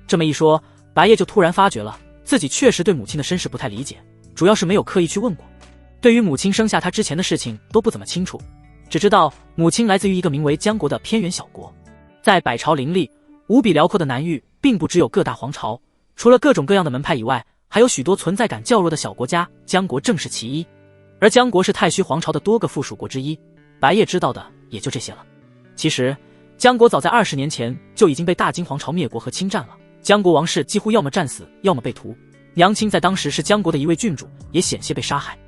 这么一说，白夜就突然发觉了自己确实对母亲的身世不太理解，主要是没有刻意去问过，对于母亲生下他之前的事情都不怎么清楚，只知道母亲来自于一个名为江国的偏远小国。在百朝林立、无比辽阔的南域，并不只有各大皇朝，除了各种各样的门派以外，还有许多存在感较弱的小国家，江国正是其一。而江国是太虚皇朝的多个附属国之一，白夜知道的也就这些了。其实江国早在20年前就已经被大金皇朝灭国和侵占了，江国王室几乎要么战死，要么被屠。娘亲在当时是江国的一位郡主，也险些被杀害。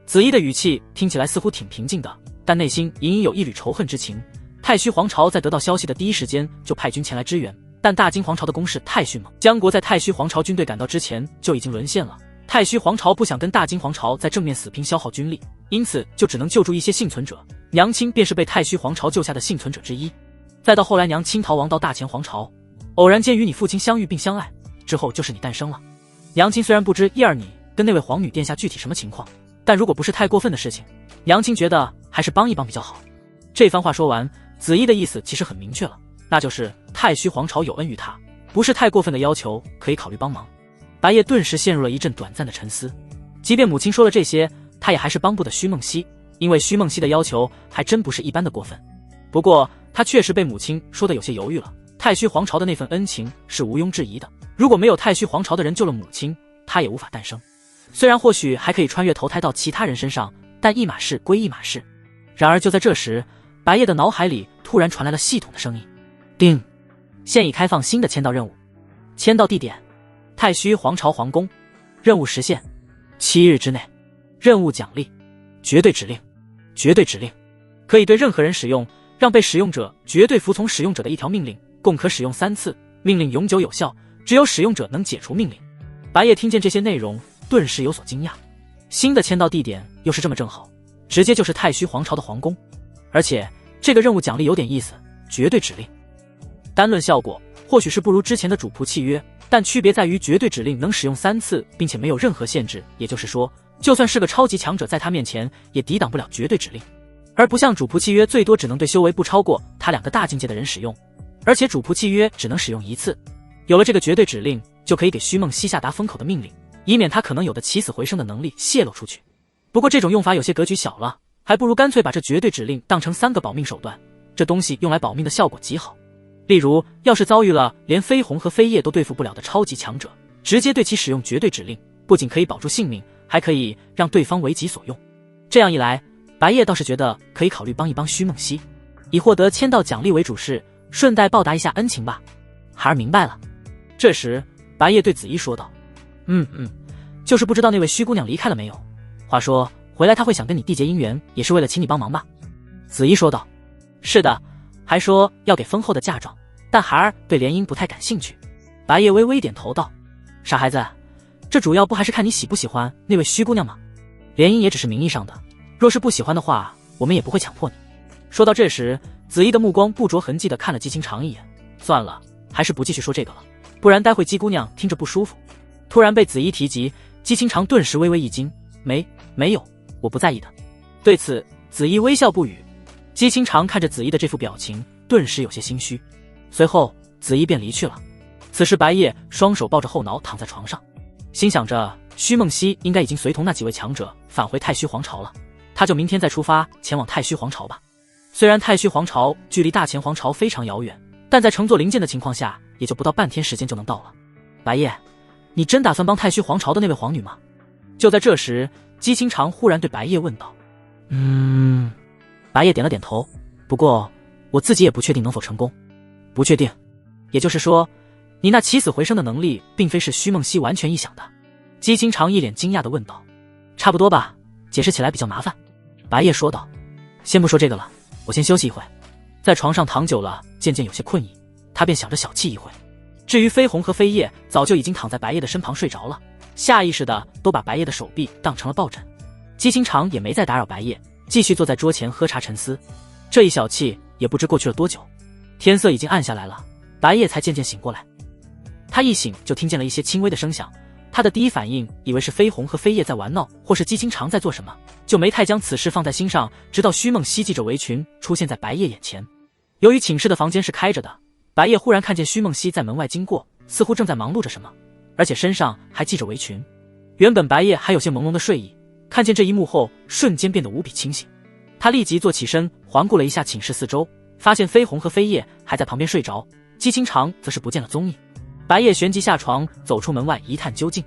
子怡的语气听起来似乎挺平静的，但内心隐隐有一缕仇恨之情。太虚皇朝在得到消息的第一时间就派军前来支援，但大金皇朝的攻势太迅猛，江国在太虚皇朝军队赶到之前就已经沦陷了。太虚皇朝不想跟大金皇朝在正面死拼消耗军力，因此就只能救助一些幸存者，娘亲便是被太虚皇朝救下的幸存者之一。再到后来娘亲逃亡到大前皇朝，偶然间与你父亲相遇并相爱，之后就是你诞生了。娘亲虽然不知叶儿你跟那位皇女殿下具体什么情况，但如果不是太过分的事情，娘亲觉得还是帮一帮比较好。这番话说完，子怡的意思其实很明确了，那就是太虚皇朝有恩于他，不是太过分的要求，可以考虑帮忙。白夜顿时陷入了一阵短暂的沉思，即便母亲说了这些，他也还是帮不得虚梦溪，因为虚梦溪的要求还真不是一般的过分。不过他确实被母亲说得有些犹豫了，太虚皇朝的那份恩情是毋庸置疑的，如果没有太虚皇朝的人救了母亲，他也无法诞生。虽然或许还可以穿越投胎到其他人身上，但一码事归一码事。然而就在这时，白夜的脑海里突然传来了系统的声音：叮，现已开放新的签到任务，签到地点太虚皇朝皇宫，任务时限7日之内，任务奖励绝对指令，绝对指令可以对任何人使用，让被使用者绝对服从使用者的一条命令，共可使用3次，命令永久有效，只有使用者能解除命令。白夜听见这些内容，顿时有所惊讶，新的签到地点又是这么正好，直接就是太虚皇朝的皇宫。而且这个任务奖励有点意思，绝对指令。单论效果，或许是不如之前的主仆契约，但区别在于绝对指令能使用3次，并且没有任何限制，也就是说，就算是个超级强者在他面前也抵挡不了绝对指令。而不像主仆契约最多只能对修为不超过他2个大境界的人使用，而且主仆契约只能使用1次。有了这个绝对指令，就可以给徐梦溪下达封口的命令，以免他可能有的起死回生的能力泄露出去。不过这种用法有些格局小了，还不如干脆把这绝对指令当成3个保命手段，这东西用来保命的效果极好。例如，要是遭遇了连飞鸿和飞叶都对付不了的超级强者，直接对其使用绝对指令，不仅可以保住性命，还可以让对方为己所用。这样一来，白夜倒是觉得可以考虑帮一帮徐梦溪，以获得签到奖励为主事，顺带报答一下恩情吧。孩儿明白了。这时，白夜对子怡说道：“就是不知道那位虚姑娘离开了没有？话说回来，她会想跟你缔结姻缘，也是为了请你帮忙吧？”子怡说道：“是的，还说要给丰厚的嫁妆，但孩儿对联姻不太感兴趣。”白夜微微点头道：“傻孩子，这主要不还是看你喜不喜欢那位虚姑娘吗？联姻也只是名义上的，若是不喜欢的话，我们也不会强迫你。”说到这时，子怡的目光不着痕迹地看了姬清长一眼，算了，还是不继续说这个了，不然待会姬姑娘听着不舒服。突然被子怡提及，姬清长顿时微微一惊，没有，我不在意的。对此，子怡微笑不语。姬清长看着子怡的这副表情，顿时有些心虚。随后，子怡便离去了。此时白夜双手抱着后脑躺在床上，心想着徐梦溪应该已经随同那几位强者返回太虚皇朝了，他就明天再出发前往太虚皇朝吧。虽然太虚皇朝距离大前皇朝非常遥远，但在乘坐灵剑的情况下，也就不到半天时间就能到了。白夜，你真打算帮太虚皇朝的那位皇女吗？就在这时，姬清长忽然对白夜问道。白夜点了点头，不过我自己也不确定能否成功。不确定？也就是说，你那起死回生的能力并非是虚梦溪完全臆想的？姬清长一脸惊讶地问道。差不多吧，解释起来比较麻烦。白夜说道。先不说这个了，我先休息一会。在床上躺久了，渐渐有些困意，他便想着小憩一会。至于飞鸿和飞叶，早就已经躺在白夜的身旁睡着了，下意识的都把白夜的手臂当成了抱枕。姬清长也没再打扰白夜，继续坐在桌前喝茶沉思。这一小憩也不知过去了多久，天色已经暗下来了，白夜才渐渐醒过来。他一醒就听见了一些轻微的声响，他的第一反应以为是飞鸿和飞叶在玩闹，或是姬清长在做什么，就没太将此事放在心上，直到虚梦溪系着围裙出现在白夜眼前。由于寝室的房间是开着的，白夜忽然看见虚梦溪在门外经过，似乎正在忙碌着什么，而且身上还系着围裙。原本白夜还有些朦胧的睡意，看见这一幕后，瞬间变得无比清醒。他立即坐起身，环顾了一下寝室四周，发现飞鸿和飞叶还在旁边睡着，姬清长则是不见了踪影。白夜旋即下床，走出门外一探究竟。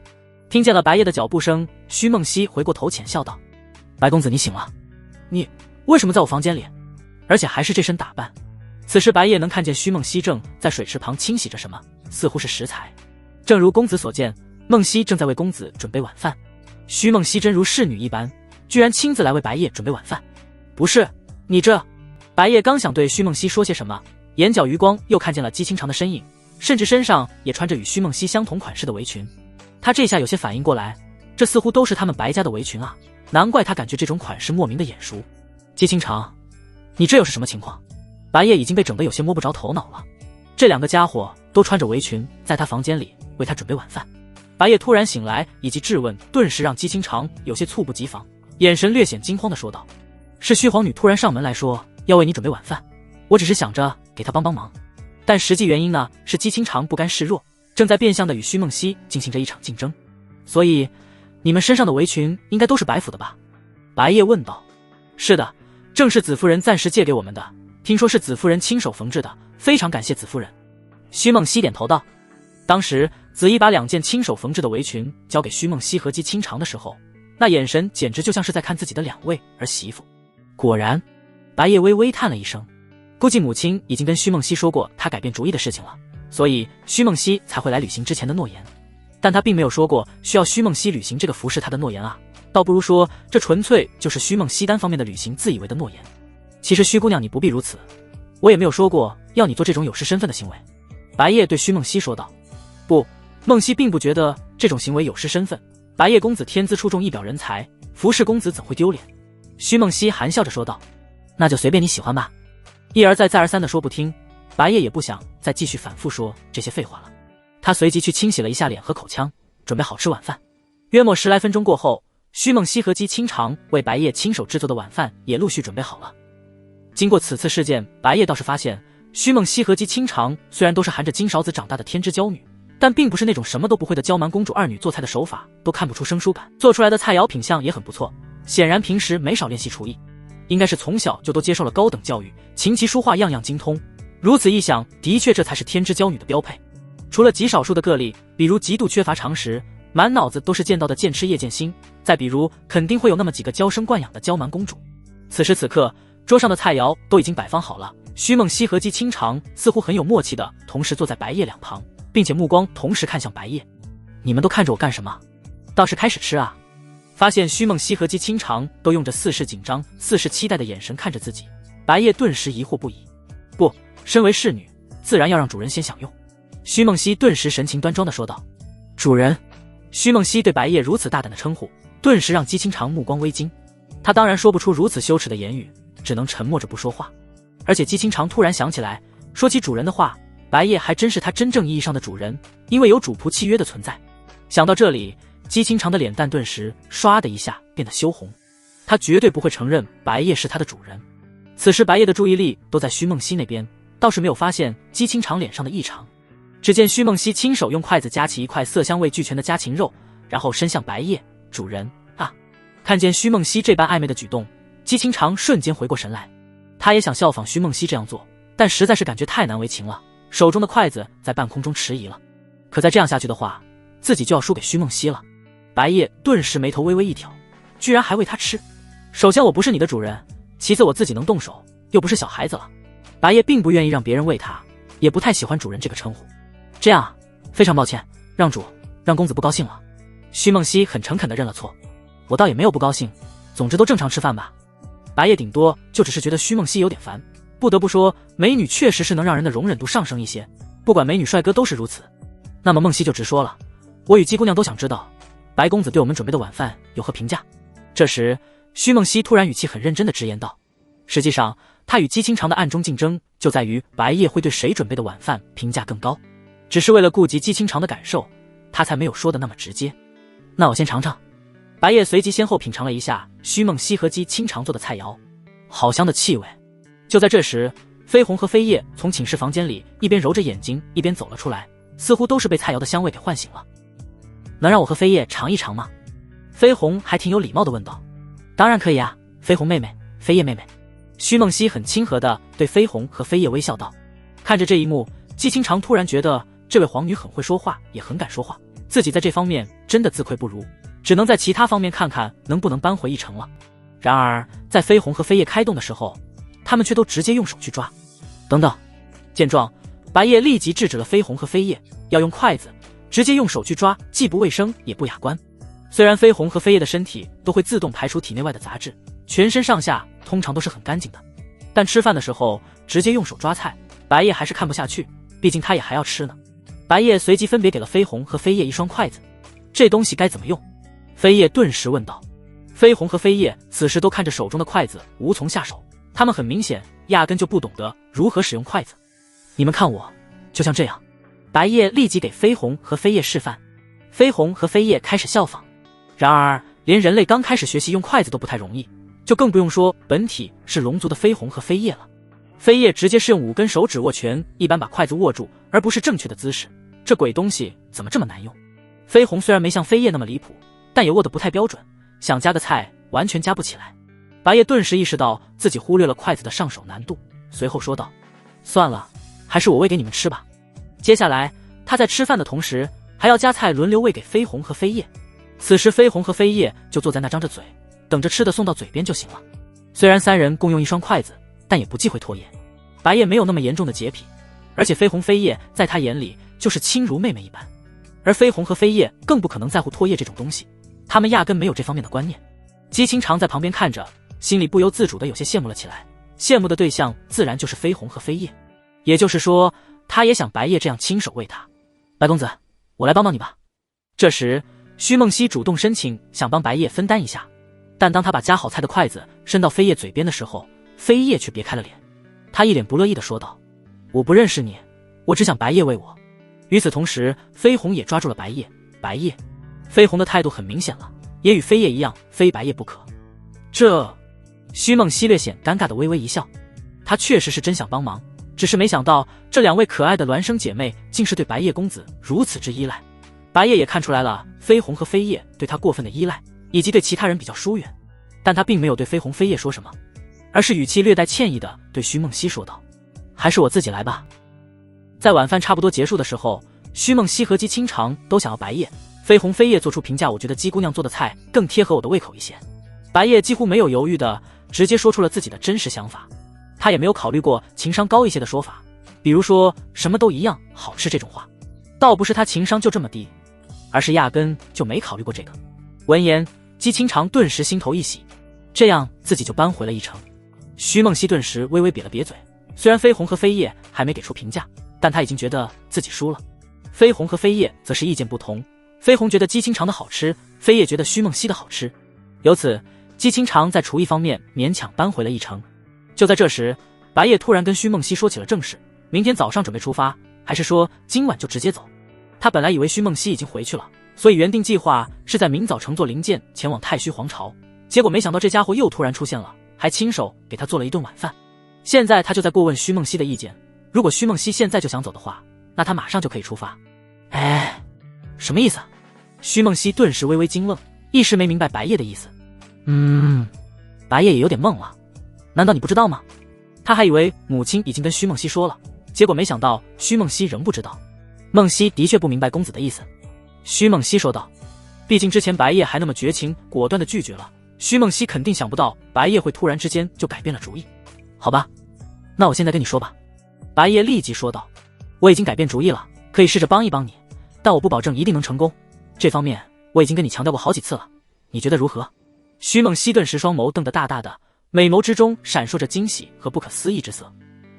听见了白夜的脚步声，虚梦溪回过头浅笑道：“白公子，你醒了？你为什么在我房间里？而且还是这身打扮？”此时白夜能看见虚梦溪正在水池旁清洗着什么，似乎是食材。正如公子所见，梦溪正在为公子准备晚饭。虚梦溪真如侍女一般，居然亲自来为白夜准备晚饭。不是，你这……白夜刚想对虚梦溪说些什么，眼角余光又看见了姬清长的身影，甚至身上也穿着与虚梦溪相同款式的围裙。他这下有些反应过来，这似乎都是他们白家的围裙啊，难怪他感觉这种款式莫名的眼熟。姬清长，你这又是什么情况？白夜已经被整得有些摸不着头脑了。这两个家伙都穿着围裙，在他房间里为他准备晚饭。白夜突然醒来以及质问，顿时让姬清长有些猝不及防，眼神略显惊慌地说道：“是虚皇女突然上门来说要为你准备晚饭，我只是想着给她帮帮忙，但实际原因呢是姬清长不甘示弱，正在变相的与虚梦溪进行着一场竞争。所以你们身上的围裙应该都是白府的吧？”白夜问道。“是的，正是子夫人暂时借给我们的，听说是子夫人亲手缝制的，非常感谢子夫人。”虚梦溪点头道。当时子怡把2件亲手缝制的围裙交给虚梦溪和姬清长的时候，那眼神简直就像是在看自己的2位儿媳妇。果然，白夜微微叹了一声，估计母亲已经跟虚梦溪说过她改变主意的事情了，所以虚梦溪才会来履行之前的诺言。但他并没有说过需要虚梦溪履行这个服侍他的诺言啊，倒不如说这纯粹就是虚梦溪单方面的履行自以为的诺言。其实虚姑娘你不必如此，我也没有说过要你做这种有失身份的行为。白夜对虚梦溪说道。不，梦溪并不觉得这种行为有失身份，白夜公子天资出众，一表人才，服侍公子怎会丢脸？徐梦溪含笑着说道：“那就随便你喜欢吧。”一而再再而三的说不听，白夜也不想再继续反复说这些废话了。他随即去清洗了一下脸和口腔，准备好吃晚饭。约莫10来分钟过后，徐梦溪和鸡清肠为白夜亲手制作的晚饭也陆续准备好了。经过此次事件，白夜倒是发现徐梦溪和鸡清肠虽然都是含着金勺子长大的天之娇女，但并不是那种什么都不会的娇蛮公主二女，做菜的手法都看不出生疏感，做出来的菜肴品相也很不错，显然平时没少练习厨艺，应该是从小就都接受了高等教育，琴棋书画样样精通。如此一想，的确这才是天之娇女的标配。除了极少数的个例，比如极度缺乏常识，满脑子都是见到的见吃夜见腥，再比如肯定会有那么几个娇生惯养的娇蛮公主。此时此刻，桌上的菜肴都已经摆放好了，徐梦溪和鸡清肠似乎很有默契的同时坐在白夜两旁，并且目光同时看向白夜。你们都看着我干什么？倒是开始吃啊！发现徐梦溪和鸡清肠都用着似是紧张似是期待的眼神看着自己，白夜顿时疑惑不已。不，身为侍女，自然要让主人先享用。徐梦溪顿时神情端庄的说道：“主人。”徐梦溪对白夜如此大胆的称呼，顿时让鸡清肠目光微惊。他当然说不出如此羞耻的言语，只能沉默着不说话。而且鸡清肠突然想起来，说起主人的话，白夜还真是他真正意义上的主人，因为有主仆契约的存在。想到这里，鸡清肠的脸蛋顿时唰的一下变得羞红。他绝对不会承认白夜是他的主人。此时白夜的注意力都在徐梦溪那边，倒是没有发现鸡清肠脸上的异常。只见徐梦溪亲手用筷子夹起一块色香味俱全的家禽肉，然后伸向白夜：“主人啊！”看见徐梦溪这般暧昧的举动，鸡清肠瞬间回过神来。他也想效仿徐梦溪这样做，但实在是感觉太难为情了，手中的筷子在半空中迟疑了。可再这样下去的话，自己就要输给徐梦溪了。白夜顿时眉头微微一挑，居然还喂他吃。首先我不是你的主人，其次我自己能动手，又不是小孩子了。白夜并不愿意让别人喂他，也不太喜欢主人这个称呼。这样，非常抱歉，让公子不高兴了。徐梦溪很诚恳地认了错。我倒也没有不高兴，总之都正常吃饭吧。白夜顶多就只是觉得徐梦溪有点烦，不得不说，美女确实是能让人的容忍度上升一些，不管美女帅哥都是如此。那么梦溪就直说了，我与姬姑娘都想知道，白公子对我们准备的晚饭有何评价？这时，徐梦溪突然语气很认真地直言道，实际上，他与姬清肠的暗中竞争就在于白夜会对谁准备的晚饭评价更高。只是为了顾及姬清肠的感受，他才没有说的那么直接。那我先尝尝。白夜随即先后品尝了一下徐梦溪和姬清肠做的菜肴，好香的气味。就在这时，飞鸿和飞叶从寝室房间里一边揉着眼睛一边走了出来，似乎都是被菜肴的香味给唤醒了。能让我和飞叶尝一尝吗？飞鸿还挺有礼貌地问道。当然可以啊，飞鸿妹妹，飞叶妹妹。徐梦溪很亲和地对飞鸿和飞叶微笑道。看着这一幕，姬清肠突然觉得这位皇女很会说话，也很敢说话，自己在这方面真的自愧不如，只能在其他方面看看能不能扳回一城了。然而在飞鸿和飞叶开动的时候，他们却都直接用手去抓。等等！见状，白夜立即制止了飞鸿和飞叶，要用筷子，直接用手去抓，既不卫生也不雅观。虽然飞鸿和飞叶的身体都会自动排除体内外的杂质，全身上下通常都是很干净的，但吃饭的时候直接用手抓菜，白夜还是看不下去，毕竟他也还要吃呢。白夜随即分别给了飞鸿和飞叶一双筷子，这东西该怎么用？飞叶顿时问道。飞鸿和飞叶此时都看着手中的筷子无从下手，他们很明显压根就不懂得如何使用筷子。你们看我，就像这样。白夜立即给飞鸿和飞叶示范，飞鸿和飞叶开始效仿。然而连人类刚开始学习用筷子都不太容易，就更不用说本体是龙族的飞鸿和飞叶了。飞叶直接是用5根手指握拳一般把筷子握住，而不是正确的姿势，这鬼东西怎么这么难用？飞鸿虽然没像飞叶那么离谱，但也握得不太标准，想夹个菜完全夹不起来。白夜顿时意识到自己忽略了筷子的上手难度，随后说道，算了，还是我喂给你们吃吧。接下来他在吃饭的同时还要夹菜轮流喂给飞鸿和飞叶。此时飞鸿和飞叶就坐在那张着嘴，等着吃的送到嘴边就行了。虽然3人共用一双筷子，但也不忌讳拖延。白夜没有那么严重的洁癖，而且飞鸿飞叶在他眼里就是亲如妹妹一般，而飞鸿和飞叶更不可能在乎拖曳这种东西，他们压根没有这方面的观念。姬清肠在旁边看着，心里不由自主的有些羡慕了起来，羡慕的对象自然就是飞鸿和飞叶，也就是说他也想白夜这样亲手喂他。白公子，我来帮帮你吧。这时徐梦溪主动申请想帮白夜分担一下。但当他把夹好菜的筷子伸到飞叶嘴边的时候，飞叶却别开了脸。他一脸不乐意地说道：“我不认识你，我只想白夜喂我。”与此同时，飞鸿也抓住了白夜。白夜，飞鸿的态度很明显了，也与飞叶一样，非白夜不可。这，徐梦溪略显尴尬的微微一笑，他确实是真想帮忙，只是没想到这两位可爱的孪生姐妹竟是对白夜公子如此之依赖。白夜也看出来了飞鸿和飞叶对他过分的依赖，以及对其他人比较疏远，但他并没有对飞鸿飞叶说什么，而是语气略带歉意的对徐梦溪说道：“还是我自己来吧。”在晚饭差不多结束的时候，徐梦溪和姬清长都想要白夜。飞鸿飞叶做出评价，我觉得姬姑娘做的菜更贴合我的胃口一些。白夜几乎没有犹豫的直接说出了自己的真实想法，他也没有考虑过情商高一些的说法，比如说什么都一样好吃这种话。倒不是他情商就这么低，而是压根就没考虑过这个。闻言，姬清长顿时心头一喜，这样自己就扳回了一城。徐梦溪顿时微微瘪了瘪嘴，虽然飞鸿和飞叶还没给出评价，但他已经觉得自己输了。飞鸿和飞叶则是意见不同，飞鸿觉得姬清长的好吃，飞叶觉得徐梦溪的好吃，由此姬清长在厨艺方面勉强扳回了一城。就在这时，白夜突然跟徐梦溪说起了正事，明天早上准备出发，还是说今晚就直接走。他本来以为徐梦溪已经回去了，所以原定计划是在明早乘坐灵剑前往太虚皇朝，结果没想到这家伙又突然出现了，还亲手给他做了一顿晚饭。现在他就在过问徐梦溪的意见，如果徐梦溪现在就想走的话，那他马上就可以出发。哎，什么意思？徐梦溪顿时微微惊愣，一时没明白白夜的意思。白夜也有点懵了，难道你不知道吗？他还以为母亲已经跟徐梦溪说了，结果没想到徐梦溪仍不知道。梦溪的确不明白公子的意思，徐梦溪说道。毕竟之前白夜还那么绝情果断地拒绝了，徐梦溪肯定想不到白夜会突然之间就改变了主意。好吧，那我现在跟你说吧。白夜立即说道。我已经改变主意了，可以试着帮一帮你，但我不保证一定能成功，这方面我已经跟你强调过好几次了，你觉得如何？徐梦溪顿时双眸瞪得大大的，美眸之中闪烁着惊喜和不可思议之色。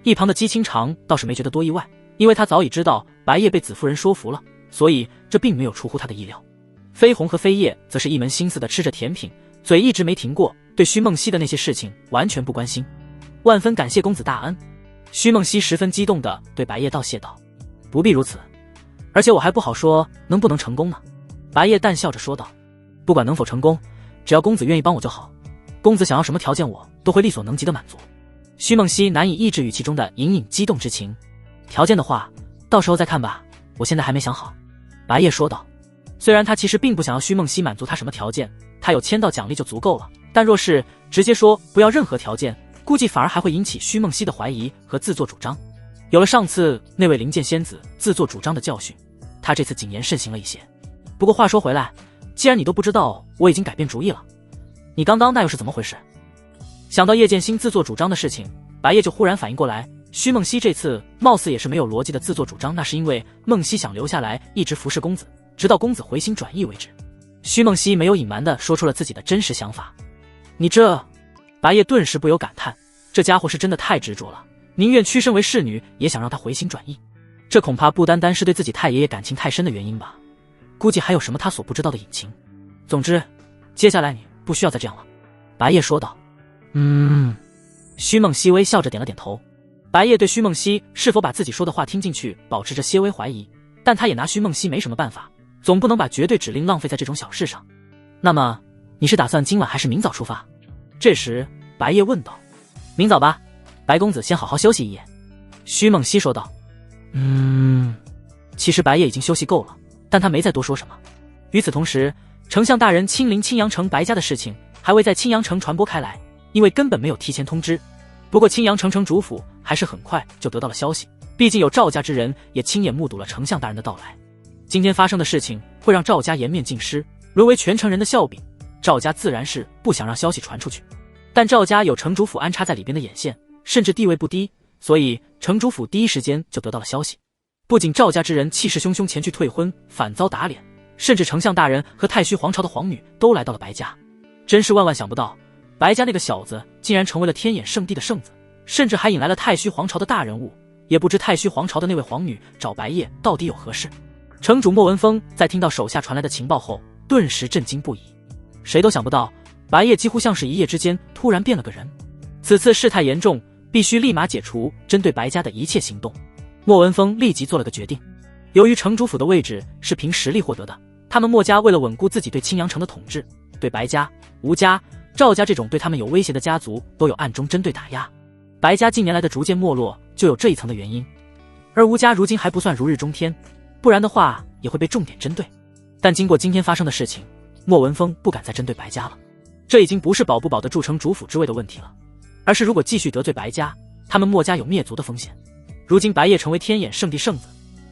一旁的姬清长倒是没觉得多意外，因为他早已知道白夜被子夫人说服了，所以这并没有出乎他的意料。飞鸿和飞叶则是一门心思的吃着甜品，嘴一直没停过，对徐梦溪的那些事情完全不关心。万分感谢公子大恩。徐梦溪十分激动地对白夜道谢道：“不必如此，而且我还不好说能不能成功呢。”白夜淡笑着说道：“不管能否成功，只要公子愿意帮我就好，公子想要什么条件我都会力所能及的满足。”徐梦溪难以抑制语气中的隐隐激动之情。条件的话，到时候再看吧，我现在还没想好。白夜说道。虽然他其实并不想要徐梦溪满足他什么条件，他有签到奖励就足够了，但若是直接说不要任何条件，估计反而还会引起徐梦溪的怀疑和自作主张。有了上次那位灵剑仙子自作主张的教训，他这次谨言慎行了一些。不过话说回来，既然你都不知道我已经改变主意了，你刚刚那又是怎么回事？想到叶剑心自作主张的事情，白夜就忽然反应过来，徐梦溪这次貌似也是没有逻辑的自作主张，那是因为梦溪想留下来一直服侍公子，直到公子回心转意为止。徐梦溪没有隐瞒的说出了自己的真实想法。你这……白夜顿时不由感叹，这家伙是真的太执着了，宁愿屈身为侍女也想让他回心转意。这恐怕不单单是对自己太爷爷感情太深的原因吧，估计还有什么他所不知道的隐情。总之，接下来你不需要再这样了。白夜说道。徐梦溪微笑着点了点头。白夜对徐梦溪是否把自己说的话听进去保持着些微怀疑，但他也拿徐梦溪没什么办法，总不能把绝对指令浪费在这种小事上。那么你是打算今晚还是明早出发？这时白夜问道。明早吧，白公子先好好休息一夜。徐梦溪说道。其实白夜已经休息够了，但他没再多说什么。与此同时，丞相大人亲临青阳城白家的事情还未在青阳城传播开来，因为根本没有提前通知。不过青阳城城主府还是很快就得到了消息，毕竟有赵家之人也亲眼目睹了丞相大人的到来。今天发生的事情会让赵家颜面尽失，沦为全城人的笑柄，赵家自然是不想让消息传出去。但赵家有城主府安插在里边的眼线，甚至地位不低，所以城主府第一时间就得到了消息。不仅赵家之人气势汹汹前去退婚，反遭打脸，甚至丞相大人和太虚皇朝的皇女都来到了白家。真是万万想不到，白家那个小子竟然成为了天眼圣地的圣子，甚至还引来了太虚皇朝的大人物。也不知太虚皇朝的那位皇女找白夜到底有何事。城主莫文峰在听到手下传来的情报后，顿时震惊不已。谁都想不到白夜几乎像是一夜之间突然变了个人。此次事态严重，必须立马解除针对白家的一切行动。莫文峰立即做了个决定，由于城主府的位置是凭实力获得的，他们莫家为了稳固自己对青阳城的统治，对白家、吴家、赵家这种对他们有威胁的家族都有暗中针对打压。白家近年来的逐渐没落就有这一层的原因，而吴家如今还不算如日中天，不然的话也会被重点针对。但经过今天发生的事情，莫文峰不敢再针对白家了。这已经不是保不保得住城主府之位的问题了，而是如果继续得罪白家，他们莫家有灭族的风险。如今白夜成为天眼圣地圣子，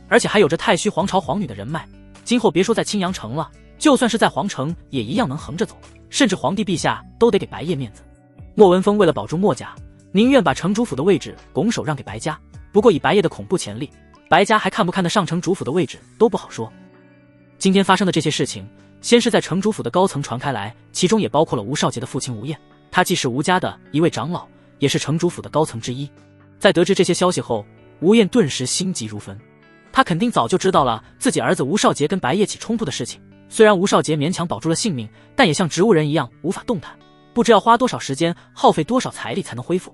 而且还有着太虚皇朝皇女的人脉，今后别说在青阳城了，就算是在皇城也一样能横着走，甚至皇帝陛下都得给白夜面子。莫文峰为了保住莫家，宁愿把城主府的位置拱手让给白家，不过以白夜的恐怖潜力，白家还看不看得上城主府的位置都不好说。今天发生的这些事情，先是在城主府的高层传开来，其中也包括了吴少杰的父亲吴彦，他既是吴家的一位长老，也是城主府的高层之一。在得知这些消息后，吴彦顿时心急如焚。他肯定早就知道了自己儿子吴少杰跟白夜起冲突的事情，虽然吴少杰勉强保住了性命，但也像植物人一样无法动弹，不知要花多少时间，耗费多少财力才能恢复。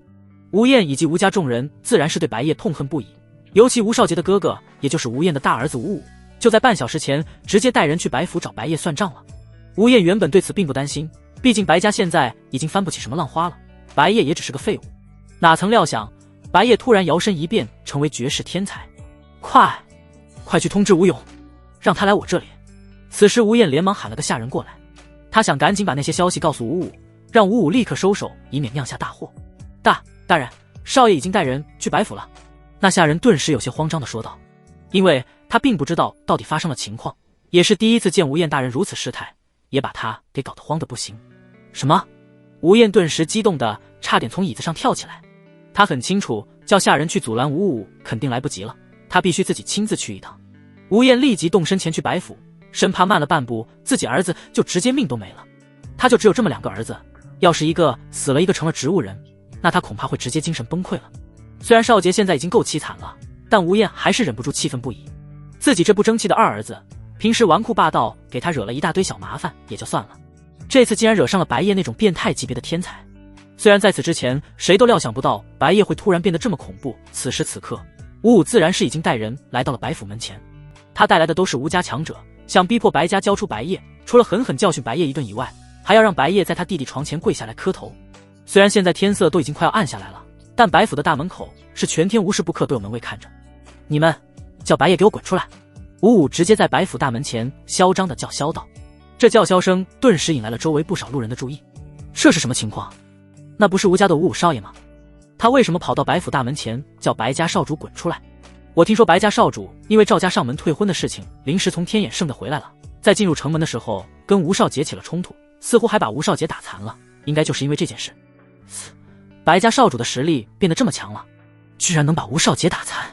吴彦以及吴家众人自然是对白夜痛恨不已，尤其吴少杰的哥哥，也就是吴彦的大儿子吴武，就在半小时前直接带人去白府找白夜算账了。吴彦原本对此并不担心，毕竟白家现在已经翻不起什么浪花了，白夜也只是个废物。哪曾料想白夜突然摇身一变成为绝世天才。快去通知吴勇，让他来我这里。此时吴彦连忙喊了个下人过来，他想赶紧把那些消息告诉吴武，让吴武立刻收手，以免酿下大祸。大人，少爷已经带人去白府了。那下人顿时有些慌张地说道，因为他并不知道到底发生了情况，也是第一次见吴彦大人如此失态，也把他给搞得慌得不行。什么？吴彦顿时激动的差点从椅子上跳起来。他很清楚叫下人去阻拦吴武肯定来不及了，他必须自己亲自去一趟。吴彦立即动身前去白府，生怕慢了半步自己儿子就直接命都没了。他就只有这么2个儿子，要是一个死了，一个成了植物人，那他恐怕会直接精神崩溃了。虽然少杰现在已经够凄惨了，但吴彦还是忍不住气愤不已。自己这不争气的2儿子，平时纨绔霸道，给他惹了一大堆小麻烦也就算了，这次竟然惹上了白夜那种变态级别的天才。虽然在此之前谁都料想不到白夜会突然变得这么恐怖，此时此刻吴武自然是已经带人来到了白府门前。他带来的都是吴家强者，想逼迫白家交出白夜，除了狠狠教训白夜一顿以外，还要让白夜在他弟弟床前跪下来磕头。虽然现在天色都已经快要暗下来了，但白府的大门口是全天无时不刻都有门卫看着。你们叫白夜给我滚出来！吴武直接在白府大门前嚣张地叫嚣道。这叫嚣声顿时引来了周围不少路人的注意。这是什么情况？那不是吴家的吴武少爷吗？他为什么跑到白府大门前叫白家少主滚出来？我听说白家少主因为赵家上门退婚的事情，临时从天眼圣的回来了，在进入城门的时候跟吴少杰起了冲突，似乎还把吴少杰打残了，应该就是因为这件事。白家少主的实力变得这么强了，居然能把吴少杰打残。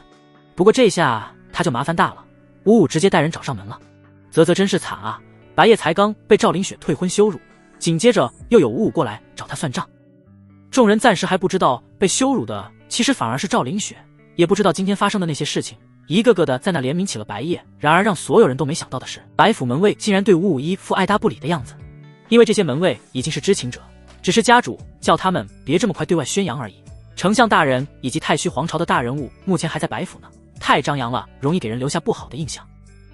不过这下他就麻烦大了，吴武直接带人找上门了。啧，真是惨啊！白夜才刚被赵凌雪退婚羞辱，紧接着又有吴武过来找他算账。众人暂时还不知道被羞辱的其实反而是赵凌雪，也不知道今天发生的那些事情，一个个的在那联名起了白夜。然而让所有人都没想到的是，白府门卫竟然对吴武一副爱答不理的样子。因为这些门卫已经是知情者，只是家主叫他们别这么快对外宣扬而已。丞相大人以及太虚皇朝的大人物目前还在白府呢，太张扬了，容易给人留下不好的印象。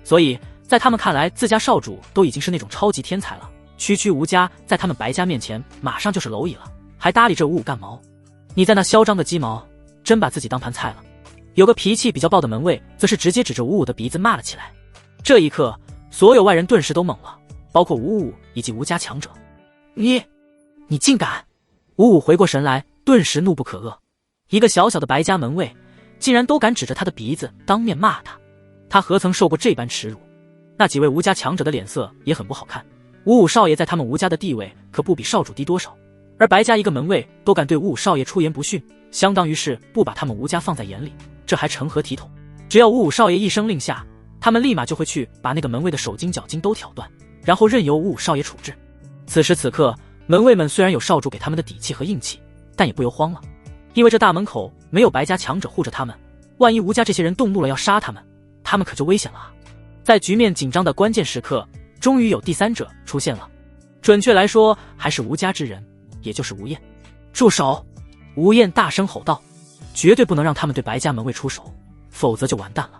所以在他们看来，自家少主都已经是那种超级天才了，区吴家在他们白家面前马上就是蝼蚁了，还搭理这吴武干毛？你在那嚣张的鸡毛，真把自己当盘菜了。有个脾气比较暴的门卫则是直接指着吴武的鼻子骂了起来。这一刻所有外人顿时都懵了，包括吴武以及吴家强者。你竟敢！吴武回过神来，顿时怒不可遏。一个小小的白家门卫竟然都敢指着他的鼻子当面骂他，他何曾受过这般耻辱？那几位吴家强者的脸色也很不好看。吴武少爷在他们吴家的地位可不比少主低多少，而白家一个门卫都敢对吴武少爷出言不逊，相当于是不把他们吴家放在眼里，这还成何体统？只要吴武少爷一声令下，他们立马就会去把那个门卫的手筋脚筋都挑断，然后任由吴武少爷处置。此时此刻，门卫们虽然有少主给他们的底气和硬气，但也不由慌了，因为这大门口没有白家强者护着他们，万一吴家这些人动怒了要杀他们，他们可就危险了啊！在局面紧张的关键时刻，终于有第三者出现了。准确来说还是吴家之人，也就是吴燕。住手！吴燕大声吼道，绝对不能让他们对白家门卫出手，否则就完蛋了。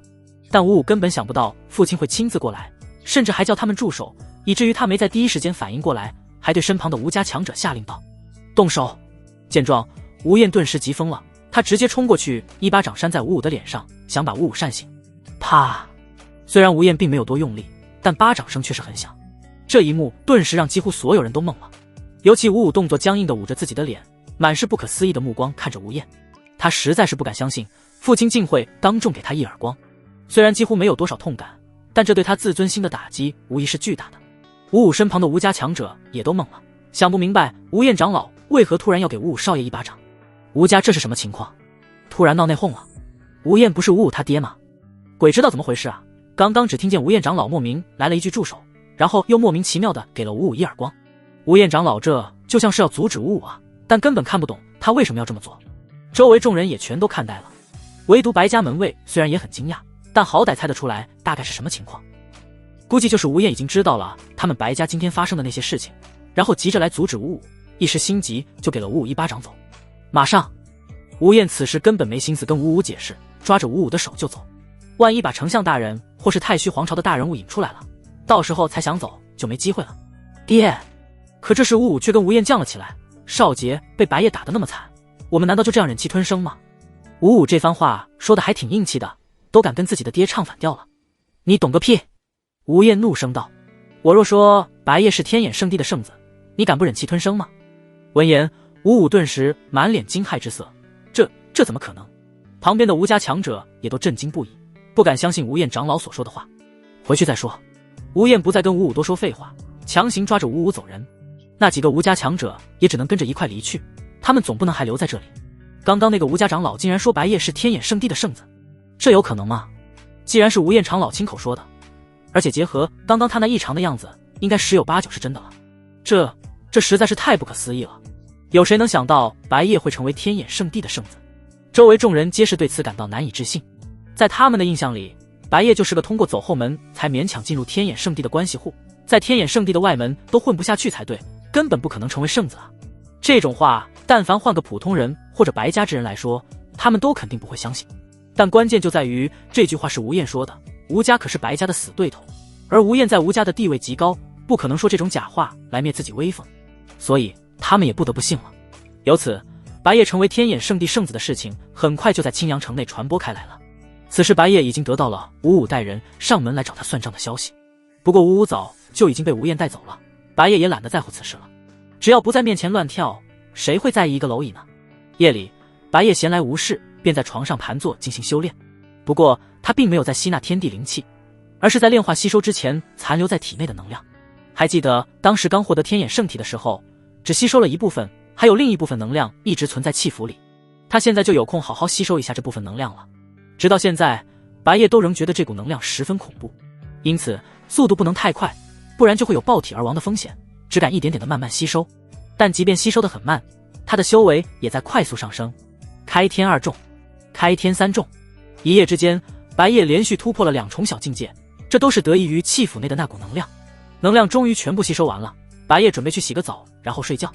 但吴武根本想不到父亲会亲自过来，甚至还叫他们住手，以至于他没在第一时间反应过来，还对身旁的吴家强者下令道：动手！见状，吴燕顿时急疯了，他直接冲过去，一巴掌扇在吴武的脸上，想把吴武扇醒。啪！虽然吴燕并没有多用力，但巴掌声却是很响。这一幕顿时让几乎所有人都懵了，尤其吴武动作僵硬地捂着自己的脸，满是不可思议的目光看着吴燕。他实在是不敢相信父亲竟会当众给他一耳光，虽然几乎没有多少痛感，但这对他自尊心的打击无疑是巨大的。吴武身旁的吴家强者也都懵了，想不明白吴燕长老为何突然要给吴武少爷一巴掌。吴家这是什么情况？突然闹内讧了？吴燕不是吴武他爹吗？鬼知道怎么回事啊！刚刚只听见吴燕长老莫名来了一句住手，然后又莫名其妙的给了吴武一耳光。吴燕长老这就像是要阻止吴武啊，但根本看不懂他为什么要这么做。周围众人也全都看呆了，唯独白家门卫虽然也很惊讶，但好歹猜得出来大概是什么情况。估计就是吴燕已经知道了他们白家今天发生的那些事情，然后急着来阻止吴武，一时心急就给了吴武一巴掌走。马上！吴燕此时根本没心思跟吴武解释，抓着吴武的手就走。万一把丞相大人或是太虚皇朝的大人物引出来了，到时候才想走就没机会了。爹！可这时吴武却跟吴燕犟了起来，少杰被白夜打得那么惨，我们难道就这样忍气吞声吗？吴武这番话说的还挺硬气的，都敢跟自己的爹唱反调了。你懂个屁！吴燕怒声道，我若说白夜是天眼圣地的圣子，你敢不忍气吞声吗？闻言，吴武顿时满脸惊骇之色，这怎么可能？旁边的吴家强者也都震惊不已，不敢相信吴燕长老所说的话。回去再说。吴燕不再跟吴武多说废话，强行抓着吴武走人。那几个吴家强者也只能跟着一块离去，他们总不能还留在这里。刚刚那个吴家长老竟然说白夜是天眼圣地的圣子，这有可能吗？既然是吴燕长老亲口说的，而且结合刚刚他那异常的样子，应该10有8九是真的了。这实在是太不可思议了。有谁能想到白夜会成为天眼圣地的圣子？周围众人皆是对此感到难以置信。在他们的印象里，白夜就是个通过走后门才勉强进入天眼圣地的关系户，在天眼圣地的外门都混不下去才对，根本不可能成为圣子啊！这种话但凡换个普通人或者白家之人来说，他们都肯定不会相信。但关键就在于这句话是吴燕说的，吴家可是白家的死对头，而吴燕在吴家的地位极高，不可能说这种假话来灭自己威风，所以他们也不得不信了。由此，白夜成为天眼圣地圣子的事情很快就在青阳城内传播开来了。此时白夜已经得到了吴武带人上门来找他算账的消息，不过吴武早就已经被吴燕带走了，白夜也懒得在乎此事了。只要不在面前乱跳，谁会在意一个蝼蚁呢？夜里，白夜闲来无事，便在床上盘坐进行修炼。不过他并没有在吸纳天地灵气，而是在炼化吸收之前残留在体内的能量。还记得当时刚获得天眼圣体的时候，只吸收了一部分，还有另一部分能量一直存在气符里。他现在就有空好好吸收一下这部分能量了。直到现在，白夜都仍觉得这股能量十分恐怖，因此速度不能太快，不然就会有爆体而亡的风险，只敢一点点的慢慢吸收。但即便吸收得很慢，他的修为也在快速上升。开天2重，开天3重，一夜之间，白夜连续突破了2重小境界，这都是得益于气府内的那股能量。能量终于全部吸收完了，白夜准备去洗个澡，然后睡觉。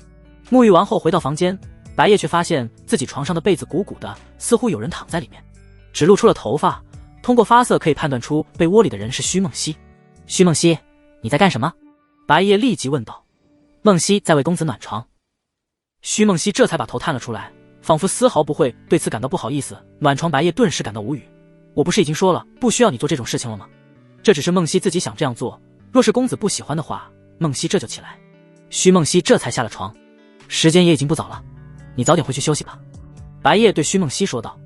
沐浴完后回到房间，白夜却发现自己床上的被子鼓鼓的，似乎有人躺在里面，只露出了头发，通过发色可以判断出被窝里的人是徐梦溪。徐梦溪，你在干什么？白夜立即问道。梦溪在为公子暖床。徐梦溪这才把头探了出来，仿佛丝毫不会对此感到不好意思。暖床，白夜顿时感到无语。我不是已经说了不需要你做这种事情了吗？这只是梦溪自己想这样做，若是公子不喜欢的话，梦溪这就起来。徐梦溪这才下了床。时间也已经不早了，你早点回去休息吧。白夜对徐梦溪说道。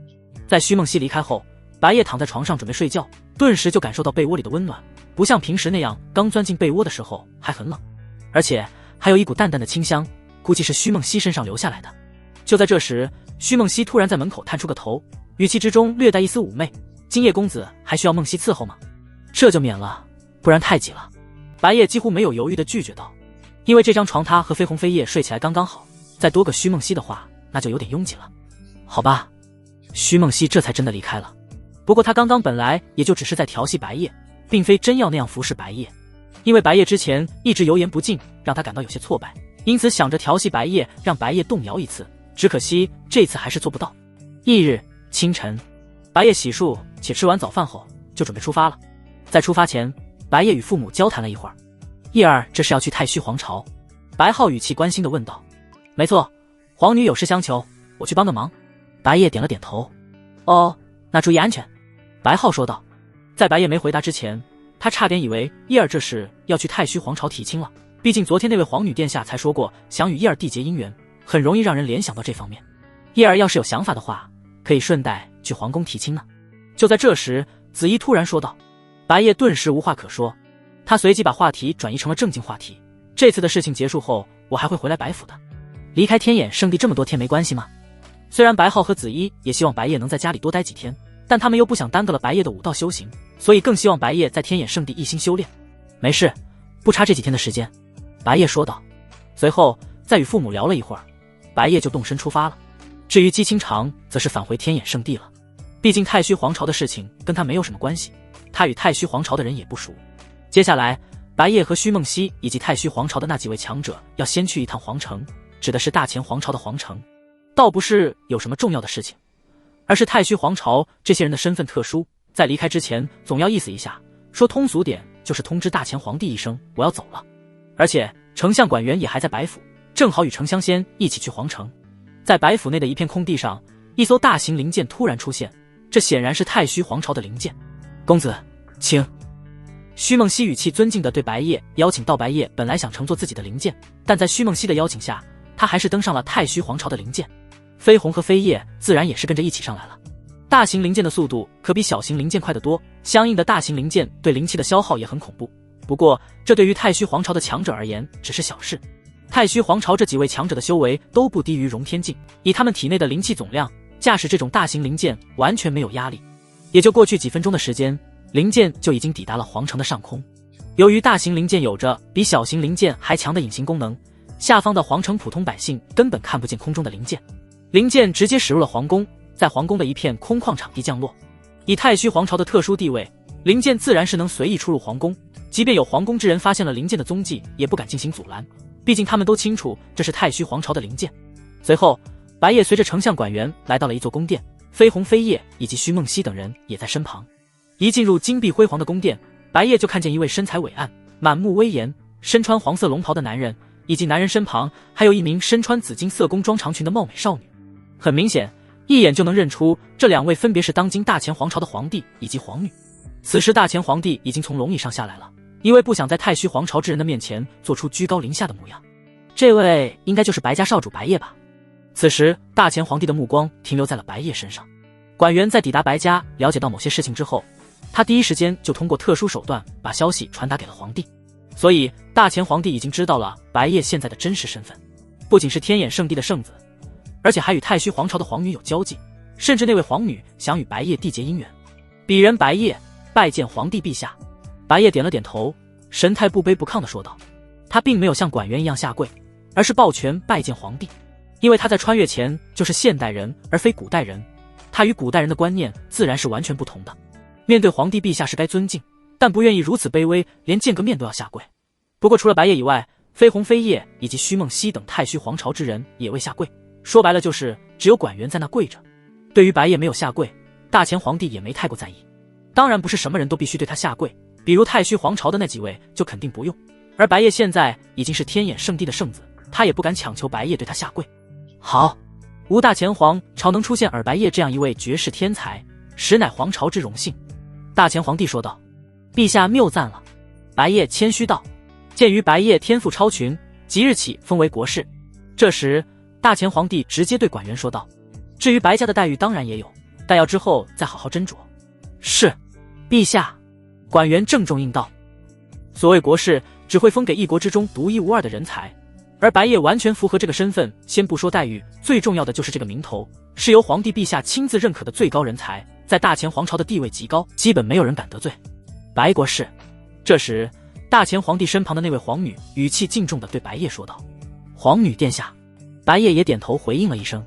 在徐梦溪离开后，白夜躺在床上准备睡觉，顿时就感受到被窝里的温暖，不像平时那样刚钻进被窝的时候还很冷，而且还有一股淡淡的清香，估计是徐梦溪身上留下来的。就在这时，徐梦溪突然在门口探出个头，语气之中略带一丝妩媚。今夜公子还需要梦溪伺候吗？这就免了，不然太挤了。白夜几乎没有犹豫地拒绝道，因为这张床他和飞鸿飞叶睡起来刚刚好，再多个徐梦溪的话那就有点拥挤了。好吧，徐梦溪这才真的离开了。不过他刚刚本来也就只是在调戏白夜，并非真要那样服侍白夜，因为白夜之前一直油盐不进，让他感到有些挫败，因此想着调戏白夜，让白夜动摇一次。只可惜这次还是做不到。翌日清晨，白夜洗漱且吃完早饭后，就准备出发了。在出发前，白夜与父母交谈了一会儿。叶儿这是要去太虚皇朝？白浩语气关心地问道。没错，皇女有事相求，我去帮个忙。白夜点了点头。哦，那注意安全。白浩说道。在白夜没回答之前，他差点以为叶儿这是要去太虚皇朝提亲了。毕竟昨天那位皇女殿下才说过想与叶儿缔结姻缘，很容易让人联想到这方面。叶儿要是有想法的话，可以顺带去皇宫提亲呢。就在这时，子怡突然说道。白夜顿时无话可说，他随即把话题转移成了正经话题。这次的事情结束后，我还会回来白府的。离开天眼圣地这么多天没关系吗？虽然白浩和子怡也希望白夜能在家里多待几天，但他们又不想耽搁了白夜的武道修行，所以更希望白夜在天眼圣地一心修炼。没事，不差这几天的时间。白夜说道。随后再与父母聊了一会儿，白夜就动身出发了。至于姬清长则是返回天眼圣地了，毕竟太虚皇朝的事情跟他没有什么关系，他与太虚皇朝的人也不熟。接下来白夜和虚梦溪以及太虚皇朝的那几位强者要先去一趟皇城，指的是大前皇朝的皇城。倒不是有什么重要的事情，而是太虚皇朝这些人的身份特殊，在离开之前总要意思一下，说通俗点就是通知大前皇帝一声我要走了。而且丞相管员也还在白府，正好与丞相先一起去皇城。在白府内的一片空地上，一艘大型灵舰突然出现，这显然是太虚皇朝的灵舰。公子请。虚梦溪语气尊敬地对白夜邀请道。白夜本来想乘坐自己的灵舰，但在虚梦溪的邀请下，他还是登上了太虚皇朝的灵舰。飞鸿和飞叶自然也是跟着一起上来了。大型灵舰的速度可比小型灵舰快得多，相应的大型灵舰对灵气的消耗也很恐怖。不过这对于太虚皇朝的强者而言只是小事。太虚皇朝这几位强者的修为都不低于融天境，以他们体内的灵气总量，驾驶这种大型灵舰完全没有压力。也就过去几分钟的时间，灵舰就已经抵达了皇城的上空。由于大型灵舰有着比小型灵舰还强的隐形功能，下方的皇城普通百姓根本看不见空中的灵舰。灵舰直接驶入了皇宫，在皇宫的一片空旷场地降落。以太虚皇朝的特殊地位，灵舰自然是能随意出入皇宫，即便有皇宫之人发现了灵舰的踪迹，也不敢进行阻拦，毕竟他们都清楚这是太虚皇朝的灵舰。随后白夜随着丞相管员来到了一座宫殿，飞鸿飞叶以及虚梦溪等人也在身旁。一进入金碧辉煌的宫殿，白夜就看见一位身材伟岸、满目威严、身穿黄色龙袍的男人，以及男人身旁还有一名身穿紫金色宫装长裙的貌美少女。很明显，一眼就能认出这两位分别是当今大前皇朝的皇帝以及皇女。此时大前皇帝已经从龙椅上下来了，因为不想在太虚皇朝之人的面前做出居高临下的模样。这位应该就是白家少主白夜吧？此时大前皇帝的目光停留在了白夜身上。管员在抵达白家了解到某些事情之后，他第一时间就通过特殊手段把消息传达给了皇帝，所以大前皇帝已经知道了白夜现在的真实身份，不仅是天眼圣地的圣子，而且还与太虚皇朝的皇女有交际，甚至那位皇女想与白夜缔结姻缘。鄙人白夜拜见皇帝陛下。白夜点了点头，神态不卑不亢地说道。他并没有像管员一样下跪，而是抱拳拜见皇帝，因为他在穿越前就是现代人而非古代人，他与古代人的观念自然是完全不同的。面对皇帝陛下是该尊敬，但不愿意如此卑微，连见个面都要下跪。不过除了白夜以外，飞鸿飞叶以及虚梦溪等太虚皇朝之人也未下跪，说白了就是只有管员在那跪着。对于白夜没有下跪，大前皇帝也没太过在意。当然不是什么人都必须对他下跪，比如太虚皇朝的那几位就肯定不用，而白夜现在已经是天眼圣地的圣子，他也不敢强求白夜对他下跪。好，吾大前皇朝能出现尔白夜这样一位绝世天才，实乃皇朝之荣幸。大前皇帝说道。陛下谬赞了。白夜谦虚道。鉴于白夜天赋超群，即日起封为国士。这时大前皇帝直接对管员说道。至于白家的待遇当然也有，但要之后再好好斟酌。是，陛下。管员郑重应道。所谓国士只会封给一国之中独一无二的人才，而白夜完全符合这个身份，先不说待遇，最重要的就是这个名头，是由皇帝陛下亲自认可的最高人才，在大前皇朝的地位极高，基本没有人敢得罪。白国士。这时大前皇帝身旁的那位皇女语气敬重地对白夜说道。皇女殿下。白夜也点头回应了一声。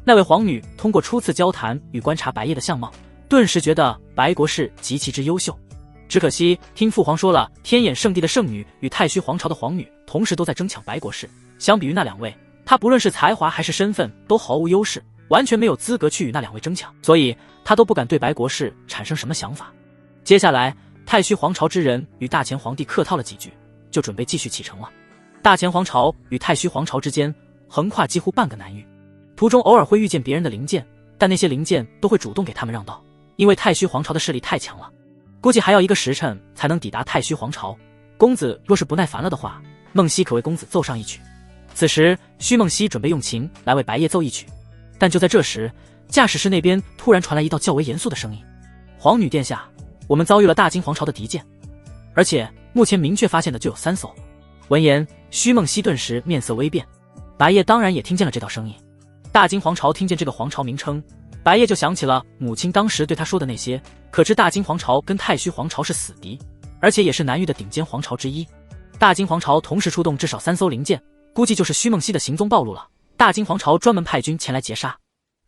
那位皇女通过初次交谈与观察白夜的相貌，顿时觉得白国士极其之优秀。只可惜听父皇说了，天眼圣地的圣女与太虚皇朝的皇女同时都在争抢白国氏，相比于那两位，他不论是才华还是身份都毫无优势，完全没有资格去与那两位争抢，所以他都不敢对白国氏产生什么想法。接下来，太虚皇朝之人与大前皇帝客套了几句，就准备继续启程了。大前皇朝与太虚皇朝之间横跨几乎半个南域，途中偶尔会遇见别人的灵剑，但那些灵剑都会主动给他们让道，因为太虚皇朝的势力太强了，估计还要1个时辰才能抵达太虚皇朝。公子若是不耐烦了的话，梦溪可为公子奏上一曲。此时虚梦溪准备用琴来为白夜奏一曲，但就在这时，驾驶室那边突然传来一道较为严肃的声音：皇女殿下，我们遭遇了大金皇朝的敌舰，而且目前明确发现的就有3艘。闻言，虚梦溪顿时面色微变。白夜当然也听见了这道声音。大金皇朝听见这个皇朝名称，白夜就想起了母亲当时对他说的那些，可知大金皇朝跟太虚皇朝是死敌，而且也是南域的顶尖皇朝之一。大金皇朝同时出动至少3艘灵舰，估计就是虚梦溪的行踪暴露了，大金皇朝专门派军前来截杀。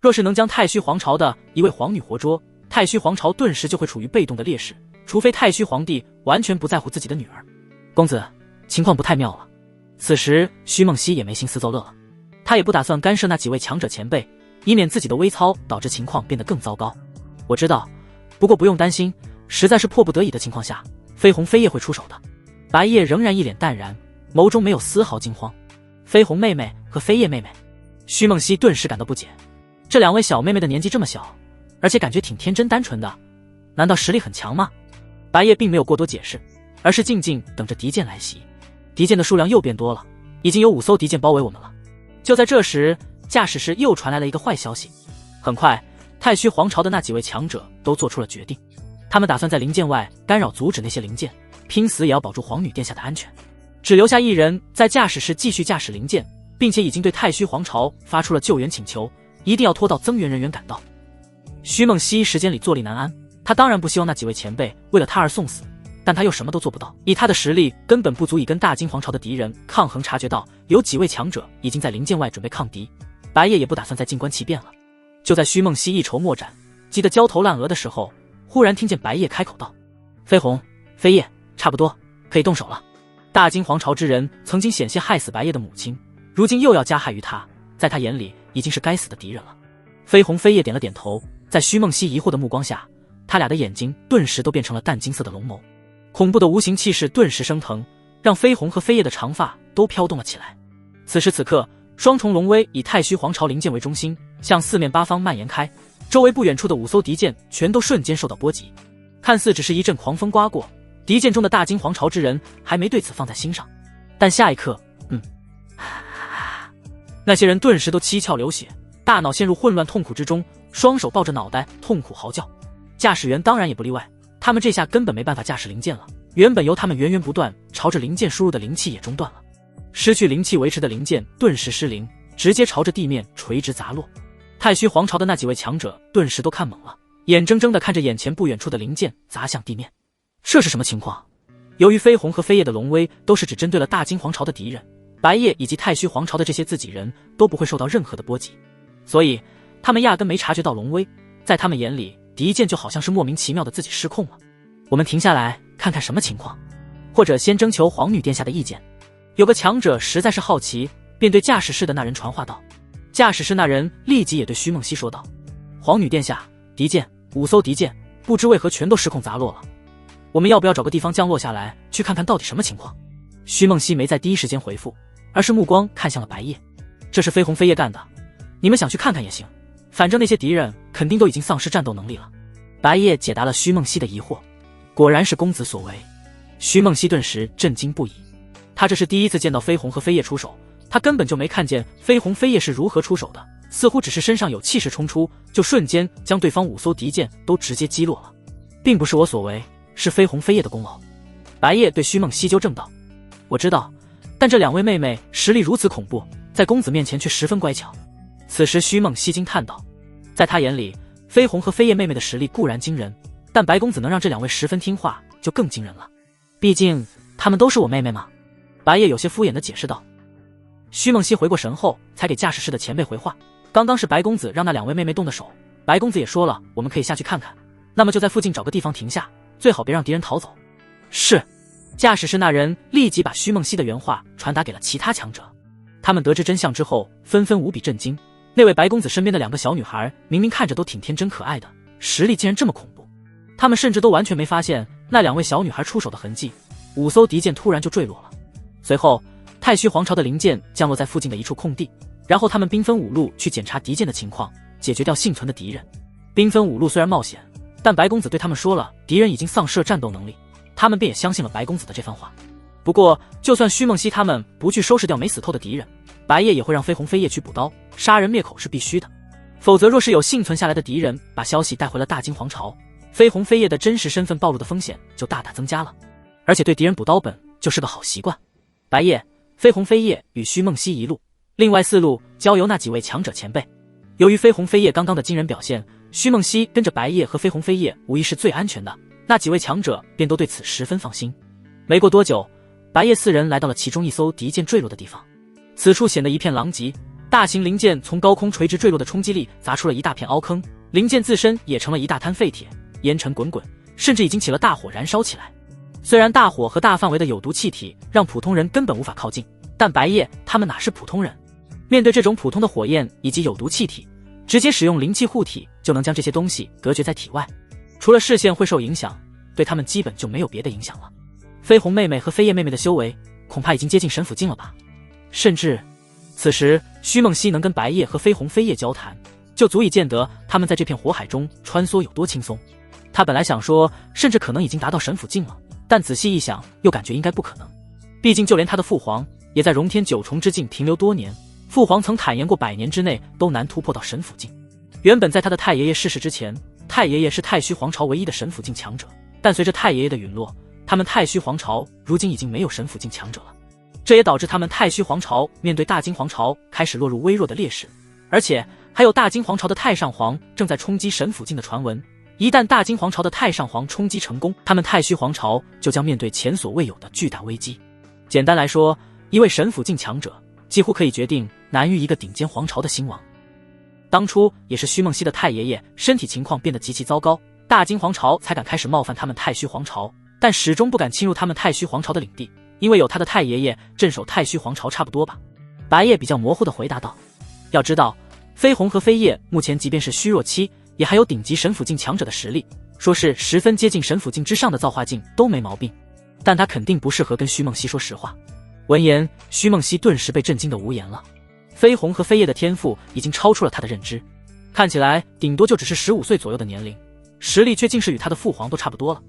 若是能将太虚皇朝的一位皇女活捉，太虚皇朝顿时就会处于被动的劣势，除非太虚皇帝完全不在乎自己的女儿。公子，情况不太妙了。此时虚梦溪也没心思奏乐了，他也不打算干涉那几位强者前辈，以免自己的微操导致情况变得更糟糕。我知道，不过不用担心，实在是迫不得已的情况下，飞鸿飞叶会出手的。白夜仍然一脸淡然，眸中没有丝毫惊慌。飞鸿妹妹和飞叶妹妹，虚梦溪顿时感到不解，这两位小妹妹的年纪这么小，而且感觉挺天真单纯的，难道实力很强吗？白夜并没有过多解释，而是静静等着敌舰来袭。敌舰的数量又变多了，已经有5艘敌舰包围我们了。就在这时，驾驶室又传来了一个坏消息。很快，太虚皇朝的那几位强者都做出了决定，他们打算在灵舰外干扰阻止那些灵舰，拼死也要保住皇女殿下的安全。只留下一人在驾驶室继续驾驶灵舰，并且已经对太虚皇朝发出了救援请求，一定要拖到增援人员赶到。虚梦溪时间里坐立难安，他当然不希望那几位前辈为了他而送死，但他又什么都做不到，以他的实力根本不足以跟大金皇朝的敌人抗衡。察觉到有几位强者已经在灵舰外准备抗敌，白夜也不打算再静观其变了。就在虚梦溪一筹莫展，急得焦头烂额的时候，忽然听见白夜开口道：飞鸿、飞叶，差不多可以动手了。大金皇朝之人曾经险些害死白夜的母亲，如今又要加害于他，在他眼里已经是该死的敌人了。飞鸿、飞叶点了点头，在虚梦溪疑惑的目光下，他俩的眼睛顿时都变成了淡金色的龙眸，恐怖的无形气势顿时升腾，让飞鸿和飞叶的长发都飘动了起来。此时此刻，双重龙威以太虚皇朝灵舰为中心，向四面八方蔓延开，周围不远处的5艘敌舰全都瞬间受到波及。看似只是一阵狂风刮过，敌舰中的大金皇朝之人还没对此放在心上，但下一刻，那些人顿时都七窍流血，大脑陷入混乱痛苦之中，双手抱着脑袋痛苦嚎叫。驾驶员当然也不例外，他们这下根本没办法驾驶灵舰了，原本由他们源源不断朝着灵舰输入的灵气也中断了，失去灵气维持的灵舰顿时失灵，直接朝着地面垂直砸落。太虚皇朝的那几位强者顿时都看懵了，眼睁睁地看着眼前不远处的灵舰砸向地面。这是什么情况？由于飞鸿和飞叶的龙威都是只针对了大金皇朝的敌人，白夜以及太虚皇朝的这些自己人都不会受到任何的波及，所以他们压根没察觉到龙威，在他们眼里，敌舰就好像是莫名其妙的自己失控了。我们停下来看看什么情况，或者先征求皇女殿下的意见。有个强者实在是好奇，便对驾驶室的那人传话道。驾驶室那人立即也对虚梦溪说道：皇女殿下，敌舰5艘敌舰不知为何全都失控砸落了，我们要不要找个地方降落下来，去看看到底什么情况？虚梦溪没在第一时间回复，而是目光看向了白夜。这是飞鸿飞叶干的，你们想去看看也行，反正那些敌人肯定都已经丧失战斗能力了。白夜解答了虚梦溪的疑惑。果然是公子所为。虚梦溪顿时震惊不已，他这是第一次见到飞鸿和飞叶出手，他根本就没看见飞鸿飞叶是如何出手的，似乎只是身上有气势冲出，就瞬间将对方5艘敌舰都直接击落了。并不是我所为，是飞鸿飞叶的功劳。白夜对虚梦溪纠正道：我知道，但这2位妹妹实力如此恐怖，在公子面前却十分乖巧。此时虚梦溪惊叹道，在他眼里，飞鸿和飞叶妹妹的实力固然惊人，但白公子能让这2位十分听话就更惊人了，毕竟她们都是我妹妹嘛。白夜有些敷衍地解释道。虚梦溪回过神后才给驾驶室的前辈回话，刚刚是白公子让那2位妹妹动的手，白公子也说了我们可以下去看看，那么就在附近找个地方停下，最好别让敌人逃走。是。驾驶室那人立即把徐梦溪的原话传达给了其他强者。他们得知真相之后，纷纷无比震惊。那位白公子身边的2个小女孩，明明看着都挺天真可爱的，实力竟然这么恐怖。他们甚至都完全没发现那2位小女孩出手的痕迹。5艘敌舰突然就坠落了。随后，太虚皇朝的零件降落在附近的一处空地，然后他们兵分5路去检查敌舰的情况，解决掉幸存的敌人。兵分5路虽然冒险，但白公子对他们说了敌人已经丧失了战斗能力，他们便也相信了白公子的这番话。不过就算徐梦溪他们不去收拾掉没死透的敌人，白夜也会让飞鸿飞夜去补刀，杀人灭口是必须的。否则若是有幸存下来的敌人把消息带回了大金皇朝，飞鸿飞夜的真实身份暴露的风险就大大增加了。而且对敌人补刀本就是个好习惯。白夜、飞鸿飞夜与徐梦溪一路，另外4路交由那几位强者前辈。由于飞鸿飞夜刚刚的惊人表现，徐梦溪跟着白夜和飞鸿飞夜无疑是最安全的，那几位强者便都对此十分放心。没过多久，白夜4人来到了其中一艘敌舰坠落的地方。此处显得一片狼藉，大型零件从高空垂直坠落的冲击力砸出了一大片凹坑，零件自身也成了一大滩废铁，烟尘滚滚，甚至已经起了大火燃烧起来。虽然大火和大范围的有毒气体让普通人根本无法靠近，但白夜他们哪是普通人？面对这种普通的火焰以及有毒气体，直接使用灵气护体就能将这些东西隔绝在体外，除了视线会受影响，对他们基本就没有别的影响了。飞鸿妹妹和飞叶妹妹的修为恐怕已经接近神府境了吧？甚至此时徐梦溪能跟白夜和飞鸿飞叶交谈，就足以见得他们在这片火海中穿梭有多轻松。他本来想说甚至可能已经达到神府境了，但仔细一想又感觉应该不可能。毕竟就连他的父皇也在荣天九重之境停留多年，父皇曾坦言过100年之内都难突破到神府境。原本在他的太爷爷逝世之前，太爷爷是太虚皇朝唯一的神府境强者，但随着太爷爷的陨落，他们太虚皇朝如今已经没有神府境强者了。这也导致他们太虚皇朝面对大金皇朝开始落入微弱的劣势，而且还有大金皇朝的太上皇正在冲击神府境的传闻。一旦大金皇朝的太上皇冲击成功，他们太虚皇朝就将面对前所未有的巨大危机。简单来说，一位神府境强者几乎可以决定南域一个顶尖皇朝的兴亡。当初也是徐梦溪的太爷爷身体情况变得极其糟糕，大金皇朝才敢开始冒犯他们太虚皇朝，但始终不敢侵入他们太虚皇朝的领地，因为有他的太爷爷镇守太虚皇朝差不多吧。白夜比较模糊地回答道，要知道飞鸿和飞叶目前即便是虚弱期，也还有顶级神府境强者的实力，说是十分接近神府境之上的造化境都没毛病，但他肯定不适合跟徐梦溪说实话。闻言，徐梦溪顿时被震惊得无言了。飞鸿和飞叶的天赋已经超出了他的认知，看起来顶多就只是15岁左右的年龄，实力却竟是与他的父皇都差不多了。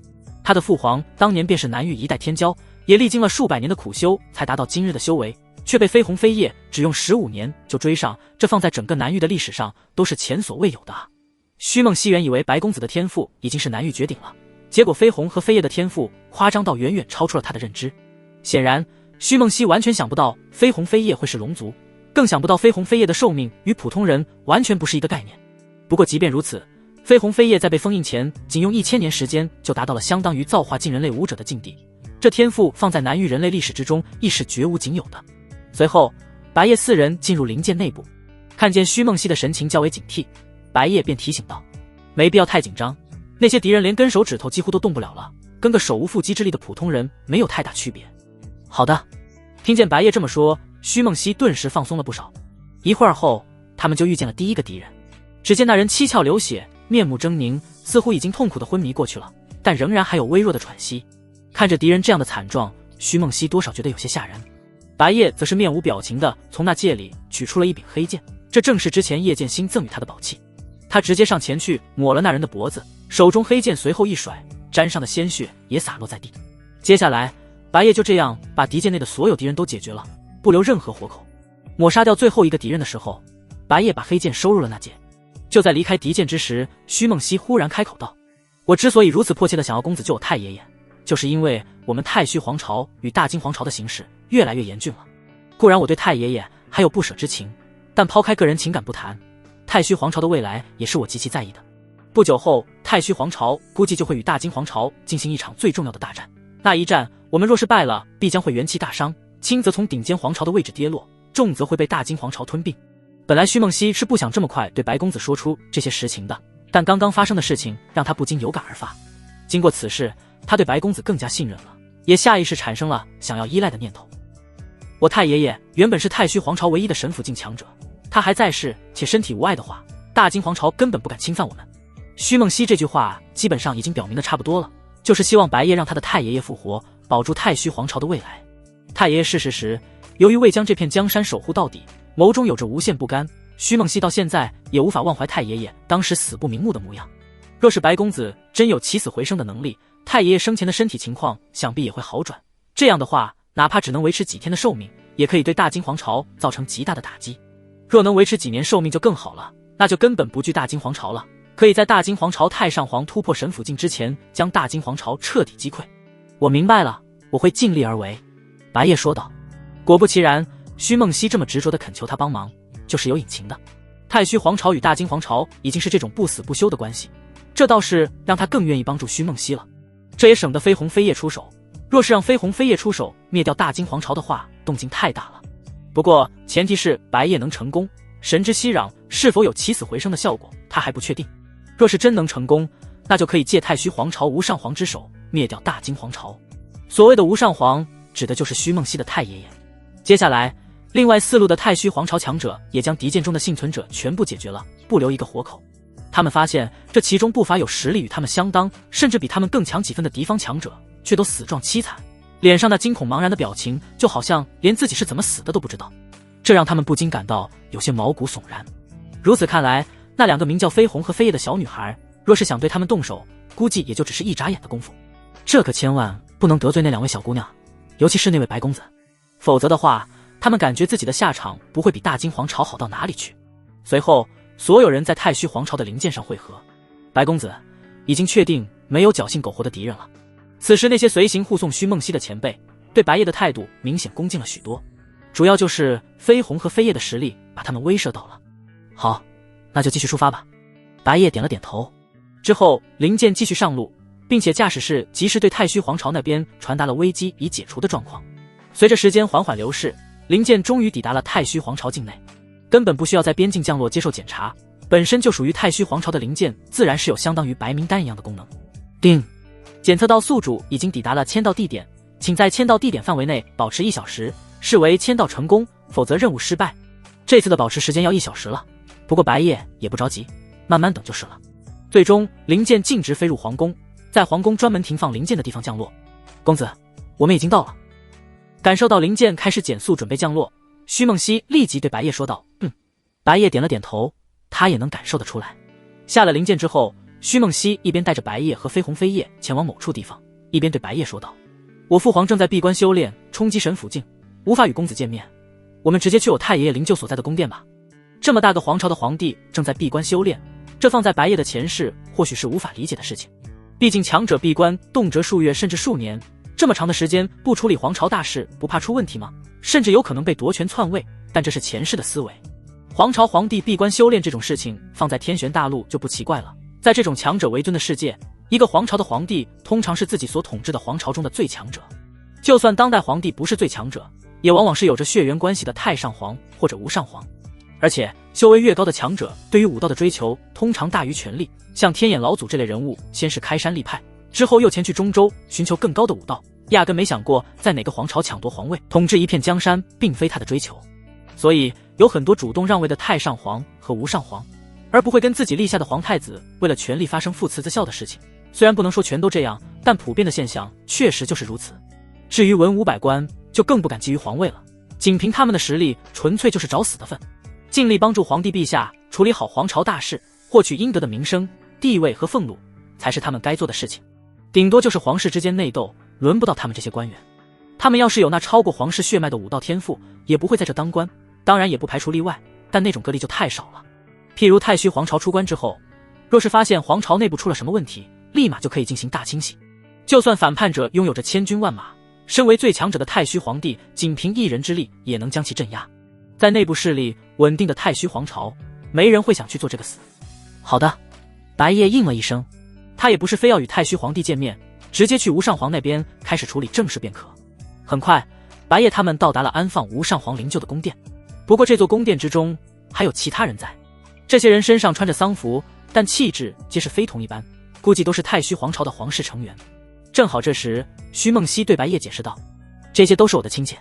他的父皇当年便是南域一代天骄，也历经了数百年的苦修才达到今日的修为，却被飞鸿飞叶只用15年就追上，这放在整个南域的历史上都是前所未有的啊！徐梦溪原以为白公子的天赋已经是南域绝顶了，结果飞鸿和飞叶的天赋夸张到远远超出了他的认知。显然徐梦溪完全想不到飞鸿飞叶会是龙族，更想不到飞鸿飞叶的寿命与普通人完全不是一个概念。不过即便如此，飞鸿飞叶在被封印前仅用1000年时间就达到了相当于造化境人类武者的境地，这天赋放在南域人类历史之中亦是绝无仅有的。随后白夜4人进入灵剑内部，看见徐梦溪的神情较为警惕，白夜便提醒道，没必要太紧张，那些敌人连根手指头几乎都动不了了，跟个手无缚鸡之力的普通人没有太大区别。好的。听见白夜这么说，徐梦溪顿时放松了不少。一会儿后，他们就遇见了第一个敌人。只见那人七窍流血，面目狰狞，似乎已经痛苦的昏迷过去了，但仍然还有微弱的喘息。看着敌人这样的惨状，徐梦溪多少觉得有些吓人。白夜则是面无表情的从那戒里取出了一柄黑剑，这正是之前叶剑心赠予他的宝器。他直接上前去抹了那人的脖子，手中黑剑随后一甩，沾上的鲜血也洒落在地。接下来白夜就这样把敌舰内的所有敌人都解决了，不留任何活口。抹杀掉最后一个敌人的时候，白夜把黑剑收入了那剑。就在离开敌舰之时，徐梦溪忽然开口道，我之所以如此迫切的想要公子救我太爷爷，就是因为我们太虚皇朝与大金皇朝的形势越来越严峻了。固然我对太爷爷还有不舍之情，但抛开个人情感不谈，太虚皇朝的未来也是我极其在意的。不久后，太虚皇朝估计就会与大金皇朝进行一场最重要的大战，那一战我们若是败了，必将会元气大伤，轻则从顶尖皇朝的位置跌落，重则会被大金皇朝吞并。本来徐梦溪是不想这么快对白公子说出这些实情的，但刚刚发生的事情让他不禁有感而发。经过此事，他对白公子更加信任了，也下意识产生了想要依赖的念头。我太爷爷原本是太虚皇朝唯一的神府境强者，他还在世且身体无碍的话，大金皇朝根本不敢侵犯我们。虚梦溪这句话基本上已经表明的差不多了，就是希望白夜让他的太爷爷复活，保住太虚皇朝的未来。太爷爷逝世时，由于未将这片江山守护到底，眸中有着无限不甘，虚梦溪到现在也无法忘怀太爷爷当时死不瞑目的模样。若是白公子真有起死回生的能力，太爷爷生前的身体情况想必也会好转，这样的话，哪怕只能维持几天的寿命，也可以对大金皇朝造成极大的打击。若能维持几年寿命就更好了，那就根本不惧大金皇朝了，可以在大金皇朝太上皇突破神府境之前，将大金皇朝彻底击溃。我明白了，我会尽力而为。白夜说道。果不其然，虚梦溪这么执着地恳求他帮忙，就是有隐情的。太虚皇朝与大金皇朝已经是这种不死不休的关系，这倒是让他更愿意帮助虚梦溪了。这也省得飞鸿飞叶出手，若是让飞鸿飞叶出手灭掉大金皇朝的话，动静太大了。不过前提是白夜能成功，神之息壤是否有起死回生的效果，他还不确定。若是真能成功，那就可以借太虚皇朝无上皇之手灭掉大金皇朝。所谓的无上皇，指的就是虚梦溪的太爷爷。接下来，另外4路的太虚皇朝强者也将敌舰中的幸存者全部解决了，不留一个活口。他们发现这其中不乏有实力与他们相当，甚至比他们更强几分的敌方强者，却都死状凄惨，脸上那惊恐茫然的表情，就好像连自己是怎么死的都不知道。这让他们不禁感到有些毛骨悚然。如此看来，那2个名叫飞鸿和飞叶的小女孩，若是想对他们动手，估计也就只是一眨眼的功夫。这可千万不能得罪那2位小姑娘，尤其是那位白公子，否则的话，他们感觉自己的下场不会比大金皇朝好到哪里去。随后，所有人在太虚皇朝的灵剑上汇合。白公子已经确定没有侥幸苟活的敌人了。此时，那些随行护送虚梦溪的前辈对白夜的态度明显恭敬了许多，主要就是飞鸿和飞叶的实力把他们威慑到了。好，那就继续出发吧。白夜点了点头。之后，灵剑继续上路，并且驾驶室及时对太虚皇朝那边传达了危机已解除的状况。随着时间缓缓流逝，灵剑终于抵达了太虚皇朝境内，根本不需要在边境降落接受检查，本身就属于太虚皇朝的灵剑自然是有相当于白名单一样的功能。叮，检测到宿主已经抵达了签到地点，请在签到地点范围内保持1小时，视为签到成功，否则任务失败。这次的保持时间要1小时了，不过白夜也不着急，慢慢等就是了。最终，灵剑径直飞入皇宫，在皇宫专门停放灵剑的地方降落。公子，我们已经到了。感受到灵剑开始减速准备降落，虚梦溪立即对白夜说道：白夜点了点头，他也能感受得出来。下了灵剑之后，虚梦溪一边带着白夜和飞鸿飞叶前往某处地方，一边对白夜说道：我父皇正在闭关修炼，冲击神府境，无法与公子见面，我们直接去我太爷爷灵柩所在的宫殿吧。这么大个皇朝的皇帝正在闭关修炼，这放在白夜的前世或许是无法理解的事情。毕竟强者闭关动辄数月甚至数年，这么长的时间不处理皇朝大事，不怕出问题吗？甚至有可能被夺权篡位，但这是前世的思维。皇朝皇帝闭关修炼这种事情放在天玄大陆就不奇怪了。在这种强者为尊的世界，一个皇朝的皇帝通常是自己所统治的皇朝中的最强者，就算当代皇帝不是最强者，也往往是有着血缘关系的太上皇或者无上皇。而且修为越高的强者，对于武道的追求通常大于权力，像天眼老祖这类人物，先是开山立派，之后又前去中州寻求更高的武道，压根没想过在哪个皇朝抢夺皇位，统治一片江山并非他的追求。所以有很多主动让位的太上皇和无上皇，而不会跟自己立下的皇太子为了权力发生父慈子孝的事情。虽然不能说全都这样，但普遍的现象确实就是如此。至于文武百官，就更不敢觊觎皇位了，仅凭他们的实力，纯粹就是找死的份。尽力帮助皇帝陛下处理好皇朝大事，获取应得的名声、地位和俸禄，才是他们该做的事情。顶多就是皇室之间内斗，轮不到他们这些官员。他们要是有那超过皇室血脉的武道天赋，也不会在这当官，当然也不排除例外，但那种个例就太少了。譬如太虚皇朝出关之后，若是发现皇朝内部出了什么问题，立马就可以进行大清洗。就算反叛者拥有着千军万马，身为最强者的太虚皇帝，仅凭一人之力也能将其镇压。在内部势力稳定的太虚皇朝，没人会想去做这个死。好的，白夜应了一声，他也不是非要与太虚皇帝见面，直接去无上皇那边开始处理正事便可。很快，白夜他们到达了安放无上皇灵柩的宫殿。不过这座宫殿之中还有其他人在，这些人身上穿着丧服，但气质皆是非同一般，估计都是太虚皇朝的皇室成员。正好这时，徐梦溪对白夜解释道：“这些都是我的亲戚。”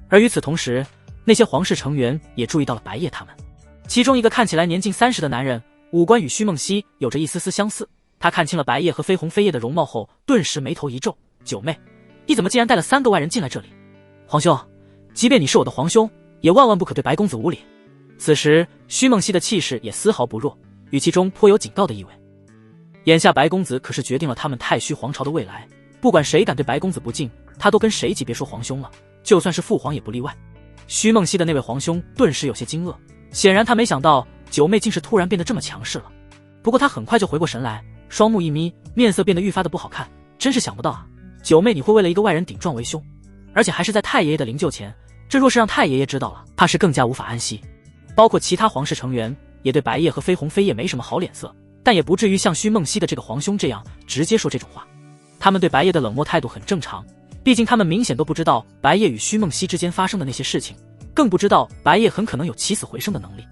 而与此同时，那些皇室成员也注意到了白夜他们。其中一个看起来年近30的男人，五官与徐梦溪有着一丝丝相似。他看清了白夜和绯红飞叶的容貌后，顿时眉头一皱：“九妹，你怎么竟然带了3个外人进来这里？皇兄，即便你是我的皇兄，也万万不可对白公子无礼。”此时，徐梦溪的气势也丝毫不弱，语气中颇有警告的意味。眼下白公子可是决定了他们太虚皇朝的未来，不管谁敢对白公子不敬，他都跟谁级别说皇兄了，就算是父皇也不例外。徐梦溪的那位皇兄顿时有些惊愕，显然他没想到九妹竟是突然变得这么强势了。不过他很快就回过神来，双目一眯，面色变得愈发的不好看。真是想不到啊，九妹你会为了一个外人顶撞为兄，而且还是在太爷爷的灵柩前，这若是让太爷爷知道了，怕是更加无法安息。包括其他皇室成员也对白夜和绯红飞叶没什么好脸色，但也不至于像徐梦溪的这个皇兄这样直接说这种话。他们对白夜的冷漠态度很正常，毕竟他们明显都不知道白夜与徐梦溪之间发生的那些事情，更不知道白夜很可能有起死回生的能力。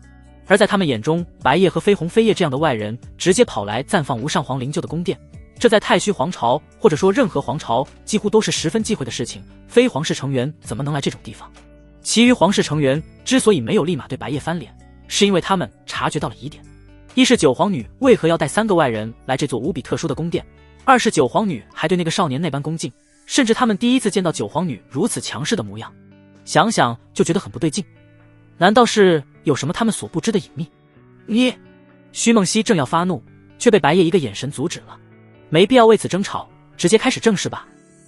而在他们眼中，白夜和绯红飞叶这样的外人直接跑来暂放无上皇灵柩的宫殿，这在太虚皇朝或者说任何皇朝几乎都是十分忌讳的事情，非皇室成员怎么能来这种地方？其余皇室成员之所以没有立马对白夜翻脸，是因为他们察觉到了疑点。一是九皇女为何要带3个外人来这座无比特殊的宫殿，二是九皇女还对那个少年那般恭敬，甚至他们第一次见到九皇女如此强势的模样，想想就觉得很不对劲。难道是有什么他们所不知的隐秘？你……徐梦溪正要发怒，却被白夜一个眼神阻止了。没必要为此争吵，直接开始正事吧。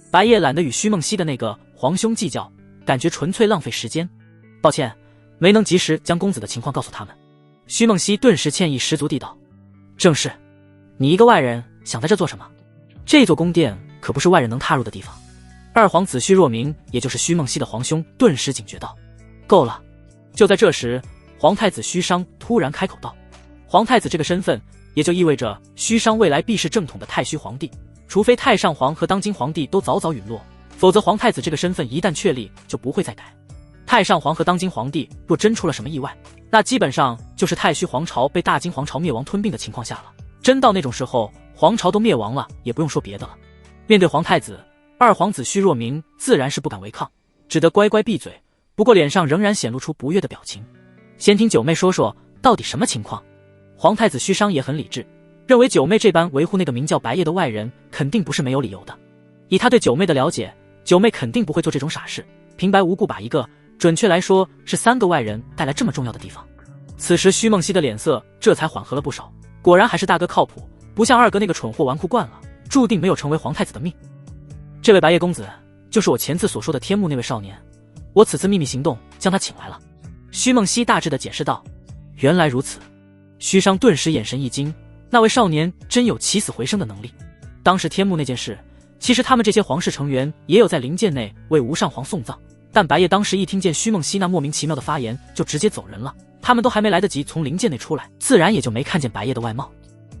白夜懒得与徐梦溪的那个皇兄计较，感觉纯粹浪费时间。抱歉，没能及时将公子的情况告诉他们。徐梦溪顿时歉意十足地道：“正是，你一个外人想在这做什么？这座宫殿可不是外人能踏入的地方。”二皇子徐若明，也就是徐梦溪的皇兄，顿时警觉道：“够了！”就在这时，皇太子虚商突然开口道：“皇太子这个身份，也就意味着虚商未来必是正统的太虚皇帝，除非太上皇和当今皇帝都早早陨落，否则皇太子这个身份一旦确立，就不会再改。太上皇和当今皇帝若真出了什么意外，那基本上就是太虚皇朝被大金皇朝灭亡吞并的情况下了。真到那种时候，皇朝都灭亡了，也不用说别的了。”面对皇太子，二皇子虚若明自然是不敢违抗，只得乖乖闭嘴，不过脸上仍然显露出不悦的表情。先听九妹说说到底什么情况。皇太子虚商也很理智，认为九妹这般维护那个名叫白夜的外人肯定不是没有理由的。以他对九妹的了解，九妹肯定不会做这种傻事，平白无故把一个，准确来说是3个外人带来这么重要的地方。此时徐梦溪的脸色这才缓和了不少，果然还是大哥靠谱，不像二哥那个蠢货纨绔惯了，注定没有成为皇太子的命。这位白夜公子就是我前次所说的天幕那位少年，我此次秘密行动将他请来了。徐梦溪大致的解释道。原来如此。虚商顿时眼神一惊，那位少年真有起死回生的能力。当时天幕那件事，其实他们这些皇室成员也有在灵柩内为无上皇送葬，但白夜当时一听见徐梦溪那莫名其妙的发言，就直接走人了。他们都还没来得及从灵柩内出来，自然也就没看见白夜的外貌。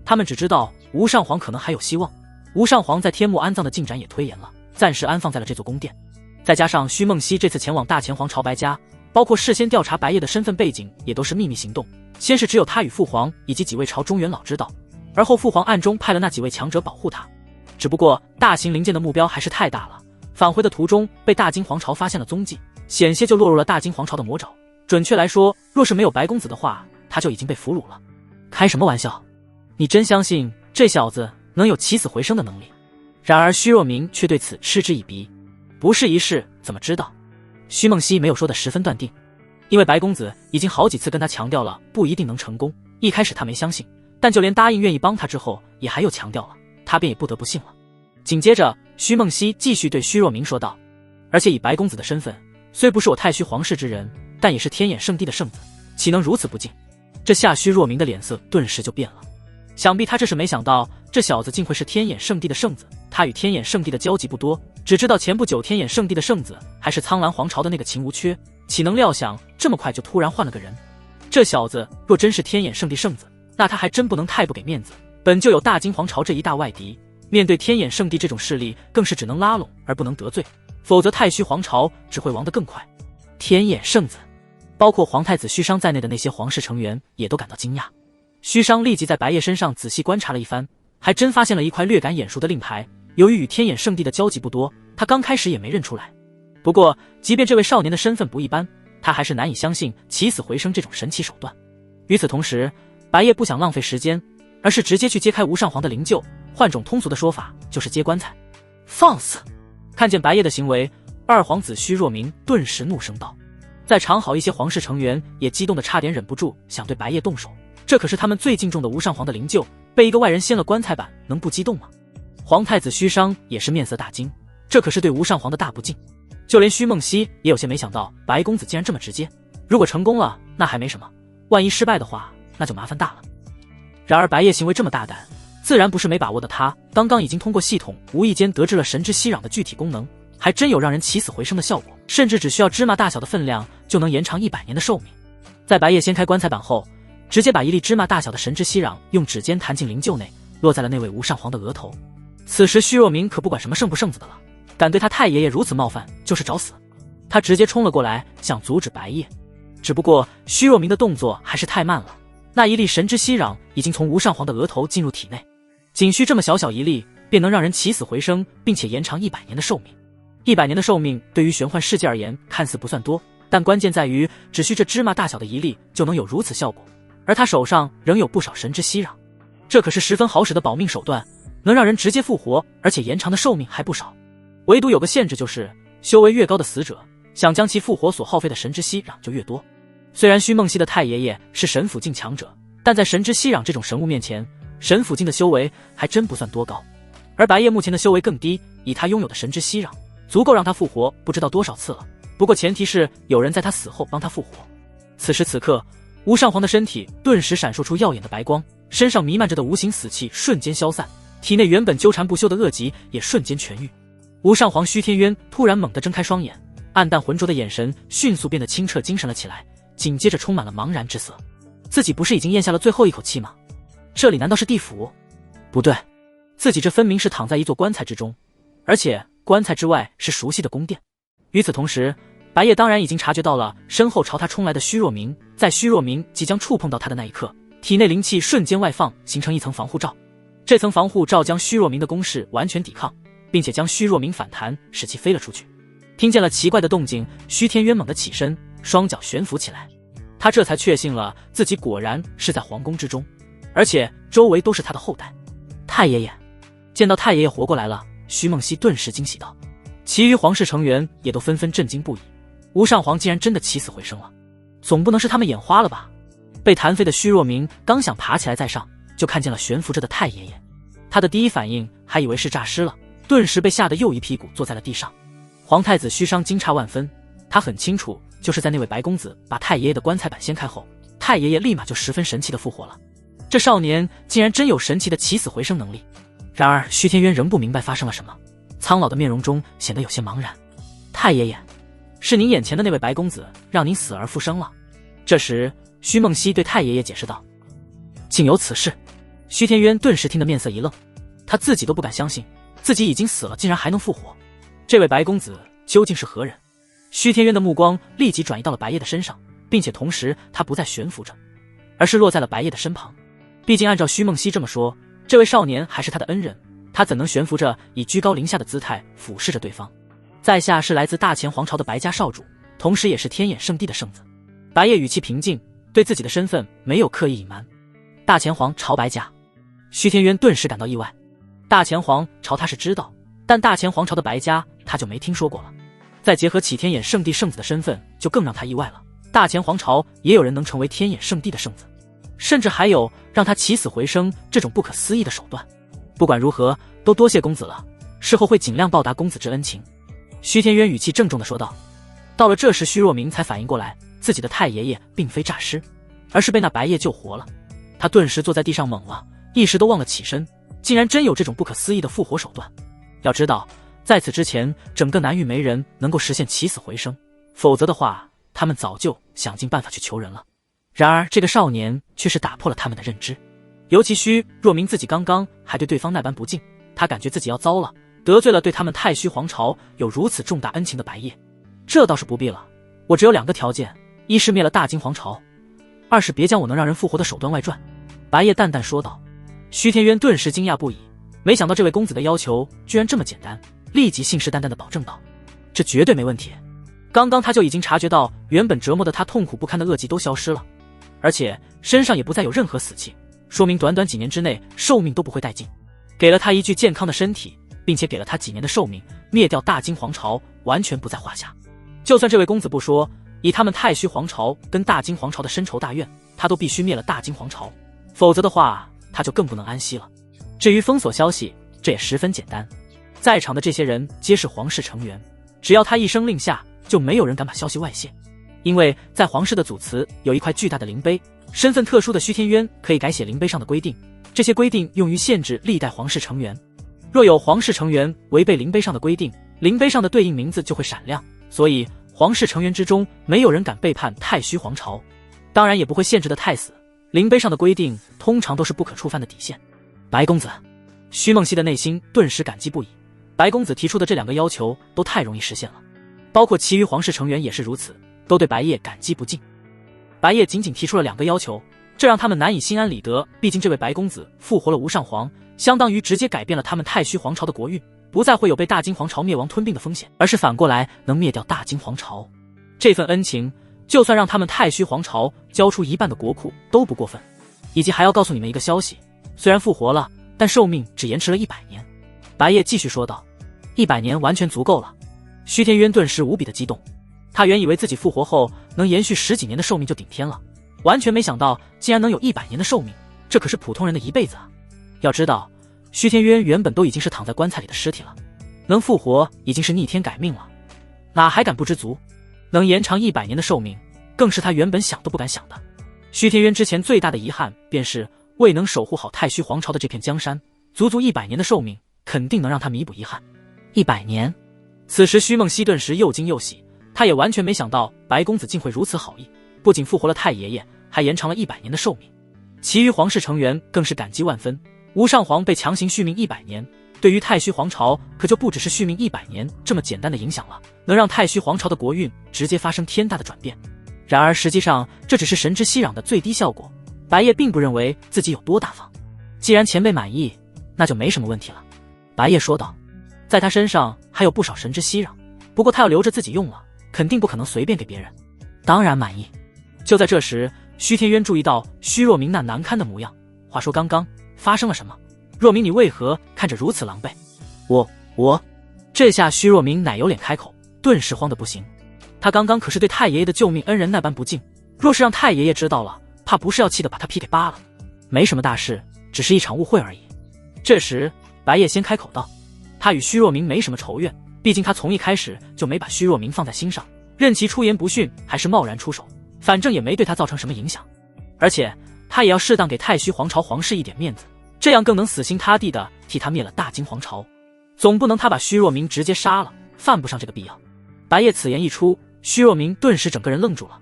他们只知道无上皇可能还有希望，无上皇在天幕安葬的进展也推延了，暂时安放在了这座宫殿。再加上徐梦溪这次前往大前皇朝白家，包括事先调查白夜的身份背景，也都是秘密行动。先是只有他与父皇以及几位朝中元老知道，而后父皇暗中派了那几位强者保护他。只不过大型灵柩的目标还是太大了，返回的途中被大金皇朝发现了踪迹，险些就落入了大金皇朝的魔爪。准确来说，若是没有白公子的话，他就已经被俘虏了。开什么玩笑？你真相信这小子能有起死回生的能力？然而虚若明却对此嗤之以鼻。不试一试怎么知道？徐梦溪没有说得十分断定，因为白公子已经好几次跟他强调了不一定能成功。一开始他没相信，但就连答应愿意帮他之后，也还又强调了，他便也不得不信了。紧接着徐梦溪继续对虚若明说道：而且以白公子的身份，虽不是我太虚皇室之人，但也是天眼圣地的圣子，岂能如此不敬？这下虚若明的脸色顿时就变了，想必他这是没想到这小子竟会是天眼圣地的圣子。他与天眼圣地的交集不多，只知道前不久天眼圣地的圣子还是苍蓝皇朝的那个秦无缺，岂能料想这么快就突然换了个人？这小子若真是天眼圣地圣子，那他还真不能太不给面子。本就有大金皇朝这一大外敌，面对天眼圣地这种势力，更是只能拉拢而不能得罪，否则太虚皇朝只会亡得更快。天眼圣子，包括皇太子虚商在内的那些皇室成员也都感到惊讶。虚商立即在白夜身上仔细观察了一番，还真发现了一块略感眼熟的令牌。由于与天眼圣地的交集不多，他刚开始也没认出来。不过，即便这位少年的身份不一般，他还是难以相信起死回生这种神奇手段。与此同时，白夜不想浪费时间，而是直接去揭开无上皇的灵柩，换种通俗的说法，就是揭棺材。放肆！看见白夜的行为，二皇子虚若明顿时怒声道。在场好一些皇室成员也激动得差点忍不住想对白夜动手，这可是他们最敬重的无上皇的灵柩，被一个外人掀了棺材板，能不激动吗？皇太子虚商也是面色大惊，这可是对无上皇的大不敬。就连虚梦溪也有些没想到白公子竟然这么直接，如果成功了那还没什么，万一失败的话那就麻烦大了。然而白夜行为这么大胆，自然不是没把握的。他刚刚已经通过系统无意间得知了神之息壤的具体功能，还真有让人起死回生的效果，甚至只需要芝麻大小的分量就能延长100年的寿命。在白夜掀开棺材板后，直接把一粒芝麻大小的神之息壤用指尖弹进灵柩内，落在了那位无上皇的额头。此时虚若明可不管什么胜不胜子的了，敢对他太爷爷如此冒犯就是找死。他直接冲了过来想阻止白夜，只不过虚若明的动作还是太慢了，那一粒神之息壤已经从无上皇的额头进入体内，仅需这么小小一粒便能让人起死回生，并且延长100年的寿命。100年的寿命对于玄幻世界而言看似不算多，但关键在于只需这芝麻大小的一粒就能有如此效果，而他手上仍有不少神之息壤，这可是十分好使的保命手段，能让人直接复活，而且延长的寿命还不少。唯独有个限制，就是修为越高的死者想将其复活所耗费的神之息壤就越多。虽然虚梦溪的太爷爷是神府境强者，但在神之息壤这种神物面前，神府境的修为还真不算多高。而白夜目前的修为更低，以他拥有的神之息壤足够让他复活不知道多少次了，不过前提是有人在他死后帮他复活。此时此刻，无上皇的身体顿时闪烁出耀眼的白光，身上弥漫着的无形死气瞬间消散，体内原本纠缠不休的恶疾也瞬间痊愈。无上皇虚天渊突然猛地睁开双眼，暗淡浑浊的眼神迅速变得清澈精神了起来，紧接着充满了茫然之色。自己不是已经咽下了最后一口气吗？这里难道是地府？不对，自己这分明是躺在一座棺材之中，而且棺材之外是熟悉的宫殿。与此同时，白夜当然已经察觉到了身后朝他冲来的虚若明，在虚若明即将触碰到他的那一刻，体内灵气瞬间外放，形成一层防护罩。这层防护罩将虚若明的攻势完全抵抗，并且将虚若明反弹，使其飞了出去。听见了奇怪的动静，虚天渊猛地起身，双脚悬浮起来。他这才确信了自己果然是在皇宫之中，而且周围都是他的后代。太爷爷！见到太爷爷活过来了，虚梦溪顿时惊喜道。其余皇室成员也都纷纷震惊不已，无上皇竟然真的起死回生了，总不能是他们眼花了吧？被弹飞的虚若明刚想爬起来再上，就看见了悬浮着的太爷爷。他的第一反应还以为是诈尸了，顿时被吓得又一屁股坐在了地上。皇太子虚商惊诧万分，他很清楚，就是在那位白公子把太爷爷的棺材板掀开后，太爷爷立马就十分神奇的复活了。这少年竟然真有神奇的起死回生能力。然而虚天渊仍不明白发生了什么，苍老的面容中显得有些茫然。太爷爷，是您眼前的那位白公子让您死而复生了。这时虚梦溪对太爷爷解释道。竟有此事？虚天渊顿时听得面色一愣，他自己都不敢相信自己已经死了竟然还能复活。这位白公子究竟是何人？虚天渊的目光立即转移到了白夜的身上，并且同时他不再悬浮着，而是落在了白夜的身旁。毕竟按照虚梦溪这么说，这位少年还是他的恩人，他怎能悬浮着以居高临下的姿态俯视着对方？在下是来自大前皇朝的白家少主，同时也是天眼圣地的圣子。白夜语气平静，对自己的身份没有刻意隐瞒。大前皇朝白家。虚天渊顿时感到意外，大前皇朝他是知道，但大前皇朝的白家他就没听说过了。再结合起天眼圣地圣子的身份，就更让他意外了。大前皇朝也有人能成为天眼圣地的圣子，甚至还有让他起死回生这种不可思议的手段。不管如何，都多谢公子了，事后会尽量报答公子之恩情。虚天渊语气郑重地说道。到了这时，虚若明才反应过来，自己的太爷爷并非诈尸，而是被那白夜救活了。他顿时坐在地上懵了，一时都忘了起身，竟然真有这种不可思议的复活手段。要知道，在此之前，整个南域没人能够实现起死回生，否则的话，他们早就想尽办法去求人了。然而这个少年却是打破了他们的认知。尤其虚若明自己刚刚还对对方那般不敬，他感觉自己要糟了，得罪了对他们太虚皇朝有如此重大恩情的白夜。这倒是不必了，我只有2个条件，一是灭了大金皇朝，二是别将我能让人复活的手段外传。白夜淡淡说道。虚天渊顿时惊讶不已，没想到这位公子的要求居然这么简单，立即信誓旦旦地保证道：“这绝对没问题。”刚刚他就已经察觉到，原本折磨得他痛苦不堪的恶疾都消失了，而且身上也不再有任何死气，说明短短几年之内寿命都不会殆尽。给了他一具健康的身体，并且给了他几年的寿命，灭掉大金皇朝完全不在话下。就算这位公子不说，以他们太虚皇朝跟大金皇朝的深仇大怨，他都必须灭了大金皇朝，否则的话他就更不能安息了。至于封锁消息，这也十分简单，在场的这些人皆是皇室成员，只要他一声令下，就没有人敢把消息外泄。因为在皇室的祖祠有一块巨大的灵碑，身份特殊的虚天渊可以改写灵碑上的规定，这些规定用于限制历代皇室成员。若有皇室成员违背灵碑上的规定，灵碑上的对应名字就会闪亮，所以皇室成员之中没有人敢背叛太虚皇朝，当然也不会限制得太死。灵碑上的规定通常都是不可触犯的底线。白公子，徐梦溪的内心顿时感激不已，白公子提出的这2个要求都太容易实现了，包括其余皇室成员也是如此，都对白夜感激不尽。白夜仅仅提出了2个要求，这让他们难以心安理得，毕竟这位白公子复活了无上皇，相当于直接改变了他们太虚皇朝的国运，不再会有被大金皇朝灭亡吞并的风险，而是反过来能灭掉大金皇朝。这份恩情就算让他们太虚皇朝交出1半的国库都不过分。以及还要告诉你们一个消息，虽然复活了，但寿命只延迟了100年。白夜继续说道，100年完全足够了。虚天渊顿时无比的激动，他原以为自己复活后能延续10几年的寿命就顶天了，完全没想到竟然能有100年的寿命，这可是普通人的1辈子啊。要知道，虚天渊原本都已经是躺在棺材里的尸体了，能复活已经是逆天改命了，哪还敢不知足？能延长100年的寿命，更是他原本想都不敢想的。虚天渊之前最大的遗憾便是未能守护好太虚皇朝的这片江山，足足100年的寿命肯定能让他弥补遗憾。100年。此时虚梦溪顿时又惊又喜，他也完全没想到白公子竟会如此好意，不仅复活了太爷爷，还延长了100年的寿命。其余皇室成员更是感激万分，无上皇被强行续命100年，对于太虚皇朝可就不只是续命100年这么简单的影响了，能让太虚皇朝的国运直接发生天大的转变。然而实际上这只是神之息壤的最低效果，白夜并不认为自己有多大方。既然前辈满意，那就没什么问题了。白夜说道，在他身上还有不少神之息壤，不过他要留着自己用了，肯定不可能随便给别人。当然满意。就在这时，虚天渊注意到虚若明那难堪的模样。话说刚刚发生了什么？若明你为何看着如此狼狈？我……这下虚若明奶油脸开口，顿时慌得不行。他刚刚可是对太爷爷的救命恩人那般不敬，若是让太爷爷知道了，怕不是要气得把他皮给扒了。没什么大事，只是一场误会而已。这时白夜先开口道，他与虚若明没什么仇怨，毕竟他从一开始就没把虚若明放在心上，任其出言不逊还是贸然出手，反正也没对他造成什么影响。而且他也要适当给太虚皇朝皇室一点面子，这样更能死心塌地的替他灭了大金皇朝，总不能他把虚若明直接杀了，犯不上这个必要。白夜此言一出，虚若明顿时整个人愣住了。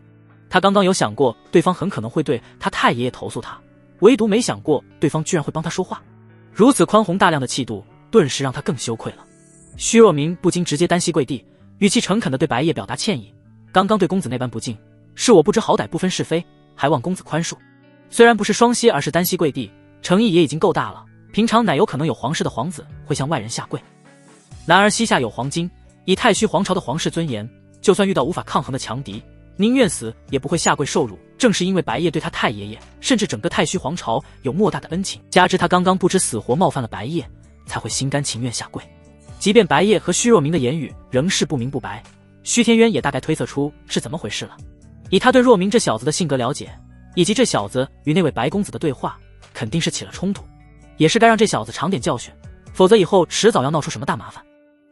他刚刚有想过对方很可能会对他太爷爷投诉他，唯独没想过对方居然会帮他说话，如此宽宏大量的气度顿时让他更羞愧了。虚若明不禁直接单膝跪地，语气诚恳地对白夜表达歉意，刚刚对公子那般不敬，是我不知好歹不分是非，还望公子宽恕。虽然不是双膝而是单膝跪地，诚意也已经够大了，平常哪有可能有皇室的皇子会向外人下跪。然而膝下有黄金，以太虚皇朝的皇室尊严，就算遇到无法抗衡的强敌，宁愿死也不会下跪受辱。正是因为白夜对他太爷爷甚至整个太虚皇朝有莫大的恩情，加之他刚刚不知死活冒犯了白夜，才会心甘情愿下跪。即便白夜和虚若明的言语仍是不明不白，虚天渊也大概推测出是怎么回事了。以他对若明这小子的性格了解，以及这小子与那位白公子的对话，肯定是起了冲突，也是该让这小子尝点教训，否则以后迟早要闹出什么大麻烦。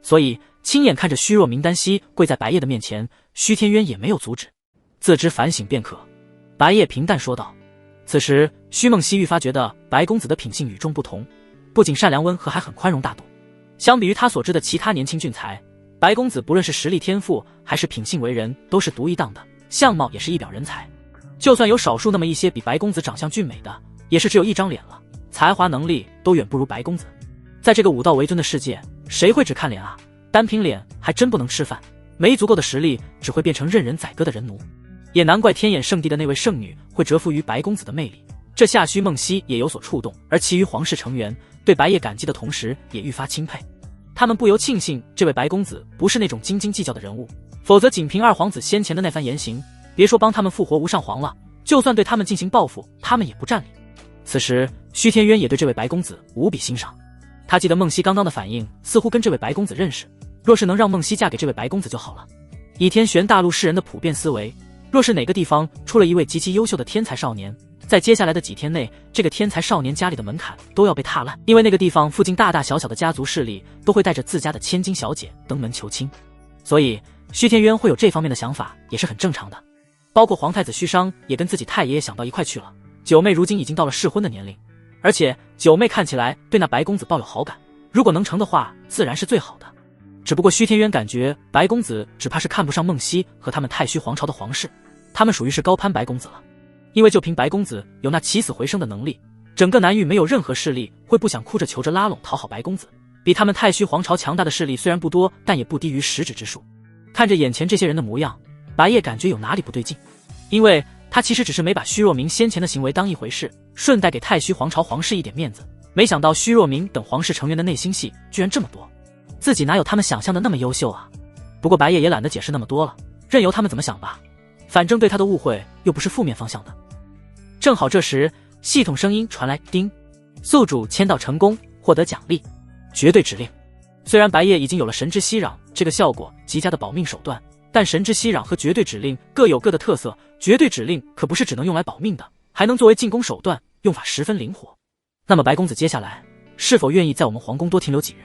所以亲眼看着虚若明单膝跪在白夜的面前，虚天渊也没有阻止，自知反省便可。白夜平淡说道。此时虚梦溪愈发觉得白公子的品性与众不同，不仅善良温和，还很宽容大度。相比于他所知的其他年轻俊才，白公子不论是实力天赋还是品性为人都是独一档的，相貌也是一表人才。就算有少数那么一些比白公子长相俊美的，也是只有一张脸了，才华能力都远不如白公子。在这个武道为尊的世界，谁会只看脸啊？单凭脸还真不能吃饭，没足够的实力只会变成任人宰割的人奴。也难怪天眼圣地的那位圣女会折服于白公子的魅力，这下须梦溪也有所触动，而其余皇室成员对白夜感激的同时，也愈发钦佩。他们不由庆幸这位白公子不是那种斤斤计较的人物，否则仅凭二皇子先前的那番言行，别说帮他们复活无上皇了，就算对他们进行报复，他们也不占理。此时，虚天渊也对这位白公子无比欣赏。他记得梦溪刚刚的反应，似乎跟这位白公子认识。若是能让梦溪嫁给这位白公子就好了。以天玄大陆世人的普遍思维，若是哪个地方出了一位极其优秀的天才少年，在接下来的几天内，这个天才少年家里的门槛都要被踏烂，因为那个地方附近大大小小的家族势力都会带着自家的千金小姐登门求亲，所以虚天渊会有这方面的想法也是很正常的。包括皇太子虚商也跟自己太爷爷想到一块去了。九妹如今已经到了适婚的年龄，而且九妹看起来对那白公子抱有好感，如果能成的话，自然是最好的。只不过虚天渊感觉白公子只怕是看不上梦溪和他们太虚皇朝的皇室，他们属于是高攀白公子了。因为就凭白公子有那起死回生的能力，整个南域没有任何势力会不想哭着求着拉拢讨好白公子。比他们太虚皇朝强大的势力虽然不多，但也不低于10指之数。看着眼前这些人的模样，白夜感觉有哪里不对劲，因为他其实只是没把虚若明先前的行为当一回事，顺带给太虚皇朝皇室一点面子。没想到虚若明等皇室成员的内心戏居然这么多，自己哪有他们想象的那么优秀啊？不过白夜也懒得解释那么多了，任由他们怎么想吧，反正对他的误会又不是负面方向的。正好这时，系统声音传来：叮，宿主签到成功，获得奖励，绝对指令。虽然白夜已经有了神之息壤这个效果极佳的保命手段，但神之息壤和绝对指令各有各的特色，绝对指令可不是只能用来保命的，还能作为进攻手段，用法十分灵活。那么白公子接下来是否愿意在我们皇宫多停留几日？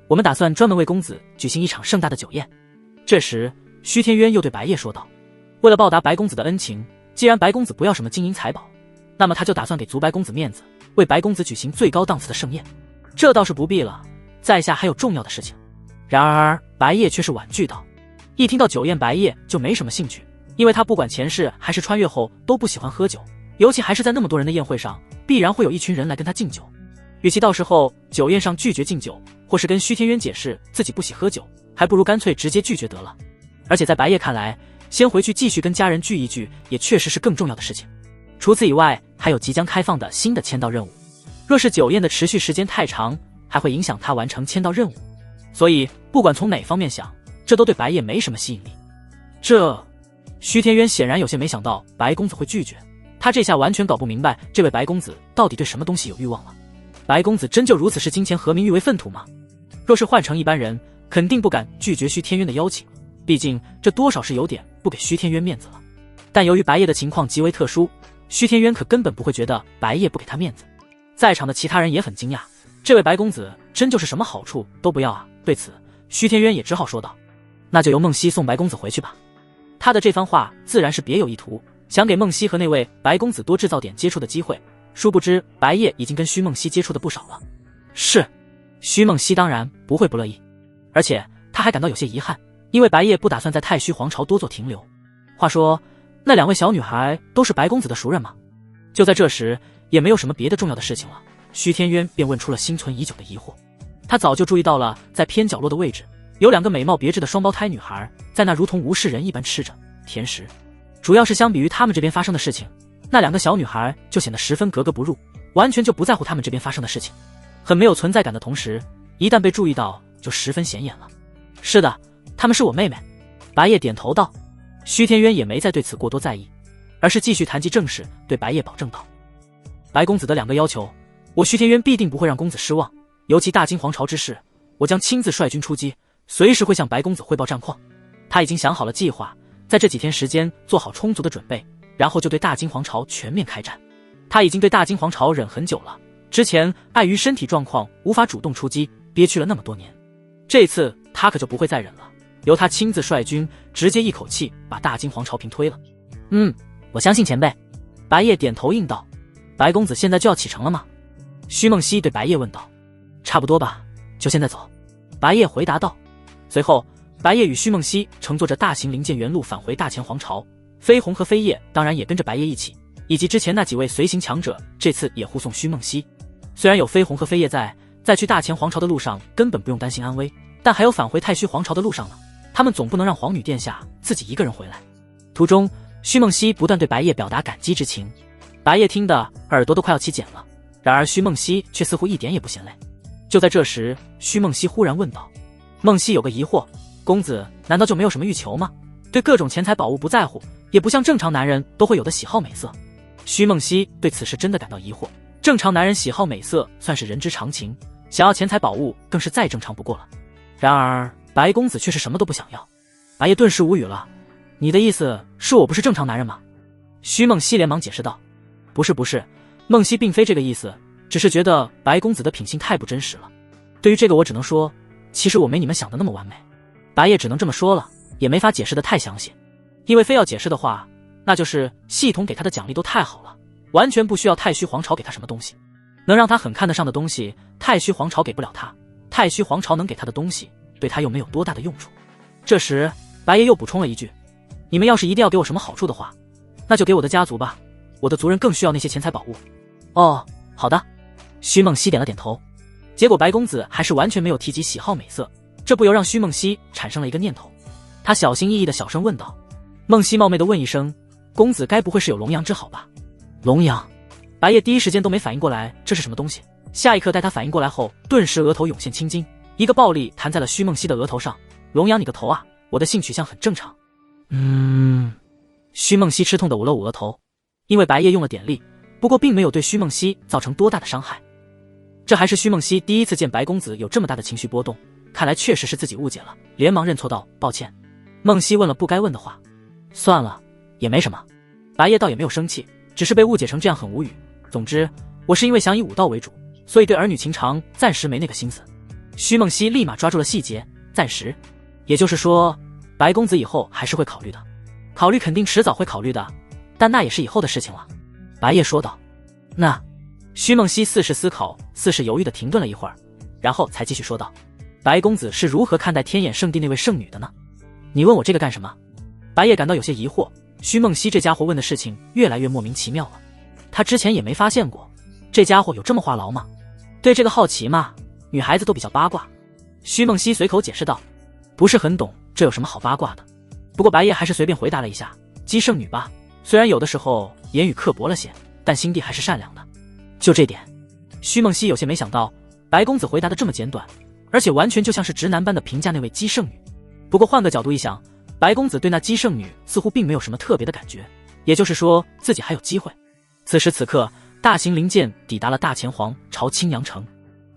我们打算专门为公子举行一场盛大的酒宴。这时虚天渊又对白夜说道，为了报答白公子的恩情，既然白公子不要什么金银财宝，那么他就打算给足白公子面子，为白公子举行最高档次的盛宴。这倒是不必了，在下还有重要的事情。然而白夜却是婉拒道。一听到酒宴，白夜就没什么兴趣，因为他不管前世还是穿越后都不喜欢喝酒，尤其还是在那么多人的宴会上，必然会有一群人来跟他敬酒。与其到时候酒宴上拒绝敬酒，或是跟虚天渊解释自己不喜喝酒，还不如干脆直接拒绝得了。而且在白夜看来，先回去继续跟家人聚一聚，也确实是更重要的事情。除此以外，还有即将开放的新的签到任务，若是酒宴的持续时间太长，还会影响他完成签到任务。所以不管从哪方面想，这都对白夜没什么吸引力。虚天渊显然有些没想到白公子会拒绝，他这下完全搞不明白这位白公子到底对什么东西有欲望了。白公子真就如此视金钱和名誉为粪土吗？若是换成一般人，肯定不敢拒绝虚天渊的邀请，毕竟这多少是有点不给虚天渊面子了。但由于白夜的情况极为特殊，虚天渊可根本不会觉得白夜不给他面子。在场的其他人也很惊讶，这位白公子真就是什么好处都不要啊。对此虚天渊也只好说道，那就由梦溪送白公子回去吧。他的这番话自然是别有意图，想给梦溪和那位白公子多制造点接触的机会。殊不知白夜已经跟虚梦溪接触的不少了。是，虚梦溪当然不会不乐意，而且他还感到有些遗憾，因为白夜不打算在太虚皇朝多做停留。话说那两位小女孩都是白公子的熟人吗？就在这时，也没有什么别的重要的事情了，虚天渊便问出了心存已久的疑惑。他早就注意到了，在偏角落的位置有两个美貌别致的双胞胎女孩，在那如同无事人一般吃着甜食。主要是相比于他们这边发生的事情，那两个小女孩就显得十分格格不入，完全就不在乎他们这边发生的事情，很没有存在感的同时，一旦被注意到就十分显眼了。是的，她们是我妹妹。白夜点头道。虚天渊也没再对此过多在意，而是继续谈及正事，对白夜保证道，白公子的两个要求，我虚天渊必定不会让公子失望，尤其大金皇朝之事，我将亲自率军出击，随时会向白公子汇报战况。他已经想好了计划，在这几天时间做好充足的准备，然后就对大金皇朝全面开战。他已经对大金皇朝忍很久了，之前碍于身体状况无法主动出击，憋屈了那么多年，这次他可就不会再忍了，由他亲自率军，直接一口气把大金皇朝平推了。我相信前辈。白夜点头应道。白公子现在就要启程了吗？虚梦溪对白夜问道。差不多吧，就现在走。白夜回答道。随后白夜与虚梦溪乘坐着大型灵剑原路返回大前皇朝，飞鸿和飞叶当然也跟着白夜一起，以及之前那几位随行强者，这次也护送虚梦溪。虽然有飞鸿和飞叶在去大前皇朝的路上根本不用担心安危，但还有返回太虚皇朝的路上呢，他们总不能让皇女殿下自己一个人回来。途中虚梦溪不断对白夜表达感激之情。白夜听得耳朵都快要起茧了，然而徐梦溪却似乎一点也不嫌累。就在这时，徐梦溪忽然问道：梦溪有个疑惑，公子难道就没有什么欲求吗？对各种钱财宝物不在乎，也不像正常男人都会有的喜好美色。徐梦溪对此事真的感到疑惑，正常男人喜好美色算是人之常情，想要钱财宝物更是再正常不过了。然而白公子却是什么都不想要。白夜顿时无语了，你的意思是我不是正常男人吗？徐梦溪连忙解释道：不是，梦溪并非这个意思，只是觉得白公子的品性太不真实了。对于这个我只能说，其实我没你们想的那么完美。白夜只能这么说了，也没法解释的太详细，因为非要解释的话，那就是系统给他的奖励都太好了，完全不需要太虚皇朝给他什么东西。能让他很看得上的东西，太虚皇朝给不了他，太虚皇朝能给他的东西，对他又没有多大的用处。这时白夜又补充了一句：你们要是一定要给我什么好处的话，那就给我的家族吧，我的族人更需要那些钱财宝物。哦，好的。徐梦溪点了点头。结果白公子还是完全没有提及喜好美色，这不由让徐梦溪产生了一个念头。他小心翼翼的小声问道：梦溪冒昧的问一声，公子该不会是有龙阳之好吧？龙阳？白夜第一时间都没反应过来这是什么东西，下一刻待他反应过来后，顿时额头涌现青筋，一个暴力弹在了徐梦溪的额头上。龙阳你个头啊，我的性取向很正常。徐梦溪吃痛的捂了捂额头，因为白夜用了点力，不过并没有对徐梦溪造成多大的伤害。这还是徐梦溪第一次见白公子有这么大的情绪波动，看来确实是自己误解了，连忙认错道：抱歉。梦溪问了不该问的话。算了，也没什么。白夜倒也没有生气，只是被误解成这样很无语。总之，我是因为想以武道为主，所以对儿女情长暂时没那个心思。徐梦溪立马抓住了细节，暂时，也就是说，白公子以后还是会考虑的。考虑肯定迟早会考虑的，但那也是以后的事情了。白夜说道。那，徐梦溪似是思考，似是犹豫的停顿了一会儿，然后才继续说道：白公子是如何看待天眼圣地那位圣女的呢？你问我这个干什么？白夜感到有些疑惑，徐梦溪这家伙问的事情越来越莫名其妙了。他之前也没发现过，这家伙有这么话痨吗？对这个好奇嘛，女孩子都比较八卦。徐梦溪随口解释道，不是很懂这有什么好八卦的。不过白夜还是随便回答了一下，姬圣女吧，虽然有的时候言语刻薄了些，但心地还是善良的。就这点，徐梦溪有些没想到白公子回答的这么简短，而且完全就像是直男般的评价那位姬圣女。不过换个角度一想，白公子对那姬圣女似乎并没有什么特别的感觉，也就是说自己还有机会。此时此刻，大型灵舰抵达了大前皇朝青阳城，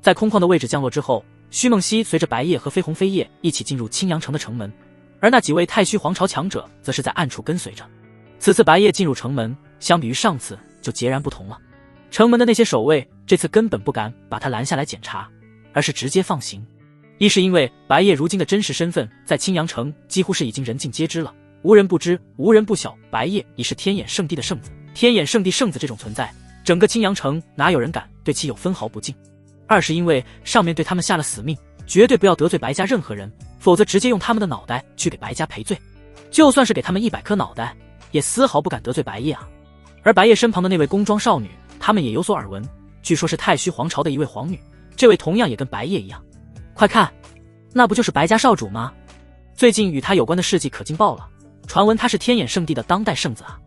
在空旷的位置降落之后，徐梦溪随着白夜和绯红飞叶一起进入青阳城的城门，而那几位太虚皇朝强者则是在暗处跟随着。此次白夜进入城门，相比于上次就截然不同了。城门的那些守卫这次根本不敢把他拦下来检查，而是直接放行。一是因为白夜如今的真实身份在青阳城几乎是已经人尽皆知了，无人不知，无人不晓，白夜已是天眼圣地的圣子。天眼圣地圣子这种存在，整个青阳城哪有人敢对其有分毫不敬？二是因为上面对他们下了死命，绝对不要得罪白家任何人，否则直接用他们的脑袋去给白家赔罪。就算是给他们100颗脑袋，也丝毫不敢得罪白夜啊。而白夜身旁的那位宫装少女，他们也有所耳闻，据说是太虚皇朝的一位皇女，这位同样也跟白夜一样。快看，那不就是白家少主吗？最近与他有关的事迹可劲爆了，传闻他是天眼圣地的当代圣子啊。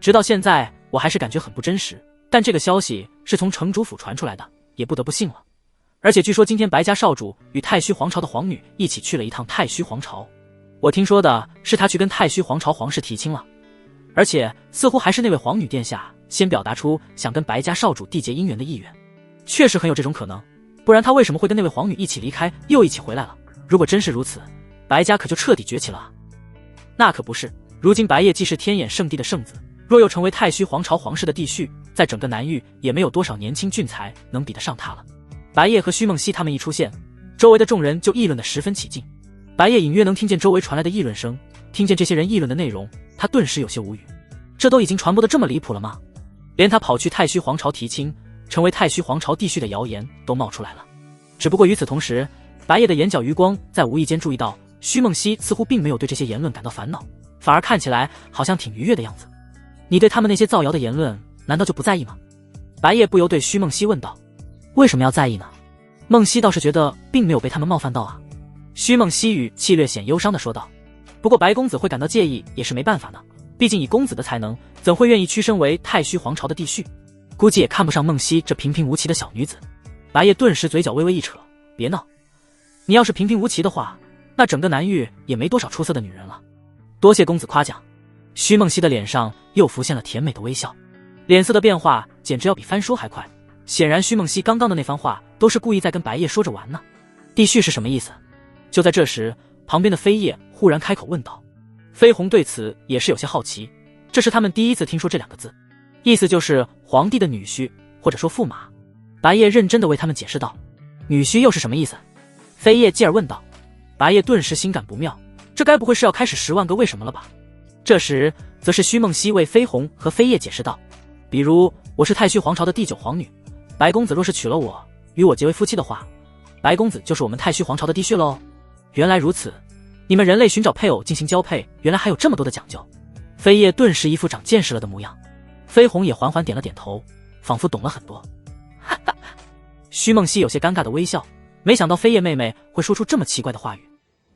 直到现在我还是感觉很不真实，但这个消息是从城主府传出来的，也不得不信了。而且据说今天白家少主与太虚皇朝的皇女一起去了一趟太虚皇朝，我听说的是他去跟太虚皇朝皇室提亲了，而且似乎还是那位皇女殿下先表达出想跟白家少主缔结姻缘的意愿。确实很有这种可能，不然他为什么会跟那位皇女一起离开又一起回来了？如果真是如此，白家可就彻底崛起了啊。那可不是，如今白夜既是天眼圣地的圣子，若又成为太虚皇朝皇室的弟婿，在整个南域也没有多少年轻俊才能比得上他了。白夜和徐梦溪他们一出现，周围的众人就议论得十分起劲。白夜隐约能听见周围传来的议论声，听见这些人议论的内容，他顿时有些无语。这都已经传播得这么离谱了吗？连他跑去太虚皇朝提亲，成为太虚皇朝弟婿的谣言都冒出来了。只不过与此同时，白夜的眼角余光在无意间注意到，徐梦溪似乎并没有对这些言论感到烦恼，反而看起来好像挺愉悦的样子。你对他们那些造谣的言论难道就不在意吗？白夜不由对徐梦溪问道。为什么要在意呢？梦溪倒是觉得并没有被他们冒犯到啊。徐梦溪语气略显忧伤地说道。不过白公子会感到介意也是没办法的，毕竟以公子的才能，怎会愿意屈身为太虚皇朝的弟婿？估计也看不上孟熙这平平无奇的小女子。白夜顿时嘴角微微一扯，别闹，你要是平平无奇的话，那整个南域也没多少出色的女人了。多谢公子夸奖。徐梦溪的脸上又浮现了甜美的微笑，脸色的变化简直要比翻书还快。显然徐梦溪刚刚的那番话都是故意在跟白夜说着玩呢。弟婿是什么意思？就在这时，旁边的飞叶忽然开口问道。飞鸿对此也是有些好奇，这是他们第一次听说这两个字，意思就是皇帝的女婿，或者说驸马。白夜认真地为他们解释道。女婿又是什么意思？飞叶继而问道。白夜顿时心感不妙，这该不会是要开始10万个为什么了吧？这时则是徐梦溪为飞鸿和飞叶解释道，比如我是太虚皇朝的第9皇女，白公子若是娶了我，与我结为夫妻的话，白公子就是我们太虚皇朝的弟婿喽。原来如此，你们人类寻找配偶进行交配，原来还有这么多的讲究。飞叶顿时一副长见识了的模样，飞鸿也缓缓点了点头，仿佛懂了很多。哈哈，徐梦溪有些尴尬的微笑，没想到飞叶妹妹会说出这么奇怪的话语。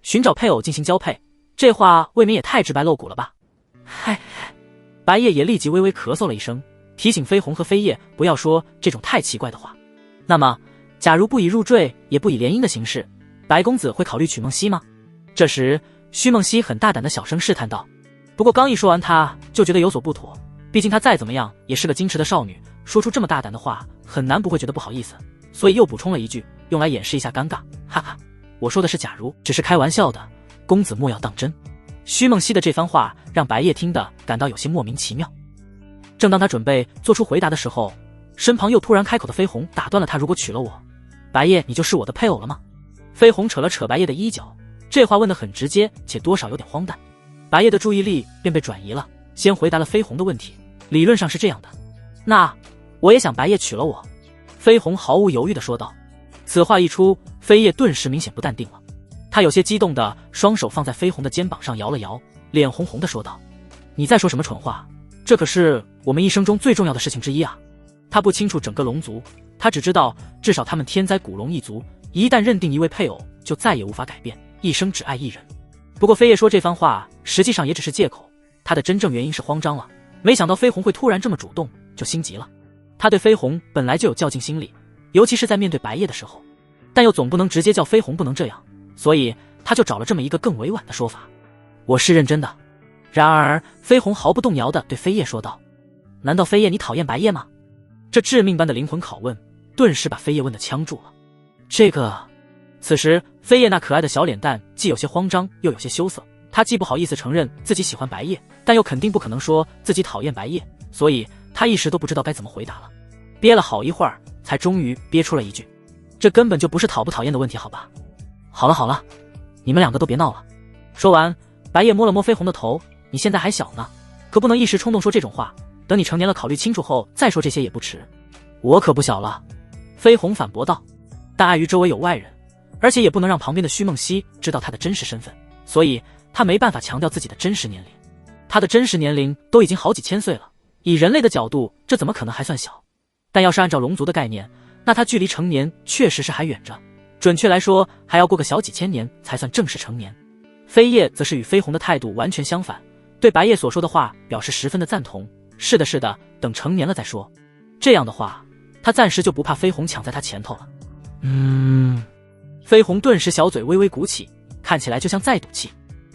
寻找配偶进行交配，这话未免也太直白露骨了吧。嗨，白夜也立即微微咳嗽了一声，提醒飞鸿和飞叶不要说这种太奇怪的话。那么假如不以入赘也不以联姻的形式，白公子会考虑娶梦溪吗？这时徐梦溪很大胆的小声试探道，不过刚一说完他就觉得有所不妥，毕竟她再怎么样也是个矜持的少女，说出这么大胆的话很难不会觉得不好意思，所以又补充了一句，用来掩饰一下尴尬，哈哈，我说的是假如，只是开玩笑的，公子莫要当真。徐梦溪的这番话让白夜听得感到有些莫名其妙。正当他准备做出回答的时候，身旁又突然开口的飞鸿打断了他，如果娶了我，白夜你就是我的配偶了吗？飞鸿扯了扯白夜的衣角，这话问得很直接，且多少有点荒诞。白夜的注意力便被转移了，先回答了飞鸿的问题，理论上是这样的。那我也想白夜娶了我。飞鸿毫无犹豫地说道。此话一出，飞夜顿时明显不淡定了，他有些激动的双手放在飞鸿的肩膀上摇了摇，脸红红的说道，你在说什么蠢话？这可是我们一生中最重要的事情之一啊。他不清楚整个龙族，他只知道至少他们天灾古龙一族一旦认定一位配偶，就再也无法改变，一生只爱一人。不过飞叶说这番话实际上也只是借口，他的真正原因是慌张了，没想到飞鸿会突然这么主动，就心急了。他对飞鸿本来就有较劲心理，尤其是在面对白夜的时候，但又总不能直接叫飞鸿不能这样，所以他就找了这么一个更委婉的说法，我是认真的。然而飞鸿毫不动摇地对飞叶说道，难道飞叶你讨厌白夜吗？这致命般的灵魂拷问顿时把飞叶问得呛住了。这个……此时飞叶那可爱的小脸蛋既有些慌张又有些羞涩，他既不好意思承认自己喜欢白夜，但又肯定不可能说自己讨厌白夜，所以他一时都不知道该怎么回答了。憋了好一会儿才终于憋出了一句，这根本就不是讨不讨厌的问题好吧。好了好了，你们两个都别闹了。说完，白夜摸了摸飞鸿的头，你现在还小呢，可不能一时冲动说这种话，等你成年了考虑清楚后再说这些也不迟。我可不小了，飞鸿反驳道，但碍于周围有外人，而且也不能让旁边的徐梦溪知道他的真实身份，所以他没办法强调自己的真实年龄。他的真实年龄都已经好几千岁了，以人类的角度，这怎么可能还算小？但要是按照龙族的概念，那他距离成年确实是还远着，准确来说还要过个小几千年才算正式成年。飞叶则是与飞鸿的态度完全相反，对白夜所说的话表示十分的赞同，是的是的，等成年了再说。这样的话，他暂时就不怕飞鸿抢在他前头了。飞鸿顿时小嘴微微鼓起，看起来就像在赌气。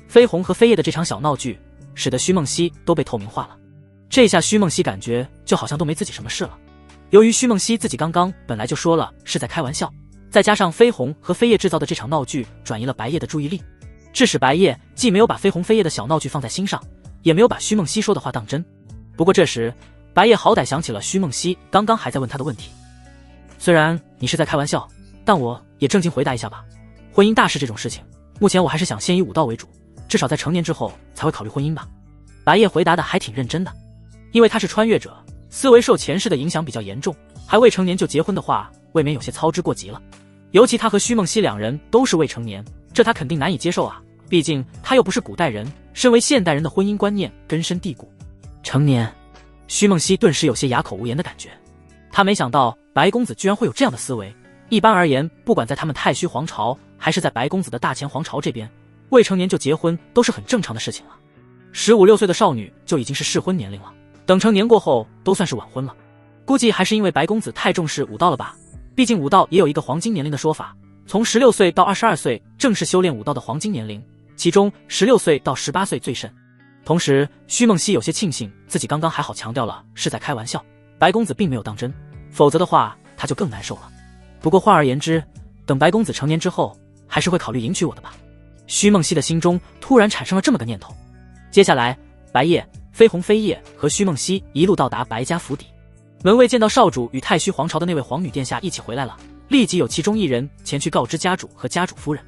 飞鸿和飞叶的这场小闹剧使得徐梦溪都被透明化了，这下徐梦溪感觉就好像都没自己什么事了。由于徐梦溪自己刚刚本来就说了是在开玩笑，再加上飞鸿和飞叶制造的这场闹剧转移了白夜的注意力，致使白夜既没有把飞鸿飞叶的小闹剧放在心上，也没有把徐梦溪说的话当真。不过这时白夜好歹想起了徐梦溪刚刚还在问他的问题，虽然你是在开玩笑，但我也正经回答一下吧。婚姻大事这种事情，目前我还是想先以武道为主，至少在成年之后才会考虑婚姻吧。白夜回答的还挺认真的，因为他是穿越者，思维受前世的影响比较严重，还未成年就结婚的话未免有些操之过急了。尤其他和徐梦溪两人都是未成年，这他肯定难以接受啊，毕竟他又不是古代人，身为现代人的婚姻观念根深蒂固。成年，徐梦溪顿时有些哑口无言的感觉，他没想到白公子居然会有这样的思维。一般而言，不管在他们太虚皇朝还是在白公子的大前皇朝这边，未成年就结婚都是很正常的事情了。15、16岁的少女就已经是适婚年龄了，等成年过后都算是晚婚了。估计还是因为白公子太重视武道了吧，毕竟武道也有一个黄金年龄的说法，从16岁到22岁正是修炼武道的黄金年龄，其中16岁到18岁最甚。同时，徐梦溪有些庆幸自己刚刚还好强调了是在开玩笑，白公子并没有当真，否则的话他就更难受了。不过话而言之，等白公子成年之后，还是会考虑迎娶我的吧。徐梦溪的心中突然产生了这么个念头。接下来，白夜、飞鸿、飞叶和徐梦溪一路到达白家府邸。门卫见到少主与太虚皇朝的那位皇女殿下一起回来了，立即有其中一人前去告知家主和家主夫人。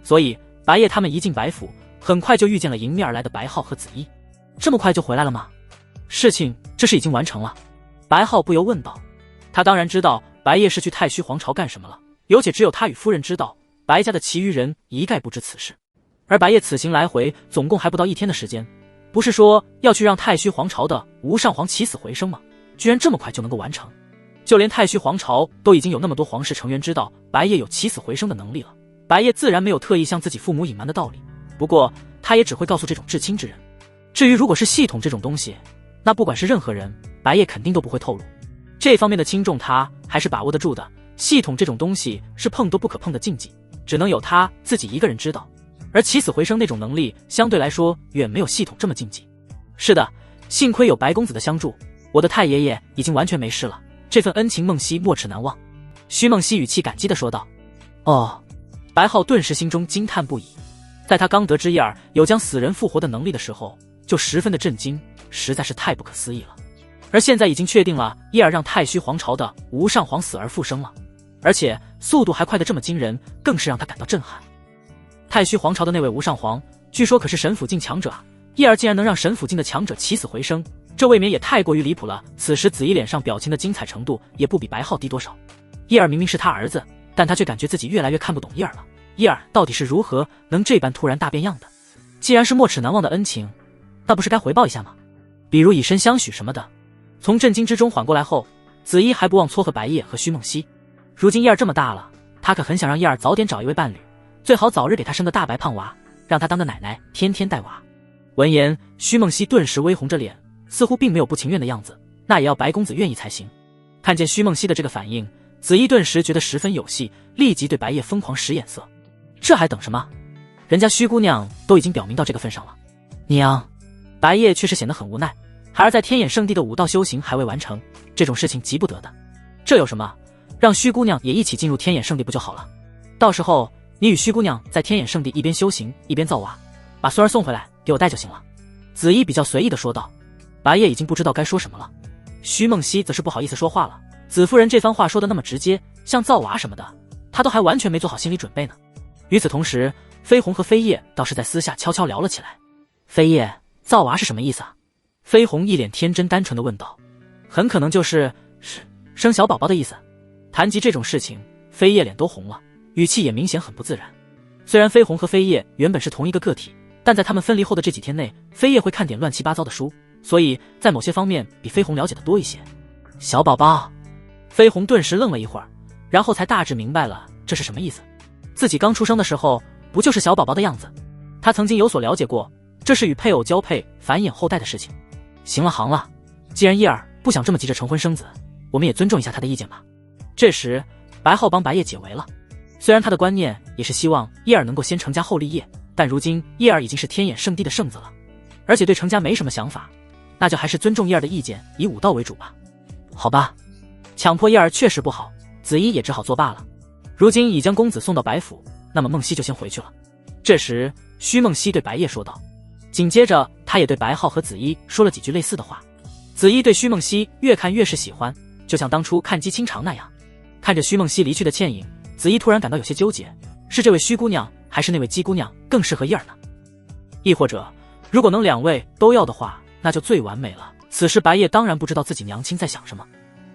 所以白夜他们一进白府，很快就遇见了迎面而来的白浩和子衣。这么快就回来了吗？事情这是已经完成了。白浩不由问道。他当然知道白夜是去太虚皇朝干什么了，有且只有他与夫人知道，白家的其余人一概不知此事。而白夜此行来回总共还不到1天的时间，不是说要去让太虚皇朝的无上皇起死回生吗？居然这么快就能够完成。就连太虚皇朝都已经有那么多皇室成员知道白夜有起死回生的能力了，白夜自然没有特意向自己父母隐瞒的道理，不过他也只会告诉这种至亲之人。至于如果是系统这种东西，那不管是任何人，白夜肯定都不会透露。这方面的轻重他还是把握得住的，系统这种东西是碰都不可碰的禁忌，只能有他自己一个人知道。而起死回生那种能力相对来说远没有系统这么禁忌。是的，幸亏有白公子的相助，我的太爷爷已经完全没事了，这份恩情梦溪没齿难忘。徐梦溪语气感激地说道。哦，白浩顿时心中惊叹不已。在他刚得知叶儿有将死人复活的能力的时候，就十分的震惊，实在是太不可思议了。而现在已经确定了叶儿让太虚皇朝的无上皇死而复生了，而且速度还快得这么惊人，更是让他感到震撼。太虚皇朝的那位无上皇，据说可是神府境强者啊！叶儿竟然能让神府境的强者起死回生，这未免也太过于离谱了。此时子怡脸上表情的精彩程度也不比白浩低多少。叶儿明明是他儿子，但他却感觉自己越来越看不懂叶儿了。叶儿到底是如何能这般突然大变样的？既然是没齿难忘的恩情，那不是该回报一下吗？比如以身相许什么的。从震惊之中缓过来后，子怡还不忘撮合白夜和徐梦溪。如今叶儿这么大了，他可很想让叶儿早点找一位伴侣，最好早日给他生个大白胖娃，让他当个奶奶，天天带娃。闻言，徐梦溪顿时微红着脸，似乎并没有不情愿的样子，那也要白公子愿意才行。看见徐梦溪的这个反应，子怡顿时觉得十分有戏，立即对白夜疯狂使眼色。这还等什么？人家徐姑娘都已经表明到这个份上了。娘，白夜却是显得很无奈，孩儿在天眼圣地的武道修行还未完成，这种事情急不得的。这有什么？让徐姑娘也一起进入天眼圣地不就好了？到时候你与徐姑娘在天眼圣地一边修行一边造娃，把孙儿送回来给我带就行了。子怡比较随意地说道。白夜已经不知道该说什么了，徐梦溪则是不好意思说话了。子夫人这番话说的那么直接，像造娃什么的，她都还完全没做好心理准备呢。与此同时，飞鸿和飞叶倒是在私下悄悄聊了起来。飞叶，造娃是什么意思啊？飞鸿一脸天真单纯地问道。很可能就是生小宝宝的意思。谈及这种事情，飞叶脸都红了，语气也明显很不自然。虽然飞鸿和飞叶原本是同一个个体，但在他们分离后的这几天内，飞叶会看点乱七八糟的书，所以在某些方面比飞鸿了解的多一些。小宝宝，飞鸿顿时愣了一会儿，然后才大致明白了这是什么意思。自己刚出生的时候不就是小宝宝的样子？他曾经有所了解过，这是与配偶交配繁衍后代的事情。行了行了，既然叶儿不想这么急着成婚生子，我们也尊重一下他的意见吧。这时白浩帮白夜解围了。虽然他的观念也是希望叶儿能够先成家后立业，但如今叶儿已经是天眼圣地的圣子了，而且对成家没什么想法，那就还是尊重叶儿的意见，以武道为主吧。好吧，强迫叶儿确实不好，子怡也只好作罢了。如今已将公子送到白府，那么梦溪就先回去了。这时徐梦溪对白夜说道，紧接着他也对白浩和子怡说了几句类似的话。子怡对徐梦溪越看越是喜欢，就像当初看姬清长那样。看着徐梦溪离去的倩影，子怡突然感到有些纠结，是这位徐姑娘还是那位姬姑娘更适合叶儿呢？亦或者如果能两位都要的话，那就最完美了。此时白夜当然不知道自己娘亲在想什么。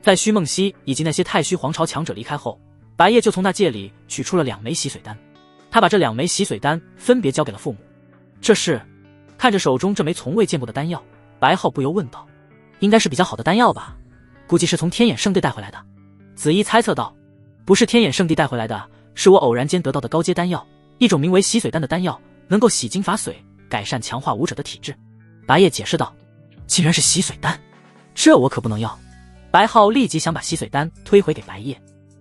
在徐梦溪以及那些太虚皇朝强者离开后，白夜就从那戒里取出了2枚洗髓丹，他把这2枚洗髓丹分别交给了父母。这是？看着手中这枚从未见过的丹药，白浩不由问道。应该是比较好的丹药吧，估计是从天眼圣地带回来的。子怡猜测道。不是天眼圣地带回来的，是我偶然间得到的高阶丹药，一种名为洗髓丹的丹药，能够洗精伐髓，改善强化武者的体质。白夜解释道：“竟然是洗髓丹，这我可不能要。”白浩立即想把洗髓丹推回给白夜。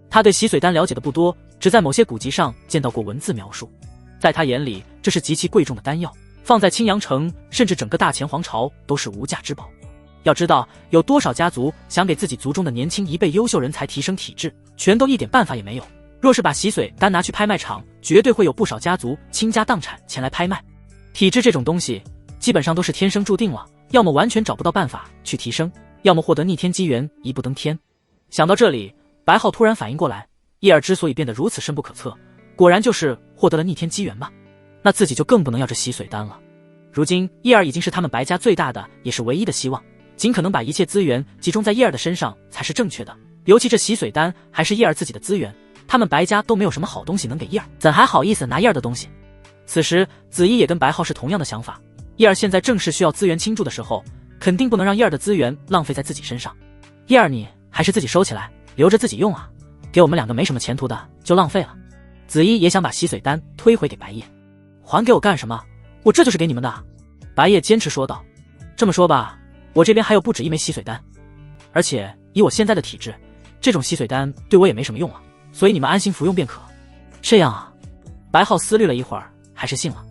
他对洗髓丹了解的不多，只在某些古籍上见到过文字描述。在他眼里，这是极其贵重的丹药，放在青阳城甚至整个大前皇朝都是无价之宝。要知道，有多少家族想给自己族中的年轻一辈优秀人才提升体质，全都一点办法也没有。若是把洗髓丹拿去拍卖场，绝对会有不少家族倾家荡产前来拍卖。体质这种东西，基本上都是天生注定了，要么完全找不到办法去提升，要么获得逆天机缘，一步登天。想到这里，白浩突然反应过来，叶儿之所以变得如此深不可测，果然就是获得了逆天机缘吧？那自己就更不能要这洗髓丹了。如今叶儿已经是他们白家最大的也是唯一的希望，尽可能把一切资源集中在叶儿的身上才是正确的。尤其这洗髓丹还是叶儿自己的资源，他们白家都没有什么好东西能给叶儿，怎还好意思拿叶儿的东西？此时子怡也跟白浩是同样的想法，叶儿现在正是需要资源倾注的时候，肯定不能让叶儿的资源浪费在自己身上。叶儿你还是自己收起来，留着自己用啊，给我们两个没什么前途的就浪费了。子怡也想把洗髓丹推回给白夜。还给我干什么？我这就是给你们的。白夜坚持说道。这么说吧，我这边还有不止一枚洗髓丹，而且以我现在的体质，这种洗髓丹对我也没什么用了，所以你们安心服用便可。这样啊？白浩思虑了一会儿，还是信了。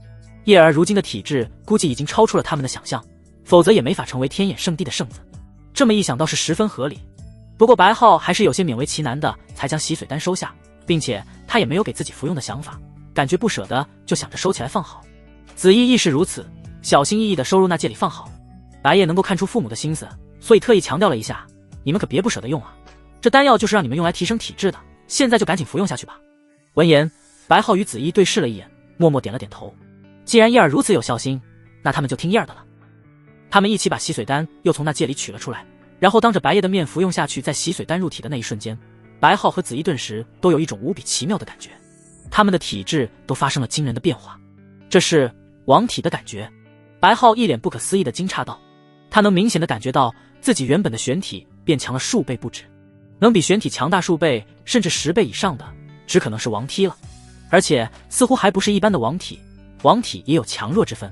叶儿如今的体质估计已经超出了他们的想象，否则也没法成为天眼圣地的圣子。这么一想倒是十分合理。不过白浩还是有些勉为其难的才将洗髓丹收下，并且他也没有给自己服用的想法，感觉不舍得，就想着收起来放好。子怡亦是如此，小心翼翼地收入那戒里放好。白夜能够看出父母的心思，所以特意强调了一下，你们可别不舍得用啊，这丹药就是让你们用来提升体质的，现在就赶紧服用下去吧。闻言，白浩与子怡对视了一眼，默默点了点头。既然叶儿如此有孝心，那他们就听叶儿的了。他们一起把洗髓丹又从那戒里取了出来，然后当着白夜的面服用下去。在洗髓丹入体的那一瞬间，白浩和子怡顿时都有一种无比奇妙的感觉，他们的体质都发生了惊人的变化。这是王体的感觉。白浩一脸不可思议的惊诧道，他能明显的感觉到自己原本的玄体变强了数倍不止，能比玄体强大数倍甚至10倍以上的只可能是王体了，而且似乎还不是一般的王体，王体也有强弱之分。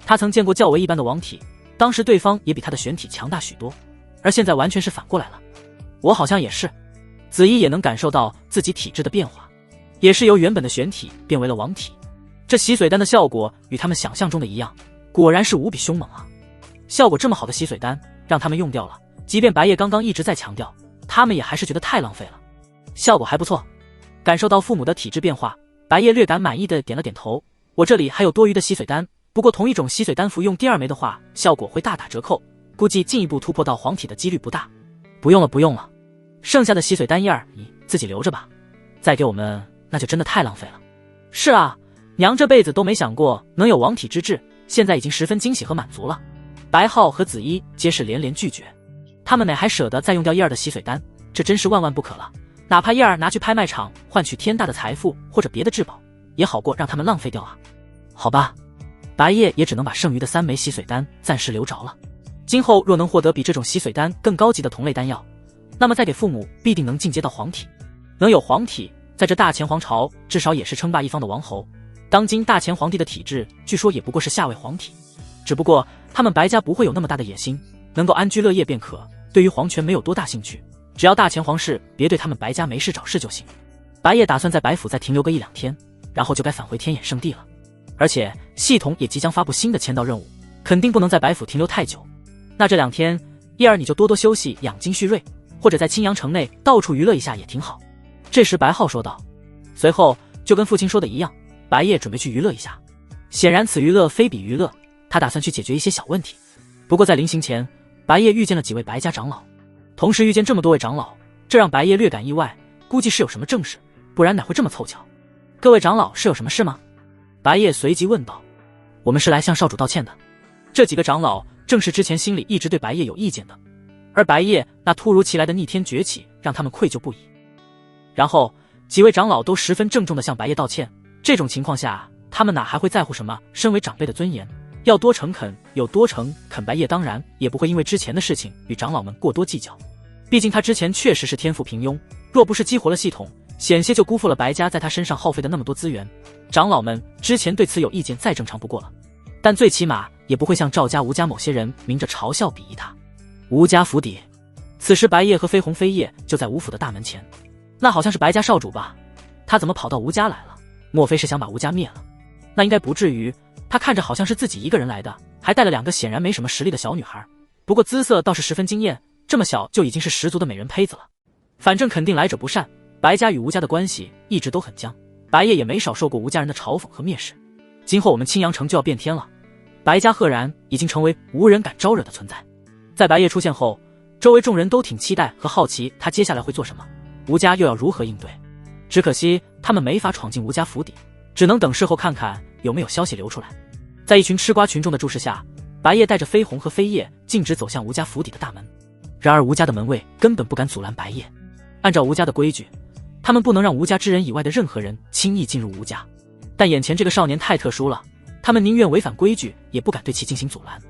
他曾见过较为一般的王体，当时对方也比他的玄体强大许多，而现在完全是反过来了。我好像也是。子怡也能感受到自己体质的变化，也是由原本的玄体变为了王体。这洗髓丹的效果与他们想象中的一样，果然是无比凶猛啊！效果这么好的洗髓丹让他们用掉了，即便白夜刚刚一直在强调，他们也还是觉得太浪费了。效果还不错。感受到父母的体质变化，白夜略感满意的点了点头。我这里还有多余的洗髓丹，不过同一种洗髓丹服用第2枚的话，效果会大打折扣，估计进一步突破到黄体的几率不大。不用了不用了，剩下的洗髓丹叶儿你自己留着吧，再给我们那就真的太浪费了。是啊，娘这辈子都没想过能有王体之志，现在已经十分惊喜和满足了。白浩和子怡皆是连连拒绝，他们哪还舍得再用掉叶儿的洗髓丹，这真是万万不可了。哪怕叶儿拿去拍卖场换取天大的财富或者别的至宝，也好过让他们浪费掉啊。好吧，白夜也只能把剩余的3枚洗髓丹暂时留着了。今后若能获得比这种洗髓丹更高级的同类丹药，那么再给父母必定能进阶到黄体。能有黄体，在这大前皇朝至少也是称霸一方的王侯。当今大前皇帝的体质据说也不过是下位皇体，只不过他们白家不会有那么大的野心，能够安居乐业便可，对于皇权没有多大兴趣，只要大前皇室别对他们白家没事找事就行。白夜打算在白府再停留个1-2天，然后就该返回天眼圣地了。而且系统也即将发布新的签到任务，肯定不能在白府停留太久。那这2天叶儿你就多多休息养精蓄锐，或者在青阳城内到处娱乐一下也挺好。这时白浩说道。随后就跟父亲说的一样，白夜准备去娱乐一下。显然此娱乐非比娱乐，他打算去解决一些小问题。不过在临行前，白夜遇见了几位白家长老，同时遇见这么多位长老，这让白夜略感意外，估计是有什么正事，不然哪会这么凑巧。各位长老是有什么事吗？白夜随即问道。我们是来向少主道歉的。这几个长老正是之前心里一直对白夜有意见的，而白夜那突如其来的逆天崛起让他们愧疚不已。然后几位长老都十分郑重地向白夜道歉，这种情况下他们哪还会在乎什么身为长辈的尊严，要多诚恳有多诚恳。白夜当然也不会因为之前的事情与长老们过多计较，毕竟他之前确实是天赋平庸，若不是激活了系统，险些就辜负了白家在他身上耗费的那么多资源。长老们之前对此有意见再正常不过了，但最起码也不会像赵家、吴家某些人明着嘲笑鄙夷他。吴家府邸，此时白夜和飞鸿、飞叶就在吴府的大门前。那好像是白家少主吧？他怎么跑到吴家来了？莫非是想把吴家灭了？那应该不至于，他看着好像是自己一个人来的，还带了2个显然没什么实力的小女孩，不过姿色倒是十分惊艳，这么小就已经是十足的美人胚子了。反正肯定来者不善，白家与吴家的关系一直都很僵，白夜也没少受过吴家人的嘲讽和蔑视。今后我们青阳城就要变天了，白家赫然已经成为无人敢招惹的存在。在白夜出现后，周围众人都挺期待和好奇他接下来会做什么，吴家又要如何应对。只可惜他们没法闯进吴家府邸，只能等事后看看有没有消息流出来。在一群吃瓜群众的注视下，白夜带着飞鸿和飞叶径直走向吴家府邸的大门。然而吴家的门卫根本不敢阻拦白夜，按照吴家的规矩，他们不能让吴家之人以外的任何人轻易进入吴家。但眼前这个少年太特殊了，他们宁愿违反规矩，也不敢对其进行阻拦。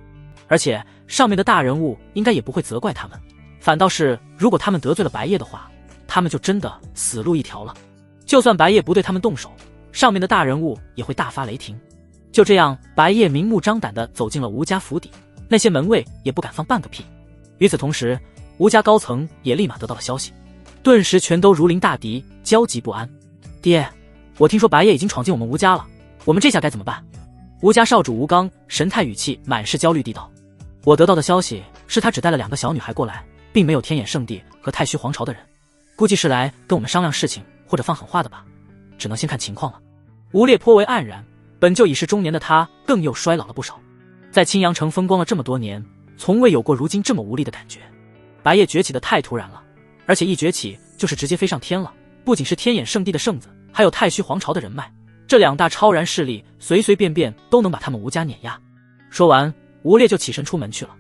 而且上面的大人物应该也不会责怪他们，反倒是如果他们得罪了白夜的话，他们就真的死路一条了。就算白夜不对他们动手，上面的大人物也会大发雷霆。就这样，白夜明目张胆地走进了吴家府邸，那些门卫也不敢放半个屁。与此同时，吴家高层也立马得到了消息，顿时全都如临大敌，焦急不安。爹，我听说白夜已经闯进我们吴家了，我们这下该怎么办？吴家少主吴刚神态语气满是焦虑地道。我得到的消息是他只带了2个小女孩过来，并没有天眼圣地和太虚皇朝的人，估计是来跟我们商量事情或者放狠话的吧，只能先看情况了。吴烈颇为黯然，本就已是中年的他更又衰老了不少，在青阳城风光了这么多年，从未有过如今这么无力的感觉。白夜崛起的太突然了，而且一崛起就是直接飞上天了，不仅是天眼圣地的圣子，还有太虚皇朝的人脉，这2大超然势力随随便便都能把他们吴家碾压。说完，吴烈就起身出门去了。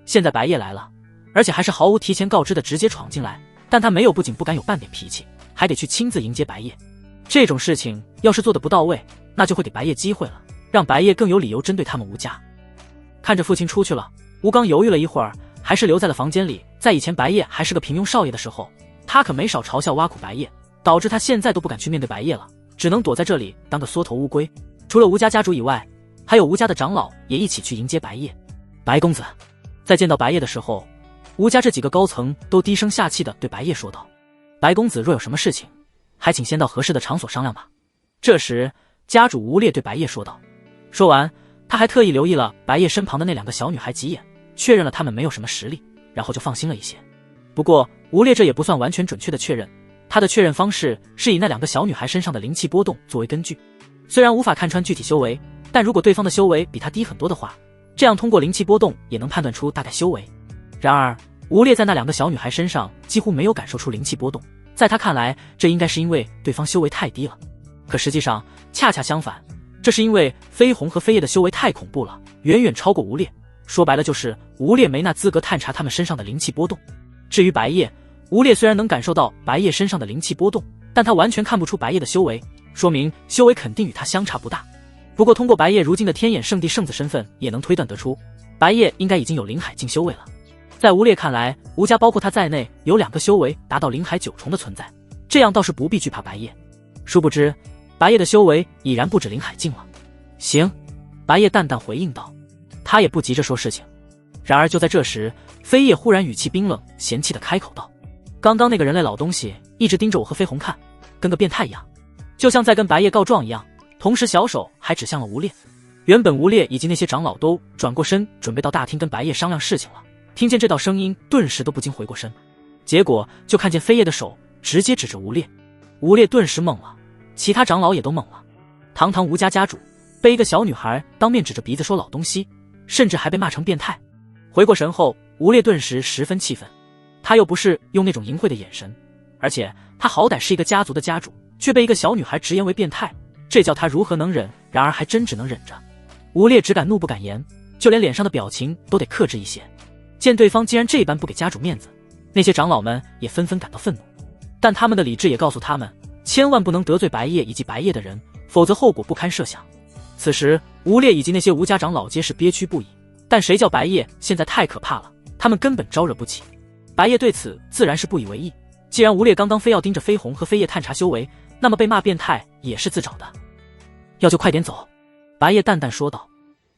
现在白夜来了，而且还是毫无提前告知的直接闯进来，但他没有不仅不敢有半点脾气，还得去亲自迎接白夜。这种事情要是做得不到位，那就会给白夜机会了，让白夜更有理由针对他们吴家。看着父亲出去了，吴刚犹豫了一会儿，还是留在了房间里。在以前白夜还是个平庸少爷的时候，他可没少嘲笑挖苦白夜，导致他现在都不敢去面对白夜了，只能躲在这里当个缩头乌龟。除了吴家家主以外，还有吴家的长老也一起去迎接白夜。白公子。在见到白夜的时候，吴家这几个高层都低声下气地对白夜说道：白公子若有什么事情，还请先到合适的场所商量吧。这时家主吴烈对白夜说道。说完，他还特意留意了白夜身旁的那2个小女孩几眼，确认了她们没有什么实力，然后就放心了一些。不过吴烈这也不算完全准确的确认，他的确认方式是以那2个小女孩身上的灵气波动作为根据。虽然无法看穿具体修为，但如果对方的修为比他低很多的话，这样通过灵气波动也能判断出大概修为。然而吴烈在那2个小女孩身上几乎没有感受出灵气波动，在他看来，这应该是因为对方修为太低了。可实际上恰恰相反，这是因为飞鸿和飞叶的修为太恐怖了，远远超过吴烈。说白了就是吴烈没那资格探查他们身上的灵气波动。至于白夜，吴烈虽然能感受到白夜身上的灵气波动，但他完全看不出白夜的修为，说明修为肯定与他相差不大。不过通过白夜如今的天眼圣地圣子身份，也能推断得出白夜应该已经有灵海境修为了。在吴烈看来，吴家包括他在内有2个修为达到灵海9重的存在，这样倒是不必惧怕白夜。殊不知白夜的修为已然不止灵海境了。行，白夜淡淡回应道，他也不急着说事情。然而就在这时，飞叶忽然语气冰冷嫌弃地开口道：刚刚那个人类老东西一直盯着我和飞鸿看，跟个变态一样，就像在跟白夜告状一样，同时小手还指向了吴烈。原本吴烈以及那些长老都转过身准备到大厅跟白夜商量事情了，听见这道声音顿时都不禁回过身，结果就看见飞叶的手直接指着吴烈。吴烈顿时懵了，其他长老也都懵了。堂堂吴家家主被一个小女孩当面指着鼻子说老东西，甚至还被骂成变态。回过神后，吴烈顿时十分气愤，他又不是用那种淫秽的眼神，而且他好歹是一个家族的家主，却被一个小女孩直言为变态，这叫他如何能忍？然而还真只能忍着。吴烈只敢怒不敢言，就连脸上的表情都得克制一些。见对方竟然这般不给家主面子，那些长老们也纷纷感到愤怒，但他们的理智也告诉他们，千万不能得罪白夜以及白夜的人，否则后果不堪设想。此时吴烈以及那些吴家长老皆是憋屈不已，但谁叫白夜现在太可怕了，他们根本招惹不起。白夜对此自然是不以为意，既然吴烈刚刚非要盯着飞鸿和飞叶探查修为，那么被骂变态也是自找的。要就快点走，白夜淡淡说道。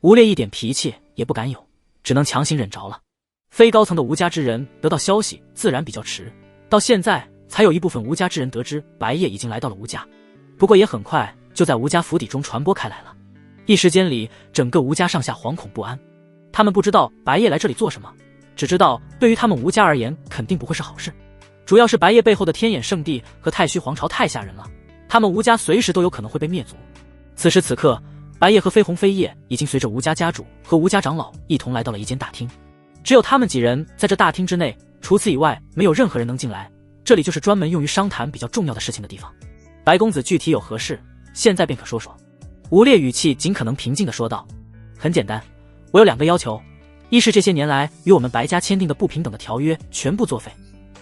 吴烈一点脾气也不敢有，只能强行忍着了。非高层的吴家之人得到消息自然比较迟，到现在才有一部分吴家之人得知白夜已经来到了吴家，不过也很快就在吴家府邸中传播开来了。一时间里，整个吴家上下惶恐不安。他们不知道白夜来这里做什么，只知道对于他们吴家而言肯定不会是好事。主要是白夜背后的天眼圣地和太虚皇朝太吓人了，他们吴家随时都有可能会被灭族。此时此刻，白夜和飞鸿飞叶已经随着吴家家主和吴家长老一同来到了一间大厅，只有他们几人在这大厅之内，除此以外没有任何人能进来，这里就是专门用于商谈比较重要的事情的地方。白公子具体有何事，现在便可说说。吴烈语气尽可能平静地说道，很简单，我有2个要求，一是这些年来与我们白家签订的不平等的条约全部作废，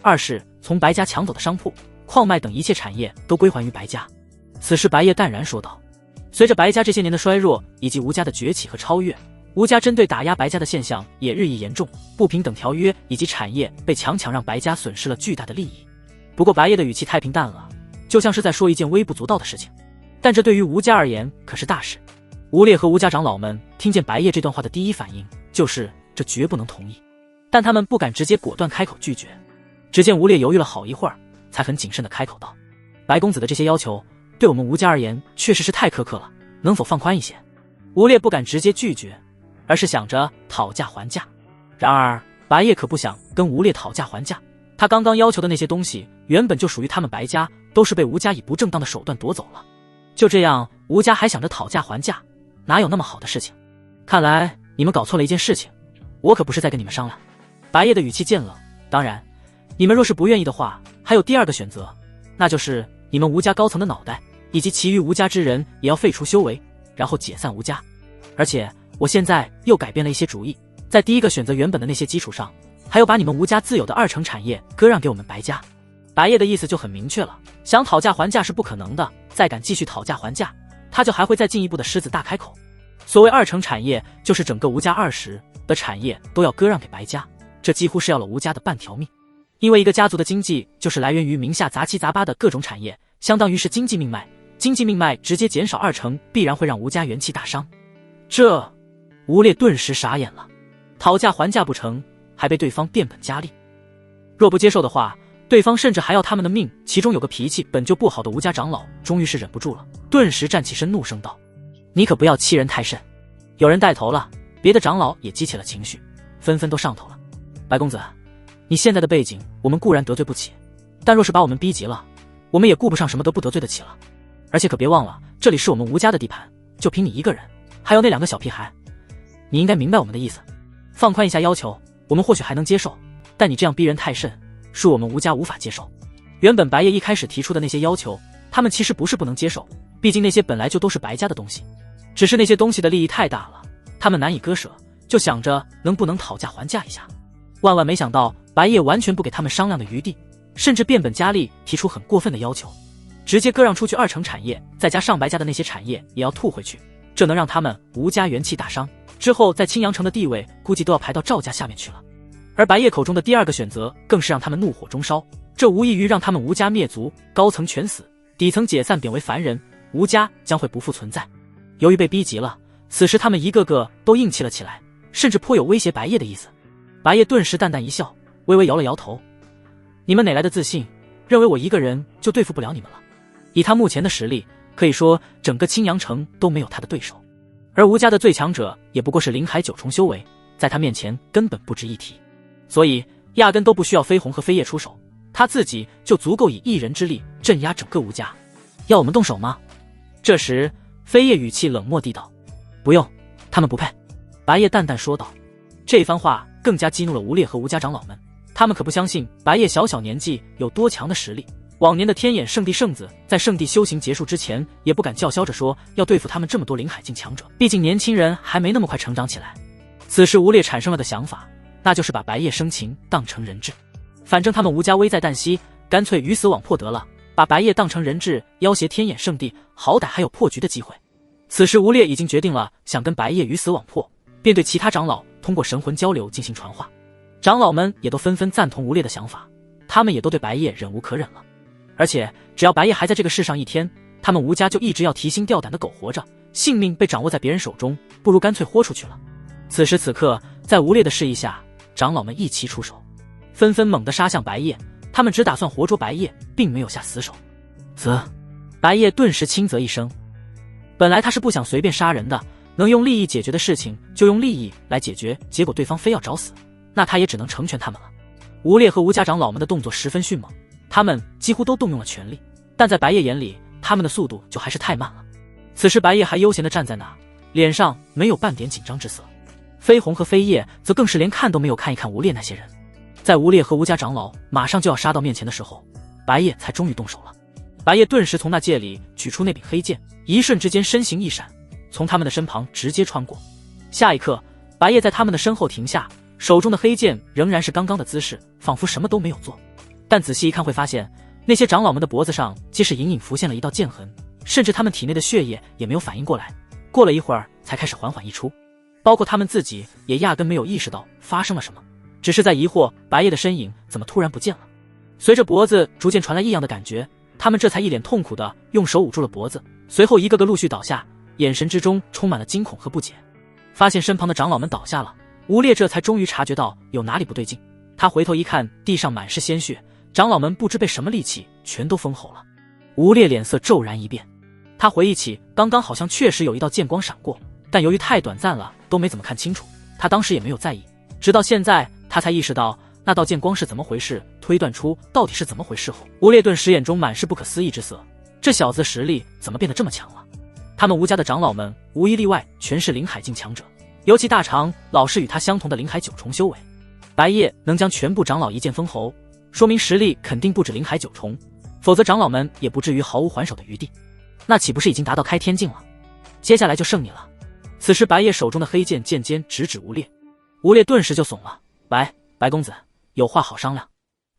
二是从白家抢走的商铺、矿脉等一切产业都归还于白家。此时白夜淡然说道，随着白家这些年的衰弱以及吴家的崛起和超越，吴家针对打压白家的现象也日益严重，不平等条约以及产业被强抢，让白家损失了巨大的利益。不过白夜的语气太平淡了，就像是在说一件微不足道的事情，但这对于吴家而言可是大事。吴烈和吴家长老们听见白夜这段话的第一反应就是这绝不能同意，但他们不敢直接果断开口拒绝。只见吴烈犹豫了好一会儿，才很谨慎地开口道，白公子的这些要求对我们吴家而言确实是太苛刻了，能否放宽一些？吴烈不敢直接拒绝，而是想着讨价还价。然而白夜可不想跟吴烈讨价还价，他刚刚要求的那些东西原本就属于他们白家，都是被吴家以不正当的手段夺走了。就这样，吴家还想着讨价还价，哪有那么好的事情？看来你们搞错了一件事情，我可不是在跟你们商量。白夜的语气渐冷，当然，你们若是不愿意的话，还有第2个选择，那就是你们吴家高层的脑袋以及其余吴家之人也要废除修为，然后解散吴家。而且我现在又改变了一些主意，在第1个选择原本的那些基础上，还有把你们吴家自有的2成产业割让给我们白家。白夜的意思就很明确了，想讨价还价是不可能的，再敢继续讨价还价，他就还会再进一步的狮子大开口。所谓2成产业，就是整个吴家20%的产业都要割让给白家，这几乎是要了吴家的半条命。因为一个家族的经济就是来源于名下杂七杂八的各种产业，相当于是经济命脉，经济命脉直接减少2成，必然会让吴家元气大伤。这吴烈顿时傻眼了，讨价还价不成，还被对方变本加厉。若不接受的话，对方甚至还要他们的命。其中有个脾气本就不好的吴家长老终于是忍不住了，顿时站起身怒声道，你可不要欺人太甚。有人带头了，别的长老也激起了情绪，纷纷都上头了。白公子，你现在的背景我们固然得罪不起，但若是把我们逼急了，我们也顾不上什么都不得罪得起了。而且可别忘了，这里是我们吴家的地盘，就凭你一个人，还有那2个小屁孩，你应该明白我们的意思。放宽一下要求，我们或许还能接受，但你这样逼人太甚，是我们吴家无法接受。原本白夜一开始提出的那些要求，他们其实不是不能接受，毕竟那些本来就都是白家的东西，只是那些东西的利益太大了，他们难以割舍，就想着能不能讨价还价一下。万万没想到，白夜完全不给他们商量的余地，甚至变本加厉，提出很过分的要求，直接割让出去2成产业，再加上白家的那些产业也要吐回去，这能让他们吴家元气大伤，之后在青阳城的地位估计都要排到赵家下面去了。而白夜口中的第2个选择更是让他们怒火中烧，这无异于让他们吴家灭族，高层全死，底层解散贬为凡人，吴家将会不复存在。由于被逼急了，此时他们一个个都硬气了起来，甚至颇有威胁白夜的意思。白夜顿时淡淡一笑，微微摇了摇头，你们哪来的自信，认为我一个人就对付不了你们了？以他目前的实力，可以说整个青阳城都没有他的对手，而吴家的最强者也不过是灵海9重修为，在他面前根本不值一提，所以压根都不需要飞鸿和飞叶出手，他自己就足够以一人之力镇压整个吴家。要我们动手吗？这时飞叶语气冷漠地道，不用，他们不配。白夜淡淡说道。这番话更加激怒了吴烈和吴家长老们，他们可不相信白夜小小年纪有多强的实力，往年的天眼圣地圣子在圣地修行结束之前也不敢叫嚣着说要对付他们这么多灵海境强者，毕竟年轻人还没那么快成长起来。此时吴烈产生了的想法，那就是把白夜生擒当成人质，反正他们吴家危在旦夕，干脆鱼死网破得了，把白夜当成人质要挟天眼圣地，好歹还有破局的机会。此时吴烈已经决定了想跟白夜鱼死网破，便对其他长老通过神魂交流进行传话。长老们也都纷纷赞同吴烈的想法，他们也都对白夜忍无可忍了。而且只要白夜还在这个世上一天，他们吴家就一直要提心吊胆的苟活着，性命被掌握在别人手中，不如干脆豁出去了。此时此刻，在吴烈的示意下，长老们一齐出手，纷纷猛地杀向白夜。他们只打算活捉白夜，并没有下死手。啧！白夜顿时轻啧一声。本来他是不想随便杀人的，能用利益解决的事情就用利益来解决，结果对方非要找死，那他也只能成全他们了。吴烈和吴家长老们的动作十分迅猛，他们几乎都动用了全力，但在白夜眼里，他们的速度就还是太慢了。此时白夜还悠闲地站在那，脸上没有半点紧张之色。飞鸿和飞叶则更是连看都没有看一看吴烈那些人。在吴烈和吴家长老马上就要杀到面前的时候，白夜才终于动手了。白夜顿时从那戒里取出那柄黑剑，一瞬之间身形一闪，从他们的身旁直接穿过。下一刻，白夜在他们的身后停下，手中的黑剑仍然是刚刚的姿势，仿佛什么都没有做。但仔细一看会发现，那些长老们的脖子上皆是隐隐浮现了一道剑痕，甚至他们体内的血液也没有反应过来，过了一会儿才开始缓缓溢出。包括他们自己也压根没有意识到发生了什么，只是在疑惑白夜的身影怎么突然不见了。随着脖子逐渐传来异样的感觉，他们这才一脸痛苦地用手捂住了脖子，随后一个个陆续倒下，眼神之中充满了惊恐和不解。发现身旁的长老们倒下了，吴烈这才终于察觉到有哪里不对劲。他回头一看，地上满是鲜血，长老们不知被什么利器全都封喉了。吴烈脸色骤然一变，他回忆起刚刚好像确实有一道剑光闪过，但由于太短暂了，都没怎么看清楚。他当时也没有在意，直到现在他才意识到那道剑光是怎么回事，推断出到底是怎么回事后，吴烈顿时眼中满是不可思议之色。这小子实力怎么变得这么强了？他们吴家的长老们无一例外全是灵海境强者，尤其大长老是与他相同的灵海九重修为。白夜能将全部长老一剑封喉，说明实力肯定不止灵海九重，否则长老们也不至于毫无还手的余地。那岂不是已经达到开天境了？接下来就剩你了。此时白夜手中的黑剑渐渐直指吴烈，吴烈顿时就怂了。白公子，有话好商量。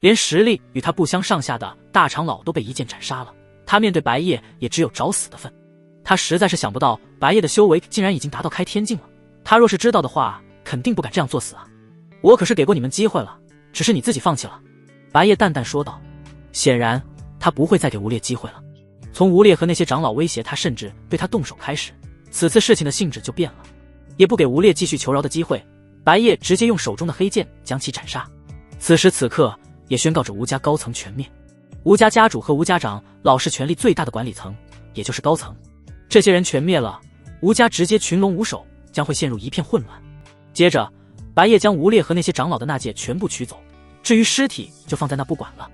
连实力与他不相上下的大长老都被一剑斩杀了，他面对白夜也只有找死的份。他实在是想不到白夜的修为竟然已经达到开天境了，他若是知道的话，肯定不敢这样作死啊。我可是给过你们机会了，只是你自己放弃了。白夜淡淡说道。显然他不会再给吴烈机会了。从吴烈和那些长老威胁他甚至对他动手开始，此次事情的性质就变了。也不给吴烈继续求饶的机会，白夜直接用手中的黑剑将其斩杀。此时此刻也宣告着吴家高层全灭。吴家家主和吴家长老是权力最大的管理层，也就是高层，这些人全灭了，吴家直接群龙无首，将会陷入一片混乱。接着白夜将吴烈和那些长老的纳戒全部取走，至于尸体就放在那不管了。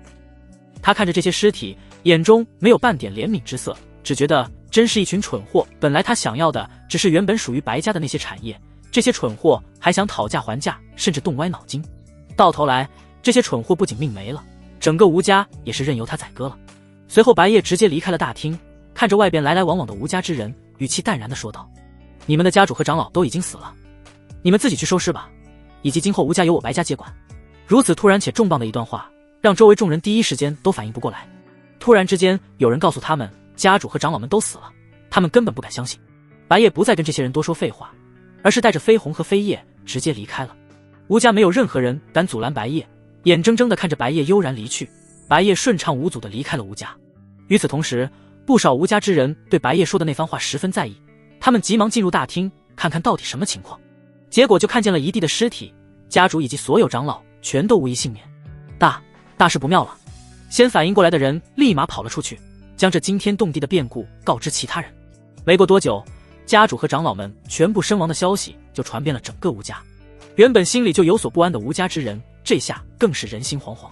他看着这些尸体，眼中没有半点怜悯之色，只觉得真是一群蠢货。本来他想要的只是原本属于白家的那些产业，这些蠢货还想讨价还价，甚至动歪脑筋。到头来这些蠢货不仅命没了，整个吴家也是任由他宰割了。随后白夜直接离开了大厅，看着外边来来往往的吴家之人，语气淡然地说道：你们的家主和长老都已经死了，你们自己去收尸吧，以及今后吴家由我白家接管。如此突然且重磅的一段话，让周围众人第一时间都反应不过来。突然之间有人告诉他们家主和长老们都死了，他们根本不敢相信。白夜不再跟这些人多说废话，而是带着飞鸿和飞叶直接离开了。吴家没有任何人敢阻拦白夜，眼睁睁地看着白夜悠然离去，白夜顺畅无阻地离开了吴家。与此同时，不少吴家之人对白夜说的那番话十分在意，他们急忙进入大厅看看到底什么情况。结果就看见了一地的尸体，家主以及所有长老全都无一幸免。大事不妙了！先反应过来的人立马跑了出去，将这惊天动地的变故告知其他人。没过多久，家主和长老们全部身亡的消息就传遍了整个吴家。原本心里就有所不安的吴家之人，这下更是人心惶惶。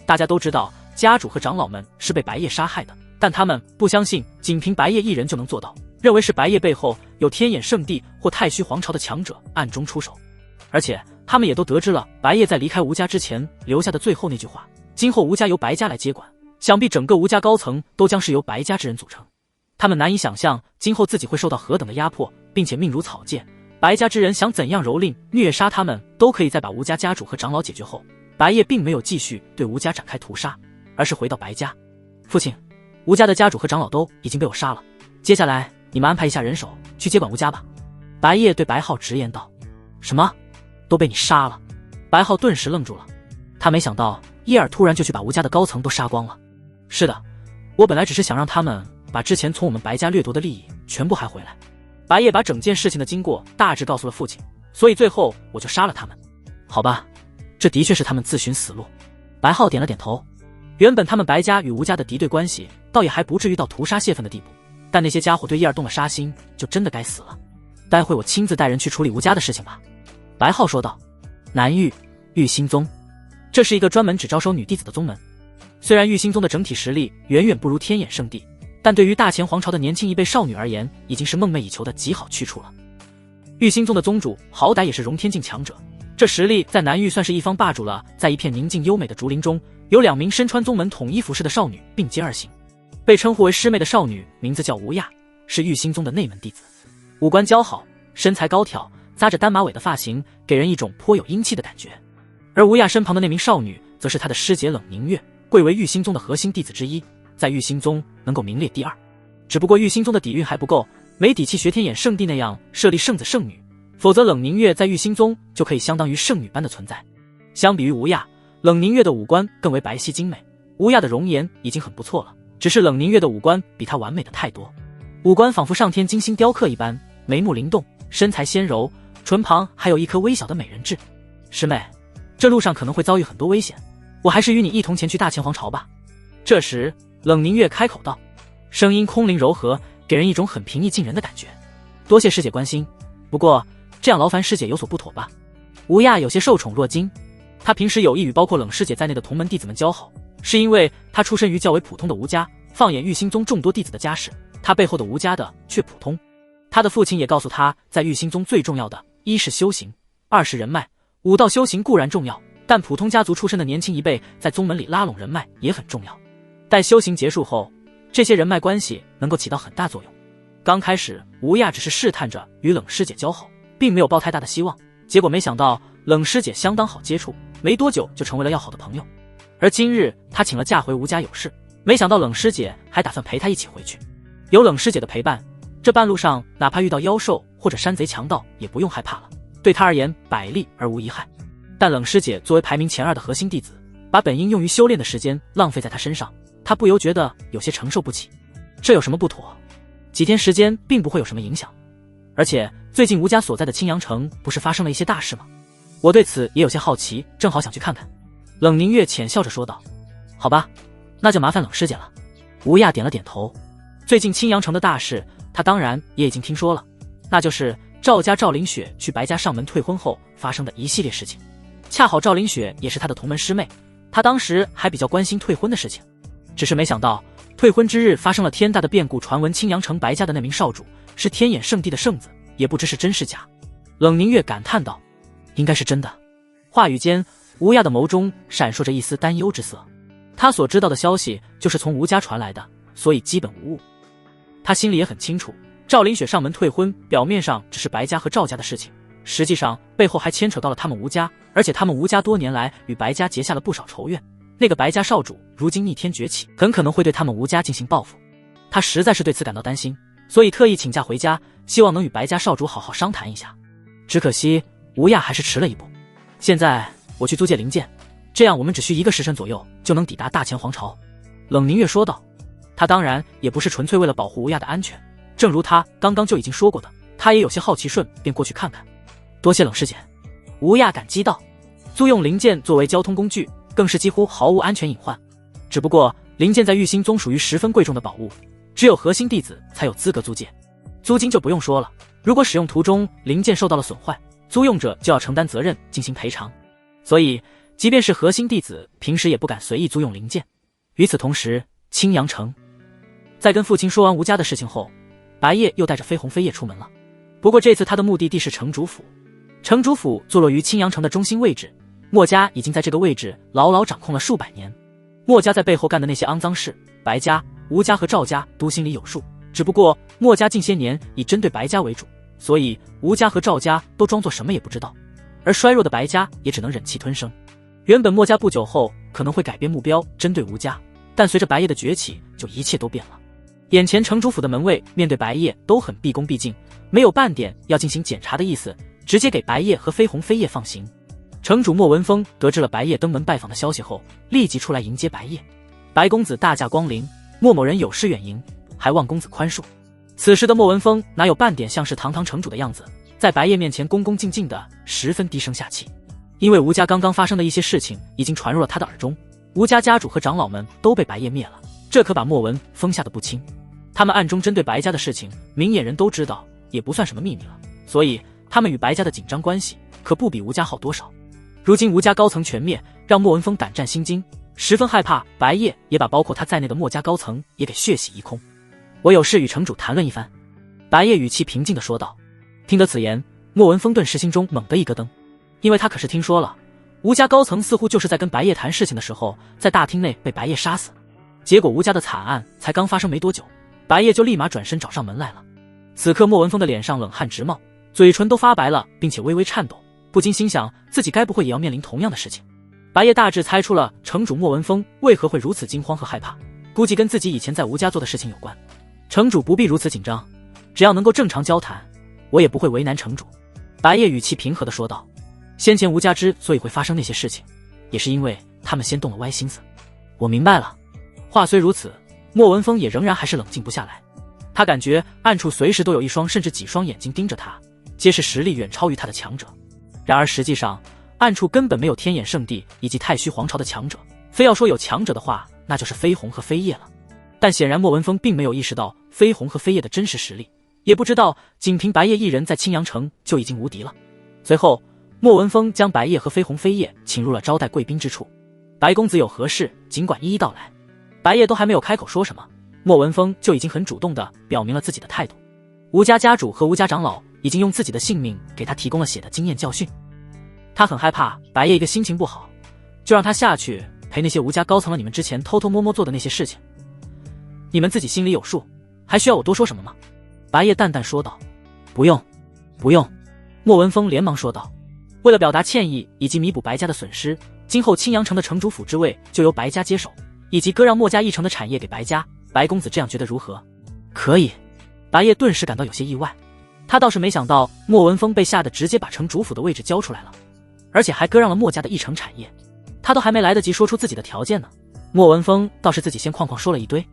大家都知道家主和长老们是被白夜杀害的，但他们不相信仅凭白夜一人就能做到，认为是白夜背后有天眼圣地或太虚皇朝的强者暗中出手。而且他们也都得知了白夜在离开吴家之前留下的最后那句话，今后吴家由白家来接管，想必整个吴家高层都将是由白家之人组成。他们难以想象今后自己会受到何等的压迫，并且命如草芥，白家之人想怎样蹂躏虐杀他们都可以。在把吴家家主和长老解决后，白夜并没有继续对吴家展开屠杀，而是回到白家。父亲，吴家的家主和长老都已经被我杀了，接下来你们安排一下人手去接管吴家吧。白夜对白浩直言道。什么？都被你杀了？白浩顿时愣住了，他没想到叶尔突然就去把吴家的高层都杀光了。是的，我本来只是想让他们把之前从我们白家掠夺的利益全部还回来。白夜把整件事情的经过大致告诉了父亲，所以最后我就杀了他们。好吧，这的确是他们自寻死路。白浩点了点头。原本他们白家与吴家的敌对关系倒也还不至于到屠杀泄愤的地步，但那些家伙对叶儿动了杀心，就真的该死了。待会我亲自带人去处理吴家的事情吧。白浩说道。南域玉心宗，这是一个专门只招收女弟子的宗门。虽然玉心宗的整体实力远远不如天眼圣地，但对于大前皇朝的年轻一辈少女而言，已经是梦寐以求的极好去处了。玉心宗的宗主好歹也是荣天境强者，这实力在南域算是一方霸主了。在一片宁静优美的竹林中，有2名身穿宗门统一服饰的少女并肩而行。被称呼为师妹的少女名字叫吴亚，是玉心宗的内门弟子，五官姣好，身材高挑，扎着单马尾的发型，给人一种颇有英气的感觉。而吴亚身旁的那名少女则是她的师姐冷凝月，贵为玉心宗的核心弟子之一，在玉心宗能够名列第2。只不过玉心宗的底蕴还不够，没底气学天眼圣地那样设立圣子圣女，否则冷凝月在玉心宗就可以相当于圣女般的存在。相比于吴亚，冷凝月的五官更为白皙精美，吴亚的容颜已经很不错了，只是冷凝月的五官比她完美的太多，五官仿佛上天精心雕刻一般，眉目灵动，身材纤柔，唇旁还有一颗微小的美人痣。师妹，这路上可能会遭遇很多危险，我还是与你一同前去大前皇朝吧。这时冷凝月开口道，声音空灵柔和，给人一种很平易近人的感觉。多谢师姐关心，不过这样劳烦师姐有所不妥吧。吴亚有些受宠若惊，他平时有意与包括冷师姐在内的同门弟子们交好，是因为他出身于较为普通的吴家，放眼玉心宗众多弟子的家世，他背后的吴家的却普通。他的父亲也告诉他，在玉心宗最重要的一是修行，二是人脉。武道修行固然重要，但普通家族出身的年轻一辈在宗门里拉拢人脉也很重要。待修行结束后，这些人脉关系能够起到很大作用。刚开始吴亚只是试探着与冷师姐交好，并没有抱太大的希望，结果没想到冷师姐相当好接触，没多久就成为了要好的朋友。而今日他请了假回吴家有事，没想到冷师姐还打算陪他一起回去。有冷师姐的陪伴，这半路上哪怕遇到妖兽或者山贼强盗也不用害怕了，对他而言百利而无一害。但冷师姐作为排名前2的核心弟子，把本应用于修炼的时间浪费在他身上，他不由觉得有些承受不起。这有什么不妥？几天时间并不会有什么影响，而且最近吴家所在的青阳城不是发生了一些大事吗？我对此也有些好奇，正好想去看看。冷凝月浅笑着说道。好吧，那就麻烦冷师姐了。吴亚点了点头。最近青阳城的大事他当然也已经听说了，那就是赵家赵凌雪去白家上门退婚后发生的一系列事情。恰好赵凌雪也是他的同门师妹，他当时还比较关心退婚的事情，只是没想到退婚之日发生了天大的变故，传闻青阳城白家的那名少主是天眼圣地的圣子，也不知是真是假。冷凝月感叹道，应该是真的。话语间，吴亚的眸中闪烁着一丝担忧之色，他所知道的消息就是从吴家传来的，所以基本无误。他心里也很清楚，赵凌雪上门退婚表面上只是白家和赵家的事情，实际上背后还牵扯到了他们吴家，而且他们吴家多年来与白家结下了不少仇怨，那个白家少主如今逆天崛起，很可能会对他们吴家进行报复。他实在是对此感到担心，所以特意请假回家，希望能与白家少主好好商谈一下。只可惜吴亚还是迟了一步。现在我去租借灵剑，这样我们只需1个时辰左右就能抵达大前皇朝。冷凝月说道。他当然也不是纯粹为了保护吴亚的安全，正如他刚刚就已经说过的，他也有些好奇，顺便过去看看。多谢冷师姐。吴亚感激道。租用灵剑作为交通工具，更是几乎毫无安全隐患。只不过灵剑在玉心宗属于十分贵重的宝物，只有核心弟子才有资格租借。租金就不用说了，如果使用途中灵剑受到了损坏，租用者就要承担责任进行赔偿。所以即便是核心弟子，平时也不敢随意租用灵剑。与此同时，青阳城在跟父亲说完吴家的事情后，白夜又带着飞鸿飞叶出门了。不过这次他的目的地是城主府。城主府坐落于青阳城的中心位置，墨家已经在这个位置牢牢掌控了数百年。墨家在背后干的那些肮脏事，白家、吴家和赵家都心里有数，只不过墨家近些年以针对白家为主，所以吴家和赵家都装作什么也不知道，而衰弱的白家也只能忍气吞声。原本墨家不久后可能会改变目标，针对吴家，但随着白夜的崛起，就一切都变了。眼前城主府的门卫面对白夜都很毕恭毕敬，没有半点要进行检查的意思，直接给白夜和飞鸿飞叶放行。城主莫文峰得知了白夜登门拜访的消息后，立即出来迎接白夜。白公子大驾光临，莫某人有失远迎，还望公子宽恕。此时的莫文峰哪有半点像是堂堂城主的样子，在白夜面前恭恭敬敬的，十分低声下气。因为吴家刚刚发生的一些事情已经传入了他的耳中，吴家家主和长老们都被白夜灭了，这可把莫文峰吓得不轻。他们暗中针对白家的事情，明眼人都知道，也不算什么秘密了，所以他们与白家的紧张关系可不比吴家好多少。如今吴家高层全灭，让莫文峰胆战心惊，十分害怕白夜也把包括他在内的莫家高层也给血洗一空。我有事与城主谈论一番。白夜语气平静地说道。听得此言，莫文峰顿时心中猛地一咯噔，因为他可是听说了，吴家高层似乎就是在跟白夜谈事情的时候，在大厅内被白夜杀死。结果吴家的惨案才刚发生没多久，白夜就立马转身找上门来了。此刻莫文峰的脸上冷汗直冒，嘴唇都发白了，并且微微颤抖，不禁心想自己该不会也要面临同样的事情。白夜大致猜出了城主莫文峰为何会如此惊慌和害怕，估计跟自己以前在吴家做的事情有关。城主不必如此紧张，只要能够正常交谈，我也不会为难城主。白夜语气平和地说道。先前吴家之所以会发生那些事情，也是因为他们先动了歪心思。我明白了。话虽如此，莫文峰也仍然还是冷静不下来。他感觉暗处随时都有一双甚至几双眼睛盯着他，皆是实力远超于他的强者。然而实际上，暗处根本没有天眼圣地以及太虚皇朝的强者，非要说有强者的话，那就是飞鸿和飞叶了。但显然莫文峰并没有意识到飞鸿和飞叶的真实实力，也不知道仅凭白夜一人在青阳城就已经无敌了。随后莫文峰将白夜和飞鸿飞叶请入了招待贵宾之处。白公子有何事，尽管一一道来。白夜都还没有开口说什么，莫文峰就已经很主动地表明了自己的态度。吴家家主和吴家长老已经用自己的性命给他提供了血的经验教训，他很害怕白夜一个心情不好，就让他下去陪那些吴家高层了你们之前偷偷摸摸做的那些事情。你们自己心里有数，还需要我多说什么吗？白夜淡淡说道。不用，不用。莫文峰连忙说道。为了表达歉意以及弥补白家的损失，今后青阳城的城主府之位就由白家接手，以及割让莫家一城的产业给白家。白公子这样觉得如何？可以。白夜顿时感到有些意外，他倒是没想到莫文峰被吓得直接把城主府的位置交出来了，而且还割让了莫家的一城产业。他都还没来得及说出自己的条件呢，莫文峰倒是自己先哐哐说了一堆。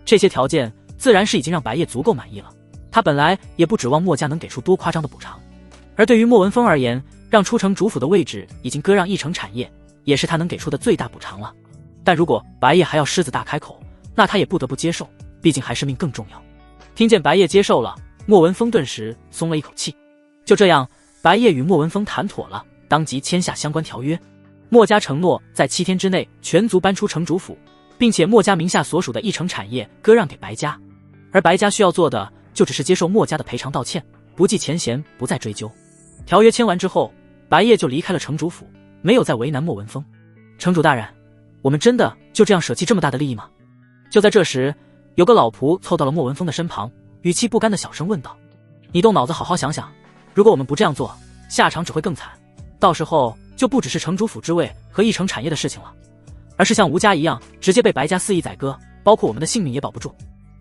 这些条件自然是已经让白夜足够满意了，他本来也不指望莫家能给出多夸张的补偿，而对于莫文峰而言，让出城主府的位置已经割让一城产业，也是他能给出的最大补偿了。但如果白夜还要狮子大开口，那他也不得不接受，毕竟还是命更重要。听见白夜接受了，莫文峰顿时松了一口气。就这样，白夜与莫文峰谈妥了，当即签下相关条约。莫家承诺在7天之内全族搬出城主府，并且莫家名下所属的一城产业割让给白家，而白家需要做的就只是接受莫家的赔偿道歉，不计前嫌，不再追究。条约签完之后，白夜就离开了城主府，没有再为难莫文峰。城主大人，我们真的就这样舍弃这么大的利益吗？就在这时，有个老仆凑到了莫文峰的身旁，语气不甘的小声问道。你动脑子好好想想，如果我们不这样做，下场只会更惨，到时候就不只是城主府之位和一城产业的事情了，而是像吴家一样直接被白家肆意宰割，包括我们的性命也保不住。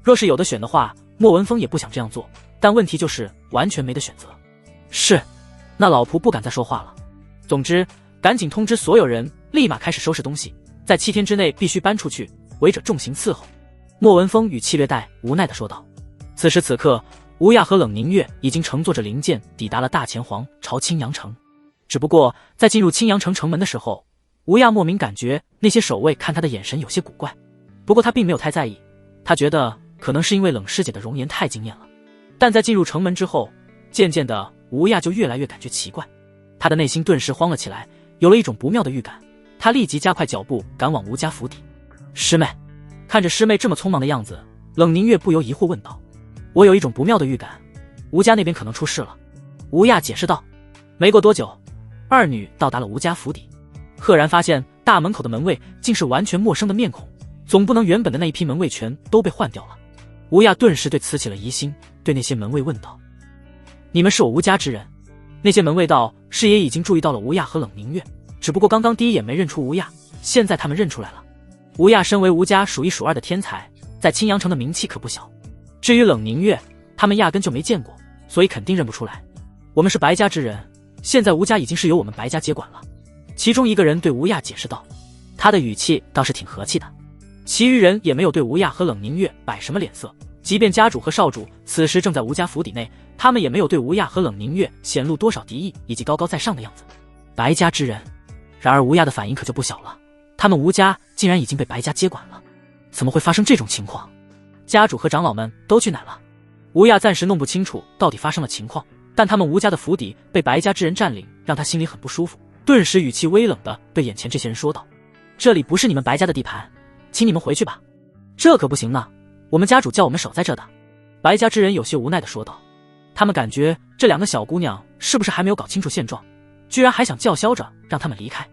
若是有的选的话，莫文峰也不想这样做，但问题就是完全没得选择。是。那老仆不敢再说话了。总之，赶紧通知所有人，立马开始收拾东西，在7天之内必须搬出去，违者重刑伺候。莫文峰语气略带无奈地说道。此时此刻，吴亚和冷凝月已经乘坐着灵剑抵达了大前皇朝青阳城。只不过在进入青阳城城门的时候，吴亚莫名感觉那些守卫看他的眼神有些古怪，不过他并没有太在意，他觉得可能是因为冷师姐的容颜太惊艳了。但在进入城门之后，渐渐的吴亚就越来越感觉奇怪，他的内心顿时慌了起来，有了一种不妙的预感。他立即加快脚步赶往吴家府邸。师妹，看着师妹这么匆忙的样子，冷凝月不由疑惑问道。我有一种不妙的预感，吴家那边可能出事了。吴亚解释道。没过多久，二女到达了吴家府邸，赫然发现大门口的门卫竟是完全陌生的面孔，总不能原本的那一批门卫全都被换掉了。吴亚顿时对此起了疑心，对那些门卫问道。你们是我吴家之人？那些门卫道是也已经注意到了吴亚和冷凝月，只不过刚刚第一眼没认出吴亚，现在他们认出来了。吴亚身为吴家数一数二的天才，在青阳城的名气可不小。至于冷凝月，他们压根就没见过，所以肯定认不出来。我们是白家之人，现在吴家已经是由我们白家接管了。其中一个人对吴亚解释道，他的语气倒是挺和气的。其余人也没有对吴亚和冷凝月摆什么脸色，即便家主和少主此时正在吴家府邸内，他们也没有对吴亚和冷凝月显露多少敌意以及高高在上的样子。白家之人，然而吴亚的反应可就不小了，他们吴家竟然已经被白家接管了，怎么会发生这种情况？家主和长老们都去哪了？吴亚暂时弄不清楚到底发生了情况，但他们吴家的府邸被白家之人占领，让他心里很不舒服，顿时语气微冷地对眼前这些人说道：“这里不是你们白家的地盘，请你们回去吧。”“这可不行呢，我们家主叫我们守在这的。”白家之人有些无奈地说道。他们感觉这两个小姑娘是不是还没有搞清楚现状，居然还想叫嚣着让他们离开。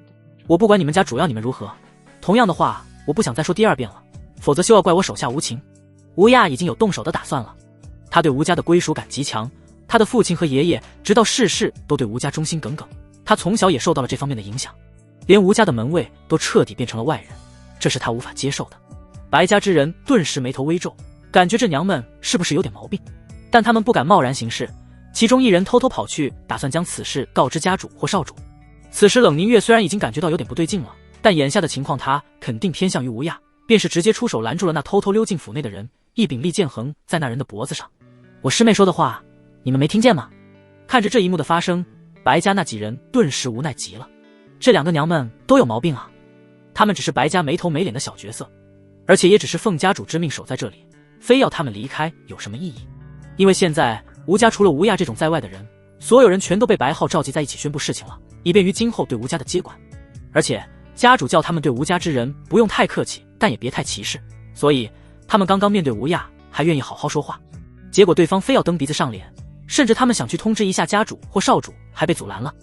我不管你们家主要你们如何，同样的话我不想再说第二遍了，否则休要怪我手下无情。吴亚已经有动手的打算了，他对吴家的归属感极强，他的父亲和爷爷直到逝世都对吴家忠心耿耿，他从小也受到了这方面的影响，连吴家的门卫都彻底变成了外人，这是他无法接受的。白家之人顿时眉头微皱，感觉这娘们是不是有点毛病，但他们不敢贸然行事，其中一人偷偷跑去打算将此事告知家主或少主。此时冷凝月虽然已经感觉到有点不对劲了，但眼下的情况他肯定偏向于吴亚，便是直接出手拦住了那偷偷溜进府内的人，一柄利剑横在那人的脖子上。我师妹说的话你们没听见吗？看着这一幕的发生，白家那几人顿时无奈极了，这两个娘们都有毛病啊，他们只是白家没头没脸的小角色，而且也只是奉家主之命守在这里，非要他们离开有什么意义？因为现在吴家除了吴亚这种在外的人，所有人全都被白浩召集在一起宣布事情了，以便于今后对吴家的接管。而且家主叫他们对吴家之人不用太客气，但也别太歧视，所以他们刚刚面对吴亚还愿意好好说话，结果对方非要蹬鼻子上脸，甚至他们想去通知一下家主或少主，还被阻拦了。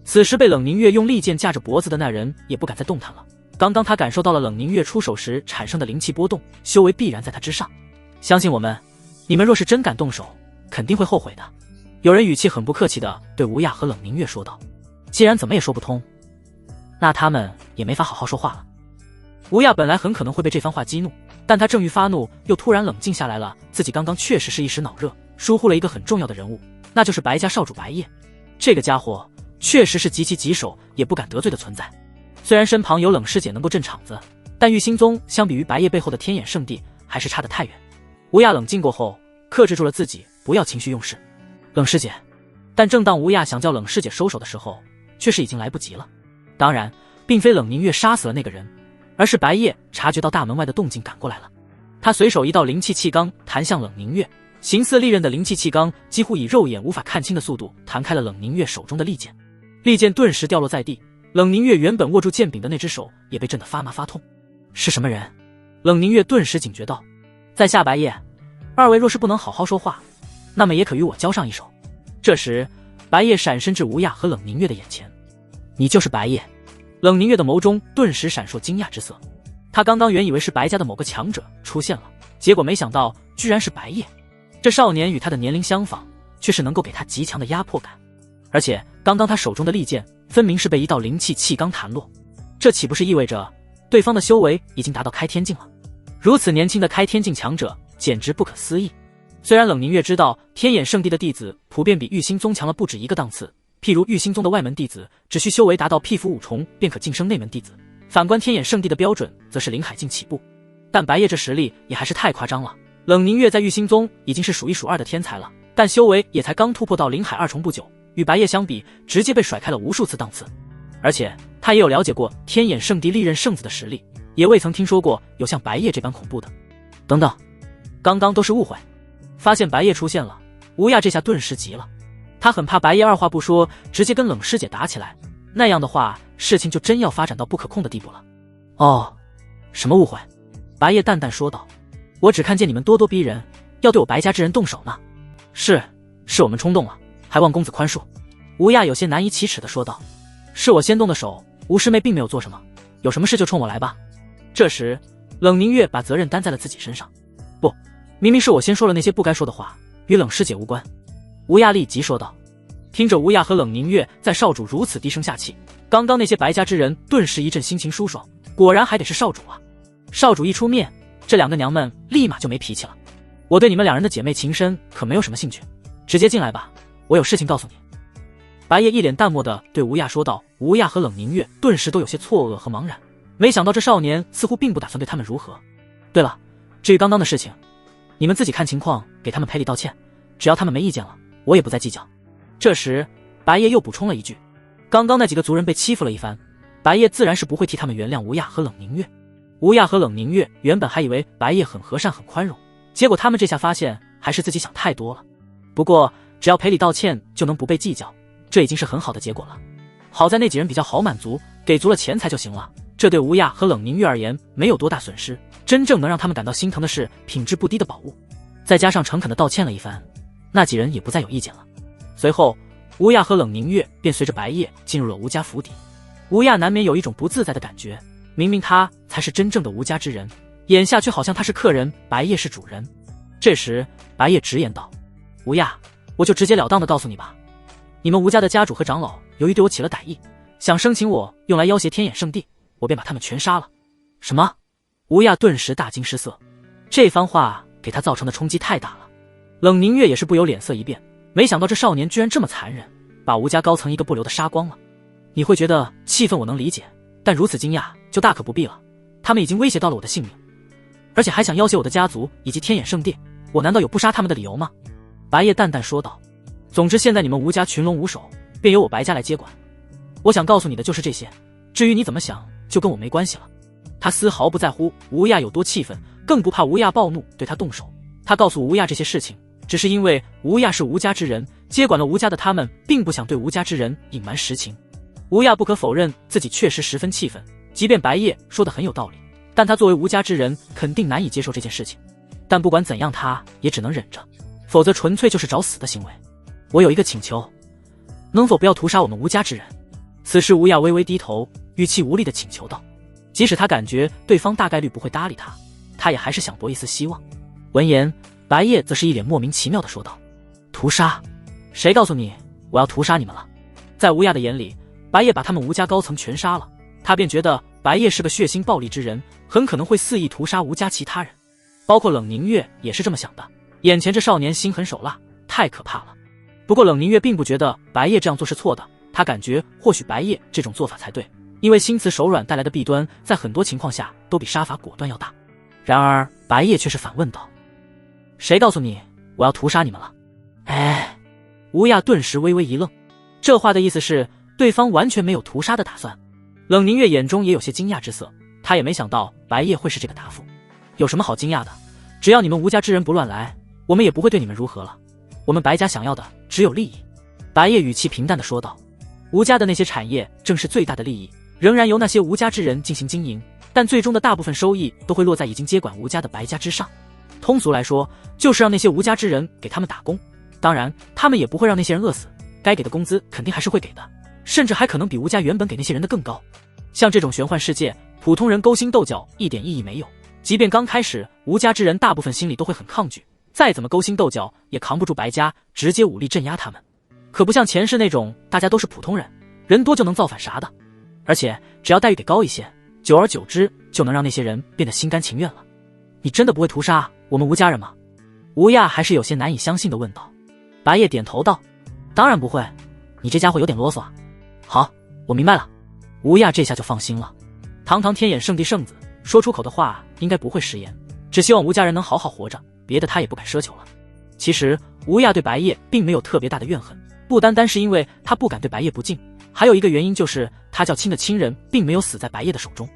此时被冷凝月用利剑架着脖子的那人也不敢再动弹了，刚刚他感受到了冷凝月出手时产生的灵气波动，修为必然在他之上。相信我们，你们若是真敢动手，肯定会后悔的。有人语气很不客气地对吴亚和冷凝月说道。既然怎么也说不通，那他们也没法好好说话了。吴亚本来很可能会被这番话激怒，但他正欲发怒，又突然冷静下来了，自己刚刚确实是一时脑热，疏忽了一个很重要的人物，那就是白家少主白夜。这个家伙确实是极其棘手也不敢得罪的存在，虽然身旁有冷师姐能够镇场子，但玉心宗相比于白夜背后的天眼圣地还是差得太远。吴亚冷静过后，克制住了自己，不要情绪用事。冷师姐，但正当吴亚想叫冷师姐收手的时候，却是已经来不及了。当然并非冷凝月杀死了那个人，而是白夜察觉到大门外的动静赶过来了。他随手一道灵气气罡弹向冷凝月，形似利刃的灵气气罡几乎以肉眼无法看清的速度弹开了冷凝月手中的利剑，利剑顿时掉落在地，冷凝月原本握住剑柄的那只手也被震得发麻发痛。是什么人？冷凝月顿时警觉道，在下白夜，二位若是不能好好说话，那么也可与我交上一手。这时白夜闪身至吴亚和冷凝月的眼前。你就是白夜？冷凝月的眸中顿时闪烁惊讶之色，他刚刚原以为是白家的某个强者出现了，结果没想到居然是白夜。这少年与他的年龄相仿，却是能够给他极强的压迫感，而且刚刚他手中的利剑分明是被一道灵气气罡弹落，这岂不是意味着对方的修为已经达到开天境了？如此年轻的开天境强者简直不可思议。虽然冷凝月知道天眼圣地的弟子普遍比玉心宗强了不止一个档次，譬如玉心宗的外门弟子只需修为达到辟符五重便可晋升内门弟子，反观天眼圣地的标准则是灵海境起步，但白夜这实力也还是太夸张了。冷凝月在玉心宗已经是数一数二的天才了，但修为也才刚突破到灵海二重不久，与白夜相比直接被甩开了无数次档次。而且他也有了解过天眼圣地历任圣子的实力，也未曾听说过有像白夜这般恐怖的。等等，刚刚都是误会。发现白夜出现了，吴亚这下顿时急了，他很怕白夜二话不说直接跟冷师姐打起来，那样的话事情就真要发展到不可控的地步了。哦，什么误会？白夜淡淡说道，我只看见你们咄咄逼人，要对我白家之人动手呢。是我们冲动了，还望公子宽恕。吴亚有些难以启齿地说道，是我先动的手，吴师妹并没有做什么，有什么事就冲我来吧。这时冷凝月把责任担在了自己身上，不，明明是我先说了那些不该说的话，与冷师姐无关。吴亚立即说道。听着吴亚和冷凝月在少主如此低声下气，刚刚那些白家之人顿时一阵心情舒爽，果然还得是少主啊。少主一出面，这两个娘们立马就没脾气了。我对你们两人的姐妹情深可没有什么兴趣，直接进来吧，我有事情告诉你。白夜一脸淡漠地对吴亚说道。吴亚和冷凝月顿时都有些错愕和茫然，没想到这少年似乎并不打算对他们如何。对了，至于刚刚的事情，你们自己看情况给他们赔礼道歉，只要他们没意见了，我也不再计较。这时白夜又补充了一句，刚刚那几个族人被欺负了一番，白夜自然是不会替他们原谅吴亚和冷凝月。吴亚和冷凝月原本还以为白夜很和善很宽容，结果他们这下发现还是自己想太多了。不过只要赔礼道歉就能不被计较，这已经是很好的结果了。好在那几人比较好满足，给足了钱财就行了，这对吴亚和冷凝月而言没有多大损失。真正能让他们感到心疼的是品质不低的宝物，再加上诚恳的道歉了一番，那几人也不再有意见了。随后吴亚和冷凝月便随着白夜进入了吴家府邸。吴亚难免有一种不自在的感觉，明明他才是真正的吴家之人，眼下却好像他是客人，白夜是主人。这时白夜直言道，吴亚，我就直截了当的告诉你吧，你们吴家的家主和长老由于对我起了歹意，想生请我用来要挟天眼圣地，我便把他们全杀了。什么？吴亚顿时大惊失色，这番话给他造成的冲击太大了。冷凝月也是不由脸色一变，没想到这少年居然这么残忍，把吴家高层一个不留的杀光了。你会觉得气愤我能理解，但如此惊讶就大可不必了。他们已经威胁到了我的性命，而且还想要挟我的家族以及天眼圣地，我难道有不杀他们的理由吗？白夜淡淡说道。总之现在你们吴家群龙无首，便由我白家来接管。我想告诉你的就是这些，至于你怎么想就跟我没关系了。他丝毫不在乎吴亚有多气愤，更不怕吴亚暴怒对他动手。他告诉吴亚这些事情，只是因为吴亚是吴家之人，接管了吴家的他们并不想对吴家之人隐瞒实情。吴亚不可否认自己确实十分气愤，即便白夜说的很有道理，但他作为吴家之人肯定难以接受这件事情。但不管怎样他也只能忍着，否则纯粹就是找死的行为。我有一个请求，能否不要屠杀我们吴家之人？此时吴亚微微低头，语气无力地请求道。即使他感觉对方大概率不会搭理他，他也还是想博一丝希望。闻言白夜则是一脸莫名其妙地说道，屠杀？谁告诉你我要屠杀你们了？在吴亚的眼里，白夜把他们吴家高层全杀了，他便觉得白夜是个血腥暴力之人，很可能会肆意屠杀吴家其他人。包括冷凝月也是这么想的，眼前这少年心狠手辣，太可怕了。不过冷凝月并不觉得白夜这样做是错的，他感觉或许白夜这种做法才对，因为心慈手软带来的弊端在很多情况下都比杀伐果断要大。然而白夜却是反问道，谁告诉你我要屠杀你们了？吴亚顿时微微一愣，这话的意思是对方完全没有屠杀的打算。冷凝月眼中也有些惊讶之色，他也没想到白夜会是这个答复。有什么好惊讶的？只要你们吴家之人不乱来，我们也不会对你们如何了。我们白家想要的只有利益。白夜语气平淡地说道，吴家的那些产业正是最大的利益，仍然由那些吴家之人进行经营，但最终的大部分收益都会落在已经接管吴家的白家之上。通俗来说，就是让那些吴家之人给他们打工，当然他们也不会让那些人饿死，该给的工资肯定还是会给的，甚至还可能比吴家原本给那些人的更高。像这种玄幻世界，普通人勾心斗角一点意义没有，即便刚开始吴家之人大部分心里都会很抗拒，再怎么勾心斗角也扛不住白家直接武力镇压他们。可不像前世那种大家都是普通人，人多就能造反啥的，而且只要待遇给高一些，久而久之就能让那些人变得心甘情愿了。你真的不会屠杀我们吴家人吗？吴亚还是有些难以相信地问道。白夜点头道，当然不会，你这家伙有点啰嗦啊。好，我明白了。吴亚这下就放心了，堂堂天眼圣地圣子说出口的话应该不会食言，只希望吴家人能好好活着，别的他也不敢奢求了。其实吴亚对白夜并没有特别大的怨恨，不单单是因为他不敢对白夜不敬，还有一个原因就是他较亲的亲人并没有死在白夜的手中。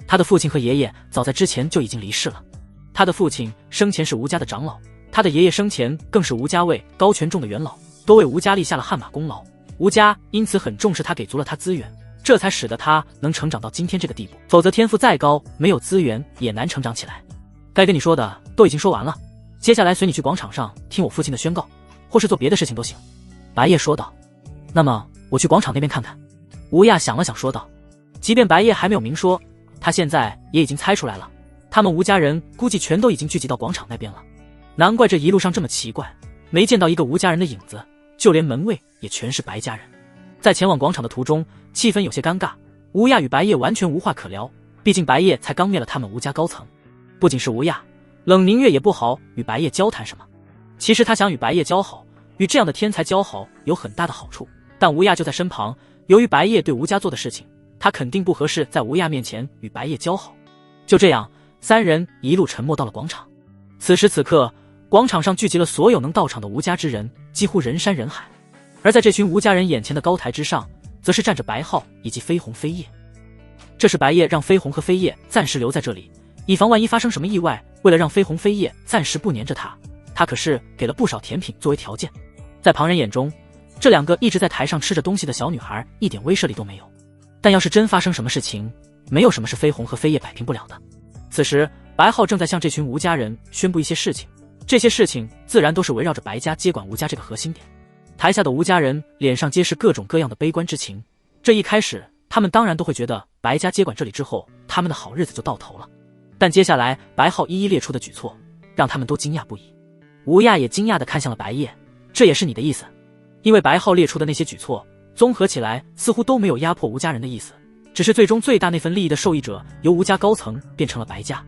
他的父亲和爷爷早在之前就已经离世了，他的父亲生前是吴家的长老，他的爷爷生前更是吴家位高权重的元老，都为吴家立下了汗马功劳。吴家因此很重视他，给足了他资源，这才使得他能成长到今天这个地步，否则天赋再高，没有资源也难成长起来。该跟你说的都已经说完了，接下来随你去广场上听我父亲的宣告，或是做别的事情都行。白夜说道。那么我去广场那边看看。吴亚想了想说道。即便白夜还没有明说，他现在也已经猜出来了，他们吴家人估计全都已经聚集到广场那边了。难怪这一路上这么奇怪，没见到一个吴家人的影子，就连门卫也全是白家人。在前往广场的途中，气氛有些尴尬，吴亚与白夜完全无话可聊，毕竟白夜才刚灭了他们吴家高层。不仅是吴亚，冷凝月也不好与白夜交谈什么。其实他想与白夜交好，与这样的天才交好有很大的好处，但吴亚就在身旁，由于白夜对吴家做的事情，他肯定不合适在吴亚面前与白夜交好。就这样，三人一路沉默到了广场。此时此刻，广场上聚集了所有能到场的吴家之人，几乎人山人海。而在这群吴家人眼前的高台之上，则是站着白皓以及飞鸿、飞叶。这是白夜让飞鸿和飞叶暂时留在这里，以防万一发生什么意外。为了让飞鸿、飞叶暂时不黏着他可是给了不少甜品作为条件。在旁人眼中，这两个一直在台上吃着东西的小女孩一点威慑力都没有。但要是真发生什么事情，没有什么是飞鸿和飞叶摆平不了的。此时，白皓正在向这群吴家人宣布一些事情，这些事情自然都是围绕着白家接管吴家这个核心点。台下的吴家人脸上皆是各种各样的悲观之情。这一开始，他们当然都会觉得白家接管这里之后，他们的好日子就到头了。但接下来白皓一一列出的举措，让他们都惊讶不已。吴亚也惊讶地看向了白夜，这也是你的意思？因为白皓列出的那些举措，综合起来似乎都没有压迫吴家人的意思，只是最终最大那份利益的受益者由吴家高层变成了白家。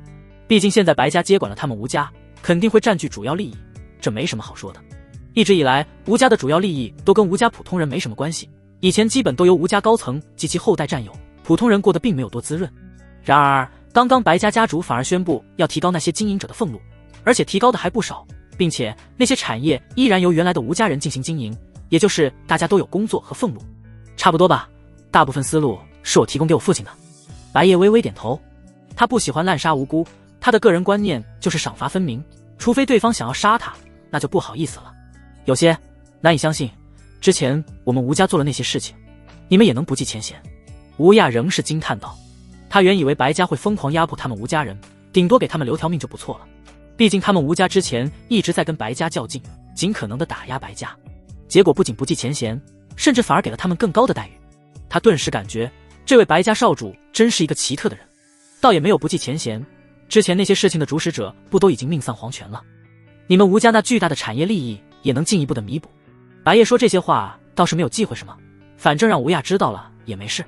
毕竟现在白家接管了他们吴家，肯定会占据主要利益，这没什么好说的。一直以来，吴家的主要利益都跟吴家普通人没什么关系，以前基本都由吴家高层及其后代占有，普通人过得并没有多滋润。然而刚刚白家家主反而宣布要提高那些经营者的俸禄，而且提高的还不少，并且那些产业依然由原来的吴家人进行经营，也就是大家都有工作和俸禄。差不多吧，大部分思路是我提供给我父亲的。白夜微微点头，他不喜欢滥杀无辜，他的个人观念就是赏罚分明，除非对方想要杀他，那就不好意思了。有些难以相信，之前我们吴家做了那些事情，你们也能不计前嫌？吴亚仍是惊叹道。他原以为白家会疯狂压迫他们吴家人，顶多给他们留条命就不错了。毕竟他们吴家之前一直在跟白家较劲，尽可能的打压白家，结果不仅不计前嫌，甚至反而给了他们更高的待遇。他顿时感觉这位白家少主真是一个奇特的人，倒也没有不计前嫌，之前那些事情的主使者不都已经命丧黄泉了？你们吴家那巨大的产业利益也能进一步的弥补。白夜说这些话倒是没有忌讳什么，反正让吴亚知道了也没事。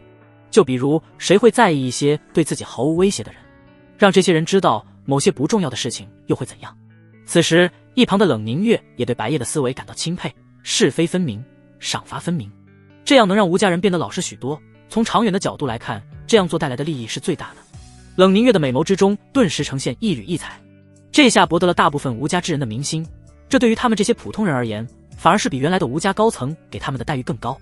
就比如谁会在意一些对自己毫无威胁的人，让这些人知道某些不重要的事情又会怎样？此时一旁的冷凝月也对白夜的思维感到钦佩，是非分明，赏罚分明，这样能让吴家人变得老实许多。从长远的角度来看，这样做带来的利益是最大的。冷凝月的美眸之中顿时呈现一缕异彩，这下博得了大部分吴家之人的民心，这对于他们这些普通人而言，反而是比原来的吴家高层给他们的待遇更高。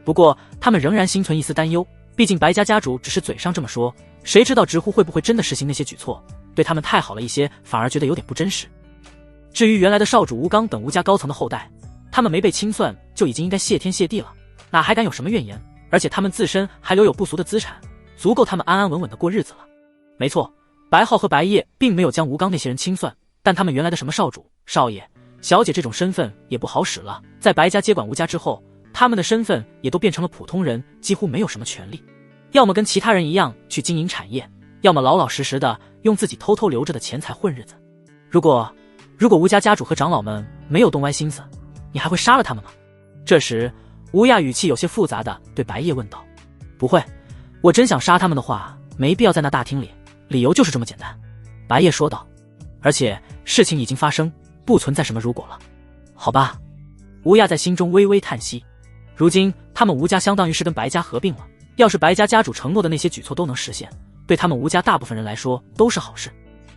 不过他们仍然心存一丝担忧，毕竟白家家主只是嘴上这么说，谁知道直呼会不会真的实行那些举措，对他们太好了一些，反而觉得有点不真实。至于原来的少主吴刚等吴家高层的后代，他们没被清算就已经应该谢天谢地了，哪还敢有什么怨言？而且他们自身还留有不俗的资产，足够他们安安稳稳的过日子了。没错，白皓和白夜并没有将吴刚那些人清算，但他们原来的什么少主、少爷、小姐这种身份也不好使了。在白家接管吴家之后，他们的身份也都变成了普通人，几乎没有什么权利，要么跟其他人一样去经营产业，要么老老实实的用自己偷偷留着的钱财混日子。如果吴家家主和长老们没有动歪心思，你还会杀了他们吗？这时吴亚语气有些复杂的对白夜问道。不会，我真想杀他们的话，没必要在那大厅里，理由就是这么简单。白夜说道。而且事情已经发生，不存在什么如果了。好吧，吴亚在心中微微叹息。如今他们吴家相当于是跟白家合并了，要是白家家主承诺的那些举措都能实现，对他们吴家大部分人来说都是好事。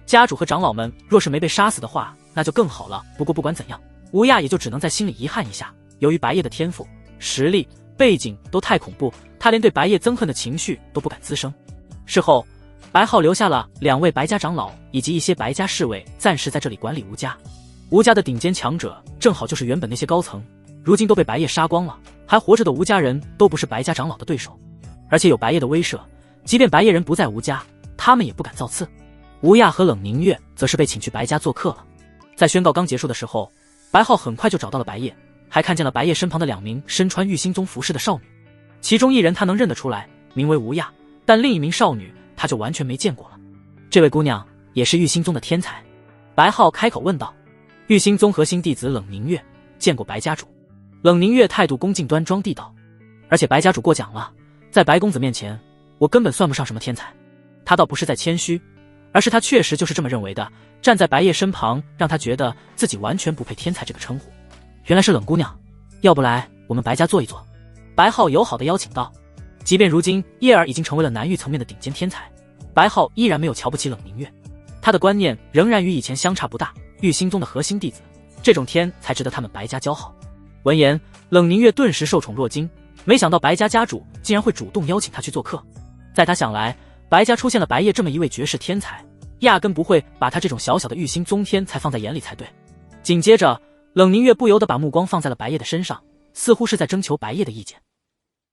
家主和长老们若是没被杀死的话，那就更好了。不过不管怎样，吴亚也就只能在心里遗憾一下，由于白夜的天赋、实力、背景都太恐怖，他连对白夜憎恨的情绪都不敢滋生。事后白皓留下了2位白家长老以及一些白家侍卫暂时在这里管理吴家。吴家的顶尖强者正好就是原本那些高层，如今都被白夜杀光了，还活着的吴家人都不是白家长老的对手，而且有白夜的威慑，即便白夜人不在吴家，他们也不敢造次。吴亚和冷凝月则是被请去白家做客了。在宣告刚结束的时候，白皓很快就找到了白夜，还看见了白夜身旁的2名身穿玉星宗服饰的少女，其中一人他能认得出来，名为吴亚，但另一名少女他就完全没见过了。这位姑娘也是玉星宗的天才？白皓开口问道。玉星宗核心弟子冷凝月见过白家主。冷凝月态度恭敬端庄地道。而且白家主过奖了，在白公子面前，我根本算不上什么天才。他倒不是在谦虚，而是他确实就是这么认为的，站在白夜身旁，让他觉得自己完全不配天才这个称呼。原来是冷姑娘，要不来我们白家坐一坐？白皓友好的邀请道。即便如今叶儿已经成为了南域层面的顶尖天才，白皓依然没有瞧不起冷凝月，他的观念仍然与以前相差不大，玉兴宗的核心弟子，这种天才值得他们白家交好。闻言，冷凝月顿时受宠若惊，没想到白家家主竟然会主动邀请他去做客。在他想来，白家出现了白夜这么一位绝世天才，压根不会把他这种小小的玉兴宗天才放在眼里才对。紧接着，冷凝月不由得把目光放在了白夜的身上，似乎是在征求白夜的意见。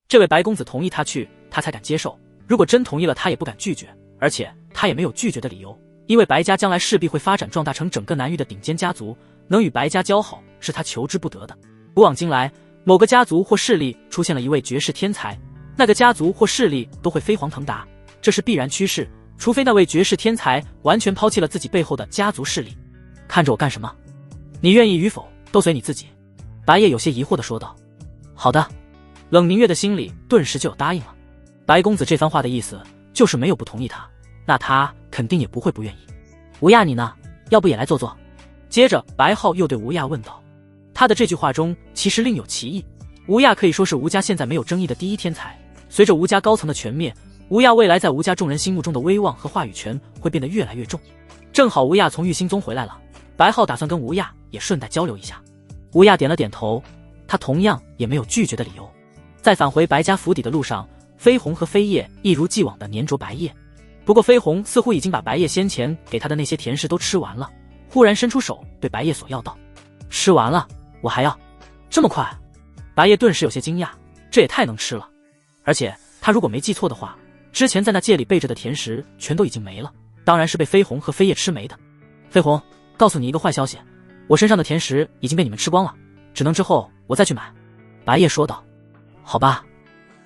这位白公子同意他去，他才敢接受，如果真同意了，他也不敢拒绝，而且他也没有拒绝的理由，因为白家将来势必会发展壮大成整个南域的顶尖家族，能与白家交好是他求之不得的。古往今来，某个家族或势力出现了一位绝世天才，那个家族或势力都会飞黄腾达，这是必然趋势，除非那位绝世天才完全抛弃了自己背后的家族势力。看着我干什么？你愿意与否都随你自己。白夜有些疑惑地说道。好的。冷凝月的心里顿时就有答应了。白公子这番话的意思就是没有不同意他，那他肯定也不会不愿意。吴亚你呢？要不也来坐坐？接着白浩又对吴亚问道。他的这句话中其实另有其意，吴亚可以说是吴家现在没有争议的第一天才，随着吴家高层的全灭，吴亚未来在吴家众人心目中的威望和话语权会变得越来越重。正好吴亚从玉兴宗回来了，白浩打算跟吴亚也顺带交流一下。吴亚点了点头，他同样也没有拒绝的理由。在返回白家府邸的路上，飞鸿和飞叶一如既往的黏着白叶，不过飞鸿似乎已经把白叶先前给他的那些甜食都吃完了，忽然伸出手对白叶索要道：吃完了，我还要？这么快？白叶顿时有些惊讶，这也太能吃了，而且他如果没记错的话，之前在那戒里备着的甜食全都已经没了，当然是被飞鸿和飞叶吃没的。飞鸿，告诉你一个坏消息，我身上的甜食已经被你们吃光了，只能之后我再去买。白叶说道。好吧。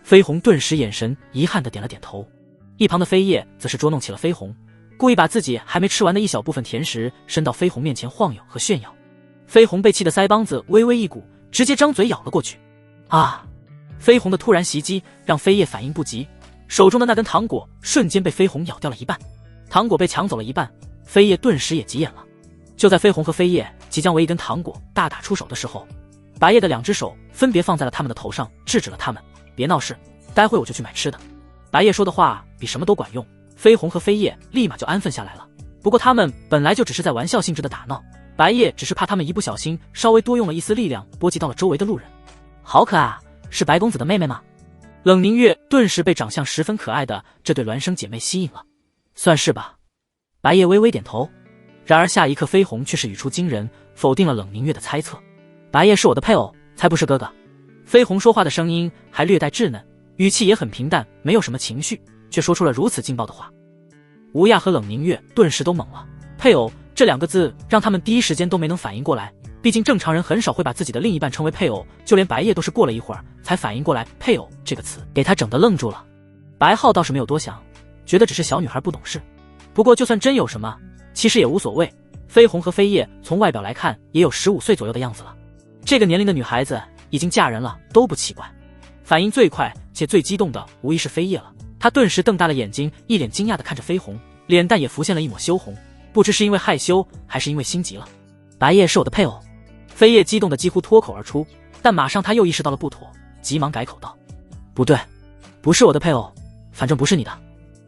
飞鸿顿时眼神遗憾地点了点头，一旁的飞叶则是捉弄起了飞鸿，故意把自己还没吃完的一小部分甜食伸到飞鸿面前晃悠和炫耀。飞鸿被气得腮帮子微微一鼓，直接张嘴咬了过去。啊！飞鸿的突然袭击让飞叶反应不及，手中的那根糖果瞬间被飞鸿咬掉了一半。糖果被抢走了一半，飞叶顿时也急眼了。就在飞鸿和飞叶即将为一根糖果大打出手的时候，白叶的两只手分别放在了他们的头上，制止了他们。别闹事，待会我就去买吃的。白叶说的话比什么都管用，飞鸿和飞叶立马就安分下来了。不过他们本来就只是在玩笑性质的打闹，白叶只是怕他们一不小心稍微多用了一丝力量，波及到了周围的路人。好可爱啊，是白公子的妹妹吗？冷凝月顿时被长相十分可爱的这对孪生姐妹吸引了。算是吧。白叶微微点头。然而下一刻飞鸿却是语出惊人，否定了冷凝月的猜测。白叶是我的配偶，才不是哥哥。飞鸿说话的声音还略带稚嫩，语气也很平淡，没有什么情绪，却说出了如此劲爆的话。吴亚和冷凝月顿时都懵了，配偶这两个字让他们第一时间都没能反应过来，毕竟正常人很少会把自己的另一半称为配偶，就连白叶都是过了一会儿才反应过来配偶这个词，给他整得愣住了。白浩倒是没有多想，觉得只是小女孩不懂事，不过就算真有什么，其实也无所谓。飞鸿和飞叶从外表来看也有15岁左右的样子了，这个年龄的女孩子已经嫁人了都不奇怪。反应最快且最激动的无疑是飞叶了，她顿时瞪大了眼睛，一脸惊讶地看着飞鸿，脸蛋也浮现了一抹羞红，不知是因为害羞还是因为心急了。白叶是我的配偶。飞叶激动得几乎脱口而出，但马上他又意识到了不妥，急忙改口道：不对，不是我的配偶，反正不是你的。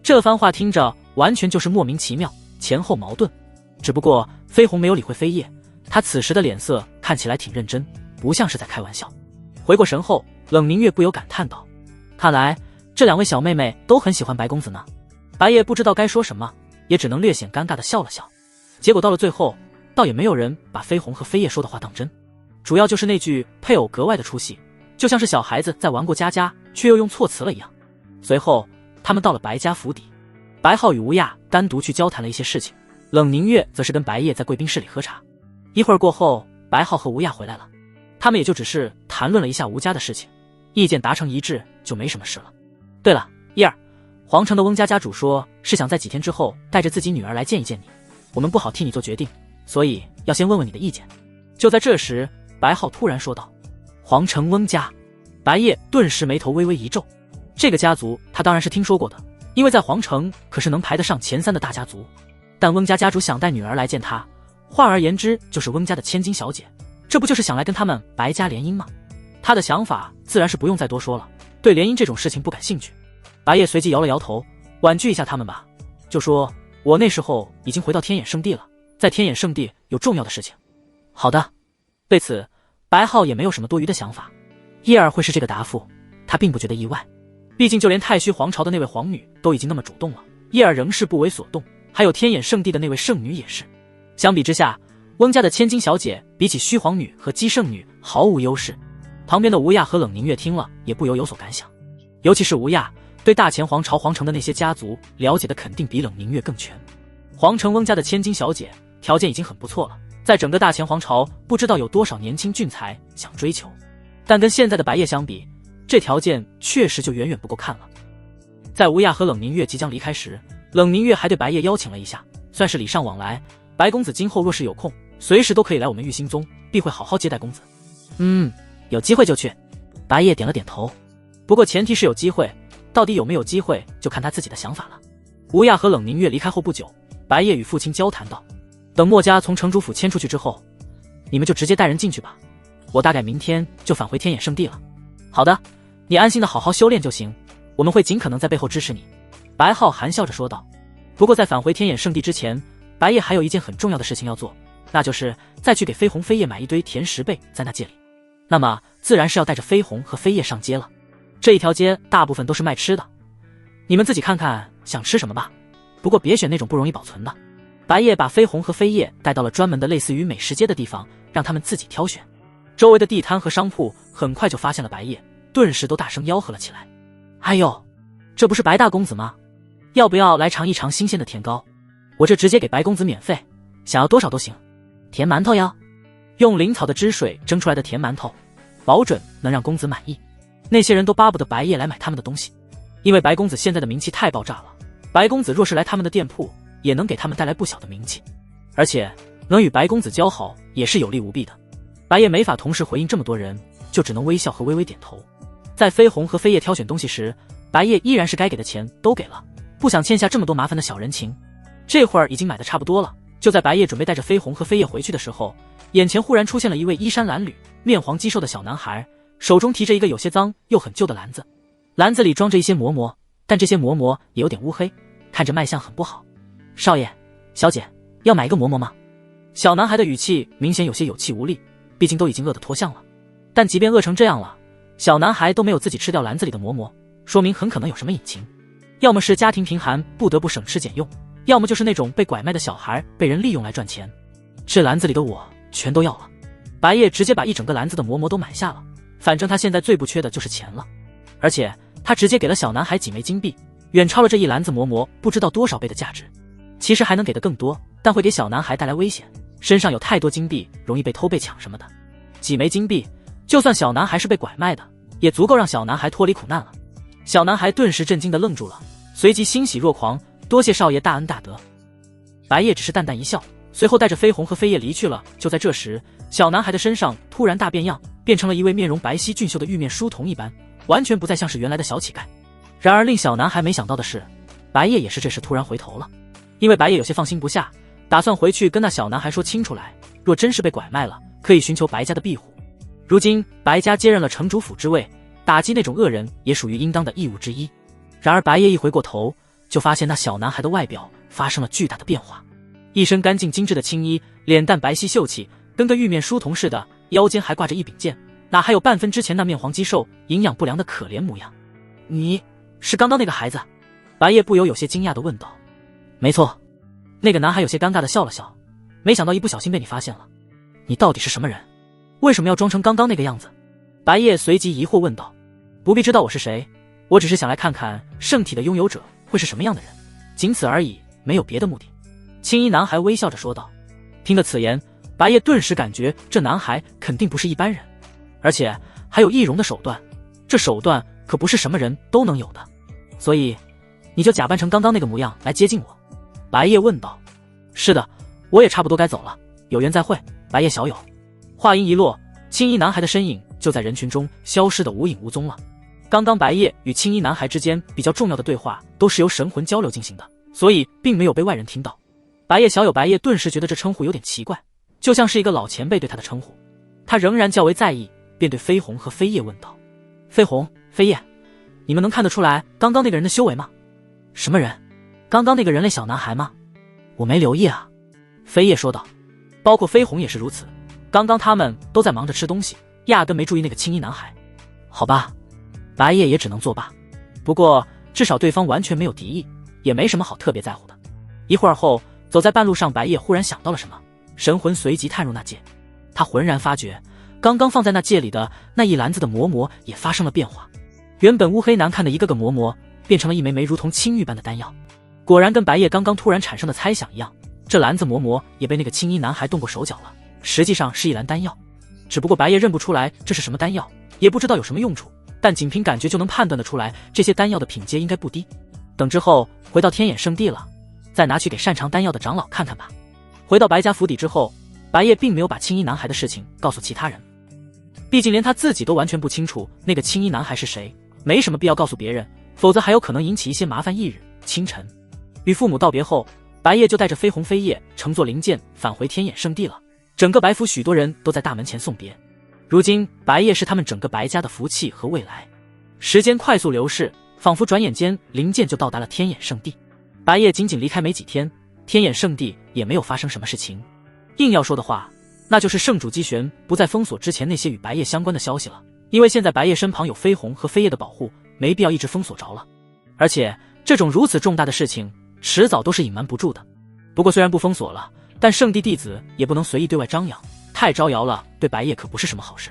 这番话听着完全就是莫名其妙，前后矛盾。只不过飞鸿没有理会飞叶，他此时的脸色看起来挺认真，不像是在开玩笑。回过神后，冷凝月不由感叹道：看来这两位小妹妹都很喜欢白公子呢。白叶不知道该说什么，也只能略显尴尬地笑了笑。结果到了最后，倒也没有人把飞鸿和飞叶说的话当真，主要就是那句配偶格外的出戏，就像是小孩子在玩过家家却又用错词了一样。随后他们到了白家府邸，白浩与吴亚单独去交谈了一些事情，冷凝月则是跟白叶在贵宾室里喝茶。一会儿过后，白浩和吴亚回来了，他们也就只是谈论了一下吴家的事情，意见达成一致，就没什么事了。对了，叶儿，皇城的翁家家主说是想在几天之后带着自己女儿来见一见你，我们不好替你做决定，所以要先问问你的意见。就在这时，白浩突然说道：皇城翁家。白叶顿时眉头微微一皱，这个家族他当然是听说过的，因为在皇城可是能排得上前3的大家族。但翁家家主想带女儿来见他，换而言之就是翁家的千金小姐，这不就是想来跟他们白家联姻吗？他的想法自然是不用再多说了，对联姻这种事情不感兴趣。白叶随即摇了摇头，婉拒一下他们吧，就说我那时候已经回到天眼圣地了，在天眼圣地有重要的事情。好的。对此，白浩也没有什么多余的想法。叶儿会是这个答复，他并不觉得意外。毕竟就连太虚皇朝的那位皇女都已经那么主动了，叶儿仍是不为所动。还有天眼圣地的那位圣女也是。相比之下，翁家的千金小姐比起虚皇女和姬圣女毫无优势。旁边的吴亚和冷凝月听了也不由有所感想，尤其是吴亚对大前皇朝皇城的那些家族了解的肯定比冷凝月更全。皇城翁家的千金小姐条件已经很不错了，在整个大前皇朝不知道有多少年轻俊才想追求，但跟现在的白夜相比，这条件确实就远远不够看了。在吴亚和冷凝月即将离开时，冷凝月还对白夜邀请了一下，算是礼尚往来。白公子今后若是有空，随时都可以来我们玉心宗，必会好好接待公子。有机会就去。白夜点了点头。不过前提是有机会，到底有没有机会就看他自己的想法了。吴亚和冷凝月离开后不久，白夜与父亲交谈道，等墨家从城主府迁出去之后，你们就直接带人进去吧，我大概明天就返回天眼圣地了。好的，你安心的好好修炼就行，我们会尽可能在背后支持你。白浩含笑着说道。不过在返回天眼圣地之前，白夜还有一件很重要的事情要做，那就是再去给飞鸿飞叶买一堆甜食贝在那界里。那么自然是要带着飞鸿和飞叶上街了。这一条街大部分都是卖吃的，你们自己看看想吃什么吧，不过别选那种不容易保存的。白夜把飞鸿和飞叶带到了专门的类似于美食街的地方，让他们自己挑选。周围的地摊和商铺很快就发现了白夜，顿时都大声吆喝了起来。哎呦，这不是白大公子吗？要不要来尝一尝新鲜的甜糕？我这直接给白公子免费，想要多少都行。甜馒头哟，用灵草的汁水蒸出来的甜馒头，保准能让公子满意。那些人都巴不得白夜来买他们的东西，因为白公子现在的名气太爆炸了，白公子若是来他们的店铺，也能给他们带来不小的名气，而且能与白公子交好也是有利无弊的。白夜没法同时回应这么多人，就只能微笑和微微点头。在飞鸿和飞叶挑选东西时，白夜依然是该给的钱都给了，不想欠下这么多麻烦的小人情。这会儿已经买的差不多了，就在白夜准备带着飞鸿和飞叶回去的时候，眼前忽然出现了一位衣衫褴褛、面黄肌瘦的小男孩，手中提着一个有些脏又很旧的篮子，篮子里装着一些馍馍，但这些馍馍也有点乌黑，看着卖相很不好。少爷，小姐，要买一个馍馍吗？小男孩的语气明显有些有气无力，毕竟都已经饿得脱相了。但即便饿成这样了，小男孩都没有自己吃掉篮子里的馍馍，说明很可能有什么隐情，要么是家庭贫寒不得不省吃俭用，要么就是那种被拐卖的小孩被人利用来赚钱。这篮子里的我全都要了。白夜直接把一整个篮子的馍馍都买下了，反正他现在最不缺的就是钱了。而且他直接给了小男孩几枚金币，远超了这一篮子馍馍不知道多少倍的价值。其实还能给的更多，但会给小男孩带来危险，身上有太多金币容易被偷被抢什么的。几枚金币，就算小男孩是被拐卖的，也足够让小男孩脱离苦难了。小男孩顿时震惊地愣住了，随即欣喜若狂，多谢少爷大恩大德。白夜只是淡淡一笑，随后带着飞鸿和飞叶离去了。就在这时，小男孩的身上突然大变样，变成了一位面容白皙俊秀的玉面书童一般，完全不再像是原来的小乞丐。然而令小男孩没想到的是，白夜也是这时突然回头了，因为白夜有些放心不下，打算回去跟那小男孩说清楚来，若真是被拐卖了，可以寻求白家的庇护。如今白家接任了城主府之位，打击那种恶人也属于应当的义务之一。然而白夜一回过头，就发现那小男孩的外表发生了巨大的变化，一身干净精致的青衣，脸蛋白皙秀气，跟个玉面书童似的，腰间还挂着一柄剑，哪还有半分之前那面黄肌瘦、营养不良的可怜模样。你是刚刚那个孩子？白夜不由有些惊讶地问道。没错。那个男孩有些尴尬地笑了笑，没想到一不小心被你发现了。你到底是什么人？为什么要装成刚刚那个样子？白夜随即疑惑问道。不必知道我是谁，我只是想来看看圣体的拥有者会是什么样的人，仅此而已，没有别的目的。青衣男孩微笑着说道。听得此言，白夜顿时感觉这男孩肯定不是一般人，而且还有易容的手段，这手段可不是什么人都能有的。所以你就假扮成刚刚那个模样来接近我？白夜问道。是的，我也差不多该走了，有缘再会，白夜小友。话音一落，青衣男孩的身影就在人群中消失得无影无踪了。刚刚白夜与青衣男孩之间比较重要的对话都是由神魂交流进行的，所以并没有被外人听到。白夜小友白夜顿时觉得这称呼有点奇怪，就像是一个老前辈对他的称呼。他仍然较为在意，便对飞鸿和飞叶问道。飞鸿、飞叶，你们能看得出来刚刚那个人的修为吗？什么人？刚刚那个人类小男孩吗？我没留意啊。飞叶说道。包括飞鸿也是如此，刚刚他们都在忙着吃东西，压根没注意那个青衣男孩。好吧，白叶也只能作罢。不过至少对方完全没有敌意，也没什么好特别在乎的。一会儿后，走在半路上，白叶忽然想到了什么，神魂随即探入那戒。他浑然发觉，刚刚放在那戒里的那一篮子的馍馍也发生了变化。原本乌黑难看的一个个馍馍，变成了一枚枚如同青玉般的丹药。果然跟白叶刚刚突然产生的猜想一样，这篮子馍馍也被那个青衣男孩动过手脚了，实际上是一篮丹药。只不过白叶认不出来这是什么丹药，也不知道有什么用处，但仅凭感觉就能判断得出来，这些丹药的品阶应该不低。等之后回到天眼圣地了，再拿去给擅长丹药的长老看看吧。回到白家府邸之后，白叶并没有把青衣男孩的事情告诉其他人，毕竟连他自己都完全不清楚那个青衣男孩是谁，没什么必要告诉别人，否则还有可能引起一些麻烦。翌日清晨，与父母道别后，白叶就带着飞鸿飞叶乘坐灵剑返回天眼圣地了。整个白府许多人都在大门前送别，如今白叶是他们整个白家的福气和未来。时间快速流逝，仿佛转眼间灵剑就到达了天眼圣地。白叶仅仅离开没几天，天眼圣地也没有发生什么事情。硬要说的话，那就是圣主姬玄不再封锁之前那些与白叶相关的消息了，因为现在白叶身旁有飞鸿和飞叶的保护，没必要一直封锁着了。而且这种如此重大的事情迟早都是隐瞒不住的。不过虽然不封锁了，但圣地弟子也不能随意对外张扬，太招摇了，对白叶可不是什么好事。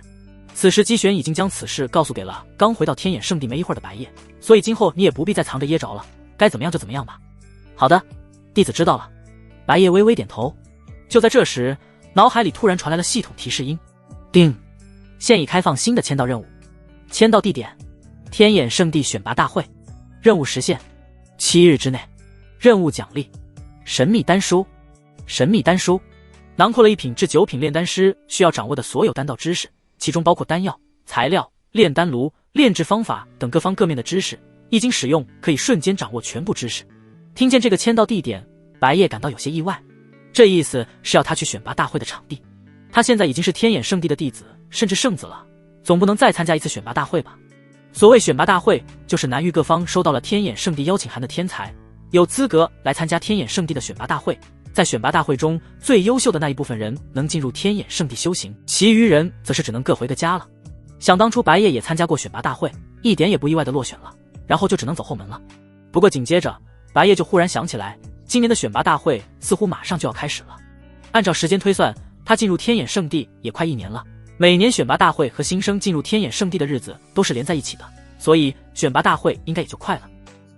此时姬玄已经将此事告诉给了刚回到天眼圣地没一会儿的白叶，所以今后你也不必再藏着掖着了，该怎么样就怎么样吧。好的，弟子知道了。白叶微微点头。就在这时，脑海里突然传来了系统提示音，叮，现已开放新的签到任务，签到地点天眼圣地选拔大会，任务时限7日之内，任务奖励神秘丹书。神秘丹书囊括了1品至9品炼丹师需要掌握的所有丹道知识，其中包括丹药、材料、炼丹炉、炼制方法等各方各面的知识，一经使用可以瞬间掌握全部知识。听见这个签到地点，白叶感到有些意外，这意思是要他去选拔大会的场地。他现在已经是天眼圣地的弟子，甚至圣子了，总不能再参加一次选拔大会吧。所谓选拔大会，就是南域各方收到了天眼圣地邀请函的天才，有资格来参加天眼圣地的选拔大会。在选拔大会中，最优秀的那一部分人能进入天眼圣地修行，其余人则是只能各回个家了。想当初白叶也参加过选拔大会，一点也不意外的落选了，然后就只能走后门了。不过紧接着白叶就忽然想起来，今年的选拔大会似乎马上就要开始了。按照时间推算，他进入天眼圣地也快1年了。每年选拔大会和新生进入天眼圣地的日子都是连在一起的，所以选拔大会应该也就快了。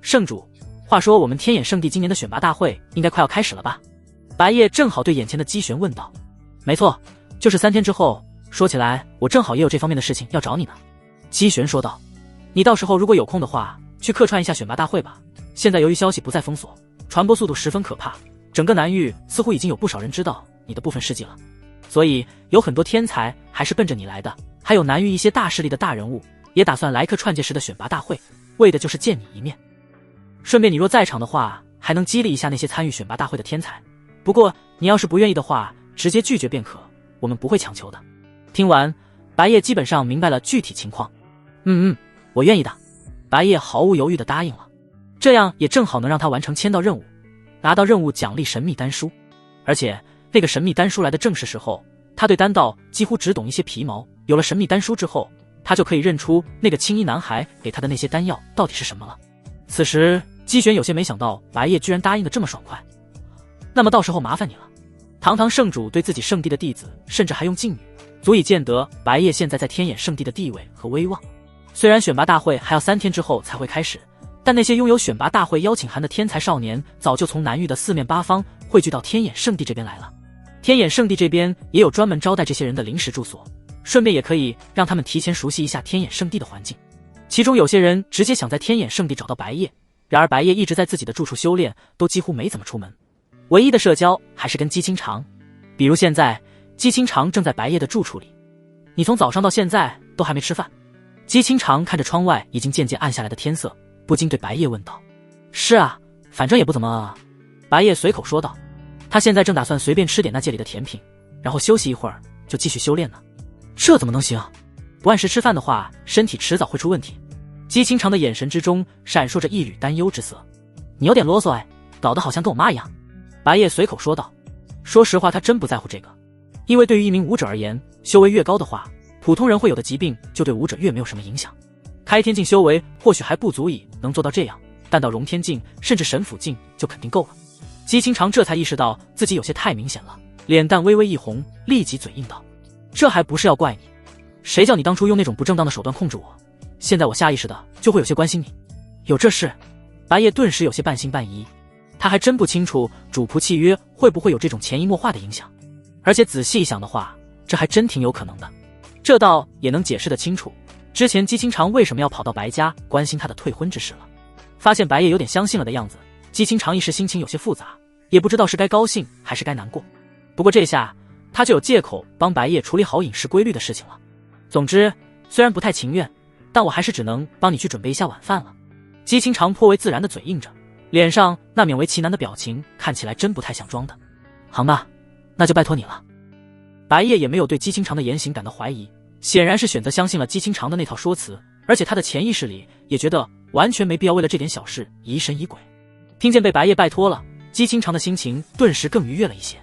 圣主，话说我们天眼圣地今年的选拔大会应该快要开始了吧？白叶正好对眼前的姬玄问道。没错，就是3天之后。说起来我正好也有这方面的事情要找你呢。姬玄说道。你到时候如果有空的话，去客串一下选拔大会吧。现在由于消息不再封锁，传播速度十分可怕，整个南域似乎已经有不少人知道你的部分事迹了，所以有很多天才还是奔着你来的，还有南域一些大势力的大人物也打算来客串届时的选拔大会，为的就是见你一面。顺便你若在场的话，还能激励一下那些参与选拔大会的天才。不过你要是不愿意的话，直接拒绝便可，我们不会强求的。听完，白叶基本上明白了具体情况。我愿意的。白叶毫无犹豫地答应了，这样也正好能让他完成签到任务，拿到任务奖励神秘丹书。而且那个神秘丹书来的正是时候，他对丹道几乎只懂一些皮毛，有了神秘丹书之后，他就可以认出那个青衣男孩给他的那些丹药到底是什么了。此时姬玄有些没想到白叶居然答应得这么爽快。那么到时候麻烦你了。堂堂圣主对自己圣地的弟子甚至还用敬语，足以见得白叶现在在天眼圣地的地位和威望。虽然选拔大会还要3天之后才会开始，但那些拥有选拔大会邀请函的天才少年早就从南域的4面8方汇聚到天眼圣地这边来了。天眼圣地这边也有专门招待这些人的临时住所，顺便也可以让他们提前熟悉一下天眼圣地的环境。其中有些人直接想在天眼圣地找到白叶，然而白叶一直在自己的住处修炼，都几乎没怎么出门，唯一的社交还是跟姬清长。比如现在姬清长正在白叶的住处里。你从早上到现在都还没吃饭？姬清长看着窗外已经渐渐暗下来的天色，不禁对白叶问道。是啊，反正也不怎么。白叶随口说道。他现在正打算随便吃点那戒里的甜品，然后休息一会儿就继续修炼呢。这怎么能行？不按时吃饭的话，身体迟早会出问题。姬清长的眼神之中闪烁着一缕担忧之色。你有点啰嗦哎，搞得好像跟我妈一样。白叶随口说道。说实话，他真不在乎这个，因为对于一名武者而言，修为越高的话，普通人会有的疾病就对武者越没有什么影响。开天境修为或许还不足以能做到这样，但到融天境甚至神府境就肯定够了。姬清长这才意识到自己有些太明显了，脸蛋微微一红，立即嘴硬道：“这还不是要怪你？谁叫你当初用那种不正当的手段控制我？现在我下意识的就会有些关心你。有这事？”白夜顿时有些半信半疑，他还真不清楚主仆契约会不会有这种潜移默化的影响，而且仔细一想的话，这还真挺有可能的。这倒也能解释得清楚之前姬清长为什么要跑到白家关心他的退婚之事了。发现白夜有点相信了的样子，姬清长一时心情有些复杂，也不知道是该高兴还是该难过。不过这下他就有借口帮白夜处理好饮食规律的事情了。总之，虽然不太情愿，但我还是只能帮你去准备一下晚饭了。姬清长颇为自然的嘴硬着，脸上那勉为其难的表情看起来真不太像装的。好吧，那就拜托你了。白夜也没有对姬清长的言行感到怀疑，显然是选择相信了姬清长的那套说辞，而且他的潜意识里也觉得完全没必要为了这点小事疑神疑鬼。听见被白夜拜托了，姬清长的心情顿时更愉悦了一些。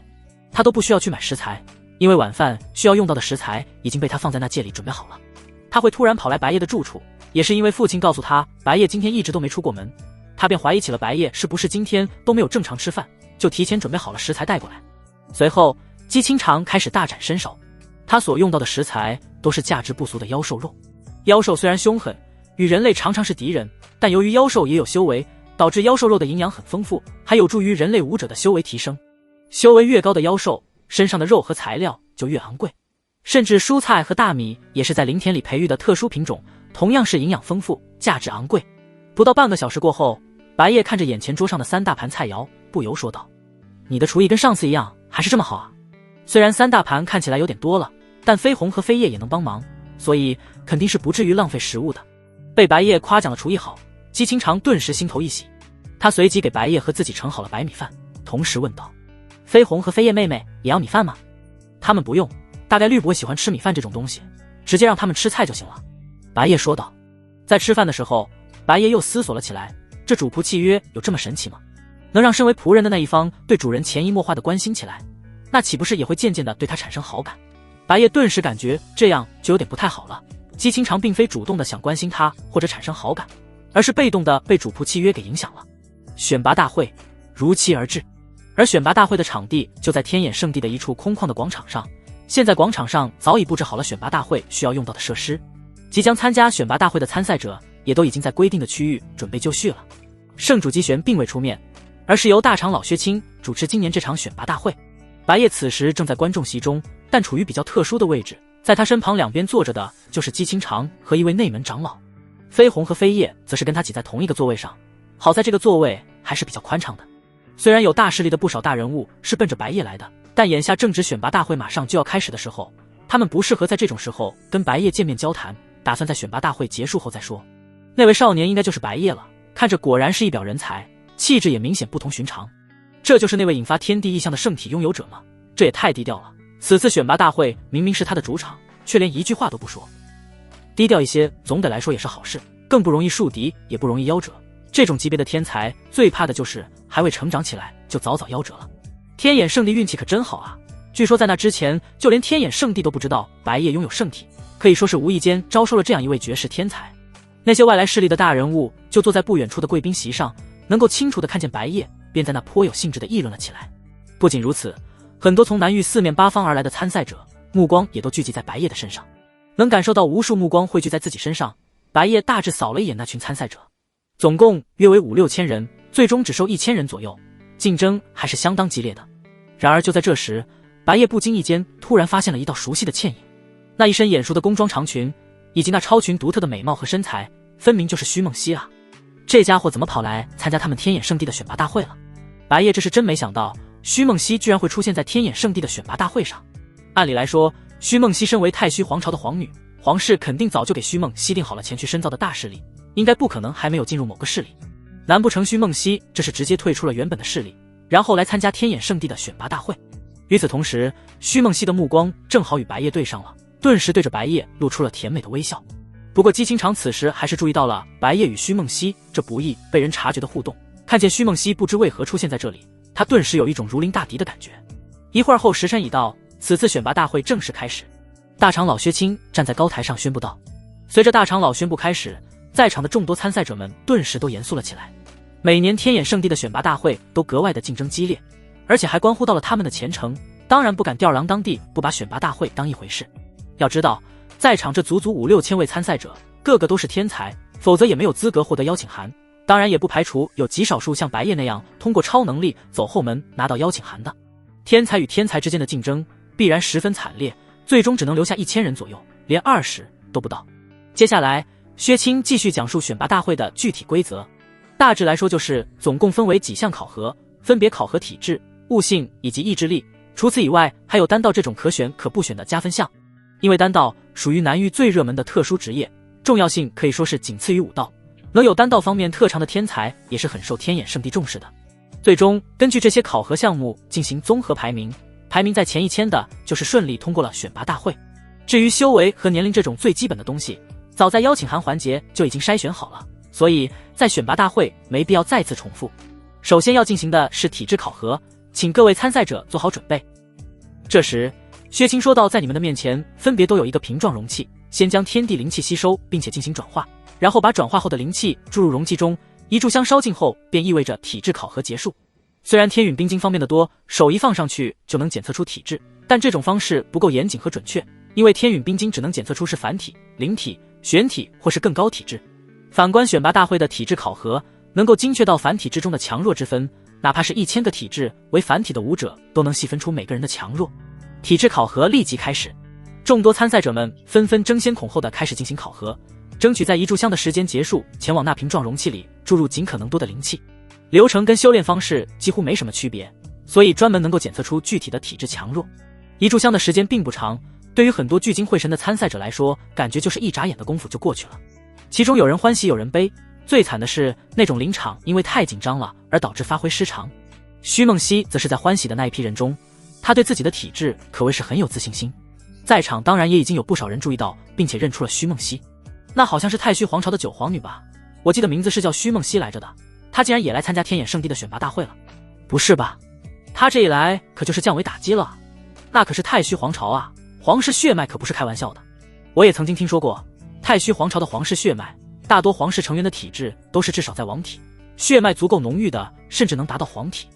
他都不需要去买食材，因为晚饭需要用到的食材已经被他放在那戒里准备好了。他会突然跑来白夜的住处，也是因为父亲告诉他白夜今天一直都没出过门，他便怀疑起了白夜是不是今天都没有正常吃饭，就提前准备好了食材带过来。随后姬清长开始大展身手，他所用到的食材都是价值不俗的妖兽肉。妖兽虽然凶狠，与人类常常是敌人，但由于妖兽也有修为，导致妖兽肉的营养很丰富，还有助于人类武者的修为提升。修为越高的妖兽，身上的肉和材料就越昂贵，甚至蔬菜和大米也是在林田里培育的特殊品种，同样是营养丰富，价值昂贵。不到半个小时过后，白夜看着眼前桌上的3大盘菜肴，不由说道：“你的厨艺跟上次一样，还是这么好啊？”虽然3大盘看起来有点多了，但飞鸿和飞叶也能帮忙，所以肯定是不至于浪费食物的。被白夜夸奖了厨艺好，姬清长顿时心头一喜，他随即给白夜和自己盛好了白米饭，同时问道：“飞鸿和飞叶妹妹也要米饭吗？”“他们不用，大概率不会喜欢吃米饭这种东西，直接让他们吃菜就行了。”白夜说道。在吃饭的时候，白夜又思索了起来，这主仆契约有这么神奇吗？能让身为仆人的那一方对主人潜移默化的关心起来，那岂不是也会渐渐的对他产生好感？白夜顿时感觉这样就有点不太好了。姬清长并非主动的想关心他或者产生好感，而是被动的被主仆契约给影响了。选拔大会如期而至，而选拔大会的场地就在天眼圣地的一处空旷的广场上。现在广场上早已布置好了选拔大会需要用到的设施，即将参加选拔大会的参赛者也都已经在规定的区域准备就绪了。圣主姬玄并未出面，而是由大长老薛清主持今年这场选拔大会。白夜此时正在观众席中，但处于比较特殊的位置，在他身旁两边坐着的就是姬清长和一位内门长老，飞鸿和飞叶则是跟他挤在同一个座位上。好在这个座位还是比较宽敞的，虽然有大势力的不少大人物是奔着白夜来的，但眼下正值选拔大会马上就要开始的时候，他们不适合在这种时候跟白夜见面交谈，打算在选拔大会结束后再说。那位少年应该就是白夜了，看着果然是一表人才，气质也明显不同寻常。这就是那位引发天地异象的圣体拥有者吗？这也太低调了，此次选拔大会明明是他的主场，却连一句话都不说。低调一些总得来说也是好事，更不容易树敌，也不容易夭折。这种级别的天才最怕的就是还未成长起来就早早夭折了。天眼圣地运气可真好啊，据说在那之前就连天眼圣地都不知道白夜拥有圣体，可以说是无意间招收了这样一位绝世天才。那些外来势力的大人物就坐在不远处的贵宾席上，能够清楚地看见白夜，便在那颇有兴致地议论了起来。不仅如此，很多从南域四面八方而来的参赛者目光也都聚集在白夜的身上，能感受到无数目光汇聚在自己身上。白夜大致扫了一眼那群参赛者，总共约为5、6千人，最终只收1000人左右，竞争还是相当激烈的。然而就在这时，白夜不经意间突然发现了一道熟悉的倩影，那一身眼熟的工装长裙，以及那超群独特的美貌和身材，分明就是虚梦溪啊！这家伙怎么跑来参加他们天眼圣地的选拔大会了？白夜这是真没想到，虚梦溪居然会出现在天眼圣地的选拔大会上。按理来说，虚梦溪身为太虚皇朝的皇女，皇室肯定早就给虚梦溪定好了前去深造的大势力，应该不可能还没有进入某个势力。难不成虚梦溪这是直接退出了原本的势力，然后来参加天眼圣地的选拔大会？与此同时，虚梦溪的目光正好与白夜对上了，顿时对着白夜露出了甜美的微笑。不过姬清长此时还是注意到了白夜与虚梦溪这不易被人察觉的互动，看见虚梦溪不知为何出现在这里，他顿时有一种如临大敌的感觉。一会儿后，时辰已到，此次选拔大会正式开始。大长老薛清站在高台上宣布道。随着大长老宣布开始，在场的众多参赛者们顿时都严肃了起来。每年天眼圣地的选拔大会都格外的竞争激烈，而且还关乎到了他们的前程，当然不敢吊儿郎当地不把选拔大会当一回事。要知道，在场这足足5、6千位参赛者，个个都是天才，否则也没有资格获得邀请函。当然也不排除有极少数像白夜那样通过超能力走后门拿到邀请函的。天才与天才之间的竞争必然十分惨烈，最终只能留下1000人左右，连20都不到。接下来，薛清继续讲述选拔大会的具体规则。大致来说就是总共分为几项考核，分别考核体质、悟性以及意志力。除此以外，还有丹道这种可选可不选的加分项。因为丹道属于南域最热门的特殊职业，重要性可以说是仅次于武道。能有丹道方面特长的天才也是很受天眼圣地重视的。最终根据这些考核项目进行综合排名，排名在前1000的就是顺利通过了选拔大会。至于修为和年龄这种最基本的东西，早在邀请函环节就已经筛选好了，所以在选拔大会没必要再次重复。首先要进行的是体质考核，请各位参赛者做好准备。这时薛清说道，在你们的面前分别都有一个瓶状容器，先将天地灵气吸收并且进行转化，然后把转化后的灵气注入容器中，一炷香烧尽后便意味着体质考核结束。虽然天陨冰晶方面的多，手一放上去就能检测出体质，但这种方式不够严谨和准确，因为天陨冰晶只能检测出是凡体、灵体、玄体或是更高体质。反观选拔大会的体质考核，能够精确到凡体质中的强弱之分，哪怕是1000个体质为凡体的武者都能细分出每个人的强弱。体质考核立即开始，众多参赛者们纷纷争先恐后地开始进行考核，争取在一炷香的时间结束前往那瓶状容器里注入尽可能多的灵气。流程跟修炼方式几乎没什么区别，所以专门能够检测出具体的体质强弱。一炷香的时间并不长，对于很多聚精会神的参赛者来说，感觉就是一眨眼的功夫就过去了。其中有人欢喜有人悲，最惨的是那种临场因为太紧张了而导致发挥失常。虚梦溪则是在欢喜的那一批人中，他对自己的体质可谓是很有自信心。在场当然也已经有不少人注意到并且认出了虚梦溪，那好像是太虚皇朝的九皇女吧，我记得名字是叫虚梦溪来着的，她竟然也来参加天眼圣地的选拔大会了。不是吧，她这一来可就是降维打击了，那可是太虚皇朝啊，皇室血脉可不是开玩笑的。我也曾经听说过太虚皇朝的皇室血脉，大多皇室成员的体质都是至少在王体，血脉足够浓郁的甚至能达到皇体。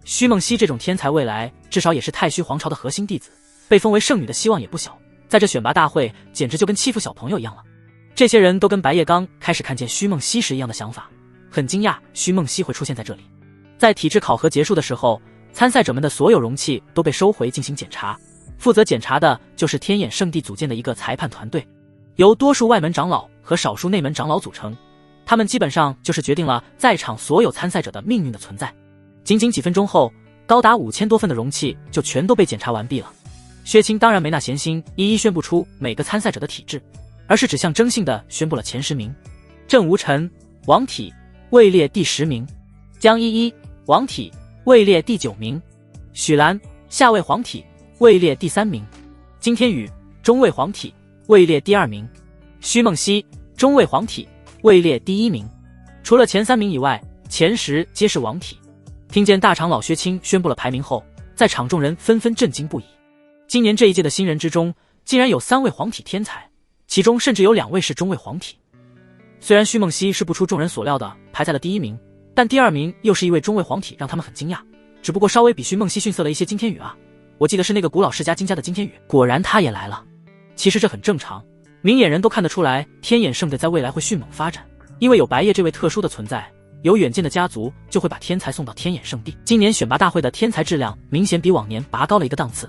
虚梦溪这种天才未来至少也是太虚皇朝的核心弟子，被封为圣女的希望也不小，在这选拔大会简直就跟欺负小朋友一样了。这些人都跟白夜刚开始看见虚梦溪时一样的想法，很惊讶虚梦溪会出现在这里。在体质考核结束的时候，参赛者们的所有容器都被收回进行检查，负责检查的就是天眼圣地组建的一个裁判团队，由多数外门长老和少数内门长老组成，他们基本上就是决定了在场所有参赛者的命运的存在。仅仅几分钟后，高达5000多份的容器就全都被检查完毕了。薛清当然没那闲心一一宣布出每个参赛者的体质，而是只向征信的宣布了前10名。郑无尘，王体，位列第10名；江依依，王体，位列第9名；许兰，下位皇体，位列第3名；金天宇，中位皇体，位列第2名；虚梦溪，中位皇体，位列第1名。除了前3名以外，前10皆是王体。听见大长老薛清宣布了排名后，在场众人纷纷震惊不已。今年这一届的新人之中，竟然有3位皇体天才，其中甚至有2位是中位皇体。虽然虚梦溪是不出众人所料的排在了第1名，但第2名又是一位中位皇体，让他们很惊讶。只不过稍微比虚梦溪逊色了一些。金天宇啊，我记得是那个古老世家金家的金天宇，果然他也来了。其实这很正常，明眼人都看得出来，天眼圣地在未来会迅猛发展，因为有白夜这位特殊的存在，有远见的家族就会把天才送到天眼圣地。今年选拔大会的天才质量明显比往年拔高了一个档次。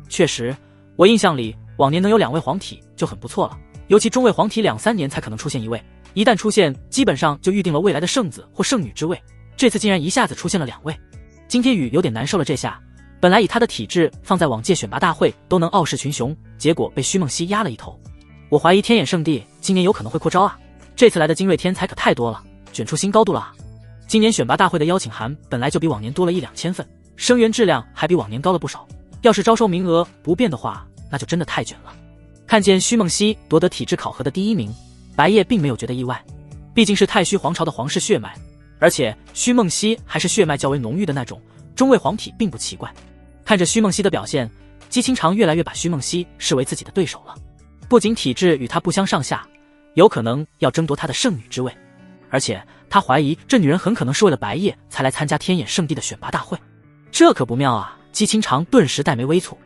确实，我印象里往年能有2位皇体就很不错了，尤其中位皇体2-3年才可能出现1位，一旦出现基本上就预定了未来的圣子或圣女之位，这次竟然一下子出现了2位。金天宇有点难受了，这下本来以他的体质放在往届选拔大会都能傲视群雄，结果被虚梦溪压了一头。我怀疑天眼圣地今年有可能会扩招啊，这次来的精锐天才可太多了，卷出新高度了啊！今年选拔大会的邀请函本来就比往年多了1-2千份，生源质量还比往年高了不少，要是招收名额不变的话，那就真的太卷了。看见虚梦溪夺得体质考核的第1名，白夜并没有觉得意外，毕竟是太虚皇朝的皇室血脉，而且虚梦溪还是血脉较为浓郁的那种，中位皇体并不奇怪。看着徐梦溪的表现，姬清长越来越把徐梦溪视为自己的对手了。不仅体质与他不相上下，有可能要争夺他的圣女之位，而且他怀疑这女人很可能是为了白夜才来参加天眼圣地的选拔大会，这可不妙啊！姬清长顿时黛眉微蹙。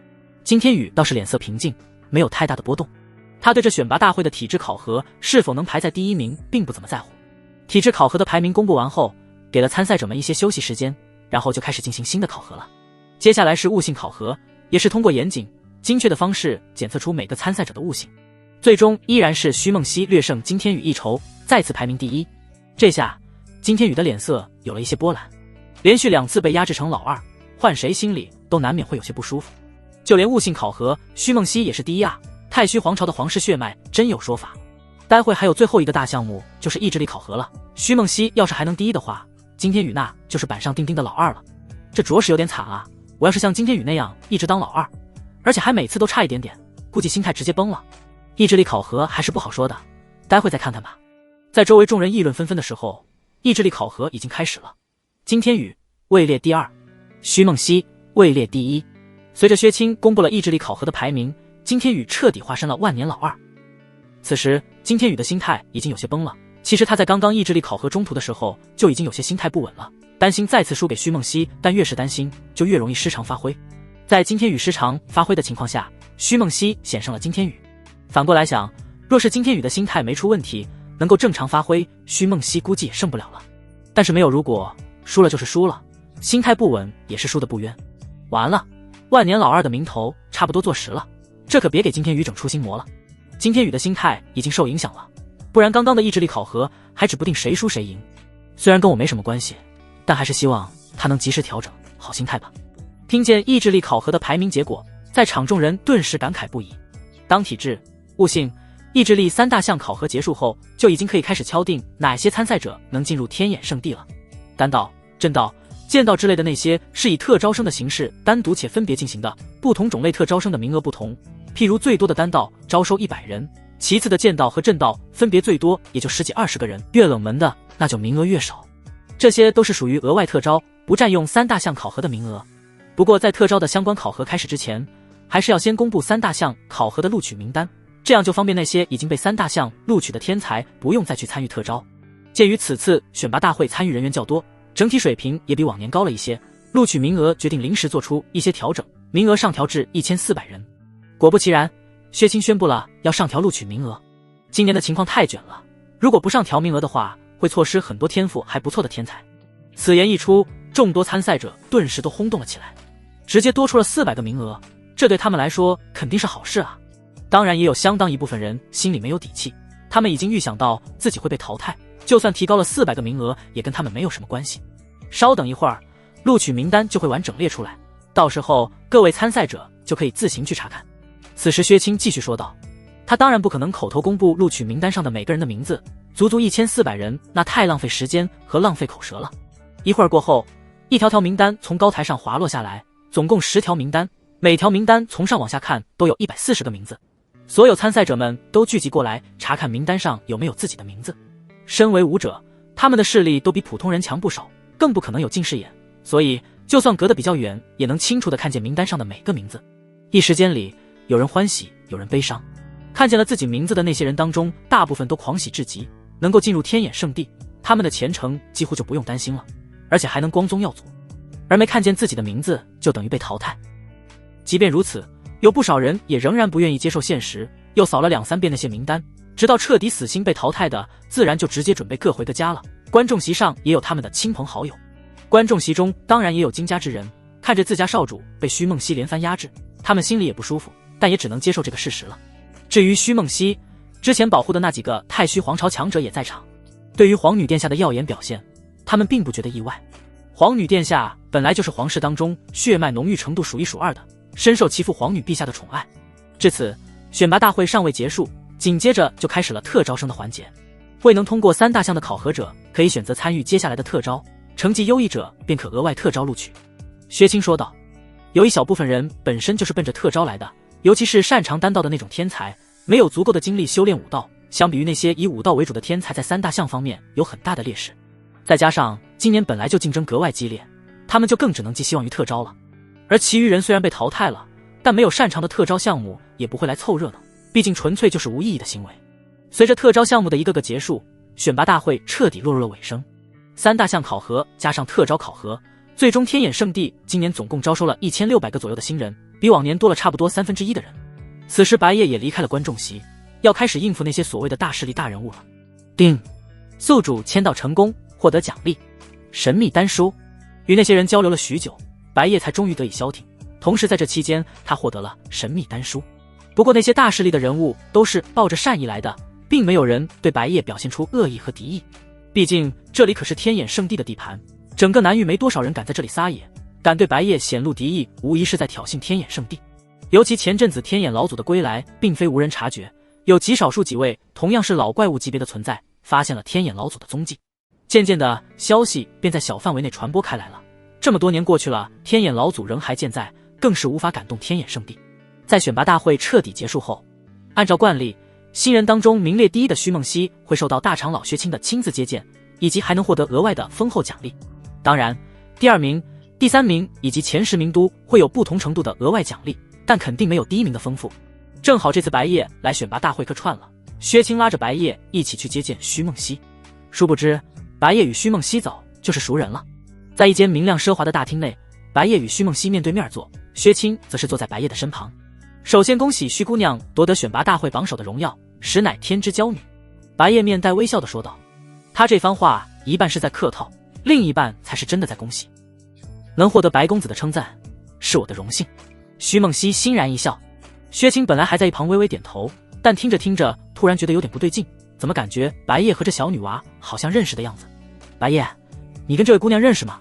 金天宇倒是脸色平静，没有太大的波动。他对这选拔大会的体质考核是否能排在第1名并不怎么在乎。体质考核的排名公布完后，给了参赛者们一些休息时间，然后就开始进行新的考核了。接下来是悟性考核，也是通过严谨精确的方式检测出每个参赛者的悟性，最终依然是徐梦溪略胜金天宇一筹，再次排名第1。这下金天宇的脸色有了一些波澜，连续2次被压制成老2，换谁心里都难免会有些不舒服。就连悟性考核，徐梦溪也是第1啊！太虚皇朝的皇室血脉真有说法。待会还有最后一个大项目，就是意志力考核了。徐梦溪要是还能第1的话，金天宇那就是板上钉钉的老2了。这着实有点惨啊！我要是像金天宇那样一直当老2，而且还每次都差一点点，估计心态直接崩了。意志力考核还是不好说的，待会再看看吧。在周围众人议论纷纷的时候，意志力考核已经开始了。金天宇位列第2，徐梦溪位列第1。随着薛清公布了意志力考核的排名，金天宇彻底化身了万年老2。此时金天宇的心态已经有些崩了。其实他在刚刚意志力考核中途的时候就已经有些心态不稳了，担心再次输给徐梦溪，但越是担心就越容易失常发挥。在金天宇失常发挥的情况下，徐梦溪险胜了金天宇。反过来想，若是金天宇的心态没出问题，能够正常发挥，徐梦溪估计也胜不了了。但是没有如果，输了就是输了，心态不稳也是输得不冤。完了，万年老2的名头差不多坐实了，这可别给金天宇整出心魔了。金天宇的心态已经受影响了，不然刚刚的意志力考核还指不定谁输谁赢。虽然跟我没什么关系，但还是希望他能及时调整好心态吧。听见意志力考核的排名结果，在场众人顿时感慨不已。当体质、悟性、意志力3大项考核结束后，就已经可以开始敲定哪些参赛者能进入天眼圣地了。丹道、阵道、剑道之类的那些是以特招生的形式单独且分别进行的，不同种类特招生的名额不同。譬如最多的丹道招收100人，其次的剑道和阵道分别最多也就10几20个人，越冷门的那就名额越少。这些都是属于额外特招，不占用3大项考核的名额。不过在特招的相关考核开始之前，还是要先公布3大项考核的录取名单，这样就方便那些已经被3大项录取的天才不用再去参与特招。鉴于此次选拔大会参与人员较多，整体水平也比往年高了一些，录取名额决定临时做出一些调整，名额上调至1400人。果不其然，薛清宣布了要上调录取名额。今年的情况太卷了，如果不上调名额的话，会错失很多天赋还不错的天才。此言一出，众多参赛者顿时都轰动了起来，直接多出了400个名额，这对他们来说肯定是好事啊。当然也有相当一部分人心里没有底气，他们已经预想到自己会被淘汰，就算提高了400个名额也跟他们没有什么关系。稍等一会儿，录取名单就会完整列出来，到时候各位参赛者就可以自行去查看。此时薛清继续说道，他当然不可能口头公布录取名单上的每个人的名字，足足1400人，那太浪费时间和浪费口舌了。一会儿过后，一条条名单从高台上滑落下来，总共10条名单，每条名单从上往下看都有140个名字。所有参赛者们都聚集过来查看名单上有没有自己的名字。身为武者，他们的视力都比普通人强不少，更不可能有近视眼，所以就算隔得比较远，也能清楚地看见名单上的每个名字。一时间里，有人欢喜，有人悲伤。看见了自己名字的那些人当中，大部分都狂喜至极，能够进入天眼圣地，他们的前程几乎就不用担心了，而且还能光宗耀祖。而没看见自己的名字，就等于被淘汰。即便如此，有不少人也仍然不愿意接受现实，又扫了2、3遍那些名单，直到彻底死心被淘汰的，自然就直接准备各回各家了。观众席上也有他们的亲朋好友，观众席中当然也有金家之人，看着自家少主被徐梦溪连番压制，他们心里也不舒服，但也只能接受这个事实了。至于徐梦溪，之前保护的那几个太虚皇朝强者也在场，对于皇女殿下的耀眼表现，他们并不觉得意外。皇女殿下本来就是皇室当中血脉浓郁程度数1数2的，深受其父皇女陛下的宠爱。至此，选拔大会尚未结束，紧接着就开始了特招生的环节。未能通过3大项的考核者，可以选择参与接下来的特招，成绩优异者便可额外特招录取。薛清说道，有一小部分人本身就是奔着特招来的，尤其是擅长丹道的那种天才，没有足够的精力修炼武道，相比于那些以武道为主的天才，在3大项方面有很大的劣势。再加上今年本来就竞争格外激烈，他们就更只能寄希望于特招了。而其余人虽然被淘汰了，但没有擅长的特招项目也不会来凑热闹，毕竟纯粹就是无意义的行为。随着特招项目的一个个结束，选拔大会彻底落入了尾声。3大项考核加上特招考核，最终天眼圣地今年总共招收了1600个左右的新人，比往年多了差不多1/3的人。此时白夜也离开了观众席，要开始应付那些所谓的大势力大人物了。丁，宿主签到成功，获得奖励神秘丹书。与那些人交流了许久，白夜才终于得以消停。同时在这期间，他获得了神秘丹书。不过那些大势力的人物都是抱着善意来的，并没有人对白夜表现出恶意和敌意。毕竟这里可是天眼圣地的地盘，整个南域没多少人敢在这里撒野，敢对白夜显露敌意，无疑是在挑衅天眼圣地。尤其前阵子天眼老祖的归来，并非无人察觉，有极少数几位同样是老怪物级别的存在，发现了天眼老祖的踪迹。渐渐的，消息便在小范围内传播开来了。这么多年过去了，天眼老祖仍还健在，更是无法感动天眼圣地。在选拔大会彻底结束后，按照惯例，新人当中名列第一的虚梦溪会受到大长老薛青的亲自接见，以及还能获得额外的丰厚奖励。当然，第2名、第3名以及前10名都会有不同程度的额外奖励，但肯定没有第1名的丰富。正好这次白夜来选拔大会客串了，薛青拉着白夜一起去接见虚梦溪。殊不知，白夜与虚梦溪早就是熟人了。在一间明亮奢华的大厅内，白夜与虚梦溪面对面坐，薛青则是坐在白夜的身旁。首先恭喜虚姑娘夺得选拔大会榜首的荣耀，实乃天之骄女。白夜面带微笑地说道，她这番话一半是在客套，另一半才是真的在恭喜。能获得白公子的称赞，是我的荣幸。徐梦溪欣然一笑。薛青本来还在一旁微微点头，但听着听着突然觉得有点不对劲，怎么感觉白夜和这小女娃好像认识的样子？白夜，你跟这位姑娘认识吗？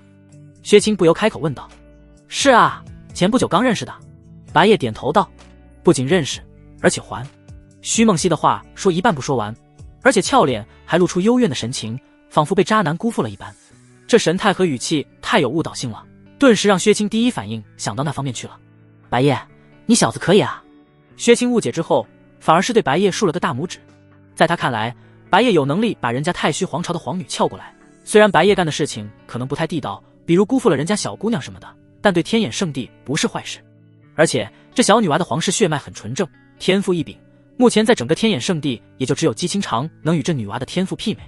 薛青不由开口问道。是啊，前不久刚认识的。白夜点头道。不仅认识，而且还。徐梦溪的话说一半不说完，而且俏脸还露出幽怨的神情，仿佛被渣男辜负了一般。这神态和语气太有误导性了，顿时让薛青第一反应想到那方面去了。白夜，你小子可以啊。薛青误解之后，反而是对白夜竖了个大拇指。在他看来，白夜有能力把人家太虚皇朝的皇女撬过来，虽然白夜干的事情可能不太地道，比如辜负了人家小姑娘什么的，但对天眼圣地不是坏事。而且这小女娃的皇室血脉很纯正，天赋异禀，目前在整个天眼圣地也就只有姬清长能与这女娃的天赋媲美。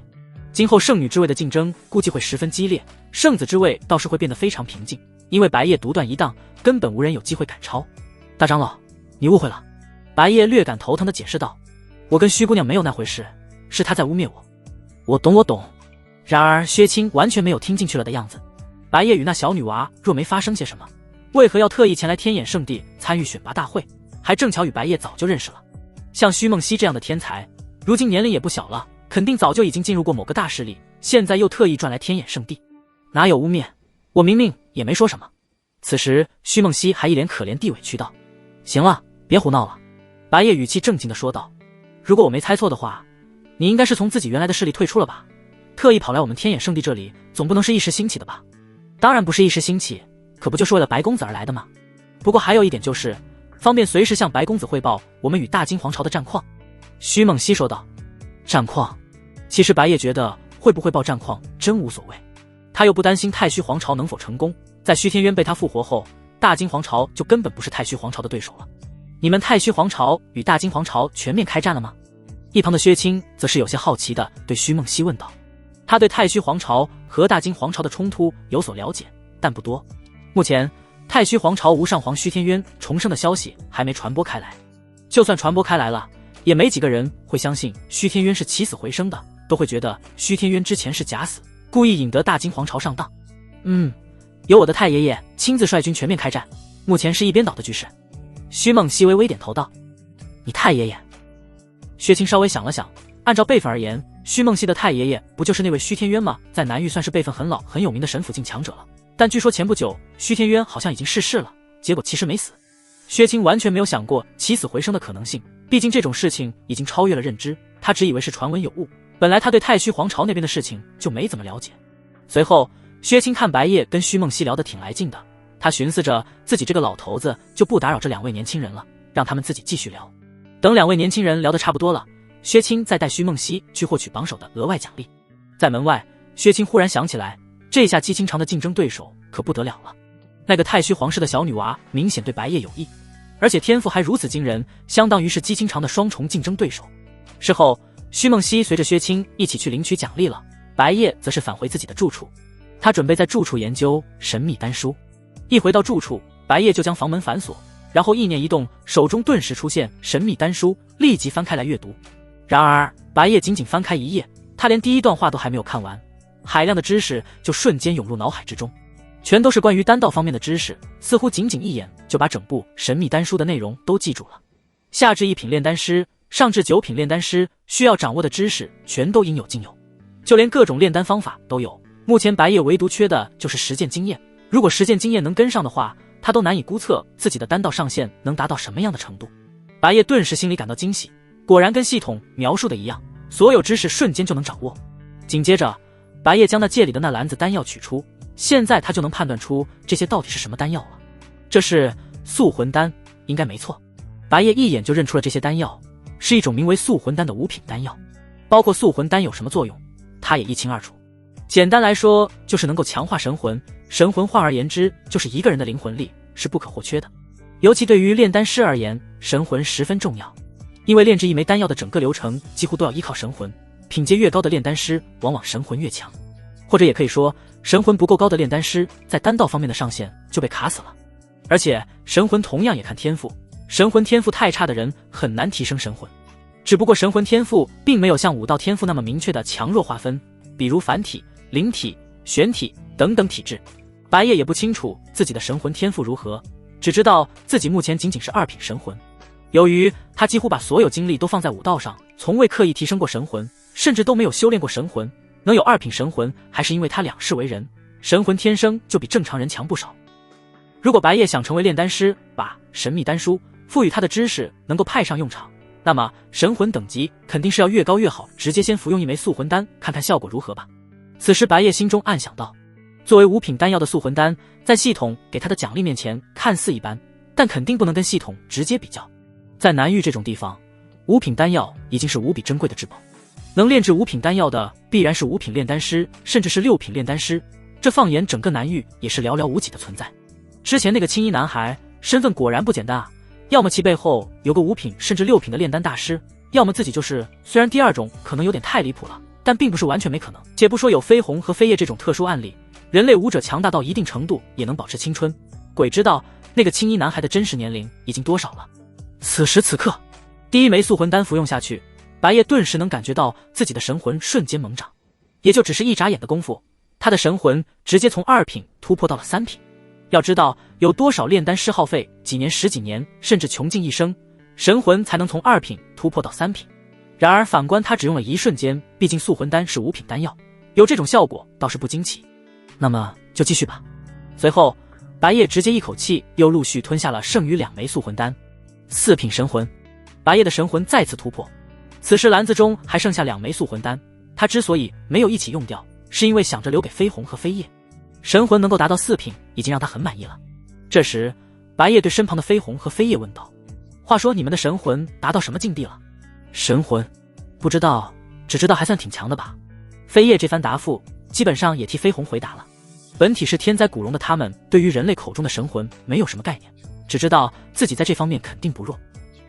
今后圣女之位的竞争估计会十分激烈，圣子之位倒是会变得非常平静，因为白夜独断一档，根本无人有机会赶超。大长老，你误会了。白夜略感头疼地解释道，我跟虚姑娘没有那回事，是她在污蔑我。我懂。然而薛青完全没有听进去了的样子。白夜与那小女娃若没发生些什么，为何要特意前来天眼圣地参与选拔大会？还正巧与白夜早就认识了。像虚梦溪这样的天才，如今年龄也不小了，肯定早就已经进入过某个大势力，现在又特意转来天眼圣地，哪有污蔑？我明明也没说什么。此时虚梦溪还一脸可怜地委屈道：行了，别胡闹了。白夜语气正经地说道：如果我没猜错的话，你应该是从自己原来的势力退出了吧？特意跑来我们天眼圣地这里，总不能是一时兴起的吧？当然不是一时兴起，可不就是为了白公子而来的吗？不过还有一点就是，方便随时向白公子汇报我们与大金皇朝的战况。虚梦溪说道。战况？其实白夜觉得会不会报战况真无所谓，他又不担心太虚皇朝能否成功。在虚天渊被他复活后，大金皇朝就根本不是太虚皇朝的对手了。你们太虚皇朝与大金皇朝全面开战了吗？一旁的薛青则是有些好奇地对虚梦溪问道。他对太虚皇朝和大金皇朝的冲突有所了解，但不多。目前太虚皇朝无上皇虚天渊重生的消息还没传播开来，就算传播开来了，也没几个人会相信虚天渊是起死回生的，都会觉得虚天渊之前是假死，故意引得大金皇朝上当。由我的太爷爷亲自率军全面开战，目前是一边倒的局势。虚梦溪微微点头道。你太爷爷？薛青稍微想了想，按照辈分而言，虚梦溪的太爷爷不就是那位虚天渊吗？在南域算是辈分很老很有名的神府境强者了，但据说前不久虚天渊好像已经逝世了，结果其实没死。薛青完全没有想过起死回生的可能性，毕竟这种事情已经超越了认知，他只以为是传闻有误。本来他对太虚皇朝那边的事情就没怎么了解。随后薛青看白夜跟虚梦溪聊得挺来劲的，他寻思着自己这个老头子就不打扰这两位年轻人了，让他们自己继续聊。等两位年轻人聊得差不多了，薛青再带虚梦溪去获取榜首的额外奖励。在门外，薛青忽然想起来，这下姬清长的竞争对手可不得了了。那个太虚皇室的小女娃明显对白夜有意，而且天赋还如此惊人，相当于是姬清长的双重竞争对手。事后，徐梦溪随着薛清一起去领取奖励了，白夜则是返回自己的住处，他准备在住处研究神秘丹书。一回到住处，白夜就将房门反锁，然后意念一动，手中顿时出现神秘丹书，立即翻开来阅读。然而白夜仅仅翻开一页，他连第一段话都还没有看完，海量的知识就瞬间涌入脑海之中，全都是关于丹道方面的知识，似乎仅仅一眼就把整部神秘丹书的内容都记住了。下至1品炼丹师，上至9品炼丹师，需要掌握的知识全都应有尽有，就连各种炼丹方法都有。目前白夜唯独缺的就是实践经验，如果实践经验能跟上的话，他都难以估测自己的丹道上限能达到什么样的程度。白夜顿时心里感到惊喜，果然跟系统描述的一样，所有知识瞬间就能掌握。紧接着，白夜将那戒里的那篮子丹药取出，现在他就能判断出这些到底是什么丹药了。这是塑魂丹，应该没错。白夜一眼就认出了这些丹药，是一种名为塑魂丹的5品丹药。包括塑魂丹有什么作用，他也一清二楚。简单来说，就是能够强化神魂。神魂换而言之，就是一个人的灵魂力，是不可或缺的。尤其对于炼丹师而言，神魂十分重要，因为炼制一枚丹药的整个流程几乎都要依靠神魂。品阶越高的炼丹师，往往神魂越强。或者也可以说，神魂不够高的炼丹师，在丹道方面的上限就被卡死了。而且神魂同样也看天赋，神魂天赋太差的人很难提升神魂。只不过神魂天赋并没有像武道天赋那么明确的强弱划分，比如凡体、灵体、玄体等等体质。白夜也不清楚自己的神魂天赋如何，只知道自己目前仅仅是2品神魂。由于他几乎把所有精力都放在武道上，从未刻意提升过神魂，甚至都没有修炼过神魂，能有2品神魂还是因为他两世为人，神魂天生就比正常人强不少。如果白夜想成为炼丹师，把神秘丹书赋予他的知识能够派上用场，那么神魂等级肯定是要越高越好，直接先服用一枚塑魂丹看看效果如何吧。此时白夜心中暗想道，作为5品丹药的塑魂丹，在系统给他的奖励面前看似一般，但肯定不能跟系统直接比较。在南域这种地方，5品丹药已经是无比珍贵的至宝，能炼制5品丹药的必然是5品炼丹师，甚至是6品炼丹师，这放眼整个南域也是寥寥无几的存在。之前那个青衣男孩身份果然不简单啊，要么其背后有个5品甚至6品的炼丹大师，要么自己就是，虽然第二种可能有点太离谱了，但并不是完全没可能。且不说有飞鸿和飞叶这种特殊案例，人类武者强大到一定程度也能保持青春，鬼知道那个青衣男孩的真实年龄已经多少了。此时此刻，第1枚塑魂丹服用下去，白夜顿时能感觉到自己的神魂瞬间猛涨，也就只是一眨眼的功夫，他的神魂直接从2品突破到了3品。要知道有多少炼丹师耗费几年10几年，甚至穷尽一生，神魂才能从2品突破到3品。然而反观他只用了一瞬间，毕竟塑魂丹是5品丹药，有这种效果倒是不惊奇。那么就继续吧。随后白夜直接一口气又陆续吞下了剩余2枚塑魂丹。4品神魂，白夜的神魂再次突破。此时篮子中还剩下2枚塑魂丹，他之所以没有一起用掉，是因为想着留给飞鸿和飞叶。神魂能够达到4品已经让他很满意了。这时白夜对身旁的飞鸿和飞叶问道，话说你们的神魂达到什么境地了？神魂不知道，只知道还算挺强的吧。飞叶这番答复基本上也替飞鸿回答了。本体是天灾古龙的他们对于人类口中的神魂没有什么概念，只知道自己在这方面肯定不弱。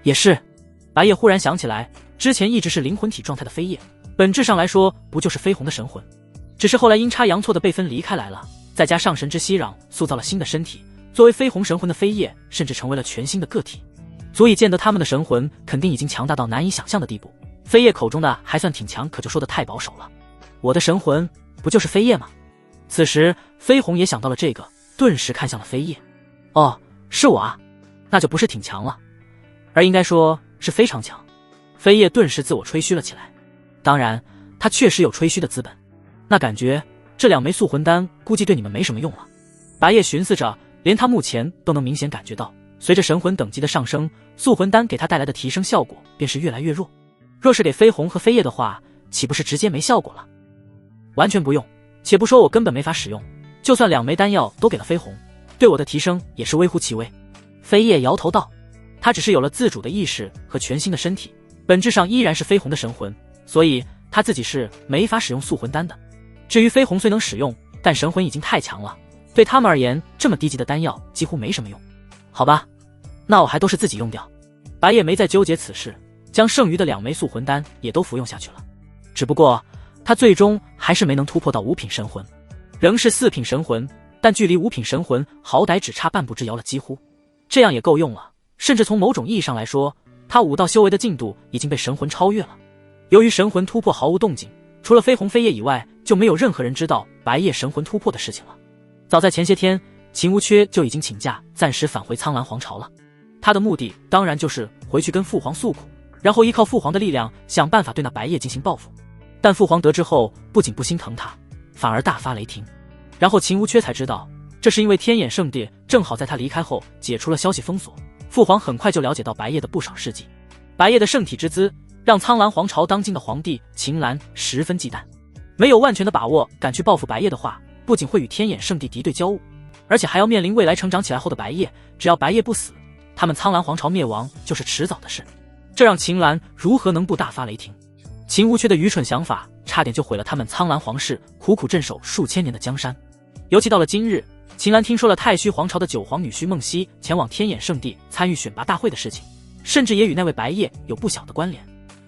也是，白夜忽然想起来，之前一直是灵魂体状态的飞叶，本质上来说不就是飞鸿的神魂，只是后来阴差阳错的被分离开来了，再加上神之息壤塑造了新的身体，作为飞鸿神魂的飞叶甚至成为了全新的个体，足以见得他们的神魂肯定已经强大到难以想象的地步。飞叶口中的还算挺强，可就说得太保守了。我的神魂不就是飞叶吗？此时飞鸿也想到了这个，顿时看向了飞叶。哦，是我啊，那就不是挺强了，而应该说是非常强。飞叶顿时自我吹嘘了起来，当然他确实有吹嘘的资本。那感觉这2枚塑魂丹估计对你们没什么用了。白夜寻思着，连他目前都能明显感觉到，随着神魂等级的上升，塑魂丹给他带来的提升效果便是越来越弱。若是给飞鸿和飞叶的话，岂不是直接没效果了？完全不用，且不说我根本没法使用，就算2枚丹药都给了飞鸿，对我的提升也是微乎其微。飞叶摇头道，他只是有了自主的意识和全新的身体，本质上依然是飞鸿的神魂，所以他自己是没法使用塑魂丹的。至于飞鸿虽能使用，但神魂已经太强了，对他们而言，这么低级的丹药几乎没什么用。好吧，那我还都是自己用掉。白夜没再纠结此事，将剩余的2枚素魂丹也都服用下去了。只不过他最终还是没能突破到5品神魂，仍是4品神魂，但距离5品神魂好歹只差半步之遥了，几乎这样也够用了。甚至从某种意义上来说，他武道修为的进度已经被神魂超越了。由于神魂突破毫无动静，除了绯红飞叶以外，就没有任何人知道白夜神魂突破的事情了。早在前些天，秦无缺就已经请假暂时返回苍蓝皇朝了。他的目的当然就是回去跟父皇诉苦，然后依靠父皇的力量想办法对那白夜进行报复。但父皇得知后不仅不心疼他，反而大发雷霆。然后秦无缺才知道，这是因为天眼圣地正好在他离开后解除了消息封锁，父皇很快就了解到白夜的不少事迹。白夜的圣体之姿让苍蓝皇朝当今的皇帝秦岚十分忌惮，没有万全的把握赶去报复白夜的话，不仅会与天眼圣地敌对交恶，而且还要面临未来成长起来后的白夜。只要白夜不死，他们苍蓝皇朝灭亡就是迟早的事。这让秦岚如何能不大发雷霆？秦无缺的愚蠢想法差点就毁了他们苍蓝皇室苦苦镇守数千年的江山。尤其到了今日，秦岚听说了太虚皇朝的9皇女婿孟熙前往天眼圣地参与选拔大会的事情，甚至也与那位白夜有不小的关联。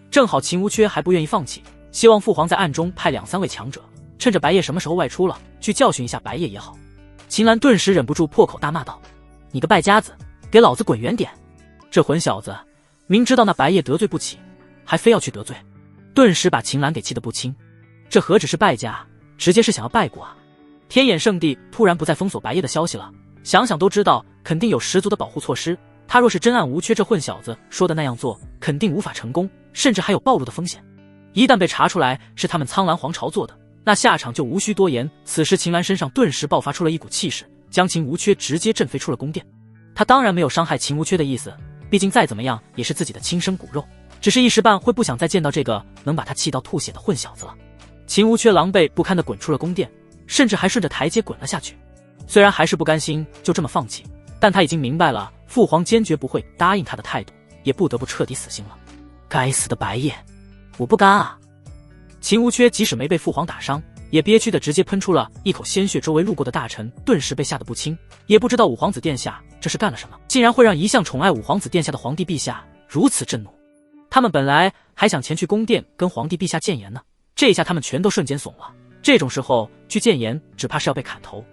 正好秦无缺还不愿意放弃，希望父皇在暗中派2、3位强者，趁着白夜什么时候外出了，去教训一下白夜也好。秦岚顿时忍不住破口大骂道：“你个败家子，给老子滚远点！这混小子明知道那白夜得罪不起，还非要去得罪。”顿时把秦岚给气得不轻。这何止是败家，直接是想要败国啊！天眼圣地突然不再封锁白夜的消息了，想想都知道肯定有十足的保护措施。他若是真按无缺这混小子说的那样做，肯定无法成功，甚至还有暴露的风险。一旦被查出来是他们苍蓝皇朝做的，那下场就无需多言。此时秦岚身上顿时爆发出了一股气势，将秦无缺直接震飞出了宫殿。他当然没有伤害秦无缺的意思，毕竟再怎么样也是自己的亲生骨肉，只是一时半会不想再见到这个能把他气到吐血的混小子了。秦无缺狼狈不堪地滚出了宫殿，甚至还顺着台阶滚了下去。虽然还是不甘心就这么放弃，但他已经明白了父皇坚决不会答应他的态度，也不得不彻底死心了。该死的白夜，我不干啊！秦无缺即使没被父皇打伤，也憋屈的直接喷出了一口鲜血，周围路过的大臣顿时被吓得不轻，也不知道五皇子殿下这是干了什么，竟然会让一向宠爱五皇子殿下的皇帝陛下如此震怒。他们本来还想前去宫殿跟皇帝陛下谏言呢，这一下他们全都瞬间怂了。这种时候去谏言，只怕是要被砍头。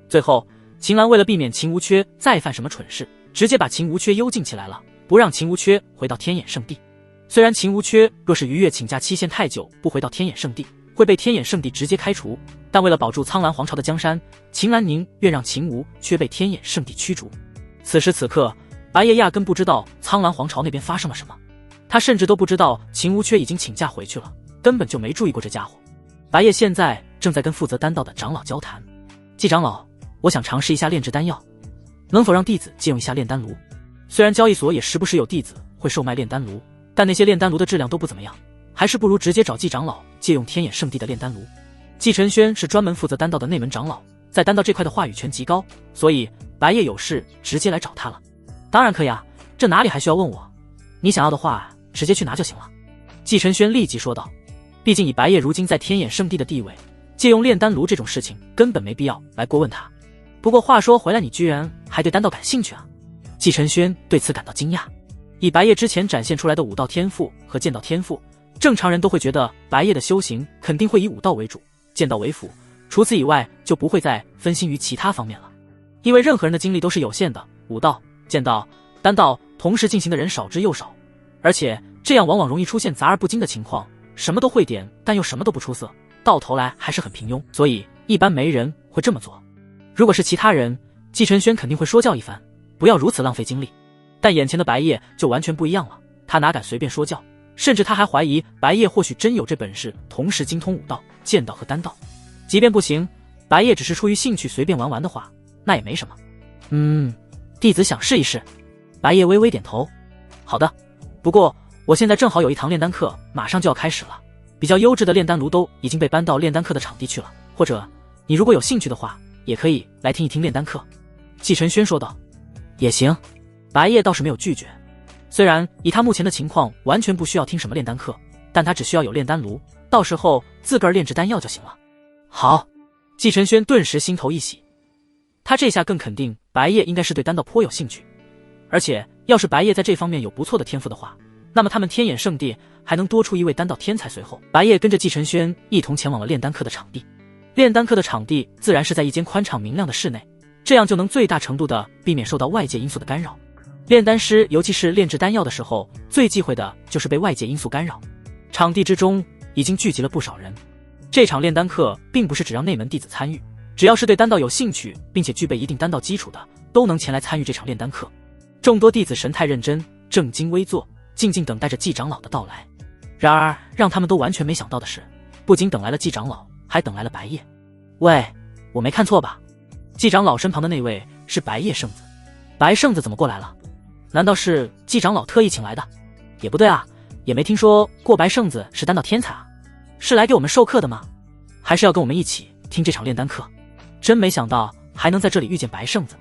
最后秦岚为了避免秦无缺再犯什么蠢事，直接把秦无缺幽禁起来了，不让秦无缺回到天眼圣地。虽然秦无缺若是逾越请假期限太久不回到天眼圣地，会被天眼圣地直接开除，但为了保住苍蓝皇朝的江山，秦岚宁愿让秦无缺被天眼圣地驱逐。此时此刻，白夜压根不知道苍蓝皇朝那边发生了什么，他甚至都不知道秦无缺已经请假回去了，根本就没注意过这家伙。白夜现在正在跟负责丹道的长老交谈。季长老，我想尝试一下炼制丹药，能否让弟子借用一下炼丹炉？虽然交易所也时不时有弟子会售卖炼丹炉，但那些炼丹炉的质量都不怎么样，还是不如直接找季长老借用天眼圣地的炼丹炉。季晨轩是专门负责丹道的内门长老，在丹道这块的话语权极高，所以白夜有事直接来找他了。当然可以啊，这哪里还需要问我？你想要的话直接去拿就行了。季晨轩立即说道，毕竟以白夜如今在天眼圣地的地位，借用炼丹炉这种事情根本没必要来过问他。不过话说回来，你居然还对丹道感兴趣啊？季晨轩对此感到惊讶。以白夜之前展现出来的武道天赋和剑道天赋，正常人都会觉得白夜的修行肯定会以武道为主，剑道为辅，除此以外就不会再分心于其他方面了。因为任何人的精力都是有限的，武道、剑道、丹道同时进行的人少之又少，而且这样往往容易出现杂而不精的情况，什么都会点，但又什么都不出色，到头来还是很平庸，所以一般没人会这么做。如果是其他人，季晨轩肯定会说教一番，不要如此浪费精力。但眼前的白夜就完全不一样了，他哪敢随便说教，甚至他还怀疑白夜或许真有这本事，同时精通武道、剑道和丹道。即便不行，白夜只是出于兴趣随便玩玩的话，那也没什么。弟子想试一试。白夜微微点头。好的，不过我现在正好有一堂炼丹课马上就要开始了，比较优质的炼丹炉都已经被搬到炼丹课的场地去了，或者你如果有兴趣的话，也可以来听一听炼丹课。季晨轩说道。也行。白夜倒是没有拒绝，虽然以他目前的情况完全不需要听什么炼丹课，但他只需要有炼丹炉，到时候自个儿炼制丹药就行了。好。季晨轩顿时心头一喜。他这下更肯定白夜应该是对丹道颇有兴趣，而且要是白夜在这方面有不错的天赋的话，那么他们天眼圣地还能多出一位丹道天才。随后，白夜跟着季晨轩一同前往了炼丹课的场地。炼丹课的场地自然是在一间宽敞明亮的室内，这样就能最大程度的避免受到外界因素的干扰。炼丹师尤其是炼制丹药的时候，最忌讳的就是被外界因素干扰。场地之中已经聚集了不少人。这场炼丹课并不是只让内门弟子参与，只要是对丹道有兴趣并且具备一定丹道基础的，都能前来参与这场炼丹课。众多弟子神态认真，正襟危坐，静静等待着季长老的到来。然而让他们都完全没想到的是，不仅等来了季长老，还等来了白夜。喂，我没看错吧？季长老身旁的那位是白夜圣子。白圣子怎么过来了？难道是季长老特意请来的？也不对啊，也没听说过白圣子是丹道天才啊，是来给我们授课的吗？还是要跟我们一起听这场炼丹课？真没想到还能在这里遇见白圣子。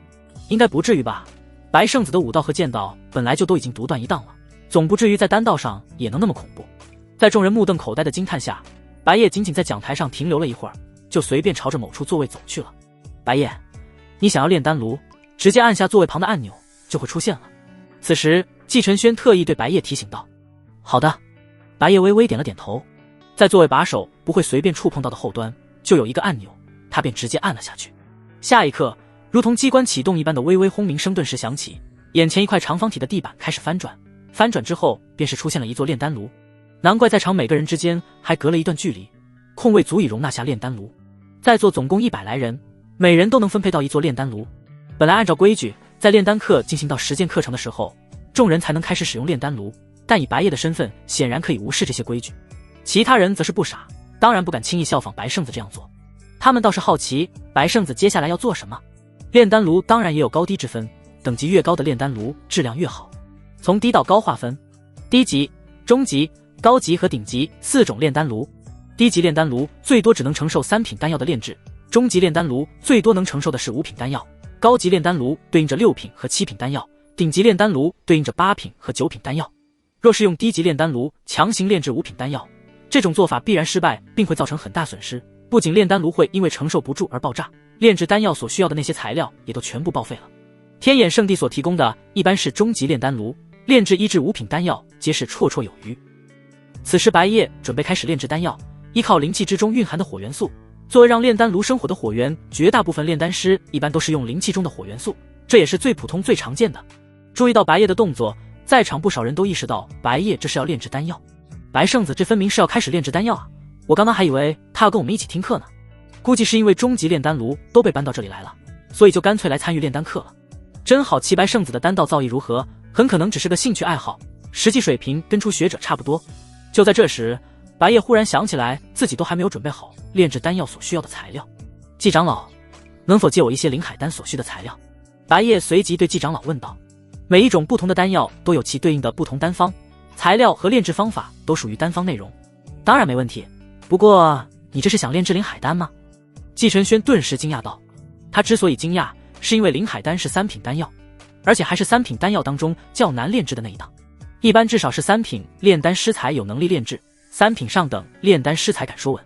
应该不至于吧？白圣子的武道和剑道本来就都已经独断一档了，总不至于在丹道上也能那么恐怖。在众人目瞪口呆的惊叹下，白夜仅仅在讲台上停留了一会儿，就随便朝着某处座位走去了。白夜，你想要炼丹炉，直接按下座位旁的按钮就会出现了。此时季晨轩特意对白夜提醒道。好的。白夜微微点了点头。在座位把手不会随便触碰到的后端就有一个按钮，他便直接按了下去。下一刻，如同机关启动一般的微微轰鸣声顿时响起，眼前一块长方体的地板开始翻转，翻转之后便是出现了一座炼丹炉。难怪在场每个人之间还隔了一段距离，空位足以容纳下炼丹炉。在座总共100来人，每人都能分配到一座炼丹炉。本来按照规矩，在炼丹课进行到实践课程的时候，众人才能开始使用炼丹炉，但以白夜的身份显然可以无视这些规矩。其他人则是不傻，当然不敢轻易效仿白圣子这样做。他们倒是好奇白圣子接下来要做什么。炼丹炉当然也有高低之分，等级越高的炼丹炉质量越好。从低到高划分，低级、中级、高级和顶级4种炼丹炉。低级炼丹炉最多只能承受3品丹药的炼制，中级炼丹炉最多能承受的是5品丹药，高级炼丹炉对应着6品和7品丹药，顶级炼丹炉对应着8品和9品丹药。若是用低级炼丹炉强行炼制5品丹药，这种做法必然失败，并会造成很大损失。不仅炼丹炉会因为承受不住而爆炸，炼制丹药所需要的那些材料也都全部报废了。天眼圣地所提供的一般是中级炼丹炉，炼制1至5品丹药皆是绰绰有余。此时白夜准备开始炼制丹药，依靠灵气之中蕴含的火元素，作为让炼丹炉生火的火源，绝大部分炼丹师一般都是用灵气中的火元素，这也是最普通最常见的。注意到白夜的动作，在场不少人都意识到白夜这是要炼制丹药。白圣子这分明是要开始炼制丹药啊，我刚刚还以为他要跟我们一起听课呢。估计是因为中级炼丹炉都被搬到这里来了，所以就干脆来参与炼丹课了。真好奇白圣子的丹道造诣如何，很可能只是个兴趣爱好，实际水平跟初学者差不多。就在这时，白夜忽然想起来自己都还没有准备好炼制丹药所需要的材料。季长老，能否借我一些灵海丹所需的材料？白夜随即对季长老问道。每一种不同的丹药都有其对应的不同丹方，材料和炼制方法都属于丹方内容。当然没问题，不过你这是想炼制灵海丹吗？季晨轩顿时惊讶道。他之所以惊讶，是因为灵海丹是3品丹药，而且还是3品丹药当中较难炼制的那一档。一般至少是3品炼丹师才有能力炼制，3品上等炼丹师才敢说稳。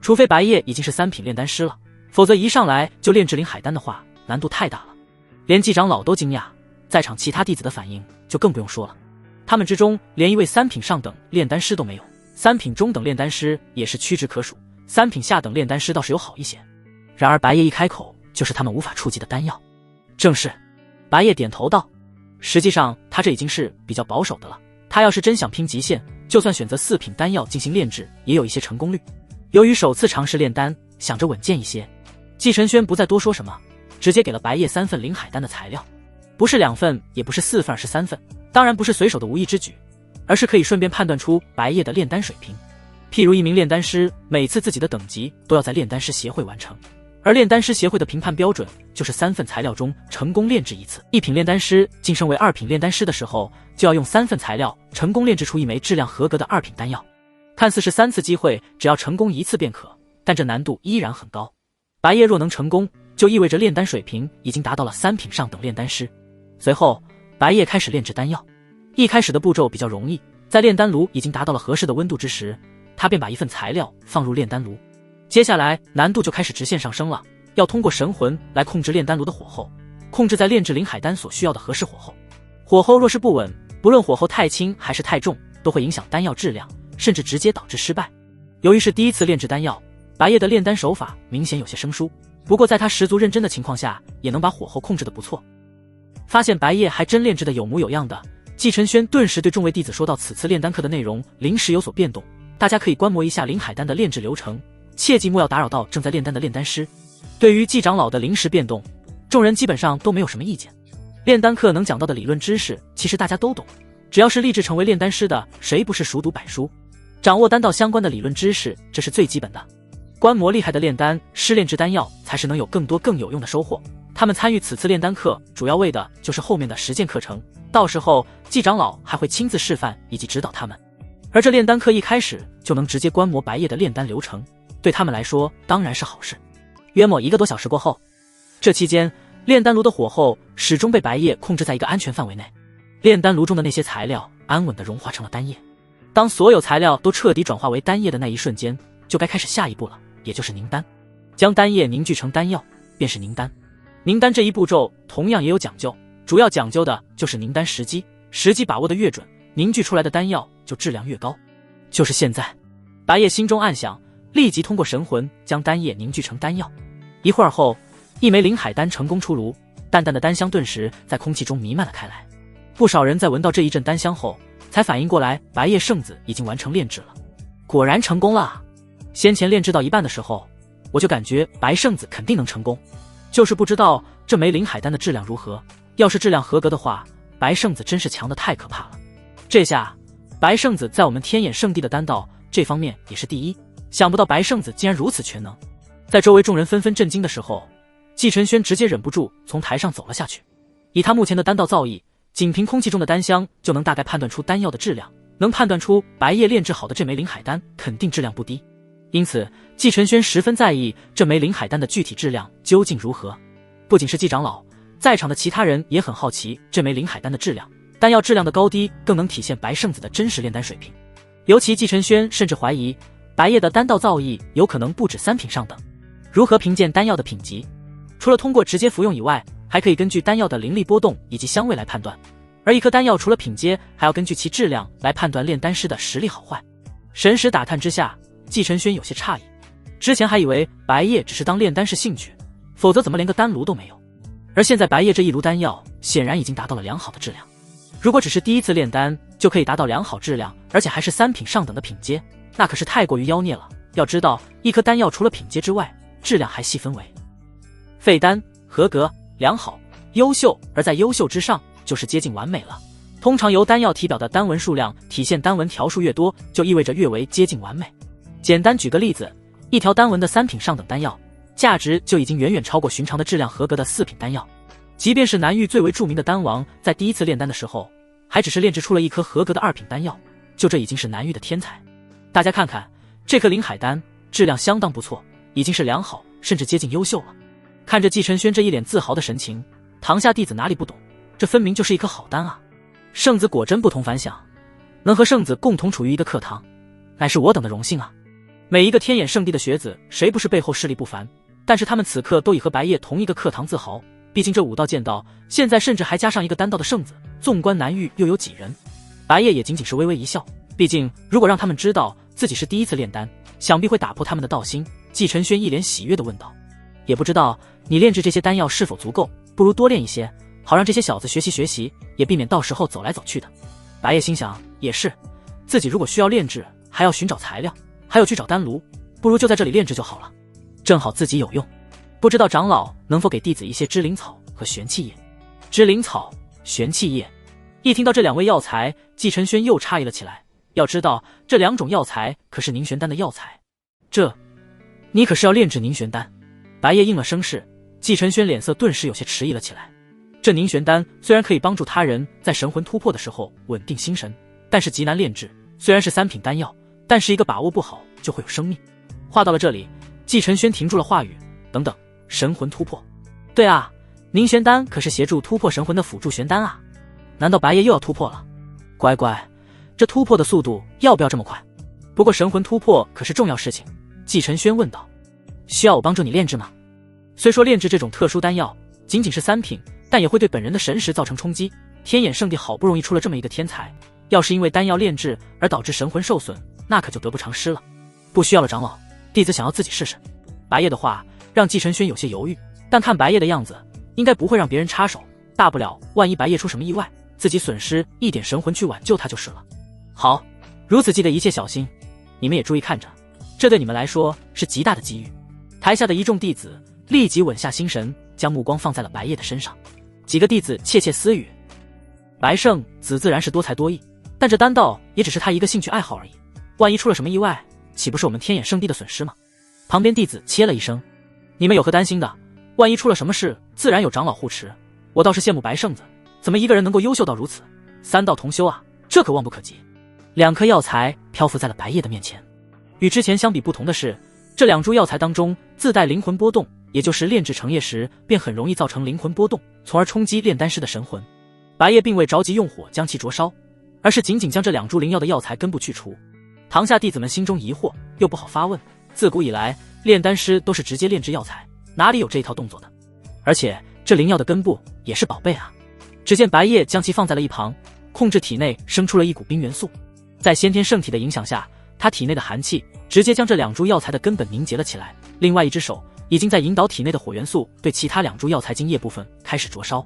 除非白夜已经是3品炼丹师了，否则一上来就炼制灵海丹的话，难度太大了。连季长老都惊讶，在场其他弟子的反应就更不用说了。他们之中连一位3品上等炼丹师都没有，3品中等炼丹师也是屈指可数，3品下等炼丹师倒是有好一些。然而白夜一开口就是他们无法触及的丹药。正是。白夜点头道。实际上他这已经是比较保守的了，他要是真想拼极限，就算选择4品丹药进行炼制，也有一些成功率。由于首次尝试炼丹，想着稳健一些，季晨轩不再多说什么，直接给了白夜3份灵海丹的材料。不是2份，也不是4份，而是3份。当然不是随手的无意之举，而是可以顺便判断出白夜的炼丹水平。譬如一名炼丹师，每次自己的等级都要在炼丹师协会完成，而炼丹师协会的评判标准就是3份材料中成功炼制1次。1品炼丹师晋升为2品炼丹师的时候，就要用3份材料成功炼制出一枚质量合格的2品丹药。看似是3次机会，只要成功1次便可，但这难度依然很高。白夜若能成功，就意味着炼丹水平已经达到了3品上等炼丹师。随后白夜开始炼制丹药。一开始的步骤比较容易，在炼丹炉已经达到了合适的温度之时，他便把1份材料放入炼丹炉。接下来难度就开始直线上升了，要通过神魂来控制炼丹炉的火候，控制在炼制灵海丹所需要的合适火候。火候若是不稳，不论火候太轻还是太重，都会影响丹药质量，甚至直接导致失败。由于是第一次炼制丹药，白夜的炼丹手法明显有些生疏，不过在他十足认真的情况下，也能把火候控制得不错。发现白夜还真炼制的有模有样的，季承轩顿时对众位弟子说道：“此次炼丹课的内容临时有所变动，大家可以观摩一下灵海丹的炼制流程，切记莫要打扰到正在炼丹的炼丹师。”对于季长老的临时变动，众人基本上都没有什么意见。炼丹课能讲到的理论知识，其实大家都懂，只要是立志成为炼丹师的，谁不是熟读百书？掌握丹道相关的理论知识，这是最基本的。观摩厉害的炼丹师炼制丹药，才是能有更多更有用的收获。他们参与此次炼丹课，主要为的就是后面的实践课程，到时候季长老还会亲自示范以及指导他们。而这炼丹课一开始就能直接观摩白夜的炼丹流程，对他们来说当然是好事。约莫1个多小时过后，这期间炼丹炉的火候始终被白夜控制在一个安全范围内，炼丹炉中的那些材料安稳地融化成了丹液。当所有材料都彻底转化为丹液的那一瞬间，就该开始下一步了，也就是凝丹。将丹液凝聚成丹药，便是凝丹。凝丹这一步骤同样也有讲究，主要讲究的就是凝丹时机，时机把握的越准，凝聚出来的丹药就质量越高。就是现在，白夜心中暗想，立即通过神魂将丹液凝聚成丹药。一会儿后，一枚灵海丹成功出炉，淡淡的丹香顿时在空气中弥漫了开来。不少人在闻到这一阵丹香后，才反应过来白夜圣子已经完成炼制了。果然成功了！先前炼制到一半的时候，我就感觉白圣子肯定能成功，就是不知道这枚灵海丹的质量如何。要是质量合格的话，白圣子真是强得太可怕了。这下白圣子在我们天眼圣地的丹道这方面也是第一，想不到白圣子竟然如此全能。在周围众人纷纷震惊的时候，季承轩直接忍不住从台上走了下去。以他目前的丹道造诣，仅凭空气中的丹香就能大概判断出丹药的质量，能判断出白夜炼制好的这枚灵海丹肯定质量不低。因此季承轩十分在意这枚灵海丹的具体质量究竟如何。不仅是季长老，在场的其他人也很好奇这枚灵海丹的质量，丹药质量的高低更能体现白圣子的真实炼丹水平。尤其季承轩甚至怀疑白夜的丹道造诣有可能不止3品上等。如何评鉴丹药的品级？除了通过直接服用以外，还可以根据丹药的灵力波动以及香味来判断。而一颗丹药除了品阶，还要根据其质量来判断炼丹师的实力好坏。神识打探之下，季承轩有些诧异，之前还以为白夜只是当炼丹是兴趣，否则怎么连个丹炉都没有。而现在白夜这一炉丹药显然已经达到了良好的质量。如果只是第一次炼丹就可以达到良好质量，而且还是3品上等的品阶，那可是太过于妖孽了。要知道，一颗丹药除了品阶之外，质量还细分为废丹、合格、良好、优秀，而在优秀之上就是接近完美了。通常由丹药体表的丹纹数量体现，丹纹条数越多，就意味着越为接近完美。简单举个例子，一条丹纹的3品上等丹药，价值就已经远远超过寻常的质量合格的4品丹药。即便是南域最为著名的丹王，在第一次炼丹的时候，还只是炼制出了一颗合格的2品丹药，就这已经是南域的天才。大家看看这颗灵海丹，质量相当不错，已经是良好，甚至接近优秀了。看着季承轩这一脸自豪的神情，堂下弟子哪里不懂，这分明就是一颗好丹啊！圣子果真不同凡响，能和圣子共同处于一个课堂，乃是我等的荣幸啊！每一个天眼圣地的学子，谁不是背后势力不凡？但是他们此刻都以和白夜同一个课堂自豪，毕竟这武道剑道，现在甚至还加上一个丹道的圣子，纵观南域又有几人？白夜也仅仅是微微一笑，毕竟如果让他们知道自己是第一次炼丹，想必会打破他们的道心。季承轩一脸喜悦地问道：“也不知道你炼制这些丹药是否足够？不如多炼一些，好让这些小子学习学习，也避免到时候走来走去的。”白夜心想，也是，自己如果需要炼制，还要寻找材料，还要去找丹炉，不如就在这里炼制就好了，正好自己有用。不知道长老能否给弟子一些支灵草和玄气叶？支灵草、玄气叶。一听到这2味药材，季承轩又诧异了起来。要知道，这2种药材可是凝玄丹的药材。你可是要炼制凝玄丹？白夜应了声是，季承轩脸色顿时有些迟疑了起来。这凝玄丹虽然可以帮助他人在神魂突破的时候稳定心神，但是极难炼制。虽然是3品丹药，但是一个把握不好就会有生命。话到了这里，季承轩停住了话语。等等，神魂突破？对啊，凝玄丹可是协助突破神魂的辅助玄丹啊！难道白夜又要突破了？乖乖，这突破的速度要不要这么快？不过神魂突破可是重要事情。季承轩问道：“需要我帮助你炼制吗？”虽说炼制这种特殊丹药仅仅是3品，但也会对本人的神识造成冲击。天眼圣地好不容易出了这么一个天才，要是因为丹药炼制而导致神魂受损，那可就得不偿失了。不需要了，长老，弟子想要自己试试。白夜的话让季承轩有些犹豫，但看白夜的样子，应该不会让别人插手，大不了万一白夜出什么意外，自己损失一点神魂去挽救他就是了。好，如此记得一切小心，你们也注意看着，这对你们来说是极大的机遇。台下的一众弟子立即稳下心神，将目光放在了白夜的身上。几个弟子窃窃私语，白圣子自然是多才多艺，但这丹道也只是他一个兴趣爱好而已，万一出了什么意外，岂不是我们天眼圣地的损失吗？旁边弟子切了一声，你们有何担心的？万一出了什么事，自然有长老护持。我倒是羡慕白圣子，怎么一个人能够优秀到如此？3道同修啊，这可望不可及。2颗药材漂浮在了白夜的面前，与之前相比不同的是，这2株药材当中自带灵魂波动，也就是炼制成液时便很容易造成灵魂波动，从而冲击炼丹师的神魂。白夜并未着急用火将其灼烧，而是仅仅将这2株灵药的药材根部去除。堂下弟子们心中疑惑，又不好发问，自古以来炼丹师都是直接炼制药材，哪里有这一套动作的？而且这灵药的根部也是宝贝啊。只见白夜将其放在了一旁，控制体内生出了一股冰元素，在先天圣体的影响下，他体内的寒气直接将这2株药材的根本凝结了起来，另外一只手已经在引导体内的火元素对其他2株药材茎叶部分开始灼烧。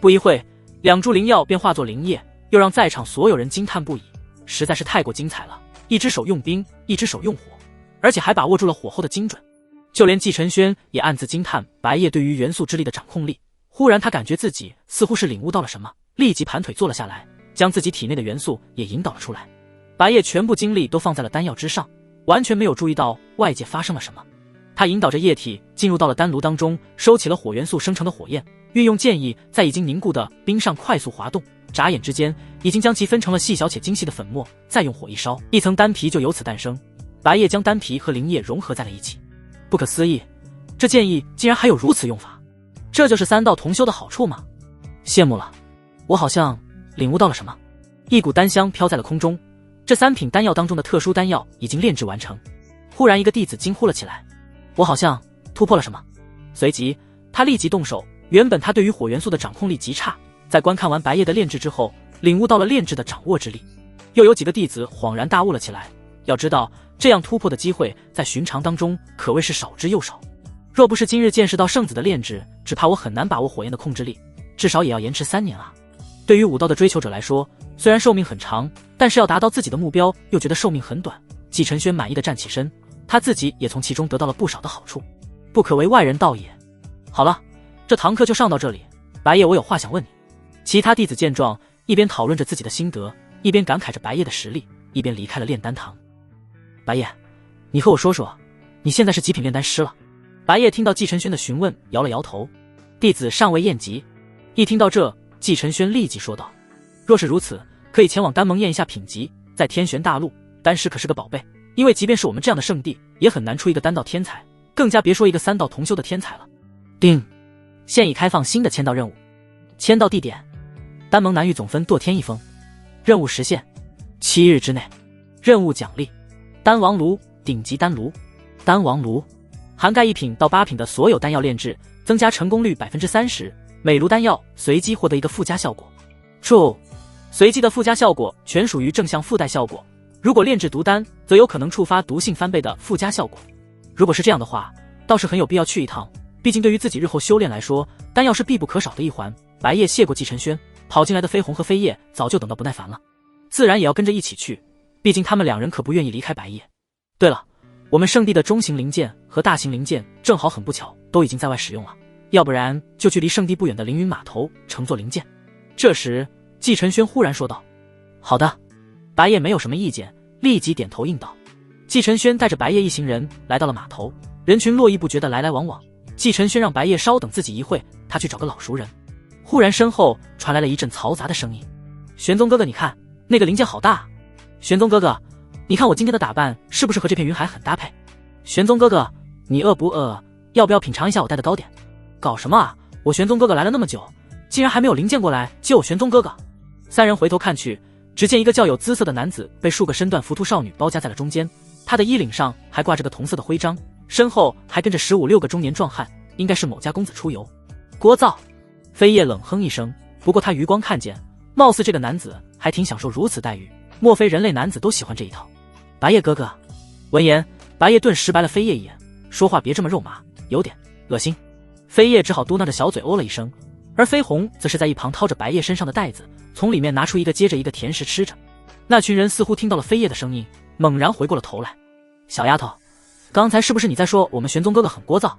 不一会，2株灵药便化作灵液，又让在场所有人惊叹不已，实在是太过精彩了。一只手用冰，一只手用火，而且还把握住了火候的精准。就连季承轩也暗自惊叹白夜对于元素之力的掌控力。忽然他感觉自己似乎是领悟到了什么，立即盘腿坐了下来，将自己体内的元素也引导了出来。白夜全部精力都放在了丹药之上，完全没有注意到外界发生了什么。他引导着液体进入到了丹炉当中，收起了火元素生成的火焰，运用剑意在已经凝固的冰上快速滑动，眨眼之间已经将其分成了细小且精细的粉末，再用火一烧，一层丹皮就由此诞生。白夜将丹皮和灵液融合在了一起，不可思议，这剑意竟然还有如此用法，这就是3道同修的好处吗？羡慕了，我好像领悟到了什么。一股丹香飘在了空中，这3品丹药当中的特殊丹药已经炼制完成。忽然一个弟子惊呼了起来，我好像突破了什么。随即他立即动手，原本他对于火元素的掌控力极差，在观看完白夜的炼制之后，领悟到了炼制的掌握之力。又有几个弟子恍然大悟了起来，要知道这样突破的机会在寻常当中可谓是少之又少，若不是今日见识到圣子的炼制，只怕我很难把握火焰的控制力，至少也要延迟3年啊。对于武道的追求者来说，虽然寿命很长，但是要达到自己的目标又觉得寿命很短。季承轩满意的站起身，他自己也从其中得到了不少的好处，不可为外人道也。好了，这堂课就上到这里，白夜我有话想问你。其他弟子见状，一边讨论着自己的心得，一边感慨着白夜的实力，一边离开了炼丹堂。白夜，你和我说说，你现在是几品炼丹师了？白夜听到季承轩的询问，摇了摇头。弟子尚未验级。一听到这，季承轩立即说道，若是如此，可以前往丹盟验一下品级。在天玄大陆，丹师可是个宝贝，因为即便是我们这样的圣地，也很难出一个丹道天才，更加别说一个3道同修的天才了。丁，现已开放新的签到任务，签到地点丹盟南域总分堕天一峰，任务时限7日之内。任务奖励丹王炉，顶级丹炉。丹王炉涵盖1品到8品的所有丹药炼制，增加成功率 30%， 每炉丹药随机获得一个附加效果。注：随机的附加效果全属于正向附带效果，如果炼制毒丹，则有可能触发毒性翻倍的附加效果。如果是这样的话，倒是很有必要去一趟，毕竟对于自己日后修炼来说，丹药是必不可少的一环。白夜谢过季承轩，跑进来的飞鸿和飞叶早就等到不耐烦了，自然也要跟着一起去，毕竟他们2人可不愿意离开白夜。对了，我们圣地的中型灵剑和大型灵剑正好很不巧都已经在外使用了，要不然就去离圣地不远的凌云码头乘坐灵剑。这时季承轩忽然说道，好的。白夜没有什么意见，立即点头应道。季承轩带着白夜一行人来到了码头，人群络绎不绝的来来往往。季承轩让白夜稍等自己一会，他去找个老熟人。忽然身后传来了一阵嘈杂的声音，玄宗哥哥，你看那个灵剑好大啊。玄宗哥哥，你看我今天的打扮是不是和这片云海很搭配？玄宗哥哥，你饿不饿？要不要品尝一下我带的糕点？搞什么啊，我玄宗哥哥来了那么久，竟然还没有灵剑过来救我玄宗哥哥。3人回头看去，只见一个较有姿色的男子被数个身段浮屠少女包夹在了中间，他的衣领上还挂着个同色的徽章，身后还跟着15、16个中年壮汉，应该是某家公子出游。聒噪！飞叶冷哼一声，不过他余光看见，貌似这个男子还挺享受如此待遇，莫非人类男子都喜欢这一套？白叶哥哥。闻言，白叶顿时白了飞叶一眼，说话别这么肉麻，有点恶心。飞叶只好嘟囔着小嘴哦了一声，而飞鸿则是在一旁掏着白叶身上的袋子，从里面拿出一个接着一个甜食吃着。那群人似乎听到了飞叶的声音，猛然回过了头来。小丫头，刚才是不是你在说我们玄宗哥哥很聒噪？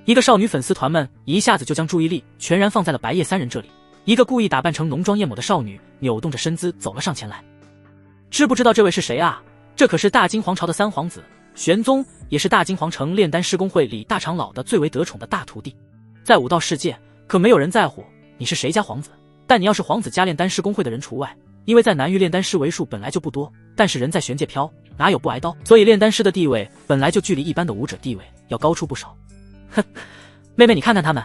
一个少女粉丝团们一下子就将注意力全然放在了白叶三人这里。一个故意打扮成浓妆艳抹的少女扭动着身姿走了上前来。知不知道这位是谁啊？这可是大金皇朝的三皇子，玄宗，也是大金皇城炼丹师公会里大长老的最为得宠的大徒弟。在武道世界可没有人在乎你是谁家皇子，但你要是皇子加炼丹师公会的人除外，因为在南域炼丹师为数本来就不多，但是人在玄界飘，哪有不挨刀，所以炼丹师的地位本来就距离一般的武者地位要高出不少。哼，妹妹你看看他们，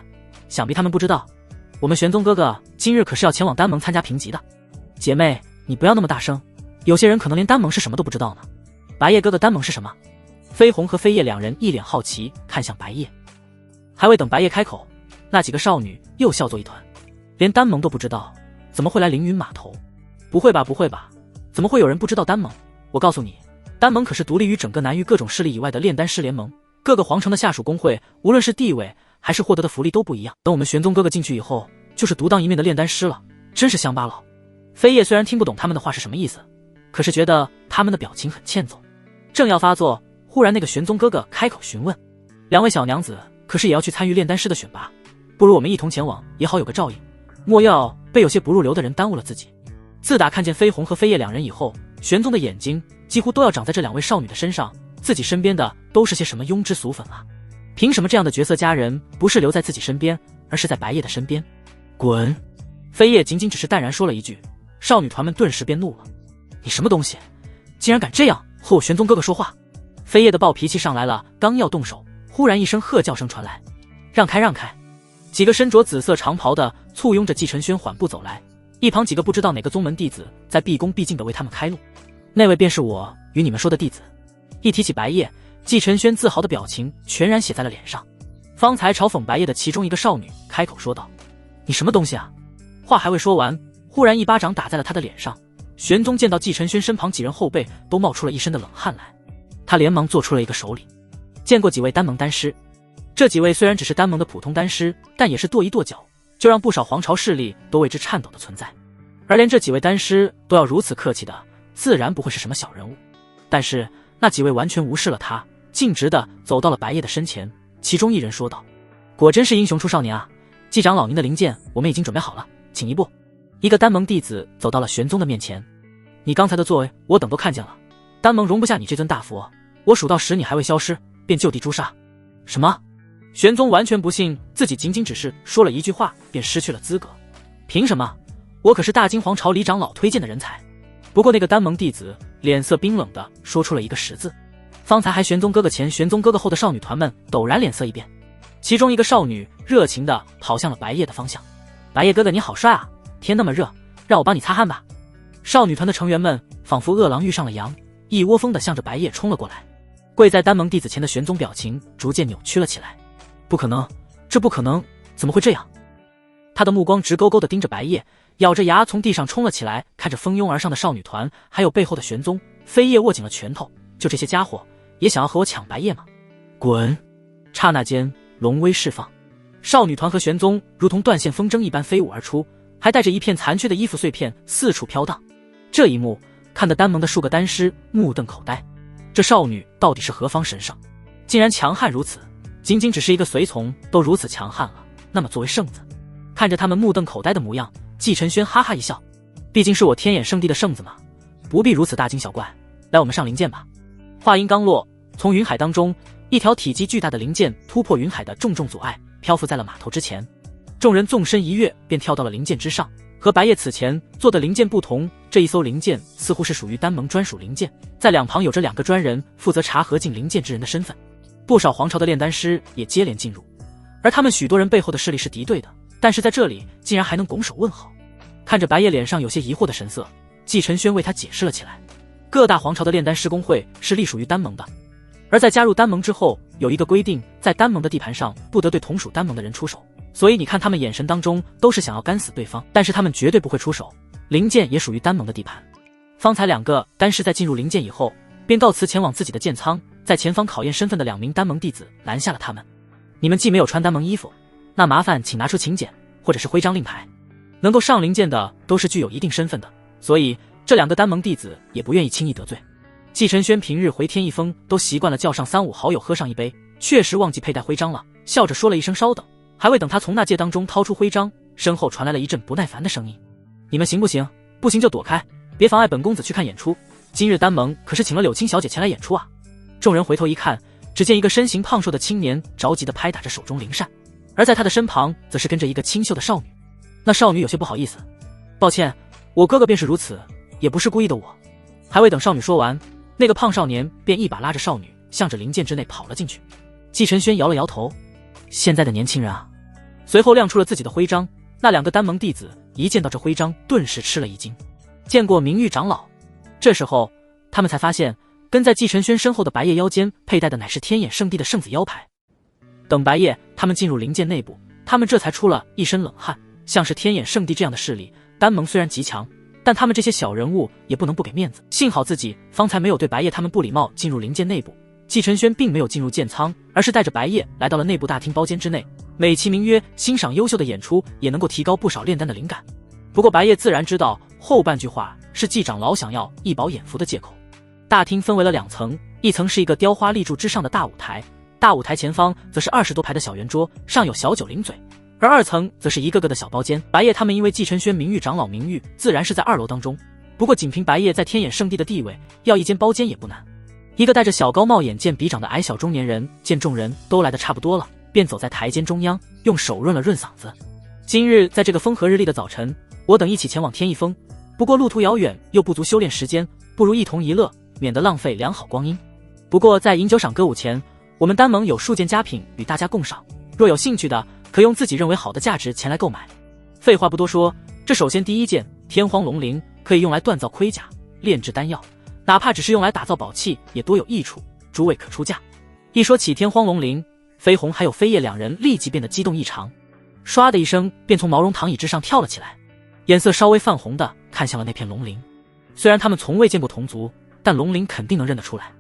想必他们不知道我们玄宗哥哥今日可是要前往丹盟参加评级的。姐妹你不要那么大声，有些人可能连丹盟是什么都不知道呢。白叶哥哥丹盟是什么？飞鸿和飞叶两人一脸好奇看向白叶。还未等白叶开口，那几个少女又笑作一团。连丹盟都不知道，怎么会来凌云码头？不会吧不会吧，怎么会有人不知道丹盟？我告诉你，丹盟可是独立于整个南域各种势力以外的炼丹师联盟，各个皇城的下属公会，无论是地位还是获得的福利都不一样。等我们玄宗哥哥进去以后，就是独当一面的炼丹师了，真是乡巴佬。飞叶虽然听不懂他们的话是什么意思，可是觉得他们的表情很欠揍。正要发作，忽然那个玄宗哥哥开口询问：两位小娘子可是也要去参与炼丹师的选拔？不如我们一同前往，也好有个照应，莫要被有些不入流的人耽误了自己。自打看见飞鸿和飞叶两人以后，玄宗的眼睛几乎都要长在这两位少女的身上，自己身边的都是些什么庸脂俗粉啊？凭什么这样的绝色佳人不是留在自己身边，而是在白叶的身边？滚！飞叶仅仅只是淡然说了一句，少女团们顿时变怒了。你什么东西，竟然敢这样和我玄宗哥哥说话？飞叶的暴脾气上来了，刚要动手，忽然一声喝叫声传来，让开让开！几个身着紫色长袍的簇拥着季晨轩缓步走来，一旁几个不知道哪个宗门弟子在毕恭毕敬地为他们开路。那位便是我与你们说的弟子。一提起白叶，季晨轩自豪的表情全然写在了脸上。方才嘲讽白叶的其中一个少女开口说道：你什么东西啊？话还未说完，忽然一巴掌打在了他的脸上。玄宗见到季晨轩身旁几人后背都冒出了一身的冷汗来，他连忙做出了一个手礼。见过几位丹盟丹师？这几位虽然只是丹盟的普通丹师，但也是跺一跺脚就让不少皇朝势力都为之颤抖的存在。而连这几位丹师都要如此客气的，自然不会是什么小人物。但是那几位完全无视了他，径直的走到了白叶的身前。其中一人说道：果真是英雄出少年啊，季长老您的灵剑我们已经准备好了，请一步。一个丹盟弟子走到了玄宗的面前。你刚才的作为我等都看见了，丹盟容不下你这尊大佛，我数到10你还未消失，便就地诛杀。什么？玄宗完全不信自己仅仅只是说了一句话便失去了资格。凭什么？我可是大金皇朝李长老推荐的人才。不过那个丹盟弟子脸色冰冷地说出了一个10字。方才还玄宗哥哥前玄宗哥哥后的少女团们陡然脸色一变，其中一个少女热情地跑向了白叶的方向。白叶哥哥你好帅啊，天那么热，让我帮你擦汗吧。少女团的成员们仿佛饿狼遇上了羊，一窝蜂地向着白叶冲了过来。跪在丹盟弟子前的玄宗表情逐渐扭曲了起来。不可能，这不可能，怎么会这样？他的目光直勾勾地盯着白叶，咬着牙从地上冲了起来，看着蜂拥而上的少女团还有背后的玄宗。飞叶握紧了拳头，就这些家伙也想要和我抢白叶吗？滚！刹那间龙威释放，少女团和玄宗如同断线风筝一般飞舞而出，还带着一片残缺的衣服碎片四处飘荡。这一幕看得丹盟的数个丹师目瞪口呆，这少女到底是何方神圣，竟然强悍如此？仅仅只是一个随从都如此强悍了，那么作为圣子，看着他们目瞪口呆的模样，季晨轩哈哈一笑，毕竟是我天眼圣地的圣子嘛，不必如此大惊小怪，来我们上灵剑吧。话音刚落，从云海当中一条体积巨大的灵剑突破云海的重重阻碍，漂浮在了码头之前。众人纵身一跃便跳到了灵剑之上。和白叶此前做的灵剑不同，这一艘灵剑似乎是属于丹盟专属灵剑，在两旁有着2个专人负责查核进灵剑之人的身份。不少皇朝的炼丹师也接连进入，而他们许多人背后的势力是敌对的，但是在这里竟然还能拱手问好。看着白叶脸上有些疑惑的神色，季晨轩为他解释了起来。各大皇朝的炼丹师公会是隶属于丹盟的，而在加入丹盟之后，有一个规定，在丹盟的地盘上不得对同属丹盟的人出手，所以你看他们眼神当中都是想要干死对方，但是他们绝对不会出手。灵剑也属于丹盟的地盘。方才2个丹师在进入灵剑以后，便告辞前往自己的剑仓，在前方考验身份的2名丹盟弟子拦下了他们。你们既没有穿丹盟衣服，那麻烦请拿出请柬或者是徽章令牌。能够上灵剑的都是具有一定身份的，所以这2个丹盟弟子也不愿意轻易得罪。季承轩平日回天一峰都习惯了叫上3、5好友喝上一杯，确实忘记佩戴徽章了，笑着说了一声稍等。还未等他从那戒当中掏出徽章，身后传来了一阵不耐烦的声音：你们行不行？不行就躲开，别妨碍本公子去看演出。今日丹盟可是请了柳青小姐前来演出啊。众人回头一看，只见一个身形胖瘦的青年着急地拍打着手中灵扇，而在他的身旁则是跟着一个清秀的少女。那少女有些不好意思：抱歉，我哥哥便是如此，也不是故意的我。还未等少女说完，那个胖少年便一把拉着少女向着灵剑之内跑了进去。季承轩摇了摇头，现在的年轻人啊。随后亮出了自己的徽章，那2个丹盟弟子一见到这徽章，顿时吃了一惊。见过明玉长老。这时候他们才发现，跟在季承轩身后的白夜腰间佩戴的乃是天眼圣地的圣子腰牌。等白夜他们进入灵剑内部，他们这才出了一身冷汗。像是天眼圣地这样的势力，丹盟虽然极强，但他们这些小人物也不能不给面子。幸好自己方才没有对白夜他们不礼貌，进入灵剑内部。季承轩并没有进入剑仓，而是带着白夜来到了内部大厅包间之内，美其名曰欣赏优秀的演出，也能够提高不少炼丹的灵感。不过白夜自然知道后半句话是季长老想要一饱眼福的借口。大厅分为了2层，一层是一个雕花立柱之上的大舞台，大舞台前方则是20多排的小圆桌，上有小酒零嘴，而2层则是一个个的小包间。白夜他们因为季承轩名誉长老名誉，自然是在2楼当中。不过仅凭白夜在天眼圣地的地位，要一间包间也不难。一个戴着小高帽、眼见鼻长的矮小中年人见众人都来得差不多了，便走在台间中央，用手润了润嗓子：今日在这个风和日丽的早晨，我等一起前往天一峰，不过路途遥远，又不足修炼时间，不如一同一乐，免得浪费良好光阴。不过在饮酒赏歌舞前，我们丹盟有数件佳品与大家共赏，若有兴趣的，可用自己认为好的价值前来购买。废话不多说，这首先第一件天荒龙鳞可以用来锻造盔甲、炼制丹药，哪怕只是用来打造宝器也多有益处，诸位可出价。一说起天荒龙鳞，飞鸿还有飞叶2人立即变得激动异常，唰的一声便从毛绒躺椅之上跳了起来，眼色稍微泛红的看向了那片龙鳞。虽然他们从未见过同族，但龙鳞肯定能认得出来。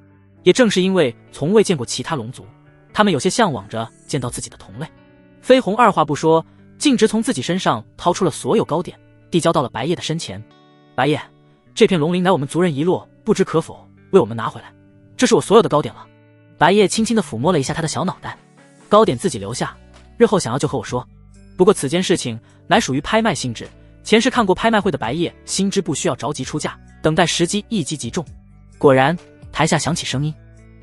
也正是因为从未见过其他龙族，他们有些向往着见到自己的同类。飞鸿二话不说，径直从自己身上掏出了所有糕点，递交到了白夜的身前。白夜，这片龙鳞乃我们族人遗落，不知可否为我们拿回来？这是我所有的糕点了。白夜轻轻地抚摸了一下他的小脑袋，糕点自己留下，日后想要就和我说。不过此件事情乃属于拍卖性质，前世看过拍卖会的白夜心知不需要着急出价，等待时机一击即中。果然，台下响起声音：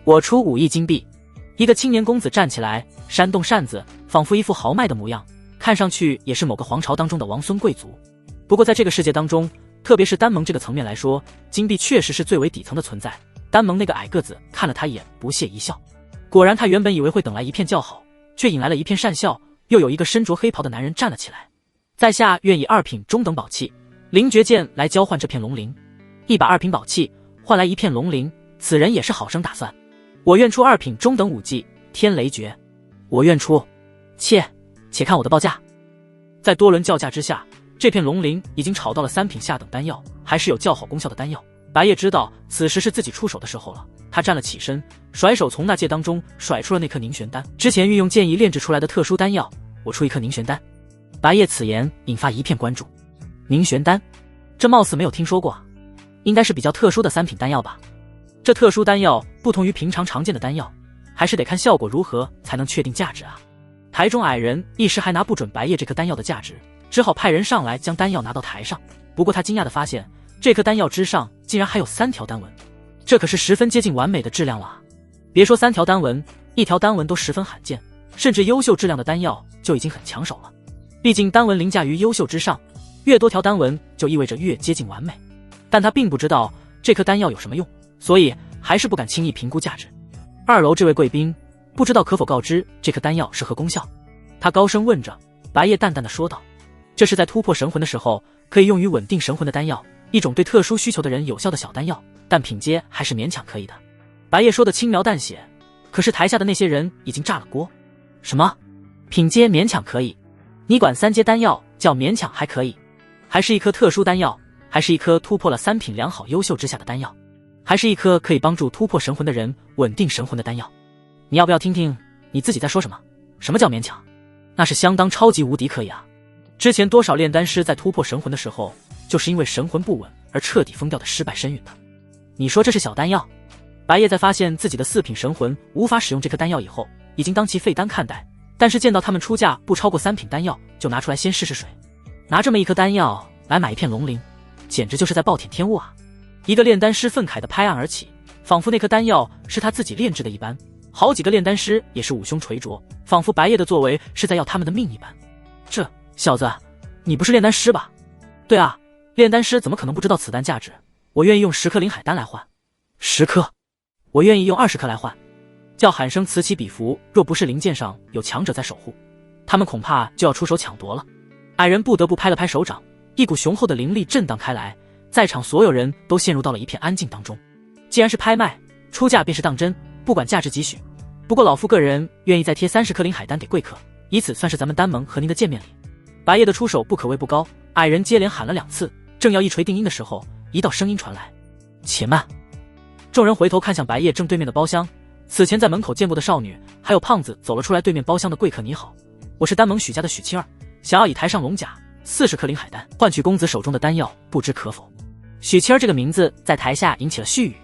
我出5亿金币。一个青年公子站起来，扇动扇子，仿佛一副豪迈的模样，看上去也是某个皇朝当中的王孙贵族。不过在这个世界当中，特别是丹盟这个层面来说，金币确实是最为底层的存在。丹盟那个矮个子看了他一眼，不屑一笑。果然他原本以为会等来一片叫好，却引来了一片讪笑。又有一个身着黑袍的男人站了起来，在下愿以2品中等宝器灵绝剑来交换这片龙鳞。一把2品宝器换来一片龙鳞，此人也是好生打算。我愿出2品中等武技天雷诀。我愿出。且看我的报价。在多轮叫价之下，这片龙鳞已经炒到了3品下等丹药，还是有较好功效的丹药。白夜知道此时是自己出手的时候了，他站了起身，甩手从那戒当中甩出了那颗凝玄丹，之前运用剑意炼制出来的特殊丹药。我出1颗凝玄丹。白夜此言引发一片关注。凝玄丹，这貌似没有听说过，应该是比较特殊的3品丹药吧？这特殊丹药不同于平常常见的丹药，还是得看效果如何才能确定价值啊。台中矮人一时还拿不准白夜这颗丹药的价值，只好派人上来将丹药拿到台上。不过他惊讶地发现，这颗丹药之上竟然还有3条丹纹，这可是十分接近完美的质量了啊！别说3条丹纹，1条丹纹都十分罕见，甚至优秀质量的丹药就已经很抢手了。毕竟丹纹凌驾于优秀之上，越多条丹纹就意味着越接近完美。但他并不知道这颗丹药有什么用，所以还是不敢轻易评估价值。2楼这位贵宾不知道可否告知这颗丹药是何功效？他高声问着。白夜淡淡的说道：这是在突破神魂的时候可以用于稳定神魂的丹药，一种对特殊需求的人有效的小丹药，但品阶还是勉强可以的。白夜说的轻描淡写，可是台下的那些人已经炸了锅。什么？品阶勉强可以？你管3阶丹药叫勉强还可以？还是一颗特殊丹药？还是一颗突破了3品良好优秀之下的丹药？还是一颗可以帮助突破神魂的人稳定神魂的丹药？你要不要听听你自己在说什么？什么叫勉强？那是相当超级无敌可以啊！之前多少炼丹师在突破神魂的时候，就是因为神魂不稳而彻底疯掉的失败身陨的。你说这是小丹药？白夜在发现自己的4品神魂无法使用这颗丹药以后，已经当其废丹看待，但是见到他们出价不超过3品丹药，就拿出来先试试水。拿这么一颗丹药来买一片龙鳞，简直就是在暴殄天物啊！一个炼丹师愤慨地拍案而起，仿佛那颗丹药是他自己炼制的一般。好几个炼丹师也是捂胸垂着，仿佛白夜的作为是在要他们的命一般。这小子，你不是炼丹师吧？对啊，炼丹师怎么可能不知道此丹价值？我愿意用10颗灵海丹来换。10颗？我愿意用20颗来换。叫喊声此起彼伏，若不是灵剑上有强者在守护，他们恐怕就要出手抢夺了。矮人不得不拍了拍手掌，一股雄厚的灵力震荡开来，在场所有人都陷入到了一片安静当中。既然是拍卖，出价便是当真，不管价值几许。不过老夫个人愿意再贴30颗灵海丹给贵客，以此算是咱们丹盟和您的见面礼。白夜的出手不可谓不高，矮人接连喊了2次，正要一锤定音的时候，一道声音传来：且慢！众人回头看向白夜正对面的包厢，此前在门口见过的少女还有胖子走了出来。对面包厢的贵客你好，我是丹盟许家的许青儿，想要以台上龙甲40颗灵海丹换取公子手中的丹药，不知可否？许青儿这个名字在台下引起了絮语，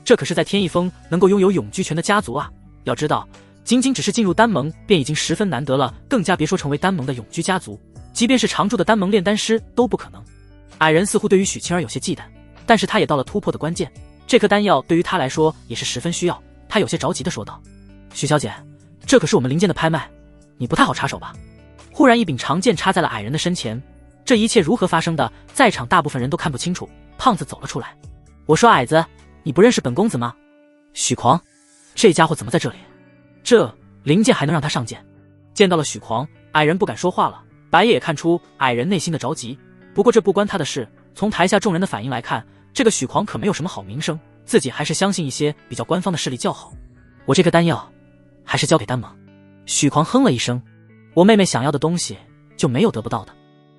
这可是在天一峰能够拥有永居权的家族啊！要知道，仅仅只是进入丹盟便已经十分难得了，更加别说成为丹盟的永居家族，即便是常驻的丹盟炼丹师都不可能。矮人似乎对于许青儿有些忌惮，但是他也到了突破的关键，这颗丹药对于他来说也是十分需要。他有些着急地说道：许小姐，这可是我们灵剑的拍卖，你不太好插手吧？忽然一柄长剑插在了矮人的身前，这一切如何发生的，在场大部分人都看不清楚。胖子走了出来，我说矮子，你不认识本公子吗？许狂，这家伙怎么在这里？这灵剑还能让他上剑？见到了许狂，矮人不敢说话了。白夜也看出矮人内心的着急，不过这不关他的事。从台下众人的反应来看，这个许狂可没有什么好名声，自己还是相信一些比较官方的势力较好。我这颗丹药还是交给丹盟。许狂哼了一声，我妹妹想要的东西就没有得不到的。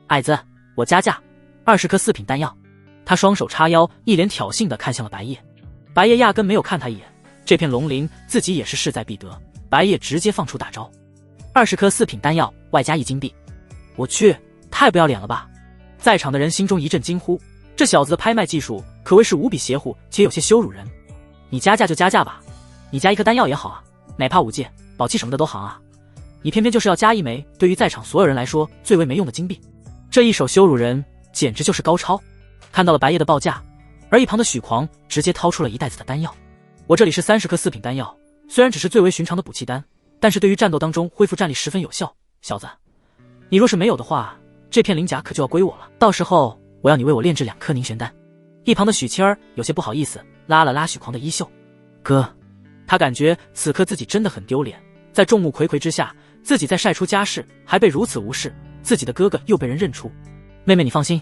矮子，我加价20颗4品丹药。他双手叉腰，一脸挑衅地看向了白夜。白夜压根没有看他一眼，这片龙鳞自己也是势在必得。白夜直接放出大招，20颗4品丹药外加1金币。我去，太不要脸了吧！在场的人心中一阵惊呼，这小子的拍卖技术可谓是无比邪乎，且有些羞辱人。你加价就加价吧，你加1颗丹药也好啊，哪怕5戒、宝器什么的都行啊。你偏偏就是要加1枚对于在场所有人来说最为没用的金币，这一手羞辱人简直就是高超。看到了白夜的报价，而一旁的许狂直接掏出了一袋子的丹药。我这里是30颗4品丹药，虽然只是最为寻常的补气丹，但是对于战斗当中恢复战力十分有效。小子，你若是没有的话，这片灵甲可就要归我了，到时候我要你为我炼制2颗凝玄丹。一旁的许七儿有些不好意思，拉了拉许狂的衣袖。哥，他感觉此刻自己真的很丢脸，在众目睽睽之下，自己在晒出家世还被如此无视，自己的哥哥又被人认出。妹妹你放心，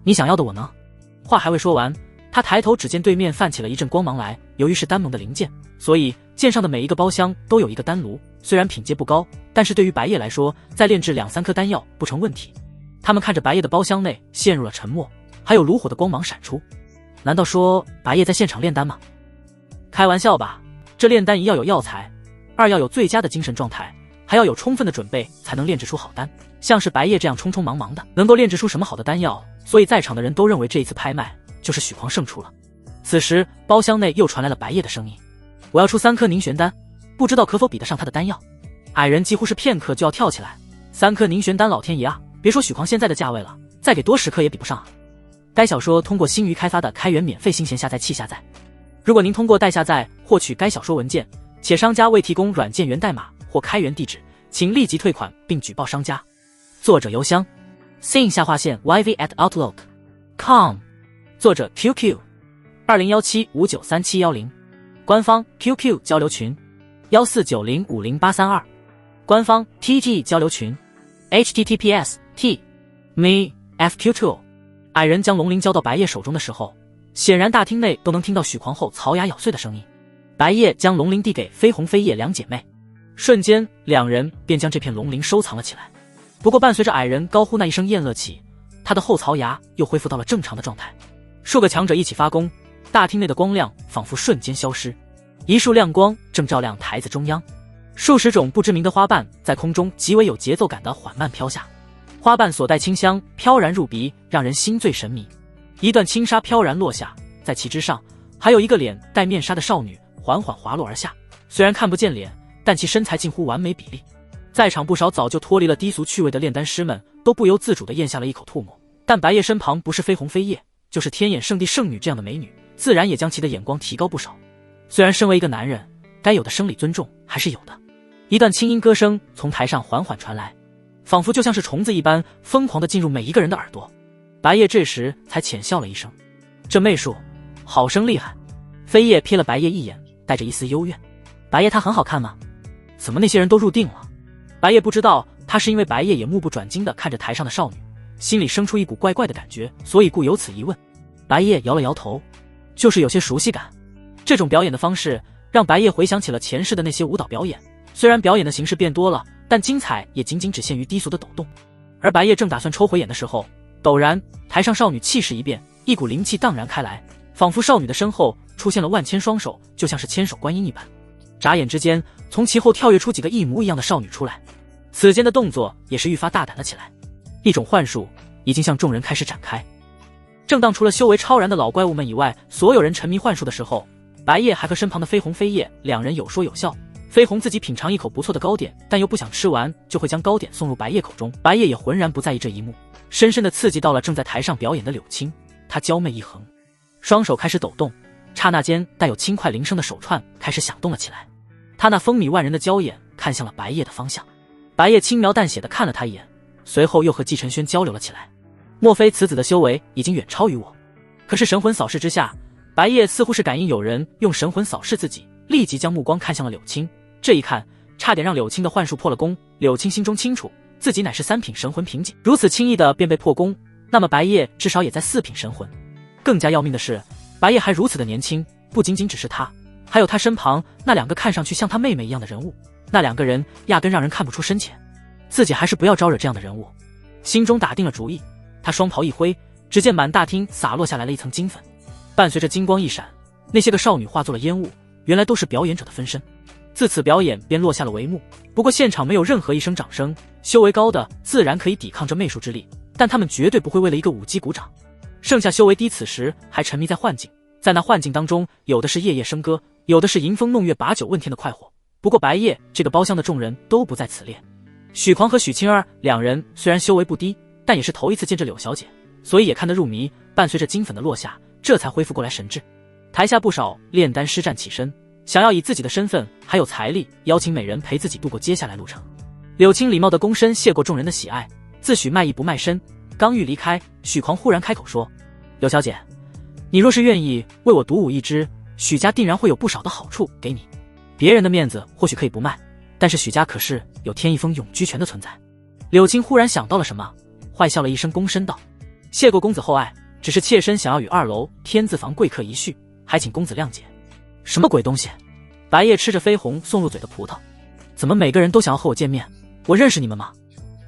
你想要的我能。话还未说完，他抬头只见对面泛起了一阵光芒来，由于是丹盟的灵剑，所以剑上的每一个包厢都有一个丹炉，虽然品阶不高，但是对于白夜来说，再炼制2-3颗丹药不成问题。他们看着白夜的包厢内陷入了沉默，还有炉火的光芒闪出。难道说白夜在现场炼丹吗？开玩笑吧，这炼丹一要有药材，2要有最佳的精神状态，还要有充分的准备才能炼制出好丹。像是白夜这样匆匆忙忙的，能够炼制出什么好的丹药？所以在场的人都认为这一次拍卖就是许狂胜出了。此时包厢内又传来了白夜的声音：我要出3颗凝玄丹，不知道可否比得上他的丹药？矮人几乎是片刻就要跳起来，3颗凝玄丹，老天爷啊，别说许狂现在的价位了，再给多10颗也比不上啊。该小说通过新鱼开发的开源免费新闲下载器下载，如果您通过代下载获取该小说文件，且商家未提供软件源代码或开源地址，请立即退款并举报商家。作者邮箱 sin_yv@outlook.com， 作者 QQ 2017593710，官方 QQ 交流群14905082，官方 TG 交流群 https://t.me/fq2。矮人将龙鳞交到白夜手中的时候，显然大厅内都能听到许狂后槽牙咬碎的声音。白夜将龙鳞递给绯红、飞叶两姐妹，瞬间两人便将这片龙鳞收藏了起来。不过伴随着矮人高呼那一声燕乐起，他的后槽牙又恢复到了正常的状态。数个强者一起发功，大厅内的光亮仿佛瞬间消失，一束亮光正照亮台子中央，数十种不知名的花瓣在空中极为有节奏感地缓慢飘下，花瓣所带清香飘然入鼻，让人心醉神迷。一段轻纱飘然落下，在其之上还有一个脸戴面纱的少女缓缓滑落而下，虽然看不见脸，但其身材近乎完美比例。在场不少早就脱离了低俗趣味的炼丹师们都不由自主地咽下了一口唾沫，但白夜身旁不是绯红、飞叶，就是天眼圣地圣女这样的美女，自然也将其的眼光提高不少。虽然身为一个男人，该有的生理尊重还是有的。一段轻音歌声从台上缓缓传来，仿佛就像是虫子一般疯狂地进入每一个人的耳朵。白夜这时才浅笑了一声，这媚术好生厉害。飞叶瞥了白夜一眼，带着一丝幽怨，白夜她很好看吗？怎么那些人都入定了？白夜不知道，他是因为白夜也目不转睛地看着台上的少女，心里生出一股怪怪的感觉，所以故有此一问。白夜摇了摇头，就是有些熟悉感。这种表演的方式让白夜回想起了前世的那些舞蹈表演，虽然表演的形式变多了，但精彩也仅仅只限于低俗的抖动。而白夜正打算抽回眼的时候，陡然台上少女气势一变，一股灵气荡然开来，仿佛少女的身后出现了万千双手，就像是千手观音一般。眨眼之间，从其后跳跃出几个一模一样的少女出来，此间的动作也是愈发大胆了起来。一种幻术已经向众人开始展开。正当除了修为超然的老怪物们以外，所有人沉迷幻术的时候，白夜还和身旁的绯红、飞叶两人有说有笑。绯红自己品尝一口不错的糕点，但又不想吃完，就会将糕点送入白夜口中。白夜也浑然不在意这一幕，深深的刺激到了正在台上表演的柳青。她娇媚一横，双手开始抖动，刹那间带有轻快铃声的手串开始响动了起来。她那风靡万人的娇眼看向了白夜的方向，白夜轻描淡写地看了他一眼，随后又和季晨轩交流了起来。莫非此子的修为已经远超于我？可是神魂扫视之下，白夜似乎是感应有人用神魂扫视自己，立即将目光看向了柳青。这一看差点让柳青的幻术破了功。柳青心中清楚，自己乃是3品神魂凭借，如此轻易的便被破功，那么白夜至少也在4品神魂。更加要命的是，白夜还如此的年轻，不仅仅只是他，还有他身旁那2个看上去像他妹妹一样的人物，那2个人压根让人看不出深浅。自己还是不要招惹这样的人物。心中打定了主意，他双袍一挥，只见满大厅洒落下来了一层金粉，伴随着金光一闪，那些个少女化作了烟雾，原来都是表演者的分身。自此表演便落下了帷幕。不过现场没有任何一声掌声，修为高的自然可以抵抗这媚术之力，但他们绝对不会为了一个舞姬鼓掌。剩下修为低此时还沉迷在幻境，在那幻境当中，有的是夜夜笙歌，有的是迎风弄月把酒问天的快活。不过白夜这个包厢的众人都不在此列。许狂和许青儿两人虽然修为不低，但也是头一次见这柳小姐，所以也看得入迷。伴随着金粉的落下，这才恢复过来神智。台下不少炼丹师站起身，想要以自己的身份还有财力邀请美人陪自己度过接下来路程。柳青礼貌的躬身谢过众人的喜爱，自诩卖艺不卖身。刚欲离开，许狂忽然开口说：柳小姐，你若是愿意为我独舞一支，许家定然会有不少的好处给你。别人的面子或许可以不卖，但是许家可是有天一峰永居权的存在。柳青忽然想到了什么，坏笑了一声，躬身道：谢过公子厚爱，只是妾身想要与2楼天字房贵客一叙，还请公子谅解。什么鬼东西？白夜吃着绯红送入嘴的葡萄，怎么每个人都想要和我见面？我认识你们吗？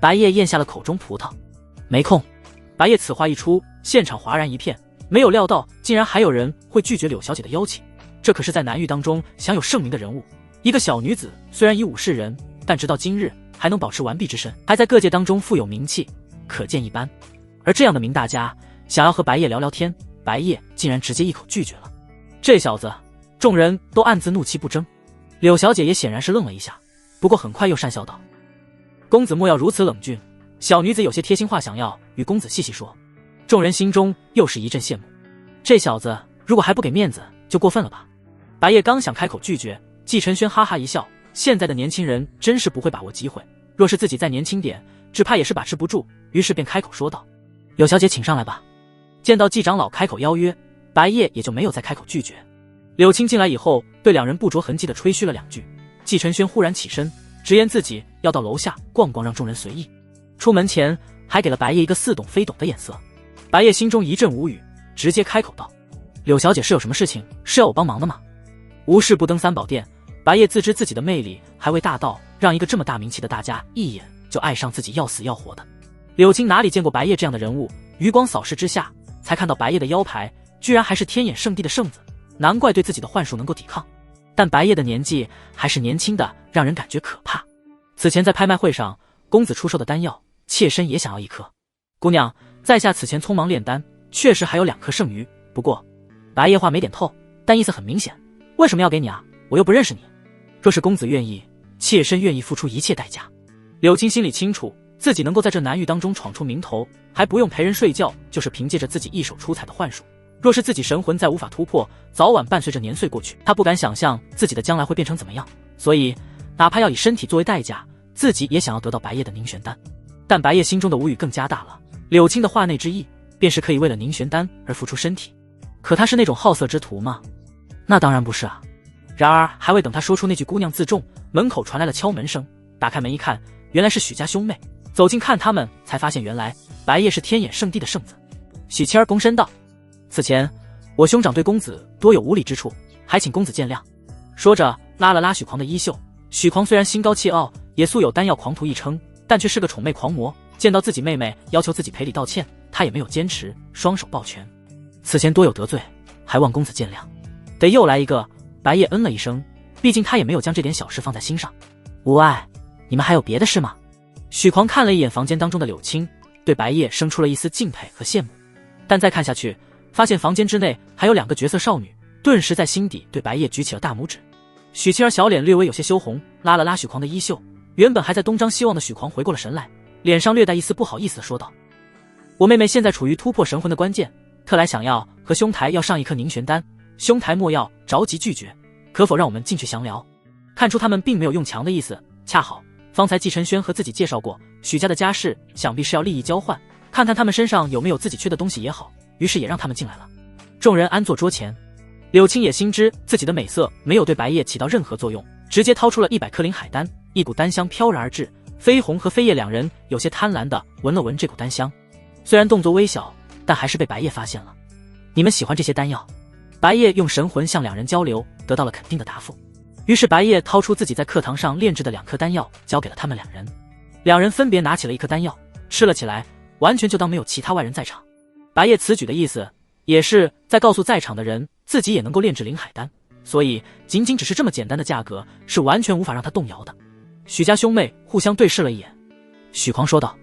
白夜咽下了口中葡萄，没空。白夜此话一出，现场哗然一片，没有料到竟然还有人会拒绝柳小姐的邀请。这可是在南域当中享有盛名的人物，一个小女子虽然以武示人，但直到今日还能保持完璧之身，还在各界当中富有名气，可见一斑。而这样的名大家想要和白夜聊聊天，白夜竟然直接一口拒绝了。这小子，众人都暗自怒其不争。柳小姐也显然是愣了一下，不过很快又讪笑道：公子莫要如此冷峻，小女子有些贴心话想要与公子细细说。众人心中又是一阵羡慕，这小子如果还不给面子就过分了吧。白夜刚想开口拒绝，季晨轩哈哈一笑，现在的年轻人真是不会把握机会，若是自己再年轻点，只怕也是把持不住，于是便开口说道：柳小姐请上来吧。见到季长老开口邀约，白夜也就没有再开口拒绝。柳青进来以后，对两人不着痕迹地吹嘘了2句。季晨轩忽然起身，直言自己要到楼下逛逛，让众人随意。出门前还给了白夜一个似懂非懂的眼色。白夜心中一阵无语，直接开口道：柳小姐是有什么事情是要我帮忙的吗？无事不登三宝殿，白夜自知自己的魅力还未大到让一个这么大名气的大家一眼就爱上自己要死要活的。柳青哪里见过白夜这样的人物，余光扫视之下，才看到白夜的腰牌居然还是天眼圣地的圣子，难怪对自己的幻术能够抵抗。但白夜的年纪还是年轻的，让人感觉可怕。此前在拍卖会上，公子出售的丹药，妾身也想要一颗。姑娘，在下此前匆忙炼丹，确实还有2颗剩余，不过……白夜话没点透，但意思很明显，为什么要给你啊？我又不认识你。若是公子愿意，妾身愿意付出一切代价。柳青心里清楚，自己能够在这南域当中闯出名头，还不用陪人睡觉，就是凭借着自己一手出彩的幻术。若是自己神魂再无法突破，早晚伴随着年岁过去，他不敢想象自己的将来会变成怎么样。所以，哪怕要以身体作为代价，自己也想要得到白夜的凝玄丹。但白夜心中的无语更加大了，柳青的话内之意，便是可以为了凝玄丹而付出身体。可他是那种好色之徒吗？那当然不是啊。然而还未等他说出那句姑娘自重，门口传来了敲门声。打开门一看，原来是许家兄妹。走近看他们，才发现原来白夜是天眼圣地的圣子。许妻儿躬身道：此前我兄长对公子多有无礼之处，还请公子见谅。说着拉了拉许狂的衣袖。许狂虽然心高气傲，也素有丹药狂徒一称，但却是个宠妹狂魔，见到自己妹妹要求自己赔礼道歉，他也没有坚持，双手抱拳。此前多有得罪，还望公子见谅。得又来一个。白夜嗯了一声，毕竟他也没有将这点小事放在心上。无碍，你们还有别的事吗？许狂看了一眼房间当中的柳青，对白夜生出了一丝敬佩和羡慕。但再看下去，发现房间之内还有2个绝色少女，顿时在心底对白夜举起了大拇指。许妻儿小脸略微有些羞红，拉了拉许狂的衣袖。原本还在东张西望的许狂回过了神来，脸上略带一丝不好意思地说道：我妹妹现在处于突破神魂的关键，特来想要和兄台要上一颗凝玄丹，兄台莫要着急拒绝，可否让我们进去详聊？看出他们并没有用强的意思，恰好方才季晨轩和自己介绍过许家的家世，想必是要利益交换，看看他们身上有没有自己缺的东西也好，于是也让他们进来了。众人安坐桌前，柳青也心知自己的美色没有对白夜起到任何作用，直接掏出了100颗灵海丹，一股丹香飘然而至。飞鸿和飞叶2人有些贪婪地闻了闻这股丹香，虽然动作微小，但还是被白夜发现了。你们喜欢这些丹药？白夜用神魂向2人交流，得到了肯定的答复。于是白夜掏出自己在课堂上炼制的2颗丹药，交给了他们2人。2人分别拿起了1颗丹药，吃了起来，完全就当没有其他外人在场。白夜此举的意思，也是在告诉在场的人，自己也能够炼制灵海丹，所以仅仅只是这么简单的价格，是完全无法让他动摇的。许家兄妹互相对视了一眼，许狂说道：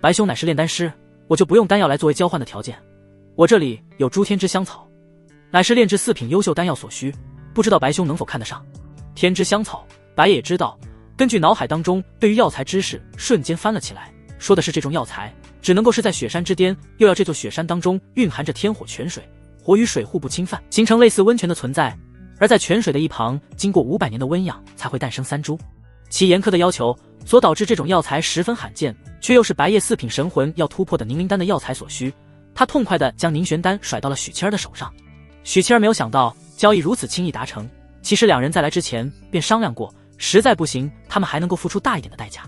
白兄乃是炼丹师，我就不用丹药来作为交换的条件，我这里有诸天之香草，乃是炼制4品优秀丹药所需，不知道白兄能否看得上。天之香草，白夜也知道，根据脑海当中对于药材知识瞬间翻了起来，说的是这种药材只能够是在雪山之巅，又要这座雪山当中蕴含着天火泉水，火与水互不侵犯，形成类似温泉的存在，而在泉水的一旁经过500年的温养才会诞生3株。其严苛的要求所导致这种药材十分罕见，却又是白夜4品神魂要突破的凝灵丹的药材所需，他痛快地将凝玄丹甩到了许七儿的手上。许七儿没有想到交易如此轻易达成，其实2人在来之前便商量过，实在不行他们还能够付出大一点的代价。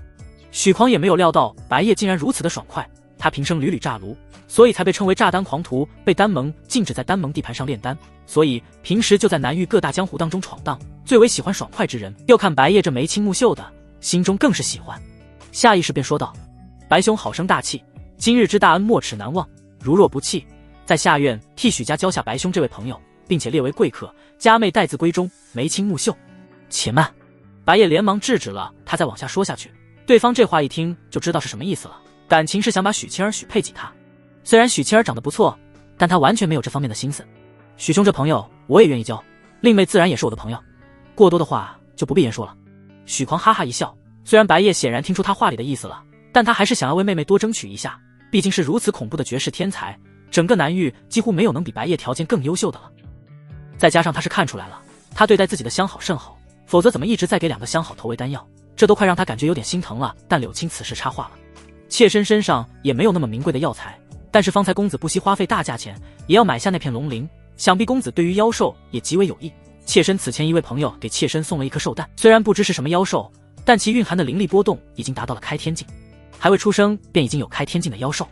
许狂也没有料到白夜竟然如此的爽快，他平生屡屡炸炉，所以才被称为炸丹狂徒，被丹盟禁止在丹盟地盘上炼丹，所以平时就在南域各大江湖当中闯荡，最为喜欢爽快之人。又看白夜这眉清目秀的，心中更是喜欢，下意识便说道：白兄好生大气，今日之大恩没齿难忘，如若不弃，在下院替许家交下白兄这位朋友，并且列为贵客，家妹待字闺中，眉清目秀。且慢！白夜连忙制止了他再往下说下去，对方这话一听就知道是什么意思了，感情是想把许清儿许配给他。虽然许清儿长得不错，但他完全没有这方面的心思。许兄这朋友我也愿意交，令妹自然也是我的朋友，过多的话就不必言说了。许狂哈哈一笑，虽然白夜显然听出他话里的意思了，但他还是想要为妹妹多争取一下，毕竟是如此恐怖的绝世天才，整个南域几乎没有能比白夜条件更优秀的了。再加上他是看出来了，他对待自己的相好甚好，否则怎么一直在给2个相好投喂丹药，这都快让他感觉有点心疼了。但柳青此时插话了，妾身身上也没有那么名贵的药材，但是方才公子不惜花费大价钱也要买下那片龙鳞，想必公子对于妖兽也极为有益。妾身此前一位朋友给妾身送了1颗兽蛋，虽然不知是什么妖兽，但其蕴含的灵力波动已经达到了开天境，还未出生便已经有开天境的妖兽。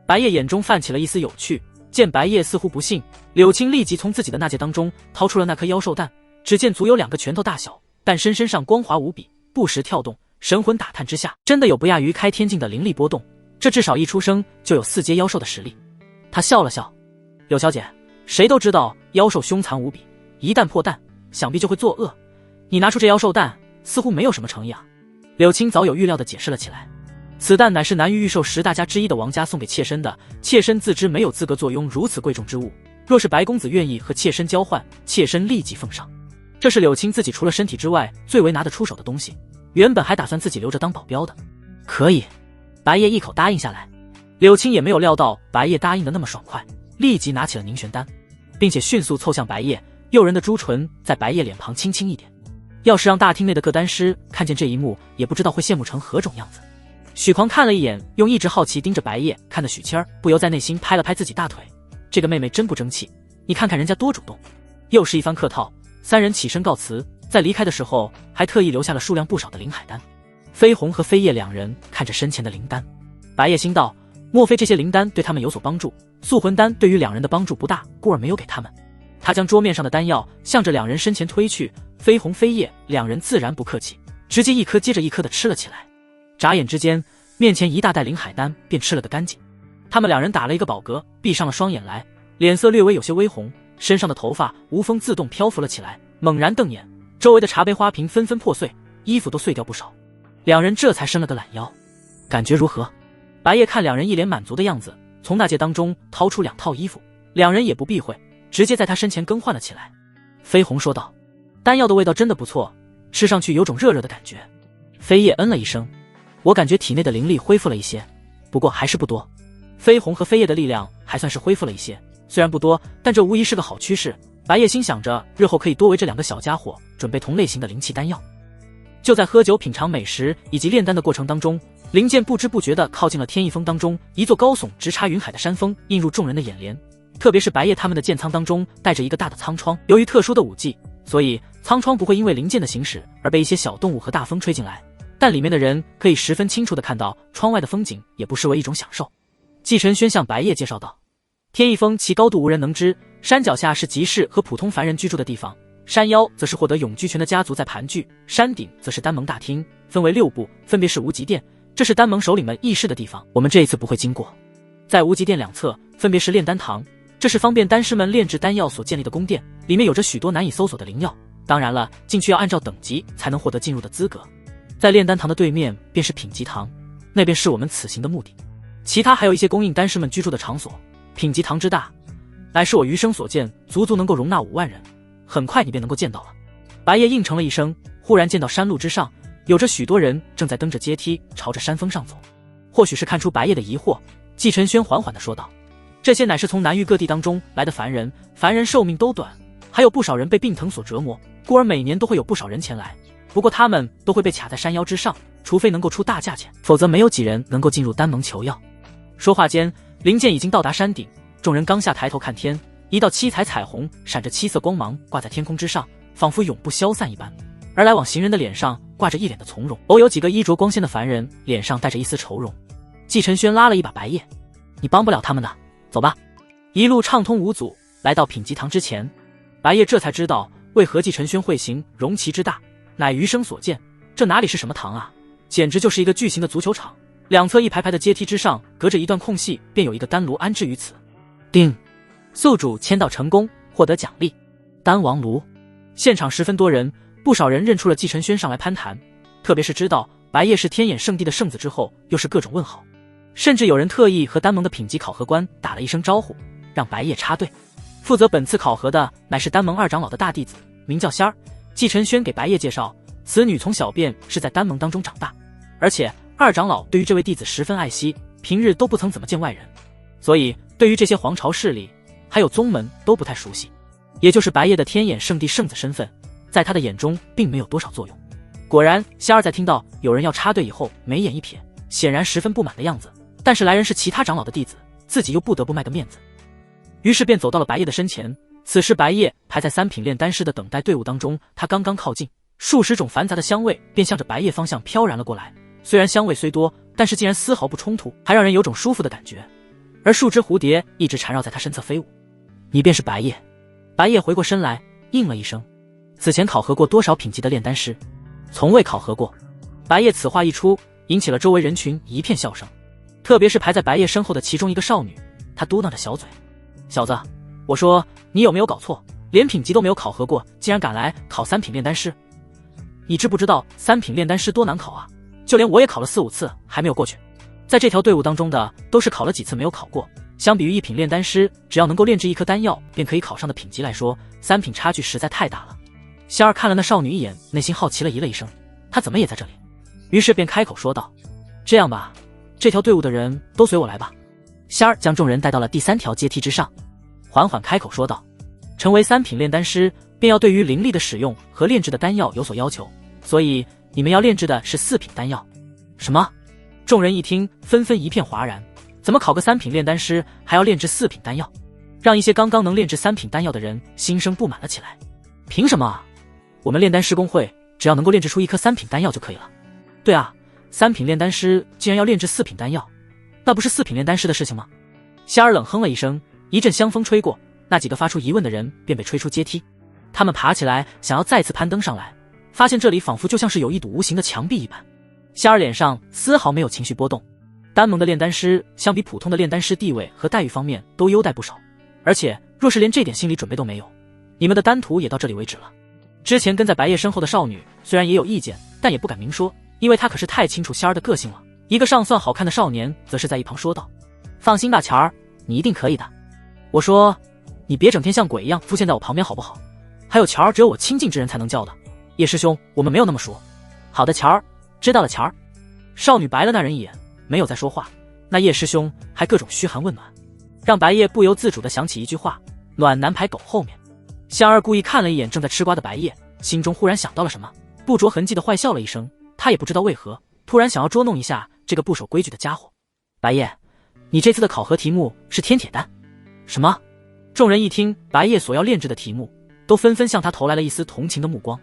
白夜眼中泛起了一丝有趣，见白夜似乎不信，柳青立即从自己的纳戒当中掏出了那颗妖兽蛋，只见足有2个拳头大小，但身上光滑无比，不时跳动，神魂打探之下，真的有不亚于开天境的灵力波动，这至少一出生就有4阶妖兽的实力。他笑了笑，柳小姐，谁都知道妖兽凶残无比，一旦破蛋，想必就会作恶。你拿出这妖兽蛋，似乎没有什么诚意啊。柳青早有预料地解释了起来，此蛋乃是南域御兽10大家之一的王家送给妾身的，妾身自知没有资格坐拥如此贵重之物，若是白公子愿意和妾身交换，妾身立即奉上。这是柳青自己除了身体之外最为拿得出手的东西，原本还打算自己留着当保镖的。可以，白夜一口答应下来。柳青也没有料到白夜答应的那么爽快，立即拿起了凝玄丹，并且迅速凑向白夜，诱人的朱唇在白夜脸庞轻轻一点。要是让大厅内的各丹师看见这一幕，也不知道会羡慕成何种样子。许狂看了一眼用一直好奇盯着白夜看的许谦儿，不由在内心拍了拍自己大腿，这个妹妹真不争气，你看看人家多主动。又是一番客套，3人起身告辞，在离开的时候还特意留下了数量不少的灵海丹。飞鸿和飞叶2人看着身前的灵丹，白夜心道，莫非这些灵丹对他们有所帮助？塑魂丹对于2人的帮助不大，故而没有给他们。他将桌面上的丹药向着2人身前推去，飞鸿飞叶2人自然不客气，直接一颗接着一颗的吃了起来。眨眼之间，面前一大袋灵海丹便吃了个干净。他们2人打了一个饱嗝，闭上了双眼来，脸色略微有些微红，身上的头发无风自动漂浮了起来，猛然瞪眼，周围的茶杯花瓶纷纷破碎，衣服都碎掉不少。2人这才伸了个懒腰，感觉如何？白夜看2人一脸满足的样子，从纳戒当中掏出2套衣服，2人也不避讳，直接在他身前更换了起来。飞鸿说道，丹药的味道真的不错，吃上去有种热热的感觉。飞叶嗯了一声，我感觉体内的灵力恢复了一些，不过还是不多。飞鸿和飞叶的力量还算是恢复了一些，虽然不多，但这无疑是个好趋势。白夜心想着日后可以多为这2个小家伙准备同类型的灵气丹药。就在喝酒品尝美食以及炼丹的过程当中，灵剑不知不觉地靠近了天翼峰当中一座高耸直插云海的山峰，映入众人的眼帘。特别是白夜他们的剑舱当中带着一个大的舱窗，由于特殊的武技，所以舱窗不会因为灵剑的行驶而被一些小动物和大风吹进来，但里面的人可以十分清楚地看到窗外的风景，也不失为一种享受。季晨轩向白夜介绍道，天翼峰其高度无人能知，山脚下是集市和普通凡人居住的地方，山腰则是获得永居权的家族在盘踞，山顶则是丹盟大厅，分为6部，分别是无极殿，这是丹盟首领们议事的地方，我们这一次不会经过。在无极殿2侧分别是炼丹堂，这是方便丹师们炼制丹药所建立的宫殿，里面有着许多难以搜索的灵药，当然了，进去要按照等级才能获得进入的资格。在炼丹堂的对面便是品级堂，那便是我们此行的目的。其他还有一些供应丹师们居住的场所。品级堂之大，乃是我余生所见，足能够容纳5万人，很快你便能够见到了。白夜应承了一声，忽然见到山路之上有着许多人正在蹬着阶梯朝着山峰上走。或许是看出白夜的疑惑，季晨轩缓缓地说道，这些乃是从南域各地当中来的凡人，凡人寿命都短，还有不少人被病疼所折磨，故而每年都会有不少人前来，不过他们都会被卡在山腰之上，除非能够出大价钱，否则没有几人能够进入丹盟求药。说话间，灵剑已经到达山顶，众人刚下抬头看天，一道七彩彩虹闪着7色光芒挂在天空之上，仿佛永不消散一般。而来往行人的脸上挂着一脸的从容，偶有几个衣着光鲜的凡人脸上带着一丝愁容。季晨轩拉了一把白夜，你帮不了他们的，走吧。一路畅通无阻，来到品级堂之前，白夜这才知道为何季晨轩会行容其之大，乃余生所见，这哪里是什么堂啊，简直就是一个巨型的足球场。2侧一排排的阶梯之上隔着一段空隙，便有一个丹炉安置于此。定，宿主签到成功，获得奖励丹王炉。现场十分多人，不少人认出了季晨轩上来攀谈，特别是知道白夜是天眼圣地的圣子之后，又是各种问好，甚至有人特意和丹盟的品级考核官打了一声招呼，让白夜插队。负责本次考核的乃是丹盟2长老的大弟子，名叫仙儿。季晨轩给白夜介绍，此女从小便是在丹盟当中长大，而且2长老对于这位弟子十分爱惜，平日都不曾怎么见外人，所以对于这些皇朝势力还有宗门都不太熟悉，也就是白夜的天眼圣地圣子身份，在他的眼中并没有多少作用。果然，仙儿在听到有人要插队以后，眉眼一瞥，显然十分不满的样子，但是来人是其他长老的弟子，自己又不得不卖个面子，于是便走到了白夜的身前。此时白夜排在3品炼丹师的等待队伍当中，他刚刚靠近，数十种繁杂的香味便向着白夜方向飘然了过来。虽然香味虽多，但是竟然丝毫不冲突，还让人有种舒服的感觉。而数只蝴蝶一直缠绕在他身侧飞舞。你便是白夜。白夜回过身来应了一声。此前考核过多少品级的炼丹师？从未考核过。白夜此话一出，引起了周围人群一片笑声，特别是排在白夜身后的其中一个少女，她嘟囔着小嘴：“小子，我说你有没有搞错？连品级都没有考核过，竟然敢来考3品炼丹师？你知不知道3品炼丹师多难考啊？就连我也考了4、5次，还没有过去。在这条队伍当中的，都是考了几次没有考过。相比于1品炼丹师，只要能够炼制一颗丹药便可以考上的品级来说，3品差距实在太大了。”仙儿看了那少女一眼，内心好奇了，咦了一声，她怎么也在这里？于是便开口说道：“这样吧，这条队伍的人都随我来吧。”仙儿将众人带到了第3条阶梯之上，缓缓开口说道：“成为3品炼丹师，便要对于灵力的使用和炼制的丹药有所要求，所以你们要炼制的是4品丹药。”什么？众人一听，纷纷一片哗然。怎么考个3品炼丹师还要炼制4品丹药？让一些刚刚能炼制3品丹药的人心生不满了起来。凭什么啊？我们炼丹师公会只要能够炼制出一颗3品丹药就可以了。对啊，3品炼丹师既然要炼制4品丹药，那不是4品炼丹师的事情吗？仙儿冷哼了一声，一阵香风吹过，那几个发出疑问的人便被吹出阶梯。他们爬起来想要再次攀登上来，发现这里仿佛就像是有一堵无形的墙壁一般。仙儿脸上丝毫没有情绪波动。丹盟的炼丹师相比普通的炼丹师地位和待遇方面都优待不少，而且若是连这点心理准备都没有，你们的丹徒也到这里为止了。之前跟在白夜身后的少女虽然也有意见，但也不敢明说，因为她可是太清楚仙儿的个性了。一个尚算好看的少年则是在一旁说道：“放心吧，乔儿，你一定可以的。我说，你别整天像鬼一样出现在我旁边好不好？还有乔儿，只有我亲近之人才能叫的。叶师兄，我们没有那么熟。好的，乔儿，知道了，乔儿。”少女白了那人一眼，没有再说话。那叶师兄还各种嘘寒问暖，让白夜不由自主地想起一句话：暖男排狗后面。香儿故意看了一眼正在吃瓜的白夜，心中忽然想到了什么，不着痕迹地坏笑了一声。他也不知道为何，突然想要捉弄一下这个不守规矩的家伙。白夜，你这次的考核题目是天铁丹。什么？众人一听白夜所要炼制的题目，都纷纷向他投来了一丝同情的目光。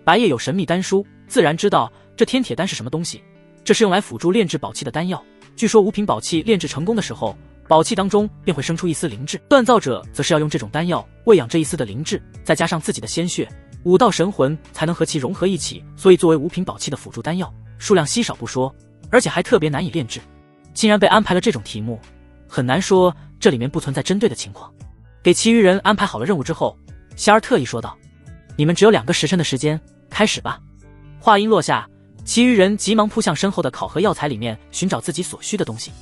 白夜有神秘丹书，自然知道这天铁丹是什么东西。这是用来辅助炼制宝器的丹药，据说5品宝器炼制成功的时候，宝器当中便会生出一丝灵智，锻造者则是要用这种丹药喂养这一丝的灵智，再加上自己的鲜血，5道神魂才能和其融合一起，所以作为5品宝器的辅助丹药，数量稀少不说，而且还特别难以炼制。竟然被安排了这种题目，很难说这里面不存在针对的情况。给其余人安排好了任务之后，仙儿特意说道：“你们只有2个时辰的时间，开始吧。”话音落下，其余人急忙扑向身后的考核药材里面寻找自己所需的东西，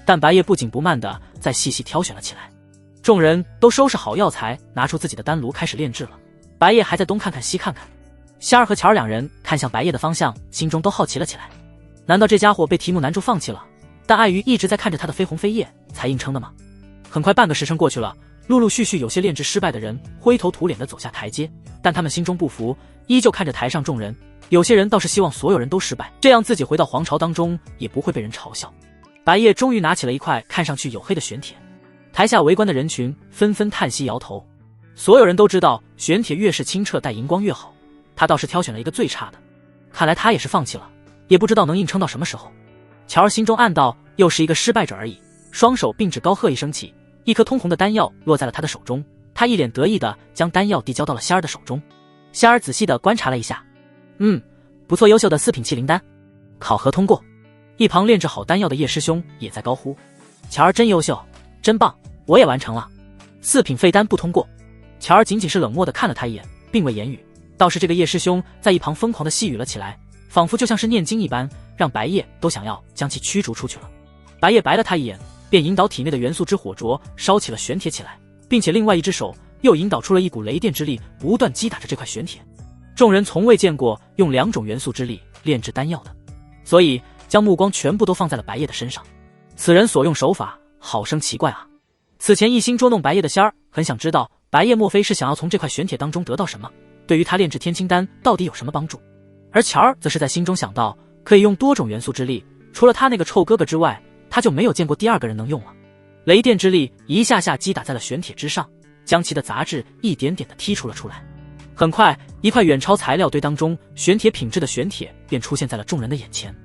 但白夜不紧不慢地再细细挑选了起来。众人都收拾好药材，拿出自己的丹炉开始炼制了。白夜还在东看看西看看，仙儿和乔儿2人看向白夜的方向，心中都好奇了起来。难道这家伙被题目难住放弃了？但碍于一直在看着他的绯红飞叶，才硬撑的吗？很快半个时辰过去了，陆陆续续有些炼制失败的人灰头土脸地走下台阶，但他们心中不服，依旧看着台上众人。有些人倒是希望所有人都失败，这样自己回到皇朝当中也不会被人嘲笑。白夜终于拿起了一块看上去黝黑的玄铁，台下围观的人群纷纷叹息摇头。所有人都知道玄铁越是清澈带荧光越好，他倒是挑选了一个最差的，看来他也是放弃了，也不知道能硬撑到什么时候。乔儿心中暗道，又是一个失败者而已，双手并指高喝一声起，一颗通红的丹药落在了他的手中，他一脸得意地将丹药递交到了仙儿的手中。仙儿仔细地观察了一下，不错，优秀的4品气灵丹，考核通过。一旁炼制好丹药的叶师兄也在高呼：“乔儿真优秀，真棒，我也完成了。4品废丹不通过。”乔儿仅仅是冷漠地看了他一眼，并未言语。倒是这个叶师兄在一旁疯狂地细语了起来，仿佛就像是念经一般，让白夜都想要将其驱逐出去了。白夜白了他一眼，便引导体内的元素之火灼烧起了玄铁起来，并且另外一只手又引导出了一股雷电之力，不断击打着这块玄铁。众人从未见过用2种元素之力炼制丹药的，所以将目光全部都放在了白夜的身上。此人所用手法好生奇怪啊！此前一心捉弄白夜的仙儿很想知道，白夜莫非是想要从这块玄铁当中得到什么，对于他炼制天青丹到底有什么帮助？而乔儿则是在心中想到，可以用多种元素之力，除了他那个臭哥哥之外，他就没有见过第2个人能用了。雷电之力一下下击打在了玄铁之上，将其的杂质一点点地剔出了出来。很快，一块远超材料堆当中玄铁品质的玄铁便出现在了众人的眼前。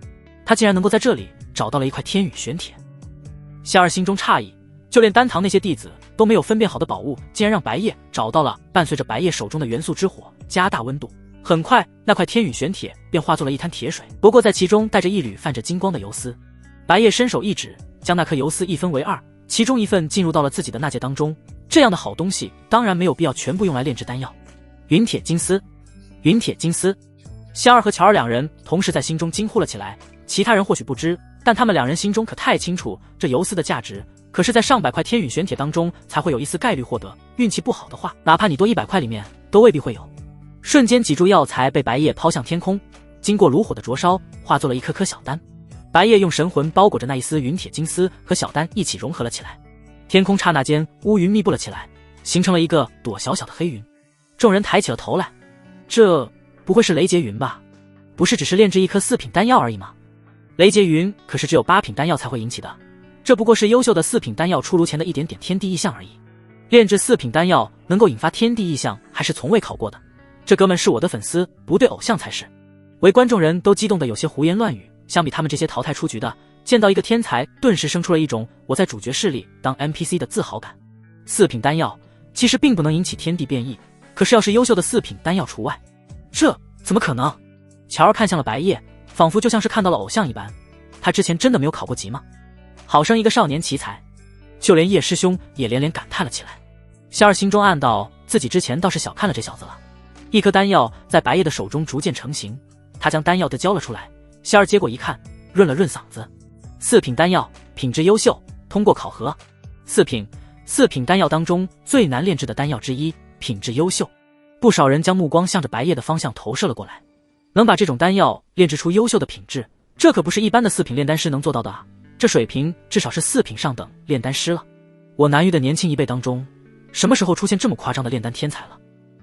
他竟然能够在这里找到了一块天宇玄铁。仙儿心中诧异，就连丹堂那些弟子都没有分辨好的宝物，竟然让白夜找到了。伴随着白夜手中的元素之火加大温度，很快那块天陨玄铁便化作了一滩铁水，不过在其中带着一缕泛着金光的游丝。白夜伸手一指，将那颗游丝一分为二，其中一份进入到了自己的纳戒当中。这样的好东西当然没有必要全部用来炼制丹药。陨铁金丝，陨铁金丝，香儿和乔儿两人同时在心中惊呼了起来。其他人或许不知，但他们两人心中可太清楚，这游丝的价值可是在上百块天陨玄铁当中才会有一丝概率获得，运气不好的话，哪怕你多100块里面都未必会有。瞬间几株药材被白夜抛向天空，经过炉火的灼烧，化作了一颗颗小丹。白夜用神魂包裹着那一丝陨铁金丝，和小丹一起融合了起来。天空刹那间乌云密布了起来，形成了一个朵小小的黑云。众人抬起了头来，这不会是雷劫云吧？不是只是炼制一颗4品丹药而已吗？雷劫云可是只有8品丹药才会引起的，这不过是优秀的4品丹药出炉前的一点点天地异象而已。炼制4品丹药能够引发天地异象，还是从未考过的。这哥们是我的粉丝，不对偶像才是。围观众人都激动得有些胡言乱语，相比他们这些淘汰出局的，见到一个天才，顿时生出了一种我在主角势力当 NPC 的自豪感。4品丹药其实并不能引起天地变异，可是要是优秀的4品丹药除外，这怎么可能？乔儿看向了白夜，仿佛就像是看到了偶像一般。他之前真的没有考过级吗？好生一个少年奇才，就连叶师兄也连连感叹了起来。仙儿心中暗道，自己之前倒是小看了这小子了。一颗丹药在白夜的手中逐渐成型，他将丹药的交了出来。仙儿接过一看，润了润嗓子：4品丹药，品质优秀，通过考核。4品丹药当中最难炼制的丹药之一，品质优秀。不少人将目光向着白夜的方向投射了过来。能把这种丹药炼制出优秀的品质，这可不是一般的4品炼丹师能做到的啊！这水平至少是4品上等炼丹师了。我南域的年轻一辈当中，什么时候出现这么夸张的炼丹天才了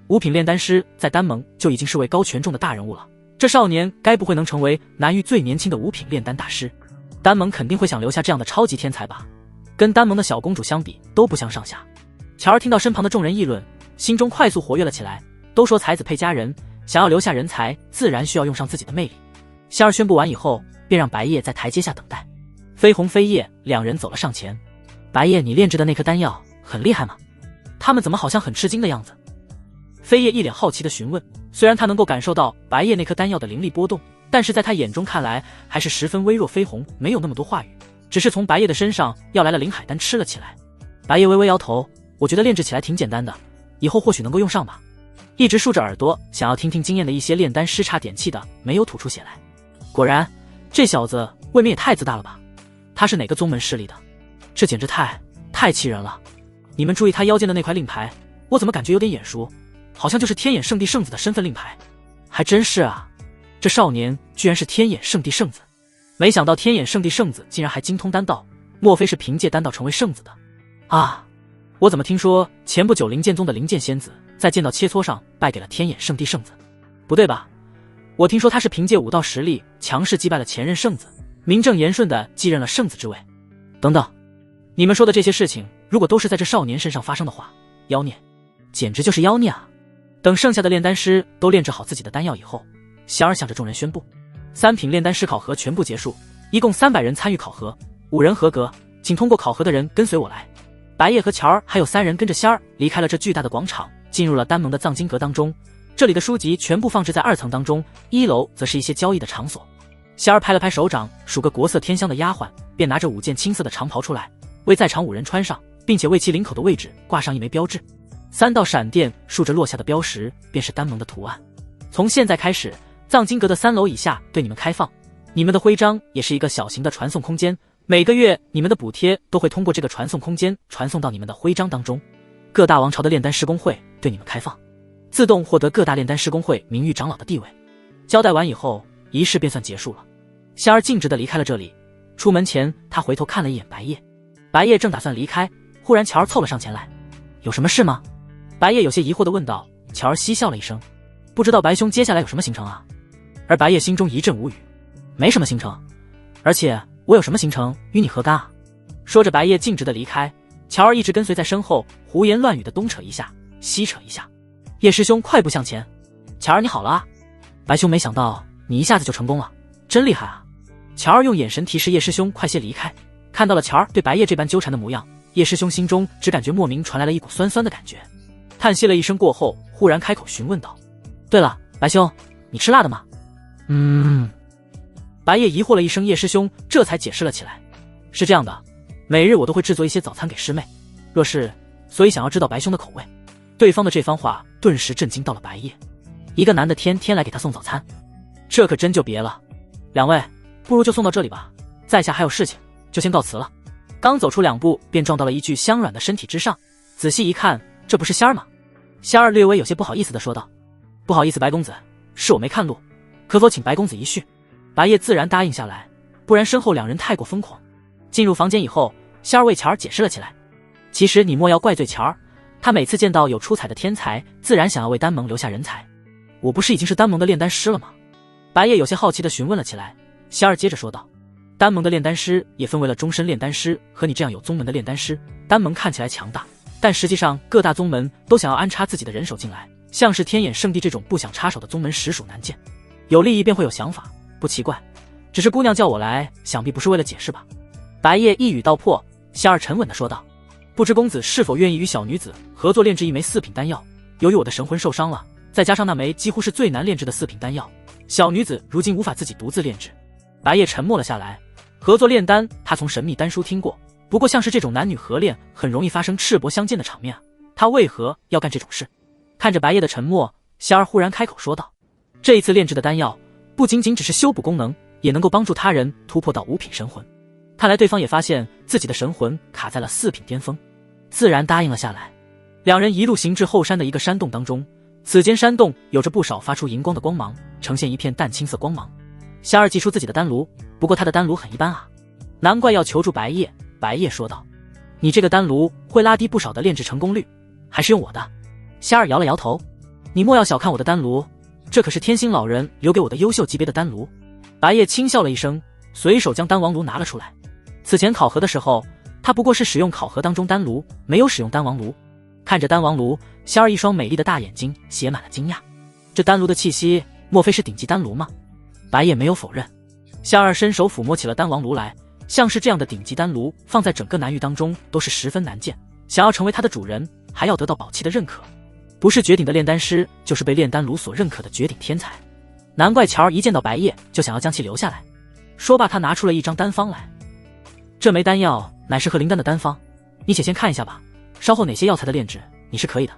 ？5品炼丹师在丹盟就已经是位高权重的大人物了，这少年该不会能成为南域最年轻的5品炼丹大师？丹盟肯定会想留下这样的超级天才吧？跟丹盟的小公主相比，都不相上下。乔儿听到身旁的众人议论，心中快速活跃了起来。都说才子配佳人，想要留下人才，自然需要用上自己的魅力。仙儿宣布完以后，便让白夜在台阶下等待。飞鸿飞叶两人走了上前。白夜，你炼制的那颗丹药很厉害吗？他们怎么好像很吃惊的样子？飞叶一脸好奇地询问。虽然他能够感受到白夜那颗丹药的灵力波动，但是在他眼中看来还是十分微弱。飞鸿没有那么多话语，只是从白夜的身上要来了灵海丹吃了起来。白夜微微摇头，我觉得炼制起来挺简单的，以后或许能够用上吧。一直竖着耳朵想要听听经验的一些炼丹师差点气的没有吐出血来。果然，这小子未免也太自大了吧？他是哪个宗门势力的？这简直太气人了！你们注意他腰间的那块令牌，我怎么感觉有点眼熟，好像就是天眼圣地圣子的身份令牌。还真是啊，这少年居然是天眼圣地圣子。没想到天眼圣地圣子竟然还精通丹道，莫非是凭借丹道成为圣子的啊？我怎么听说前不久灵剑宗的灵剑仙子在剑道切磋上败给了天眼圣地圣子？不对吧？我听说他是凭借武道实力强势击败了前任圣子，名正言顺地继任了圣子之位。等等，你们说的这些事情，如果都是在这少年身上发生的话，妖孽，简直就是妖孽啊！等剩下的炼丹师都炼制好自己的丹药以后，仙儿向着众人宣布：3品炼丹师考核全部结束，一共300人参与考核，5人合格，请通过考核的人跟随我来。白夜和乔儿还有3人跟着仙儿离开了这巨大的广场，进入了丹盟的藏经阁当中。这里的书籍全部放置在2层当中，1楼则是一些交易的场所。仙儿拍了拍手掌，数个国色天香的丫鬟，便拿着5件青色的长袍出来，为在场5人穿上，并且为其领口的位置挂上一枚标志。3道闪电竖着落下的标识，便是丹盟的图案。从现在开始，藏经阁的3楼以下对你们开放，你们的徽章也是一个小型的传送空间，每个月你们的补贴都会通过这个传送空间传送到你们的徽章当中。各大王朝的炼丹师公会对你们开放，自动获得各大炼丹师公会名誉长老的地位。交代完以后，仪式便算结束了。仙儿径直地离开了这里。出门前，他回头看了一眼白夜。白夜正打算离开，忽然乔儿凑了上前来：“有什么事吗？”白夜有些疑惑地问道。乔儿嬉笑了一声：“不知道白兄接下来有什么行程啊？”而白夜心中一阵无语：“没什么行程，而且我有什么行程与你何干啊？”说着，白夜径直地离开。乔儿一直跟随在身后，胡言乱语的东扯一下西扯一下。叶师兄快步向前：“乔儿你好了啊！白兄没想到你一下子就成功了，真厉害啊！”乔儿用眼神提示叶师兄快些离开。看到了乔儿对白夜这般纠缠的模样，叶师兄心中只感觉莫名传来了一股酸酸的感觉，叹息了一声过后，忽然开口询问道：“对了，白兄，你吃辣的吗？”白叶疑惑了一声，叶师兄这才解释了起来：“是这样的，每日我都会制作一些早餐给师妹，若是所以想要知道白兄的口味。”对方的这番话顿时震惊到了白叶，一个男的天天来给他送早餐，这可真就别了。两位，不如就送到这里吧，在下还有事情，就先告辞了。刚走出2步，便撞到了一具香软的身体之上，仔细一看，这不是仙儿吗？仙儿略微有些不好意思地说道：“不好意思，白公子，是我没看路，可否请白公子一叙？”白叶自然答应下来，不然身后2人太过疯狂。进入房间以后，仙儿为钱儿解释了起来：“其实你莫要怪罪钱儿，他每次见到有出彩的天才，自然想要为丹盟留下人才。我不是已经是丹盟的炼丹师了吗？”白叶有些好奇地询问了起来。仙儿接着说道：“丹盟的炼丹师也分为了终身炼丹师和你这样有宗门的炼丹师。丹盟看起来强大，但实际上各大宗门都想要安插自己的人手进来，像是天眼圣地这种不想插手的宗门实属难见。有利益便会有想法，不奇怪。只是姑娘叫我来，想必不是为了解释吧？”白叶一语道破。仙儿沉稳地说道：“不知公子是否愿意与小女子合作炼制一枚4品丹药？由于我的神魂受伤了，再加上那枚几乎是最难炼制的4品丹药，小女子如今无法自己独自炼制。”白叶沉默了下来。合作炼丹，他从神秘丹书听过，不过像是这种男女合炼，很容易发生赤膊相见的场面啊，他为何要干这种事？看着白叶的沉默，仙儿忽然开口说道：“这一次炼制的丹药，不仅仅只是修补功能，也能够帮助他人突破到5品神魂。”看来对方也发现自己的神魂卡在了4品巅峰，自然答应了下来。2人一路行至后山的一个山洞当中，此间山洞有着不少发出荧光的光芒，呈现一片淡青色光芒。仙儿祭出自己的丹炉，不过他的丹炉很一般啊，难怪要求助白叶。白叶说道：“你这个丹炉会拉低不少的炼制成功率，还是用我的？”仙儿摇了摇头：“你莫要小看我的丹炉，这可是天星老人留给我的优秀级别的丹炉。”白叶轻笑了一声，随手将丹王炉拿了出来。此前考核的时候，他不过是使用考核当中丹炉，没有使用丹王炉。看着丹王炉，仙儿一双美丽的大眼睛写满了惊讶。这丹炉的气息，莫非是顶级丹炉吗？白叶没有否认。仙儿伸手抚摸起了丹王炉来，像是这样的顶级丹炉，放在整个南域当中都是十分难见。想要成为它的主人，还要得到宝器的认可，不是绝顶的炼丹师，就是被炼丹炉所认可的绝顶天才。难怪乔儿一见到白叶就想要将其留下来。说罢，他拿出了一张丹方来。这枚丹药乃是和灵丹的丹方，你且先看一下吧，稍后哪些药材的炼制你是可以的。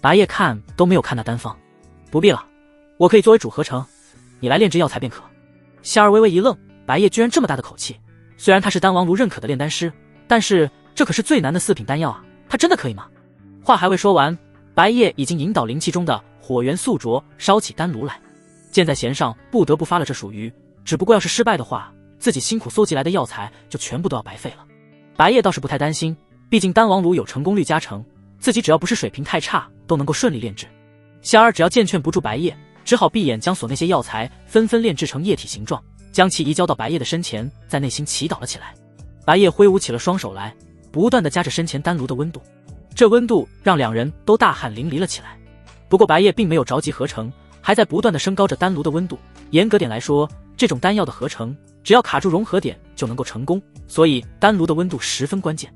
白叶看都没有看那丹方。不必了，我可以作为主合成，你来炼制药材便可。仙儿微微一愣，白叶居然这么大的口气。虽然他是丹王炉认可的炼丹师，但是这可是最难的4品丹药啊，他真的可以吗？话还未说完，白叶已经引导灵气中的火元素灼，烧起丹炉来。箭在弦上，不得不发了这属于，只不过要是失败的话，自己辛苦搜集来的药材就全部都要白费了。白叶倒是不太担心，毕竟丹王炉有成功率加成，自己只要不是水平太差，都能够顺利炼制。仙儿只要见劝不住白叶，只好闭眼将所那些药材纷纷炼制成液体形状，将其移交到白叶的身前，在内心祈祷了起来。白叶挥舞起了双手来，不断地加着身前丹炉的温度，这温度让2人都大汗淋漓了起来。不过白叶并没有着急合成，还在不断地升高着丹炉的温度。严格点来说，这种丹药的合成只要卡住融合点就能够成功，所以丹炉的温度十分关键。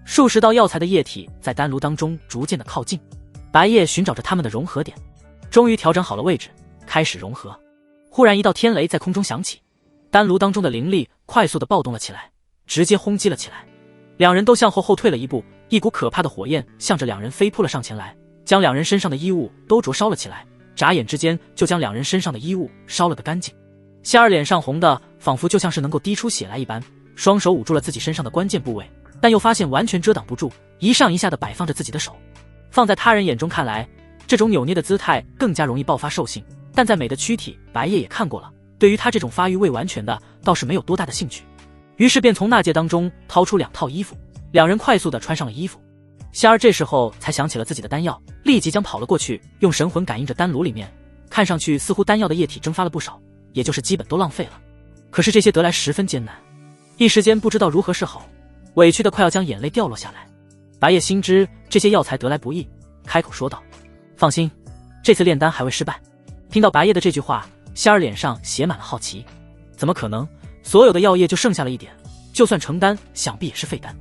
数十道药材的液体在丹炉当中逐渐的靠近，白叶寻找着它们的融合点，终于调整好了位置，开始融合。忽然一道天雷在空中响起，丹炉当中的灵力快速的暴动了起来，直接轰击了起来。2人都向后退了一步，一股可怕的火焰向着2人飞扑了上前来，将2人身上的衣物都灼烧了起来，眨眼之间就将2人身上的衣物烧了个干净。仙儿脸上红的仿佛就像是能够滴出血来一般，双手捂住了自己身上的关键部位，但又发现完全遮挡不住，一上一下的摆放着自己的手。放在他人眼中看来，这种扭捏的姿态更加容易爆发兽性，但再美的躯体白叶也看过了，对于他这种发育未完全的倒是没有多大的兴趣。于是便从纳戒当中掏出2套衣服，2人快速的穿上了衣服。仙儿这时候才想起了自己的丹药，立即将跑了过去，用神魂感应着丹炉里面，看上去似乎丹药的液体蒸发了不少，也就是基本都浪费了。可是这些得来十分艰难，一时间不知道如何是好，委屈的快要将眼泪掉落下来。白叶心知这些药材得来不易，开口说道：“放心，这次炼丹还未失败。”听到白叶的这句话，仙儿脸上写满了好奇。怎么可能？所有的药液就剩下了一点，就算成丹，想必也是废丹。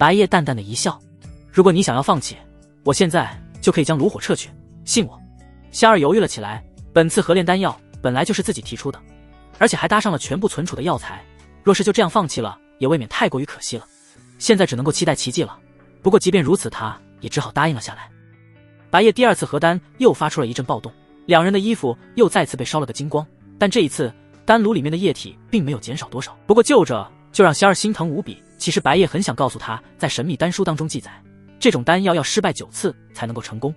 白夜淡淡的一笑：“如果你想要放弃，我现在就可以将炉火撤去，信我。”仙儿犹豫了起来，本次合炼丹药本来就是自己提出的，而且还搭上了全部存储的药材，若是就这样放弃了，也未免太过于可惜了。现在只能够期待奇迹了。不过即便如此，他也只好答应了下来。白夜第二次合丹又发出了一阵暴动，两人的衣服又再次被烧了个精光，但这一次丹炉里面的液体并没有减少多少。不过就让仙儿心疼无比。其实白夜很想告诉他，在神秘丹书当中记载，这种丹药要失败9次才能够成功。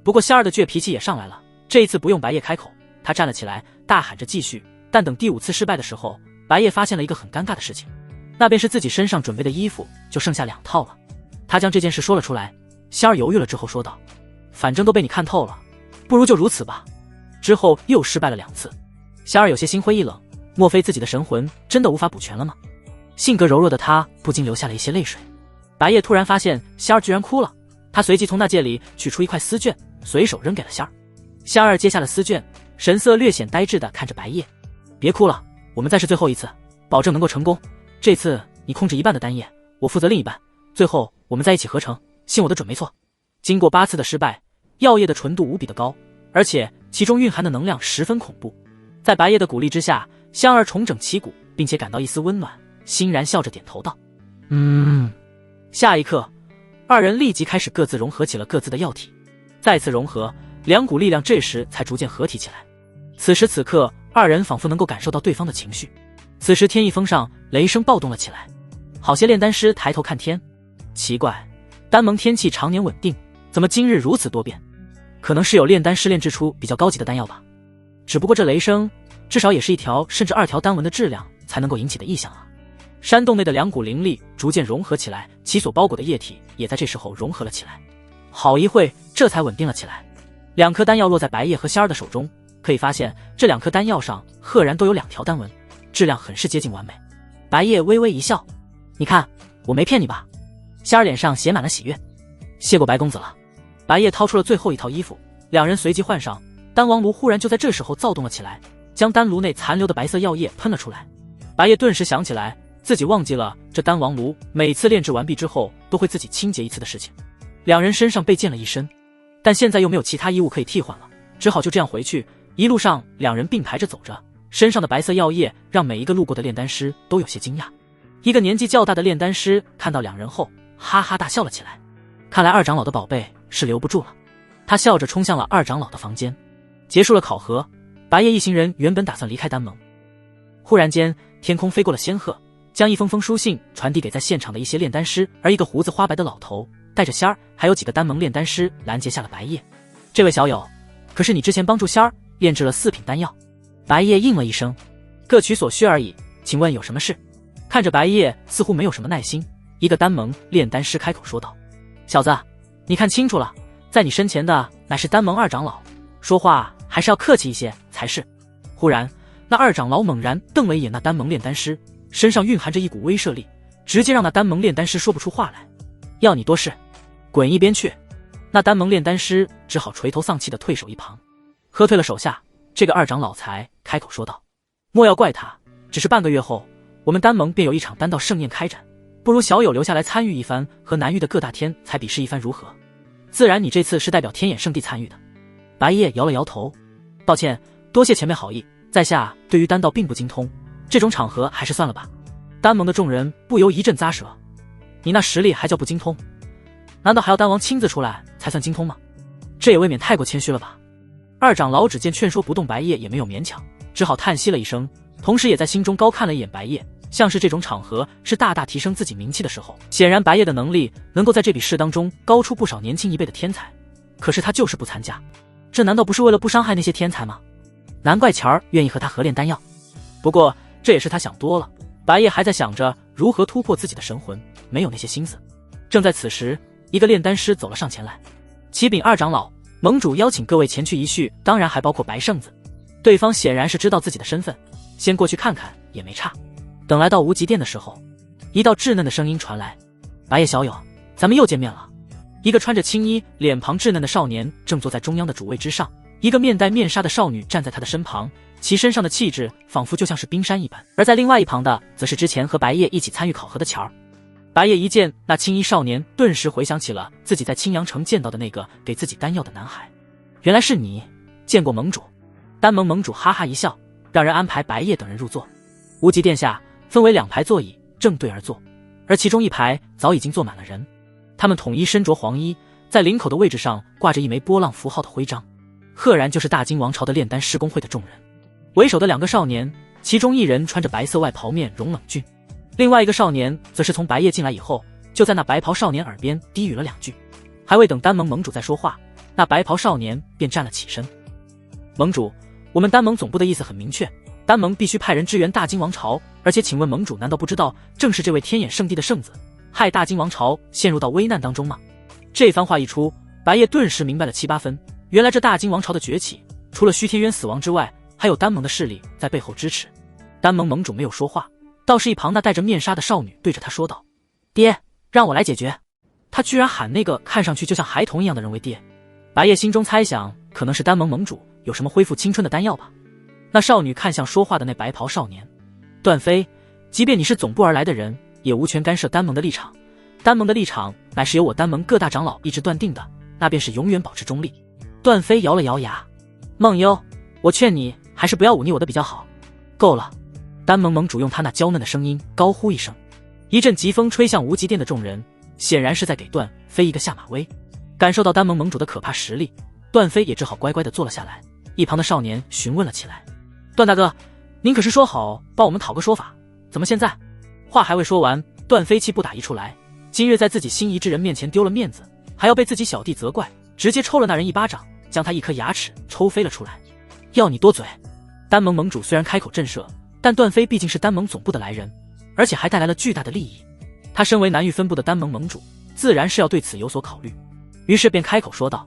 不过仙儿的倔脾气也上来了，这一次不用白夜开口，他站了起来，大喊着继续。但等第5次失败的时候，白夜发现了一个很尴尬的事情，那便是自己身上准备的衣服就剩下2套了。他将这件事说了出来，仙儿犹豫了之后说道：“反正都被你看透了，不如就如此吧。”之后又失败了2次，仙儿有些心灰意冷，莫非自己的神魂真的无法补全了吗？性格柔弱的他不禁流下了一些泪水。白夜突然发现仙儿居然哭了，他随即从那戒里取出一块丝绢，随手扔给了仙儿。仙儿接下了丝绢，神色略显呆滞地看着白夜：“别哭了，我们再试最后一次，保证能够成功。这次你控制一半的丹液，我负责另一半，最后我们在一起合成，信我的准没错。”经过8次的失败，药液的纯度无比的高，而且其中蕴含的能量十分恐怖。在白夜的鼓励之下，香儿重整旗鼓，并且感到一丝温暖，欣然笑着点头道：“下一刻，二人立即开始各自融合起了各自的药体，再次融合，2股力量这时才逐渐合体起来。此时此刻，二人仿佛能够感受到对方的情绪。此时天翼峰上雷声暴动了起来，好些炼丹师抬头看天，奇怪，丹盟天气常年稳定，怎么今日如此多变？可能是有炼丹师炼制出比较高级的丹药吧。只不过这雷声至少也是1条甚至2条丹纹的质量才能够引起的异象啊。”山洞内的2股灵力逐渐融合起来，其所包裹的液体也在这时候融合了起来。好一会，这才稳定了起来。2颗丹药落在白夜和仙儿的手中，可以发现这2颗丹药上赫然都有2条丹纹，质量很是接近完美。白夜微微一笑：“你看，我没骗你吧？”仙儿脸上写满了喜悦：“谢过白公子了。”白夜掏出了最后1套衣服，两人随即换上。丹王炉忽然就在这时候躁动了起来，将丹炉内残留的白色药液喷了出来。白夜顿时想起来，自己忘记了这丹王炉每次炼制完毕之后都会自己清洁1次的事情。两人身上被溅了一身，但现在又没有其他衣物可以替换了，只好就这样回去。一路上两人并排着走着，身上的白色药液让每一个路过的炼丹师都有些惊讶。一个年纪较大的炼丹师看到两人后哈哈大笑了起来，看来二长老的宝贝是留不住了。他笑着冲向了二长老的房间。结束了考核，白夜一行人原本打算离开丹盟，忽然间天空飞过了仙鹤，将一封封书信传递给在现场的一些炼丹师，而一个胡子花白的老头带着仙儿还有几个丹盟炼丹师拦截下了白夜。这位小友，可是你之前帮助仙儿炼制了4品丹药？白夜应了一声，各取所需而已，请问有什么事？看着白夜似乎没有什么耐心，一个丹盟炼丹师开口说道：小子，你看清楚了，在你身前的乃是丹盟二长老，说话还是要客气一些才是。忽然那二长老猛然瞪了一眼那丹盟炼丹师，身上蕴含着一股威慑力，直接让那丹盟炼丹师说不出话来。要你多事，滚一边去。那丹盟炼丹师只好垂头丧气地退守一旁。喝退了手下，这个二长老才开口说道：莫要怪他，只是半个月后我们丹盟便有一场丹道盛宴开展，不如小友留下来参与一番，和南域的各大天才比试一番如何？自然你这次是代表天眼圣地参与的。白夜摇了摇头，抱歉，多谢前辈好意，在下对于丹道并不精通，这种场合还是算了吧。丹盟的众人不由一阵咂舌，你那实力还叫不精通？难道还要丹王亲自出来才算精通吗？这也未免太过谦虚了吧。二长老只见劝说不动，白夜也没有勉强，只好叹息了一声，同时也在心中高看了一眼白夜，像是这种场合是大大提升自己名气的时候。显然白夜的能力能够在这笔事当中高出不少年轻一辈的天才，可是他就是不参加，这难道不是为了不伤害那些天才吗？难怪钱儿愿意和他合炼丹药。不过这也是他想多了，白夜还在想着如何突破自己的神魂，没有那些心思。正在此时，一个炼丹师走了上前来：启禀二长老，盟主邀请各位前去一叙，当然还包括白圣子。对方显然是知道自己的身份，先过去看看也没差。等来到无极殿的时候，一道稚嫩的声音传来：白夜小友，咱们又见面了。一个穿着青衣脸庞稚嫩的少年正坐在中央的主位之上，一个面戴面纱的少女站在他的身旁，其身上的气质仿佛就像是冰山一般。而在另外一旁的则是之前和白夜一起参与考核的乔儿。白夜一见那青衣少年，顿时回想起了自己在青阳城见到的那个给自己丹药的男孩。原来是你，见过盟主。丹盟盟主哈哈一笑，让人安排白夜等人入座。无极殿下分为2排座椅，正对而坐，而其中一排早已经坐满了人。他们统一身着黄衣，在领口的位置上挂着一枚波浪符号的徽章，赫然就是大金王朝的炼丹师公会的众人。为首的2个少年，其中一人穿着白色外袍，面容冷峻，另外一个少年则是从白夜进来以后，就在那白袍少年耳边低语了2句，还未等丹盟盟主在说话，那白袍少年便站了起身。盟主，我们丹盟总部的意思很明确，丹盟必须派人支援大金王朝，而且请问盟主难道不知道正是这位天眼圣地的圣子害大金王朝陷入到危难当中吗？这番话一出，白夜顿时明白了7、8分，原来这大金王朝的崛起，除了虚天渊死亡之外，还有丹盟的势力在背后支持。丹盟盟主没有说话，倒是一旁那戴着面纱的少女对着他说道：爹，让我来解决。他居然喊那个看上去就像孩童一样的人为爹。白夜心中猜想，可能是丹盟盟主有什么恢复青春的丹药吧。那少女看向说话的那白袍少年，段飞，即便你是总部而来的人，也无权干涉丹盟的立场，丹盟的立场乃是由我丹盟各大长老一致断定的，那便是永远保持中立。段飞摇了摇牙，梦幽，我劝你还是不要忤逆我的比较好。够了！丹盟盟主用他那娇嫩的声音高呼一声，一阵疾风吹向无极殿的众人，显然是在给段飞一个下马威。感受到丹盟盟主的可怕实力，段飞也只好乖乖地坐了下来。一旁的少年询问了起来：段大哥，您可是说好帮我们讨个说法，怎么现在？话还未说完，段飞气不打一处来，今日在自己心仪之人面前丢了面子，还要被自己小弟责怪，直接抽了那人一巴掌，将他一颗牙齿抽飞了出来。要你多嘴！丹盟盟主虽然开口震慑，但段飞毕竟是丹盟总部的来人，而且还带来了巨大的利益，他身为南域分部的丹盟盟主，自然是要对此有所考虑，于是便开口说道：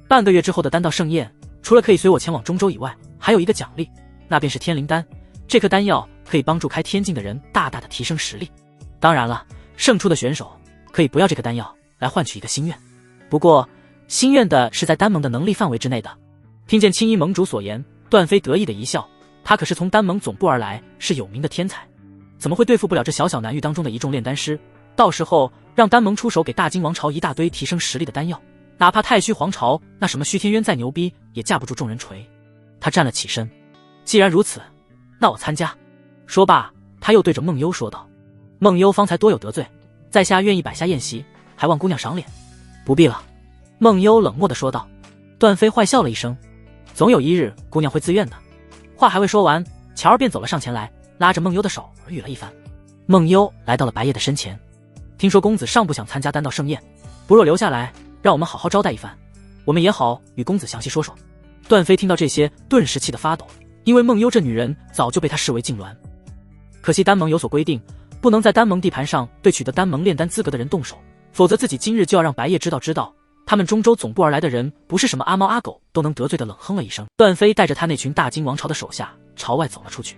半个月之后的丹道盛宴，除了可以随我前往中州以外，还有一个奖励，那便是天灵丹。这颗丹药可以帮助开天境的人大大的提升实力，当然了，胜出的选手可以不要这个丹药来换取一个心愿，不过心愿的是在丹盟的能力范围之内的。听见青衣盟主所言，段飞得意的一笑，他可是从丹盟总部而来，是有名的天才，怎么会对付不了这小小南域当中的一众炼丹师？到时候让丹盟出手给大金王朝一大堆提升实力的丹药，哪怕太虚皇朝那什么虚天渊再牛逼，也架不住众人锤。他站了起身，既然如此，那我参加。说罢，他又对着梦幽说道：梦幽方才多有得罪，在下愿意摆下宴席，还望姑娘赏脸。不必了，梦幽冷漠地说道。段飞坏笑了一声，总有一日姑娘会自愿的。话还未说完，乔儿便走了上前来，拉着梦幽的手耳语了一番。梦幽来到了白夜的身前，听说公子尚不想参加丹道盛宴，不若留下来，让我们好好招待一番，我们也好与公子详细说说。段飞听到这些，顿时气得发抖，因为梦幽这女人早就被他视为痉挛。可惜丹盟有所规定，不能在丹盟地盘上对取得丹盟炼丹资格的人动手，否则自己今日就要让白夜知道他们中州总部而来的人不是什么阿猫阿狗都能得罪的。冷哼了一声，段飞带着他那群大金王朝的手下朝外走了出去。